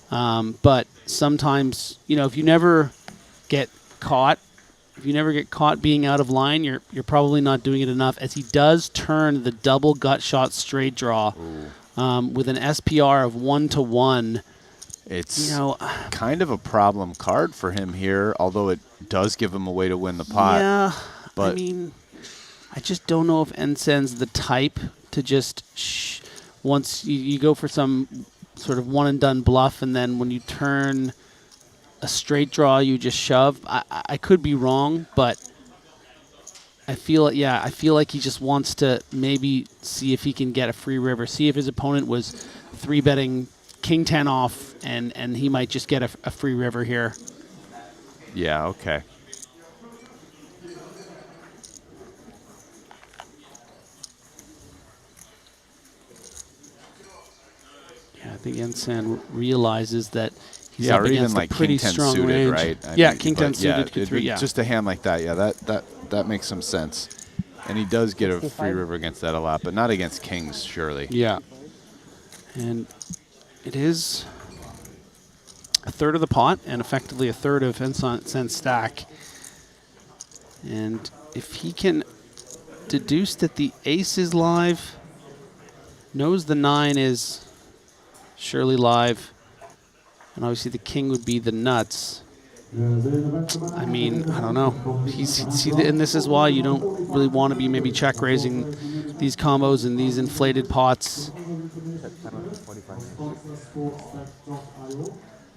But sometimes, you know, if you never get caught being out of line, you're probably not doing it enough. As he does turn the double gut shot straight draw with an SPR of 1-1. It's kind of a problem card for him here, although it does give him a way to win the pot. Yeah, but I mean, I just don't know if NSEN's the type to just once you go for some sort of one-and-done bluff, and then when you turn a straight draw, you just shove. I could be wrong, but I feel like he just wants to maybe see if he can get a free river, see if his opponent was 3-betting King 10 off, and he might just get a free river here. Yeah, okay. Yeah, I think NSEN realizes that he's yeah, up or against even like a pretty King 10 strong suited, range. right? I Yeah, mean, King 10 suited, yeah, Q3, yeah. Just a hand like that, yeah, that makes some sense. And he does get a free river against that a lot, but not against kings, surely. Yeah. And it is a third of the pot and effectively a third of NSEN's stack. And if he can deduce that the ace is live, knows the 9 is surely live, and obviously the king would be the nuts. I mean, I don't know. And this is why you don't really want to be maybe check raising these combos and these inflated pots.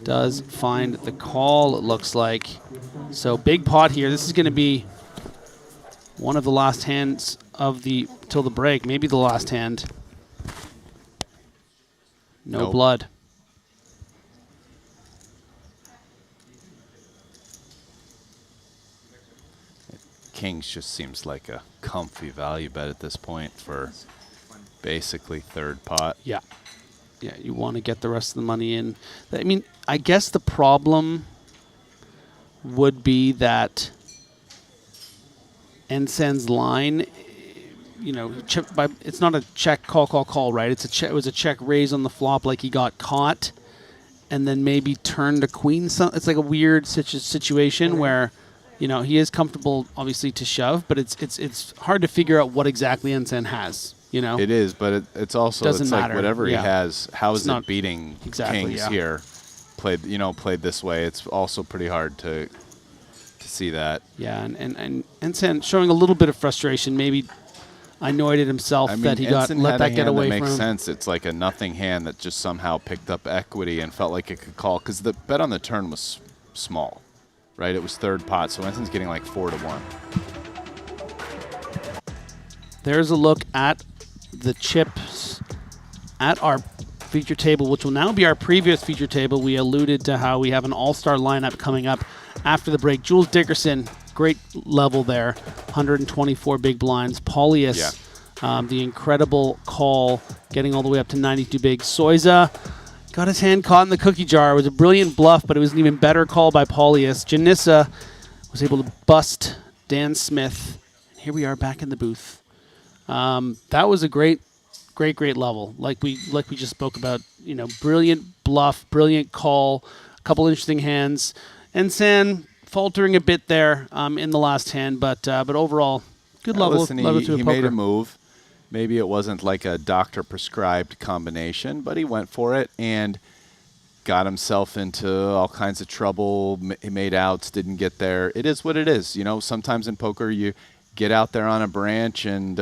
does find the call, it looks like. So big pot here. This is going to be one of the last hands of the till the break, maybe the last hand. No Nope. blood. Kings just seems like a comfy value bet at this point for basically third pot. Yeah. Yeah, you want to get the rest of the money in. I mean, I guess the problem would be that Ensign's line, you know, it's not a check, call, right? It was a check raise on the flop, like he got caught, and then maybe turned to queen. It's like a weird situation where, you know, he is comfortable, obviously, to shove, but it's hard to figure out what exactly Ensign has. You know, it is, but it's also Doesn't it's matter. like whatever Yeah. he has. How is It's not it beating exactly, Kings yeah. here? Played this way. It's also pretty hard to see that. Yeah, and Ensign showing a little bit of frustration. Maybe annoyed at himself that he Ensign let had that a get hand away that from makes him. sense. It's like a nothing hand that just somehow picked up equity and felt like it could call because the bet on the turn was small, right? It was third pot, so Ensign's getting like 4-1. There's a look at the chips at our feature table, which will now be our previous feature table. We alluded to how we have an all-star lineup coming up after the break. Jules Dickerson, great level there, 124 big blinds. Paulius, the incredible call, getting all the way up to 92 big. Soiza got his hand caught in the cookie jar. It was a brilliant bluff, but it was an even better call by Paulius. Janissa was able to bust Dan Smith. And here we are back in the booth. That was a great level. Like we just spoke about, you know, brilliant bluff, brilliant call, a couple interesting hands. Ensign faltering a bit there in the last hand, but overall, good level. Listen, level he to a made poker. a move. Maybe it wasn't like a doctor-prescribed combination, but he went for it and got himself into all kinds of trouble. He made outs, didn't get there. It is what it is. You know, sometimes in poker you get out there on a branch and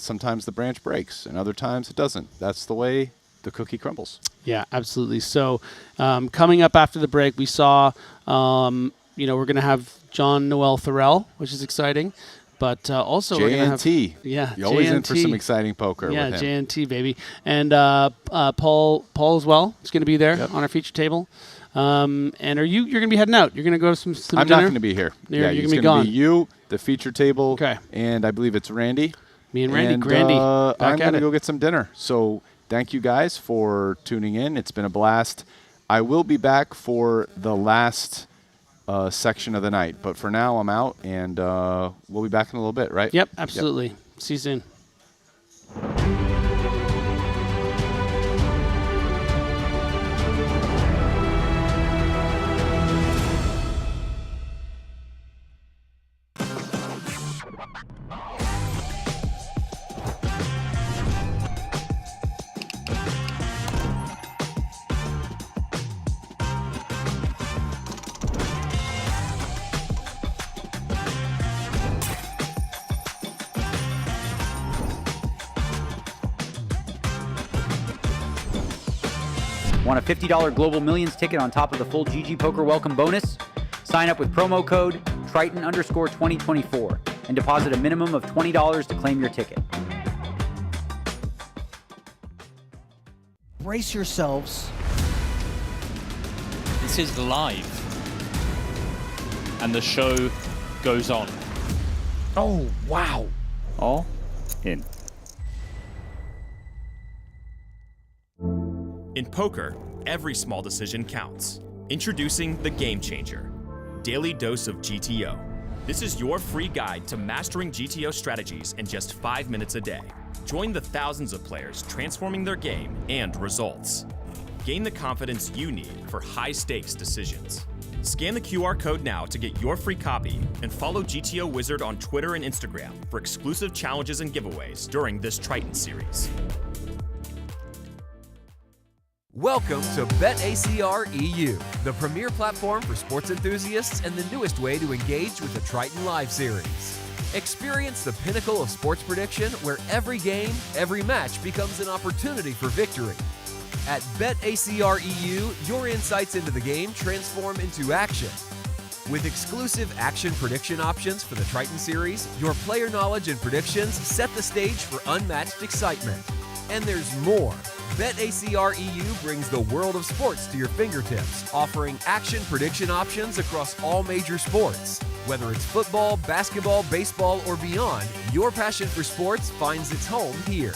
sometimes the branch breaks and other times it doesn't. That's the way the cookie crumbles. Yeah, absolutely. So coming up after the break, we saw, you know, we're going to have John Noel Thorell, which is exciting. But also we're going to have... JNT. Yeah, You're always in JNT. for some exciting poker Yeah, with him. JNT, baby. And Paul as well is going to be there on our feature table. And you're going to be heading out? You're going to go to some I'm dinner? not going to be here. You're It's going to be gonna gone. be you, the feature table, and I believe it's Randy. Me and Randy. Grandy. I'm Back going at to it. go get some dinner. So thank you guys for tuning in. It's been a blast. I will be back for the last section of the night. But for now, I'm out, and we'll be back in a little bit, right? Yep, absolutely. Yep. See you soon. Want a $50 Global Millions ticket on top of the full GG Poker welcome bonus? Sign up with promo code Triton_2024 and deposit a minimum of $20 to claim your ticket. Brace yourselves. This is live. And the show goes on. Oh, wow. All in. In poker, every small decision counts. Introducing the Game Changer, Daily Dose of GTO. This is your free guide to mastering GTO strategies in just 5 minutes a day. Join the thousands of players transforming their game and results. Gain the confidence you need for high-stakes decisions. Scan the QR code now to get your free copy and follow GTO Wizard on Twitter and Instagram for exclusive challenges and giveaways during this Triton series. Welcome to BetACR EU, the premier platform for sports enthusiasts and the newest way to engage with the Triton Live series. Experience the pinnacle of sports prediction where every game, every match becomes an opportunity for victory. At BetACR EU, your insights into the game transform into action. With exclusive action prediction options for the Triton series, your player knowledge and predictions set the stage for unmatched excitement. And there's more. BetACR EU brings the world of sports to your fingertips, offering action prediction options across all major sports. Whether it's football, basketball, baseball, or beyond, your passion for sports finds its home here.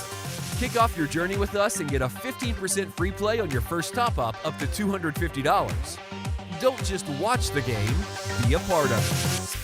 Kick off your journey with us and get a 15% free play on your first top-up up to $250. Don't just watch the game, be a part of it.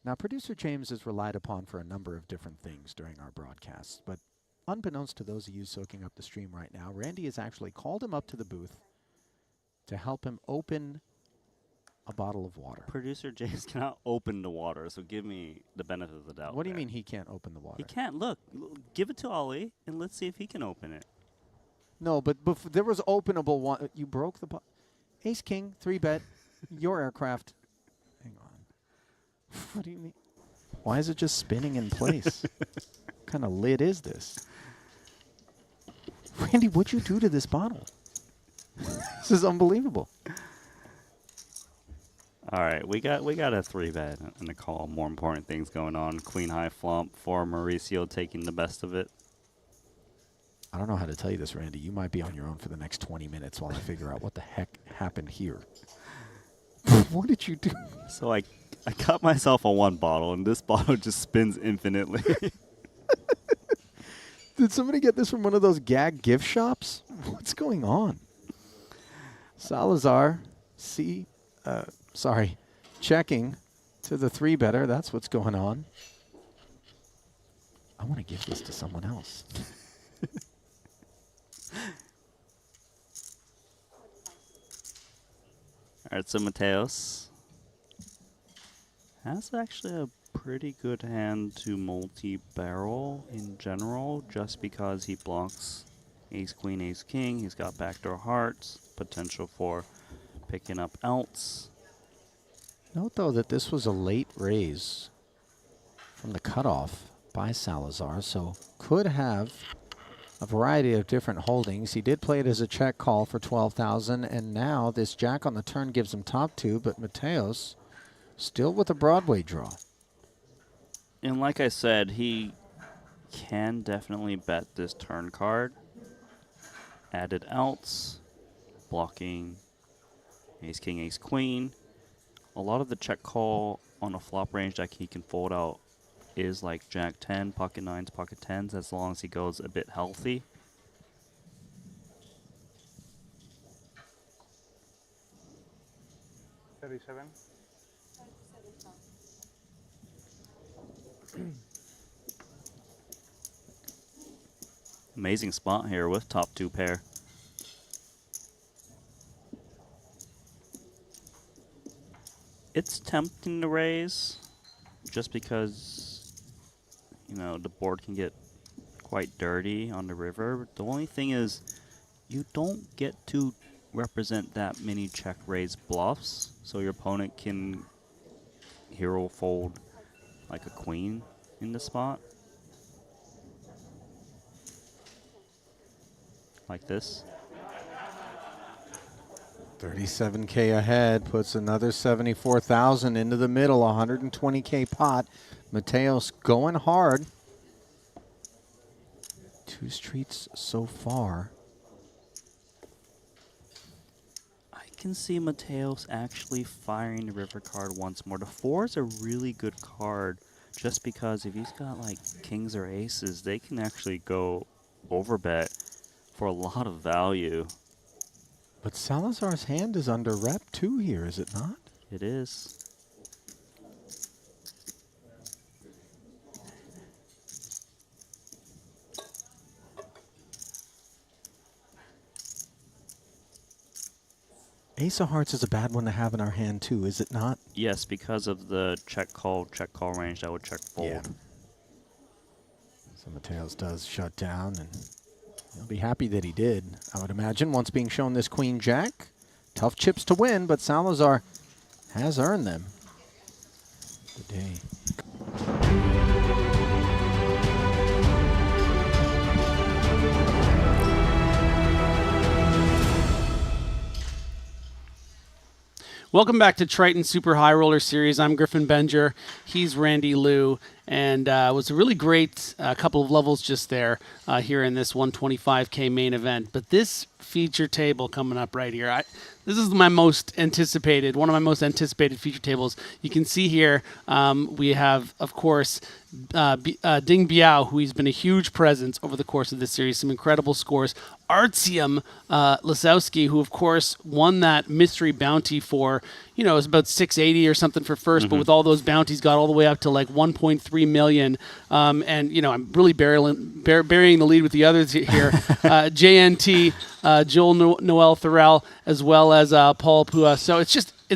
Now, producer James is relied upon for a number of different things during our broadcasts, but unbeknownst to those of you soaking up the stream right now, Randy has actually called him up to the booth to help him open a bottle of water. Producer James cannot open the water, so give me the benefit of the doubt. What do you mean he can't open the water? He can't. Look, give it to Ollie, and let's see if he can open it. No, but there was openable one. You broke the Ace King, 3-bet, your aircraft. Hang on. What do you mean? Why is it just spinning in place? What kind of lid is this? Randy, what'd you do to this bottle? This is unbelievable. All right, we got a 3-bet and a call. More important things going on. Queen high flop for Mauricio taking the best of it. I don't know how to tell you this, Randy. You might be on your own for the next 20 minutes while I figure out what the heck happened here. What did you do? So I got myself a 1 bottle, and this bottle just spins infinitely. Did somebody get this from one of those gag gift shops? What's going on? Salazar, checking to the 3-better. That's what's going on. I want to give this to someone else. All right, so Mateos has actually a pretty good hand to multi-barrel in general, just because he blocks ace, queen, ace, king. He's got backdoor hearts, potential for picking up outs. Note, though, that this was a late raise from the cutoff by Salazar, so could have a variety of different holdings. He did play it as a check call for 12,000, and now this jack on the turn gives him top 2, but Mateos still with a Broadway draw. And like I said, he can definitely bet this turn card. Added outs, blocking ace, king, ace, queen. A lot of the check call on a flop range that he can fold out is like jack 10, pocket 9s, pocket 10s, as long as he goes a bit healthy. 37. Amazing spot here with top 2 pair. It's tempting to raise just because, you know, the board can get quite dirty on the river. The only thing is you don't get to represent that many check raise bluffs, so your opponent can hero fold like a queen in the spot. Like this. 37K ahead, puts another 74,000 into the middle, 120K pot. Mateos going hard. 2 streets so far. I can see Mateos actually firing the river card once more. The 4 is a really good card just because if he's got like kings or aces, they can actually go overbet for a lot of value. But Salazar's hand is under rep too here, is it not? It is. Ace of Hearts is a bad one to have in our hand too, is it not? Yes, because of the check call range that would check fold. Yeah. So Mateos does shut down, and he'll be happy that he did, I would imagine, once being shown this Queen Jack. Tough chips to win, but Salazar has earned them today. Welcome back to Triton Super High Roller Series. I'm Griffin Benger. He's Randy Liu. And it was a really great couple of levels just there here in this 125K main event. But this feature table coming up right here, this is my most anticipated, one of my most anticipated feature tables. You can see here we have, of course, Ding Biao, who has been a huge presence over the course of this series, some incredible scores. Artyom Lisowski, who, of course, won that mystery bounty for, you know, it was about 680 or something for first, but with all those bounties, got all the way up to like 1.3 million. And, you know, I'm really burying the lead with the others here. JNT, Joel Noel Thorell, as well as Paul Pua. So it's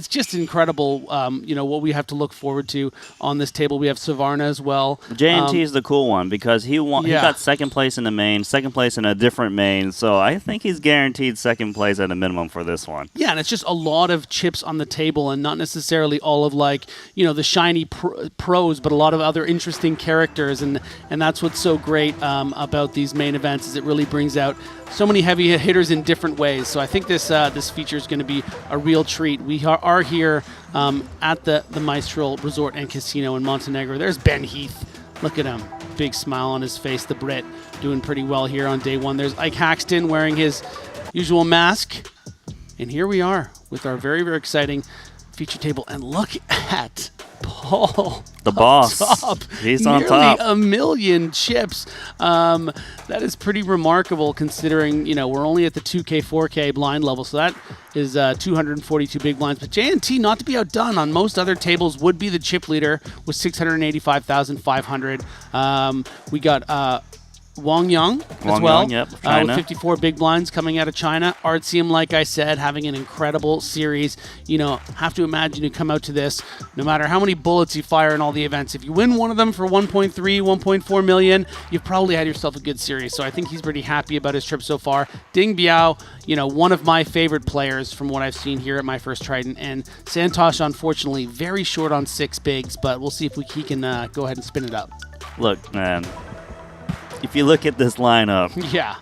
just incredible, you know, what we have to look forward to on this table. We have Savarna as well. JNT is the cool one because he got second place in the main, second place in a different main. So I think he's guaranteed second place at a minimum for this one. Yeah, and it's just a lot of chips on the table and not necessarily all of like, you know, the shiny pros, but a lot of other interesting characters. And that's what's so great about these main events is it really brings out so many heavy hitters in different ways. So I think this feature is going to be a real treat. We are here at the Maestral Resort and Casino in Montenegro. There's Ben Heath. Look at him. Big smile on his face. The Brit doing pretty well here on day one. There's Ike Haxton wearing his usual mask. And here we are with our very, very exciting feature table. And look at Paul. The boss. Top. He's on top. Nearly 1 million chips. That is pretty remarkable considering, you know, we're only at the 2K, 4K blind level. So that is 242 big blinds. But JNT, not to be outdone on most other tables, would be the chip leader with 685,500. We got Wang Yang as well, with 54 big blinds coming out of China. Artyom, like I said, having an incredible series. You know, have to imagine you come out to this, no matter how many bullets you fire in all the events. If you win one of them for 1.3, 1.4 million, you've probably had yourself a good series. So I think he's pretty happy about his trip so far. Ding Biao, you know, one of my favorite players from what I've seen here at my first Triton. And Santosh, unfortunately, very short on 6 bigs, but we'll see if he can go ahead and spin it up. Look, man. If you look at this lineup, yeah,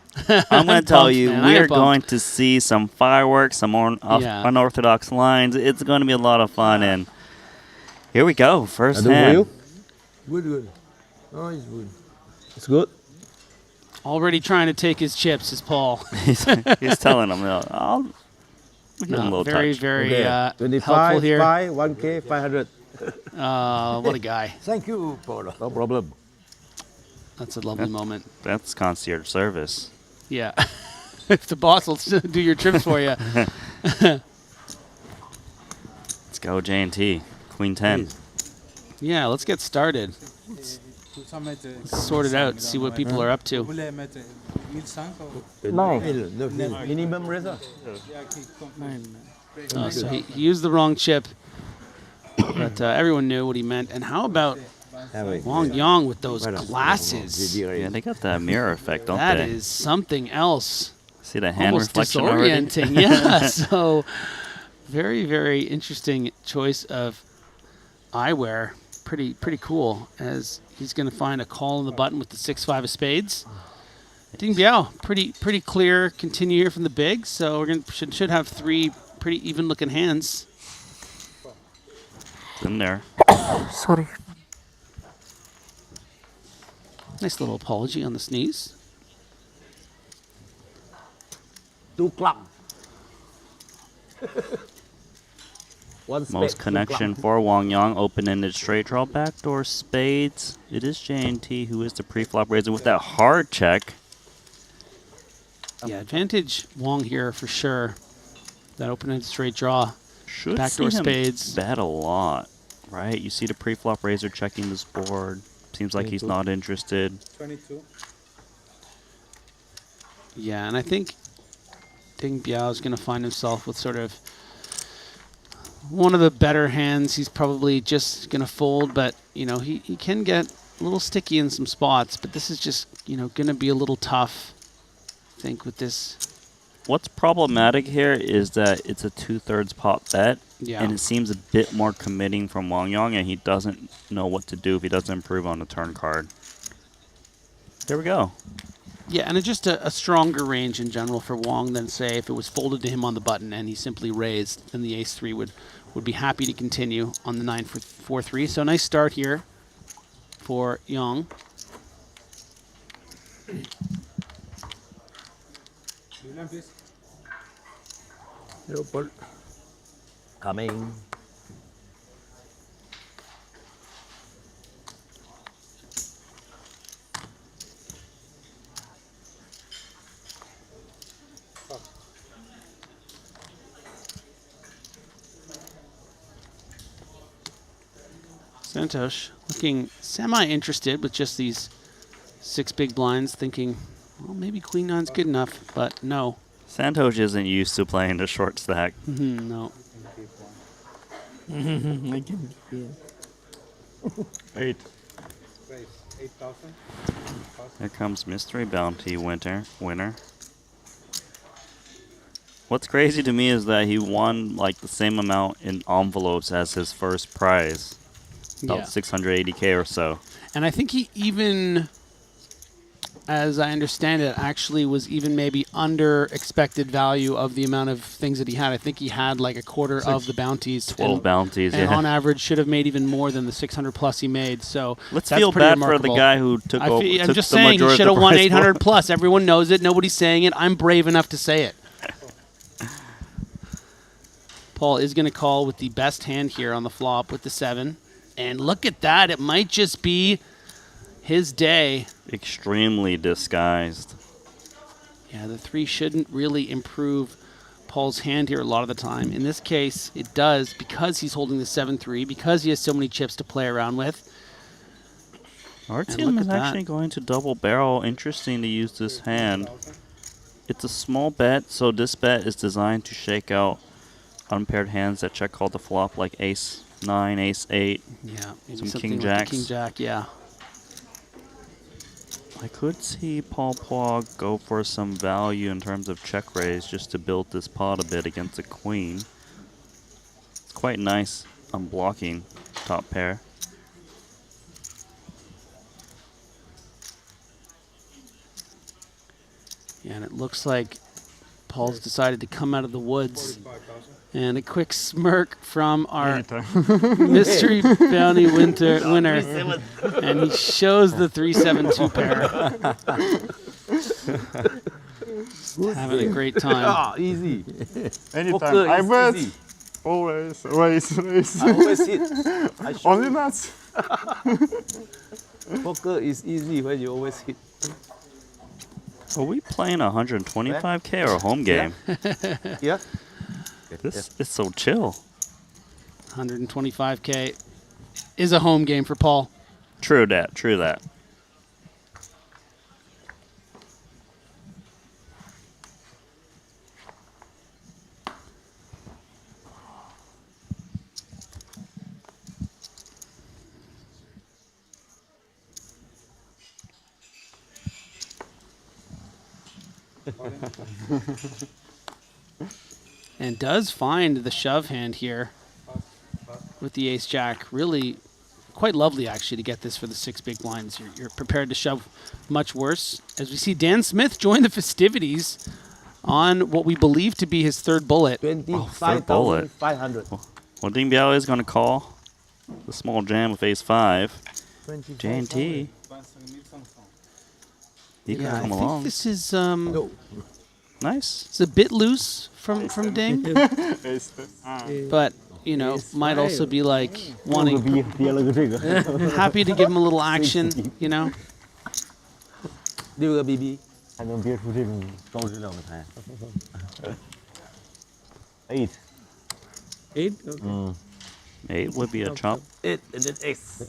I'm going to tell you, we are going to see some fireworks, some more unorthodox lines. It's going to be a lot of fun, and here we go. First hand. Good. Oh, it's good. It's good. Already trying to take his chips is Paul. he's telling him, I'll give him a little very, touch. Very 25, helpful here. 1K, 500. What a guy. Thank you, Paul. No problem. That's a lovely moment. That's concierge service. Yeah. If the boss will do your trips for you. It's go J&T. Queen 10. Yeah, let's get started. Let's sort it out, see what people are up to. Minimum result. So he used the wrong chip, but everyone knew what he meant. And how about Wang Yang with those glasses? Yeah, they got that mirror effect, don't they? That is something else. See the hand Almost reflection disorienting. already? Yeah, so very, very interesting choice of eyewear. Pretty cool, as he's going to find a call on the button with the 6-5 of spades. Ding Biao, pretty clear continue here from the big, so we're should have 3 pretty even looking hands. It's in there. Sorry. Nice little apology on the sneeze. 2 club. Most connection for Wang Yang, open-ended straight draw, backdoor spades. It is J&T who is the pre-flop raiser with that hard check. Yeah, advantage Wang here for sure. That open-ended straight draw, Should backdoor see him spades. bet a lot, right? You see the pre-flop raiser checking this board. Seems like he's not interested. 22. Yeah, and I think Ding Biao is going to find himself with sort of one of the better hands. He's probably just going to fold, but, you know, he can get a little sticky in some spots, but this is just, you know, going to be a little tough, I think, with this. What's problematic here is that it's a 2/3 pot bet, Yeah. and it seems a bit more committing from Wang Yang, and he doesn't know what to do if he doesn't improve on the turn card. There we go. Yeah, and it's just a stronger range in general for Wang than, say, if it was folded to him on the button and he simply raised, then the ace-3 would be happy to continue on the 9-4-3. So nice start here for Yang. Coming. Santosh looking semi-interested with just these 6 big blinds, thinking, well, maybe Queen 9's good enough, but no. Santosh isn't used to playing the short stack. No. I can, yeah. 8. 8,000. Here comes Mystery Bounty winner. What's crazy to me is that he won like the same amount in envelopes as his first prize. About 680K or so. And I think he even, as I understand it, actually was even maybe under expected value of the amount of things that he had. I think he had like a quarter of the bounties. 12 bounties, and yeah. on average should have made even more than the 600 plus he made. So let's that's feel pretty bad remarkable. for the guy who took over. I'm just saying he should have won 800 plus. Everyone knows it. Nobody's saying it. I'm brave enough to say it. Paul is going to call with the best hand here on the flop with the 7. And look at that. It might just be his day. Extremely disguised. Yeah, the 3 shouldn't really improve Paul's hand here a lot of the time. In this case, it does because he's holding the 7-3, because he has so many chips to play around with. Our team is actually going to double barrel. Interesting to use this hand. It's a small bet, so this bet is designed to shake out unpaired hands that check call the flop, like ace-9, ace-8, yeah, some something king-jacks. like king-jack, yeah. I could see Paul Pog go for some value in terms of check raise just to build this pot a bit against a queen. It's quite nice unblocking top pair. Yeah, and it looks like Paul's decided to come out of the woods. And a quick smirk from our mystery bounty winner. And he shows the 3-7-2 pair. Having a great time. Oh, easy. Anytime. I bet. Easy. Always. I always hit. Only nuts. Poker is easy when you always hit. Are we playing 125K or a home game? Yeah. This is so chill. 125K is a home game for Paul. True that. True that. And does find the shove hand here with the ace-jack. Really quite lovely, actually, to get this for the 6 big blinds. You're prepared to shove much worse. As we see Dan Smith join the festivities on what we believe to be his third bullet. 25,500. Well, Ding Biao is going to call the small jam with ace-5. J&T. He can come I along. think this is nice. It's a bit loose from Ding, but you know, might also be like wanting happy to give him a little action, you know. 6个 BB 还能憋出这种高质量的牌。8. 8. Okay. 8 would be a chop. 8 and then ace.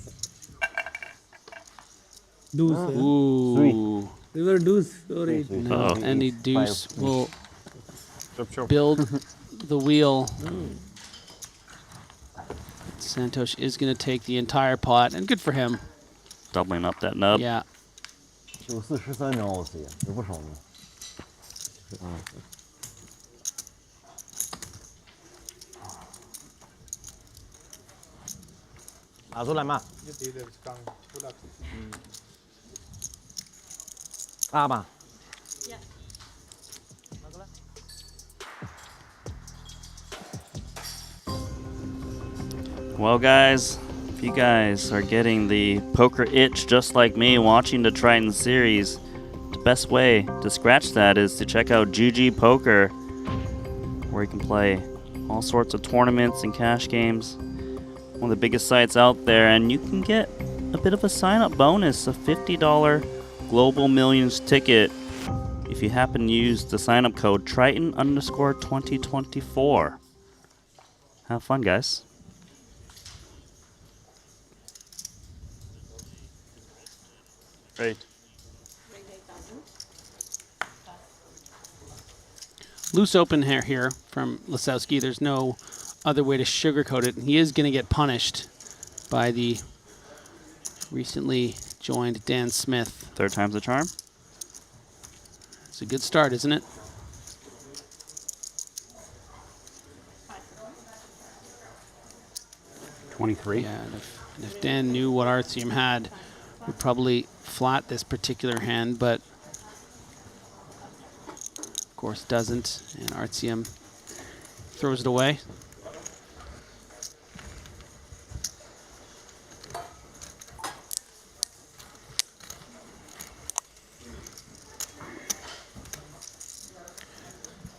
Deuce. Ooh. River deuce or 8. No, any deuce will build the wheel. Santosh is going to take the entire pot, and good for him. Doubling up that nub. Yeah. 9、4、13张 OC 有不少呢。拿出来嘛。8吧。 Well, guys, if you guys are getting the poker itch just like me watching the Triton series, the best way to scratch that is to check out GG Poker, where you can play all sorts of tournaments and cash games. One of the biggest sites out there, and you can get a bit of a sign-up bonus, a $50 Global Millions ticket, if you happen to use the sign-up code Triton_2024. Have fun, guys. Great. Loose open hair here from Lasowski. There's no other way to sugarcoat it. He is going to get punished by the recently joined Dan Smith. 3rd time's the charm. It's a good start, isn't it? $23. Yeah, and if Dan knew what Artyom had, would probably flat this particular hand, but of course doesn't, and Artyom throws it away.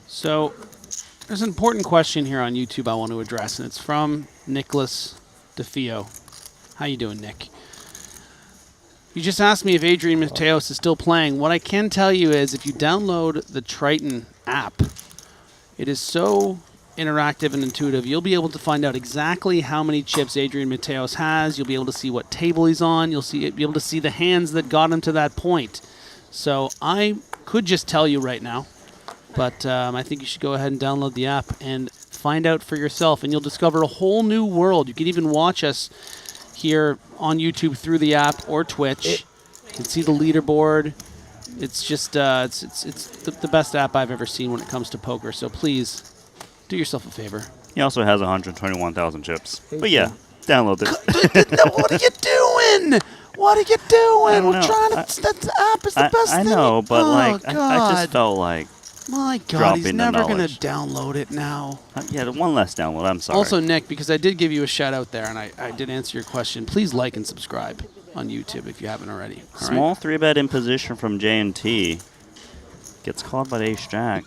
So there's an important question here on YouTube I want to address, and it's from Nicholas DeFeo. How you doing, Nick? You just asked me if Adrian Mateos is still playing. What I can tell you is if you download the Triton app, it is so interactive and intuitive. You'll be able to find out exactly how many chips Adrian Mateos has. You'll be able to see what table he's on. You'll be able to see the hands that got him to that point. So I could just tell you right now, but I think you should go ahead and download the app and find out for yourself, and you'll discover a whole new world. You can even watch us here on YouTube through the app or Twitch. You can see the leaderboard. It's just it's the best app I've ever seen when it comes to poker. So please do yourself a favor. He also has 121,000 chips. But yeah, download this. What are you doing? What are you doing? We're trying to. That app is the best I thing. know, but like I God. just felt like. My God, dropping he's the never going to knowledge. download it now. Yeah, one less download. I'm sorry. Also, Nick, because I did give you a shout out there, and I did answer your question, please like and subscribe on YouTube if you haven't already. All Small right? 3-bet imposition from J&T. Gets called by the ace-jack.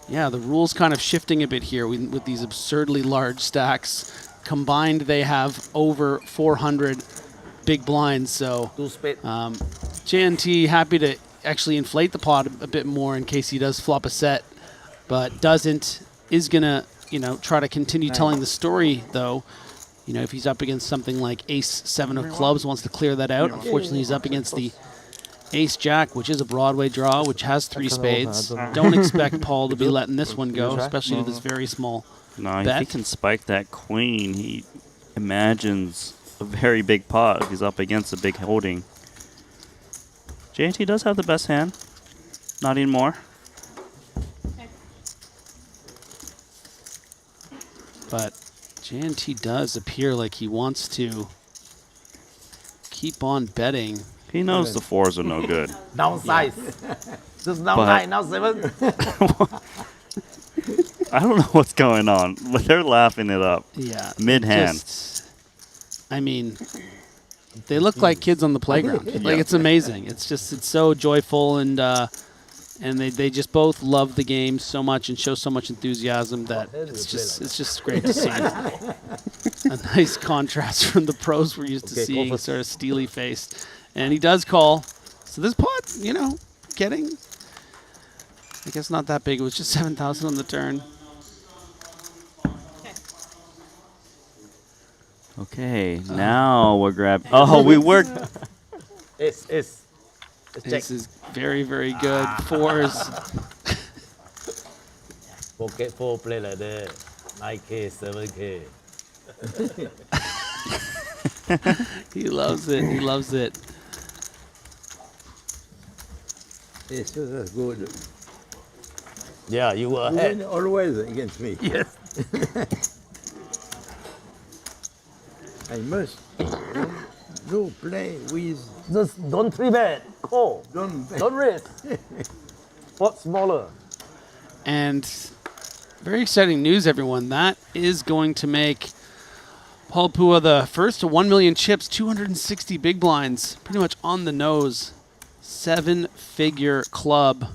Yeah, the rules kind of shifting a bit here with these absurdly large stacks. Combined, they have over 400 big blinds. So J&T happy to actually inflate the pot a bit more in case he does flop a set, but doesn't, is going to you know, try to continue telling the story, though. You know, if he's up against something like ace-7 of clubs, wants to clear that out. Unfortunately, he's up against the ace-jack, which is a Broadway draw, which has 3 spades. Don't expect Paul to be letting this one go, especially to this very small No, bet. if he can spike that queen, he imagines a very big pot if he's up against a big holding. JT does have the best hand. Not anymore. But JNT does appear like he wants to keep on betting. He knows the 4s are no good. Downsize. Just now But- 9, now 7. I don't know what's going on, but they're laughing it up. Yeah. Mid-hand. I mean, they look like kids on the playground. Like, it's amazing. It's so joyful, and they just both love the game so much and show so much enthusiasm that it's just great to see. A nice contrast from the pros we're used to seeing, sort of steely faced. And he does call. So this pot, you know, getting, I guess not that big. It was just 7,000 on the turn. Okay, now we're grabbing. Oh, we worked. It's This is very, very good. 4s. Pocket 4 play like that. 9K, 7K. He loves it. He loves it. Yes, that's good. Yeah, you were ahead. Always against me. Yes. I must no play with. Just don't 3-bet. Call. Don't risk. What smaller? And very exciting news, everyone. That is going to make Paul Pua the first to 1 million chips, 260 big blinds, pretty much on the nose. 7-figure club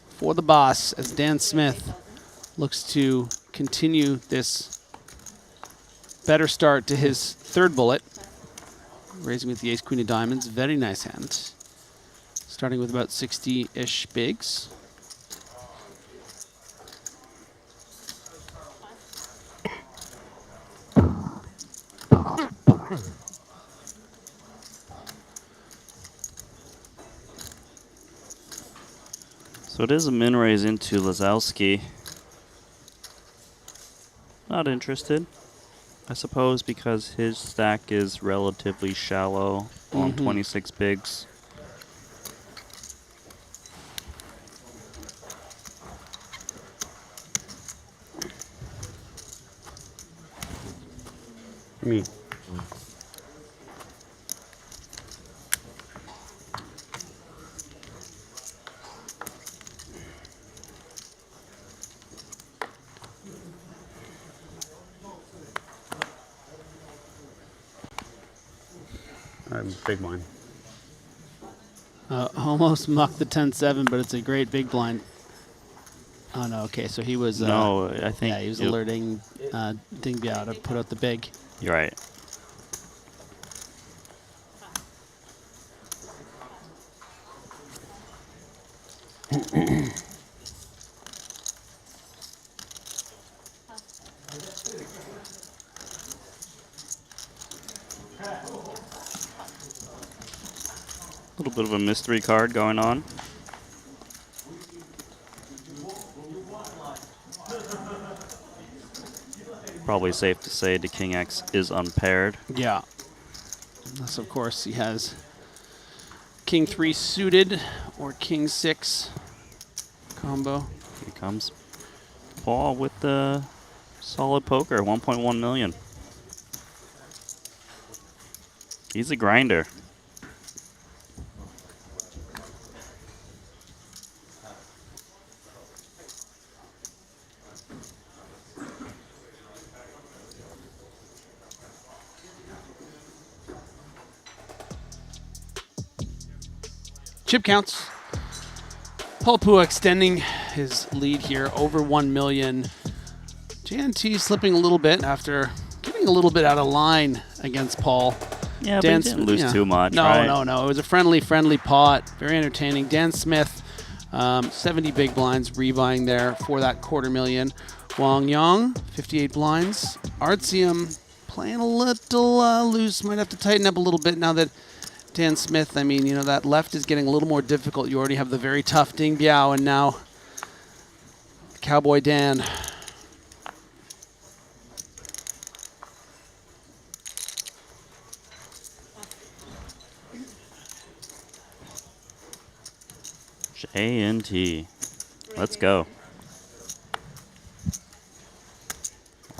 for the boss as Dan Smith looks to continue this better start to his 3rd bullet. Raising with the ace, queen of diamonds. Very nice hand. Starting with about 60-ish bigs. So it is a min raise into Lazowski. Not interested, I suppose, because his stack is relatively shallow on 26 bigs. Me. Big blind. Almost mucked the 10-7, but it's a great big blind. Oh, no, okay, so he was... no, I think... Yeah, he was alerting Ding Biao to put out the big. You're right. A little bit of a mystery card going on. Probably safe to say the King X is unpaired. Yeah. Unless, of course, he has King 3 suited or King 6 combo. Here comes Paul with the solid poker, 1.1 million. He's a grinder. Chip counts. Paul Pua extending his lead here over 1 million. JNT slipping a little bit after getting a little bit out of line against Paul. Yeah, but he didn't lose too much, No, right? no. It was a friendly pot. Very entertaining. Dan Smith, 70 big blinds rebuying there for that 250,000. Wang Yang, 58 blinds. Artsium playing a little loose. Might have to tighten up a little bit now that Dan Smith, I mean, you know, that left is getting a little more difficult. You already have the very tough Ding Biao, and now Cowboy Dan. J&T. Let's go.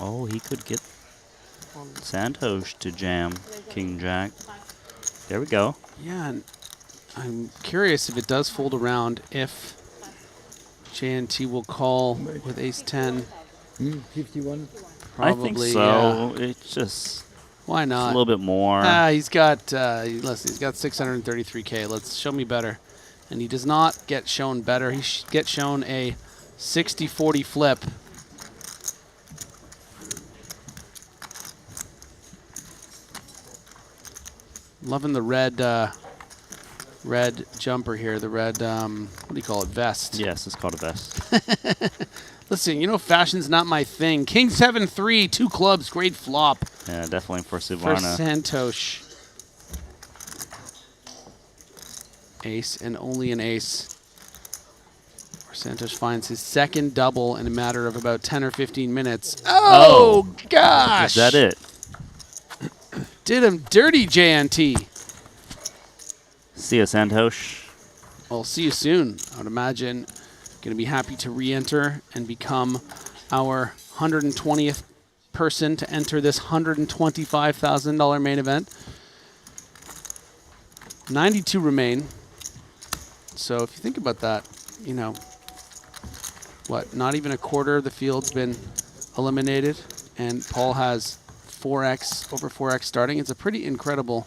Oh, he could get Santosh to jam King Jack. There we go. Yeah, and I'm curious if it does fold around, if J&T will call with Ace-10. 51? I think so. Yeah. It's just... Why not? A little bit more. He's got, listen, he's got 633K. Let's show me better. And he does not get shown better. He gets shown a 60-40 flip. Loving the red jumper here. The red, what do you call it, vest? Yes, it's called a vest. Listen, you know fashion's not my thing. King 7-3, 2 clubs, great flop. Yeah, definitely for For Suvarna. Santosh. Ace and only an ace. Where Santosh finds his second double in a matter of about 10 or 15 minutes. Oh, gosh! Is that it? Did him dirty, JNT. See ya, Santosh. Well, see you soon. I would imagine going to be happy to re-enter and become our 120th person to enter this $125,000 main event. 92 remain. So if you think about that, you know, what, not even a quarter of the field's been eliminated, and Paul has 4x, over 4x starting. It's a pretty incredible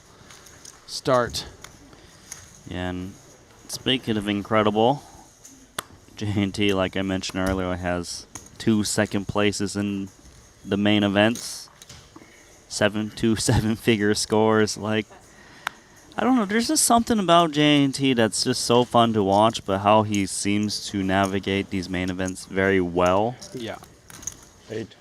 start. Yeah, and speaking of incredible, J&T, like I mentioned earlier, has 2 second places in the main events. 2 7-figure scores. Like, I don't know, there's just something about J&T that's just so fun to watch, but how he seems to navigate these main events very well. Yeah. 8.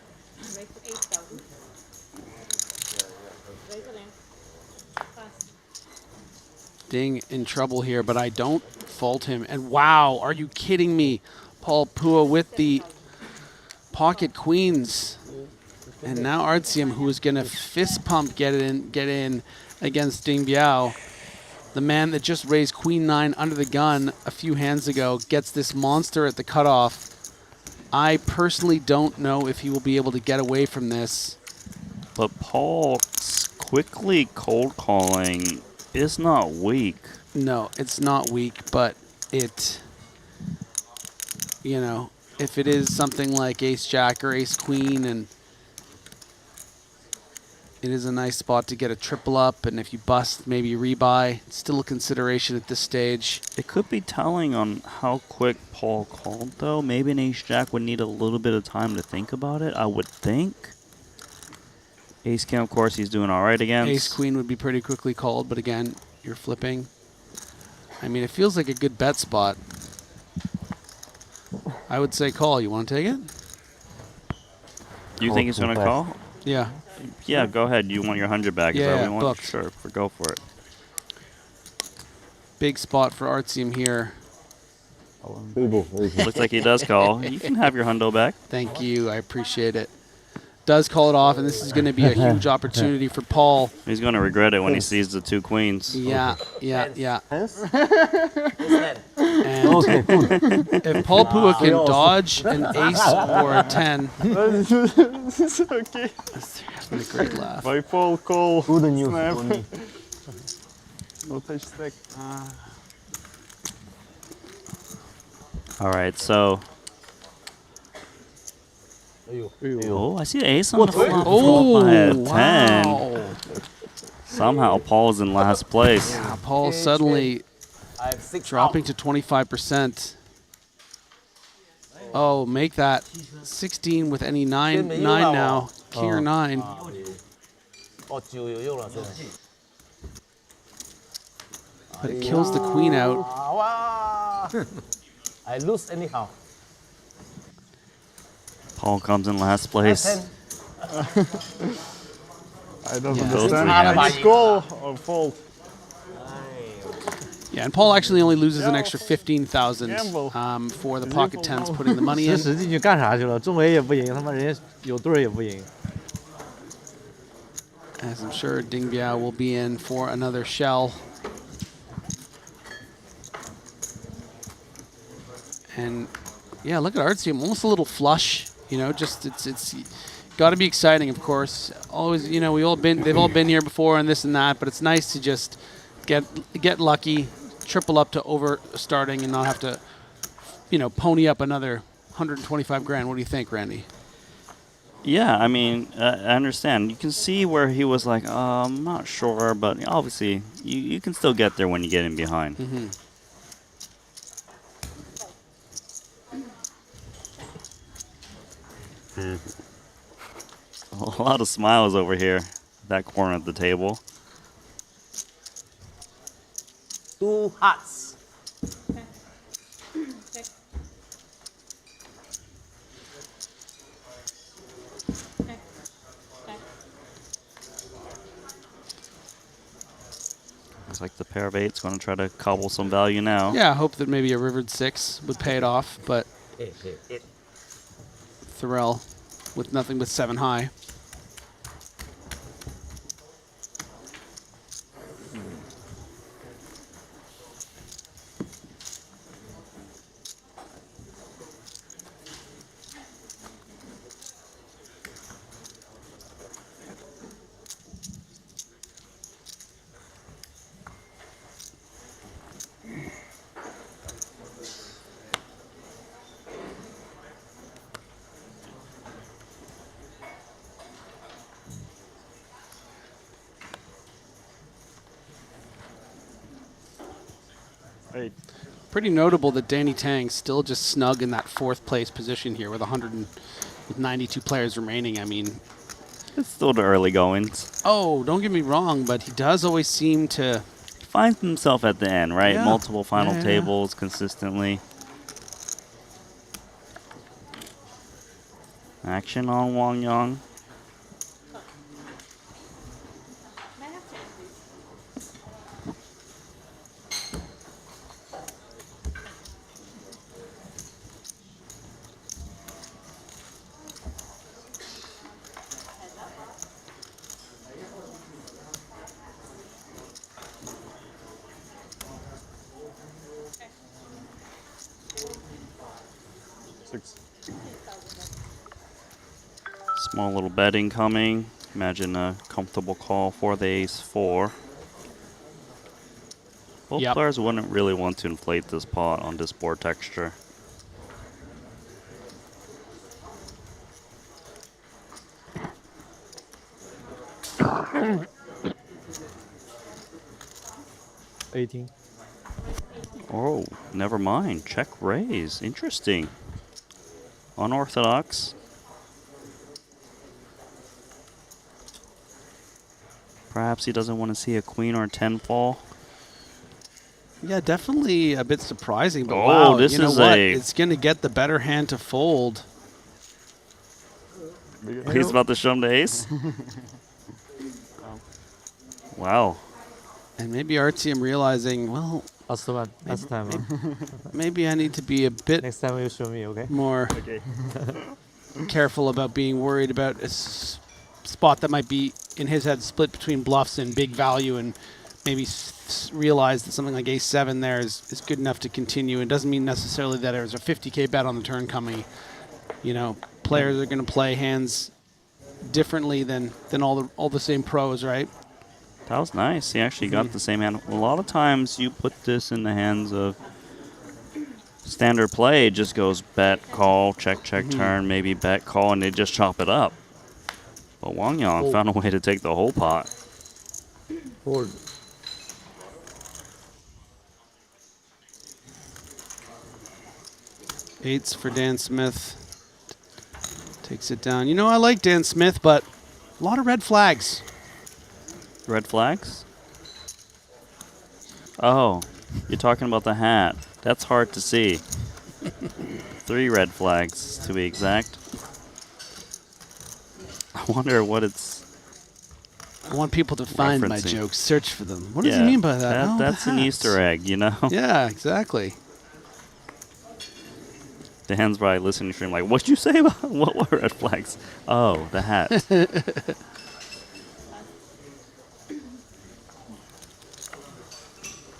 Ding in trouble here, but I don't fault him. And wow, are you kidding me? Paul Pua with the pocket queens. And now Artsium, who is going to fist pump get in against Ding Biao. The man that just raised Queen 9 under the gun a few hands ago gets this monster at the cutoff. I personally don't know if he will be able to get away from this. But Paul quickly cold calling is not weak. No, it's not weak, but it, you know, if it is something like Ace-Jack or Ace-Queen, and it is a nice spot to get a triple up, and if you bust, maybe rebuy. It's still a consideration at this stage. It could be telling on how quick Paul called, though. Maybe an Ace-Jack would need a little bit of time to think about it, I would think. Ace-King, of course, he's doing all right against. Ace-Queen would be pretty quickly called, but again, you're flipping. I mean, it feels like a good bet spot. I would say call. You want to take it? You think he's going to call? Yeah. Yeah, go ahead. You want your 100 back? Is that what you want? booked. Sure, go for it. Big spot for Artsium here. Looks like he does call. You can have your hundo back. Thank you. I appreciate it. Does call it off, and this is going to be a huge opportunity for Paul. He's going to regret it when he sees the 2 queens. Yeah, yeah. Okay, If Paul Pua can dodge an ace or a 10, It's okay. that's been a great laugh. My Paul call. Who the news? No touch stack. All right, so. Oh, I see an ace on the flop. Oh, I had 10. wow. Somehow Paul's in last place. Yeah, Paul suddenly dropping to 25%. Oh, make that 16 with any 9 now. King or 9. But it kills the queen out. I lose anyhow. Paul comes in last place. I don't Yeah. understand. I just go or fold. Yeah, and Paul actually only loses an extra 15,000 for the pocket tens putting the money in. 10进去干啥去了？中围也不赢，他妈人家有对儿也不赢。 As I'm sure Ding Biao will be in for another shell. And yeah, look at Artyom, almost a little flush. You know, just it's got to be exciting, of course. Always, you know, they've all been here before and this and that, but it's nice to just get lucky, triple up to over starting, and not have to, you know, pony up another 125 grand. What do you think, Randy? Yeah, I mean, I understand. You can see where he was like, I'm not sure, but obviously you can still get there when you get in behind. Mm-hmm. A lot of smiles over here, that corner of the table. 2 hearts. Looks like the pair of 8's going to try to cobble some value now. Yeah, I hope that maybe a rivered 6 would pay it off, but Thorell with nothing but 7 high. Pretty notable that Danny Tang's still just snug in that 4th place position here with 192 players remaining. I mean, it's still the early goings. Oh, don't get me wrong, but he does always seem to find himself at the end, right? Yeah. Multiple final Yeah. tables consistently. Action on Wang Yang. Small little betting coming. Imagine a comfortable call for the ace-4. Both players wouldn't really want to inflate this pot on this board texture. Oh, never mind. Check raise. Interesting. Unorthodox. Perhaps he doesn't want to see a queen or a 10 fall. Yeah, definitely a bit surprising, but Oh, wow, this you know is what? a- It's going to get the better hand to fold. He's about to show him the ace. Wow. And maybe Artyom realizing, well, That's the one. That's the time. Huh? maybe I need to be a bit Next time you show me, okay? more careful about being worried about a spot that might be, in his head, split between bluffs and big value, and maybe realize that something like ace-7 there is good enough to continue. It doesn't mean necessarily that there's a 50K bet on the turn coming. You know, players are going to play hands differently than all the same pros, right? That was nice. He actually got the same hand. A lot of times you put this in the hands of standard play. It just goes bet, call, check, turn, maybe bet, call, and they just chop it up. But Wang Yang found a way to take the whole pot. Fold. Eights for Dan Smith. Takes it down. You know, I like Dan Smith, but a lot of red flags. Red flags? Oh, you're talking about the hat. That's hard to see. 3 red flags, to be exact. wonder what it's. I want people to find my referencing. jokes, search for them. What does he mean by that? Oh, that's an Easter egg, you know? Yeah, exactly. Dan's probably listening to stream like, what'd you say about what were red flags? Oh, the hat.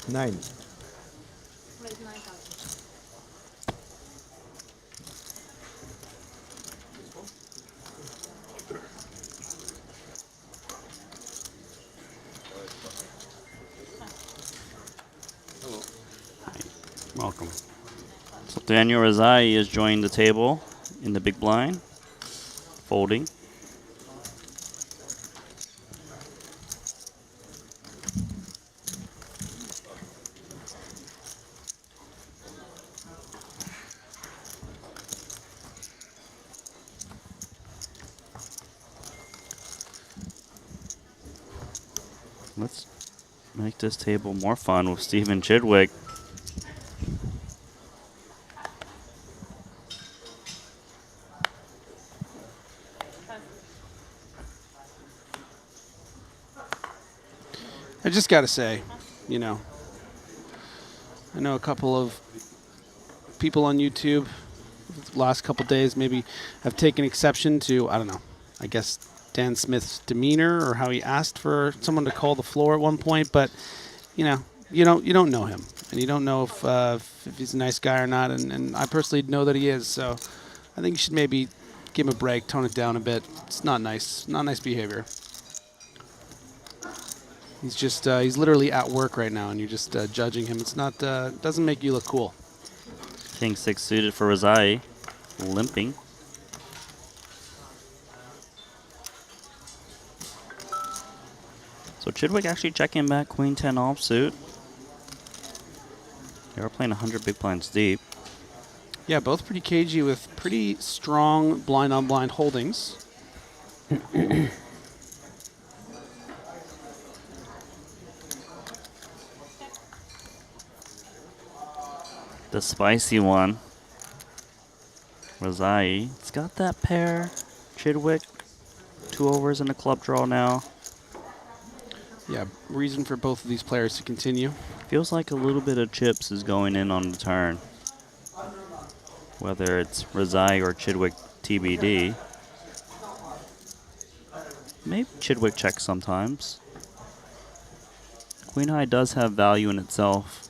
9. Welcome. So Daniel Razai is joining the table in the big blind, folding. Let's make this table more fun with Stephen Chidwick. I just got to say, you know, I know a couple of people on YouTube the last couple days maybe have taken exception to, I don't know, I guess Dan Smith's demeanor or how he asked for someone to call the floor at one point, but you know, you don't know him, and you don't know if he's a nice guy or not, and I personally know that he is, so I think you should maybe give him a break, tone it down a bit. It's not nice behavior. He's just, he's literally at work right now, and you're just judging him. It's not, doesn't make you look cool. King 6 suited for Razai, limping. So Chidwick actually checking back Queen 10 offsuit. They are playing 100 big blinds deep. Yeah, both pretty cagey with pretty strong blind-on-blind holdings. The spicy one. Razai. It's got that pair. Chidwick. 2 overs and a club draw now. Yeah, reason for both of these players to continue. Feels like a little bit of chips is going in on the turn. Whether it's Razai or Chidwick TBD. Maybe Chidwick checks sometimes. Queen High does have value in itself.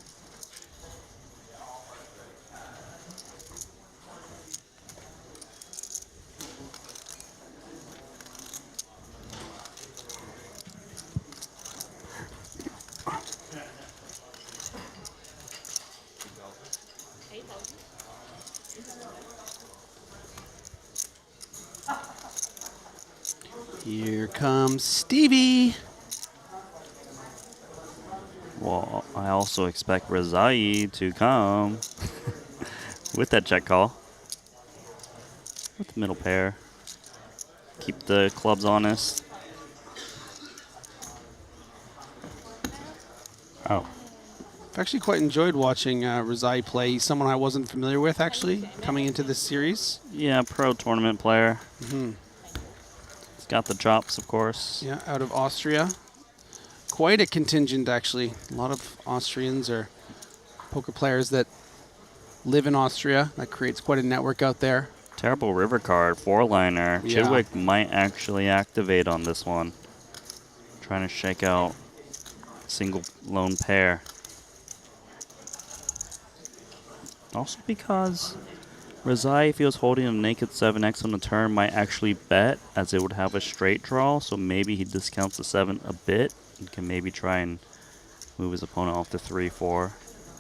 Here comes Stevie. Well, I also expect Razai to come with that check call. With the middle pair. Keep the clubs honest. Oh. I've actually quite enjoyed watching Razai play. He's someone I wasn't familiar with, actually, coming into this series. Yeah, pro tournament player. Mm-hmm. He's got the chops, of course. Yeah, out of Austria. Quite a contingent, actually. A lot of Austrians or poker players that live in Austria. That creates quite a network out there. Terrible river card, 4-liner. Yeah. Chidwick might actually activate on this one. Trying to shake out single lone pair. Also because Razai, if he was holding a naked 7x on the turn, might actually bet as it would have a straight draw. So maybe he discounts the 7 a bit and can maybe try and move his opponent off to 3, 4,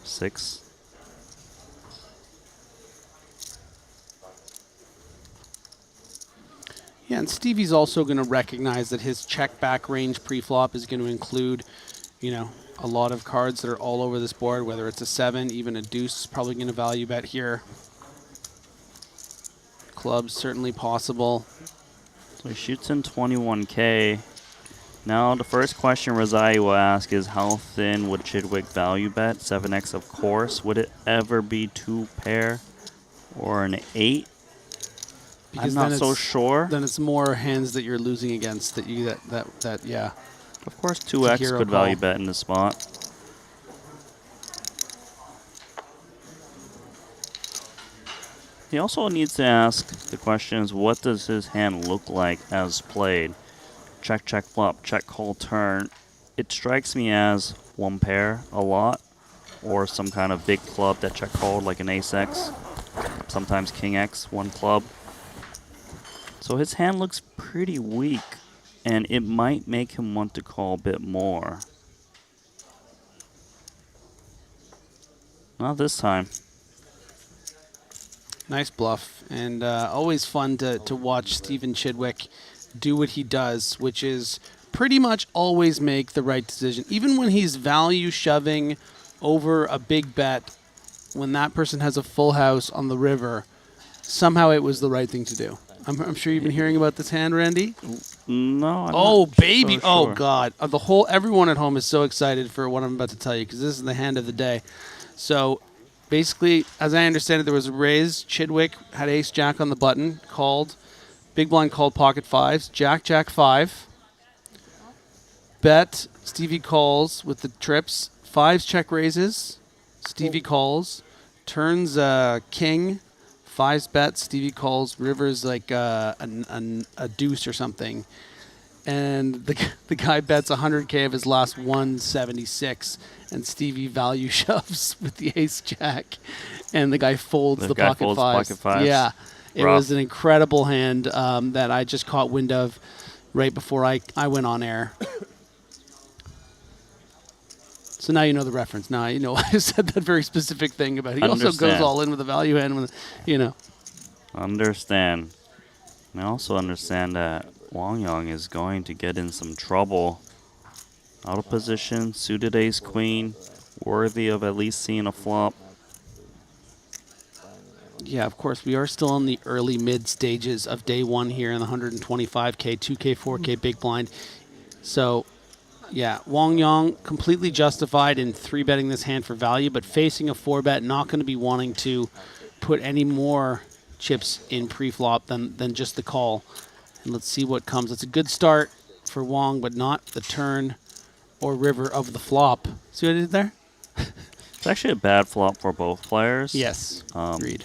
6. Yeah, and Stevie's also going to recognize that his check back range pre-flop is going to include, you know, a lot of cards that are all over this board, whether it's a 7, even a deuce is probably going to value bet here. Clubs certainly possible. So he shoots in 21K. Now the first question Razai will ask is how thin would Chidwick value bet? 7x, of course. Would it ever be 2 pair or an 8? Because I'm not then so it's- sure. Then it's more hands that you're losing against that yeah. Of course, It's a 2x hero could call. value bet in this spot. He also needs to ask the questions, what does his hand look like as played? Check, check, flop, check, call, turn. It strikes me as one pair a lot, or some kind of big club that check called, like an ace-x, sometimes king-x, one club. So his hand looks pretty weak, and it might make him want to call a bit more. Not this time. Nice bluff, and always fun to watch Stephen Chidwick do what he does, which is pretty much always make the right decision. Even when he's value shoving over a big bet, when that person has a full house on the river, somehow it was the right thing to do. I'm sure you've been hearing about this hand, Randy. No. I'm Oh not baby! so Oh sure. God! Everyone at home is so excited for what I'm about to tell you because this is the hand of the day. So, basically, as I understand it, there was a raise. Chidwick had ace jack on the button, called. Big blind called pocket fives. Jack, jack, 5. Bet. Stevie calls with the trips. Fives check raises. Stevie calls. Turns king. Fives bet. Stevie calls. River's like a deuce or something. And the guy bets 100K of his last 176, and Stevie value shoves with the ace jack, and the guy folds the pocket fives. Yeah, it was an incredible hand that I just caught wind of right before I went on air. So now you know the reference. Now you know I said that very specific thing about. He also goes all in with the value hand, with, you know. Understand. I also understand that Wang Yang is going to get in some trouble. Out of position, suited ace queen, worthy of at least seeing a flop. Yeah, of course, we are still in the early mid stages of day one here in the 125K, 2K, 4K big blind. So, yeah, Wang Yang completely justified in 3-betting this hand for value, but facing a 4-bet, not going to be wanting to put any more chips in pre-flop than just the call. And let's see what comes. It's a good start for Wang, but not the turn or river of the flop. See what I did there? It's actually a bad flop for both players. Yes, agreed.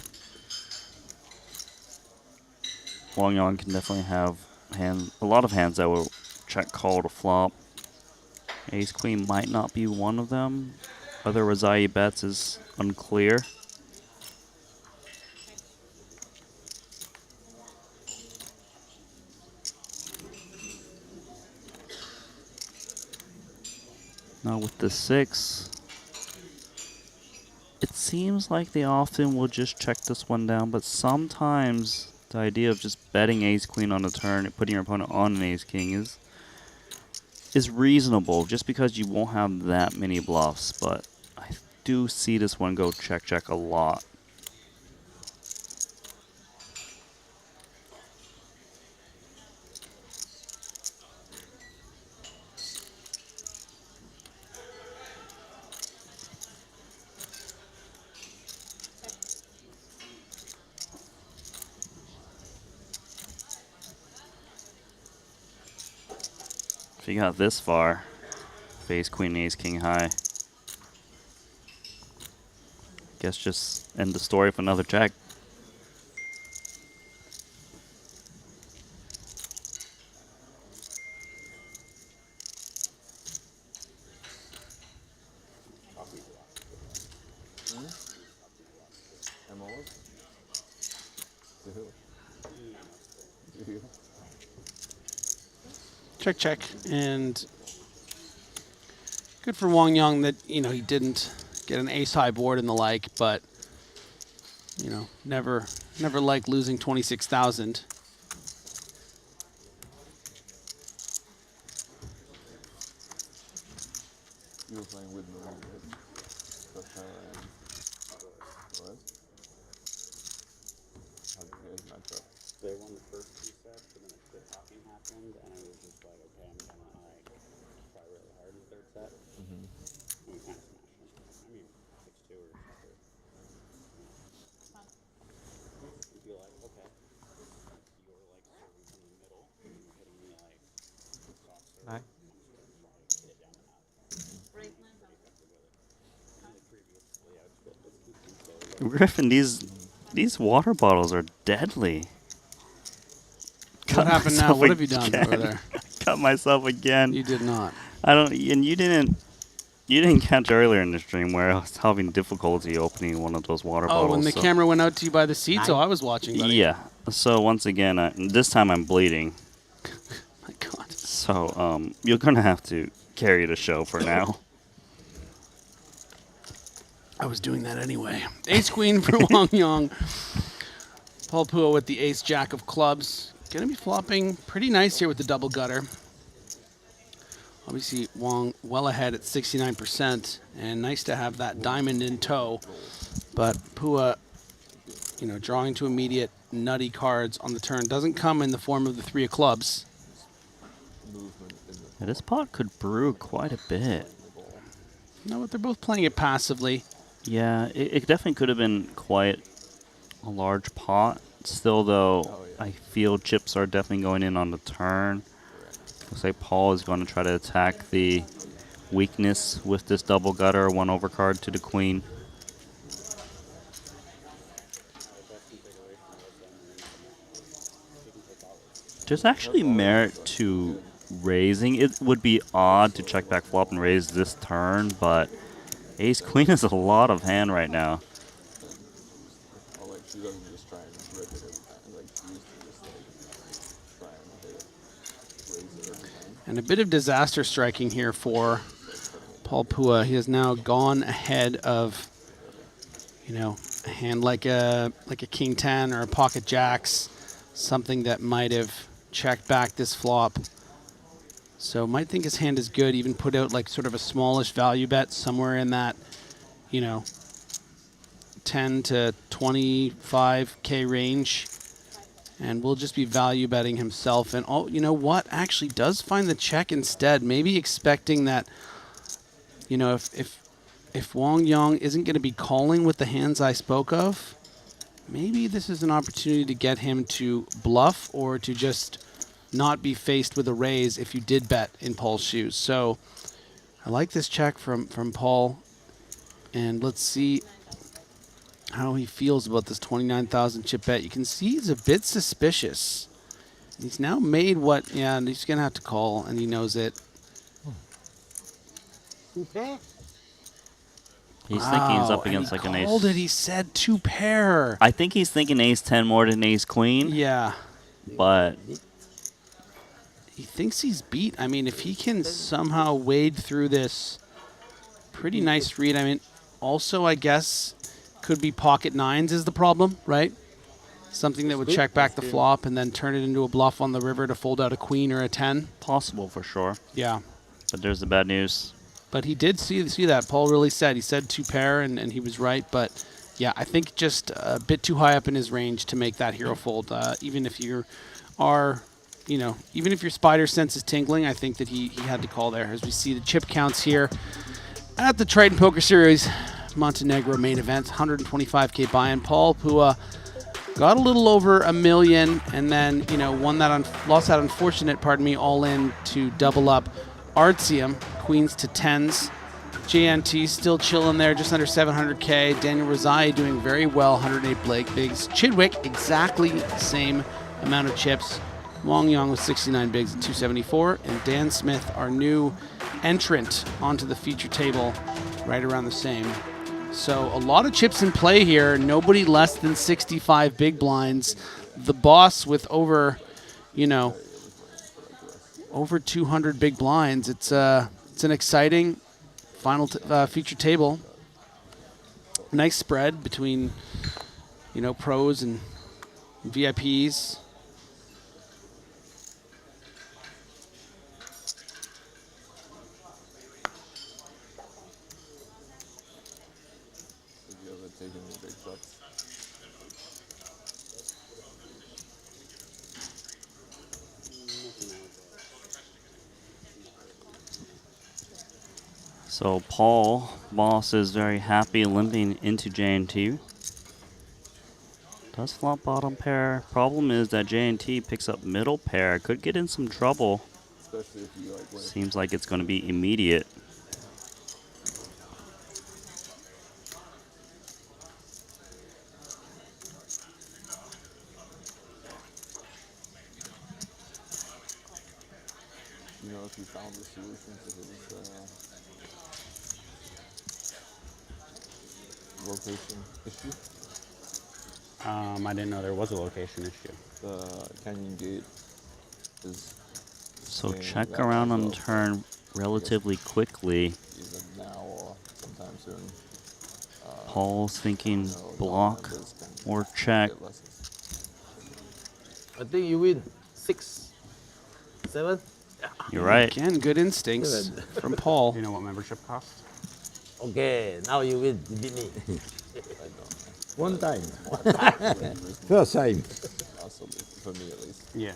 Wang Yang can definitely have a lot of hands that will check call to flop. Ace queen might not be one of them. Whether Razai bets is unclear. Now with the 6, it seems like they often will just check this one down, but sometimes the idea of just betting ace queen on the turn and putting your opponent on an ace king is reasonable, just because you won't have that many bluffs. But I do see this one go check check a lot. If you got this far, face queen, ace, king high. Guess just end the story with another check. Check, check, and good for Wang Yang that, you know, he didn't get an ace-high board and the like, but, you know, never liked losing 26,000. You were playing with me, right? How did you guys match up? They won the first 2 sets, and then a quit talking happened, and I was just like, okay, I'm gonna try really hard in the 3rd set. And we kind of smashed them. I mean, 6-2 or something. You'd be like, okay. Griffin, these water bottles are deadly. What happened now? What have you done over there? Cut myself again. You did not. I don't. And you didn't catch earlier in the stream where I was having difficulty opening one of those water bottles. Oh, when the camera went out to you by the seat, so I was watching. Buddy. Yeah. So once again, this time I'm bleeding. My God. So you're gonna have to carry the show for now. I was doing that anyway. Ace Queen for Wang Yang. Paul Pua with the Ace Jack of clubs. Gonna be flopping pretty nice here with the double gutter. Obviously, Wang well ahead at 69%, and nice to have that diamond in tow. But Pua, you know, drawing to immediate nutty cards on the turn doesn't come in the form of the 3 of clubs. Yeah, this pot could brew quite a bit. You know what? They're both playing it passively. Yeah, it definitely could have been quite a large pot. Still, though, I feel chips are definitely going in on the turn. Looks like Paul is going to try to attack the weakness with this double gutter, 1 overcard to the queen. There's actually merit to raising. It would be odd to check back flop and raise this turn, but Ace Queen is a lot of hand right now. And a bit of disaster striking here for Paul Pua. He has now gone ahead of, you know, a hand like a King 10 or a Pocket Jacks, something that might have checked back this flop. So might think his hand is good, even put out like sort of a smallish value bet somewhere in that, you know, 10 to 25K range. And we'll just be value betting himself. And oh, you know what? Actually does find the check instead. Maybe expecting that, you know, if Wang Yang isn't going to be calling with the hands I spoke of, maybe this is an opportunity to get him to bluff or to just not be faced with a raise if you did bet in Paul's shoes. So I like this check from Paul. And let's see how he feels about this 29,000 chip bet. You can see he's a bit suspicious. He's now made what, yeah, and he's going to have to call, and he knows it. He's thinking he's up against like an ace. He called it. He said 2 pair. I think he's thinking ace 10 more than ace queen. Yeah. But he thinks he's beat. I mean, if he can somehow wade through this, pretty nice read. I mean, also, I guess, could be pocket 9s is the problem, right? Something that would check back the flop and then turn it into a bluff on the river to fold out a queen or a 10. Possible for sure. Yeah. But there's the bad news. But he did see that. Paul really said. He said 2 pair, and he was right. But, yeah, I think just a bit too high up in his range to make that hero fold. Even if you are, you know, even if your spider sense is tingling, I think that he had to call there. As we see the chip counts here at the Triton Poker Series Montenegro main event, 125K buy-in. Paul Pua got a little over $1 million, and then, you know, lost that unfortunate, all in to double up Artsium, queens to 10s. JNT still chilling there, just under 700K. Daniel Rozai doing very well, 108 bigs. Chidwick, exactly the same amount of chips. Wang Yang with 69 bigs and 274. And Dan Smith, our new entrant onto the feature table, right around the same. So a lot of chips in play here. Nobody less than 65 big blinds. The boss with over, you know, over 200 big blinds. It's an exciting final feature table. Nice spread between, you know, pros and VIPs. So Paul, boss, is very happy limping into JNT. Does flop bottom pair. Problem is that JNT picks up middle pair. Could get in some trouble. Especially if you like. Seems like it's going to be immediate. know if you found the solution to his location issue? I didn't know there was a location issue. The Canyon Gate is. So saying check that around as on well. turn relatively quickly. Either now or sometime soon. Paul's thinking block or check. I think you win 6, 7. You're right. Again, good instincts from Paul. Do you know what membership costs? Okay, now you win. You beat me. One time. First time. For me at least. Yeah.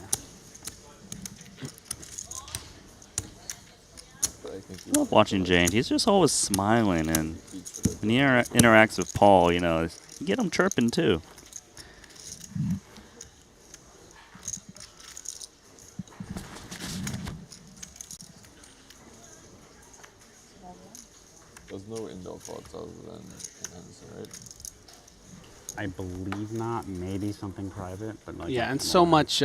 I love watching Jane. He's just always smiling, and when he interacts with Paul, you know, you get him chirping too. There's no indoor courts other than in Henderson, right? I believe not. Maybe something private, but like Yeah, and so much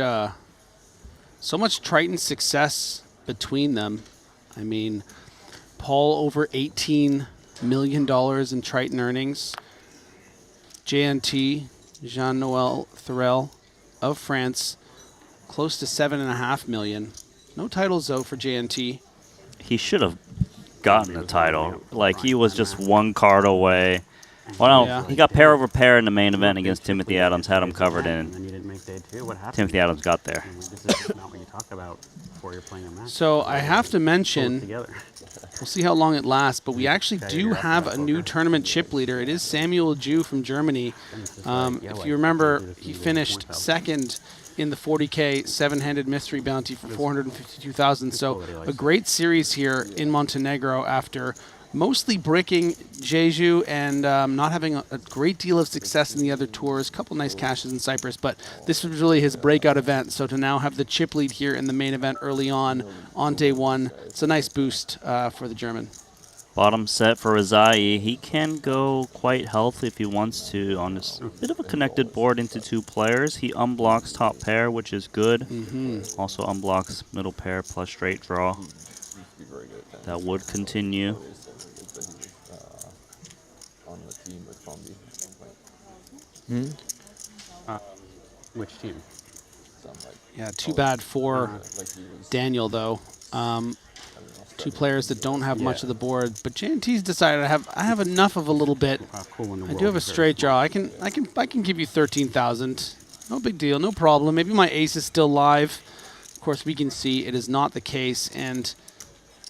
Triton success between them. I mean, Paul over $18 million in Triton earnings. JNT, Jean-Noel Thorel of France, close to $7.5 million. No titles though for JNT. He should have gotten a title. Like, he was just one card away. Well, no, he got pair over pair in the main event against Timothy Adams, had him covered in. And then you didn't make day 2. What happened? Timothy Adams got there. This is not what you talk about before you're playing a match. So I have to mention, we'll see how long it lasts, but we actually do have a new tournament chip leader. It is Samuel Ju from Germany. If you remember, he finished second in the 40K 7-handed mystery bounty for 452,000. So a great series here in Montenegro after mostly bricking Jeju and not having a great deal of success in the other tours. A couple nice cashes in Cyprus, but this was really his breakout event. So to now have the chip lead here in the main event early on day 1, it's a nice boost for the German. Bottom set for Razai. He can go quite healthy if he wants to on this bit of a connected board into 2 players. He unblocks top pair, which is good. Also unblocks middle pair plus straight draw. That would continue. On the team with Crombie at some point. Which team? Yeah, too bad for Daniel, though. 2 players that don't have much of the board, but JNT's decided I have enough of a little bit. I do have a straight draw. I can give you 13,000. No big deal, no problem. Maybe my ace is still live. Of course, we can see it is not the case, and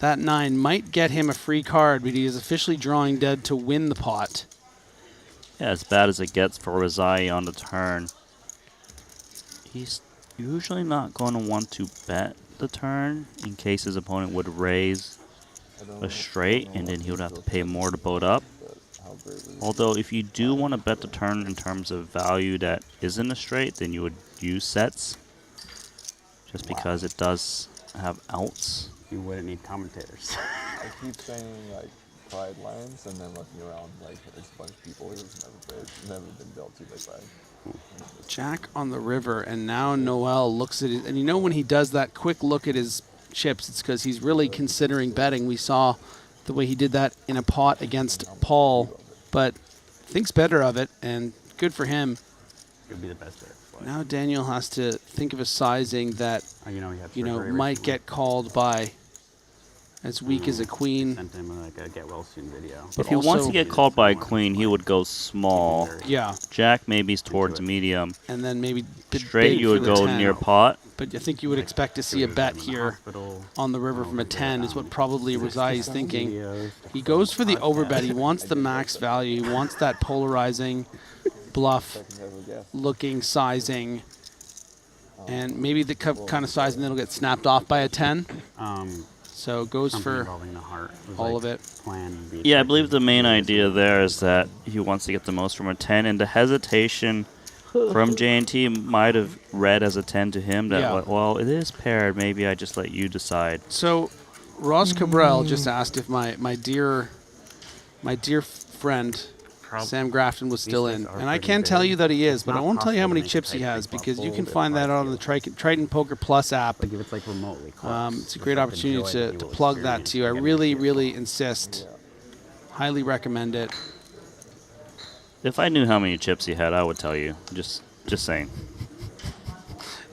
that 9 might get him a free card, but he is officially drawing dead to win the pot. Yeah, as bad as it gets for Razai on the turn. He's usually not going to want to bet the turn in case his opponent would raise a straight, and then he would have to pay more to boat up. Although if you do want to bet the turn in terms of value that isn't a straight, then you would use sets, just because it does have outs. You wouldn't need commentators. I keep saying like pride lines and then looking around like there's a bunch of people who's never been dealt to by pride. Jack on the river, and now Noel looks at it, and you know when he does that quick look at his chips, it's because he's really considering betting. We saw the way he did that in a pot against Paul, but thinks better of it, and good for him. Could be the best bet. Now Daniel has to think of a sizing that might get called by as weak as a queen. Sent him like a get well soon video. If he wants to get called by a queen, he would go small. Yeah. Jack maybe towards medium. And then maybe straight you would go near pot. But I think you would expect to see a bet here on the river from a 10 is what probably Razai is thinking. He goes for the overbet. He wants the max value. He wants that polarizing bluff looking sizing. And maybe the kind of sizing that'll get snapped off by a 10. So goes for all of it. Yeah, I believe the main idea there is that he wants to get the most from a 10, and the hesitation from JNT might have read as a 10 to him that, well, it is paired. Maybe I just let you decide. So Ross Cabral just asked if my dear friend Sam Grafton was still in. And I can tell you that he is, but I won't tell you how many chips he has because you can find that out on the Triton Poker Plus app. Like if it's like remotely close. It's a great opportunity to plug that to you. I really, really insist. Highly recommend it. If I knew how many chips he had, I would tell you. Just saying.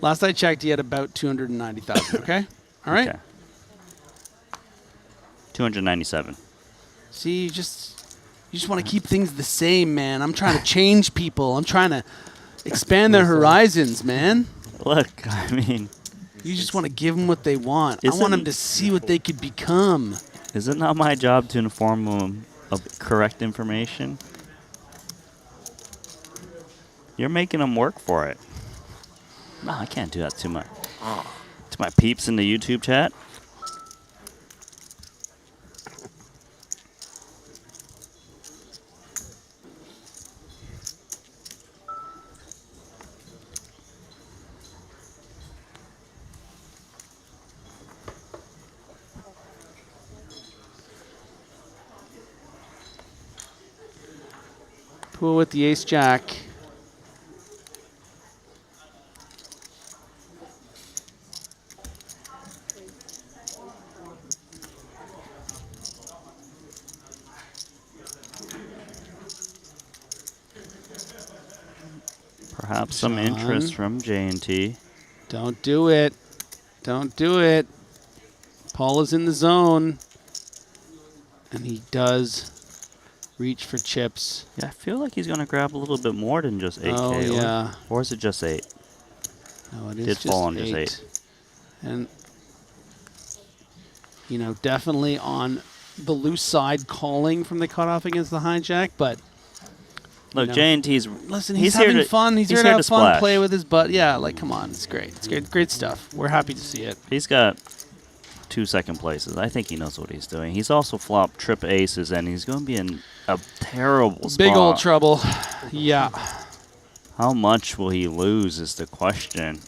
Last I checked, he had about 290,000, okay? All right? Okay. 297. See, you just want to keep things the same, man. I'm trying to change people. I'm trying to expand their horizons, man. Look, I mean... You just want to give them what they want. I want them to see what they could become. Is it not my job to inform them of correct information? You're making them work for it. No, I can't do that to my peeps in the YouTube chat. Pool with the ace-jack. Perhaps some interest from J&T. Don't do it. Don't do it. Paul is in the zone. And he does reach for chips. Yeah, I feel like he's going to grab a little bit more than just 8K. Oh, yeah. Or is it just 8? No, it is Did just fall on 8. just 8. And, you know, definitely on the loose side calling from the cutoff against the hijack, but... Look, know, J&T's... Listen, he's having fun. He's here to have fun, splash. play with his butt. Yeah, like, come on. It's great. It's great, great stuff. We're happy to see it. He's got 2 second places. I think he knows what he's doing. He's also flopped trip aces, and he's going to be in a terrible spot. Big old trouble. Yeah. How much will he lose is the question.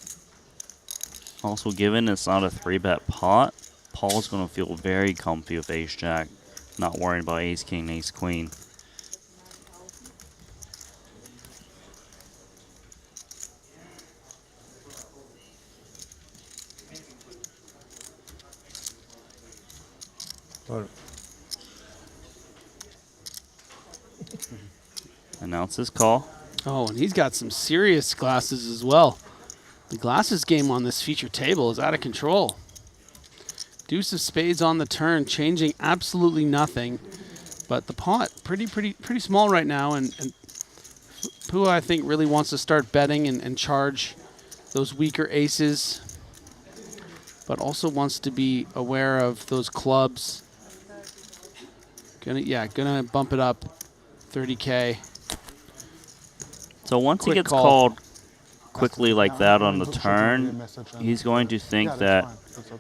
Also, given it's not a 3-bet pot, Paul's going to feel very comfy with ace-jack, not worrying about ace-king, ace-queen. Announce his call. Oh, and he's got some serious glasses as well. The glasses game on this feature table is out of control. Deuce of spades on the turn, changing absolutely nothing. But the pot, pretty small right now, and Pua, I think, really wants to start betting and charge those weaker aces, but also wants to be aware of those clubs. Gonna bump it up 30K. So once Quick he gets call. called quickly like that on the turn, he's going to think that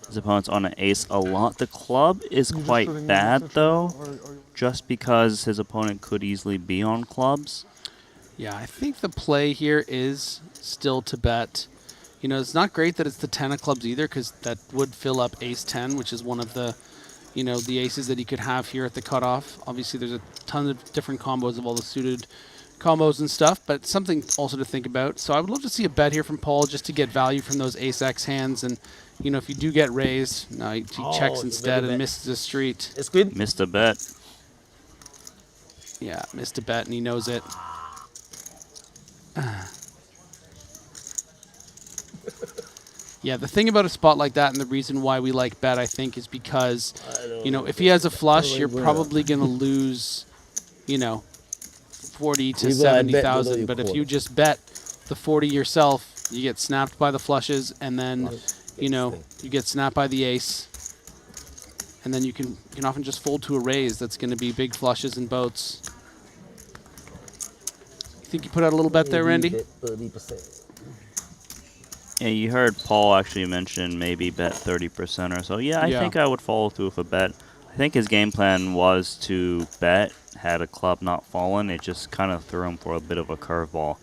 his opponent's on an ace a lot. The club is quite bad, though, just because his opponent could easily be on clubs. Yeah, I think the play here is still to bet. You know, it's not great that it's the 10 of clubs either, because that would fill up ace-10, which is one of the, you know, the aces that he could have here at the cutoff. Obviously, there's a ton of different combos of all the suited combos and stuff, but something also to think about. So I would love to see a bet here from Paul just to get value from those ace-x hands. And, you know, if you do get raised, no, he checks instead and misses the street. It's good. Missed a bet. Yeah, missed a bet, and he knows it. Yeah, the thing about a spot like that and the reason why we like bet, I think, is because, you know, if he has a flush, you're probably going to lose, you know, 40 to 70,000. But if you just bet the 40 yourself, you get snapped by the flushes, and then, you know, you get snapped by the ace. And then you can often just fold to a raise. That's going to be big flushes and boats. You think you put out a little bet there, Randy? 30%. Yeah, you heard Paul actually mention maybe bet 30% or so. Yeah, I think I would follow through with a bet. I think his game plan was to bet had a club not fallen. It just kind of threw him for a bit of a curveball.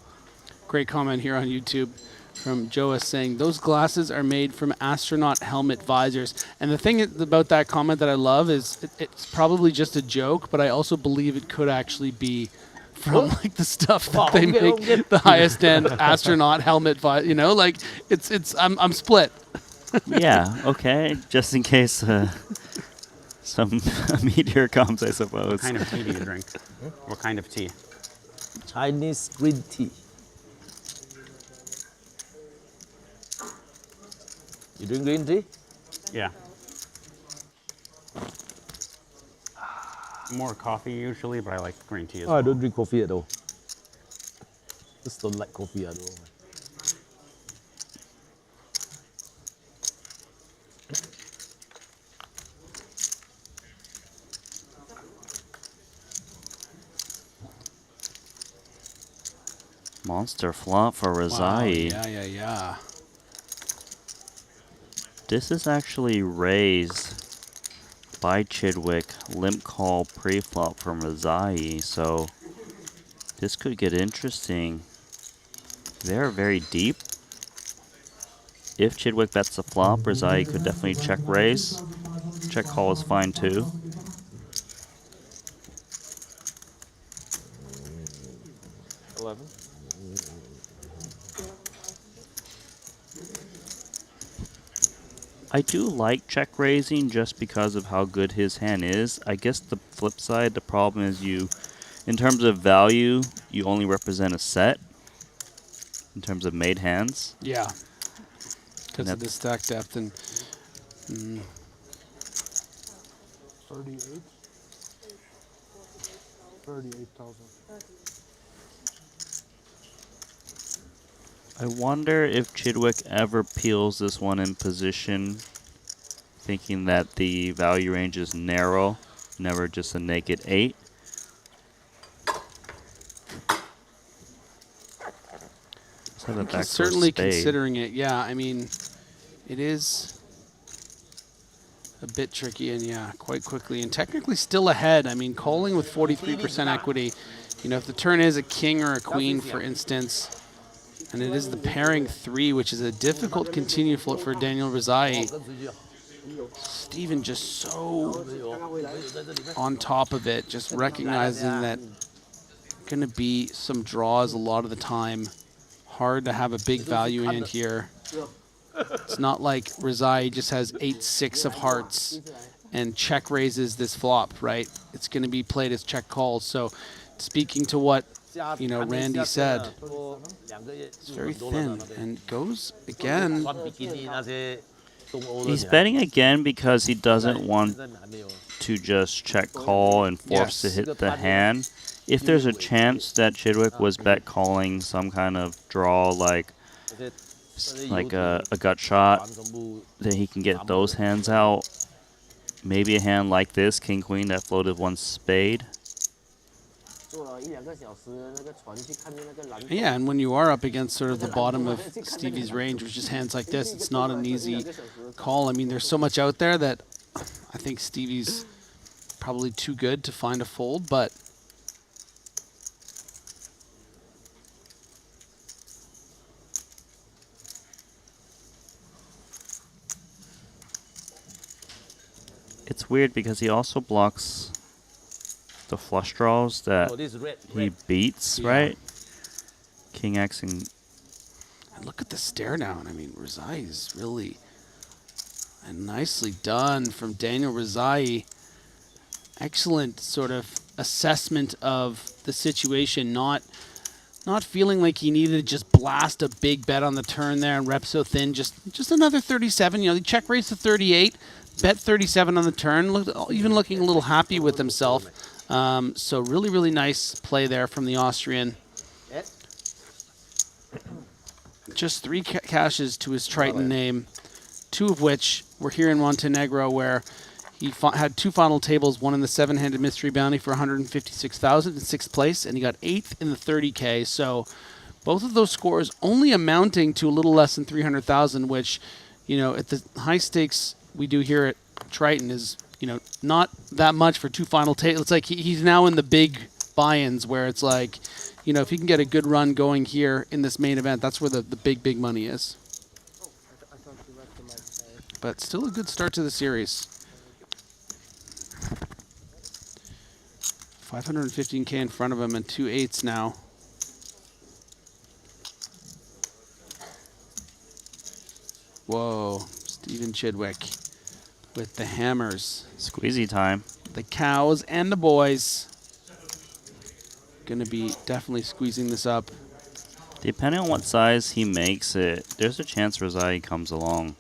Great comment here on YouTube from Joas saying, those glasses are made from astronaut helmet visors. And the thing about that comment that I love is it's probably just a joke, but I also believe it could actually be from like the stuff that they make the highest end astronaut helmet. Like I'm split. Yeah. Okay. Just in case some meteor comes, I suppose. What kind of tea do you drink? What kind of tea? Chinese green tea. You drink green tea? Yeah. More coffee usually, but I like green tea as well. I don't drink coffee at all. Just don't like coffee at all. Monster flop for Razai. Wow, yeah. This is actually raised by Chidwick, limp call pre-flop from Razai, so this could get interesting. They're very deep. If Chidwick bets the flop, Razai could definitely check raise. Check call is fine too. I do like check raising just because of how good his hand is. I guess the flip side, the problem is in terms of value, you only represent a set in terms of made hands. Yeah. Because of the stack depth and 38. 38,000. I wonder if Chidwick ever peels this one in position, thinking that the value range is narrow, never just a naked 8. He's certainly considering it. Yeah, I mean, it is a bit tricky and quite quickly and technically still ahead. I mean, calling with 43% equity. If the turn is a king or a queen, for instance, and it is the pairing 3, which is a difficult continue flip for Daniel Razai. Steven just so on top of it, just recognizing that going to be some draws a lot of the time. Hard to have a big value in here. It's not like Razai just has 8-6 of hearts and check raises this flop, right? It's going to be played as check calls. So speaking to what Randy said, it's very thin and goes again. He's betting again because he doesn't want to just check call and force to hit the hand. If there's a chance that Chidwick was bet calling some kind of draw like a gut shot, then he can get those hands out. Maybe a hand like this, king queen that floated one spade. Yeah, and when you are up against sort of the bottom of Stevie's range, which is hands like this, it's not an easy call. I mean, there's so much out there that I think Stevie's probably too good to find a fold, but it's weird because he also blocks the flush draws that he beats, right? King X and look at the stare down. I mean, Razai is really nicely done from Daniel Razai. Excellent sort of assessment of the situation, not feeling like he needed to just blast a big bet on the turn there and rep so thin. Just another 37. He check raised to 38, bet 37 on the turn. Even looking a little happy with himself. So really, really nice play there from the Austrian. Just 3 cashes to his Triton name, 2 of which were here in Montenegro, where he had 2 final tables, one in the 7-handed mystery bounty for 156,000 in 6th place, and he got 8th in the 30K. So both of those scores only amounting to a little less than 300,000, which, at the high stakes we do here at Triton is, not that much for 2 final tables. It's like he's now in the big buy-ins where it's like, if he can get a good run going here in this main event, that's where the big money is. But still a good start to the series. 515K in front of him and 2 8s now. Whoa, Stephen Chidwick with the hammers. Squeezy time. The cows and the boys. Gonna be definitely squeezing this up. Depending on what size he makes it, there's a chance Razai comes along.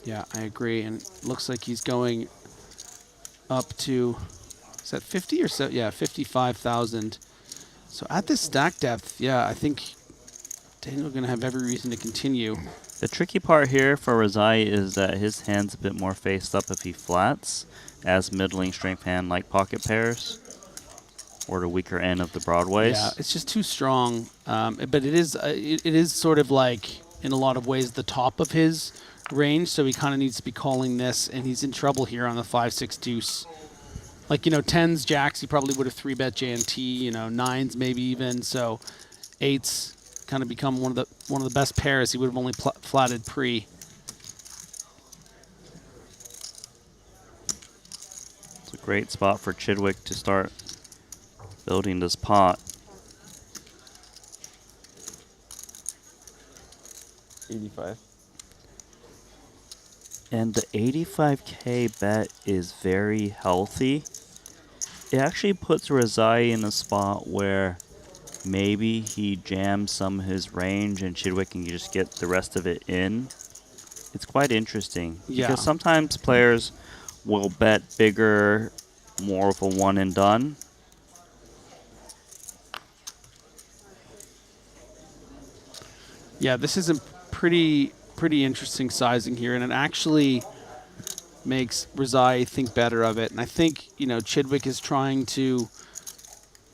Yeah, I agree. And it looks like he's going up to, is that 50 or so? Yeah, 55,000. So at this stack depth, yeah, I think Daniel going to have every reason to continue. The tricky part here for Razai is that his hand's a bit more faced up if he flats, as middling strength hand like pocket pairs, or the weaker end of the broadways. Yeah, it's just too strong. But it is sort of like, in a lot of ways, the top of his range, so he kind of needs to be calling this, and he's in trouble here on the 5-6 deuce. Like, you know, 10s, jacks, he probably would have 3-bet JNT, you know, 9s maybe even, so 8s kind of become one of the best pairs. He would have only flatted pre. It's a great spot for Chidwick to start building this pot. 85. And the 85K bet is very healthy. It actually puts Razai in a spot where maybe he jams some of his range and Chidwick can just get the rest of it in. It's quite interesting. Yeah. Because sometimes players will bet bigger, more of a one and done. Yeah, this is a pretty interesting sizing here, and it actually makes Razai think better of it. And I think, you know, Chidwick is trying to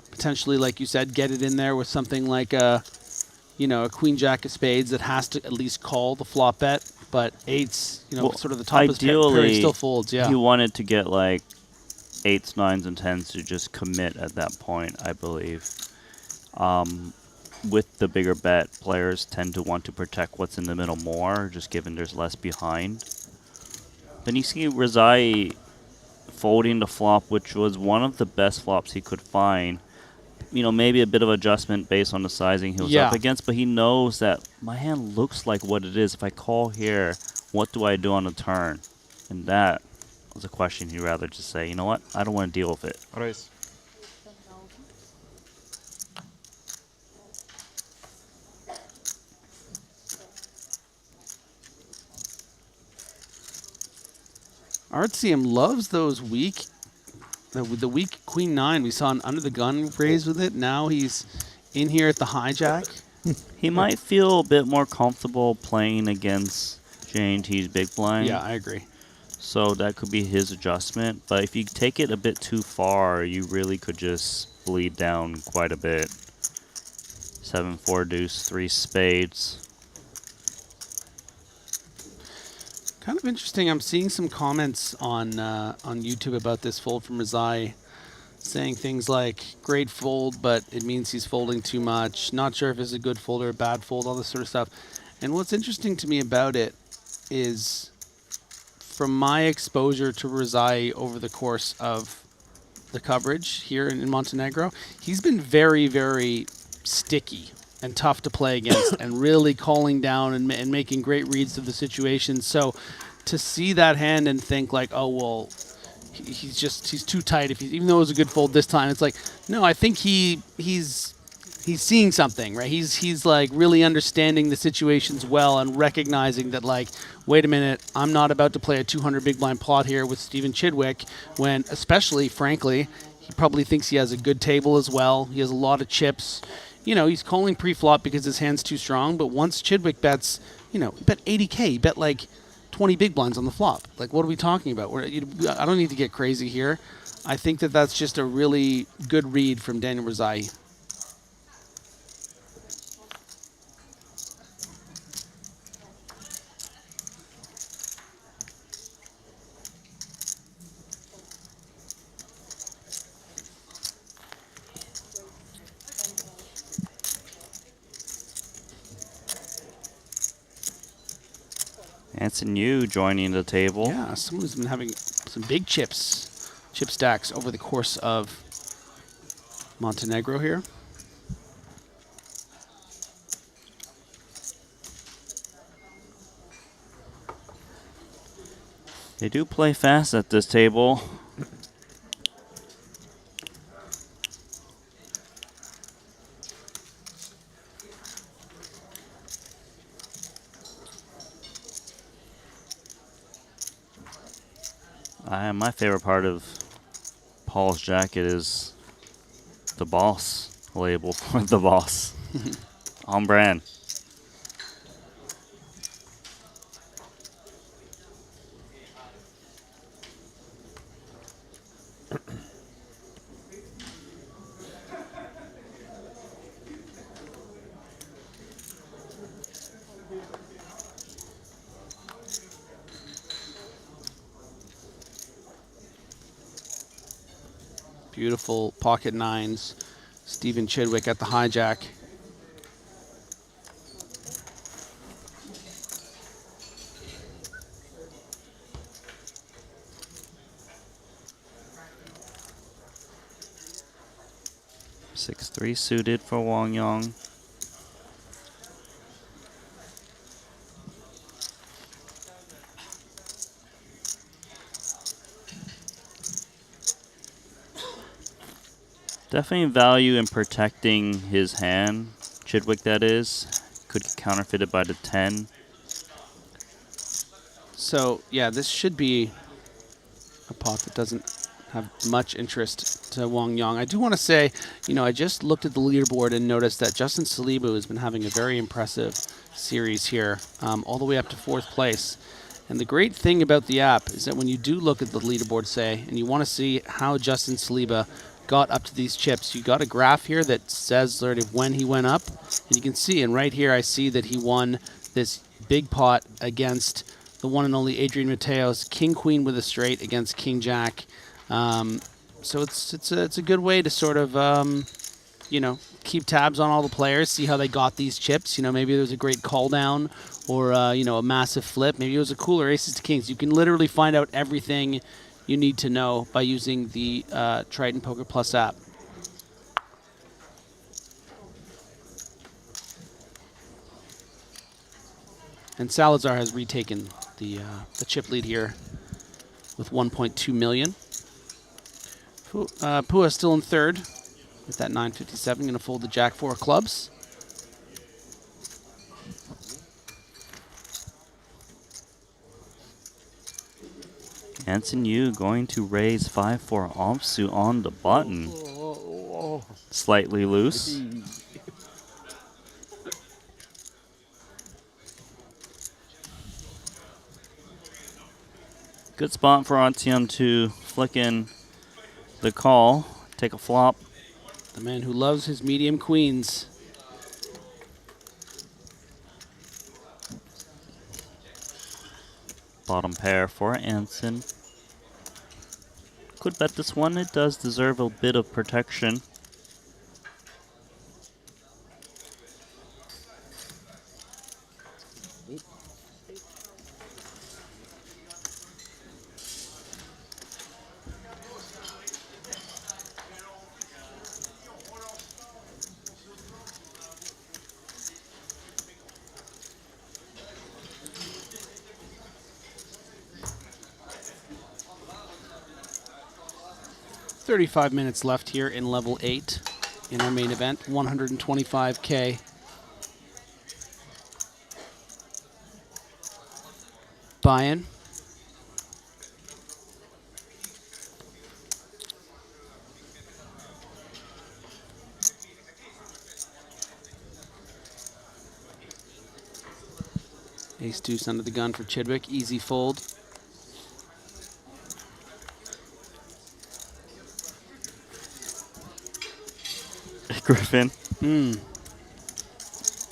potentially, like you said, get it in there with something like a, you know, a queen jack of spades that has to at least call the flop bet, but 8s, you know, Well, sort of the top of his ideally, pairing still folds. Yeah, he wanted to get like 8s, 9s, and 10s to just commit at that point, I believe. With the bigger bet, players tend to want to protect what's in the middle more, just given there's less behind. Then you see Razai folding the flop, which was one of the best flops he could find. You know, maybe a bit of adjustment based on the sizing he was up against, but he knows that my hand looks like what it is. If I call here, what do I do on the turn? And that was a question he'd rather just say, you know what, I don't want to deal with it. Raise. Artsium loves those weak, the weak queen 9. We saw an under the gun raise with it. Now he's in here at the hijack. He might feel a bit more comfortable playing against JNT's big blind. Yeah, I agree. So that could be his adjustment. But if you take it a bit too far, you really could just bleed down quite a bit. 7-4 deuce, 3 spades. Kind of interesting. I'm seeing some comments on YouTube about this fold from Razai, saying things like, great fold, but it means he's folding too much. Not sure if it's a good fold or a bad fold, all this sort of stuff. And what's interesting to me about it is, from my exposure to Razai over the course of the coverage here in Montenegro, he's been very, very sticky and tough to play against and really calling down and making great reads of the situation. So to see that hand and think like, oh, well, he's too tight. Even though it was a good fold this time, it's like, no, I think he's seeing something, right? He's like really understanding the situations well and recognizing that, like, wait a minute, I'm not about to play a 200 big blind pot here with Stephen Chidwick, when especially, frankly, he probably thinks he has a good table as well. He has a lot of chips. You know, he's calling pre-flop because his hand's too strong, but once Chidwick bets, you know, he bet 80K, he bet like 20 big blinds on the flop. Like, what are we talking about? I don't need to get crazy here. I think that that's just a really good read from Daniel Razai. Anson Yu joining the table. Yeah, someone who's been having some big chips chip stacks over the course of Montenegro here. They do play fast at this table. My favorite part of Paul's jacket is the boss label for the boss. On brand. Beautiful pocket nines. Stephen Chidwick at the hijack. Six-three suited for Wang Yang. Definitely value in protecting his hand. Chidwick, that is. Could get counterfeited by the 10. So, yeah, this should be a pot that doesn't have much interest to Wang Yang. I do want to say, you know, I just looked at the leaderboard and noticed that Justin Saliba has been having a very impressive series here, all the way up to 4th place. And the great thing about the app is that when you do look at the leaderboard, say, and you want to see how Justin Saliba got up to these chips, you got a graph here that says sort of when he went up, and you can see, and right here I see that he won this big pot against the one and only Adrian Mateos, King Queen with a straight against King Jack. So it's a good way to sort of you know, keep tabs on all the players, see how they got these chips. You know, maybe there was a great call down or you know, a massive flip. Maybe it was a cooler aces to kings. You can literally find out everything you need to know by using the Triton Poker Plus app. And Salazar has retaken the chip lead here with 1.2 million. Pua still in 3rd with that 957. Going to fold the Jack 4 clubs. Anson Yu going to raise 5-4 offsuit on the button. Slightly loose. Good spot for Atium to flick in the call, take a flop. The man who loves his medium queens. Bottom pair for Anson. Could bet this one. It does deserve a bit of protection. $35 minutes left here in level 8 in our main event, 125K. Buy-in. Ace deuce under the gun for Chidwick, easy fold. Griffin. You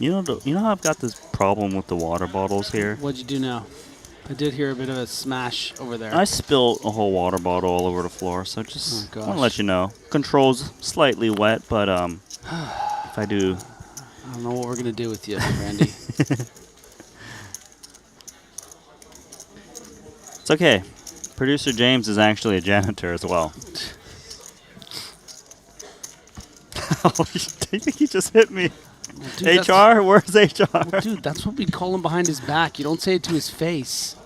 know how I've got this problem with the water bottles here? What'd you do now? I did hear a bit of a smash over there. I spilled a whole water bottle all over the floor, so just want to let you know. Controls slightly wet, but if I do... I don't know what we're going to do with you, Randy. It's okay. Producer James is actually a janitor as well. He just hit me. Well, dude, HR? Where's HR? Well, dude, that's what we call him behind his back. You don't say it to his face.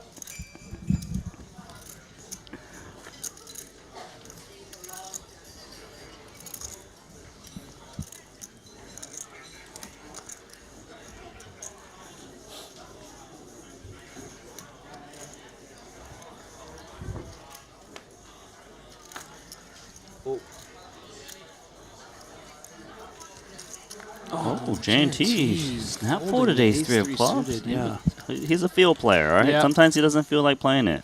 Oh, J&T. Snap folded ace-3 of clubs. Yeah. He's a field player, all right? Yeah. Sometimes he doesn't feel like playing it.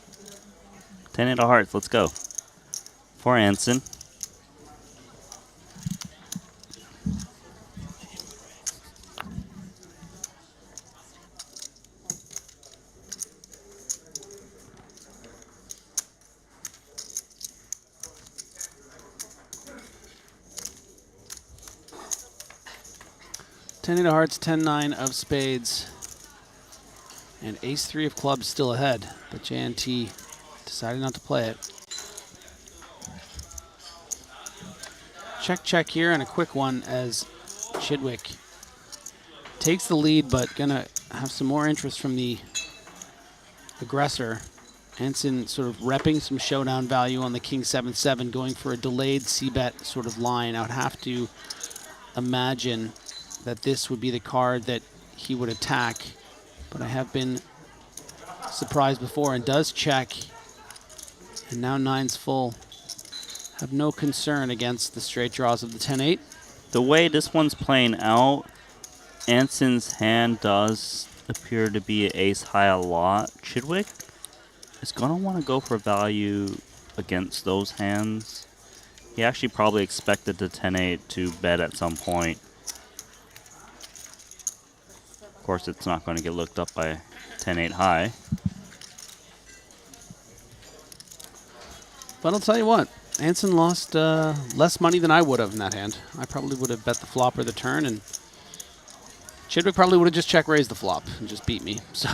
10-8 of hearts. Let's go. For Anson. Ten of hearts, 10-9 of spades, and ace-3 of clubs still ahead, but J&T decided not to play it. Check, check here, and a quick one as Chidwick takes the lead, but gonna have some more interest from the aggressor. Anson sort of repping some showdown value on the king 7-7, going for a delayed c-bet sort of line. I would have to imagine that this would be the card that he would attack, but I have been surprised before, and does check, and now 9's full. Have no concern against the straight draws of the 10-8. The way this one's playing out, Anson's hand does appear to be ace high a lot. Chidwick is going to want to go for value against those hands. He actually probably expected the 10-8 to bet at some point. Of course, it's not going to get looked up by 10-8 high. But I'll tell you what, Anson lost less money than I would have in that hand. I probably would have bet the flop or the turn, and Chidwick probably would have just check-raised the flop and just beat me. So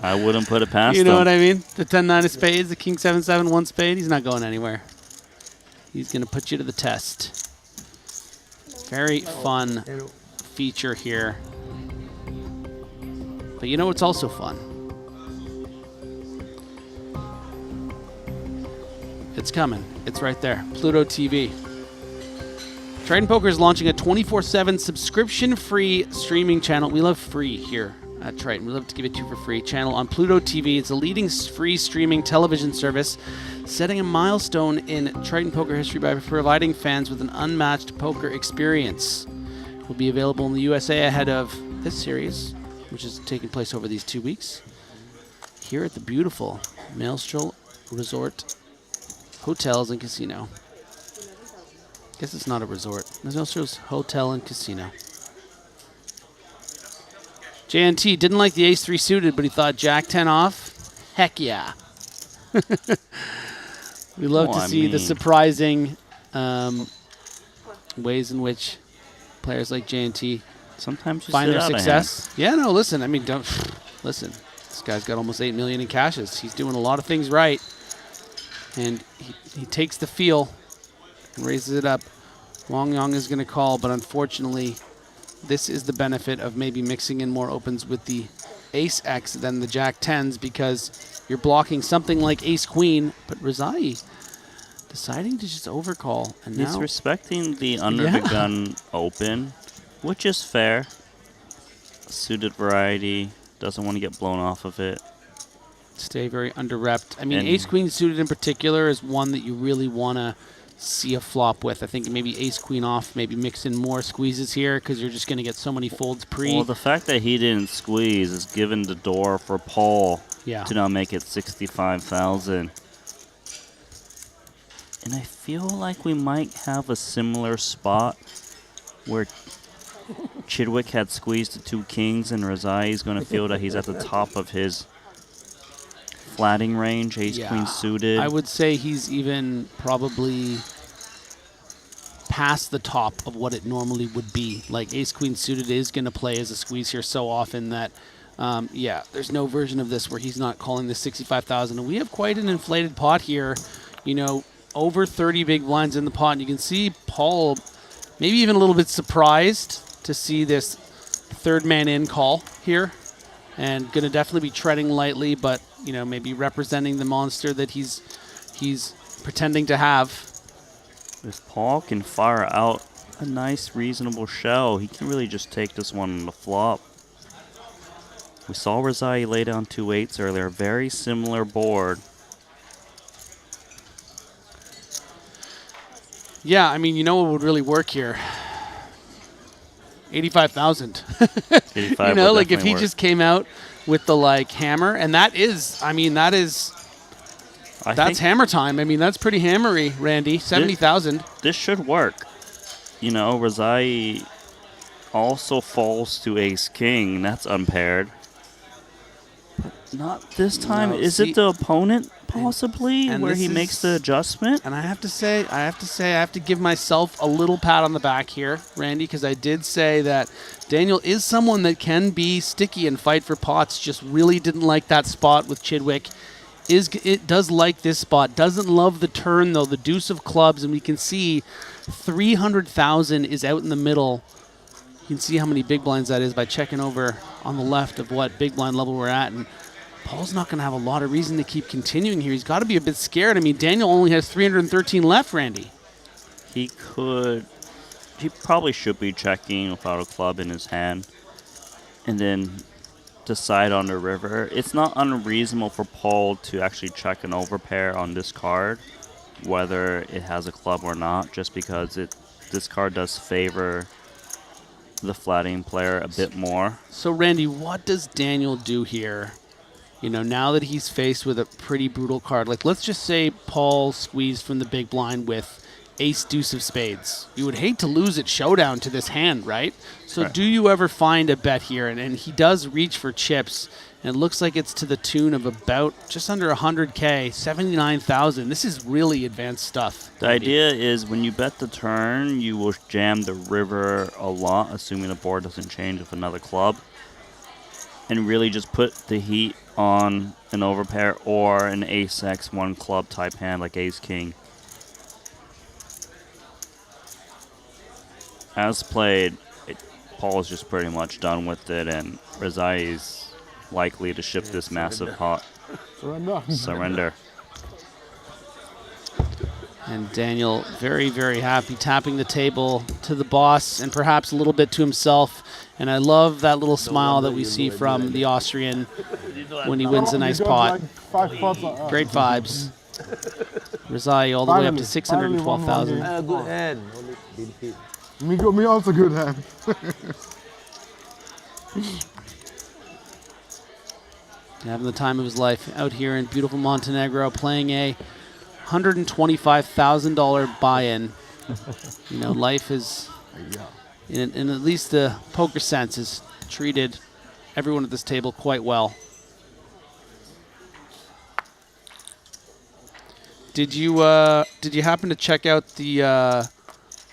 I wouldn't put it past you know him. what I mean? The 10-9 of spades, the king 7-7, 1 spade, he's not going anywhere. He's going to put you to the test. Very fun feature here. But you know what's also fun? It's coming. It's right there. Pluto TV. Triton Poker is launching a 24/7 subscription-free streaming channel. We love free here at Triton. We love to give it to you for free. Channel on Pluto TV. It's a leading free streaming television service, setting a milestone in Triton Poker history by providing fans with an unmatched poker experience. It will be available in the USA ahead of this series, which is taking place over these 2 weeks, here at the beautiful Maestral Resort Hotels and Casino. Guess it's not a resort. Maestral's Hotel and Casino. J&T didn't like the ace-3 suited, but he thought Jack-10 off. Heck yeah. We love to see the surprising ways in which players like J&T sometimes find their success. Yeah, no, listen. I mean, don't listen. This guy's got almost $8 million in cashes. He's doing a lot of things right, and he takes the feel and raises it up. Wong Yang is going to call, but unfortunately, this is the benefit of maybe mixing in more opens with the ace-X than the jack-10s, because you're blocking something like ace-queen, but Rezai deciding to just overcall. And he's now respecting the under-the-gun open, which is fair. Suited variety, doesn't want to get blown off of it. Stay very under-repped. I mean, ace-queen suited in particular is one that you really want to see a flop with. I think maybe ace-queen off, maybe mix in more squeezes here, because you're just going to get so many folds pre. Well, the fact that he didn't squeeze is given the door for Paul to now make it 65,000. And I feel like we might have a similar spot where Chidwick had squeezed the 2 kings, and Rezai is going to feel that he's at the top of his flatting range, ace-queen suited. I would say he's even probably past the top of what it normally would be. Like ace-queen suited is going to play as a squeeze here so often that Yeah, there's no version of this where he's not calling this 65,000. And we have quite an inflated pot here. You know, over 30 big blinds in the pot. And you can see Paul maybe even a little bit surprised to see this third man in call here. And going to definitely be treading lightly, but, you know, maybe representing the monster that he's pretending to have. If Paul can fire out a nice, reasonable shell, he can really just take this one on the flop. We saw Razai lay down 2 8s earlier. Very similar board. Yeah, I mean, you know what would really work here? 85,000. 85 you know, would like if he work. just came out with the like hammer, and that is, I mean, that's hammer time. I mean, that's pretty hammery, Randy. 70,000. This should work. You know, Razai also falls to ace king. That's unpaired. But not this time. No, Is see, it the opponent possibly and where this he makes is- the adjustment? And I have to give myself a little pat on the back here, Randy, because I did say that Daniel is someone that can be sticky and fight for pots. Just really didn't like that spot with Chidwick. It does like this spot. Doesn't love the turn though. The deuce of clubs, and we can see 300,000 is out in the middle. You can see how many big blinds that is by checking over on the left of what big blind level we're at. And Paul's not going to have a lot of reason to keep continuing here. He's got to be a bit scared. I mean, Daniel only has 313 left, Randy. He probably should be checking without a club in his hand and then decide on the river. It's not unreasonable for Paul to actually check an overpair on this card, whether it has a club or not, just because this card does favor the flatting player a bit more. So, Randy, what does Daniel do here? You know, now that he's faced with a pretty brutal card, like let's just say Paul squeezed from the big blind with ace deuce of spades. You would hate to lose at showdown to this hand, right? So Right. do you ever find a bet here? And he does reach for chips, and it looks like it's to the tune of about just under 100K, 79,000. This is really advanced stuff. The idea is when you bet the turn, you will jam the river a lot, assuming the board doesn't change with another club, and really just put the heat on an overpair or an ace-x one club type hand like ace-king. As played, Paul is just pretty much done with it, and Razai is likely to ship this massive pot. Surrender. And Daniel very, very happy, tapping the table to the boss and perhaps a little bit to himself. And I love that little smile that we see from the Austrian when he wins a nice pot. Great vibes. Razai all the way up to 612,000. Good hand. Me also good hand. Having the time of his life out here in beautiful Montenegro, playing a $125,000 buy-in. You know, life is, in at least the poker sense, has treated everyone at this table quite well. Did you happen to check out the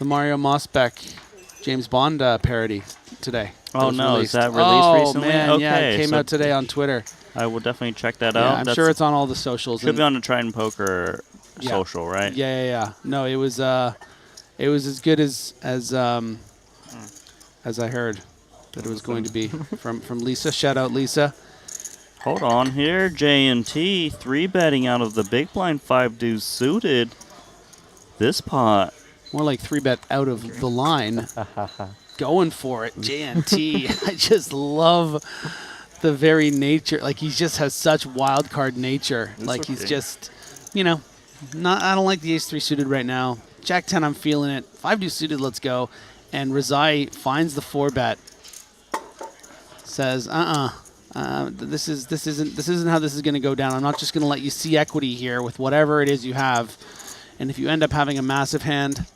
Mario Mosbeck James Bond parody today? Oh no, is that released recently? Man, okay, yeah, it came so out today on Twitter. I will definitely check that Yeah, out. I'm sure it's on all the socials. Should be on the Triton Poker social, right? Yeah. No, it was as good as I heard that it was going to be from Lisa. Shout out Lisa. Hold on here, J&T, 3-betting out of the big blind 5 deuce suited. This pot. More like 3-bet out of the line. Going for it, J&T. I just love the very nature. Like, he just has such wild card nature. It's like, okay. he's just, you know, I don't like the ace-3 suited right now. Jack 10, I'm feeling it. 5 deuce suited, let's go. And Razai finds the 4-bet. Says, this isn't how this is going to go down. I'm not just going to let you see equity here with whatever it is you have. And if you end up having a massive hand,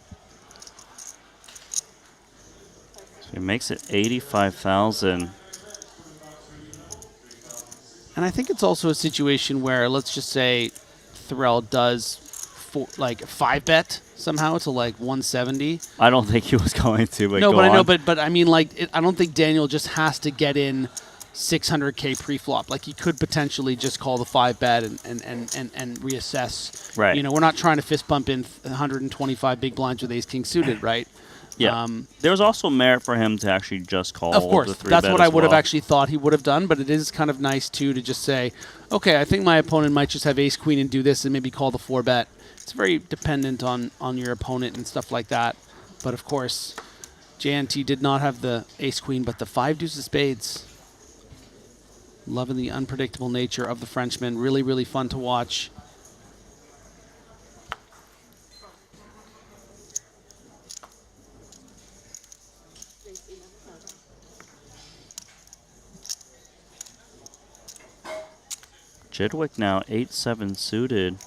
So he makes it 85,000. and I think it's also a situation where, let's just say, Thorell does 5-bet somehow to like 170. I don't think he was going to. But No, go but I know, on. but I mean, like, I don't think Daniel just has to get in 600K pre-flop. Like, he could potentially just call the 5-bet and reassess. Right. You know, we're not trying to fist bump in 125 big blinds with ace-king suited, right? Yeah. There was also merit for him to actually just call. Of course, the 3-bet that's what I would have well. actually thought he would have done, but it is kind of nice, too, to just say, okay, I think my opponent might just have ace-queen and do this and maybe call the 4-bet. It's very dependent on your opponent and stuff like that. But, of course, JNT did not have the ace-queen, but the 5 deuce of spades. Loving the unpredictable nature of the Frenchman. Really, really fun to watch. Chidwick now 8-7 suited.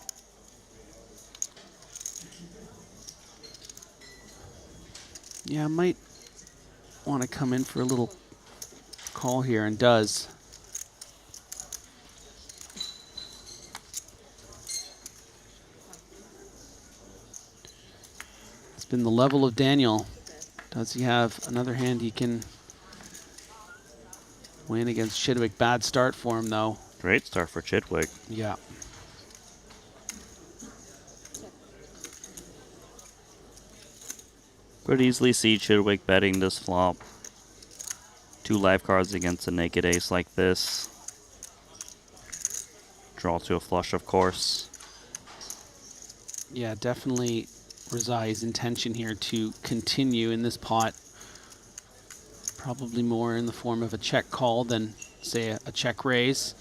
Yeah, I might want to come in for a little call here, and does. It's been the level of Daniel. Does he have another hand he can win against Chidwick? Bad start for him, though. Great start for Chidwick. Yeah. Could easily see Chidwick betting this flop. 2 live cards against a naked ace like this. Draw to a flush, of course. Yeah, definitely Rezai's intention here to continue in this pot. Probably more in the form of a check call than, say, a check raise.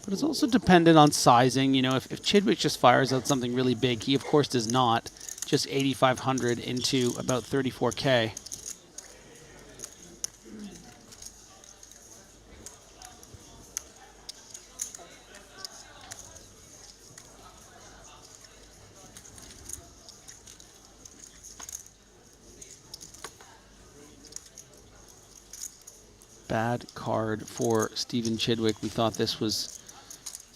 But it's also dependent on sizing. You know, if Chidwick just fires out something really big, he of course does not. Just 8,500 into about 34K. Bad card for Stephen Chidwick. We thought this was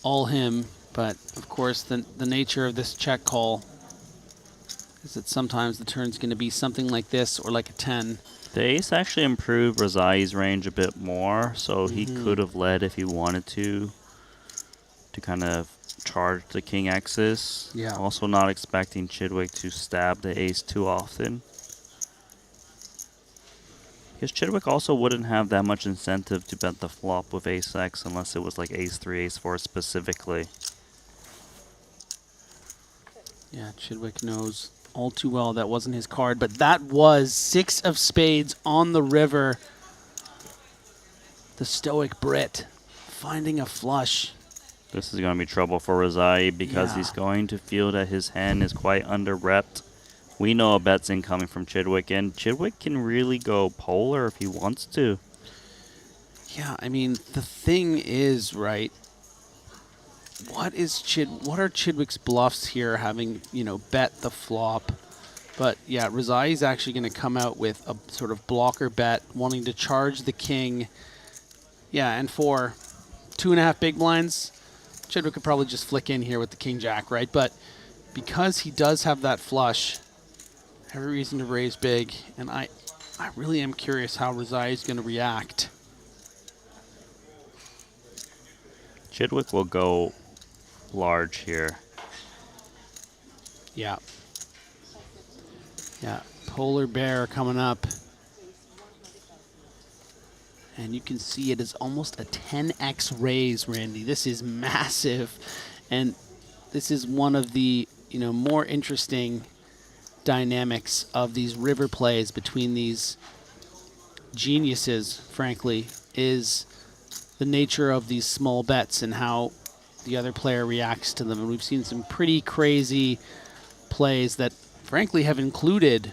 all him, but of course the nature of this check call is that sometimes the turn's going to be something like this or like a 10. The ace actually improved Rezai's range a bit more, so he could have led if he wanted to kind of charge the king X's. Yeah. Also not expecting Chidwick to stab the ace too often. Because Chidwick also wouldn't have that much incentive to bet the flop with ace X unless it was like ace 3, ace 4 specifically. Yeah, Chidwick knows all too well that wasn't his card, but that was 6 of spades on the river. The stoic Brit finding a flush. This is going to be trouble for Rezai because he's going to feel that his hand is quite under-repped. We know a bet's incoming from Chidwick, and Chidwick can really go polar if he wants to. Yeah, I mean, the thing is, right, what are Chidwick's bluffs here, having, you know, bet the flop? But yeah, Rezai is actually going to come out with a sort of blocker bet, wanting to charge the king. Yeah, and for 2.5 big blinds, Chidwick could probably just flick in here with the king jack, right? But because he does have that flush, every reason to raise big, and I really am curious how Rezai is going to react. Chidwick will go large here. Yeah. Yeah, polar bear coming up. And you can see it is almost a 10x raise, Randy. This is massive. And this is one of the, you know, more interesting dynamics of these river plays between these geniuses, frankly, is the nature of these small bets and how the other player reacts to them. And we've seen some pretty crazy plays that, frankly, have included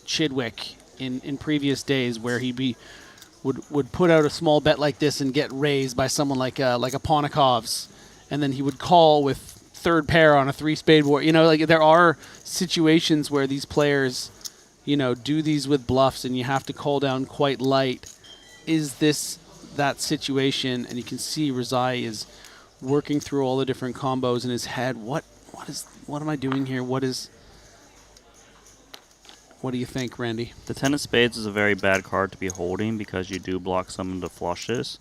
Chidwick in previous days, where he would put out a small bet like this and get raised by someone like a Ponikov's, and then he would call with third pair on a 3-spade board. You know, like, there are situations where these players, you know, do these with bluffs and you have to call down quite light. Is this that situation? And you can see Rezai is working through all the different combos in his head. What am I doing here? What do you think, Randy? The 10 of spades is a very bad card to be holding because you do block some of the flushes.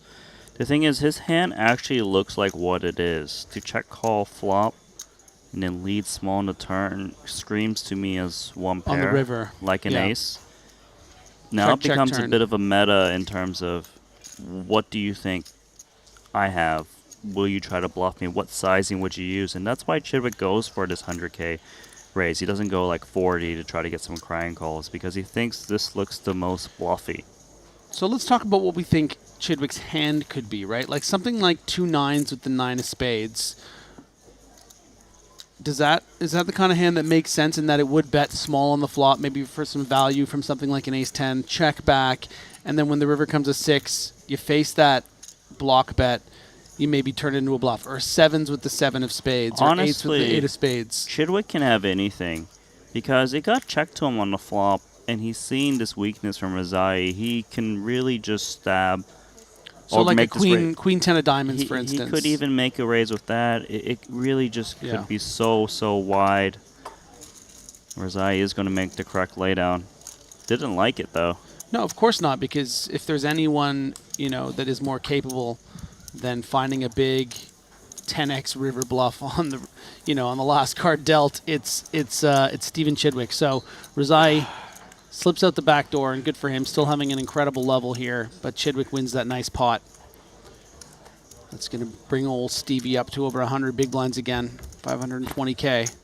The thing is, his hand actually looks like what it is. To check call flop and then lead small on the turn screams to me as one pair. On the river. Like an Yeah. ace. Now Check, it becomes check, a turn. bit of a meta in terms of what do you think I have? Will you try to bluff me? What sizing would you use? And that's why Chidwick goes for this 100K raise. He doesn't go like 40 to try to get some crying calls because he thinks this looks the most bluffy. So let's talk about what we think Chidwick's hand could be, right? Like something like 2 9s with the 9 of spades. Is that the kind of hand that makes sense in that it would bet small on the flop, maybe for some value from something like an ace 10, check back, and then when the river comes a 6, you face that block bet, you maybe turn it into a bluff, or 7s with the 7 of spades, or 8s with the 8 of spades. Chidwick can have anything because it got checked to him on the flop, and he's seeing this weakness from Razai. He can really just stab. So or like a make this queen 10 of diamonds, for He instance. could even make a raise with that. It really just could be so wide. Razai is going to make the correct laydown. Didn't like it though. No, of course not, because if there's anyone, that is more capable than finding a big 10x river bluff on the, on the last card dealt, it's Stephen Chidwick. So Razai slips out the back door, and good for him, still having an incredible level here, but Chidwick wins that nice pot. That's going to bring old Stevie up to over 100 big blinds again, 520K.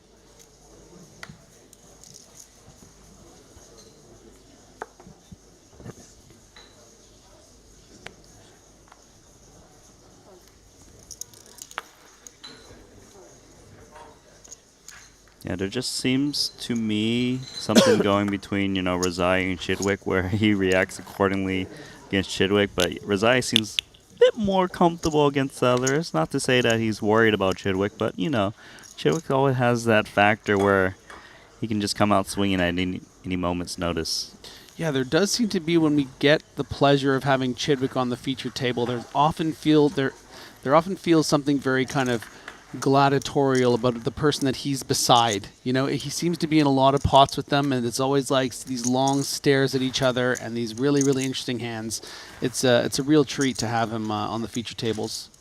Yeah, there just seems to me something going between, Razai and Chidwick where he reacts accordingly against Chidwick, but Razai seems a bit more comfortable against others. Not to say that he's worried about Chidwick, but, Chidwick always has that factor where he can just come out swinging at any moment's notice. Yeah, there does seem to be, when we get the pleasure of having Chidwick on the feature table, there often feels something very kind of gladiatorial about the person that he's beside. He seems to be in a lot of pots with them, and it's always like these long stares at each other and these really, really interesting hands. It's a real treat to have him on the feature tables.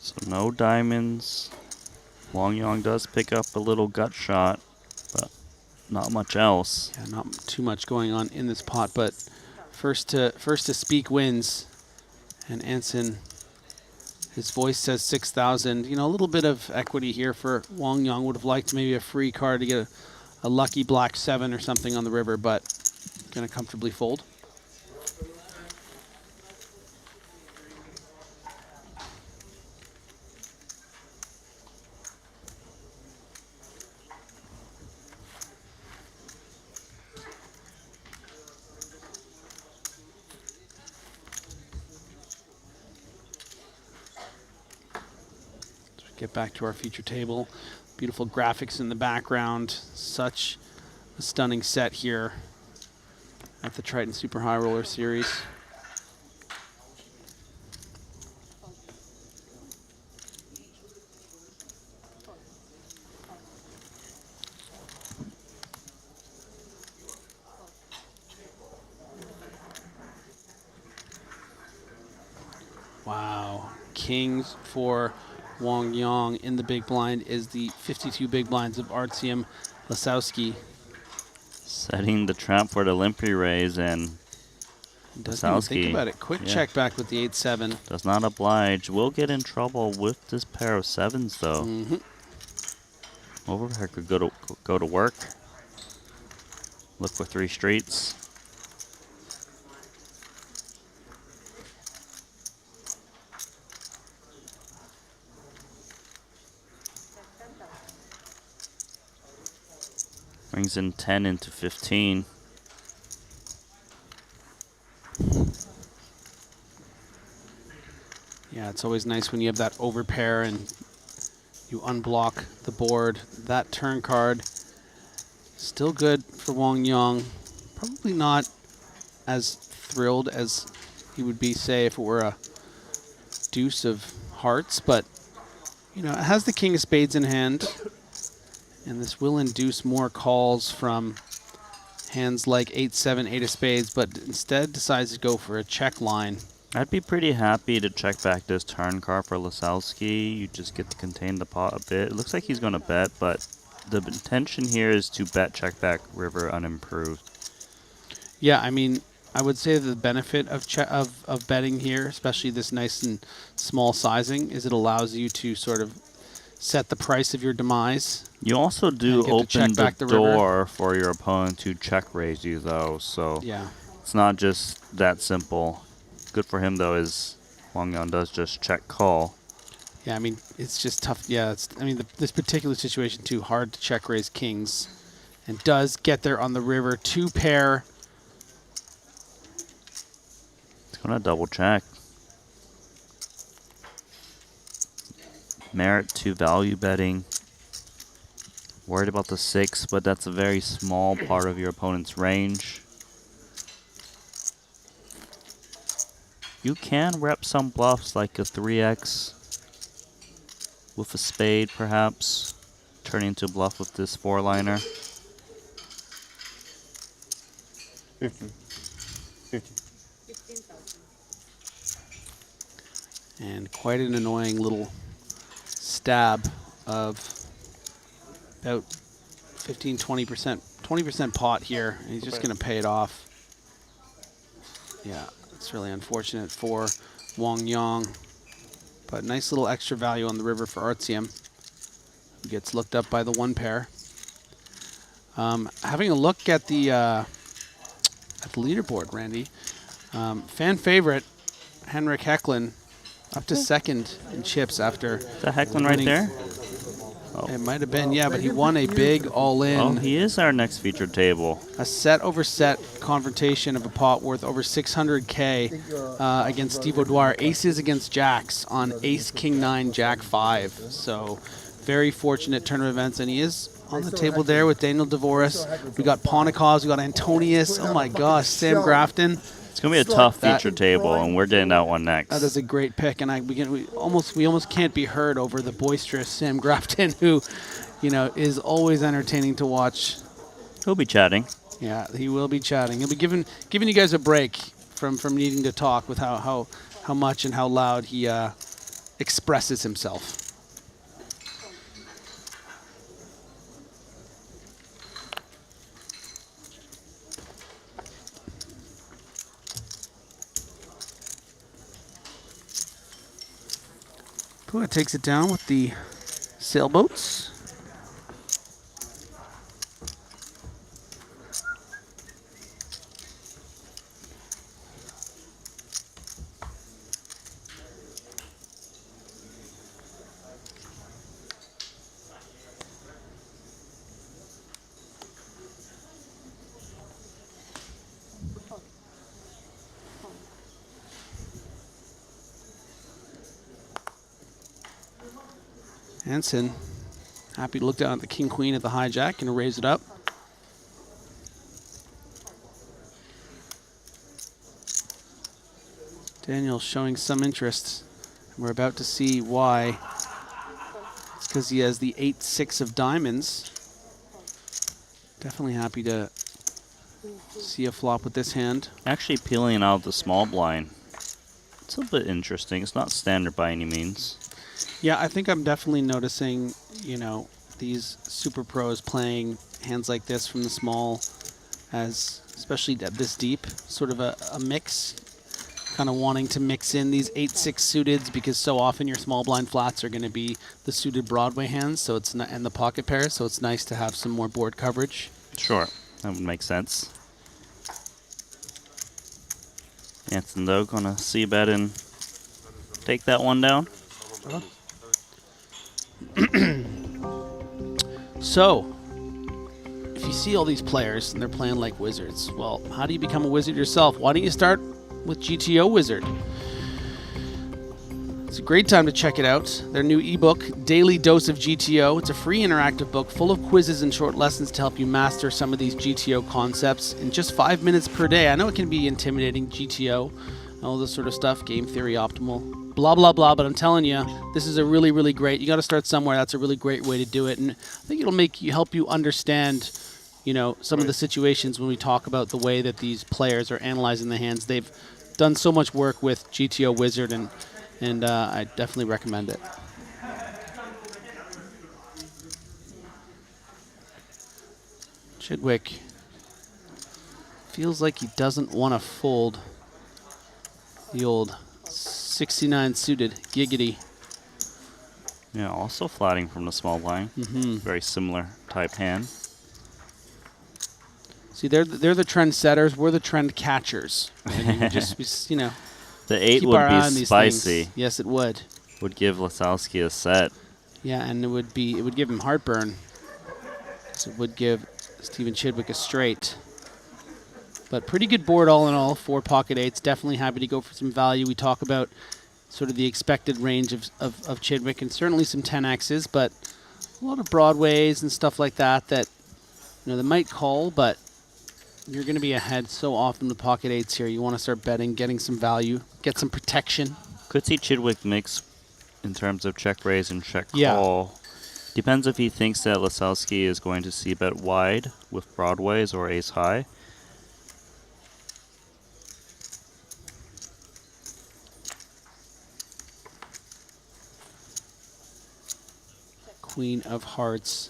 So no diamonds. Wang Yang does pick up a little gut shot, but not much else. Yeah, not too much going on in this pot, but first to speak wins. And Anson, his voice says 6,000. A little bit of equity here for Wang Yang. Would have liked maybe a free card to get a lucky black 7 or something on the river, but going to comfortably fold. Get back to our feature table. Beautiful graphics in the background. Such a stunning set here at the Triton Super High Roller Series. Wow. Kings for Wang Yang in the big blind is the 52 big blinds of Artyom Lasowski. Setting the trap for the limpy raise, and Doesn't even think Lasowski, about it. Quick check back with the 8-7. Does not oblige. Will get in trouble with this pair of 7s though. Overpair could go to work. Look for 3 streets. Brings in 10 into 15. Yeah, it's always nice when you have that overpair and you unblock the board. That turn card, still good for Wang Yang. Probably not as thrilled as he would be, say, if it were a deuce of hearts, but, it has the king of spades in hand. And this will induce more calls from hands like 8-7, 8 of spades, but instead decides to go for a check line. I'd be pretty happy to check back this turn card for Lasowski. You just get to contain the pot a bit. It looks like he's going to bet, but the intention here is to bet check back river unimproved. Yeah, I mean, I would say the benefit of betting here, especially this nice and small sizing, is it allows you to sort of set the price of your demise. You also do open the door for your opponent to check raise you, though, so yeah, it's not just that simple. Good for him, though, is Wang Yang does just check call. Yeah, I mean, it's just tough. Yeah, I mean, this particular situation, too, hard to check raise kings. And does get there on the river. 2 pair. It's going to double check. Merit to value betting. Worried about the 6, but that's a very small part of your opponent's range. You can rep some bluffs like a 3x with a spade, perhaps. Turn into a bluff with this 4-liner. 50. 50. And quite an annoying little stab of about 15, 20%, 20% pot here. And he's just going to pay it off. Yeah, it's really unfortunate for Wang Yang. But nice little extra value on the river for Artyom, who gets looked up by the 1 pair. Having a look at the leaderboard, Randy. Fan favorite, Henrik Hecklin, up to 2nd in chips after. Is that Hecklin right there? Oh. It might have been, yeah, but he won a big all-in. Oh, he is our next featured table. A set-over-set confrontation of a pot worth over 600K against Steve O'Dwyer. Aces against jacks on ace, king 9, jack 5. So very fortunate turn of events, and he is on the table there with Daniel Dvoris. We got Ponikoz, we got Antonius. Oh my gosh, Sam Grafton. It's gonna be a tough feature table, and we're getting that one next. That is a great pick, and we almost can't be heard over the boisterous Sam Grafton, who, you know, is always entertaining to watch. He'll be chatting. Yeah, he will be chatting. He'll be giving you guys a break from needing to talk with how much and how loud he expresses himself. Pua takes it down with the sailboats. Hansen, happy to look down at the king-queen at the hijack and raise it up. Daniel showing some interest. We're about to see why. It's because he has the 8-6 of diamonds. Definitely happy to see a flop with this hand. Actually peeling out the small blind. It's a bit interesting. It's not standard by any means. Yeah, I think I'm definitely noticing, you know, these super pros playing hands like this from the small as, especially at this deep, sort of a mix, kind of wanting to mix in these 8-6 suiteds because so often your small blind flats are going to be the suited Broadway hands, so it's not, and the pocket pairs, so it's nice to have some more board coverage. Sure, that would make sense. Hansen, though, going to c-bet and take that one down. So, if you see all these players and they're playing like wizards, well, how do you become a wizard yourself? Why don't you start with GTO Wizard? It's a great time to check it out. Their new ebook, Daily Dose of GTO. It's a free interactive book full of quizzes and short lessons to help you master some of these GTO concepts in just 5 minutes per day. I know it can be intimidating, GTO. all this sort of stuff, game theory optimal, blah, blah, blah. But I'm telling you, this is a really, really great, you got to start somewhere. That's a really great way to do it. And I think it'll help you understand, you know, some of the situations when we talk about the way that these players are analyzing the hands. They've done so much work with GTO Wizard, and I definitely recommend it. Chidwick feels like he doesn't want to fold the old 69 suited giggity. Yeah, also flatting from the small blind. Very similar type hand. See, they're the trend setters. We're the trend catchers. And you just, you know, the 8 keep would our eye be on these spicy. things. Yes, it would. Would give Lasowski a set. Yeah, and it would give him heartburn. So it would give Stephen Chidwick a straight. But pretty good board all in all. 4 pocket 8s. Definitely happy to go for some value. We talk about sort of the expected range of Chidwick, and certainly some 10Xs, but a lot of Broadways and stuff like that that, you know, they might call, but you're going to be ahead so often with pocket 8s here. You want to start betting, getting some value, get some protection. Could see Chidwick mix in terms of check raise and check call. Depends if he thinks that Lasowski is going to see bet wide with Broadways or ace high. Queen of Hearts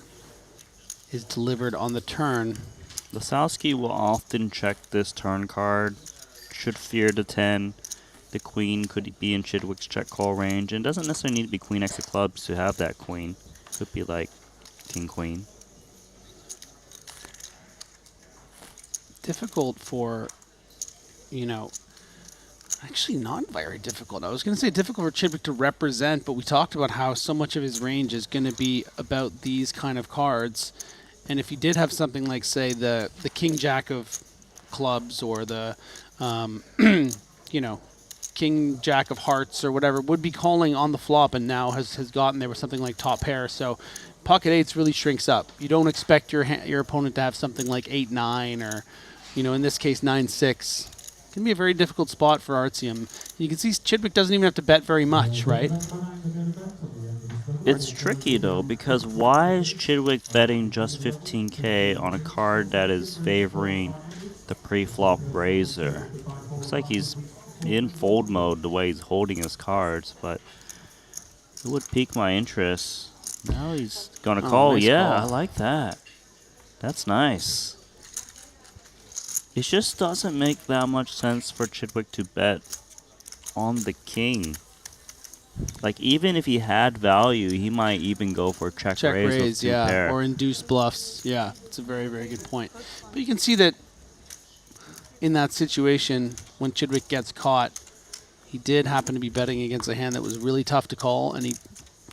is delivered on the turn. Lasowski will often check this turn card, should fear the 10. The queen could be in Chidwick's check call range, and doesn't necessarily need to be queen X of clubs to have that queen. Could be like king queen. Difficult for, you know, actually not very difficult. I was going to say difficult for Chidwick to represent, but we talked about how so much of his range is going to be about these kind of cards. And if he did have something like, say, the king jack of clubs or the, you know, king jack of hearts or whatever, would be calling on the flop and now has gotten there with something like top pair. So pocket 8s really shrinks up. You don't expect your opponent to have something like 8-9 or, you know, in this case 9-6. It can be a very difficult spot for Artyom. You can see Chidwick doesn't even have to bet very much, right? It's tricky though, because why is Chidwick betting just 15K on a card that is favoring the pre-flop raiser? Looks like he's in fold mode the way he's holding his cards, but it would pique my interest. Now he's gonna call. Nice Yeah, call. I like that. That's nice. It just doesn't make that much sense for Chidwick to bet on the king. Like, even if he had value, he might even go for check raise, yeah, pair. or induce bluffs. Yeah, it's a very, very good point. But you can see that in that situation, when Chidwick gets caught, he did happen to be betting against a hand that was really tough to call, and he,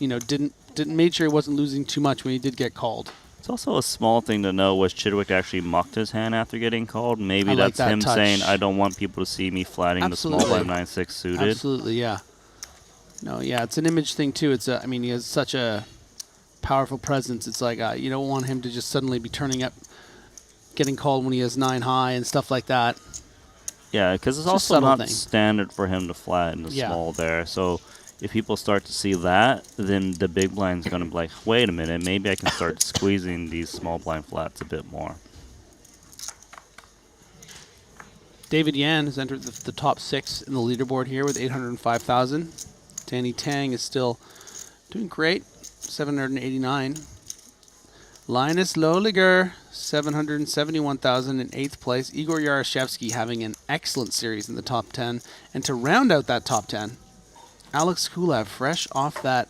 you know, didn't make sure he wasn't losing too much when he did get called. It's also a small thing to know, was Chidwick actually mucked his hand after getting called? Maybe like that's that him touch. saying, I don't want people to see me flatting the small blind 9-6 suited. Absolutely, yeah. No, yeah, it's an image thing too. It's I mean, he has such a powerful presence. It's like you don't want him to just suddenly be turning up, getting called when he has 9 high and stuff like that. Yeah, because it's Just also subtle not thing. standard for him to flatten the small there. So if people start to see that, then the big blind's going to be like, wait a minute, maybe I can start squeezing these small blind flats a bit more. David Yan has entered the top 6 in the leaderboard here with 805,000. Danny Tang is still doing great, 789. Linus Loliger, 771,000 in 8th place. Igor Yarashevsky having an excellent series in the top 10. And to round out that top 10, Alex Kulev, fresh off that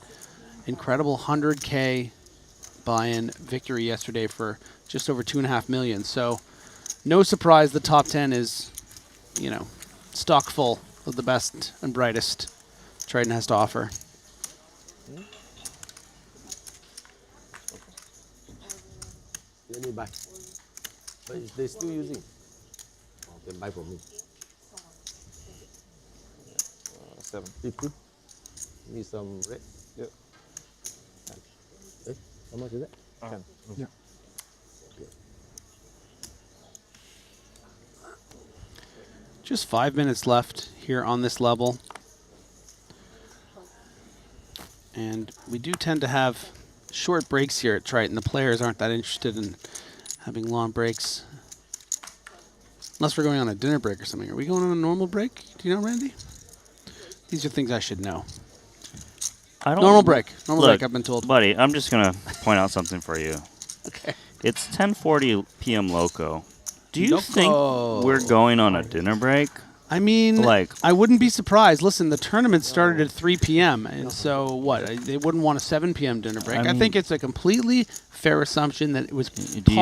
incredible 100K buy-in victory yesterday for just over $2.5 million. So no surprise the top 10 is, you know, stock full of the best and brightest Triton has to offer. You need buy. But they're still using. Oh, then buy from me. 750. Need some red. Yep. Hey, how much is that? 10. Yeah. Just 5 minutes left here on this level. And we do tend to have short breaks here at Triton. The players aren't that interested in having long breaks. Unless we're going on a dinner break or something. Are we going on a normal break? Do you know, Randy? These are things I should know. I don't Normal break. Normal look, break, I've been told. Buddy, I'm just going to point out something for you. Okay. It's 10:40 p.m. loco. Do you think Loco. we're going on a dinner break? I mean, like, I wouldn't be surprised. Listen, the tournament started at 3 p.m. And so what? They wouldn't want a 7 p.m. dinner break. I think it's a completely fair assumption that it was possible. Do you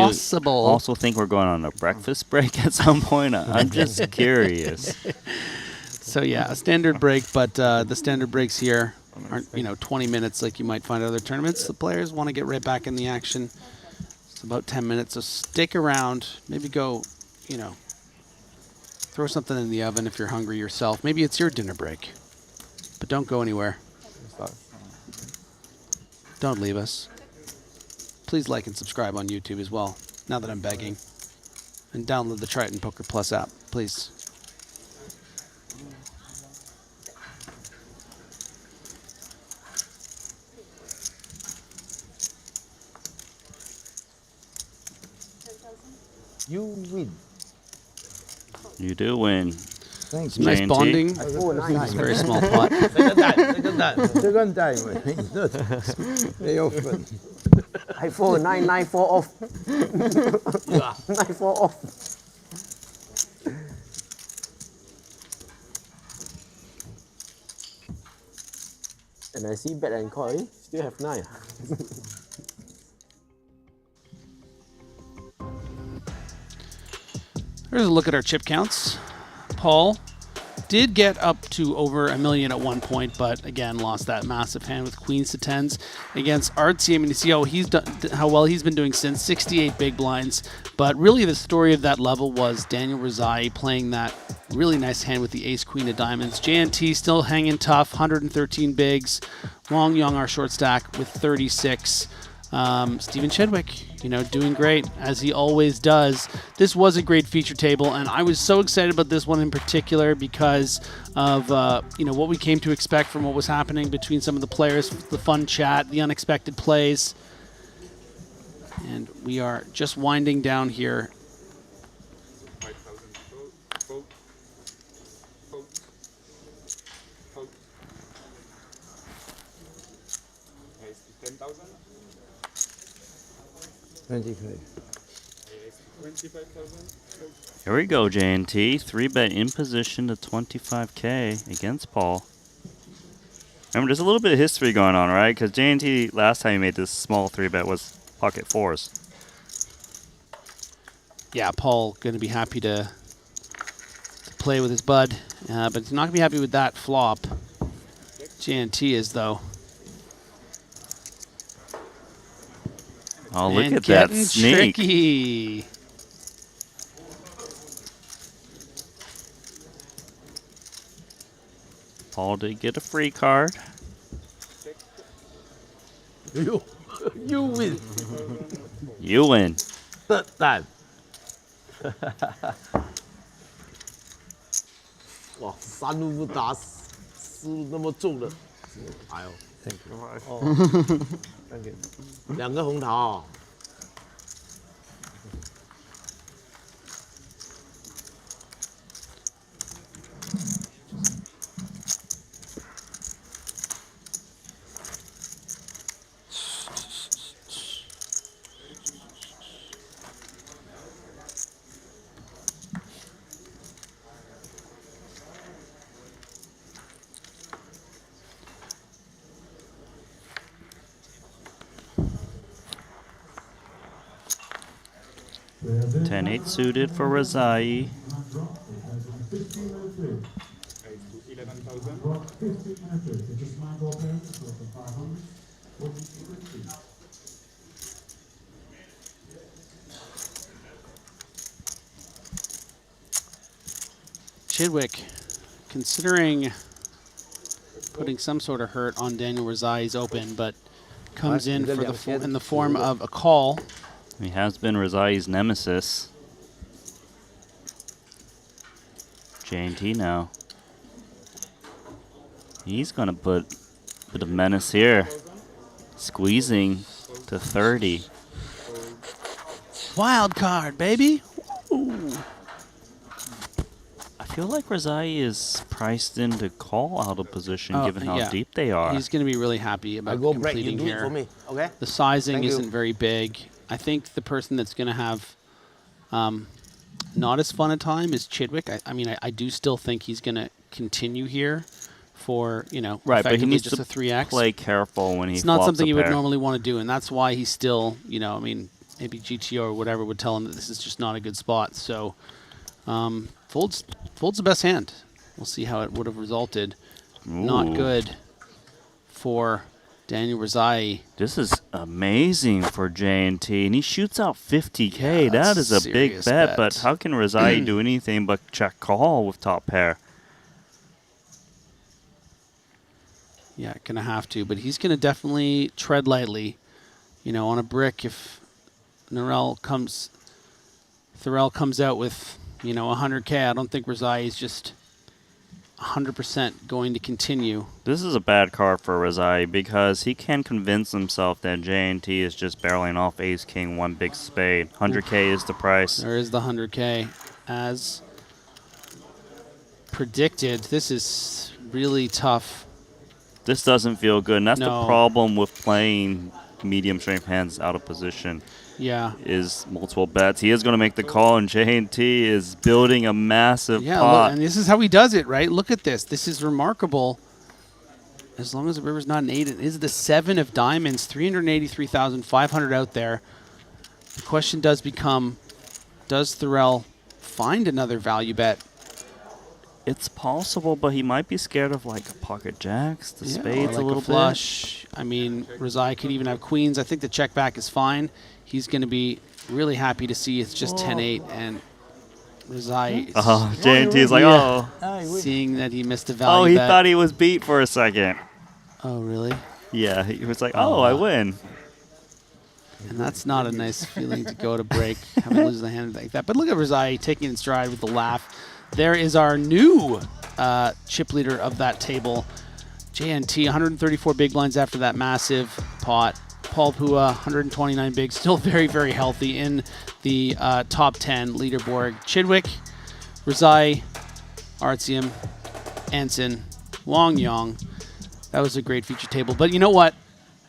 also think we're going on a breakfast break at some point? I'm just curious. So yeah, a standard break, but the standard breaks here aren't 20 minutes like you might find at other tournaments. The players want to get right back in the action. It's about 10 minutes, so stick around. Maybe go, throw something in the oven if you're hungry yourself. Maybe it's your dinner break, but don't go anywhere. Don't leave us. Please like and subscribe on YouTube as well, now that I'm begging. And download the Triton Poker Plus app, please. You win. You do win. Thanks. Nice bonding. It's a very small pot. Second time. Second time. Not very often. I fall 9-9-4 off. 9-4 off. And I see bet and call, still have 9. Here's a look at our chip counts. Paul did get up to over $1 million at one point, but again lost that massive hand with queens to tens against Artsy. I mean, you see how well he's been doing since 68 big blinds. But really, the story of that level was Daniel Rizai playing that really nice hand with the ace queen of diamonds. JNT still hanging tough, 113 bigs. Wong Young, our short stack, with 36. Stephen Chidwick, doing great, as he always does. This was a great feature table, and I was so excited about this one in particular because of, what we came to expect from what was happening between some of the players, the fun chat, the unexpected plays. And we are just winding down here. Here we go, JNT. 3-bet in position to 25K against Paul. Remember, there's a little bit of history going on, right? Because JNT, last time he made this small 3-bet was pocket fours. Yeah, Paul going to be happy to play with his bud, but he's not going to be happy with that flop. JNT is, though. Oh, look at that sneak. Tricky. Paul did get a free card. You win. You win. Third time. Wow, 3路不打死那么重的，哎呦 ，Thank you。哦 ，Thank you。2个红桃。10-8 suited for Razai. Chidwick, considering putting some sort of hurt on Daniel Razai's open, but comes in for in the form of a call. He has been Razai's nemesis. JNT now. He's going to put a bit of menace here. Squeezing to 30. Wild card, baby. Ooh. I feel like Razai is priced in to call out of position given how deep they are. He's going to be really happy about go break, completing you do it here. for me, okay? The sizing Thank you. isn't very big. I think the person that's going to have not as fun a time is Chidwick. I mean, I do still think he's going to continue here for, you know, right, but he needs just to a 3x. play careful when he It's not flops something a you would pair. normally want to do, and that's why he's still, you know, I mean, maybe GTO or whatever would tell him that this is just not a good spot. So folds the best hand. We'll see how it would have resulted. Not Ooh. good for Daniel Razai. This is amazing for J&T, and he shoots out 50K. Yeah, that that's is a big serious bet, bet. but how can Razai do anything but check call with top pair? Yeah, gonna have to, but he's gonna definitely tread lightly. You know, on a brick, if Thurell comes out with, you know, 100K, I don't think Razai is just 100% going to continue. This is a bad card for Razai because he can convince himself that J&T is just barreling off ace king, one big spade. 100K is the price. There is the 100K. As predicted, this is really tough. This doesn't feel good, and that's No. the problem with playing medium strength hands out of position. Yeah. Is multiple bets. He is going to make the call, and J&T is building a massive Yeah, pot. look, and this is how he does it, right? Look at this. This is remarkable. As long as the river's not an 8, it is the 7 of diamonds, 383,500 out there. The question does become, does Thurell find another value bet? It's possible, but he might be scared of like pocket jacks, the spades like a little flush. I mean, Razai could even have queens. I think the check back is fine. He's going to be really happy to see it's just 10-8, and Razai is J&T is like, oh. seeing that he missed a value Oh, he bet. thought he was beat for a second. Oh, really? Yeah, he was like, oh, I win. And that's not a nice feeling to go to break, having to lose the hand like that. But look at Razai taking it in stride with the laugh. There is our new chip leader of that table. J&T, 134 big blinds after that massive pot. Paul Pua, 129 big, still very, very healthy in the top 10 leaderboard. Chidwick, Razai, Artyom, Anson, Wong Yong. That was a great feature table. But you know what?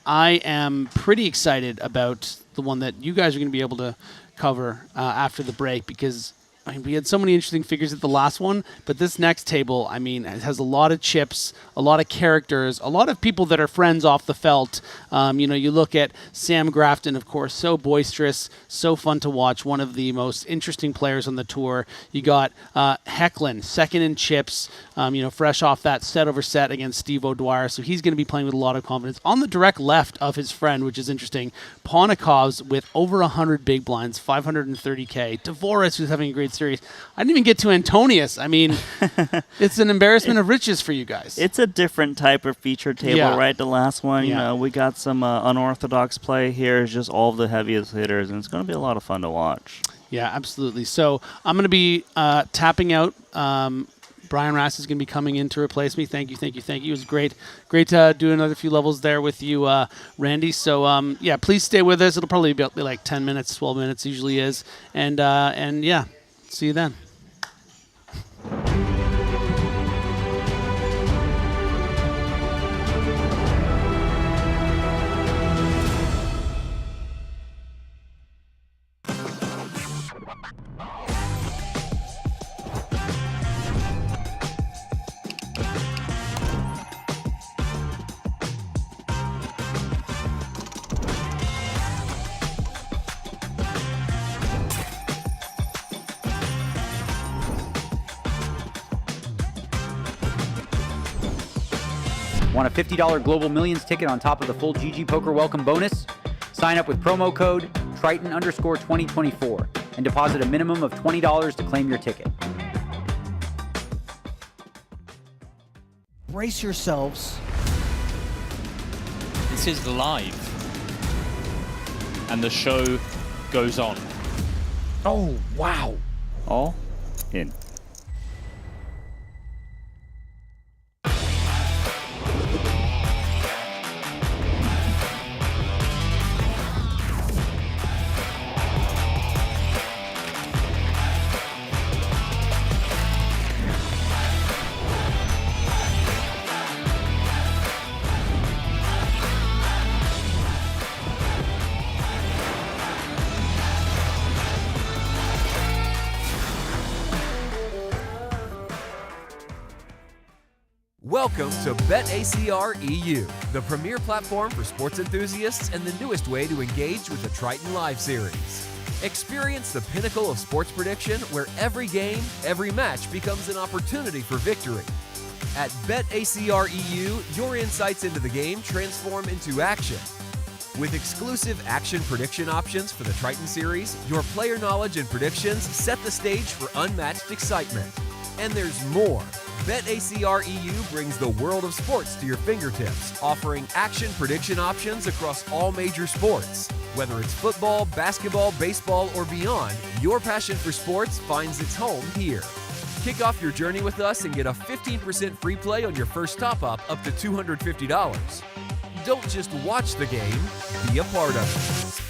I am pretty excited about the one that you guys are going to be able to cover after the break, because I mean, we had so many interesting figures at the last one, but this next table, I mean, it has a lot of chips, a lot of characters, a lot of people that are friends off the felt. You know, you look at Sam Grafton, of course, so boisterous, so fun to watch, one of the most interesting players on the tour. You got Hecklin, second in chips, you know, fresh off that set over set against Steve O'Dwyer, so he's going to be playing with a lot of confidence. On the direct left of his friend, which is interesting, Ponikov's with over 100 big blinds, 530K. Dvoris, who's having a great series. I didn't even get to Antonius. I mean, it's an embarrassment of riches for you guys. It's a different type of feature table, right? The last one, you know, we got some unorthodox play here. It's just all the heaviest hitters, and it's going to be a lot of fun to watch. Yeah, absolutely. So I'm going to be tapping out. Brian Rass is going to be coming in to replace me. Thank you. It was great to do another few levels there with you, Randy. So, yeah, please stay with us. It'll probably be like 10 minutes, 12 minutes usually is. And yeah, see you then. Want a $50 Global Millions ticket on top of the full GG Poker welcome bonus? Sign up with promo code Triton_2024 and deposit a minimum of $20 to claim your ticket. Brace yourselves. This is live. And the show goes on. Oh, wow. All in. Welcome to BetACR EU, the premier platform for sports enthusiasts and the newest way to engage with the Triton Live Series. Experience the pinnacle of sports prediction where every game, every match becomes an opportunity for victory. At BetACR EU, your insights into the game transform into action. With exclusive action prediction options for the Triton Series, your player knowledge and predictions set the stage for unmatched excitement. And there's more. BetACR EU brings the world of sports to your fingertips, offering action prediction options across all major sports. Whether it's football, basketball, baseball, or beyond, your passion for sports finds its home here. Kick off your journey with us and get a 15% free play on your first top-up up to $250. Don't just watch the game, be a part of it.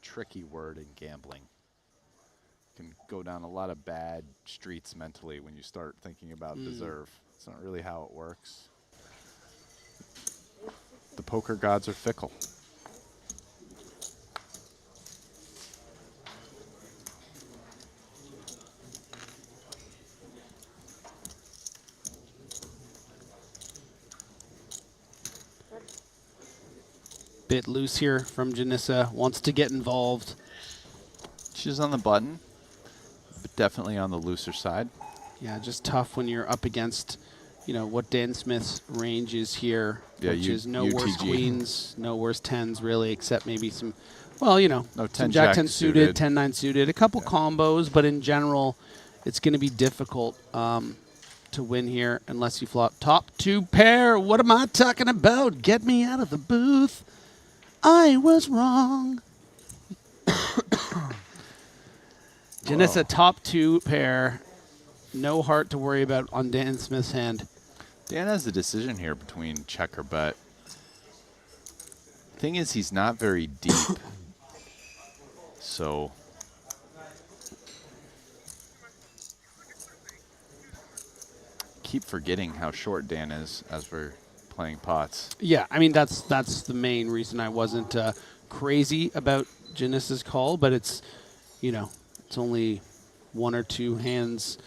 Tricky word in gambling. Can go down a lot of bad streets mentally when you start thinking about deserve. It's not really how it works. The poker gods are fickle. Bit loose here from Janissa, wants to get involved. She's on the button, but definitely on the looser side. Yeah, just tough when you're up against, you know, what Dan Smith's range is here, which is no worse queens, no worse tens really, except maybe some, well, you know, no some Jack-10 suited, 10-9 suited, a couple combos, but in general, it's going to be difficult to win here unless you flop top two pair. What am I talking about? Get me out of the booth. I was wrong. Janissa, top two pair. No heart to worry about on Dan Smith's hand. Dan has the decision here between check or bet. Thing is, he's not very deep. So keep forgetting how short Dan is as we're playing pots. Yeah, I mean, that's the main reason I wasn't crazy about Janissa's call, but it's, you know, it's only one or two hands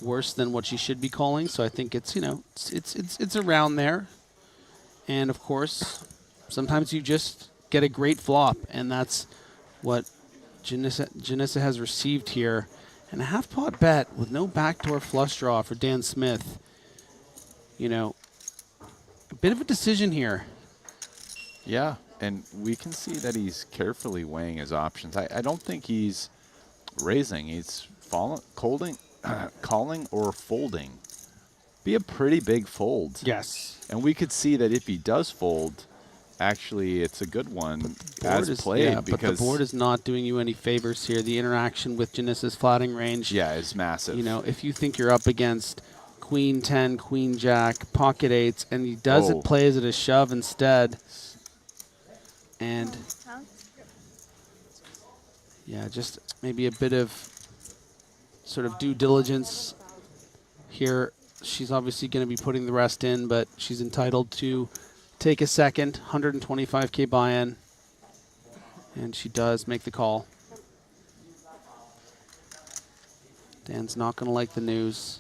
worse than what she should be calling, so I think it's, you know, it's around there. And of course, sometimes you just get a great flop, and that's what Janissa has received here. And a half pot bet with no backdoor flush draw for Dan Smith. You know, a bit of a decision here. Yeah, and we can see that he's carefully weighing his options. I don't think he's raising. He's calling or folding. Be a pretty big fold. Yes. And we could see that if he does fold, actually it's a good one as played. Yeah, but the board is not doing you any favors here. The interaction with Janissa's flatting range. Yeah, is massive. You know, if you think you're up against Queen 10, Queen Jack, pocket eights, and he does it, plays it a shove instead. And yeah, just maybe a bit of sort of due diligence here. She's obviously going to be putting the rest in, but she's entitled to take a second, 125K buy-in. And she does make the call. Dan's not going to like the news.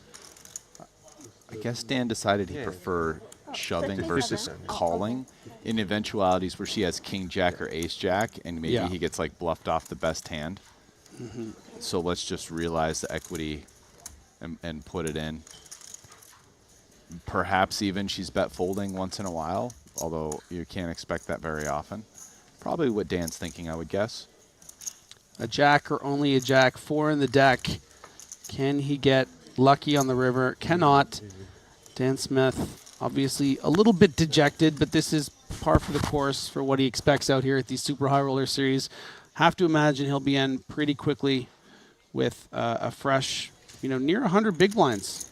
I guess Dan decided he preferred shoving versus calling in eventualities where she has king jack or ace jack, and maybe he gets like bluffed off the best hand. So let's just realize the equity and put it in. Perhaps even she's bet folding once in a while, although you can't expect that very often. Probably what Dan's thinking, I would guess. A jack or only a jack, 4 in the deck. Can he get lucky on the river? Cannot. Dan Smith, obviously a little bit dejected, but this is par for the course for what he expects out here at these Super High Roller Series. Have to imagine he'll be in pretty quickly with a fresh, near 100 big blinds.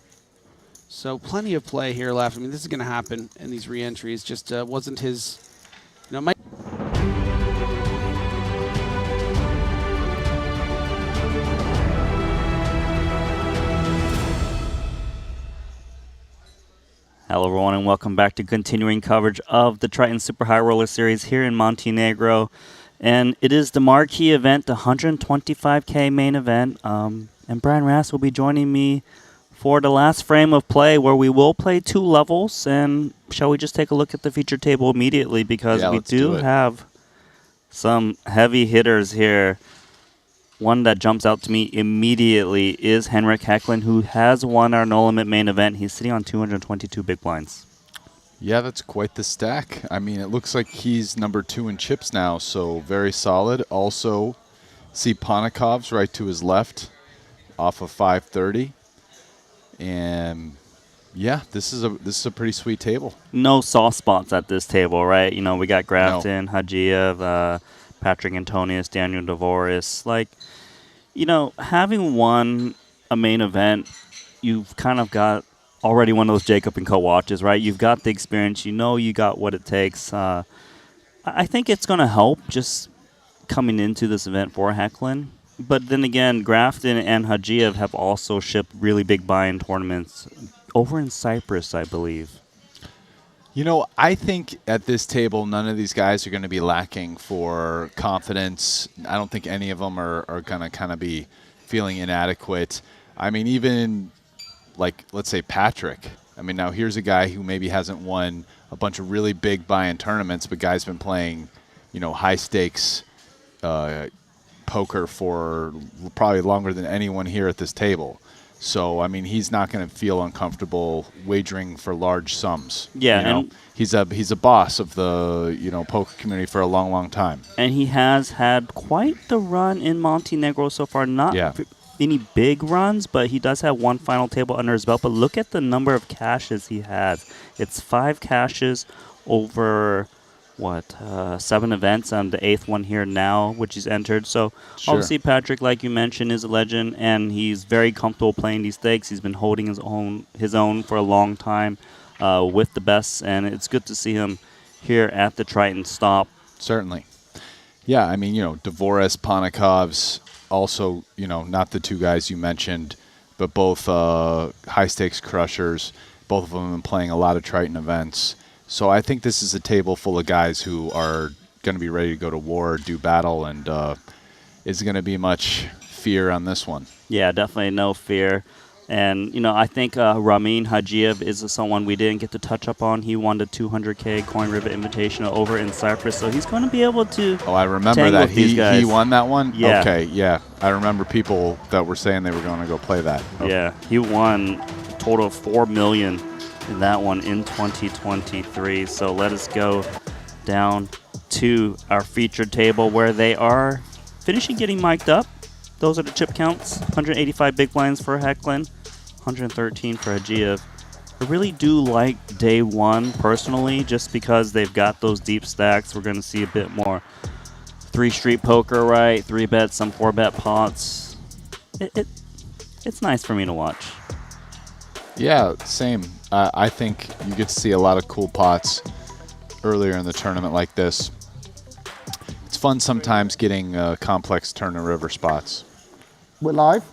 So plenty of play here left. I mean, this is going to happen in these re-entries. Just wasn't his, Hello everyone and welcome back to continuing coverage of the Triton Super High Roller Series here in Montenegro. And it is the marquee event, the 125K main event. And Brian Rass will be joining me for the last frame of play where we will play 2 levels. And shall we just take a look at the feature table immediately, because we do have some heavy hitters here. One that jumps out to me immediately is Henrik Hecklin, who has won our No Limit main event. He's sitting on 222 big blinds. Yeah, that's quite the stack. I mean, it looks like he's number 2 in chips now, so very solid. Also, see Ponikov's right to his left off of 530. And yeah, this is a pretty sweet table. No soft spots at this table, right? We got Grafton, Hajiev, Patrick Antonius, Daniel Dvoris. Having won a main event, you've kind of got already one of those Jacob and Co watches, right? You've got the experience. You got what it takes. I think it's going to help just coming into this event for Hecklin. But then again, Grafton and Hajiev have also shipped really big buy-in tournaments over in Cyprus, I believe. I think at this table, none of these guys are going to be lacking for confidence. I don't think any of them are going to kind of be feeling inadequate. I mean, even let's say Patrick. I mean, now here's a guy who maybe hasn't won a bunch of really big buy-in tournaments, but guy's been playing, high stakes poker for probably longer than anyone here at this table. So, I mean, he's not going to feel uncomfortable wagering for large sums. Yeah, he's a boss of the poker community for a long, long time. And he has had quite the run in Montenegro so far. Not any big runs, but he does have one final table under his belt. But look at the number of cashes he has. It's 5 cashes over 7 events, and the 8th one here now, which he's entered. So obviously Patrick, like you mentioned, is a legend, and he's very comfortable playing these stakes. He's been holding his own for a long time with the best, and it's good to see him here at the Triton stop. Certainly. Yeah, I mean, Dvoris, Ponikov's also, not the 2 guys you mentioned, but both high stakes crushers. Both of them have been playing a lot of Triton events. So I think this is a table full of guys who are going to be ready to go to war, do battle, and is going to be much fear on this one. Yeah, definitely no fear. And, I think Ramin Hajiev is someone we didn't get to touch up on. He won the 200K Coin Ribbon Invitational over in Cyprus, so he's going to be able to I remember that. He won that one? Yeah. Okay, yeah. I remember people that were saying they were going to go play that. Okay. Yeah, he won a total of $4 million in that one in 2023. So let us go down to our featured table where they are finishing getting mic'd up. Those are the chip counts. 185 big blinds for Hecklin, 113 for Hajiev. I really do like day one personally, just because they've got those deep stacks. We're going to see a bit more 3 street poker, right? 3 bets, some 4 bet pots. It's nice for me to watch. Yeah, same. I think you get to see a lot of cool pots earlier in the tournament like this. It's fun sometimes getting complex turn and river spots. We're live.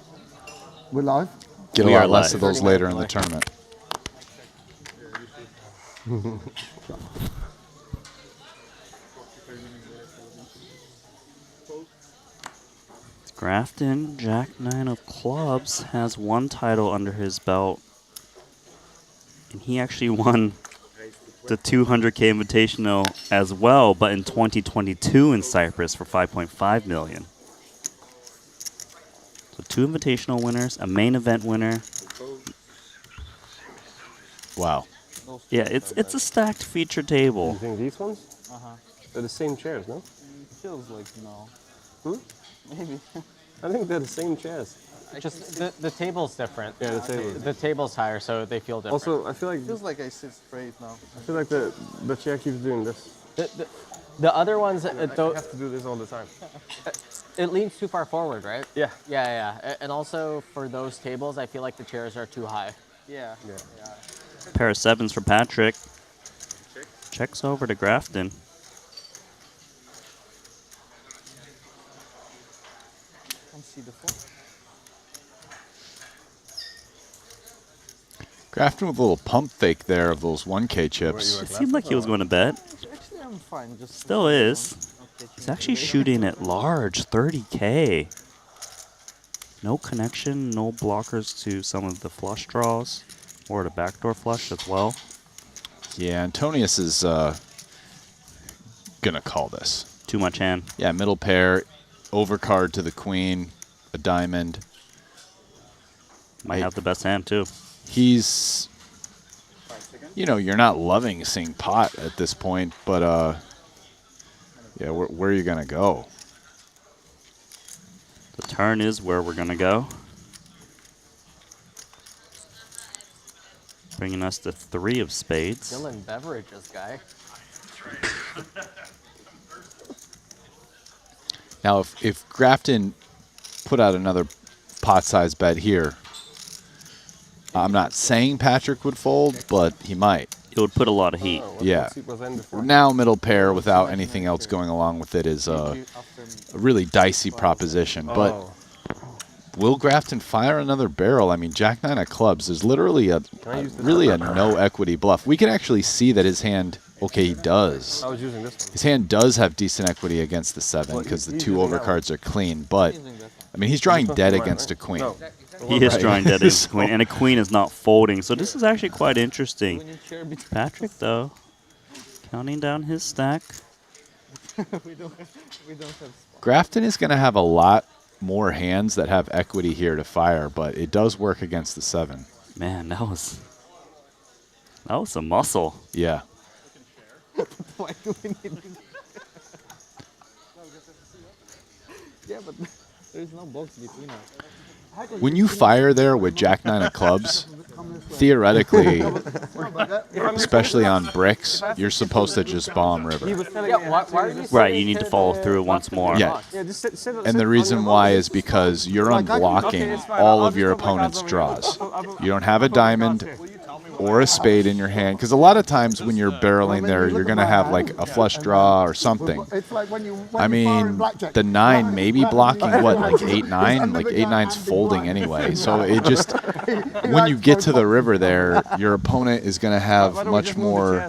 We're live. Get a lot less of those later in the tournament. Grafton, Jack 9 of clubs, has one title under his belt. And he actually won the 200K Invitational as well, but in 2022 in Cyprus for 5.5 million. So 2 Invitational winners, a main event winner. Wow. Yeah, it's a stacked feature table. You think these ones? They're the same chairs, no? Feels like no. Maybe. I think they're the same chairs. Just the table's different. Yeah, the table. The table's higher, so they feel different. Also, I feel like Feels like I sit straight now. I feel like the chair keeps doing this. The other ones, I have to do this all the time. it leans too far forward, right? Yeah. Yeah. And also for those tables, I feel like the chairs are too high. Yeah. Pair of 7s for Patrick. Checks over to Grafton. See the phone. Grafton with a little pump fake there of those 1K chips. It seemed like he was going to bet. Actually, I'm fine. Just Still is. He's actually shooting at large, 30K. No connection, no blockers to some of the flush draws or the backdoor flush as well. Yeah, Antonius is gonna call this. Too much hand. Yeah, middle pair, overcard to the queen, a diamond. Might have the best hand too. He's, you know, you're not loving seeing pot at this point, but yeah, where are you gonna go? The turn is where we're gonna go. Bringing us to 3 of spades. Dylan Beverages guy. Now, if Grafton put out another pot-sized bet here, I'm not saying Patrick would fold, but he might. It would put a lot of heat. Yeah. Now middle pair without anything else going along with it is a really dicey proposition. But will Grafton fire another barrel? I mean, Jack 9 of clubs is literally really a no equity bluff. We can actually see that his hand, okay, he does. I was using this one. His hand does have decent equity against the 7 because the 2 overcards are clean. But, I mean, he's drawing dead against a queen. He is drawing dead against a queen, and a queen is not folding. So this is actually quite interesting. Patrick, though, counting down his stack. we don't have Grafton is going to have a lot more hands that have equity here to fire, but it does work against the 7. Man, that was a muscle. Yeah. Why do we need to Yeah, but there's no box between us. When you fire there with Jack 9 of clubs, theoretically, especially on bricks, you're supposed to just bomb river. Right, you need to follow through once more. Yeah. And the reason why is because you're unblocking all of your opponent's draws. You don't have a diamond or a spade in your hand, because a lot of times when you're barreling there, you're going to have like a flush draw or something. I mean, the 9 may be blocking, what, like 8-9? Like 8-9's folding anyway. So it just, when you get to the river there, your opponent is going to have much more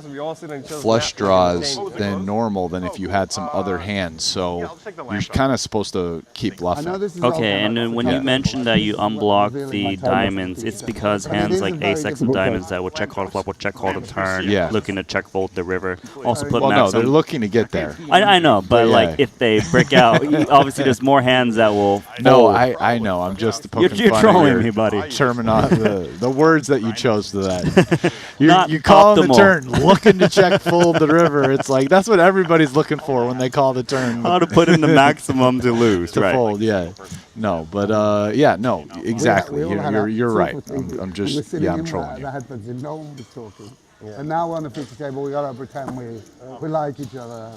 flush draws than normal than if you had some other hands. So you're kind of supposed to keep bluffing. Okay, and then when you mentioned that you unblock the diamonds, it's because hands like ace-x of diamonds that will check call the flop, will check call the turn, looking to check fold the river. Also put no, they're looking to get there. I know, but like if they brick out, obviously there's more hands that will fold. No, I know. I'm just poking You're fun trolling at me, buddy. The words that you chose to that. You call the turn, looking to check fold the river. It's like that's what everybody's looking for when they call the turn. How to put in the maximum to lose, to right? Fold, yeah. No, but yeah, no, exactly. You're right. I'm just I'm trolling you. No one was talking. And now we're on the feature table, we gotta pretend we like each other.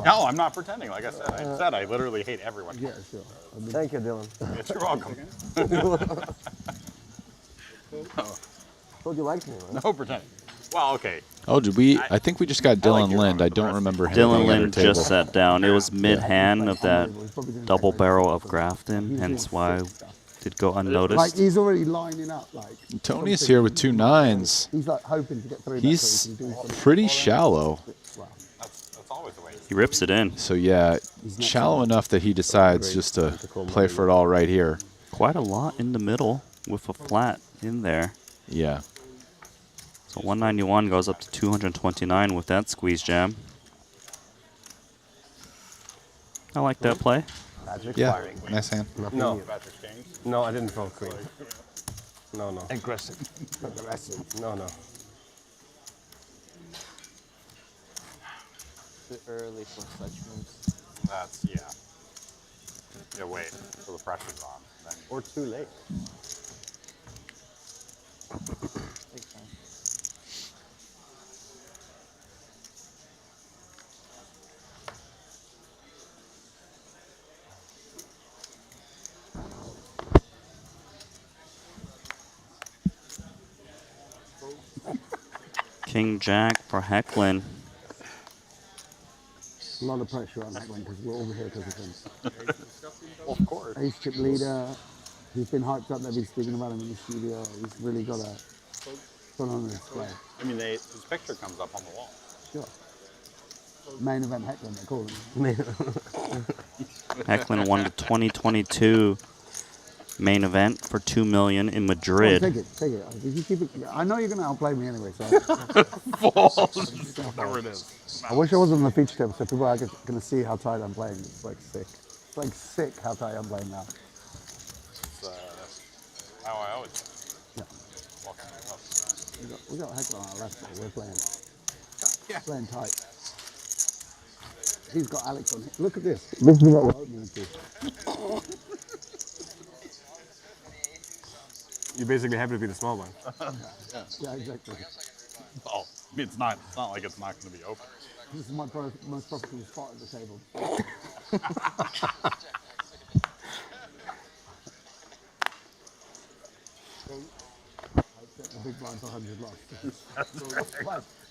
No, I'm not pretending. Like I said, I literally hate everyone. Yeah, sure. Thank you, Dylan. You're welcome. Told you liked me, man. No pretending. Well, okay. Oh, did we? I think we just got Dylan Lind. I don't remember him. Dylan Lind just sat down. It was mid-hand of that double barrel of Grafton, hence why did go unnoticed. Like he's already lining up. Like Tony's here with 2 9s. He's like hoping to get through. He's pretty shallow. He rips it in. So yeah, shallow enough that he decides just to play for it all right here. Quite a lot in the middle with a flat in there. Yeah. So 191 goes up to 229 with that squeeze jam. I like that play. Patrick's Yeah, firing. nice hand. No. No, I didn't fold queen. No, no. Aggressive. Aggressive. No, no. Too early for such moves. That's, yeah. Yeah, wait, till the pressure's on. Then. Or too late. Big time. King Jack for Hecklin. A lot of pressure on that one because we're over here because of him. Well, of course. Ace chip leader. He's been hyped up. They've been speaking about him in the studio. He's really got a fun on his play. I mean, his picture comes up on the wall. Sure. Main event Hecklin, they call him. Hecklin won the 2022 main event for $2 million in Madrid. Take it, take it. If you keep it. I know you're going to outplay me anyway, so. Whatever it is. I wish I wasn't on the feature table so people are going to see how tight I'm playing. It's like sick. It's like sick how tight I'm playing now. It's how I always play. Yeah. Walking my house. We got Hecklin on our left, so we're playing tight. He's got Alex on. Look at this. This is what we're opening to. You basically have to be the small one. Yeah, exactly. Oh, I mean, it's not like it's not going to be open. This is my most profitable spot at the table. The big blind for 100 lost.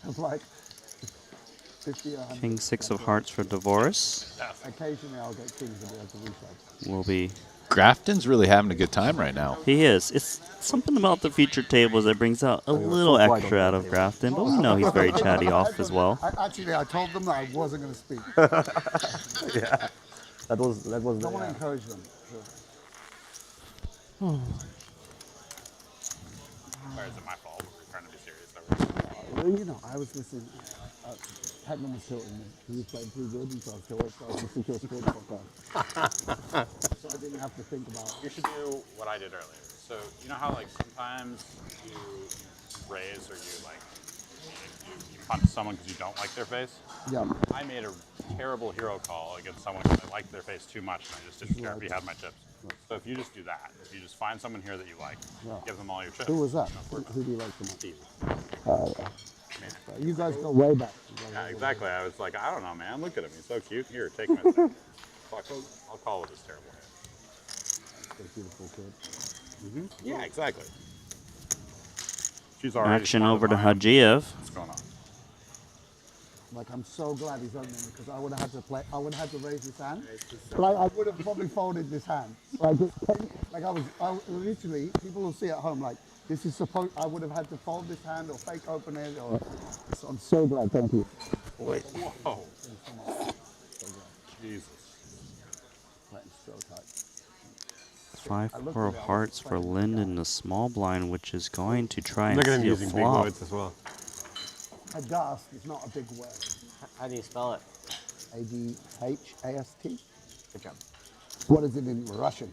That's like 50 or 100. King 6 of hearts for divorce. Occasionally I'll get kings and be able to reshove. Will be. Grafton's really having a good time right now. He is. It's something about the featured tables that brings out a little extra out of Grafton, but we know he's very chatty off as well. Actually, I told them that I wasn't going to speak. Yeah. That was I don't want to encourage them. Or is it my fault? We're trying to be serious. Well, you know, I was listening. Hecklin was tilting me. He was playing too good, and so I was tilting. So I was listening to a sports podcast. So I didn't have to think about it. You should do what I did earlier. So you know how like sometimes you raise or you like you punch someone because you don't like their face? Yeah. I made a terrible hero call against someone because I liked their face too much and I just didn't care if he had my chips. So if you just do that, if you just find someone here that you like, give them all your chips. Who was that? Who do you like so much? You guys go way back. Yeah, exactly. I was like, I don't know, man. Look at him. He's so cute. Here, take my thing. Fuck him. I'll call with this terrible hand. That's a beautiful kid. Yeah, exactly. She's already Action over to Hajiev. What's going on? Like, I'm so glad he's opening because I would have had to play. I would have had to raise his hand. Like, I would have probably folded this hand. Like I literally, people will see at home, like, this is supposed, I would have had to fold this hand or fake open it or, so I'm so glad, thank you. Wait. Whoa. Jesus. Playing so tight. 5-4 of hearts for Linden, the small blind, which is going to try and Look at him see a using big flop. words as well. Aghast is not a big word. How do you spell it? A-D-H-A-S-T. Good job. What is it in Russian?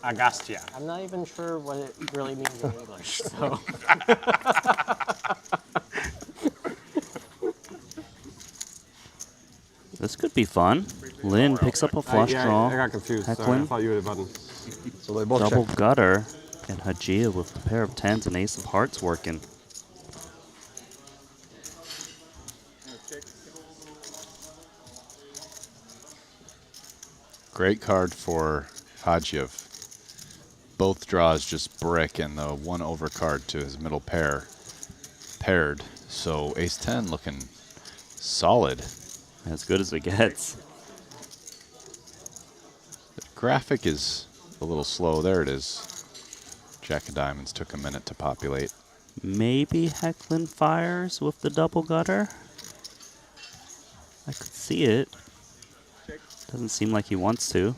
Agastya. I'm not even sure what it really means in English, so. This could be fun. Lynn picks up a flush draw. I got confused. Sorry, I Hecklin, thought you had a button. So they both double checked. gutter, and Hajia with a pair of 10s and ace of hearts working. Great card for Hajiev. Both draws just brick and the one overcard to his middle pair paired. So ace 10 looking solid. As good as it gets. The graphic is a little slow. There it is. Jack of diamonds took a minute to populate. Maybe Hecklin fires with the double gutter. I could see it. Doesn't seem like he wants to.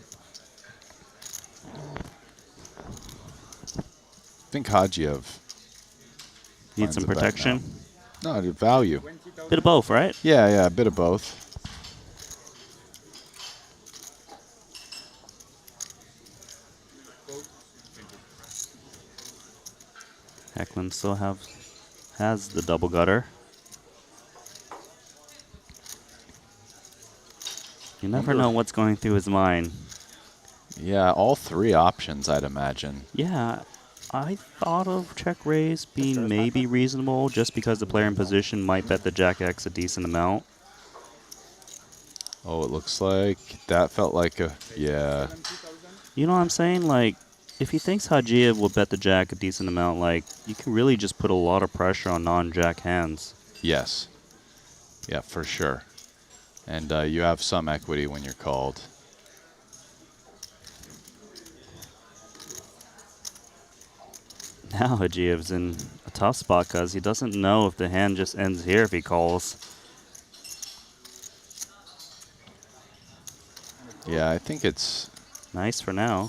I think Hagiev Needs some finds a bet protection. now. No, value. Bit of both, right? Yeah, a bit of both. Hecklin still has the double gutter. You never know what's going through his mind. Yeah, all three options, I'd imagine. Yeah, I thought of check raise being maybe reasonable just because the player in position might bet the Jack X a decent amount. Oh, it looks like that felt like a, yeah. You know what I'm saying? Like, if he thinks Hagiev will bet the Jack a decent amount, like, you can really just put a lot of pressure on non-Jack hands. Yes. Yeah, for sure. And you have some equity when you're called. Now Hagiev's in a tough spot because he doesn't know if the hand just ends here if he calls. Yeah, I think it's nice for now.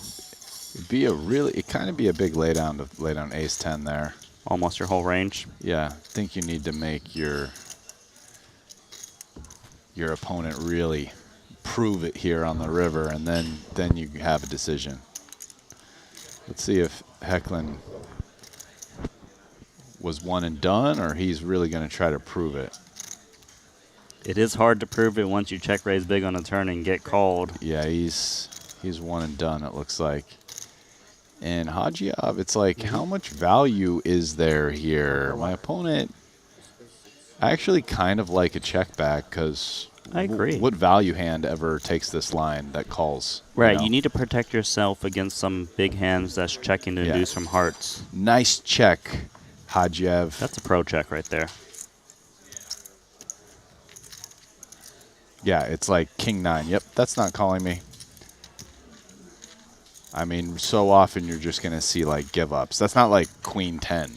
It'd kind of be a big laydown to lay down ace-10 there. Almost your whole range. Yeah, I think you need to make your opponent really prove it here on the river, and then you have a decision. Let's see if Hecklin was one and done, or he's really going to try to prove it. It is hard to prove it once you check raise big on a turn and get called. Yeah, he's one and done, it looks like. And Hagiev, it's like, how much value is there here? My opponent, I actually kind of like a check back because I agree. What value hand ever takes this line that calls? Right, you need to protect yourself against some big hands that's checking to induce from hearts. Nice check, Hagiev. That's a pro check right there. Yeah, it's like king 9. Yep, that's not calling me. I mean, so often you're just going to see like give ups. That's not like queen 10,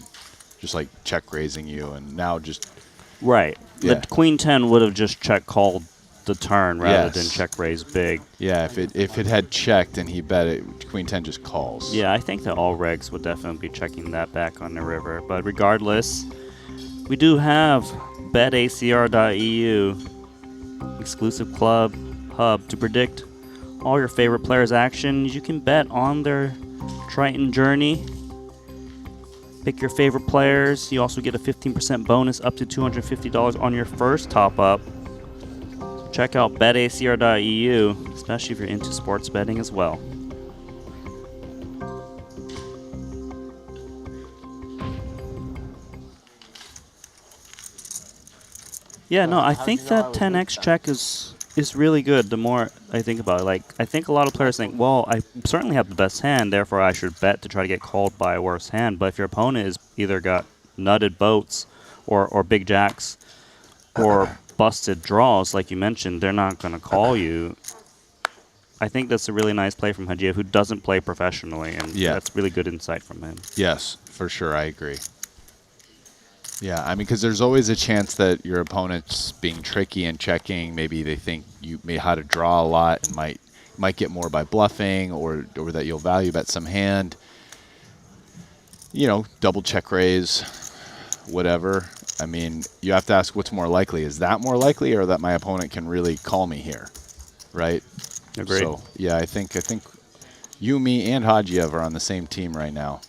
just like check raising you, and now just. Right. Yeah. The queen 10 would have just check called the turn rather than check raise big. Yeah, if it had checked and he bet it, queen 10 just calls. Yeah, I think that all regs would definitely be checking that back on the river. But regardless, we do have betacr.eu, exclusive club hub to predict all your favorite players' actions. You can bet on their Triton journey. Pick your favorite players. You also get a 15% bonus up to $250 on your first top-up. So check out betacr.eu, especially if you're into sports betting as well. Yeah, no, I think that 10x check is really good the more I think about it. Like, I think a lot of players think, well, I certainly have the best hand, therefore I should bet to try to get called by a worse hand. But if your opponent has either got nutted boats or big jacks or busted draws, like you mentioned, they're not going to call you. I think that's a really nice play from Hagiev, who doesn't play professionally, and that's really good insight from him. Yes, for sure, I agree. Yeah, I mean, because there's always a chance that your opponent's being tricky and checking. Maybe they think you may how to draw a lot and might get more by bluffing, or that you'll value bet some hand. You know, double check raise, whatever. I mean, you have to ask what's more likely. Is that more likely, or that my opponent can really call me here, right? Agreed. So yeah, I think you, me, and Hagiev are on the same team right now.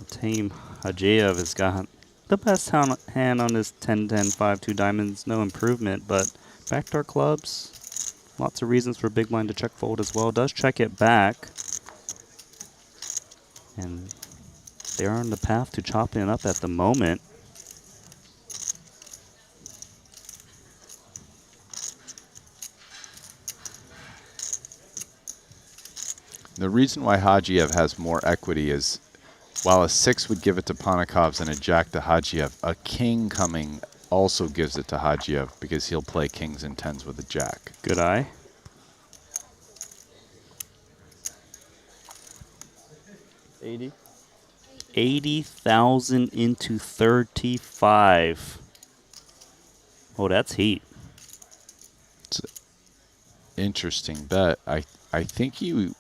Team Hagiev has got the best hand on his 10-10-5-2 diamonds. No improvement, but backdoor clubs, lots of reasons for big blind to check fold as well. Does check it back, and they're on the path to chopping it up at the moment. The reason why Hagiev has more equity is, while a 6 would give it to Ponikovs and a jack to Hagiev, a king coming also gives it to Hagiev because he'll play kings and 10s with a jack. Good eye. $80. 80,000 into 35. Oh, that's heat. It's an interesting bet. I think he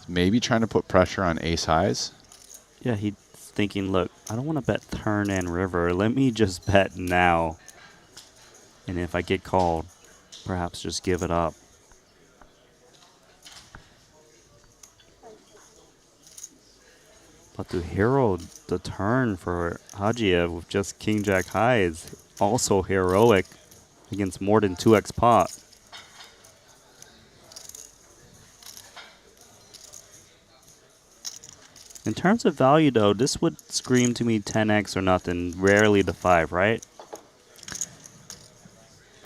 maybe trying to put pressure on ace highs. Yeah, he's thinking, look, I don't want to bet turn and river. Let me just bet now. And if I get called, perhaps just give it up. But to hero the turn for Hajiev with just king jack high is also heroic against more than 2x pot. In terms of value, though, this would scream to me 10x or nothing, rarely the 5, right?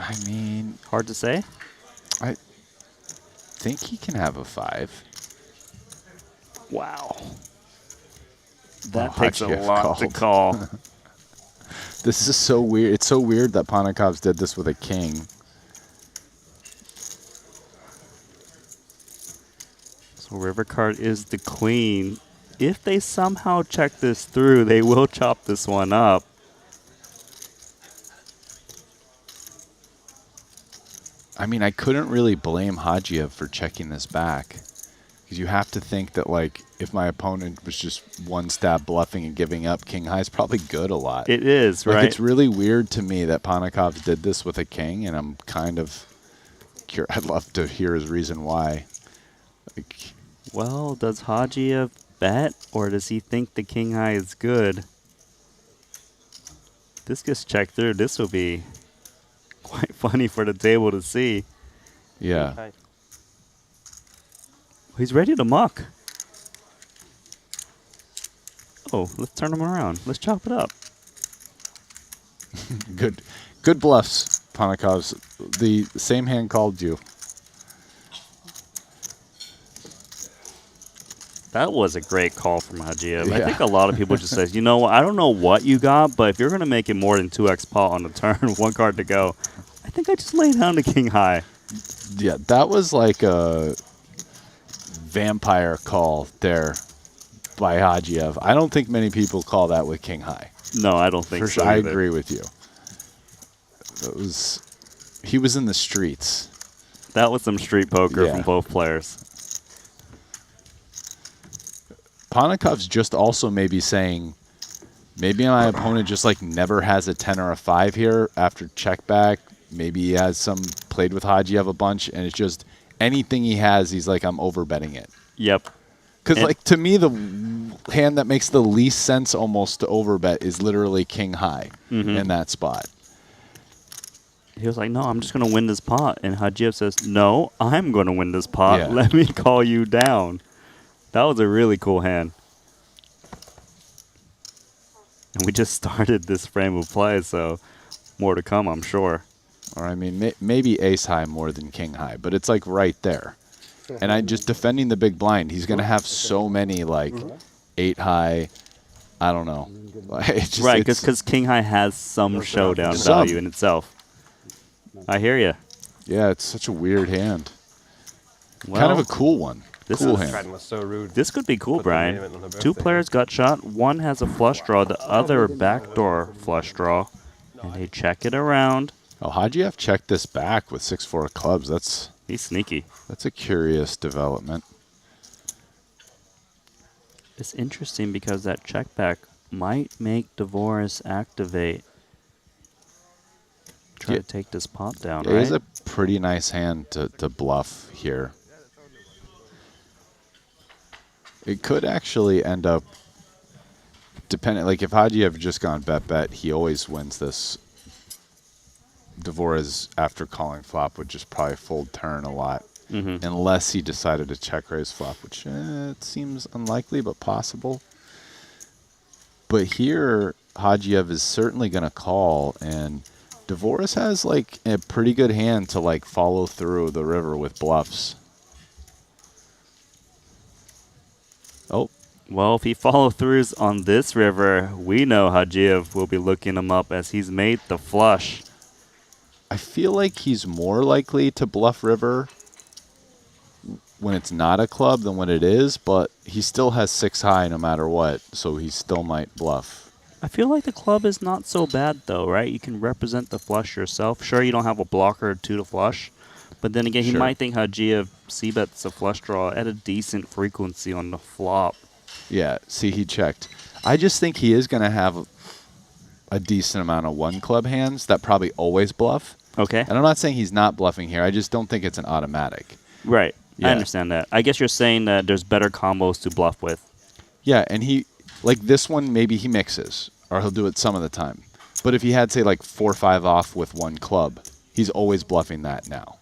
I mean, hard to say. I think he can have a 5. Wow. That Oh, takes a Hajiev lot to called. call. This is so weird. It's so weird that Panakov's did this with a king. So river card is the queen. If they somehow check this through, they will chop this one up. I mean, I couldn't really blame Hajiev for checking this back. Because you have to think that, like, if my opponent was just one stab bluffing and giving up, king high is probably good a lot. It is, like, right? It's really weird to me that Panakov's did this with a king, and I'm kind of curious. I'd love to hear his reason why. Like, well, does Hajiev bet, or does he think the king high is good? This gets checked through. This will be quite funny for the table to see. Yeah. Okay. He's ready to muck. Oh, let's turn him around. Let's chop it up. Good bluffs, Panakov's. The same hand called you. That was a great call from Hajiev. I Yeah. think a lot of people just say, you know what, I don't know what you got, but if you're going to make it more than 2x pot on the turn, one card to go, I think I just lay down the king high. Yeah, that was like a vampire call there by Hajiev. I don't think many people call that with king high. No, I don't think For so sure. I either. agree with you. He was in the streets. That was some street poker Yeah. from both players. Panakov's just also maybe saying, maybe my opponent just like never has a 10 or a 5 here after check back. Maybe he has some played with Hajiev a bunch, and it's just anything he has, he's like, I'm overbetting it. Yep. Because like to me, the hand that makes the least sense almost to overbet is literally king high in that spot. He was like, no, I'm just going to win this pot. And Hajiev says, no, I'm going to win this pot. Yeah. Let me call you down. That was a really cool hand. And we just started this frame of play, so more to come, I'm sure. Or I mean, maybe ace high more than king high, but it's like right there. And I just defending the big blind, he's going to have so many like 8 high, I don't know. It's just, Right, because king high has some showdown value in itself. I hear you. Yeah, it's such a weird hand. Well, kind of a cool one. This Cool is hand. Triton was so rude. This could be cool, Put the Brian. name on her 2 birthday. players got shot. One has a flush draw, the other backdoor flush draw. And they check it around. Oh, Hajiev checked this back with 6-4 of clubs. He's sneaky. That's a curious development. It's interesting because that check back might make Dvoris activate. Try to take this pot down, Yeah, right? He's a pretty nice hand to bluff here. It could actually end up, depending, like if Hajiev just gone bet, he always wins this. Dvoris, after calling flop, would just probably fold turn a lot. Unless he decided to check raise flop, which it seems unlikely, but possible. But here, Hajiev is certainly going to call, and Dvoris has like a pretty good hand to like follow through the river with bluffs. Oh. Well, if he follow throughs on this river, we know Hajiev will be looking him up as he's made the flush. I feel like he's more likely to bluff river when it's not a club than when it is, but he still has 6 high no matter what, so he still might bluff. I feel like the club is not so bad though, right? You can represent the flush yourself. Sure, you don't have a blocker or two to flush, but then again, he Sure. might think Hajiev c-bets a flush draw at a decent frequency on the flop. Yeah, see, he checked. I just think he is going to have a decent amount of one club hands that probably always bluff. Okay. And I'm not saying he's not bluffing here. I just don't think it's an automatic. Right. Yeah. I understand that. I guess you're saying that there's better combos to bluff with. Yeah, and he, like this one, maybe he mixes, or he'll do it some of the time. But if he had, say, like 4 or 5 off with one club, he's always bluffing that now,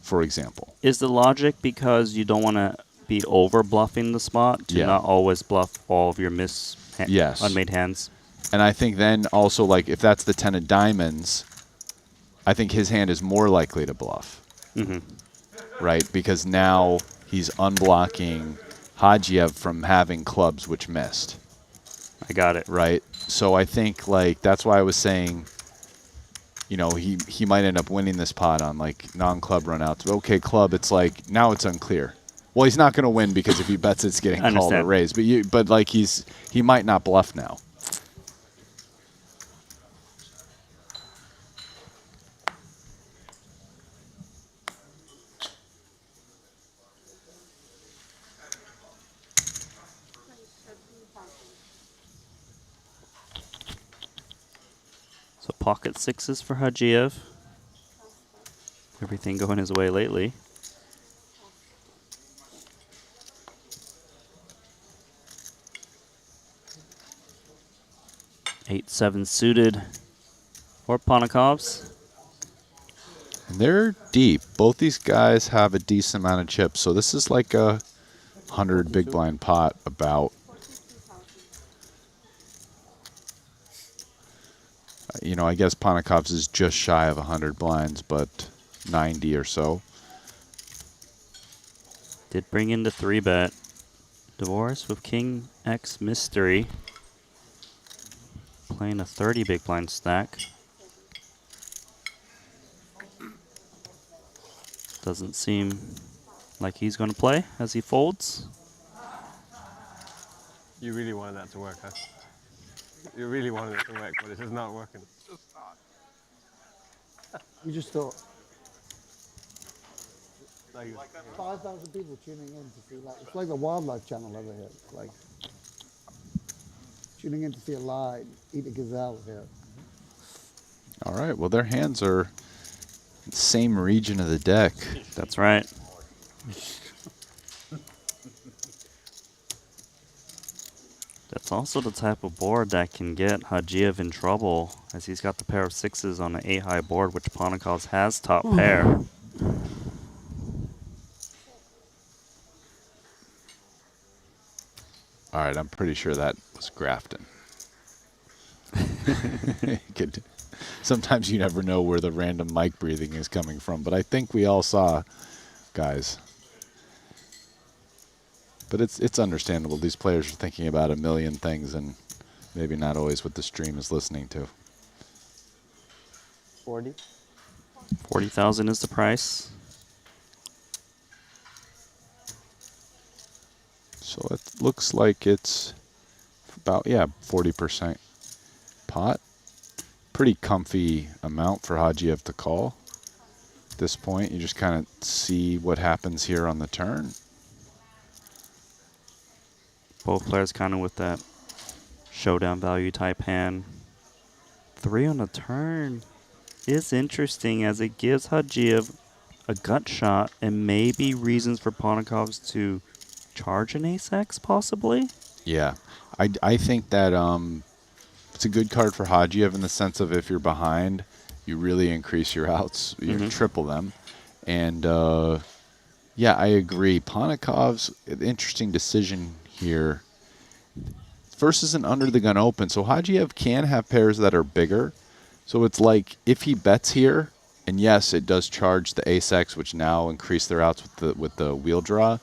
for example. Is the logic because you don't want to be over bluffing the spot to not always bluff all of your unmade hands? And I think then also, like, if that's the 10 of diamonds, I think his hand is more likely to bluff. Right? Because now he's unblocking Hajiev from having clubs which missed. I got it. Right? So I think, like, that's why I was saying, you know, he might end up winning this pot on, like, non-club runouts. Okay, club, it's like, now it's unclear. Well, he's not going to win because if he bets it's getting called or raised. But like, he might not bluff now. So pocket sixes for Hajiev. Everything going his way lately. Eight, seven suited for Ponikovs. And they're deep. Both these guys have a decent amount of chips. So this is like a 100 big blind pot about. You know, I guess Ponikovs is just shy of 100 blinds, but 90 or so. Did bring in the 3-bet. Divorce with King X Mystery. Playing a 30 big blind stack. Doesn't seem like he's going to play as he folds. You really wanted that to work, huh? You really wanted it to work, but it's just not working. You just thought. Like 5,000 people tuning in to see, like, it's like the wildlife channel over here. It's like tuning in to see a lion eat a gazelle here. All right. Well, their hands are the same region of the deck. That's right. That's also the type of board that can get Hajiev in trouble, as he's got the pair of sixes on an 8-high board, which Ponikovs has top pair. All right, I'm pretty sure that was Grafton. Sometimes you never know where the random mic breathing is coming from, but I think we all saw, guys. But it's understandable. These players are thinking about a million things and maybe not always what the stream is listening to. 40. 40,000 is the price. So it looks like it's about, 40% pot. Pretty comfy amount for Hajiev to call. At this point, you just kind of see what happens here on the turn. Both players kind of with that showdown value type hand. 3 on the turn is interesting, as it gives Hajiev a gut shot and maybe reasons for Ponikovs to charge an ace-x possibly. Yeah, I think that it's a good card for Hajiev in the sense of if you're behind, you really increase your outs, you triple them. And yeah, I agree. Ponikovs, an interesting decision here. First is an under the gun open, so Hajiev can have pairs that are bigger. So it's like if he bets here, and yes, it does charge the ace-x, which now increase their outs with the wheel draw.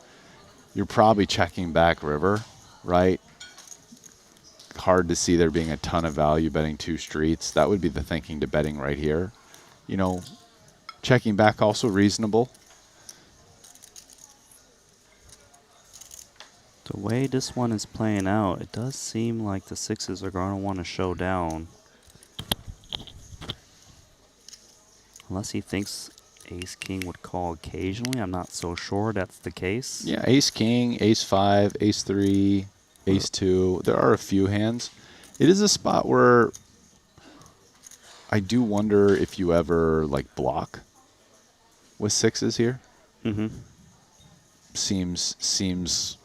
You're probably checking back river, right? Hard to see there being a ton of value betting 2 streets. That would be the thinking to betting right here. You know, checking back also reasonable. The way this one is playing out, it does seem like the sixes are going to want to show down. Unless he thinks ace-king would call occasionally. I'm not so sure that's the case. Yeah, ace-king, ace-5, ace-3, ace-2. There are a few hands. It is a spot where I do wonder if you ever, like, block with sixes here. Mm-hmm. Seems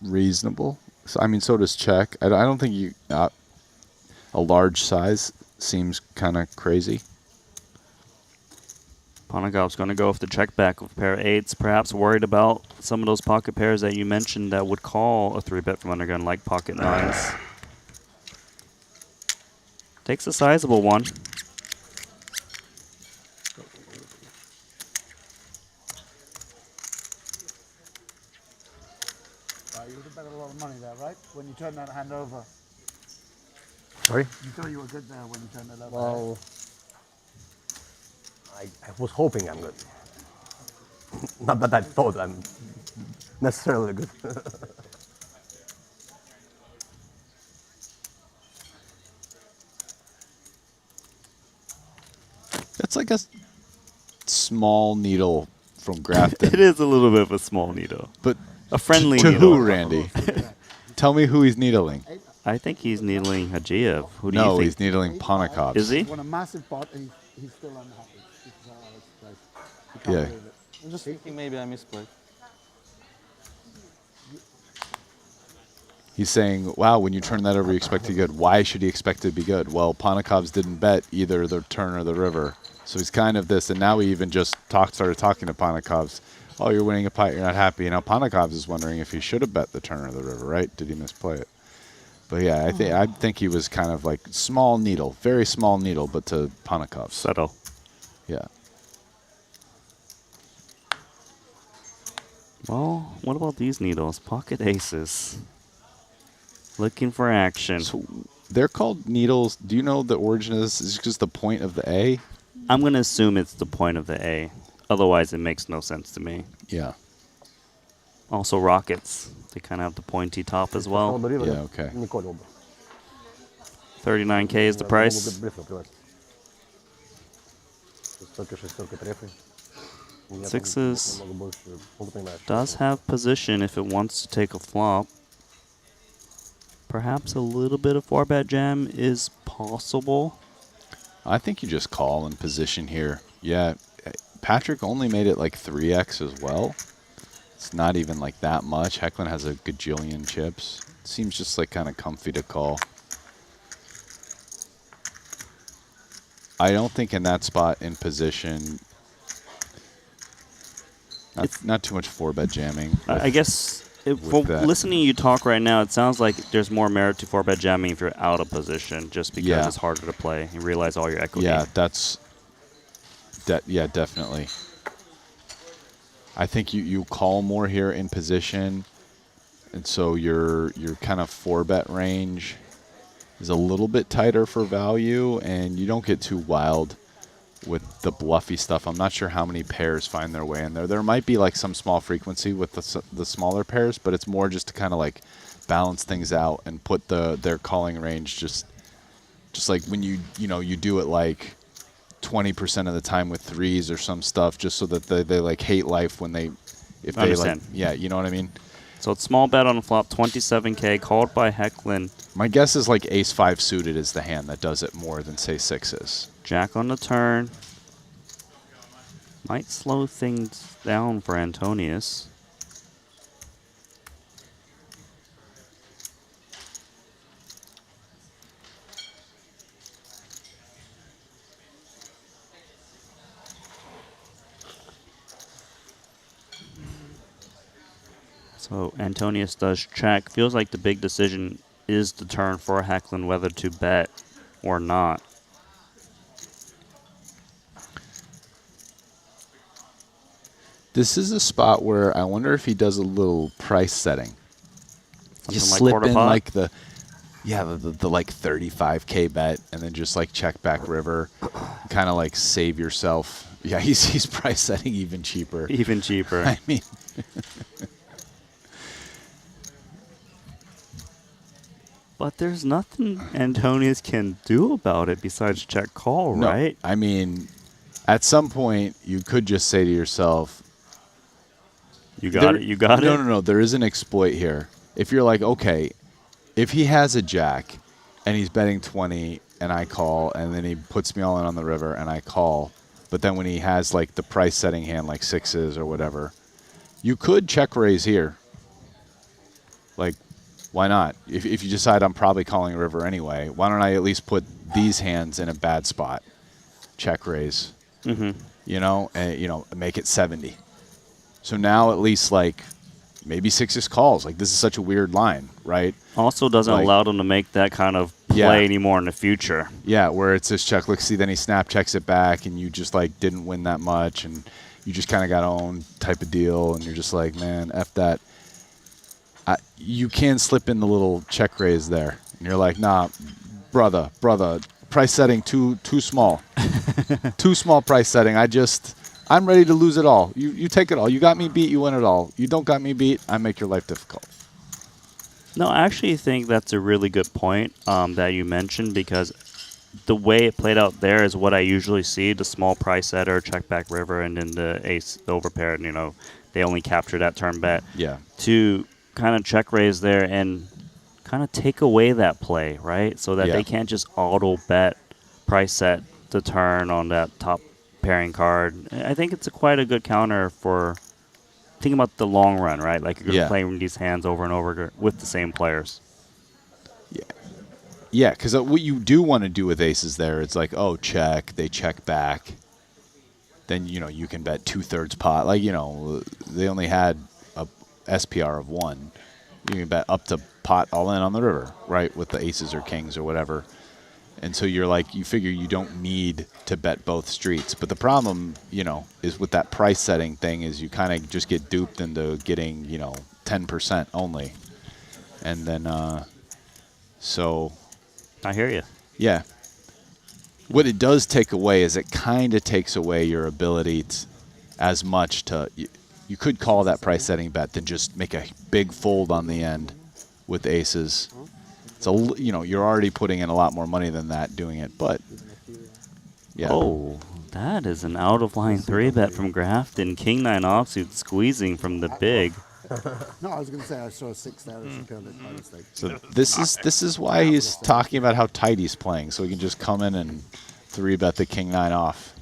reasonable. So, I mean, so does check. I don't think you... a large size seems kind of crazy. Ponagov's going to go with the check back with a pair of eights, perhaps worried about some of those pocket pairs that you mentioned that would call a 3-bet from undergun, like pocket nines. Takes a sizable one. You would have bet a lot of money there, right? When you turned that hand over. Sorry? You thought you were good there when you turned that over. Well, I was hoping I'm good. Not that I thought I'm necessarily good. That's like a small needle from Grafton. It is a little bit of a small needle. But a friendly to needle. who, Randy? Tell me who he's needling. I think he's needling Hajiev. Who do No, you think? he's needling Ponakov. Is he? Won a massive pot and he's still unhappy. Yeah. I'm just thinking maybe I misplayed. He's saying, wow, when you turn that over, you expect to be good. Why should he expect it to be good? Well, Ponakov's didn't bet either the turn or the river. So he's kind of this, and now he even just started talking to Ponakov's. Oh, you're winning a pot, you're not happy. And now Ponakov's is wondering if he should have bet the turn or the river, right? Did he misplay it? But yeah, I think he was kind of like small needle, very small needle, but to Ponakov's. Subtle. Yeah. Well, what about these needles? Pocket aces. Looking for action. So they're called needles. Do you know the origin of this? Is it just the point of the A? I'm going to assume it's the point of the A. Otherwise, it makes no sense to me. Yeah. Also, rockets. They kind of have the pointy top as well. Yeah, okay. 39K is the price. Sixes does have position if it wants to take a flop. Perhaps a little bit of 4-bet jam is possible. I think you just call in position here. Yeah, Patrick only made it like 3x as well. It's not even like that much. Hecklin has a gajillion chips. Seems just like kind of comfy to call. I don't think in that spot in position, not too much 4-bet jamming. I guess listening to you talk right now, it sounds like there's more merit to 4-bet jamming if you're out of position, just because it's harder to play. You realize all your equity. Yeah, yeah, definitely. I think you call more here in position, and so your kind of 4-bet range is a little bit tighter for value, and you don't get too wild with the bluffy stuff. I'm not sure how many pairs find their way in there. There might be like some small frequency with the smaller pairs, but it's more just to kind of like balance things out and put their calling range just like when you do it like 20% of the time with threes or some stuff, just so that they like hate life when they understand. Yeah, you know what I mean? So it's small bet on the flop, 27K, called by Hecklin. My guess is like ace-5 suited is the hand that does it more than, say, sixes. Jack on the turn. Might slow things down for Antonius. So Antonius does check. Feels like the big decision is the turn for Hecklin whether to bet or not. This is a spot where I wonder if he does a little price setting. Something You like slip quarter in pot? like the like 35K bet, and then just like check back river, kind of like save yourself. Yeah, he's price setting even cheaper. Even cheaper. I mean, But there's nothing Antonius can do about it besides check call, No, right? I mean, at some point, you could just say to yourself, You got it, you got it? No, there is an exploit here. If you're like, okay, if he has a jack and he's betting 20 and I call, and then he puts me all in on the river and I call, but then when he has like the price setting hand like sixes or whatever, you could check raise here. Like, why not? If you decide I'm probably calling river anyway, why don't I at least put these hands in a bad spot? Check raise. You know, make it 70. So now at least like maybe sixes calls. Like, this is such a weird line, right? Also doesn't like, allow them to make that kind of play anymore in the future. Yeah, where it's this check. Look, see, then he snap checks it back, and you just like didn't win that much, and you just kind of got owned type of deal, and you're just like, man, F that. You can slip in the little check raise there, and you're like, nah, brother, price setting too small, too small price setting. I'm ready to lose it all. You take it all. You got me beat, you win it all. You don't got me beat, I make your life difficult. No, I actually think that's a really good point that you mentioned, because the way it played out there is what I usually see: the small price setter, check back river, and then the ace, the overpair. You know, they only capture that turn bet. Yeah. To kind of check raise there and kind of take away that play, right? So that they can't just auto bet price set the turn on that top pairing card. I think it's quite a good counter for thinking about the long run, right? Like, you're playing these hands over and over with the same players. Yeah, because what you do want to do with aces there, it's like, oh, check, they check back. Then, you can bet 2/3 pot. Like, they only had a SPR of 1. You can bet up to pot all in on the river, right, with the aces or kings or whatever. And so you figure you don't need to bet both streets. But the problem, is with that price setting thing is you kind of just get duped into getting, 10% only. And then, so. I hear you. Yeah. What it does take away is it kind of takes away your ability as much to, you could call that price setting bet, then just make a big fold on the end with aces. So, you're already putting in a lot more money than that doing it, but yeah. Oh, that is an out-of-line 3-bet from Grafton. King-9 offsuit squeezing from the big. No, I was going to say I saw a 6 there. So this is why he's talking about how tight he's playing, so he can just come in and 3-bet the King-9 off.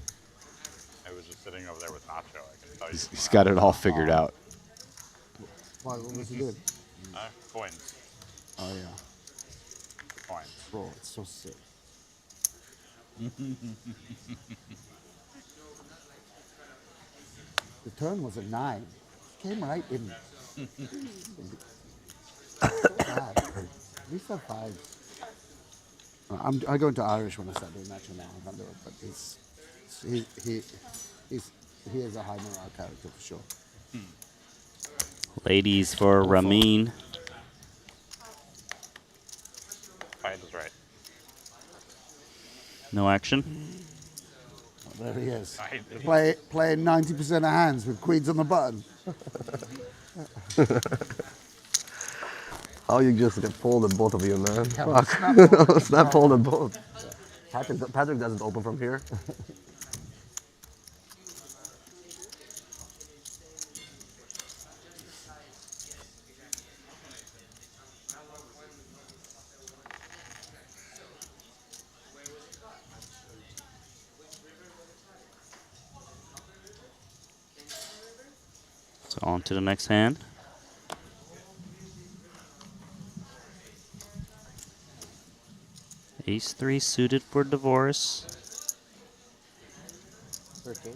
I was just sitting over there with Nacho. I can tell you. He's got it all figured out. Why, what was he doing? Coins. Oh, yeah. Coins. Bro, it's so sick. The turn was a 9. Came right in. God. At least have 5. I go into Irish when I start doing natural now. I can't do it, but he is a high morale character for sure. Ladies for Ramin. Fight is right. No action. Oh, there he is. Playing 90% of hands with queens on the button. How you just get folded, both of you, man. Yeah, Fuck. Snap folded both. Patrick doesn't open from here. So on to the next hand. Ace-3 suited for divorce. 13.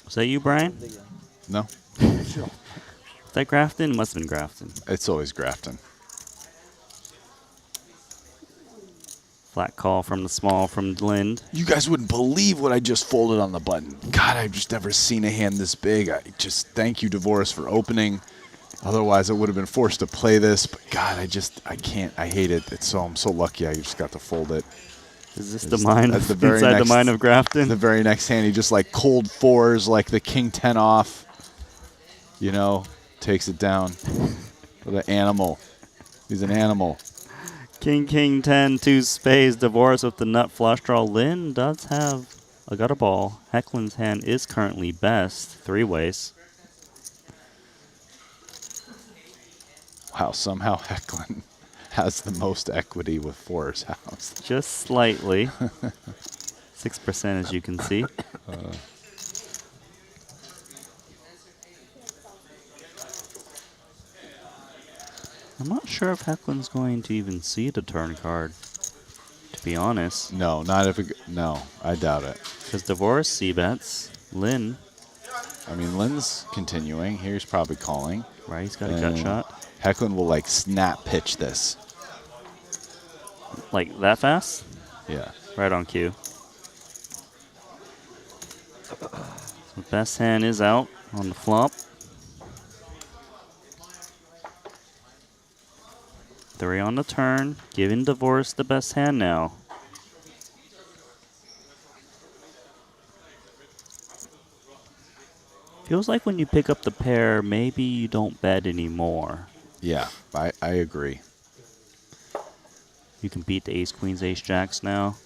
Was that you, Brian? No. Is that Grafton? Must have been Grafton. It's always Grafton. Flat call from the small from Lind. You guys wouldn't believe what I just folded on the button. God, I've just never seen a hand this big. I just thank you, Divorce, for opening. Otherwise, I would have been forced to play this. But God, I can't. I hate it. I'm so lucky I just got to fold it. Is this the mind That's the very inside next, the mind of Grafton? The very next hand, he just like cold fours, like the king 10 off. You know, takes it down. What an animal. He's an animal. King, 10, 2 spades, divorce with the nut flush draw. Lynn does have a gutter ball. Hecklin's hand is currently best, 3 ways. Wow, somehow Hecklin has the most equity with 4's house. Just slightly. 6% as you can see. I'm not sure if Hecklin's going to even see the turn card, to be honest. No, not if it, no, I doubt it. Because divorce c-bets. Lynn. I mean, Lynn's continuing. Here's probably calling. Right, he's got a gut shot. Hecklin will like snap pitch this. Like that fast? Yeah. Right on cue. So best hand is out on the flop. 3 on the turn, giving divorce the best hand now. Feels like when you pick up the pair, maybe you don't bet anymore. Yeah, I agree. You can beat the ace, queens, ace, jacks now.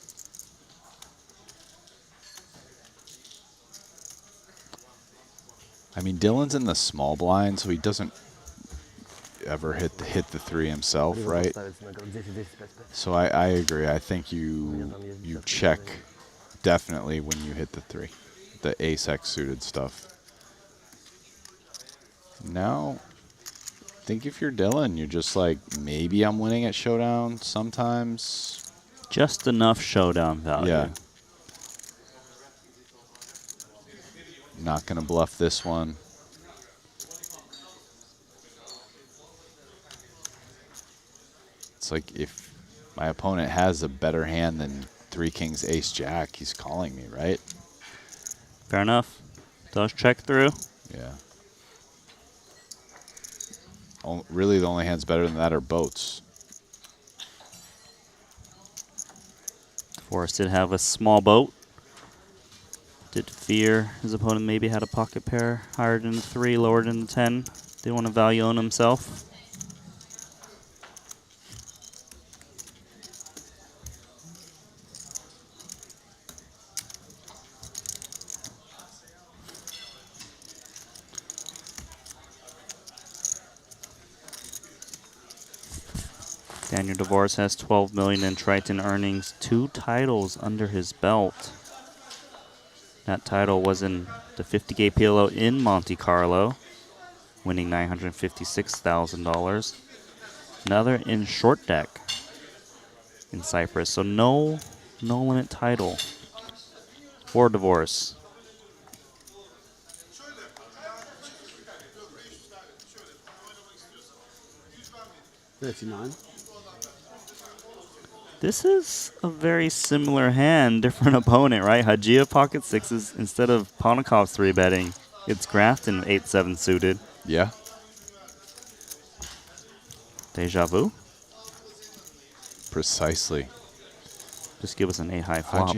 I mean, Dylan's in the small blind, so he doesn't ever hit the 3 himself, right? So I agree. I think you check definitely when you hit the 3, the ace X suited stuff. Now, I think if you're Dylan, you're just like, maybe I'm winning at Showdown sometimes. Just enough Showdown value. Yeah. Not going to bluff this one. It's like if my opponent has a better hand than 3 kings, ace, jack, he's calling me, right? Fair enough. Does check through. Yeah. Really, the only hands better than that are boats. Forrest did have a small boat. Did fear his opponent maybe had a pocket pair higher than the 3, lower than the 10. Didn't want to value on himself. Daniel Divorce has 12 million in Triton earnings, 2 titles under his belt. That title was in the 50K PLO in Monte Carlo, winning $956,000. Another in short deck in Cyprus. So no limit title for Divorce. $39. This is a very similar hand, different opponent, right? Hajia pocket 6s instead of Ponikov 3-betting. It's Grafton 8-7 suited. Yeah. Deja vu? Precisely. Just give us an 8-high flop.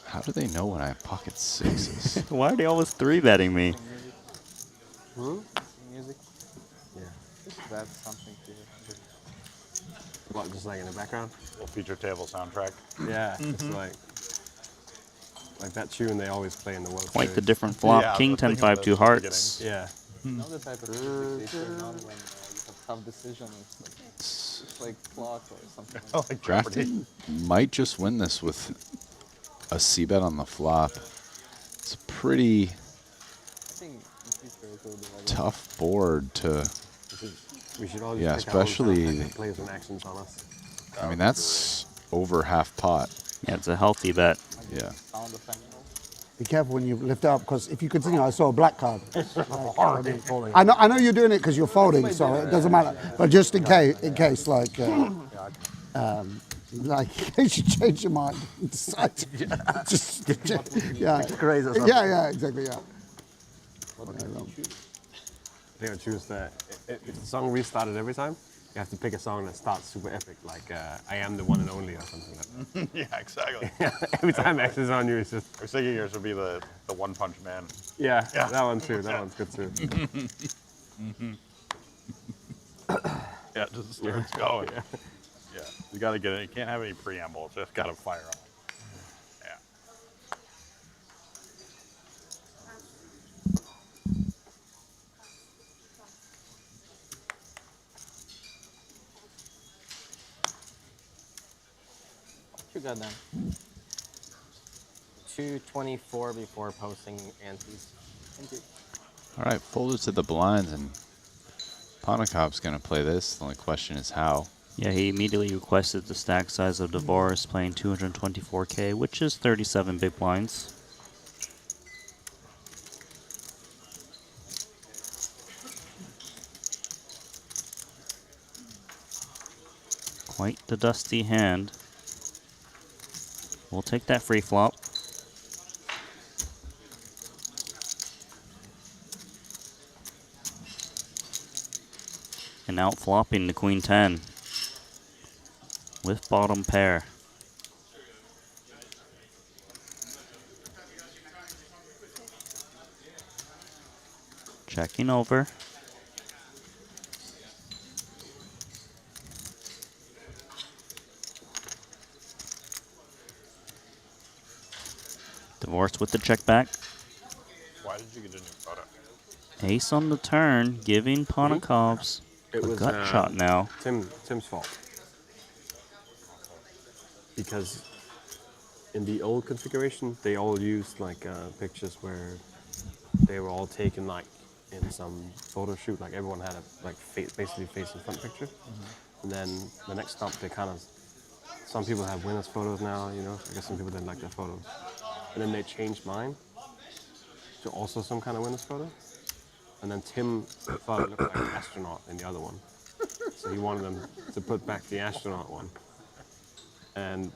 How do they know when I have pocket 6s? Why are they always 3-betting me? Music? Yeah. That's something to What, just like in the background? Little feature table soundtrack. Yeah, it's like that tune they always play in the World Quite Series. the different flop. Yeah, King 10 5 2 hearts. Yeah. Another type of music they turn on when you have tough decisions. It's like clock or something. Like Grafton might just win this with a c-bet on the flop. It's a pretty tough board to... We should all yeah, just pick our own especially... sound players and actions on us. I mean, that's over half pot. Yeah, it's a healthy bet. Yeah. Be careful when you lift up, because if you continue, I saw a black card. I know you're doing it because you're folding, so it doesn't matter. But just in case, like in case you change your mind, decide to just yeah, yeah, exactly, yeah. They would choose if the song restarted every time, you have to pick a song that starts super epic, like I Am the One and Only or something like Yeah, exactly. Every time X is on you, it's just. I was thinking yours would be the One Punch Man. Yeah, that one too. That one's good too. Yeah, it just starts going. Yeah, you got to get it. You can't have any preamble. Just got to fire on. Yeah. Too good then. 224 before posting antes. Thank you. All right, folded to the blinds, and Ponakov's going to play this. The only question is how. Yeah, he immediately requested the stack size of Dvoris, playing 224K, which is 37 big blinds. Quite the dusty hand. We'll take that free flop. And out flopping the Queen 10 with bottom pair. Checking over. Divorced with the check back. Why did you get a new photo? Ace on the turn, giving Ponakov's It a was gut shot now. Tim's fault. Because in the old configuration, they all used like pictures where they were all taken like in some photo shoot. Like everyone had a like basically facing front picture. And then the next stop, they kind of, some people have winners photos now, you know. I guess some people didn't like their photos. And then they changed mine to also some kind of winners photo. And then Tim thought it looked like an astronaut in the other one. So he wanted them to put back the astronaut one. And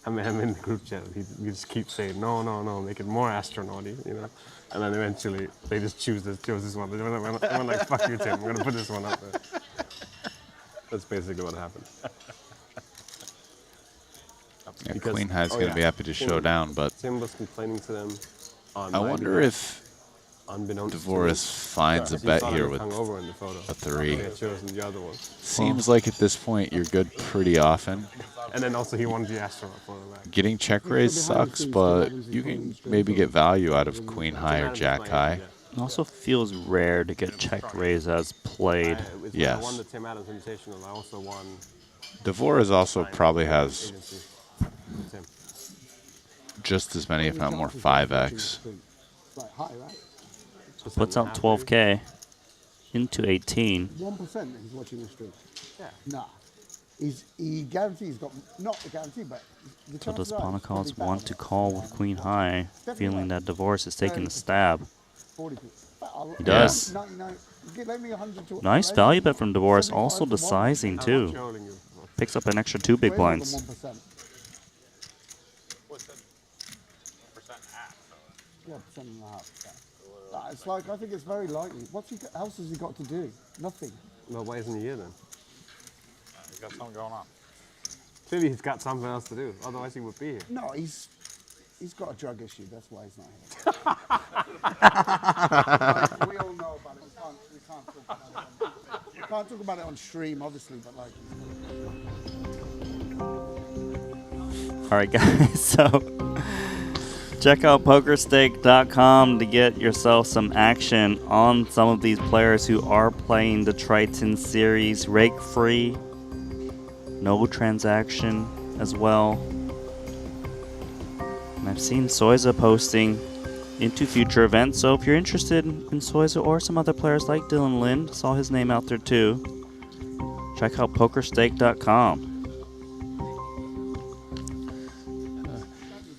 I'm in the group chat. We just keep saying, no, make it more astronaut-y, you know. And then eventually they just chose this one. They went like, fuck you, Tim. We're going to put this one up there. That's basically what happened. Yeah, Queen High's going to be happy to show down, but Tim was complaining to them. I wonder if Dvoris finds a bet here with a 3. Seems like at this point you're good pretty often. And then also he wanted the astronaut photo back. Getting check raise sucks, but you can maybe get value out of Queen High or Jack High. It also feels rare to get check raise as played. Yes. I won the Tim Adams Invitational. I also won. Dvoris also probably has just as many, if not more, 5x. Puts out 12K into 18. 1% he's watching the stream. Yeah. Nah. He guarantees he's got, not a guarantee, but the So does chances are it's Ponakov's probably want better. to call with Queen High, feeling that Dvoris is taking the stab? 40%. He does. 99, let me 100 to Nice value bet from Dvoris, also the sizing too. Picks up an extra 2 big blinds. Yeah, percent and a half. Yeah. It's like, I think it's very likely. What's he else has he got to do? Nothing. Well, why isn't he here then? He's got something going on. Clearly he's got something else to do, otherwise he would be here. No, he's got a drug issue, that's why he's not here. We all know about it. We can't talk about it. We can't talk about it on stream, obviously, but like. All right, guys, so check out pokerstake.com to get yourself some action on some of these players who are playing the Triton series rake free. No transaction as well. And I've seen Soiza posting into future events, so if you're interested in Soiza or some other players like Dylan Lind, saw his name out there too, check out pokerstake.com.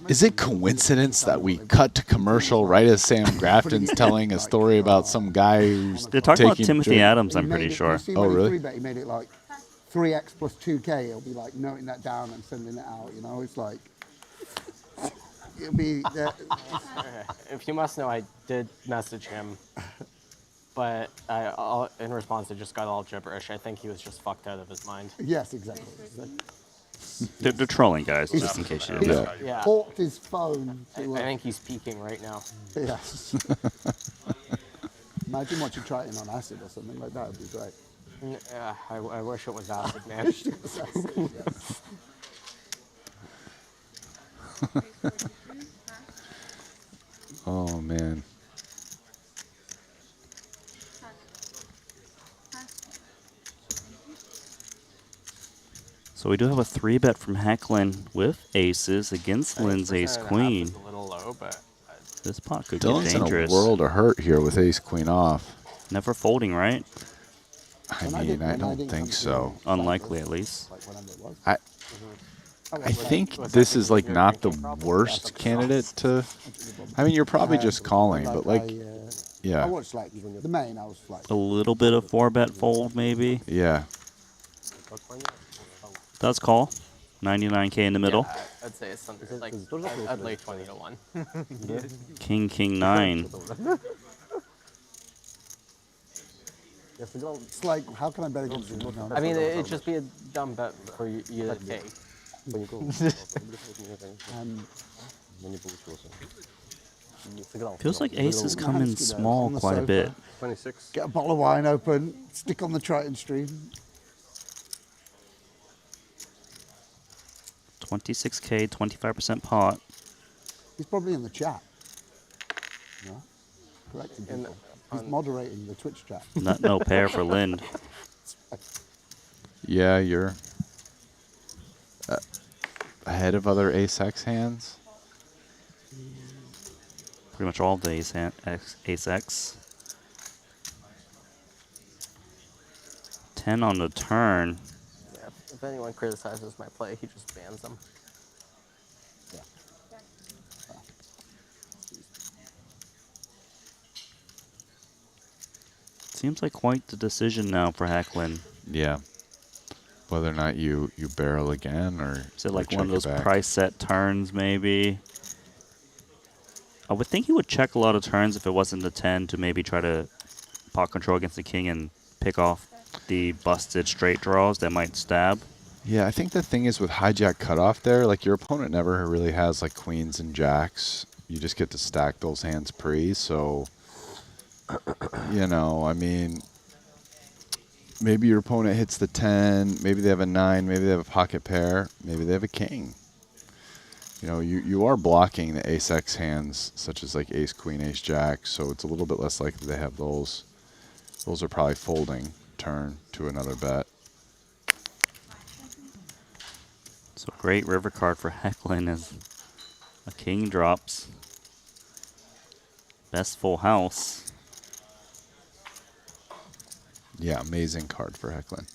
Is it coincidence that we cut to commercial right as Sam Grafton's telling a story about some guy who's They're talking about taking Timothy Adams, I'm pretty You sure. see Oh, when he really? 3-bet, he made it like 3x plus 2k. He'll be like noting that down and sending it out. You know, it's like it'll be. If you must know, I did message him, but in response, I just got all gibberish. I think he was just fucked out of his mind. Yes, exactly. They're trolling, guys, just in case you didn't know. Yeah. Forked his phone. I think he's peeking right now. Yes. Imagine watching Triton on acid or something like that. Would be great. Yeah, I wish it was acid, I man. wish it was acid, Oh man. So we do have a 3-bet from Hecklin with aces against Lynn's ace queen. A little low, but This pot could Dylan's get dangerous. in a world of hurt here with ace queen off. Never folding, right? I mean, I don't think so. Unlikely, at least. I think this is like not the worst candidate to. I mean, you're probably just calling, but like, yeah. I watched like the main. I was like A little bit of 4-bet fold, maybe. Yeah. Does call. 99K in the middle. Yeah, I'd say it's under, like, I'd lay 20 to 1. King, 9. It's like, how can I bet against you? No, I mean, it'd just be a dumb bet for you to take. Feels like aces come in small quite a bit. 26. Get a bottle of wine open, stick on the Triton stream. 26K, 25% pot. He's probably in the chat. No? Correcting people. He's moderating the Twitch chat. No pair for Lynn. Yeah, you're ahead of other ace-x hands. Pretty much all of the ace-x. 10 on the turn. Yeah, if anyone criticizes my play, he just bans them. Yeah. Seems like quite the decision now for Hecklin. Yeah. Whether or not you barrel again or is it like check one of those it back. price set turns maybe? I would think he would check a lot of turns if it wasn't a 10 to maybe try to pot control against the king and pick off the busted straight draws that might stab. Yeah, I think the thing is with hijack cutoff there, like your opponent never really has like queens and jacks. You just get to stack those hands pre, so you know, I mean, maybe your opponent hits the 10, maybe they have a 9, maybe they have a pocket pair, maybe they have a king. You know, you are blocking the ace-x hands, such as like ace, queen, ace, jack, so it's a little bit less likely they have those. Those are probably folding turn to another bet. So great river card for Hecklin as a king drops. Best full house. Yeah, amazing card for Hecklin.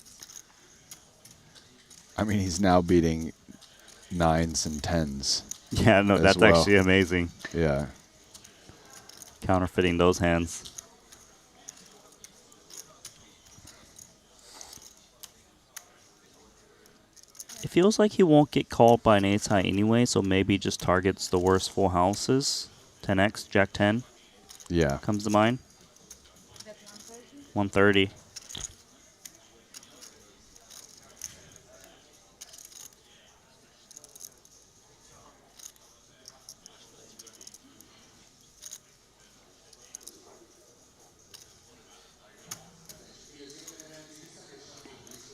I mean, he's now beating 9s and 10s. Yeah, no, that's well. actually amazing. Yeah. Counterfeiting those hands. It feels like he won't get called by an ace high anyway, so maybe just targets the worst full houses. 10x, jack 10. Yeah. Comes to mind. 130.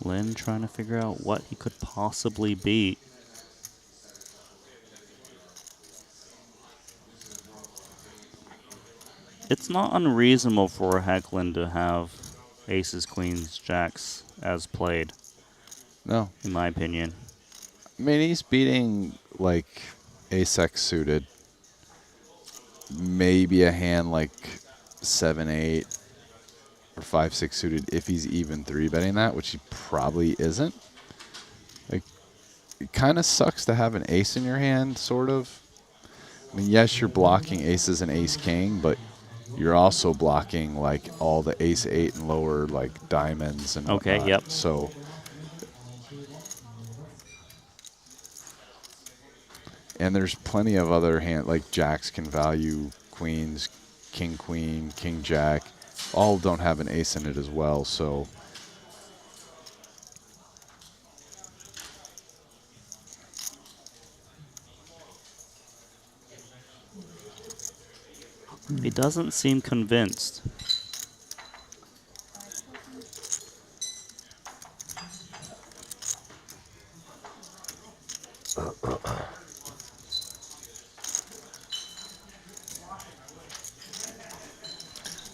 Lynn trying to figure out what he could possibly beat. It's not unreasonable for Hecklin to have aces, queens, jacks as played. No. In my opinion. I mean, he's beating like ace-x suited. Maybe a hand like 7-8 or 5-6 suited if he's even 3-betting that, which he probably isn't. Like, it kind of sucks to have an ace in your hand, sort of. I mean, yes, you're blocking aces and ace-king, but you're also blocking like all the ace-8 and lower like diamonds and okay, whatnot. yep. So, and there's plenty of other hand like jacks can value queens, king, queen, king, jack. All don't have an ace in it as well, so He doesn't seem convinced.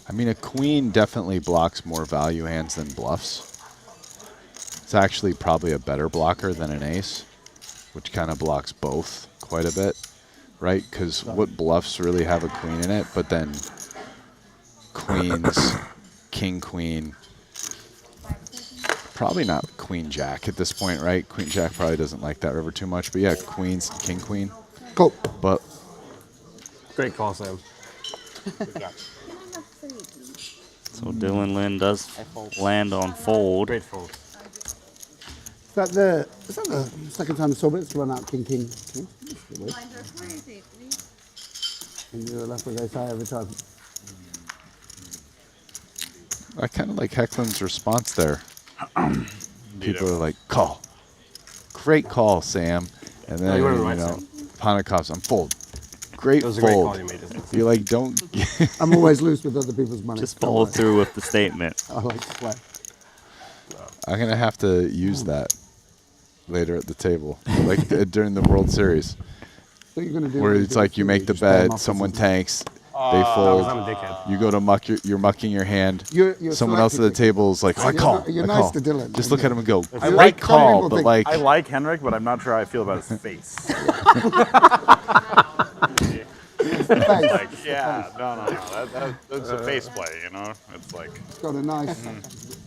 I mean, a queen definitely blocks more value hands than bluffs. It's actually probably a better blocker than an ace, which kind of blocks both quite a bit, right? Because what bluffs really have a queen in it, but then queens, king, queen, probably not queen, jack at this point, right? Queen, jack probably doesn't like that river too much, but yeah, queens, king, queen. Cool. But great call, Sam. So Dylan Lynn does land on fold. Great fold. Is that the second time I saw it? It's run out king, king, king. And you're left with ace high every time. I kind of like Hecklin's response there. People are like, call. Great call, Sam. And then, you were you right, know, Sam. Panakov's on fold. Great That was a fold. great call you made, isn't it? You're like, don't. I'm always loose with other people's money. Just follow through with the statement. I like to play. I'm going to have to use that later at the table, like during the World Series. What are you gonna do where when you it's do like it? you make the Just buy 'em bet, off or someone something? tanks, they fold. I'm a dickhead. You go to muck, you're mucking your hand. You're Someone else at the selective. table is like, I You're call. not- you're I nice call. to Dylan. Just look at him and go, I great like call, but like. I like Henrik, but I'm not sure how I feel about his face. Like, yeah, no. That's a face play, you know? It's like. It's got a nice.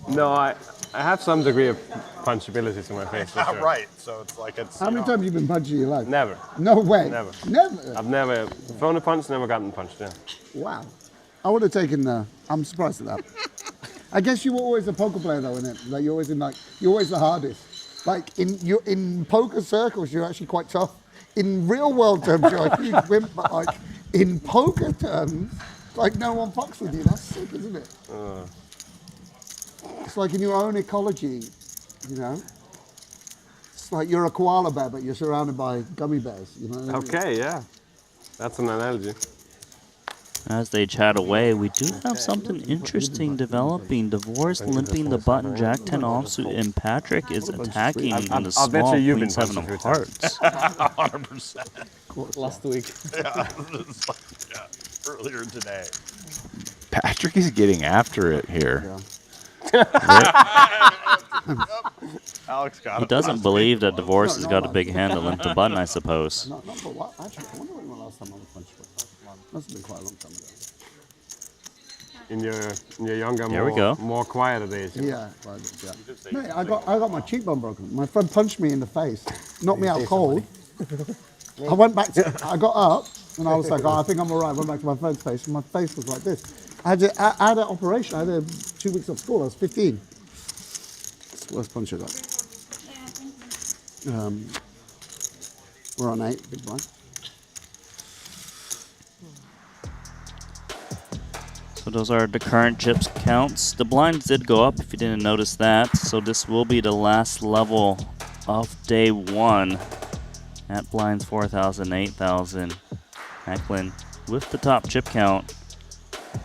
No, I have some degree of punchability to my face. for sure. Right, so it's like it's. How many times have you been punched in your life? Never. No way. Never. Never. I've never thrown a punch, never gotten punched. Yeah. Wow. I would have taken the. I'm surprised at that. I guess you were always a poker player though, innit? Like you're always the hardest. Like in poker circles, you're actually quite tough. In real world terms, you're a huge wimp, but like in poker terms, like no one fucks with you. That's sick, isn't it? It's like in your own ecology, you know. It's like you're a koala bear, but you're surrounded by gummy bears. You know. What I mean? Okay, yeah. That's an analogy. As they chat away, we do have something interesting developing. Divorce limping the button, Jack 10 offsuit, and Patrick is attacking in the I'll bet small you you've Queen been 7 punched of a few hearts. 100%. Last week. Yeah, earlier today. Patrick is getting after it here. Alex got He it. doesn't believe that Divorce has got a big hand to limp the button, I suppose. Not for what? Actually, I wonder when the last time I was punched. Must have been quite a long time ago. In your younger, There we go. more quieter days. Yeah, Mate, I got my cheekbone broken. My friend punched me in the face, knocked me out cold. I went back I got up and I was like, oh, I think I'm all right. I went back to my friend's face and my face was like this. I had an operation. I had 2 weeks off school. I was 15. It's the worst punch I got. We're on 8, big blind. So those are the current chips counts. The blinds did go up if you didn't notice that. So this will be the last level of day 1 at blinds 4,000, 8,000. Hecklin with the top chip count.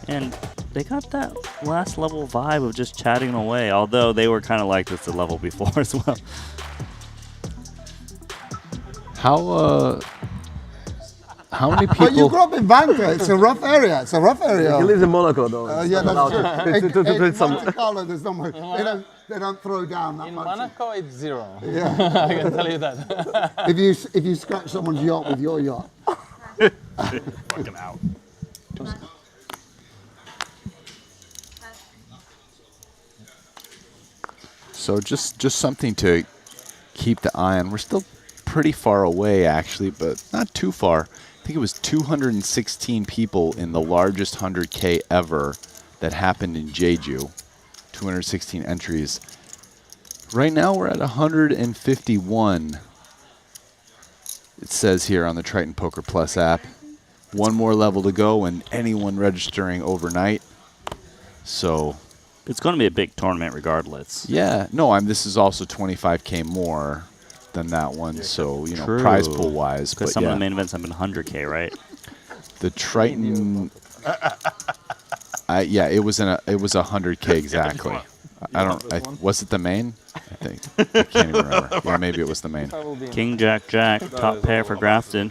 And they got that last level vibe of just chatting away, although they were kind of like this the level before as well. How many people? But you grew up in Bangkok. It's a rough area. It's a rough area. He lives in Monaco, though. Yeah, that's true. To play In some. Monte Carlo, there's no more. They don't throw down that In much. Monaco, it's 0. Yeah. I can tell you that. If you scratch someone's yacht with your yacht. Fucking out. So just something to keep the eye on. We're still pretty far away, actually, but not too far. I think it was 216 people in the largest 100K ever that happened in Jeju. 216 entries. Right now we're at 151. It says here on the Triton Poker Plus app. One more level to go and anyone registering overnight. So It's going to be a big tournament regardless. yeah, no, this is also 25K more than that one, so you know, True. prize pool wise. Because But some yeah, of the main events have been 100K, right? the Triton Yeah, it was 100K exactly. Was it the main? I think. I can't even remember. Yeah, maybe it was the main. King, Jack, Jack, top pair for Grafton.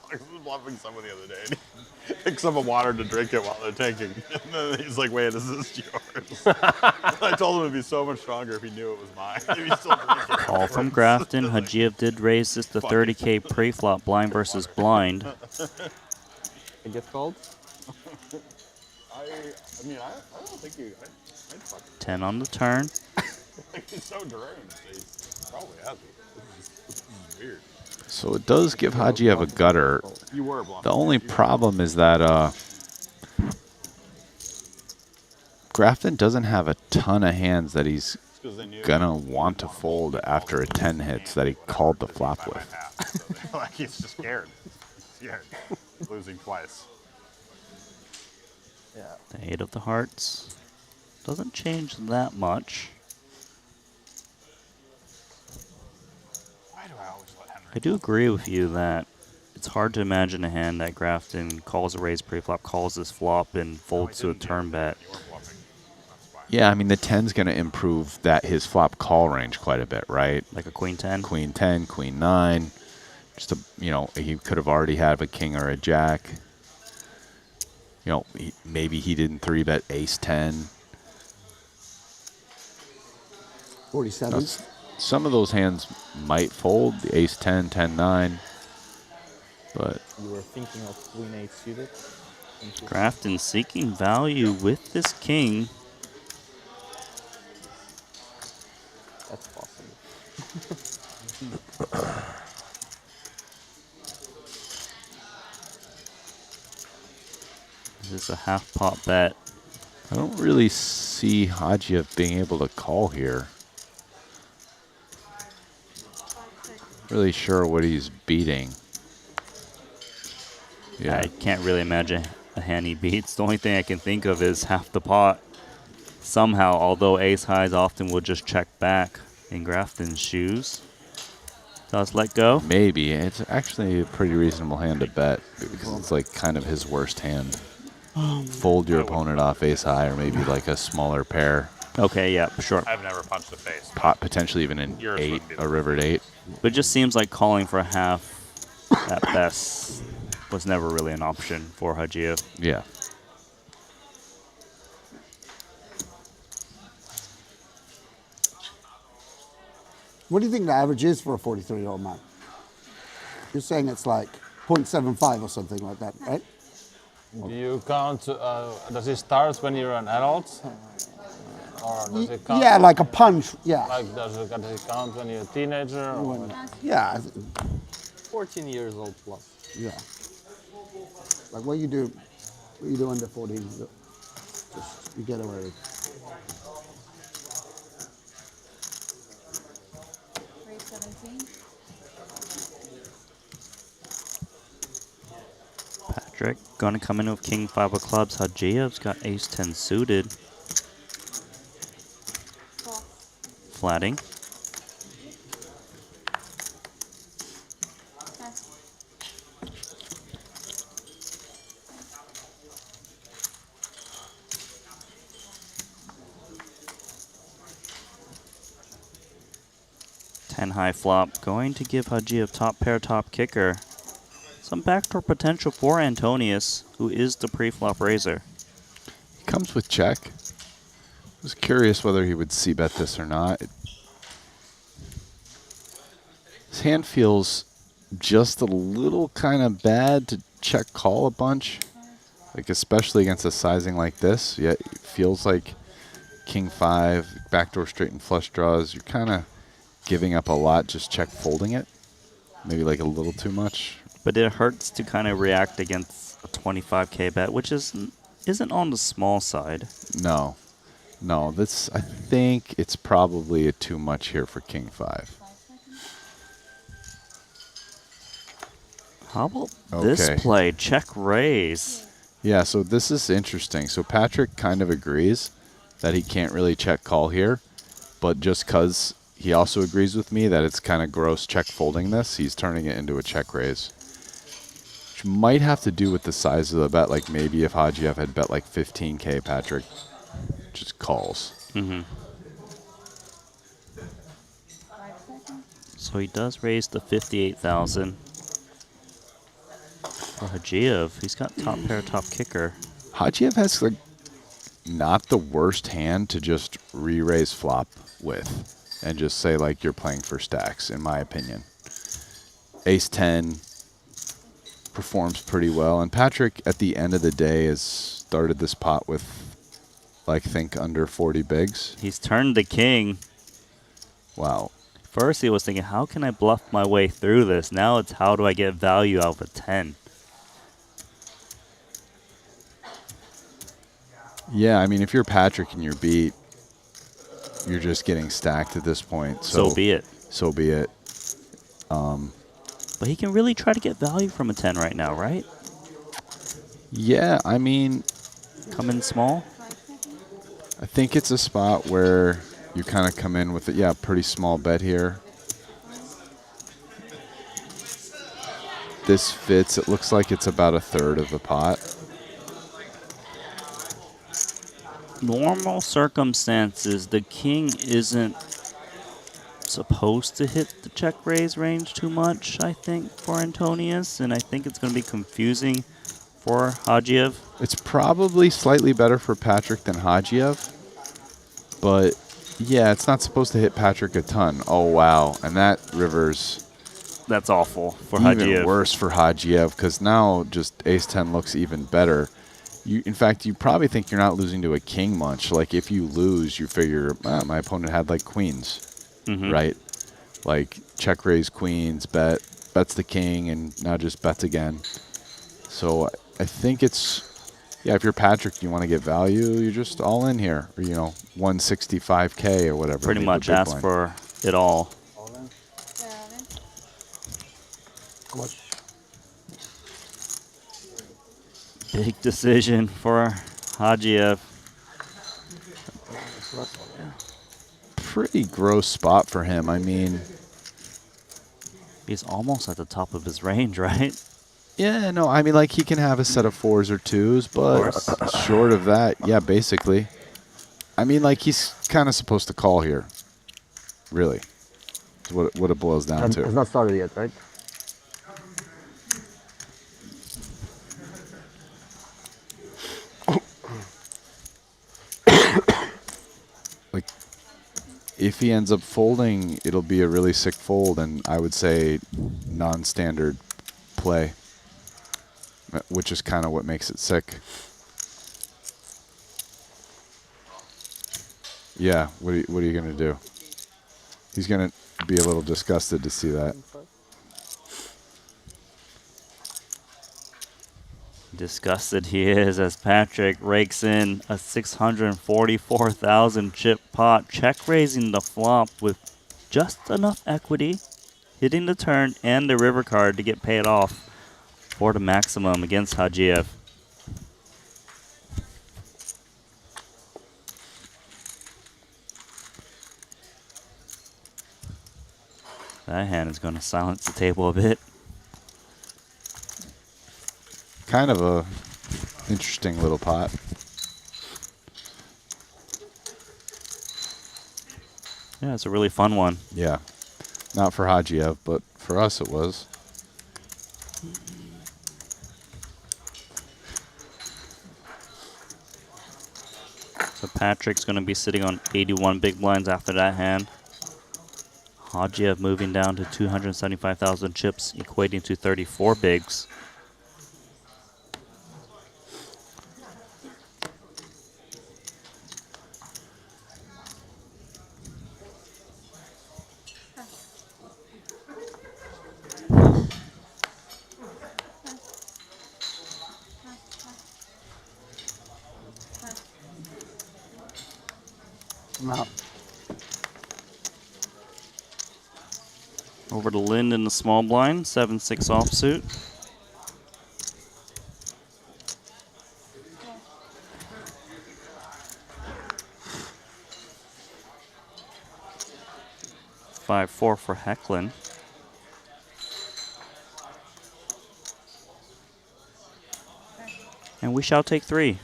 Alex was bluffing someone the other day. And he picks up a water to drink it while they're tanking. And then he's like, wait, is this yours? I told him it'd be so much stronger if he knew it was mine. If he still drank it. Call from Grafton. Hajiev did raise this to 30K pre-flop, blind versus blind. It gets called? I mean, I don't think you... I'd fucking 10 on the turn. he's so deranged. He's probably happy. This is weird. So it does give Hajiev a gutter. You were bluffing. The only problem is that Grafton doesn't have a ton of hands that he's gonna want to fold after a 10 hits that he called the flop with. Like he's just scared. Scared. Losing twice. Yeah. The 8 of the hearts. Doesn't change that much. Why do I always let Henry? I do agree with you that it's hard to imagine a hand that Grafton calls a raise pre-flop, calls this flop, and folds to a turn bet. Yeah, I mean, the 10's going to improve his flop call range quite a bit, right? Like a queen 10? Queen 10, queen 9. Just he could have already had a king or a jack. Maybe he didn't 3-bet ace 10. 47. Some of those hands might fold, the ace 10, 10, 9. But You were thinking of queen 8 suited? Grafton seeking value with this king. That's possible. This is a half pot bet. I don't really see Hajiev being able to call here. Really sure what he's beating. Yeah. I can't really imagine a hand he beats. The only thing I can think of is half the pot. Somehow, although ace highs often will just check back in Grafton's shoes. Does let go? Maybe. It's actually a pretty reasonable hand to bet because it's like kind of his worst hand. Fold your opponent off ace high or maybe like a smaller pair. Okay, yeah, sure. I've never punched the face. Pot potentially even an 8, a rivered 8. But it just seems like calling for a half at best was never really an option for Hajiev. Yeah. What do you think the average is for a 43-year-old man? You're saying it's like 0.75 or something like that, right? Do you count, does it start when you're an adult? Or does it count? Yeah, like a punch, yeah. Like, does it count when you're a teenager? Or Yeah. 14 years old plus. Yeah. Like what you do under 14, just you get away with. Patrick gonna come in with king 5 of clubs. Hajiev's got ace 10 suited. Flatting. High flop, going to give Hajiev top pair, top kicker. Some backdoor potential for Antonius, who is the pre-flop raiser. He comes with check. I was curious whether he would c-bet this or not. His hand feels just a little kind of bad to check call a bunch, like especially against a sizing like this. Yet it feels like king 5, backdoor straight and flush draws. You're kind of giving up a lot, just check folding it. Maybe like a little too much. But it hurts to kind of react against a 25K bet, which isn't on the small side. No. No, this, I think it's probably a too much here for king 5. How about this play? Check raise. Yeah, so this is interesting. So Patrick kind of agrees that he can't really check call here, but just because he also agrees with me that it's kind of gross check folding this, he's turning it into a check raise. Which might have to do with the size of the bet. Like maybe if Hajiev had bet like 15K, Patrick just calls. Mm-hmm. So he does raise the 58,000 for Hajiev. He's got top pair, top kicker. Hajiev has like not the worst hand to just re-raise flop with and just say like you're playing for stacks, in my opinion. Ace 10 performs pretty well, and Patrick at the end of the day has started this pot with like think under 40 bigs. He's turned the king. Wow. First he was thinking, how can I bluff my way through this? Now it's how do I get value out of a 10? Yeah, I mean, if you're Patrick and you're beat, you're just getting stacked at this point. So be it. So be it. But he can really try to get value from a 10 right now, right? Yeah, I mean... Come in small? I think it's a spot where you kind of come in with a pretty small bet here. This fits. It looks like it's about a third of the pot. Normal circumstances, the king isn't supposed to hit the check raise range too much, I think, for Antonius, and I think it's going to be confusing for Hajiev. It's probably slightly better for Patrick than Hajiev, but yeah, it's not supposed to hit Patrick a ton. Oh, wow. And that river's... That's awful for even Hajiev. Worse for Hajiev, because now just ace-10 looks even better. In fact, you probably think you're not losing to a king much. Like, if you lose, you figure, my opponent had, like, queens, right? Like, check raise queens, bets the king, and now just bets again. So I think it's, if you're Patrick, you want to get value, you're just all in here. Or, 165K or whatever. Pretty much ask for it all. How much? Big decision for Hajiev. Pretty gross spot for him. I mean, he's almost at the top of his range, right? Yeah, no, I mean, like, he can have a set of 4s or 2s, but short of that, yeah, basically. I mean, like, he's kind of supposed to call here. Really. Is what it boils down to. It's not started yet, right? Like, if he ends up folding, it'll be a really sick fold, and I would say non-standard play, which is kind of what makes it sick. Yeah, what are you going to do? He's going to be a little disgusted to see that. Disgusted he is as Patrick rakes in a 644,000 chip pot, check raising the flop with just enough equity, hitting the turn and the river card to get paid off for the maximum against Hajiev. That hand is going to silence the table a bit. Kind of a interesting little pot. Yeah, it's a really fun one. Yeah. Not for Hajiev, but for us it was. So Patrick's going to be sitting on 81 big blinds after that hand. Hajiev moving down to 275,000 chips, equating to 34 bigs. No. Over to Lind in the small blind, 7-6 offsuit. 5-4 for Hecklin. And we shall take 3.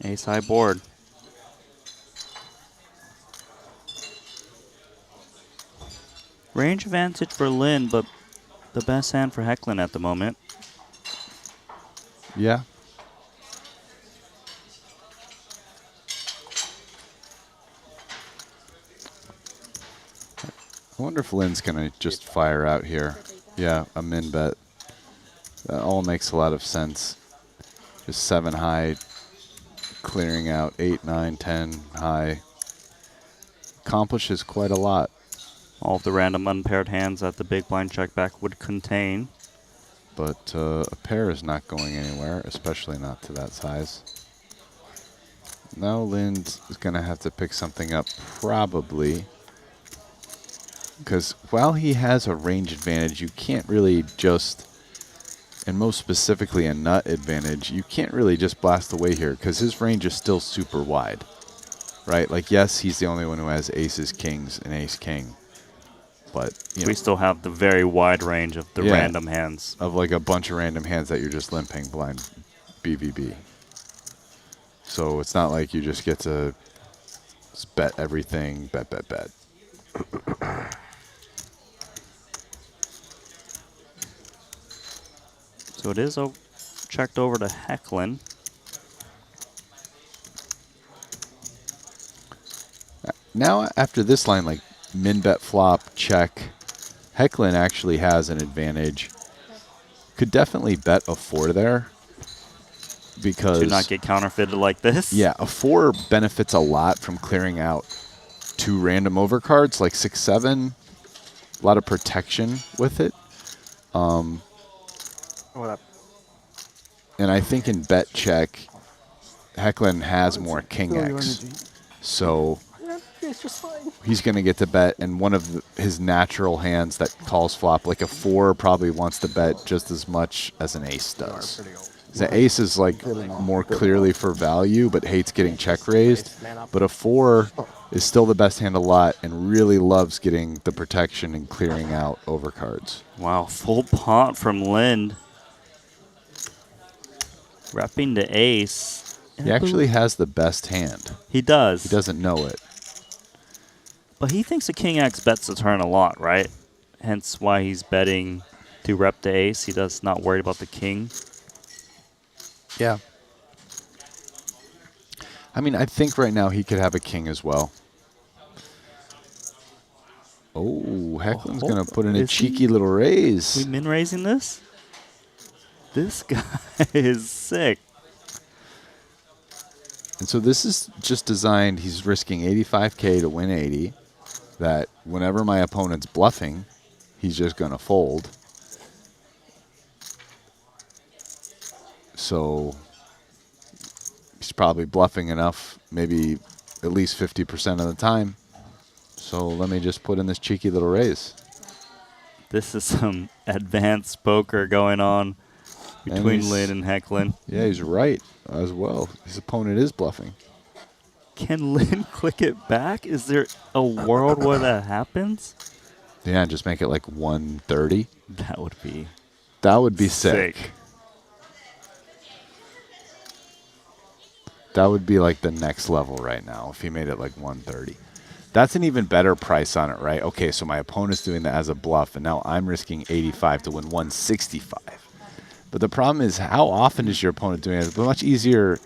Ace high board. Range advantage for Lynn, but the best hand for Hecklin at the moment. Yeah. I wonder if Lynn's going to just fire out here. Yeah, a min bet. That all makes a lot of sense. Just 7 high, clearing out 8, 9, 10 high. Accomplishes quite a lot. All of the random unpaired hands that the big blind check back would contain. But a pair is not going anywhere, especially not to that size. Now Lynn's is going to have to pick something up, probably. Because while he has a range advantage, you can't really just, and most specifically a nut advantage, you can't really just blast away here because his range is still super wide, right? Like, yes, he's the only one who has aces, kings, and ace-king. But you know, we still have the very wide range of the random hands. Of like a bunch of random hands that you're just limping blind BVB. So it's not like you just get to bet everything, bet. So it is checked over to Hecklin. Now after this line, like min bet flop, check, Hecklin actually has an advantage. Could definitely bet a 4 there. Because to not get counterfeited like this? Yeah, a 4 benefits a lot from clearing out 2 random overcards, like 6, 7. A lot of protection with it. What up? And I think in bet check, Hecklin has more king X. So It's just fine. he's going to get to bet, and one of his natural hands that calls flop, like a 4, probably wants to bet just as much as an ace does. The ace is like more clearly for value, but hates getting check raised. But a 4 is still the best hand a lot and really loves getting the protection and clearing out overcards. Wow, full pot from Lind. Repping the ace. He actually has the best hand. He does. He doesn't know it. But he thinks the king X bets the turn a lot, right? Hence why he's betting to rep the ace. He does not worry about the king. Yeah. I mean, I think right now he could have a king as well. Oh, Hecklin's going to put in a cheeky little raise. We min raising this? This guy is sick. And so this is just designed, he's risking 85K to win 80. That whenever my opponent's bluffing, he's just going to fold. So he's probably bluffing enough, maybe at least 50% of the time. So let me just put in this cheeky little raise. This is some advanced poker going on between Lynn and Hecklin. Yeah, he's right as well. His opponent is bluffing. Can Lynn click it back? Is there a world where that happens? Yeah, and just make it like 130. That would be sick. That would be like the next level right now if he made it like 130. That's an even better price on it, right? Okay, so my opponent's doing that as a bluff, and now I'm risking 85 to win 165. But the problem is, how often is your opponent doing it? It's much easier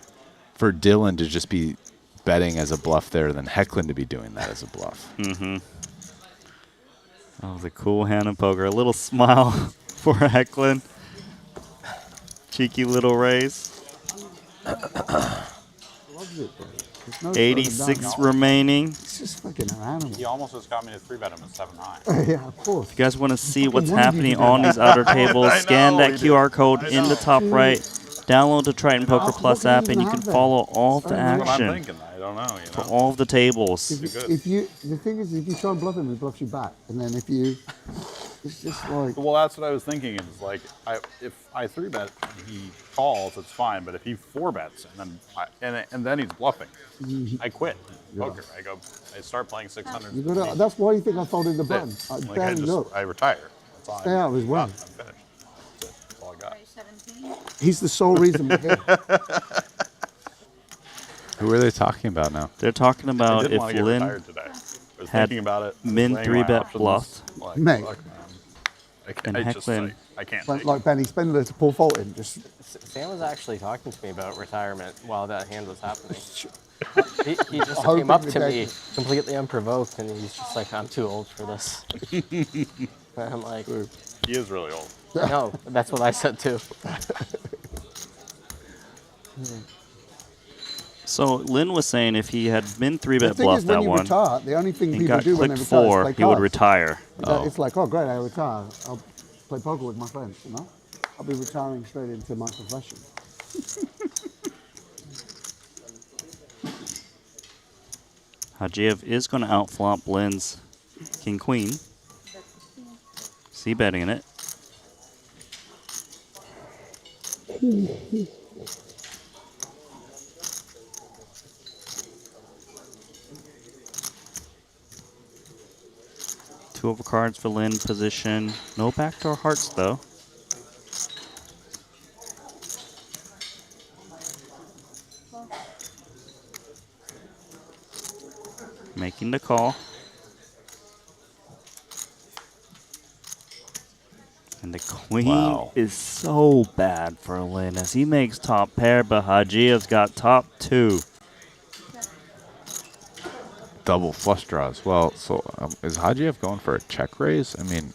for Dylan to just be betting as a bluff there than Hecklin to be doing that as a bluff. Mm-hmm. Oh, the cool hand of poker. A little smile for Hecklin. Cheeky little raise. 86 remaining. It's just fucking an animal. He almost just got me to 3-bet him at 7 high. Yeah, of course. If you guys want to see what's happening on these outer tables, scan that QR code in the top right. Download the Triton Poker Plus app, and you can follow all of the action I don't know. for all of the tables. The thing is, if you try and bluff him, he bluffs you back, and then if you It's just like. Well, that's what I was thinking. Is like, if I 3-bet and he calls, it's fine. But if he 4-bets and then he's bluffing, I quit poker. I start playing 600. That's why you think I folded the button. I retire. That's all. Stay out of his way. I'm finished. That's all I got. He's the sole reason we're here. Who are they talking about now? They're talking about if Lynn had min 3-bet bluff. Mate. And Hecklin. I can't. But like Benny Spindler to Paul Fulton. Just. Sam was actually talking to me about retirement while that hand was happening. He just came up to me completely unprovoked, and he's just like, "I'm too old for this." And I'm like, he is really old. No, that's what I said too. So Lynn was saying if he had min 3-bet the bluff is that when you one, retire, the only thing and people got do when click they retire 4, is play he would cards. retire. It's like, oh great, I retire. I'll play poker with my friends. You know, I'll be retiring straight into my profession. Hajiev is going to outflop Lynn's King Queen. C-betting in it. Two overcards for Lynn position. No backdoor hearts though. Making the call. And the queen is so bad for Lynn as he makes top pair, but Hajiev's got top 2. Double flush draws. Well, so is Hajiev going for a check raise? I mean,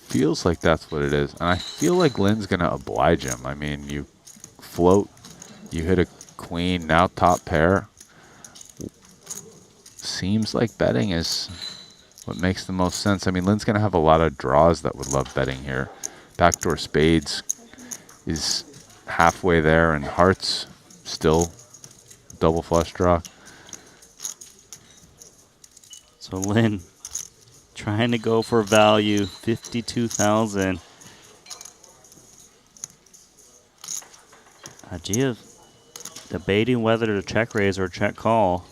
feels like that's what it is. And I feel like Lynn's going to oblige him. I mean, you float, you hit a queen, now top pair. Seems like betting is what makes the most sense. I mean, Lynn's going to have a lot of draws that would love betting here. Backdoor spades is halfway there, and hearts still double flush draw. So Lynn trying to go for value, 52,000. Hajiev debating whether to check raise or check call.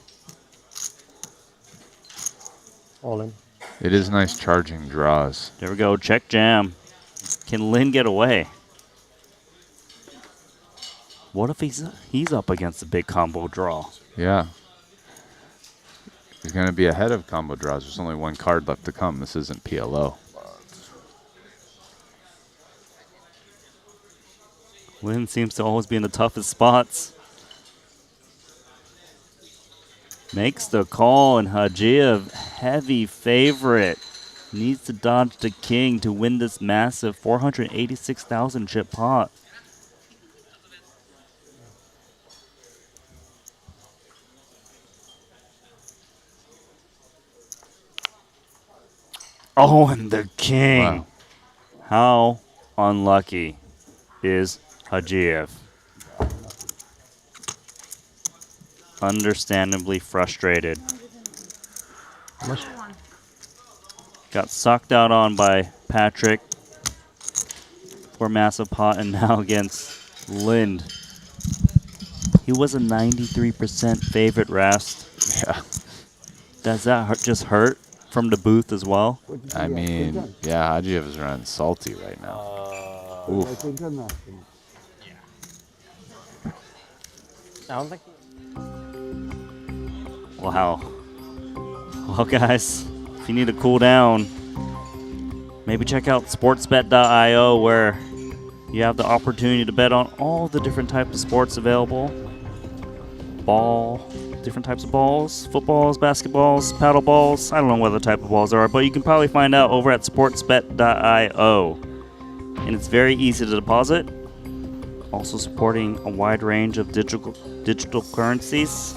All in. It is nice charging draws. There we go, check jam. Can Lynn get away? What if he's up against a big combo draw? Yeah. He's going to be ahead of combo draws. There's only one card left to come. This isn't PLO. Lynn seems to always be in the toughest spots. Makes the call, and Hajiev, heavy favorite, needs to dodge the king to win this massive 486,000 chip pot. Oh, and the king. Wow. How unlucky is Hajiev? Understandably frustrated. Got sucked out on by Patrick for massive pot, and now against Lind. He was a 93% favorite, Rast. Yeah. Does that just hurt from the booth as well? I mean, yeah, Hajiev is running salty right now. Oof. I don't think. Wow. Well, guys, if you need to cool down, maybe check out sportsbet.io, where you have the opportunity to bet on all the different types of sports available. Different types of balls, footballs, basketballs, paddle balls. I don't know what other type of balls there are, but you can probably find out over at sportsbet.io. And it's very easy to deposit. Also supporting a wide range of digital currencies.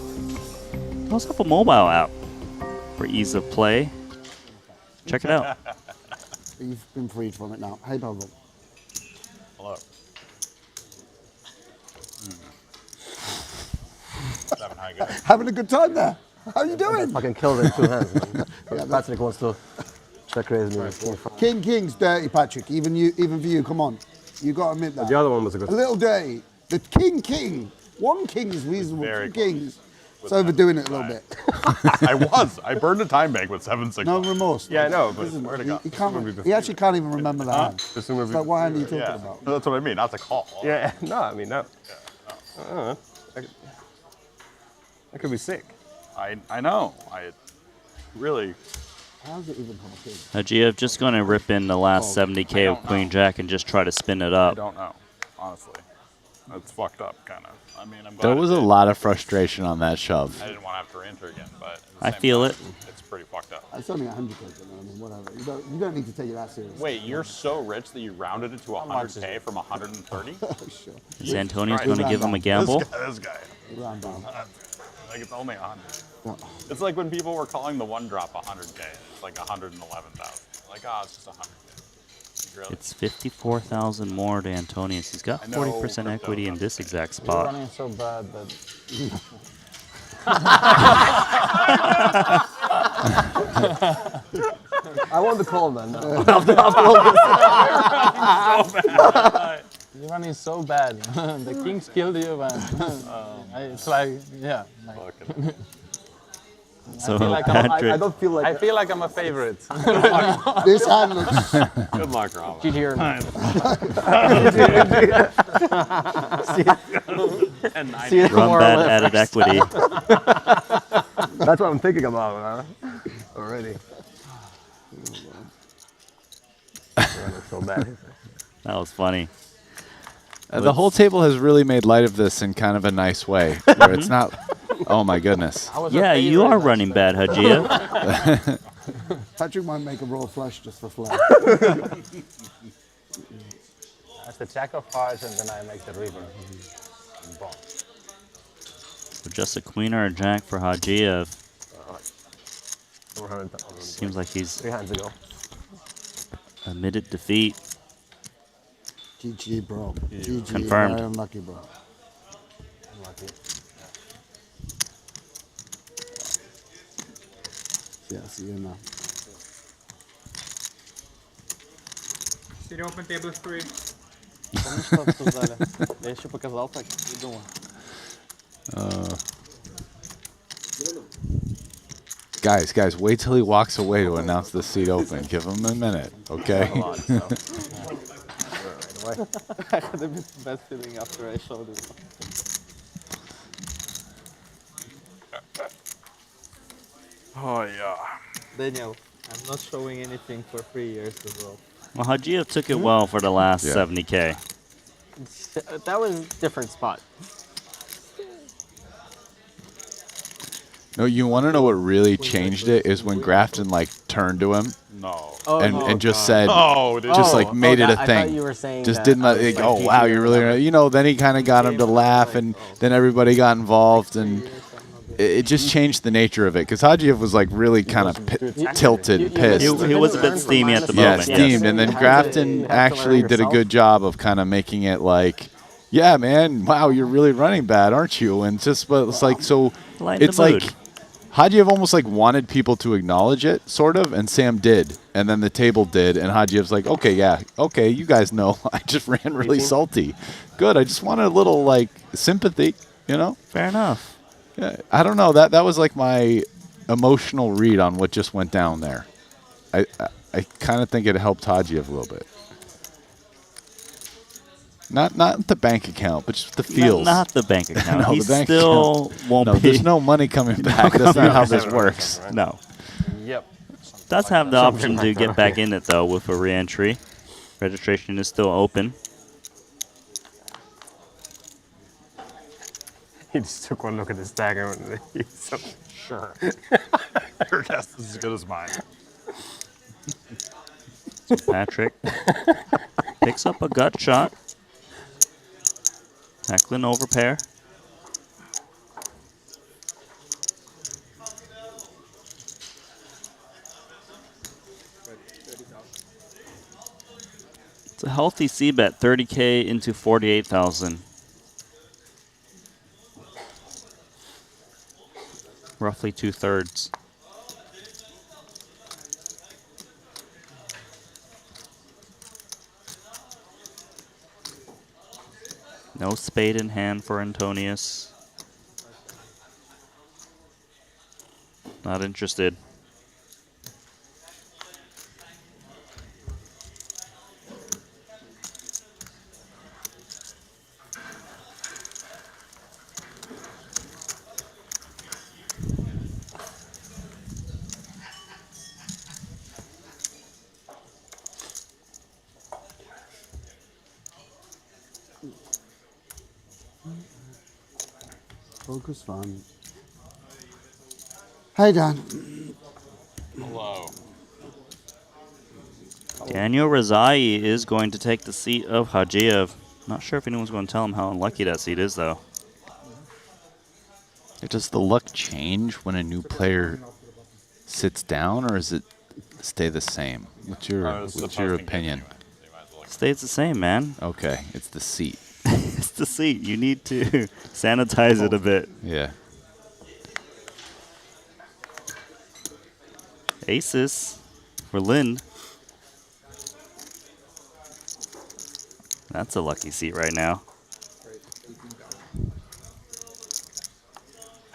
They also have a mobile app for ease of play. Check it out. You've been freed from it now. Hey, Bobo. Hello. Having a good time there. How you doing? Fucking killed it in 2 hands. Patrick wants to check raise me. King's dirty, Patrick. Even for you. Come on, you got to admit that. But the other one was a good. A little dirty. The king. One king is reasonable. Two kings. It's overdoing it a little bit. I burned a time bank with 7-6. No remorse. Yeah, I know, but swear to God. He actually can't even remember that hand. It's like, what hand are you talking about? That's what I mean. Not the call. Yeah, no, I mean, no. I don't know. That could be sick. I know. I really. How's it even complicated? Hajiev just going to rip in the last 70K of Queen Jack and just try to spin it up. I don't know, honestly. That's fucked up, kind of. I mean, I'm glad There was a lot of frustration on that shove. I didn't want to have to re-enter again, but I feel it. It's pretty fucked up. It's only 100K, I mean, whatever. You don't need to take it that seriously. Wait, you're so rich that you rounded it to 100K from 130? Sure. Is Antonio's going to give him a gamble? This guy. Round down. Like, it's only 100. It's like when people were calling the one drop 100K. It's like 111,000. Like, it's just 100K. Really? It's 54,000 more to Antonius. He's got 40% equity in this exact You're spot. running so bad that. I want the call, man. You're running so bad. The kings killed you, man. It's like, yeah. Like, So I feel like Patrick, I don't feel like. I feel like I'm a favorite. This hand looks. Good luck, Rob. GTO. run bad added equity. That's what I'm thinking about, man. Already. So bad. That was funny. The whole table has really made light of this in kind of a nice way, where it's not. Oh my goodness. Yeah, you are running bad, Hajiev. Patrick might make a raw flush just for flair. That's the jack of hearts, and then I make the river. So just a queen or a jack for Hajiev. Seems like he's 3 hands ago. admitted defeat. GG, bro. GG. Confirmed. Very unlucky, bro. Unlucky. Yeah, see you now. City Open Table 3. Deixa pro casal, tá aqui. Guys, wait till he walks away to announce the seat open. Give him a minute, okay? I had the best feeling after I showed it. Oh, yeah. Daniel, I'm not showing anything for 3 years as well. Well, Hajiev took it well for the last 70K. That was a different spot. No, you want to know what really changed it is when Grafton like turned to him. No. And just said, Oh, dude. just like made it a I thing. thought you were saying Just that didn't I let was it like go. GG Wow, or you're really, you know. Then he kind of got him to laugh, and then everybody got involved, and it just changed the nature of it. Because Hajiev was like really kind of tilted, pissed. He was a bit steamy at the Yeah, moment. steamed. And then Grafton actually did a good job of kind of making it like, yeah, man, wow, you're really running bad, aren't you? And just, but it's like, so it's like Hajiev almost like wanted people to acknowledge it, sort of, and Sam did. And then the table did, and Hajiev's like, okay, yeah, okay, you guys know, I just ran really salty. Good, I just wanted a little, like, sympathy, you know? Fair enough. Yeah, I don't know, that was like my emotional read on what just went down there. I kind of think it helped Hajiev a little bit. Not the bank account, but just the feels. Not the bank account. No, He the bank still account. won't No, be. there's no money coming back. That's not how this works. No. Yep. Does have the option to get back in it, though, with a re-entry. Registration is still open. He just took one look at the stack and went, he's so sure. Your guess is as good as mine. So Patrick picks up a gut shot. Hecklin over pair. It's a healthy C-bet, 30K into 48,000. roughly 2/3. No spade in hand for Antonius. Not interested. Poker's fun. Hey, Dan. Hello. Daniel Rezai is going to take the seat of Hajiev. Not sure if anyone's going to tell him how unlucky that seat is, though. Does the luck change when a new player sits down, or does it stay the same? What's your opinion? Stays the same, man. Okay, it's the seat. It's the seat. You need to sanitize it a bit. Yeah. Aces for Lynn. That's a lucky seat right now.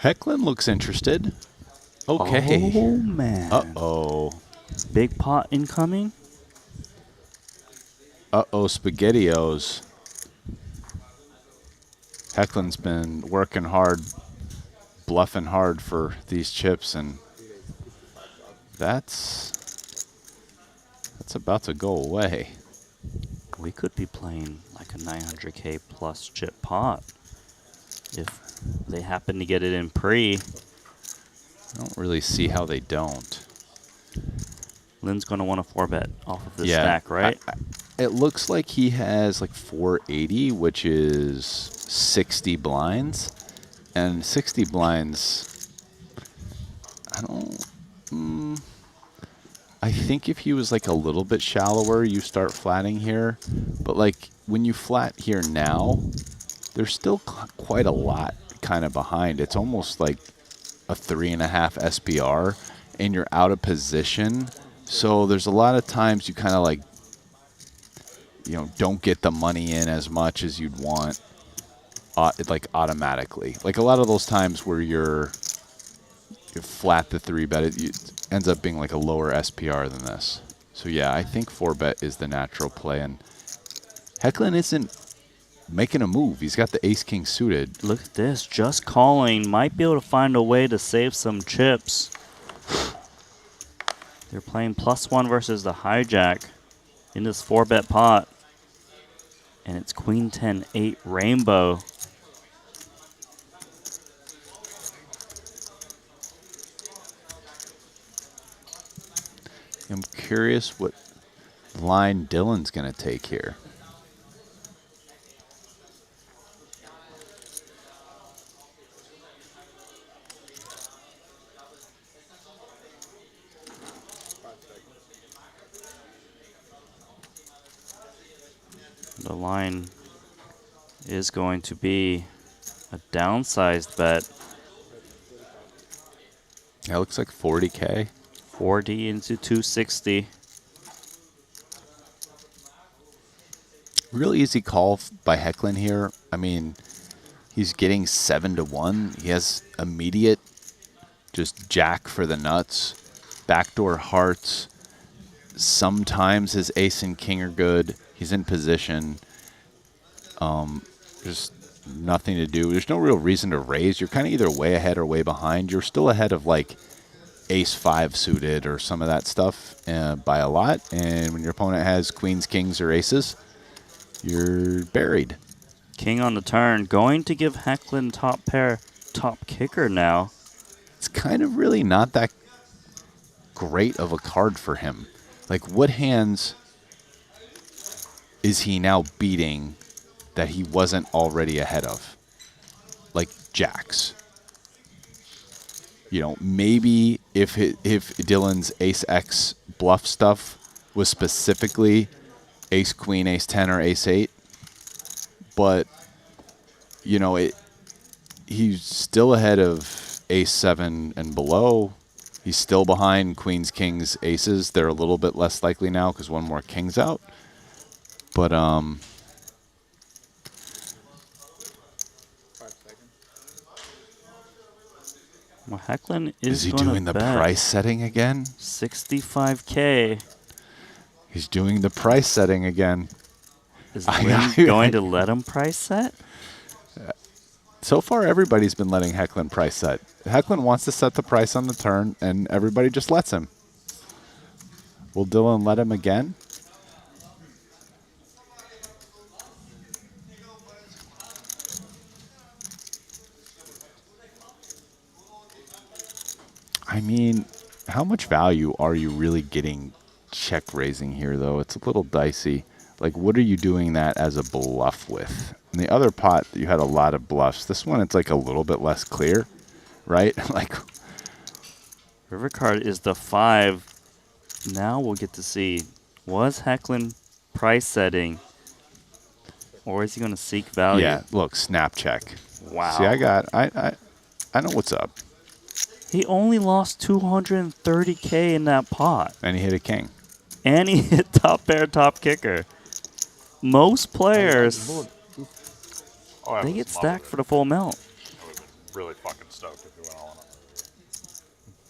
Hecklin looks interested. Okay. Oh, man. Uh-oh. Big pot incoming. Uh-oh, SpaghettiOs. Hecklin's been working hard, bluffing hard for these chips, and that's about to go away. We could be playing like a 900K plus chip pot if they happen to get it in pre. I don't really see how they don't. Lynn's going to want a 4-bet off of this stack, right? It looks like he has like 480, which is 60 blinds. And 60 blinds, I think if he was like a little bit shallower, you start flatting here. But like when you flat here now, there's still quite a lot kind of behind. It's almost like a 3.5 SPR, and you're out of position. So there's a lot of times you kind of like, don't get the money in as much as you'd want, like automatically. Like a lot of those times where you flat the 3-bet, it ends up being like a lower SPR than this. So yeah, I think 4-bet is the natural play, and Hecklin isn't making a move. He's got the ace-king suited. Look at this, just calling. Might be able to find a way to save some chips. They're playing +1 versus the hijack in this 4-bet pot. And it's Queen 10-8 rainbow. I'm curious what line Dylan's going to take here. The line is going to be a downsized bet. That looks like 40K. 40 into 260. Real easy call by Hecklin here. I mean, he's getting 7-1. He has immediate just jack for the nuts. Backdoor hearts. Sometimes his ace and king are good. He's in position. Just nothing to do. There's no real reason to raise. You're kind of either way ahead or way behind. You're still ahead of like ace-5 suited or some of that stuff by a lot. And when your opponent has queens, kings, or aces, you're buried. King on the turn. Going to give Hecklin top pair, top kicker now. It's kind of really not that great of a card for him. Like, what hands is he now beating that he wasn't already ahead of? Like jacks. Maybe if Dylan's ace-X bluff stuff was specifically ace-queen, ace-10, or ace-8, but, he's still ahead of ace 7 and below. He's still behind queens, kings, aces. They're a little bit less likely now because one more king's out. But Well, Hecklin is he gonna doing the bet price setting again? 65K. He's doing the price setting again. Is Lynn going to let him price set? So far, everybody's been letting Hecklin price set. Hecklin wants to set the price on the turn, and everybody just lets him. Will Dylan let him again? I mean, how much value are you really getting check raising here, though? It's a little dicey. Like, what are you doing that as a bluff with? In the other pot, you had a lot of bluffs. This one, it's like a little bit less clear, right? Like, River card is the 5. Now we'll get to see, was Hecklin price setting, or is he going to seek value? yeah, look, snap check. Wow. See, I know what's up. He only lost 230K in that pot. And he hit a king. And he hit top pair, top kicker. Most players, they get stacked for the full amount. I would have been really fucking stoked if he went all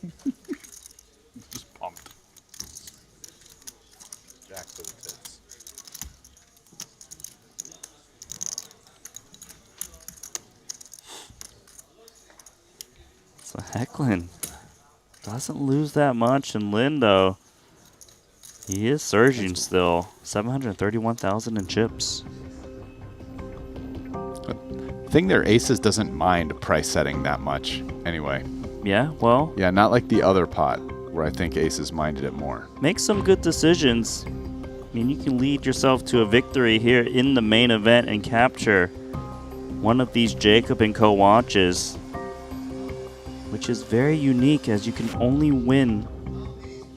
in. Just pumped. Jack to the tits. So Hecklin doesn't lose that much, and Lindo, he is surging still. 731,000 in chips. I think their aces doesn't mind price setting that much anyway. Yeah, well. Yeah, not like the other pot where I think aces minded it more. Make some good decisions. I mean, you can lead yourself to a victory here in the main event and capture one of these Jacob & Co. watches, which is very unique as you can only win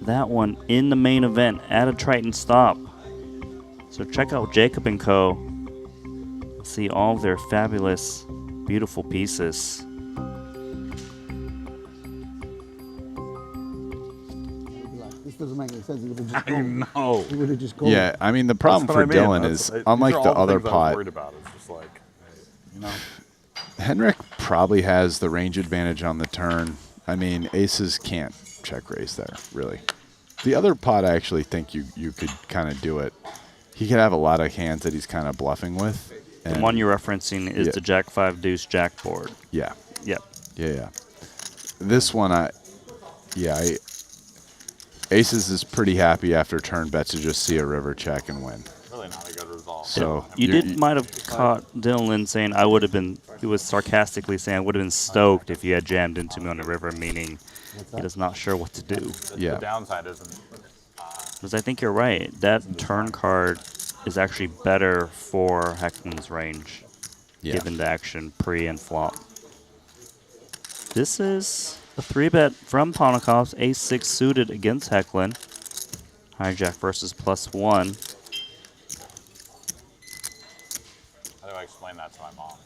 that one in the main event at a Triton stop. So check out Jacob & Co. See all of their fabulous, beautiful pieces. This doesn't make any sense. He would have just I know. He would have just gone. Yeah, I mean, the problem for Dylan is, unlike the other pot, worried about. It's just like, you know. Henrik probably has the range advantage on the turn. I mean, aces can't check raise there, really. The other pot, I actually think you could kind of do it. He could have a lot of hands that he's kind of bluffing with. The one you're referencing is the Jack 5 Deuce Jack board. Yeah. Yep. Yeah. This one, aces is pretty happy after turn bets to just see a river check and win. Really not a good result. So might have caught Dylan saying he was sarcastically saying I would have been stoked if you had jammed into me on the river, meaning he is not sure what to do. The downside isn't. Because I think you're right. That turn card is actually better for Heckman's range, given the action pre and flop. This is a 3-bet from Ponikov's ace-6 suited against Hecklin. Hijack versus +1. How do I explain that to my mom?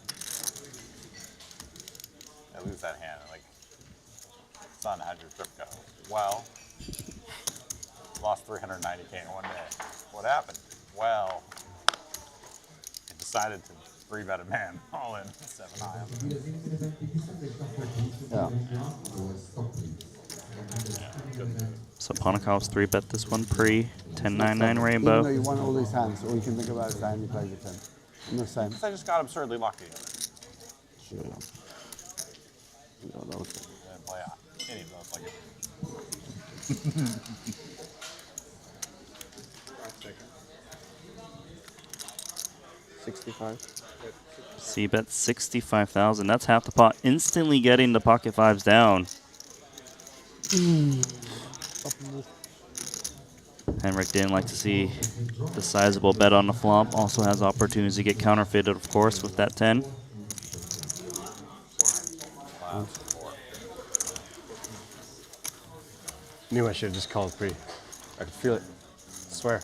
I lose that hand. Like, son, how'd your trip go? Well, lost 390K in one day. What happened? Well, I decided to 3-bet a man all in 7 high. So Ponikov's 3-bet this one pre 10-9-9 rainbow. Even though you won all these hands, all you can think about is the hand you played with him. I'm the same. I just got absurdly lucky. Sure. Didn't play any of those like it. 65. C-bet 65,000. That's half the pot. Instantly getting the pocket fives down. Henrik didn't like to see the sizable bet on the flop. Also has opportunities to get counterfeited, of course, with that 10. Knew I should have just called pre. I could feel it. I swear.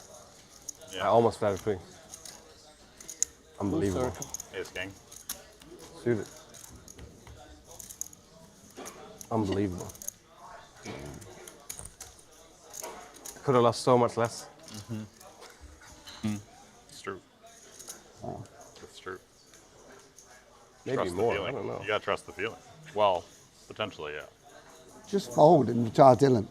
I almost bet pre. Unbelievable. Ace king. Suited. Unbelievable. Could have lost so much less. It's true. It's true. Maybe Trust the more, feeling. I don't know. You gotta trust the feeling. Well, potentially, yeah. Just fold and retire Dylan.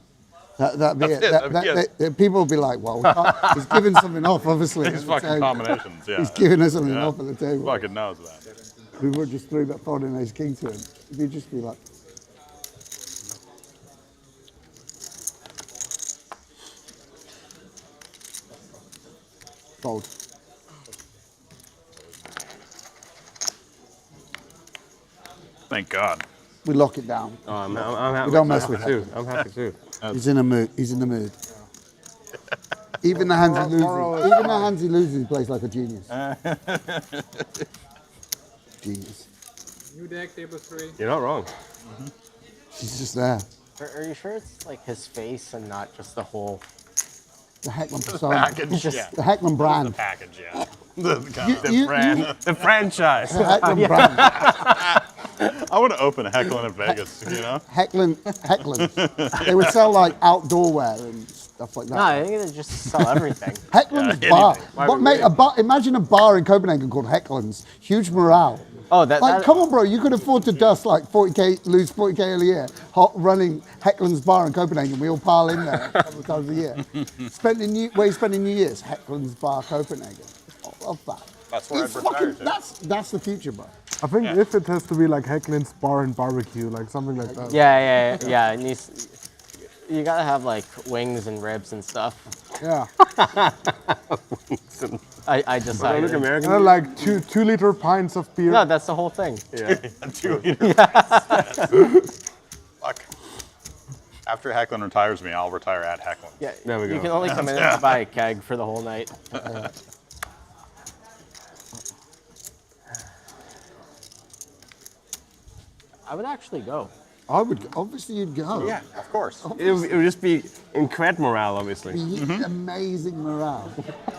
That'd be That's it. it, that'd be it. People will be like, well, we can't- he's giving something off, obviously. These at the fucking table. combinations, yeah. He's giving us something Yeah. off at the table. Fucking knows that. We would just 3-bet folding ace king to him. He'd just be like, fold. Thank God. We lock it down. Oh, I'm happy. We don't mess with too. him. I'm happy too. He's in a mood. He's in the mood. Even the hands he loses. Even the hands he loses, he plays like a genius. Genius. New deck, table 3. You're not wrong. She's just there. Are you sure it's like his face and not just the whole? The Heckman The persona. package, Just yeah. the Heckman brand. The package, yeah. The brand. The franchise. The Heckman brand. I want to open a Heckling in Vegas, you know? Heckling. They would sell like outdoor wear and stuff like that. No, I think they just sell everything. Heckland's Yeah, bar. anything. But mate, imagine a bar in Copenhagen called Heckland's. Huge morale. Oh, that. Come on, bro. You could afford to dust like 40K, lose 40K a year, running Heckland's bar in Copenhagen. We all pile in there a couple of times a year. Where you spending New Year's? Heckland's bar, Copenhagen. I love that. That's where It's I'd retire to. that's the future, bro. I think if it has to be like Hecklin's Bar and Barbecue, like something like that. Yeah. It needs. You gotta have like wings and ribs and stuff. Yeah. I decided. Look American. Like 2-liter pints of beer. No, that's the whole thing. Yeah. 2 liters. Fuck. After Heckling retires me, I'll retire at Heckling. Yeah. There we go. You can only come in and buy a keg for the whole night. I would actually go. I would. Obviously, you'd go. Yeah, of course. It would just be incredible morale, obviously. Amazing morale.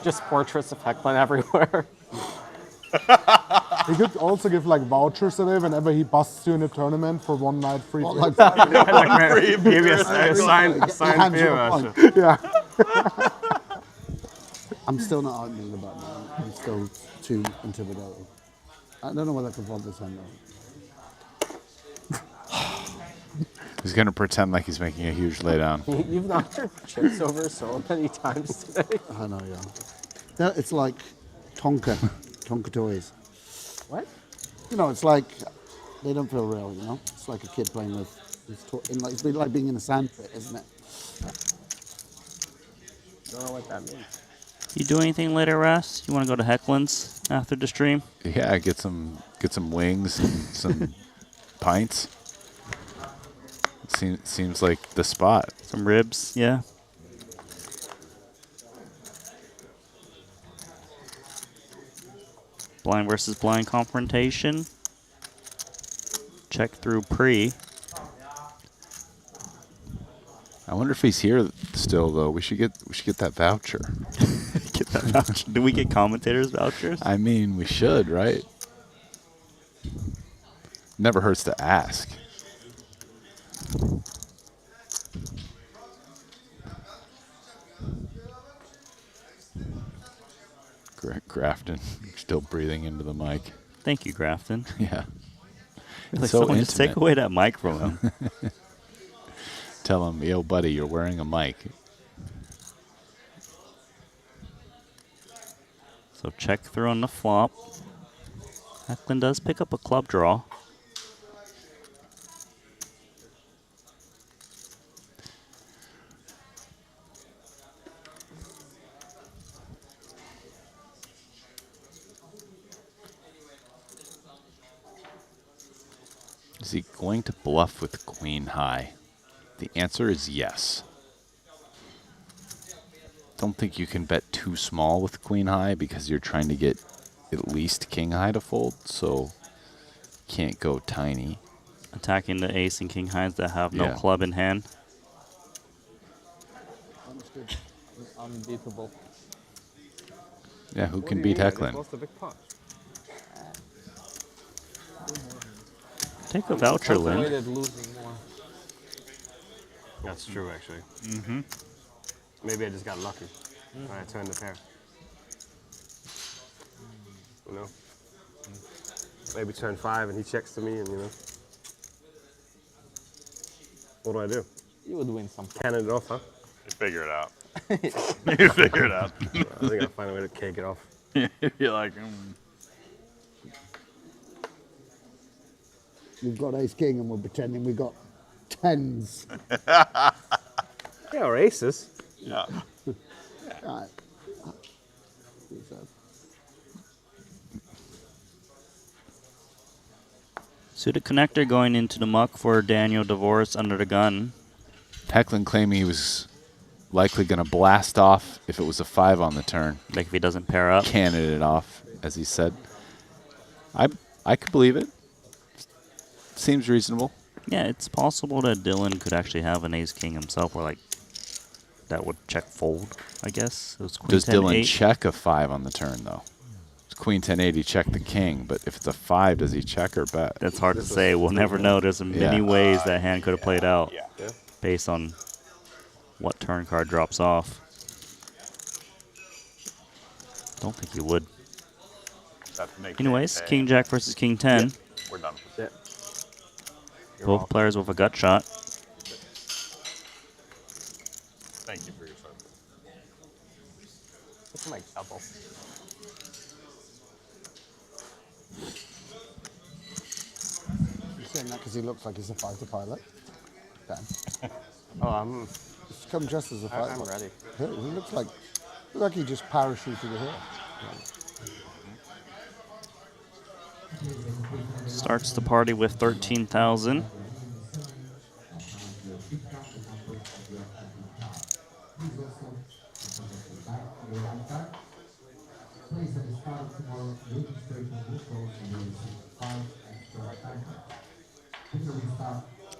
Just portraits of Hecklin everywhere. He could also give like vouchers away whenever he busts you in a tournament for one night free. Like, Like, give you a signed beer voucher. Yeah. I'm still not arguing about that. I'm still too intimidated. I don't know whether I can hold this hand though. He's going to pretend like he's making a huge laydown. You've knocked your chips over so many times today. I know, yeah. It's like Tonka toys. What? You know, it's like they don't feel real. You know, it's like a kid playing with. It's like being in a sandpit, isn't it? Don't know what that means. You do anything later, Russ? You want to go to Hecklin's after the stream? Yeah, get some wings and some pints. Seems like the spot. Some ribs, yeah. Blind versus blind confrontation. Check through pre. I wonder if he's here still though. We should get that voucher. Get that voucher. Do we get commentators vouchers? I mean, we should, right? Never hurts to ask. Grafton still breathing into the mic. Thank you, Grafton. Yeah. Like so someone just take intimate. away that mic from him. Tell him, yo, buddy, you're wearing a mic. So check through on the flop. Hecklin does pick up a club draw. Is he going to bluff with queen high? The answer is yes. Don't think you can bet too small with queen high because you're trying to get at least king high to fold, so can't go tiny. Attacking the ace and king highs that have no Yeah. club in hand. Understood. Unbeatable. Yeah, who can beat Hecklin? Take a voucher, Lynn. Avoided losing more. That's true, actually. Mm-hmm. Maybe I just got lucky when I turned the pair. You know? Maybe turn 5 and he checks to me and, you know. What do I do? You would win some. Cannon it off, huh? You figure it out. You figure it out. I think I'll find a way to cake it off. You're like, We've got ace king and we're pretending we've got tens. Yeah, or aces. Yeah. Right. Suited connector going into the muck for Daniel Divorce under the gun. Hecklin claiming he was likely going to blast off if it was a 5 on the turn. Like if he doesn't pair up. Cannon it off, as he said. I could believe it. Seems reasonable. Yeah, it's possible that Dylan could actually have an ace-king himself, or like that would check fold, I guess. It was queen Does 10, Dylan 8. check a 5 on the turn, though? It's queen 10-8, he check the king, but if it's a 5, does he check or bet? That's hard to say. We'll never know. There's many ways that hand could have played out based on what turn card drops off. Don't think he would. Anyways, King Jack versus King 10. We're done. Both players with a gut shot. Thank you for your service. It's like double. You're saying that because he looks like he's a fighter pilot? Dan. Oh, I'm... He's come dressed as a fighter. I'm ready. He looks like he just parachuted here. Starts the party with 13,000.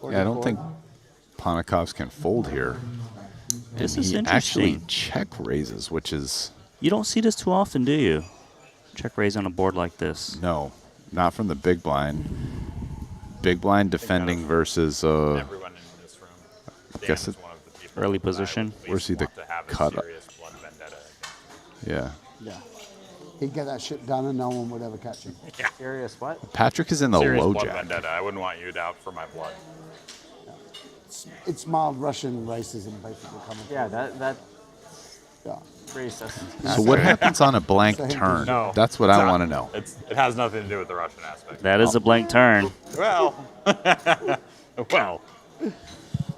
Yeah, I don't think Ponikovs can fold here. This And is he interesting. actually check raises, which is... You don't see this too often, do you? Check raise on a board like this. No, not from the big blind. Big blind defending versus... Everyone in this room. I guess it's early position. Where's he the cut up? Yeah. Yeah. He'd get that shit done and no one would ever catch him. Yeah. Serious what? Patrick is in the Serious low blood jack. vendetta. I wouldn't want you out for my blood. It's mild Russian racism basically coming. Yeah, that yeah. racist. So what happens on a blank So he turn? No, That's what it's I not. want to know. It has nothing to do with the Russian aspect. That is a blank turn. Well, well.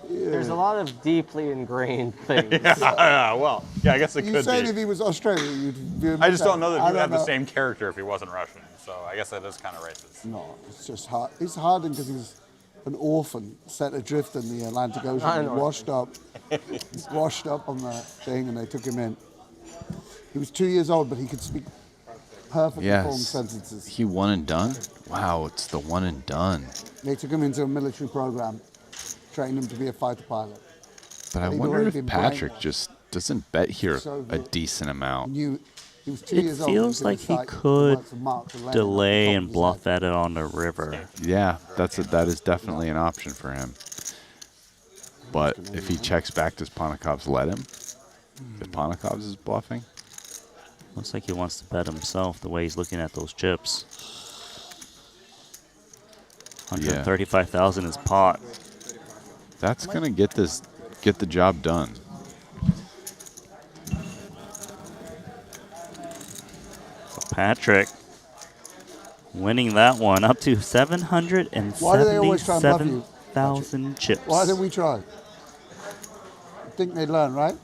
There's a lot of deeply ingrained things. Well, I guess it You could said be. if he was Australian, you'd view him I just the don't know that same. he would have the know. same character if he wasn't Russian. So I guess that is kind of racist. No, it's just hard. It's hardened because he's an orphan set adrift in the Atlantic Ocean, I and know. washed up on the thing, and they took him in. He was 2 years old, but he could speak perfectly formed Yes. sentences. He one and done? Wow, it's the one and done. They took him into a military program, trained him to be a fighter pilot. But I He'd wonder already if been Patrick brainwashed. just doesn't bet here So a good. decent amount. He was 2 It years old. feels like he could delay and bluff at it on the river. Yeah, that is definitely an option for him. But if he checks back, does Ponikovs let him? If Ponikovs is bluffing? Looks like he wants to bet himself the way he's looking at those chips. 135,000 is pot. That's gonna get the job done. So Patrick winning that one up to Why do they always try and bluff you? 777,000 chips. Why don't we try? I think they'd learn, right?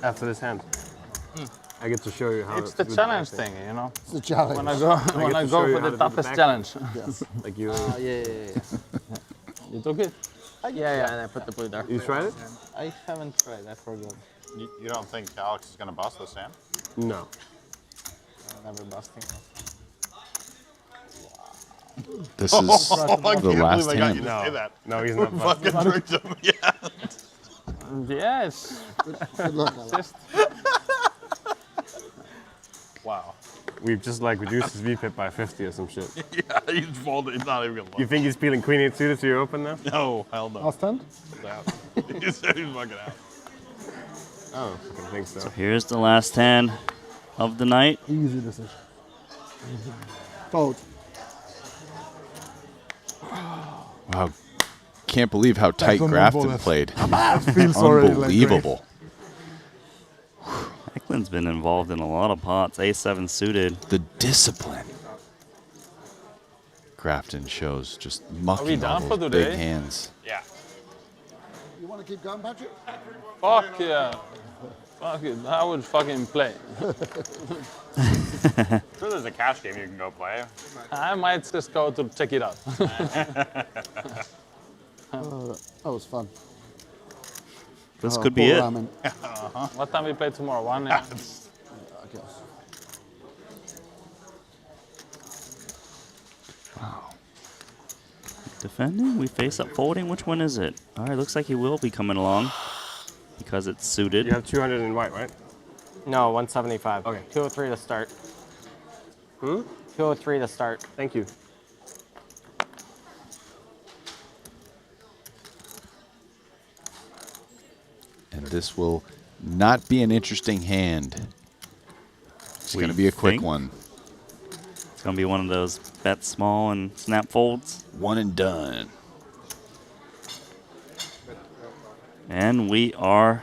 After this hand. I get to show you how It's the to do challenge back thing, you know. It's a challenge. When I go get when I to show go you for how the to do toughest back. challenge. Yes. Like you. Yeah. You took it? Yeah, and I put the blue there. You tried it? I haven't tried. I forgot. You don't think Alex is going to bust this hand? No. I'm never busting. This is the last I got hand. you to say that. No, he's not Fucking busting. tricked him. Yeah. Yes. Good luck, Alex. Just Wow. We've just like reduced his VPIP by 50 or some shit. Yeah, he's folded. He's not even going to look. You think he's peeling queen 8 suited to your open now? No, hell no. Last hand? Yeah. He said he's fucking out. Oh, I think so. So here's the last hand of the night. Easy decision. Fold. Wow. Can't believe how tight Grafton played. Feels sorry, like, Unbelievable. Hecklin's been involved in a lot of pots. A7 suited. The discipline. Grafton shows just mucking done all for those today? big hands. Yeah. You want to keep going, Patrick? Fuck yeah. Fuck it. I would fucking play. Sure, there's a cash game you can go play. I might just go to check it out. That was fun. This could be it. What time we play tomorrow? 1 a.m. I guess. Wow. Defending, we face up folding. Which one is it? All right, looks like he will be coming along because it's suited. You have 200 in white, right? No, 175. Okay. 203 to start. 203 to start. Thank you. And this will not be an interesting hand. It's going to be a quick one. It's going to be one of those bet small and snap folds. One and done. And we are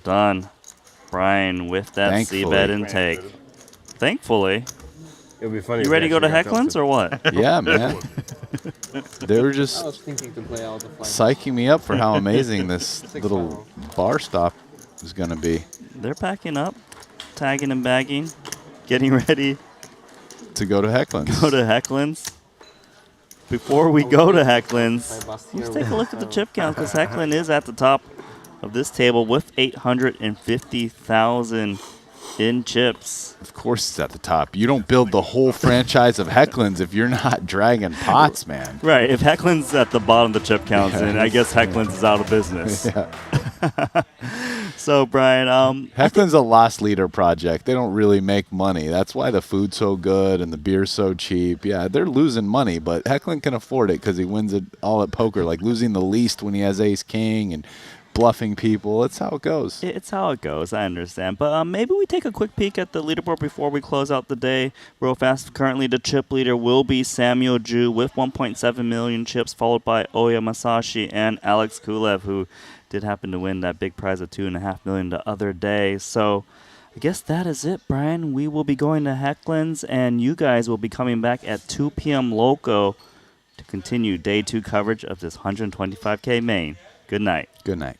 done, Brian, with that C-bet intake. Thankfully. It'll be funny. You ready to go to Hecklin's or what? Yeah, man. They were I just was thinking to play out the flank. psyching me up for how amazing this little bar stop is going to be. They're packing up, tagging and bagging, getting ready to go to Hecklin's. Go to Hecklin's. Before we go to Hecklin's, let's take a look at the chip count because Hecklin is at the top of this table with 850,000 in chips. Of course it's at the top. You don't build the whole franchise of Hecklin's if you're not dragging pots, man. Right. If Hecklin's at the bottom of the chip counts, then I guess Hecklin's is out of business. Yeah. So, Brian, Hecklin's a loss leader project. They don't really make money. That's why the food's so good and the beer's so cheap. Yeah, they're losing money, but Hecklin can afford it because he wins it all at poker, like losing the least when he has ace-king and bluffing people. That's how it goes. It's how it goes. I understand. But maybe we take a quick peek at the leaderboard before we close out the day real fast. Currently, the chip leader will be Samuel Ju with 1.7 million chips, followed by Oya Masashi and Alex Kulev, who did happen to win that big prize of $2.5 million the other day. So I guess that is it, Brian. We will be going to Hecklin's, and you guys will be coming back at 2 p.m. Loco to continue day 2 coverage of this 125K main. Good night. Good night.